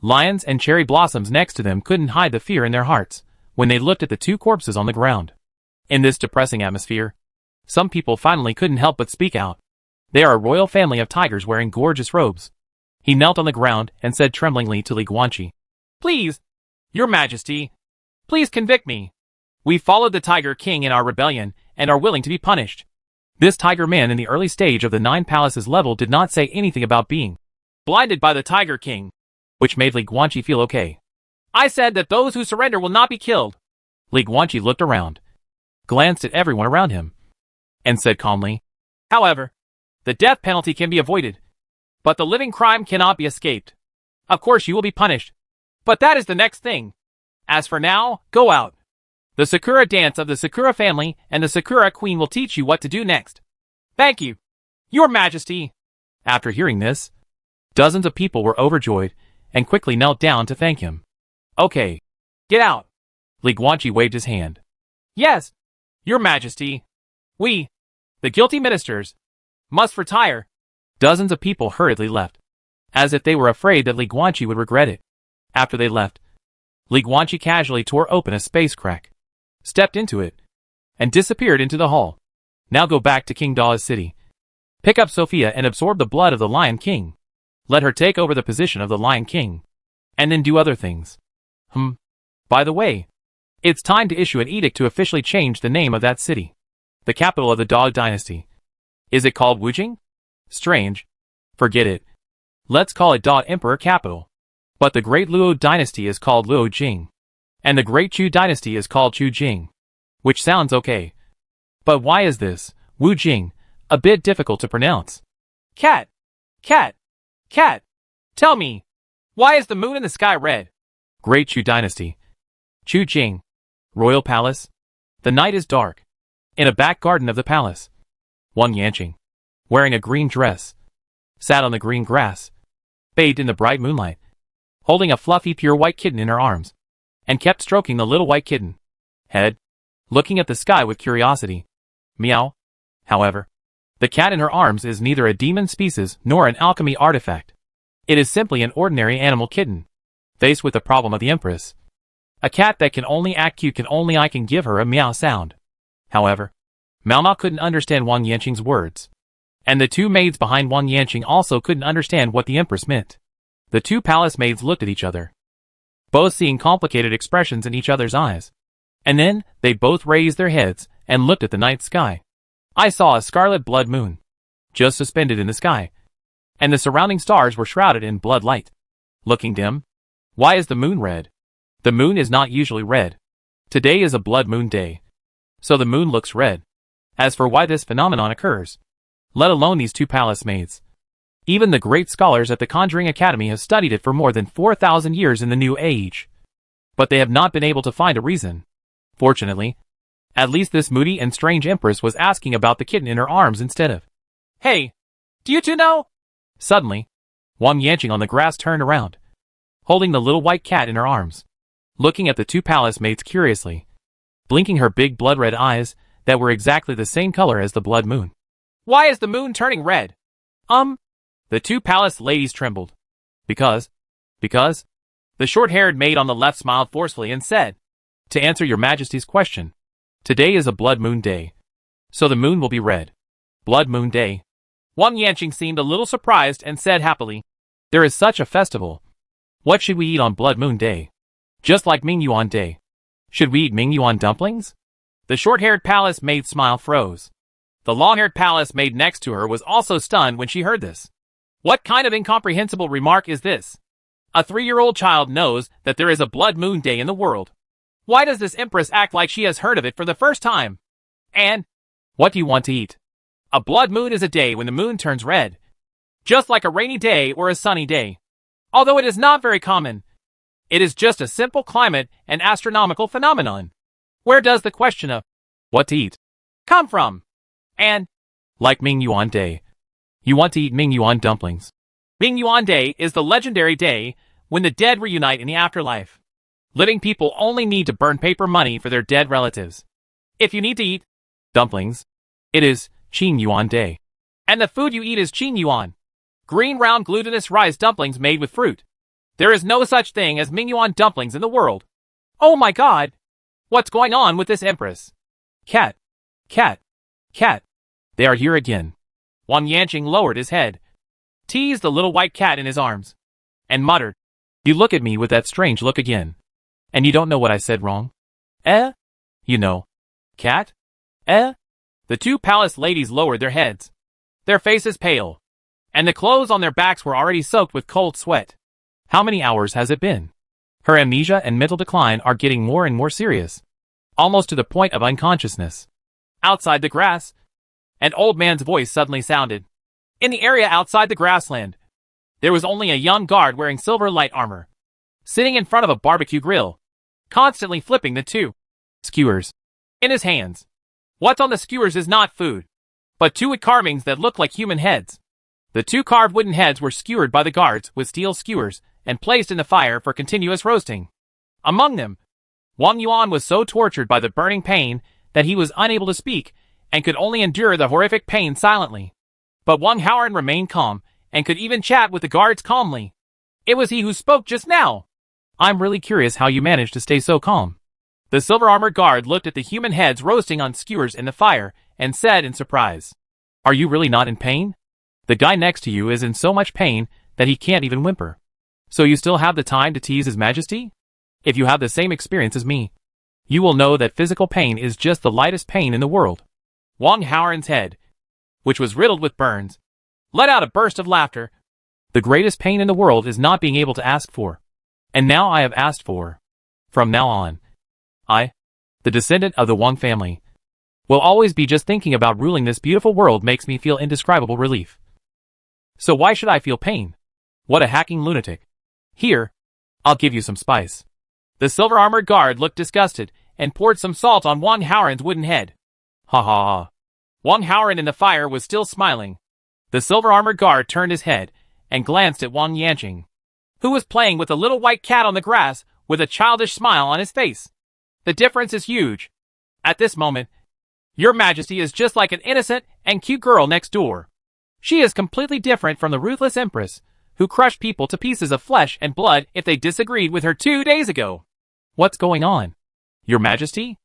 Speaker 1: lions and cherry blossoms next to them couldn't hide the fear in their hearts when they looked at the two corpses on the ground. In this depressing atmosphere, some people finally couldn't help but speak out. They are a royal family of tigers wearing gorgeous robes. He knelt on the ground and said tremblingly to Li Guanqi, "Please, Your Majesty, please convict me. We followed the Tiger King in our rebellion and are willing to be punished." This tiger man in the early stage of the 9 palaces level did not say anything about being blinded by the Tiger King, which made Li Guanqi feel okay. "I said that those who surrender will not be killed." Li Guanqi looked around, glanced at everyone around him, and said calmly, "However, the death penalty can be avoided, but the living crime cannot be escaped. Of course you will be punished, but that is the next thing. As for now, go out. The Sakura dance of the Sakura family and the Sakura Queen will teach you what to do next. Thank you, Your Majesty." After hearing this, dozens of people were overjoyed and quickly knelt down to thank him. "Okay, get out." Li Guanqi waved his hand. "Yes, Your Majesty. We, the guilty ministers, must retire." Dozens of people hurriedly left, as if they were afraid that Li Guanqi would regret it. After they left, Li Guanqi casually tore open a space crack, stepped into it, and disappeared into the hall. Now go back to King Da's city. Pick up Sophia and absorb the blood of the Lion King. Let her take over the position of the Lion King. And then do other things. By the way, it's time to issue an edict to officially change the name of that city. The capital of the Dog Dynasty. Is it called Wujing? Strange. Forget it. Let's call it Da Emperor Capital. But the Great Luo Dynasty is called Luo Jing. And the Great Chu Dynasty is called Chu Jing. Which sounds okay. But why is this, Wu Jing, a bit difficult to pronounce? Cat! Cat! Cat! Tell me, why is the moon in the sky red? Great Chu Dynasty. Chu Jing. Royal Palace. The night is dark. In a back garden of the palace, Wang Yanqing, wearing a green dress, sat on the green grass, bathed in the bright moonlight, holding a fluffy pure white kitten in her arms, and kept stroking the little white kitten head, looking at the sky with curiosity. Meow. However, the cat in her arms is neither a demon species nor an alchemy artifact. It is simply an ordinary animal kitten, faced with the problem of the Empress. A cat that can only act cute I can give her a meow sound. However, Mao Mao couldn't understand Wang Yanqing's words. And the two maids behind Wang Yanqing also couldn't understand what the Empress meant. The two palace maids looked at each other, both seeing complicated expressions in each other's eyes. And then, they both raised their heads and looked at the night sky. I saw a scarlet blood moon, just suspended in the sky, and the surrounding stars were shrouded in blood light. Looking dim. Why is the moon red? The moon is not usually red. Today is a blood moon day, so the moon looks red. As for why this phenomenon occurs, let alone these two palace maids, even the great scholars at the Conjuring Academy have studied it for more than 4,000 years in the New Age. But they have not been able to find a reason. Fortunately, at least this moody and strange Empress was asking about the kitten in her arms instead of, "Hey, do you two know?" Suddenly, Wang Yanqing on the grass turned around, holding the little white cat in her arms, looking at the two palace maids curiously, blinking her big blood-red eyes that were exactly the same color as the blood moon. Why is the moon turning red? The two palace ladies trembled. Because, the short-haired maid on the left smiled forcefully and said, "To answer your majesty's question, today is a blood moon day, so the moon will be red." Blood moon day. Wang Yanqing seemed a little surprised and said happily, "There is such a festival. What should we eat on blood moon day? Just like Ming Yuan day. Should we eat Ming Yuan dumplings?" The short-haired palace maid's smile froze. The long-haired palace maid next to her was also stunned when she heard this. What kind of incomprehensible remark is this? A 3-year-old child knows that there is a blood moon day in the world. Why does this Empress act like she has heard of it for the first time? And, what do you want to eat? A blood moon is a day when the moon turns red. Just like a rainy day or a sunny day. Although it is not very common. It is just a simple climate and astronomical phenomenon. Where does the question of what to eat come from? And, like Ming Yuan Day, you want to eat Ming Yuan dumplings. Ming Yuan Day is the legendary day when the dead reunite in the afterlife. Living people only need to burn paper money for their dead relatives. If you need to eat dumplings, it is Qing Yuan Day. And the food you eat is Qing Yuan. Green round glutinous rice dumplings made with fruit. There is no such thing as Ming Yuan dumplings in the world. Oh my god! What's going on with this Empress? Cat. Cat. Cat. They are here again. Wang Yanqing lowered his head, teased the little white cat in his arms, and muttered, "You look at me with that strange look again. And you don't know what I said wrong? You know. Cat? The two palace ladies lowered their heads, their faces pale, and the clothes on their backs were already soaked with cold sweat. How many hours has it been? Her amnesia and mental decline are getting more and more serious, almost to the point of unconsciousness. Outside the grass, an old man's voice suddenly sounded. In the area outside the grassland, there was only a young guard wearing silver light armor, sitting in front of a barbecue grill, constantly flipping the two skewers in his hands. What's on the skewers is not food, but two wood carvings that look like human heads. The two carved wooden heads were skewered by the guards with steel skewers and placed in the fire for continuous roasting. Among them, Wang Yuan was so tortured by the burning pain that he was unable to speak and could only endure the horrific pain silently. But Wang Howard remained calm and could even chat with the guards calmly. It was he who spoke just now. I'm really curious how you managed to stay so calm. The silver-armored guard looked at the human heads roasting on skewers in the fire and said in surprise, "Are you really not in pain? The guy next to you is in so much pain that he can't even whimper. So you still have the time to tease His Majesty? If you have the same experience as me, you will know that physical pain is just the lightest pain in the world." Wang Haoran's head, which was riddled with burns, let out a burst of laughter. "The greatest pain in the world is not being able to ask for. And now I have asked for. From now on, I, the descendant of the Wang family, will always be just thinking about ruling this beautiful world makes me feel indescribable relief. So why should I feel pain? What a hacking lunatic. Here, I'll give you some spice." The silver-armored guard looked disgusted and poured some salt on Wang Haoran's wooden head. Ha ha ha. Wang Haoran in the fire was still smiling. The silver-armored guard turned his head and glanced at Wang Yanqing, who was playing with a little white cat on the grass with a childish smile on his face. "The difference is huge. At this moment, Your Majesty is just like an innocent and cute girl next door. She is completely different from the ruthless empress who crushed people to pieces of flesh and blood if they disagreed with her 2 days ago." "What's going on, Your Majesty?"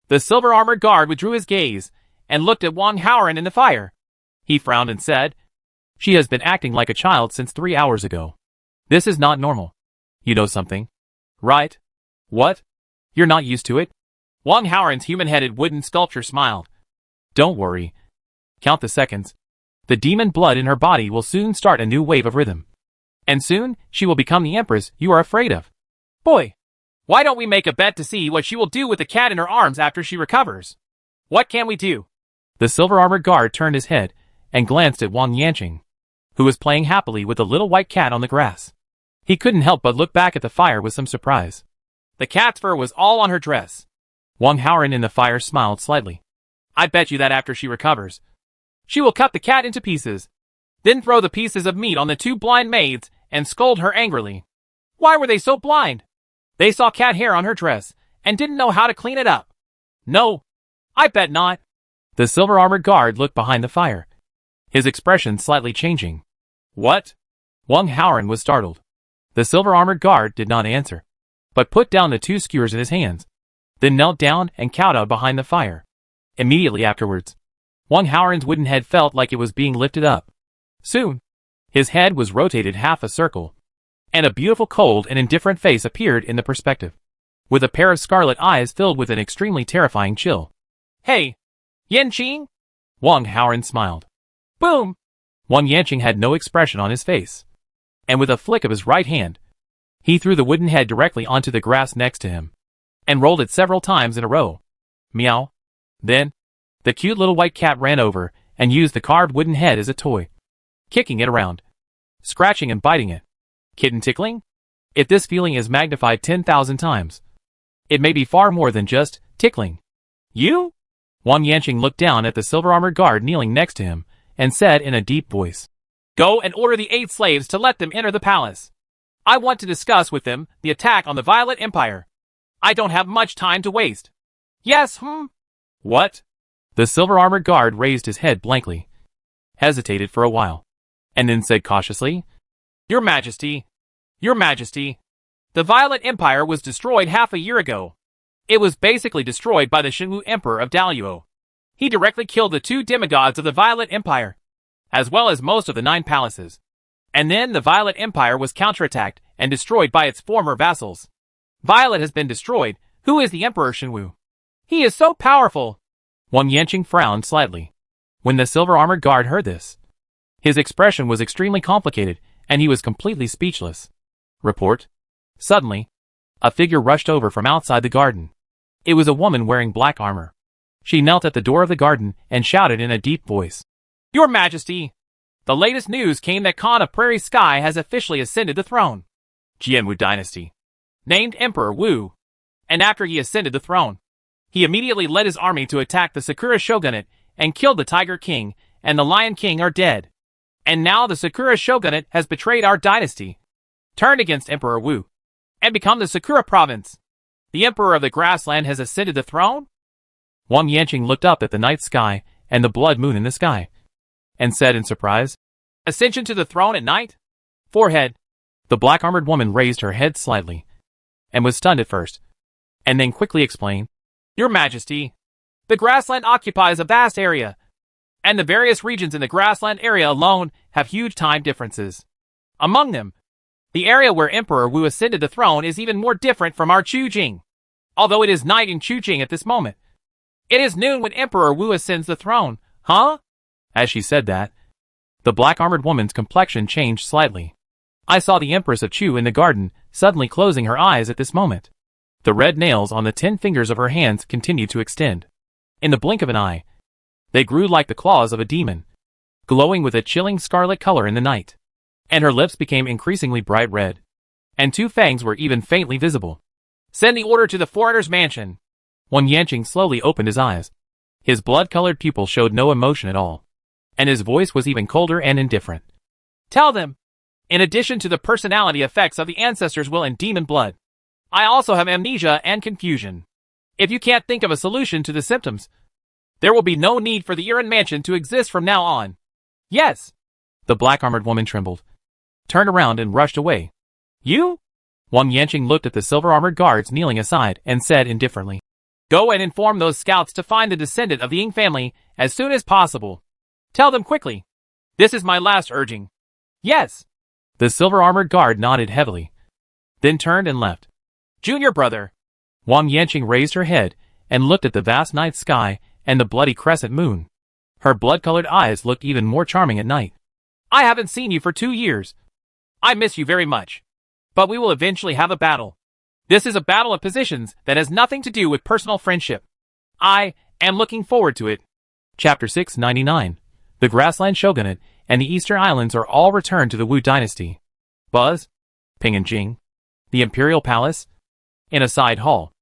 Speaker 1: The silver-armored guard withdrew his gaze and looked at Wang Haoran in the fire. He frowned and said, "She has been acting like a child since 3 hours ago. This is not normal. You know something, right?" "What? You're not used to it?" Wang Haoran's human-headed wooden sculpture smiled. "Don't worry. Count the seconds. The demon blood in her body will soon start a new wave of rhythm. And soon, she will become the empress you are afraid of." "Boy, why don't we make a bet to see what she will do with the cat in her arms after she recovers? What can we do?" The silver-armored guard turned his head and glanced at Wang Yanqing, who was playing happily with the little white cat on the grass. He couldn't help but look back at the fire with some surprise. The cat's fur was all on her dress. Wang Haoran in the fire smiled slightly. "I bet you that after she recovers, she will cut the cat into pieces, then throw the pieces of meat on the 2 blind maids and scold her angrily. Why were they so blind? They saw cat hair on her dress and didn't know how to clean it up. No, I bet not." The silver-armored guard looked behind the fire, his expression slightly changing. "What?" Wang Haoran was startled. The silver-armored guard did not answer, but put down the 2 skewers in his hands, then knelt down and kowtowed behind the fire. Immediately afterwards, Wang Haoran's wooden head felt like it was being lifted up. Soon, his head was rotated half a circle, and a beautiful cold and indifferent face appeared in the perspective, with a pair of scarlet eyes filled with an extremely terrifying chill. "Hey, Yanqing?" Wang Haoran smiled. Boom! Wang Yanqing had no expression on his face, and with a flick of his right hand, he threw the wooden head directly onto the grass next to him, and rolled it several times in a row. Meow. Then, the cute little white cat ran over and used the carved wooden head as a toy, kicking it around, scratching and biting it. Kitten tickling? If this feeling is magnified 10,000 times, it may be far more than just tickling. "You?" Wang Yanqing looked down at the silver-armored guard kneeling next to him and said in a deep voice, "Go and order the 8 slaves to let them enter the palace. I want to discuss with them the attack on the Violet Empire. I don't have much time to waste." "Yes, What?" The silver-armored guard raised his head blankly, hesitated for a while, and then said cautiously, Your Majesty, the Violet Empire was destroyed half a year ago. It was basically destroyed by the Shenwu Emperor of Daluo. He directly killed the 2 demigods of the Violet Empire, as well as most of the 9 palaces. And then the Violet Empire was counterattacked and destroyed by its former vassals. Violet has been destroyed. Who is the Emperor Shenwu? He is so powerful." Wang Yanqing frowned slightly when the silver-armored guard heard this. His expression was extremely complicated, and he was completely speechless. Report. Suddenly, a figure rushed over from outside the garden. It was a woman wearing black armor. She knelt at the door of the garden and shouted in a deep voice, "Your Majesty! The latest news came that Khan of Prairie Sky has officially ascended the throne. Jianwu Dynasty. Named Emperor Wu. And after he ascended the throne, he immediately led his army to attack the Sakura Shogunate and killed the Tiger King and the Lion King are dead. And now the Sakura Shogunate has betrayed our dynasty, turned against Emperor Wu, and become the Sakura province. The Emperor of the Grassland has ascended the throne?" Wang Yanqing looked up at the night sky and the blood moon in the sky, and said in surprise, "Ascension to the throne at night? Forehead." The black-armored woman raised her head slightly, and was stunned at first, and then quickly explained, Your Majesty, the grassland occupies a vast area, and the various regions in the grassland area alone have huge time differences. Among them, the area where Emperor Wu ascended the throne is even more different from our Chujing. Although it is night in Chujing at this moment, it is noon when Emperor Wu ascends the throne, huh? As she said that, the black-armored woman's complexion changed slightly. I saw the Empress of Chu in the garden, suddenly closing her eyes at this moment. The red nails on the 10 fingers of her hands continued to extend. In the blink of an eye, they grew like the claws of a demon, glowing with a chilling scarlet color in the night. And her lips became increasingly bright red, and 2 fangs were even faintly visible. Send the order to the foreigner's mansion. Wang Yanqing slowly opened his eyes. His blood-colored pupil showed no emotion at all, and his voice was even colder and indifferent. Tell them, in addition to the personality effects of the ancestors' will and demon blood, I also have amnesia and confusion. If you can't think of a solution to the symptoms, there will be no need for the Iran mansion to exist from now on. Yes. The black-armored woman trembled, turned around and rushed away. You? Wang Yanqing looked at the silver-armored guards kneeling aside and said indifferently, Go and inform those scouts to find the descendant of the Ying family as soon as possible. Tell them quickly. This is my last urging. Yes. The silver-armored guard nodded heavily, then turned and left. Junior brother. Wang Yanqing raised her head and looked at the vast night sky and the bloody crescent moon. Her blood-colored eyes looked even more charming at night. I haven't seen you for 2 years. I miss you very much. But we will eventually have a battle. This is a battle of positions that has nothing to do with personal friendship. I am looking forward to it. Chapter 699. The Grassland Shogunate and the Eastern Islands are all returned to the Wu dynasty. Buzz, Ping and Jing, the Imperial Palace. In a side hall,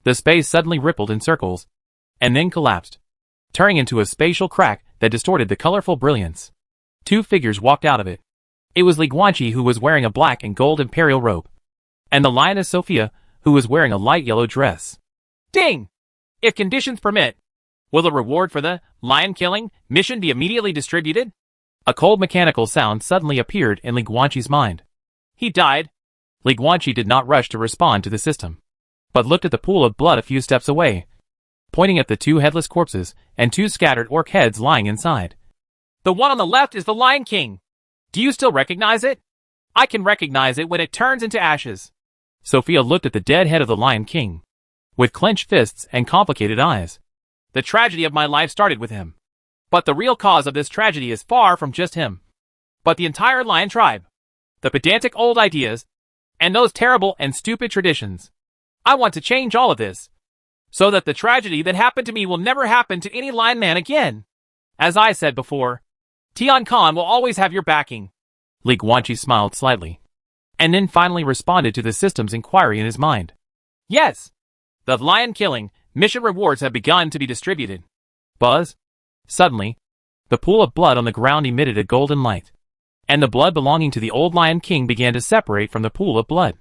Speaker 1: the space suddenly rippled in circles, and then collapsed, turning into a spatial crack that distorted the colorful brilliance. 2 figures walked out of it. It was Li Guanqi, who was wearing a black and gold imperial robe, and the lioness Sophia, who was wearing a light yellow dress. Ding! If conditions permit, will the reward for the lion-killing mission be immediately distributed? A cold mechanical sound suddenly appeared in Li Guanqi's mind. He died. Li Guanqi did not rush to respond to the system, but looked at the pool of blood a few steps away, pointing at the 2 headless corpses and 2 scattered orc heads lying inside. The one on the left is the Lion King. Do you still recognize it? I can recognize it when it turns into ashes. Sophia looked at the dead head of the Lion King, with clenched fists and complicated eyes. The tragedy of my life started with him. But the real cause of this tragedy is far from just him, but the entire lion tribe. The pedantic old ideas, and those terrible and stupid traditions. I want to change all of this, so that the tragedy that happened to me will never happen to any lion man again. As I said before, Tian Khan will always have your backing. Li Guanqi smiled slightly, and then finally responded to the system's inquiry in his mind. Yes, the lion-killing mission rewards have begun to be distributed. Buzz. Suddenly, the pool of blood on the ground emitted a golden light, and the blood belonging to the old Lion King began to separate from the pool of blood,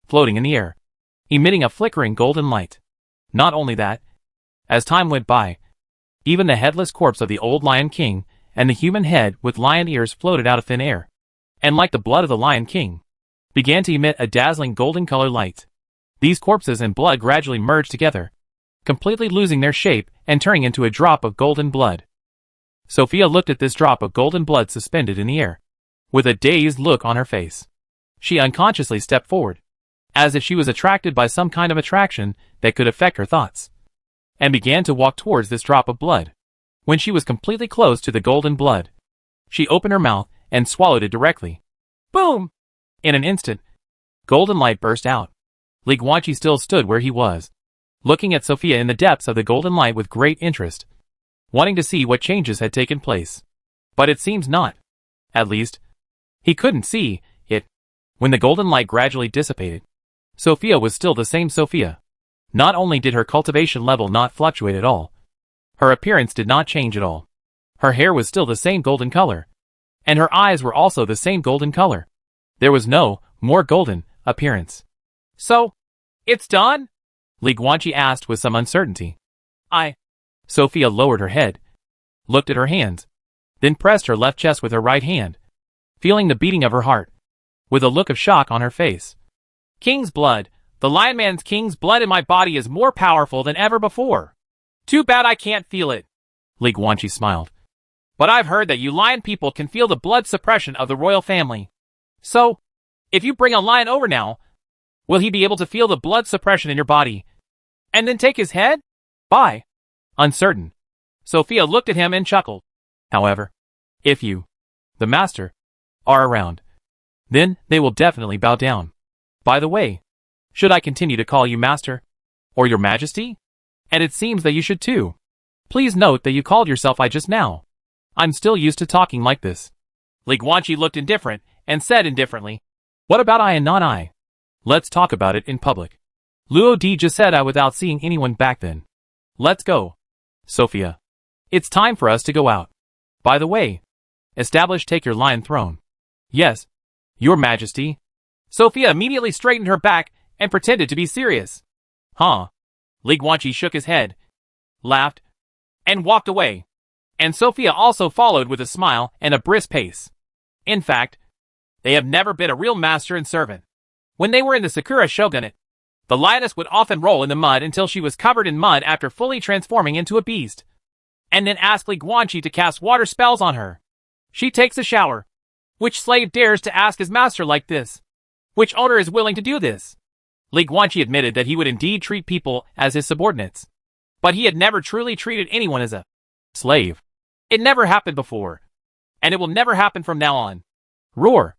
Speaker 1: floating in the air, emitting a flickering golden light. Not only that, as time went by, even the headless corpse of the old Lion King and the human head with lion ears floated out of thin air, and like the blood of the Lion King, began to emit a dazzling golden color light. These corpses and blood gradually merged together, completely losing their shape and turning into a drop of golden blood. Sophia looked at this drop of golden blood suspended in the air, with a dazed look on her face. She unconsciously stepped forward, as if she was attracted by some kind of attraction that could affect her thoughts, and began to walk towards this drop of blood. When she was completely close to the golden blood, she opened her mouth and swallowed it directly. Boom! In an instant, golden light burst out. Li Guanqi still stood where he was, looking at Sophia in the depths of the golden light with great interest, wanting to see what changes had taken place. But it seems not. At least, he couldn't see it. When the golden light gradually dissipated, Sophia was still the same Sophia. Not only did her cultivation level not fluctuate at all, her appearance did not change at all. Her hair was still the same golden color, and her eyes were also the same golden color. There was no more golden appearance. So, it's done? Li Guanqi asked with some uncertainty. Sophia lowered her head, looked at her hands, then pressed her left chest with her right hand, feeling the beating of her heart, with a look of shock on her face. King's blood, The Lion Man's king's blood in my body is more powerful than ever before. Too bad I can't feel it. Li Guanqi smiled. But I've heard that you lion people can feel the blood suppression of the royal family. So, if you bring a lion over now, will he be able to feel the blood suppression in your body? And then take his head? Bye. Uncertain. Sophia looked at him and chuckled. However, if you, the master, are around, then they will definitely bow down. By the way, should I continue to call you master? Or your majesty? And it seems that you should too. Please note that you called yourself I just now. I'm still used to talking like this. Li Guanqi looked indifferent and said indifferently, what about I and not I? Let's talk about it in public. Luo Di just said I without seeing anyone back then. Let's go. Sophia. It's time for us to go out. By the way, take your lion throne. Yes, your majesty. Sophia immediately straightened her back and pretended to be serious. Huh? Li Guanqi shook his head, laughed, and walked away. And Sophia also followed with a smile and a brisk pace. In fact, they have never been a real master and servant. When they were in the Sakura shogunate, the lioness would often roll in the mud until she was covered in mud after fully transforming into a beast, and then ask Li Guanqi to cast water spells on her. She takes a shower. Which slave dares to ask his master like this? Which owner is willing to do this? Li Guanqi admitted that he would indeed treat people as his subordinates, but he had never truly treated anyone as a slave. It never happened before, and it will never happen from now on. Roar!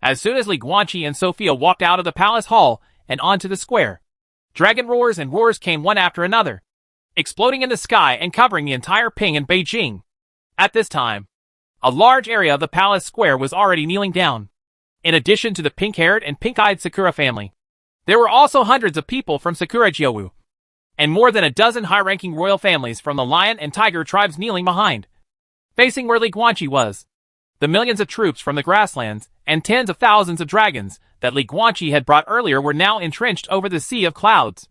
Speaker 1: As soon as Li Guanqi and Sophia walked out of the palace hall and onto the square, dragon roars and roars came one after another, exploding in the sky and covering the entire Ping and Beijing. At this time, a large area of the palace square was already kneeling down. In addition to the pink-haired and pink-eyed Sakura family, there were also hundreds of people from Sakura Jiowu, and more than a dozen high-ranking royal families from the lion and tiger tribes kneeling behind. Facing where Li Guanqi was, the millions of troops from the grasslands and tens of thousands of dragons that Li Guanqi had brought earlier were now entrenched over the sea of clouds.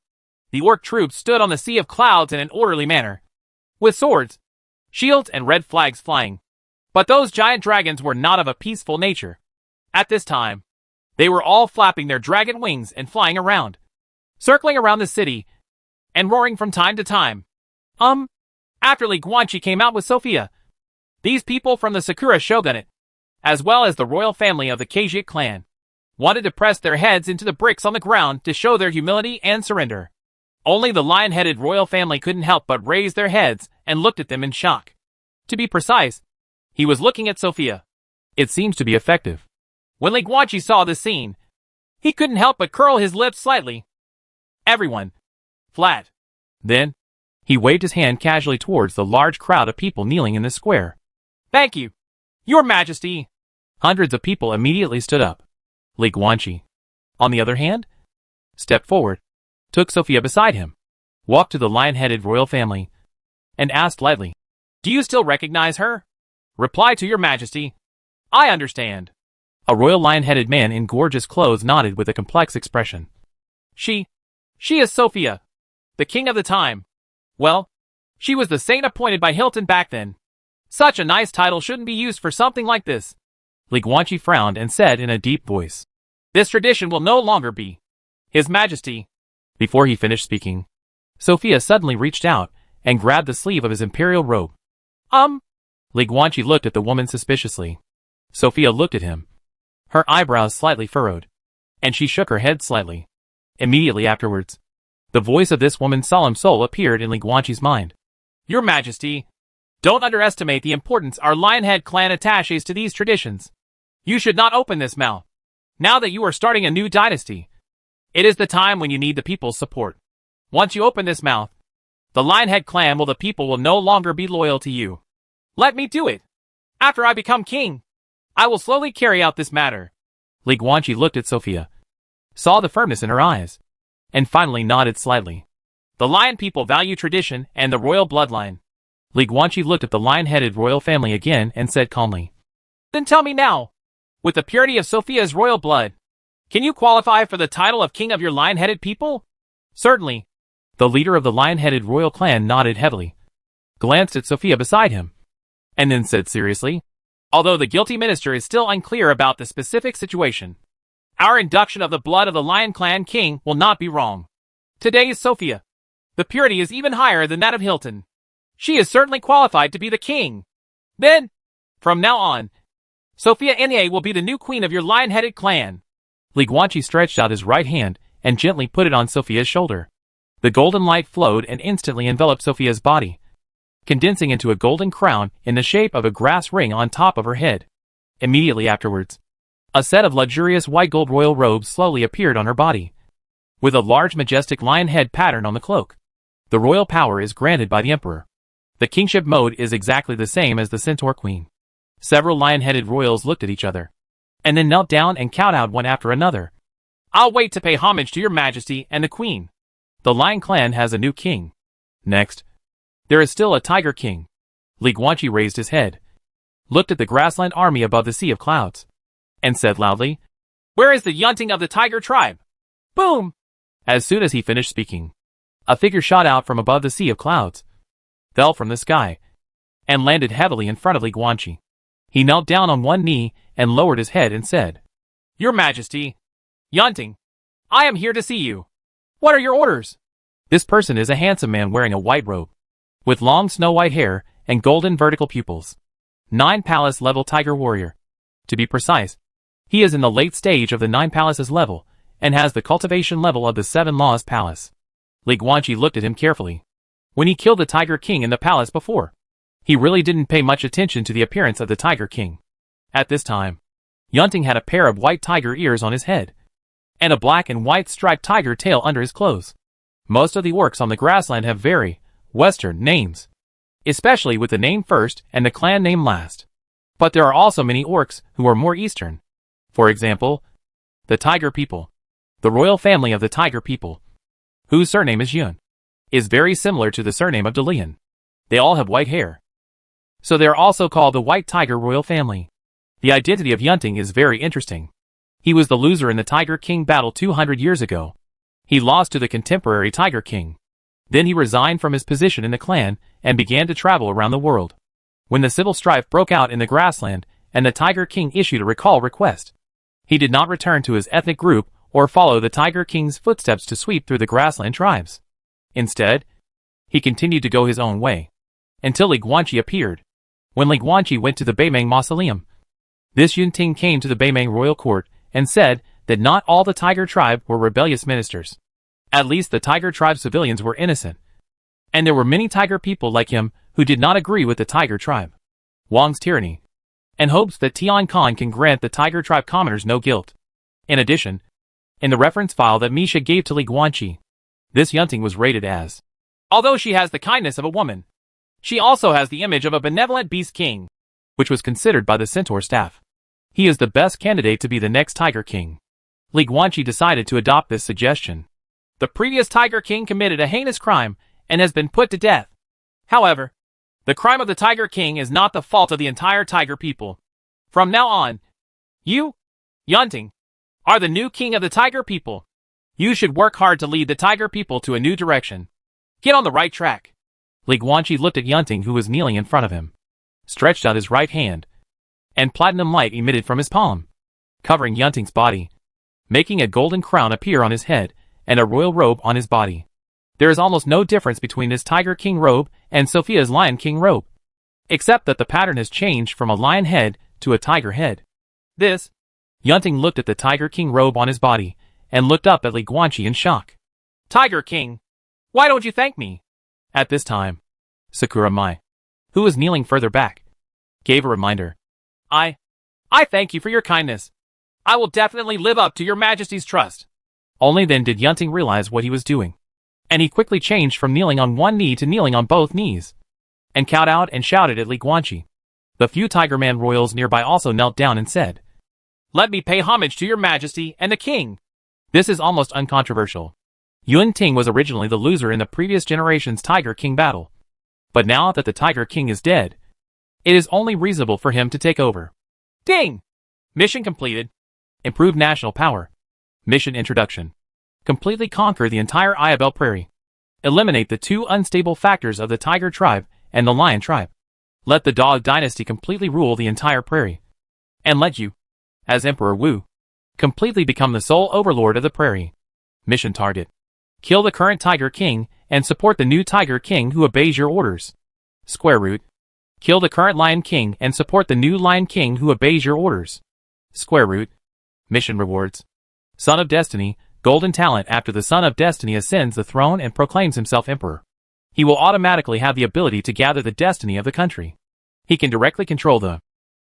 Speaker 1: The orc troops stood on the sea of clouds in an orderly manner, with swords, shields, and red flags flying. But those giant dragons were not of a peaceful nature. At this time, they were all flapping their dragon wings and flying around, circling around the city, and roaring from time to time. After Li Guanqi came out with Sophia, these people from the Sakura shogunate, as well as the royal family of the Kajik clan, wanted to press their heads into the bricks on the ground to show their humility and surrender. Only the lion-headed royal family couldn't help but raise their heads and looked at them in shock. To be precise, he was looking at Sophia. It seems to be effective. When Li Guanqi saw this scene, he couldn't help but curl his lips slightly. Everyone. Flat. Then, he waved his hand casually towards the large crowd of people kneeling in the square. Thank you, Your Majesty. Hundreds of people immediately stood up. Li Guanqi, on the other hand, stepped forward, took Sophia beside him, walked to the lion-headed royal family, and asked lightly, Do you still recognize her? Reply to Your Majesty. I understand. A royal lion-headed man in gorgeous clothes nodded with a complex expression. She is Sophia, the king of the time. Well, she was the saint appointed by Hilton back then. Such a nice title shouldn't be used for something like this. Li Guanqi frowned and said in a deep voice, This tradition will no longer be. His Majesty. Before he finished speaking, Sophia suddenly reached out and grabbed the sleeve of his imperial robe. Li Guanqi looked at the woman suspiciously. Sophia looked at him, her eyebrows slightly furrowed, and she shook her head slightly. Immediately afterwards, the voice of this woman's solemn soul appeared in Li Guanqi's mind. Your Majesty, don't underestimate the importance our Lionhead clan attaches to these traditions. You should not open this mouth. Now that you are starting a new dynasty, it is the time when you need the people's support. Once you open this mouth, the Lionhead clan the people will no longer be loyal to you. Let me do it. After I become king, I will slowly carry out this matter. Li Guanqi looked at Sophia, saw the firmness in her eyes, and finally nodded slightly. The lion people value tradition and the royal bloodline. Li Guanqi looked at the lion-headed royal family again and said calmly, Then tell me now, with the purity of Sophia's royal blood, can you qualify for the title of king of your lion-headed people? Certainly. The leader of the lion-headed royal clan nodded heavily, glanced at Sophia beside him, and then said seriously, Although the guilty minister is still unclear about the specific situation, Our induction of the blood of the Lion Clan King will not be wrong. Today is Sophia. The purity is even higher than that of Hilton. She is certainly qualified to be the king. Then, from now on, Sophia Nye will be the new queen of your lion-headed clan. Li Guanqi stretched out his right hand and gently put it on Sophia's shoulder. The golden light flowed and instantly enveloped Sophia's body, condensing into a golden crown in the shape of a grass ring on top of her head. Immediately afterwards, a set of luxurious white gold royal robes slowly appeared on her body, with a large majestic lion head pattern on the cloak. The royal power is granted by the emperor. The kingship mode is exactly the same as the Centaur Queen. Several lion-headed royals looked at each other, and then knelt down and kowtowed one after another. I'll wait to pay homage to your majesty and the queen. The Lion Clan has a new king. Next, there is still a Tiger King. Li Guanqi raised his head, looked at the grassland army above the sea of clouds, and said loudly, Where is the yunting of the tiger tribe? Boom! As soon as he finished speaking, a figure shot out from above the sea of clouds, fell from the sky, and landed heavily in front of Li Guanqi. He knelt down on one knee and lowered his head and said, Your Majesty, Yunting, I am here to see you. What are your orders? This person is a handsome man wearing a white robe, with long snow-white hair and golden vertical pupils. 9 palace level tiger warrior. To be precise, he is in the late stage of the 9 palaces level and has the cultivation level of the 7 laws palace. Li Guanqi looked at him carefully. When he killed the Tiger King in the palace before, he really didn't pay much attention to the appearance of the Tiger King. At this time, Yunting had a pair of white tiger ears on his head, and a black and white striped tiger tail under his clothes. Most of the orcs on the grassland have very Western names, especially with the name first and the clan name last. But there are also many orcs who are more Eastern. For example, the Tiger people. The royal family of the Tiger people, whose surname is Yun, is very similar to the surname of DeLeon. They all have white hair, so they are also called the White Tiger royal family. The identity of Yunting is very interesting. He was the loser in the Tiger King battle 200 years ago. He lost to the contemporary Tiger King. Then he resigned from his position in the clan and began to travel around the world. When the civil strife broke out in the grassland and the Tiger King issued a recall request, he did not return to his ethnic group or follow the Tiger King's footsteps to sweep through the grassland tribes. Instead, he continued to go his own way, until Li Guanqi appeared. When Li Guanqi went to the Beimeng mausoleum, this Yunting came to the Beimeng royal court and said that not all the Tiger tribe were rebellious ministers. At least the Tiger tribe civilians were innocent, and there were many Tiger people like him who did not agree with the Tiger tribe, Wang's tyranny, and hopes that Tian Khan can grant the Tiger tribe commoners no guilt. In addition, in the reference file that Misha gave to Li Guanqi, this Yunting was rated as, although she has the kindness of a woman, she also has the image of a benevolent beast king, which was considered by the Centaur staff. He is the best candidate to be the next Tiger King. Li Guanqi decided to adopt this suggestion. The previous Tiger King committed a heinous crime and has been put to death. However, the crime of the Tiger King is not the fault of the entire Tiger people. From now on, you, Yunting, are the new king of the Tiger people. You should work hard to lead the Tiger people to a new direction. Get on the right track. Li Guanqi looked at Yunting, who was kneeling in front of him, stretched out his right hand, and platinum light emitted from his palm, covering Yunting's body, making a golden crown appear on his head and a royal robe on his body. There is almost no difference between this Tiger King robe and Sophia's Lion King robe, except that the pattern has changed from a lion head to a tiger head. This, Yunting looked at the Tiger King robe on his body and looked up at Li Guanqi in shock. Tiger King, why don't you thank me? At this time, Sakura Mai, who was kneeling further back, gave a reminder. I thank you for your kindness. I will definitely live up to your majesty's trust. Only then did Yunting realize what he was doing, and he quickly changed from kneeling on one knee to kneeling on both knees, and kowtowed and shouted at Li Guanqi. The few Tiger Man royals nearby also knelt down and said, Let me pay homage to your majesty and the king. This is almost uncontroversial. Yunting was originally the loser in the previous generation's Tiger King battle, but now that the Tiger King is dead, it is only reasonable for him to take over. Ding! Mission completed. Improve national power. Mission introduction. Completely conquer the entire Iabel Prairie. Eliminate the 2 unstable factors of the Tiger tribe and the Lion tribe. Let the Dog dynasty completely rule the entire prairie. And let you, as Emperor Wu, Completely become the sole overlord of the prairie. Mission target. Kill the current Tiger King and support the new Tiger King who obeys your orders. Square root. Kill the current Lion King and support the new Lion King who obeys your orders. Square root. Mission rewards. Son of Destiny, golden talent. After the Son of Destiny ascends the throne and proclaims himself emperor, he will automatically have the ability to gather the destiny of the country. He can directly control the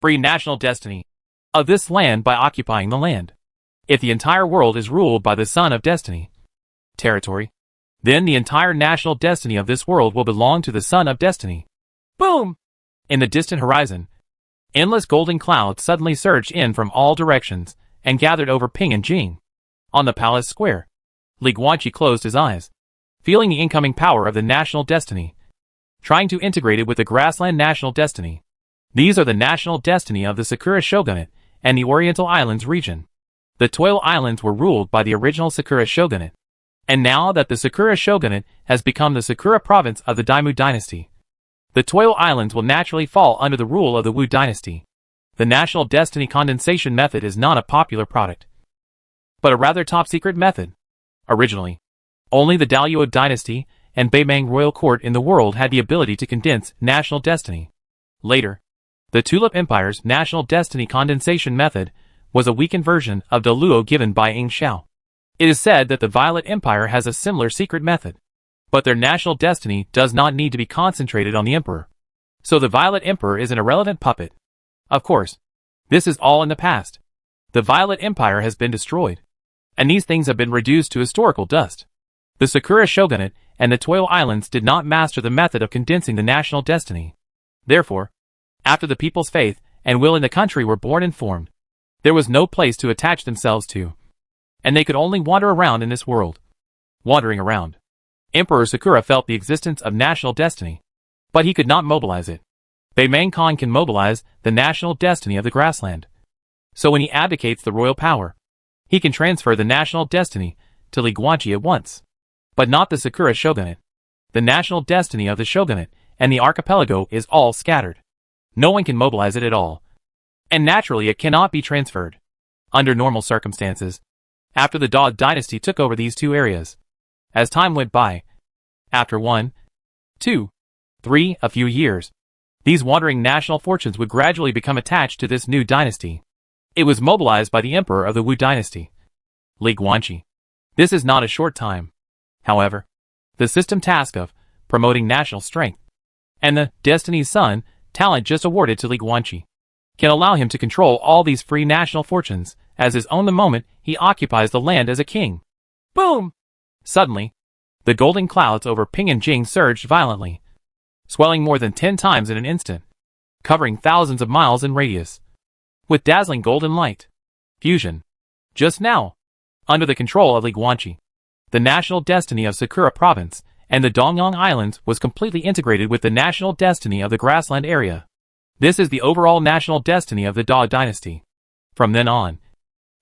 Speaker 1: free national destiny of this land by occupying the land. If the entire world is ruled by the Son of Destiny territory, then the entire national destiny of this world will belong to the Son of Destiny. Boom! In the distant horizon, endless golden clouds suddenly surged in from all directions and gathered over Ping and Jing. On the palace square, Li Guanqi closed his eyes, feeling the incoming power of the national destiny, trying to integrate it with the grassland national destiny. These are the national destiny of the Sakura Shogunate and the Oriental Islands region. The Toil Islands were ruled by the original Sakura Shogunate, and now that the Sakura Shogunate has become the Sakura province of the Daimyo dynasty, the Toil Islands will naturally fall under the rule of the Wu dynasty. The national destiny condensation method is not a popular product, but a rather top-secret method. Originally, only the Daluo dynasty and Beimang royal court in the world had the ability to condense national destiny. Later, the Tulip Empire's national destiny condensation method was a weakened version of Daluo given by Ing Xiao. It is said that the Violet Empire has a similar secret method, but their national destiny does not need to be concentrated on the emperor. So the Violet Emperor is an irrelevant puppet. Of course, this is all in the past. The Violet Empire has been destroyed, and these things have been reduced to historical dust. The Sakura Shogunate and the Toil Islands did not master the method of condensing the national destiny. Therefore, after the people's faith and will in the country were born and formed, there was no place to attach themselves to, and they could only wander around in this world. Wandering around, Emperor Sakura felt the existence of national destiny, but he could not mobilize it. Beimang Khan can mobilize the national destiny of the grassland. So when he abdicates the royal power, he can transfer the national destiny to Li Guanqi at once. But not the Sakura Shogunate. The national destiny of the shogunate and the archipelago is all scattered. No one can mobilize it at all, and naturally it cannot be transferred. Under normal circumstances, after the Dog dynasty took over these two areas, as time went by, after 1, 2, 3, a few years, these wandering national fortunes would gradually become attached to this new dynasty. It was mobilized by the emperor of the Wu dynasty, Li Guanqi. This is not a short time. However, the system task of promoting national strength and the Destiny's Son talent just awarded to Li Guanqi can allow him to control all these free national fortunes as his own the moment he occupies the land as a king. Boom! Suddenly, the golden clouds over Ping and Jing surged violently, swelling more than 10 times in an instant, covering thousands of miles in radius, with dazzling golden light. Fusion. Just now, under the control of Li Guanqi, the national destiny of Sakura province and the Dongyang Islands was completely integrated with the national destiny of the grassland area. This is the overall national destiny of the Dog dynasty. From then on,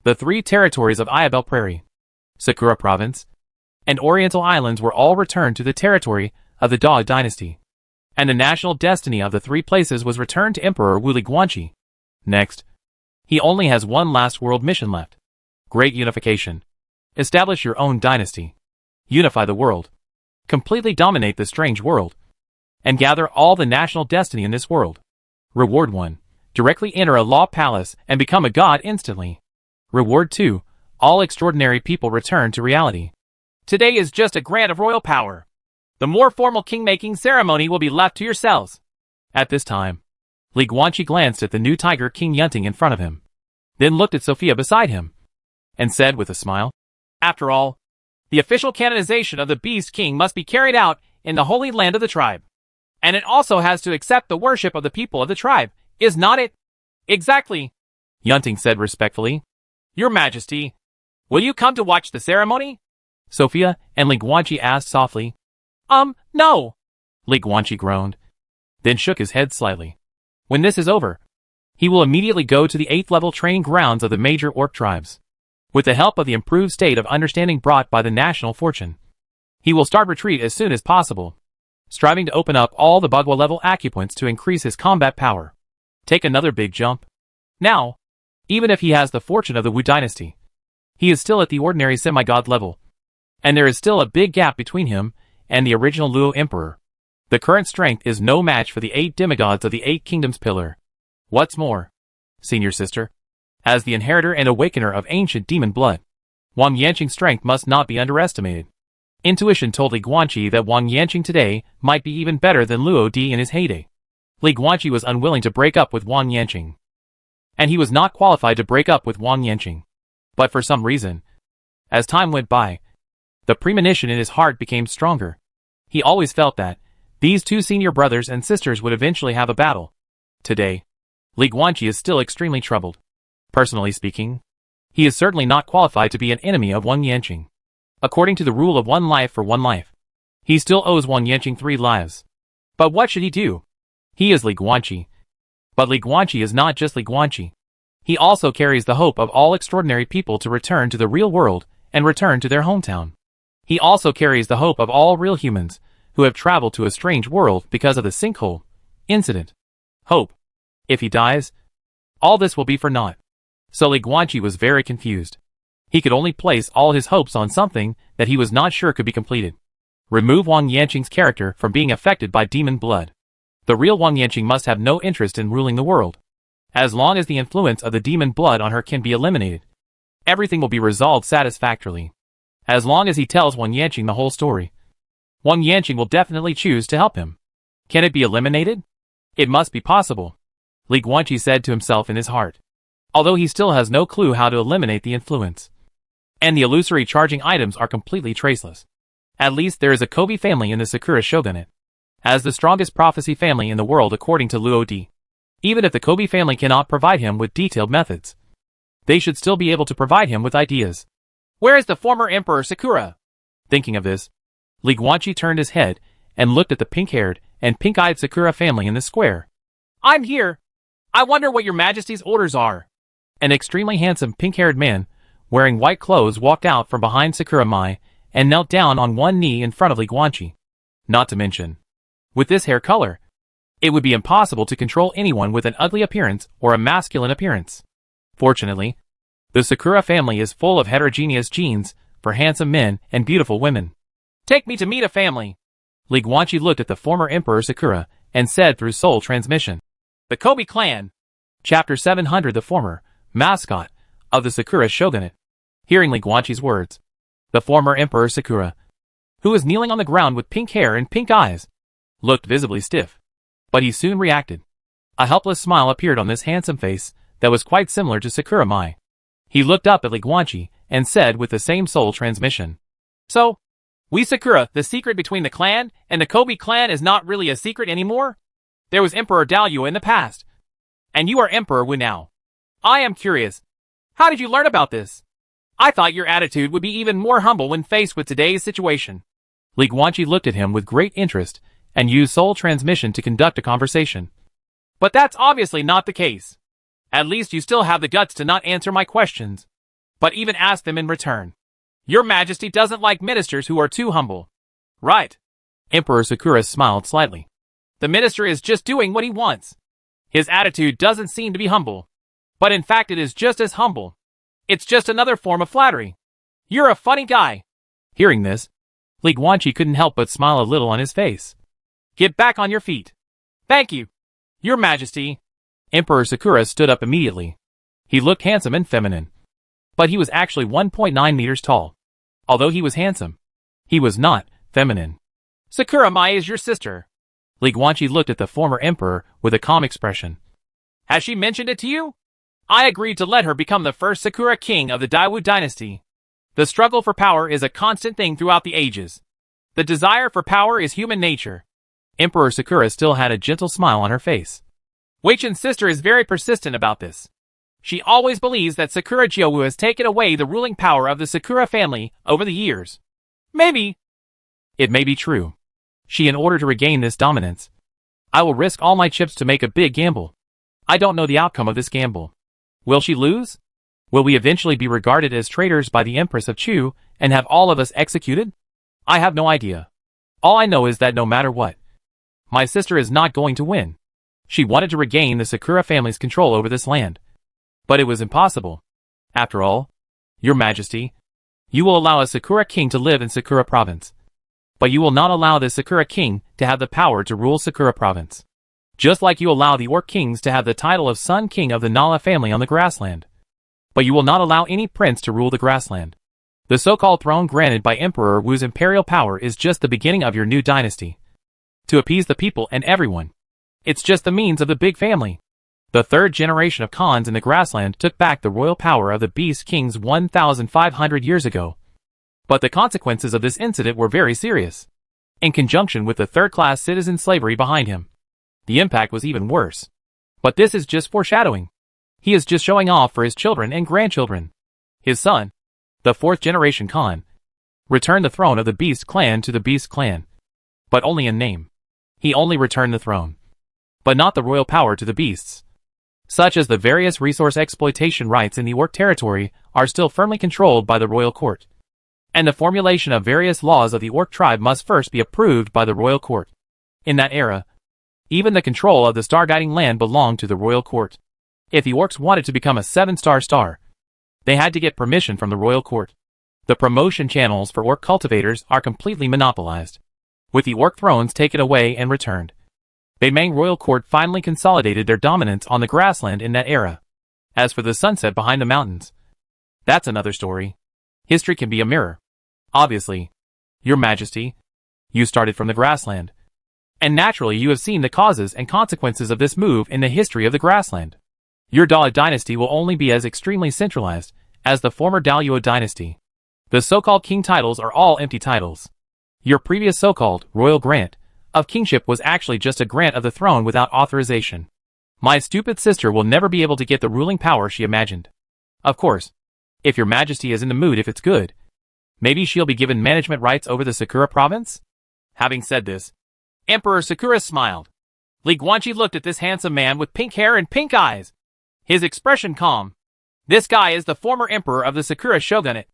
Speaker 1: the 3 territories of Ayabel Prairie, Sakura province, and Oriental Islands were all returned to the territory of the Dog dynasty, and the national destiny of the 3 places was returned to Emperor Wu Li Guanqi. Next, he only has one last world mission left. Great unification. Establish your own dynasty. Unify the world. Completely dominate the strange world, and gather all the national destiny in this world. Reward 1. Directly enter a law palace and become a god instantly. Reward 2. All extraordinary people return to reality. Today is just a grant of royal power. The more formal king-making ceremony will be left to yourselves. At this time, Li Guanqi glanced at the new Tiger King Yunting in front of him, then looked at Sophia beside him, and said with a smile, "After all, the official canonization of the Beast King must be carried out in the holy land of the tribe. And it also has to accept the worship of the people of the tribe, is not it?" "Exactly," Yunting said respectfully. "Your Majesty, will you come to watch the ceremony?" Sophia and Li Guanqi asked softly. No," Li Guanqi groaned, then shook his head slightly. When this is over, he will immediately go to the 8th level training grounds of the major orc tribes. With the help of the improved state of understanding brought by the national fortune, he will start retreat as soon as possible, striving to open up all the Bagua level acupoints to increase his combat power. Take another big jump. Now, Even if he has the fortune of the Wu dynasty, he is still at the ordinary semi-god level. And there is still a big gap between him and the original Luo emperor. The current strength is no match for the 8 demigods of the 8 kingdoms pillar. What's more, senior sister, as the inheritor and awakener of ancient demon blood, Wang Yanqing's strength must not be underestimated. Intuition told Li Guanqi that Wang Yanqing today might be even better than Luo Di in his heyday. Li Guanqi was unwilling to break up with Wang Yanqing. And he was not qualified to break up with Wang Yanqing. But for some reason, as time went by, the premonition in his heart became stronger. He always felt that these 2 senior brothers and sisters would eventually have a battle. Today, Li Guanqi is still extremely troubled. Personally speaking, he is certainly not qualified to be an enemy of Wang Yanqing. According to the rule of 1 life for 1 life, he still owes Wang Yanqing 3 lives. But what should he do? He is Li Guanqi. But Li Guanqi is not just Li Guanqi. He also carries the hope of all extraordinary people to return to the real world and return to their hometown. He also carries the hope of all real humans who have traveled to a strange world because of the sinkhole incident. Hope. If he dies, all this will be for naught. So Li Guanqi was very confused. He could only place all his hopes on something that he was not sure could be completed. Remove Wang Yanqing's character from being affected by demon blood. The real Wang Yanqing must have no interest in ruling the world. As long as the influence of the demon blood on her can be eliminated, everything will be resolved satisfactorily. As long as he tells Wang Yanqing the whole story, Wang Yanqing will definitely choose to help him. Can it be eliminated? It must be possible, Li Guanqi said to himself in his heart. Although he still has no clue how to eliminate the influence. And the illusory charging items are completely traceless. At least there is a Kobe family in the Sakura shogunate, as the strongest prophecy family in the world according to Luo Di. Even if the Kobe family cannot provide him with detailed methods, they should still be able to provide him with ideas. Where is the former Emperor Sakura? Thinking of this, Li Guanqi turned his head and looked at the pink-haired and pink-eyed Sakura family in the square. I'm here. I wonder what your majesty's orders are. An extremely handsome pink-haired man, wearing white clothes, walked out from behind Sakura Mai and knelt down on one knee in front of Li Guanqi. Not to mention, with this hair color, it would be impossible to control anyone with an ugly appearance or a masculine appearance. Fortunately, the Sakura family is full of heterogeneous genes for handsome men and beautiful women. Take me to meet a family. Li Guanqi looked at the former Emperor Sakura and said through soul transmission. The Kobe clan. Chapter 700. The former mascot of the Sakura shogunate. Hearing Li Guanqi's words, the former Emperor Sakura, who was kneeling on the ground with pink hair and pink eyes, looked visibly stiff. But he soon reacted. A helpless smile appeared on this handsome face that was quite similar to Sakura Mai. He looked up at Li Guanqi and said with the same soul transmission. So, we Sakura, the secret between the clan and the Kobe clan is not really a secret anymore? There was Emperor Daoyuo in the past, and you are Emperor Wu now. I am curious. How did you learn about this? I thought your attitude would be even more humble when faced with today's situation. Li Guanqi looked at him with great interest and used soul transmission to conduct a conversation. But that's obviously not the case. At least you still have the guts to not answer my questions, but even ask them in return. Your Majesty doesn't like ministers who are too humble. Right. Emperor Sakura smiled slightly. The minister is just doing what he wants. His attitude doesn't seem to be humble. But in fact it is just as humble. It's just another form of flattery. You're a funny guy. Hearing this, Li Guanqi couldn't help but smile a little on his face. Get back on your feet. Thank you, Your Majesty. Emperor Sakura stood up immediately. He looked handsome and feminine. But he was actually 1.9 meters tall. Although he was handsome, he was not feminine. Sakura Mai is your sister. Li Guanqi looked at the former emperor with a calm expression. Has she mentioned it to you? I agreed to let her become the first Sakura king of the Daiwu dynasty. The struggle for power is a constant thing throughout the ages. The desire for power is human nature. Emperor Sakura still had a gentle smile on her face. Weichen's sister is very persistent about this. She always believes that Sakura Jiowu has taken away the ruling power of the Sakura family over the years. Maybe. It may be true. In order to regain this dominance, I will risk all my chips to make a big gamble. I don't know the outcome of this gamble. Will she lose? Will we eventually be regarded as traitors by the Empress of Chu and have all of us executed? I have no idea. All I know is that no matter what, my sister is not going to win. She wanted to regain the Sakura family's control over this land. But it was impossible. After all, Your Majesty, you will allow a Sakura king to live in Sakura province. But you will not allow this Sakura king to have the power to rule Sakura province. Just like you allow the Orc kings to have the title of Sun King of the Nala family on the grassland. But you will not allow any prince to rule the grassland. The so-called throne granted by Emperor Wu's imperial power is just the beginning of your new dynasty. To appease the people and everyone. It's just the means of the big family. The third generation of Khans in the grassland took back the royal power of the Beast Kings 1,500 years ago. But the consequences of this incident were very serious. In conjunction with the third-class citizen slavery behind him, the impact was even worse. But this is just foreshadowing. He is just showing off for his children and grandchildren. His son, the fourth generation Khan, returned the throne of the Beast clan to the Beast clan. But only in name. He only returned the throne. But not the royal power to the beasts. Such as the various resource exploitation rights in the Orc territory are still firmly controlled by the royal court. And the formulation of various laws of the Orc tribe must first be approved by the royal court. In that era, even the control of the star-guiding land belonged to the royal court. If the Orcs wanted to become a 7-star star, they had to get permission from the royal court. The promotion channels for Orc cultivators are completely monopolized. With the Orc thrones taken away and returned, Beimang royal court finally consolidated their dominance on the grassland in that era. As for the sunset behind the mountains, that's another story. History can be a mirror. Obviously, Your Majesty, you started from the grassland. And naturally you have seen the causes and consequences of this move in the history of the grassland. Your Dala dynasty will only be as extremely centralized as the former Daluo dynasty. The so-called king titles are all empty titles. Your previous so-called royal grant of kingship was actually just a grant of the throne without authorization. My stupid sister will never be able to get the ruling power she imagined. Of course, if Your Majesty is in the mood if it's good, maybe she'll be given management rights over the Sakura province? Having said this, Emperor Sakura smiled. Li Guanqi looked at this handsome man with pink hair and pink eyes. His expression calm. This guy is the former emperor of the Sakura shogunate.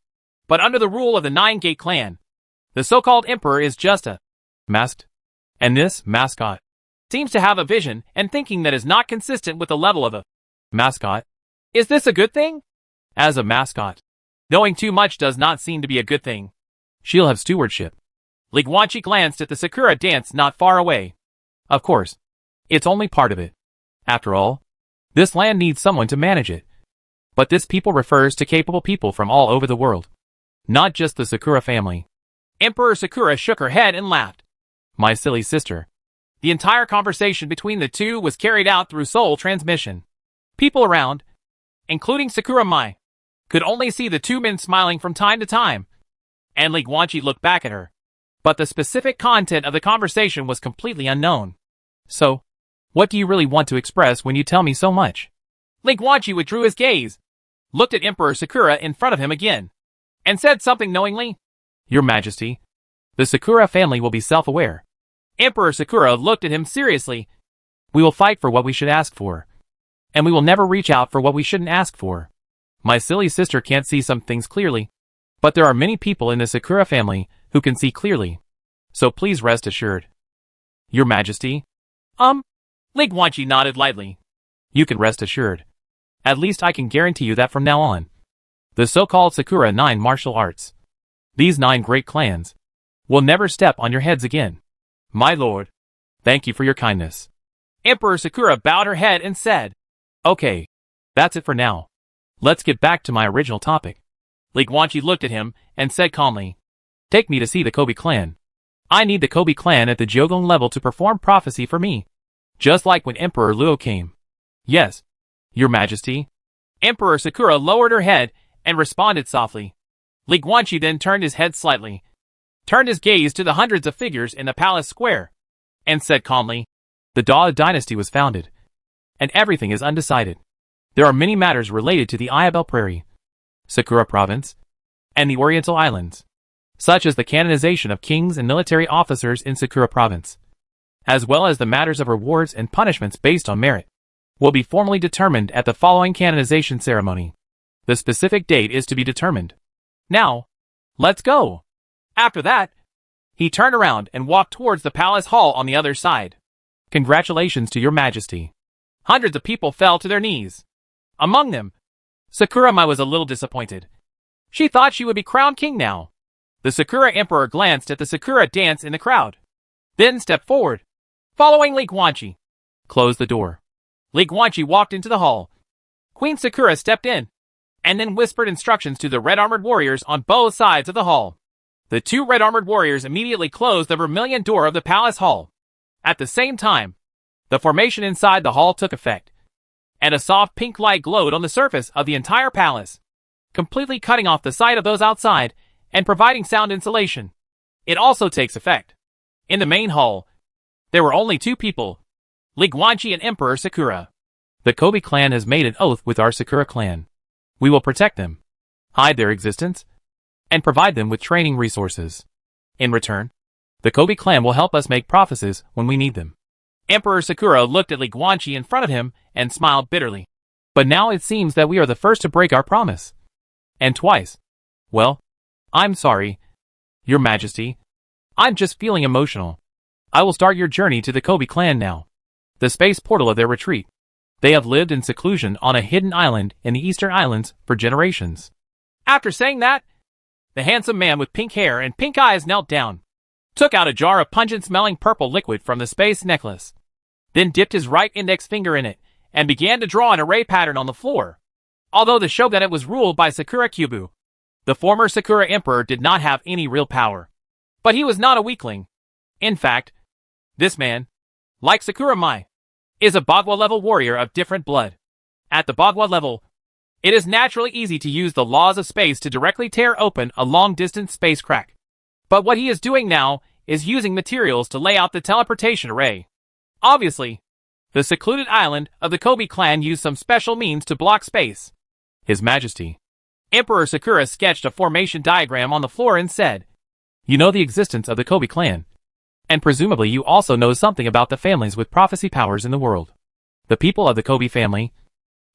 Speaker 1: But under the rule of the Nine-Gate clan, the so-called emperor is just a masked. And this mascot seems to have a vision and thinking that is not consistent with the level of a mascot. Is this a good thing? As a mascot, knowing too much does not seem to be a good thing. She'll have stewardship. Li Guanqi glanced at the Sakura dance not far away. Of course, it's only part of it. After all, this land needs someone to manage it. But this people refers to capable people from all over the world. Not just the Sakura family. Emperor Sakura shook her head and laughed. My silly sister. The entire conversation between the two was carried out through soul transmission. People around, including Sakura Mai, could only see the two men smiling from time to time. And Li Guanqi looked back at her. But the specific content of the conversation was completely unknown. So, what do you really want to express when you tell me so much? Li Guanqi withdrew his gaze, looked at Emperor Sakura in front of him again, and said something knowingly. Your Majesty, the Sakura family will be self-aware. Emperor Sakura looked at him seriously. We will fight for what we should ask for. And we will never reach out for what we shouldn't ask for. My silly sister can't see some things clearly. But there are many people in the Sakura family who can see clearly. So please rest assured. Your Majesty? Li Guanqi nodded lightly. You can rest assured. At least I can guarantee you that from now on, the so-called Sakura 9 martial arts, these 9 great clans, will never step on your heads again. My lord, thank you for your kindness. Emperor Sakura bowed her head and said, Okay, that's it for now. Let's get back to my original topic. Li Guanqi looked at him and said calmly, Take me to see the Kobe clan. I need the Kobe clan at the Jogon level to perform prophecy for me. Just like when Emperor Luo came. Yes, Your Majesty. Emperor Sakura lowered her head and responded softly. Li Guanqi then turned his head slightly, turned his gaze to the hundreds of figures in the palace square, and said calmly, The Dala dynasty was founded, and everything is undecided. There are many matters related to the Ayabel Prairie, Sakura province, and the Oriental Islands, such as the canonization of kings and military officers in Sakura province, as well as the matters of rewards and punishments based on merit, will be formally determined at the following canonization ceremony. The specific date is to be determined. Now, let's go. After that, he turned around and walked towards the palace hall on the other side. Congratulations to Your Majesty. Hundreds of people fell to their knees. Among them, Sakura Mai was a little disappointed. She thought she would be crowned king now. The Sakura Emperor glanced at the Sakura dance in the crowd, then stepped forward, following Li Guanqi. Closed the door. Li Guanqi walked into the hall. Queen Sakura stepped in, and then whispered instructions to the red-armored warriors on both sides of the hall. The two red-armored warriors immediately closed the vermilion door of the palace hall. At the same time, the formation inside the hall took effect, and a soft pink light glowed on the surface of the entire palace, completely cutting off the sight of those outside and providing sound insulation. It also takes effect. In the main hall, there were only two people, Li Guanqi and Emperor Sakura. The Kobe clan has made an oath with our Sakura clan. We will protect them, hide their existence, and provide them with training resources. In return, the Kobe clan will help us make prophecies when we need them. Emperor Sakura looked at Li Guanqi in front of him and smiled bitterly. But now it seems that we are the first to break our promise. And twice. Well, I'm sorry, Your Majesty. I'm just feeling emotional. I will start your journey to the Kobe clan now. The space portal of their retreat. They have lived in seclusion on a hidden island in the Eastern Islands for generations. After saying that, the handsome man with pink hair and pink eyes knelt down, took out a jar of pungent-smelling purple liquid from the space necklace, then dipped his right index finger in it and began to draw an array pattern on the floor. Although the shogunate was ruled by Sakura Kyubu, the former Sakura emperor did not have any real power. But he was not a weakling. In fact, this man, like Sakura Mai, is a Bagua-level warrior of different blood. At the Bagua level, it is naturally easy to use the laws of space to directly tear open a long-distance space crack. But what he is doing now is using materials to lay out the teleportation array. Obviously, the secluded island of the Kobe clan used some special means to block space. His Majesty. Emperor Sakura sketched a formation diagram on the floor and said, "You know the existence of the Kobe clan. And presumably you also know something about the families with prophecy powers in the world. The people of the Kobe family,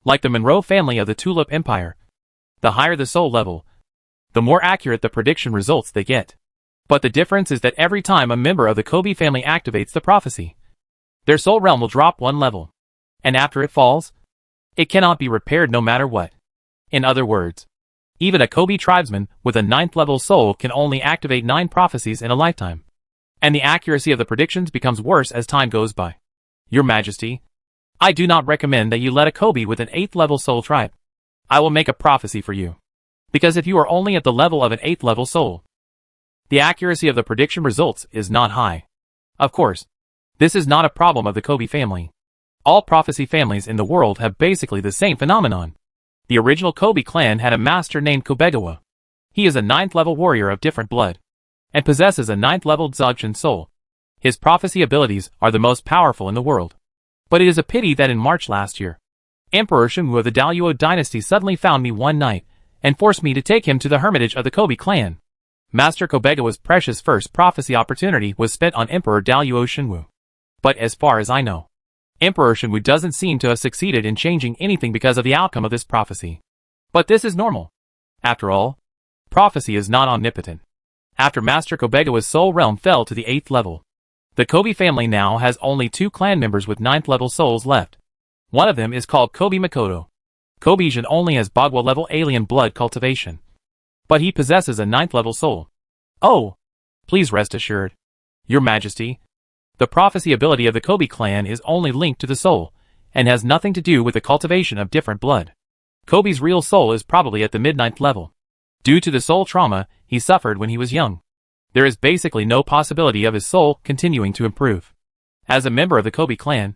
Speaker 1: like the Monroe family of the Tulip Empire, the higher the soul level, the more accurate the prediction results they get. But the difference is that every time a member of the Kobe family activates the prophecy, their soul realm will drop one level. And after it falls, it cannot be repaired no matter what. In other words, even a Kobe tribesman with a 9th level soul can only activate 9 prophecies in a lifetime. And the accuracy of the predictions becomes worse as time goes by. Your Majesty, I do not recommend that you let a Kobe with an 8th level soul tribe. I will make a prophecy for you. Because if you are only at the level of an 8th level soul, the accuracy of the prediction results is not high. Of course, this is not a problem of the Kobe family. All prophecy families in the world have basically the same phenomenon. The original Kobe clan had a master named Kobegawa. He is a 9th level warrior of different blood, and possesses a 9th level Dzogchen soul. His prophecy abilities are the most powerful in the world. But it is a pity that in March last year, Emperor Shunwu of the Daluo dynasty suddenly found me one night, and forced me to take him to the hermitage of the Kobe clan. Master Kobegawa's precious first prophecy opportunity was spent on Emperor Daluo Shunwu. But as far as I know, Emperor Shunwu doesn't seem to have succeeded in changing anything because of the outcome of this prophecy. But this is normal. After all, prophecy is not omnipotent. After Master Kobegawa's soul realm fell to the 8th level, the Kobe family now has only 2 clan members with 9th level souls left. One of them is called Kobe Makoto. Kobejian only has Bagua level alien blood cultivation, but he possesses a 9th level soul. Oh, please rest assured, Your Majesty, the prophecy ability of the Kobe clan is only linked to the soul, and has nothing to do with the cultivation of different blood. Kobe's real soul is probably at the mid-9th level. Due to the soul trauma he suffered when he was young, there is basically no possibility of his soul continuing to improve. As a member of the Kobe clan,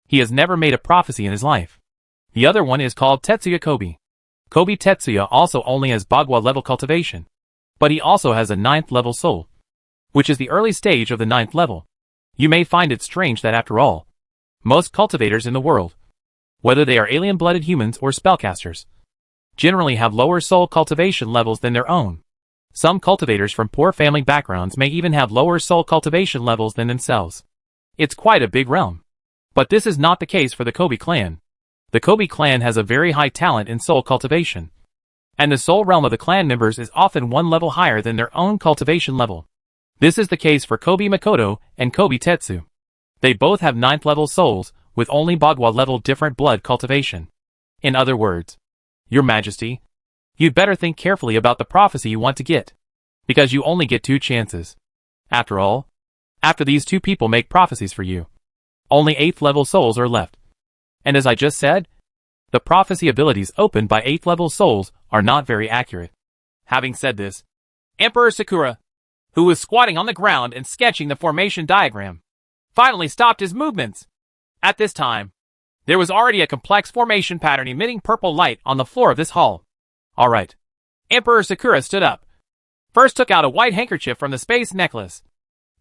Speaker 1: he has never made a prophecy in his life. The other one is called Tetsuya Kobe. Kobe Tetsuya also only has Bagua level cultivation, but he also has a 9th level soul, which is the early stage of the 9th level. You may find it strange that after all, most cultivators in the world, whether they are alien-blooded humans or spellcasters, generally have lower soul cultivation levels than their own. Some cultivators from poor family backgrounds may even have lower soul cultivation levels than themselves. It's quite a big realm. But this is not the case for the Kobe clan. The Kobe clan has a very high talent in soul cultivation, and the soul realm of the clan members is often one level higher than their own cultivation level. This is the case for Kobe Makoto and Kobe Tetsu. They both have 9th level souls, with only Bagua level different blood cultivation. In other words, Your Majesty, you'd better think carefully about the prophecy you want to get, because you only get 2 chances. After all, after these 2 people make prophecies for you, only 8th level souls are left. And as I just said, the prophecy abilities opened by 8th level souls are not very accurate. Having said this, Emperor Sakura, who was squatting on the ground and sketching the formation diagram, finally stopped his movements. At this time, there was already a complex formation pattern emitting purple light on the floor of this hall. Alright. Emperor Sakura stood up. First took out a white handkerchief from the space necklace,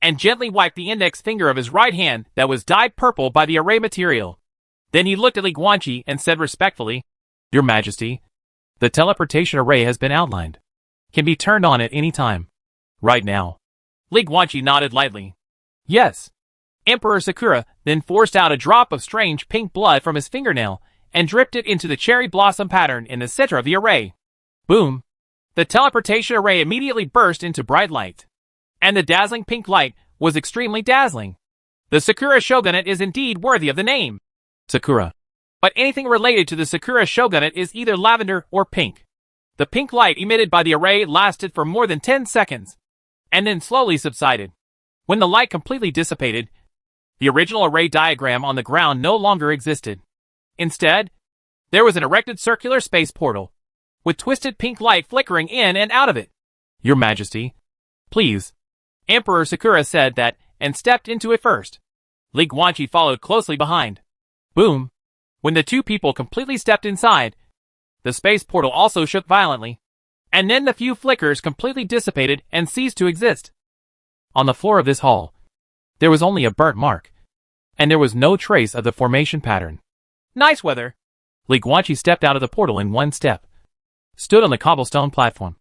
Speaker 1: and gently wiped the index finger of his right hand that was dyed purple by the array material. Then he looked at Li Guanqi and said respectfully, Your Majesty, the teleportation array has been outlined. Can be turned on at any time. Right now. Li Guanqi nodded lightly. Yes. Emperor Sakura then forced out a drop of strange pink blood from his fingernail and dripped it into the cherry blossom pattern in the center of the array. Boom. The teleportation array immediately burst into bright light. And the dazzling pink light was extremely dazzling. The Sakura Shogunate is indeed worthy of the name. Sakura. But anything related to the Sakura Shogunate is either lavender or pink. The pink light emitted by the array lasted for more than 10 seconds, and then slowly subsided. When the light completely dissipated, the original array diagram on the ground no longer existed. Instead, there was an erected circular space portal, with twisted pink light flickering in and out of it. Your Majesty, please. Emperor Sakura said that and stepped into it first. Li Guanqi followed closely behind. Boom. When the 2 people completely stepped inside, the space portal also shook violently, and then the few flickers completely dissipated and ceased to exist. On the floor of this hall, there was only a burnt mark, and there was no trace of the formation pattern. Nice weather. Li Guanqi stepped out of the portal in 1 step, stood on the cobblestone platform,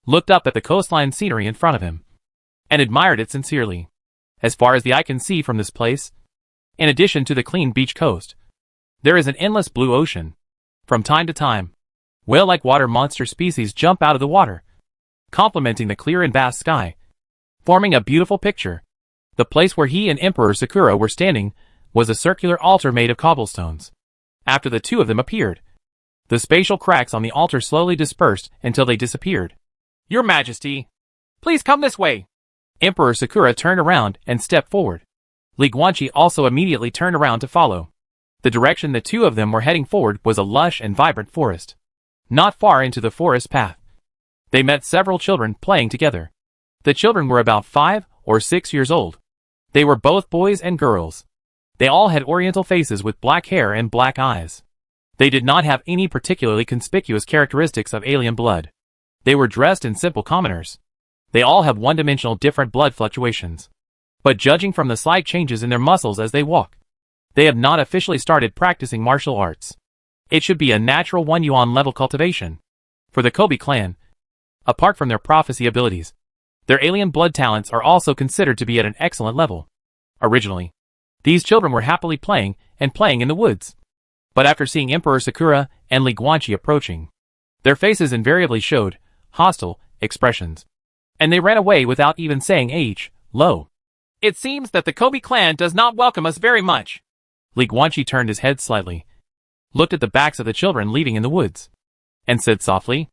Speaker 1: looked up at the coastline scenery in front of him, and admired it sincerely. As far as the eye can see from this place, in addition to the clean beach coast, there is an endless blue ocean. From time to time, whale-like water monster species jump out of the water, complementing the clear and vast sky, forming a beautiful picture. The place where he and Emperor Sakura were standing was a circular altar made of cobblestones. After the 2 of them appeared, the spatial cracks on the altar slowly dispersed until they disappeared. Your Majesty, please come this way. Emperor Sakura turned around and stepped forward. Li Guanqi also immediately turned around to follow. The direction the 2 of them were heading forward was a lush and vibrant forest. Not far into the forest path, they met several children playing together. The children were about 5 or 6 years old. They were both boys and girls. They all had oriental faces with black hair and black eyes. They did not have any particularly conspicuous characteristics of alien blood. They were dressed in simple commoners. They all have one-dimensional different blood fluctuations. But judging from the slight changes in their muscles as they walk, they have not officially started practicing martial arts. It should be a natural 1 yuan level cultivation. For the Kobe clan, apart from their prophecy abilities, their alien blood talents are also considered to be at an excellent level. Originally, these children were happily playing in the woods. But after seeing Emperor Sakura and Li Guanqi approaching, their faces invariably showed hostile expressions, and they ran away without even saying hello. It seems that the Kobe clan does not welcome us very much. Li Guanqi turned his head slightly, looked at the backs of the children leaving in the woods, and said softly,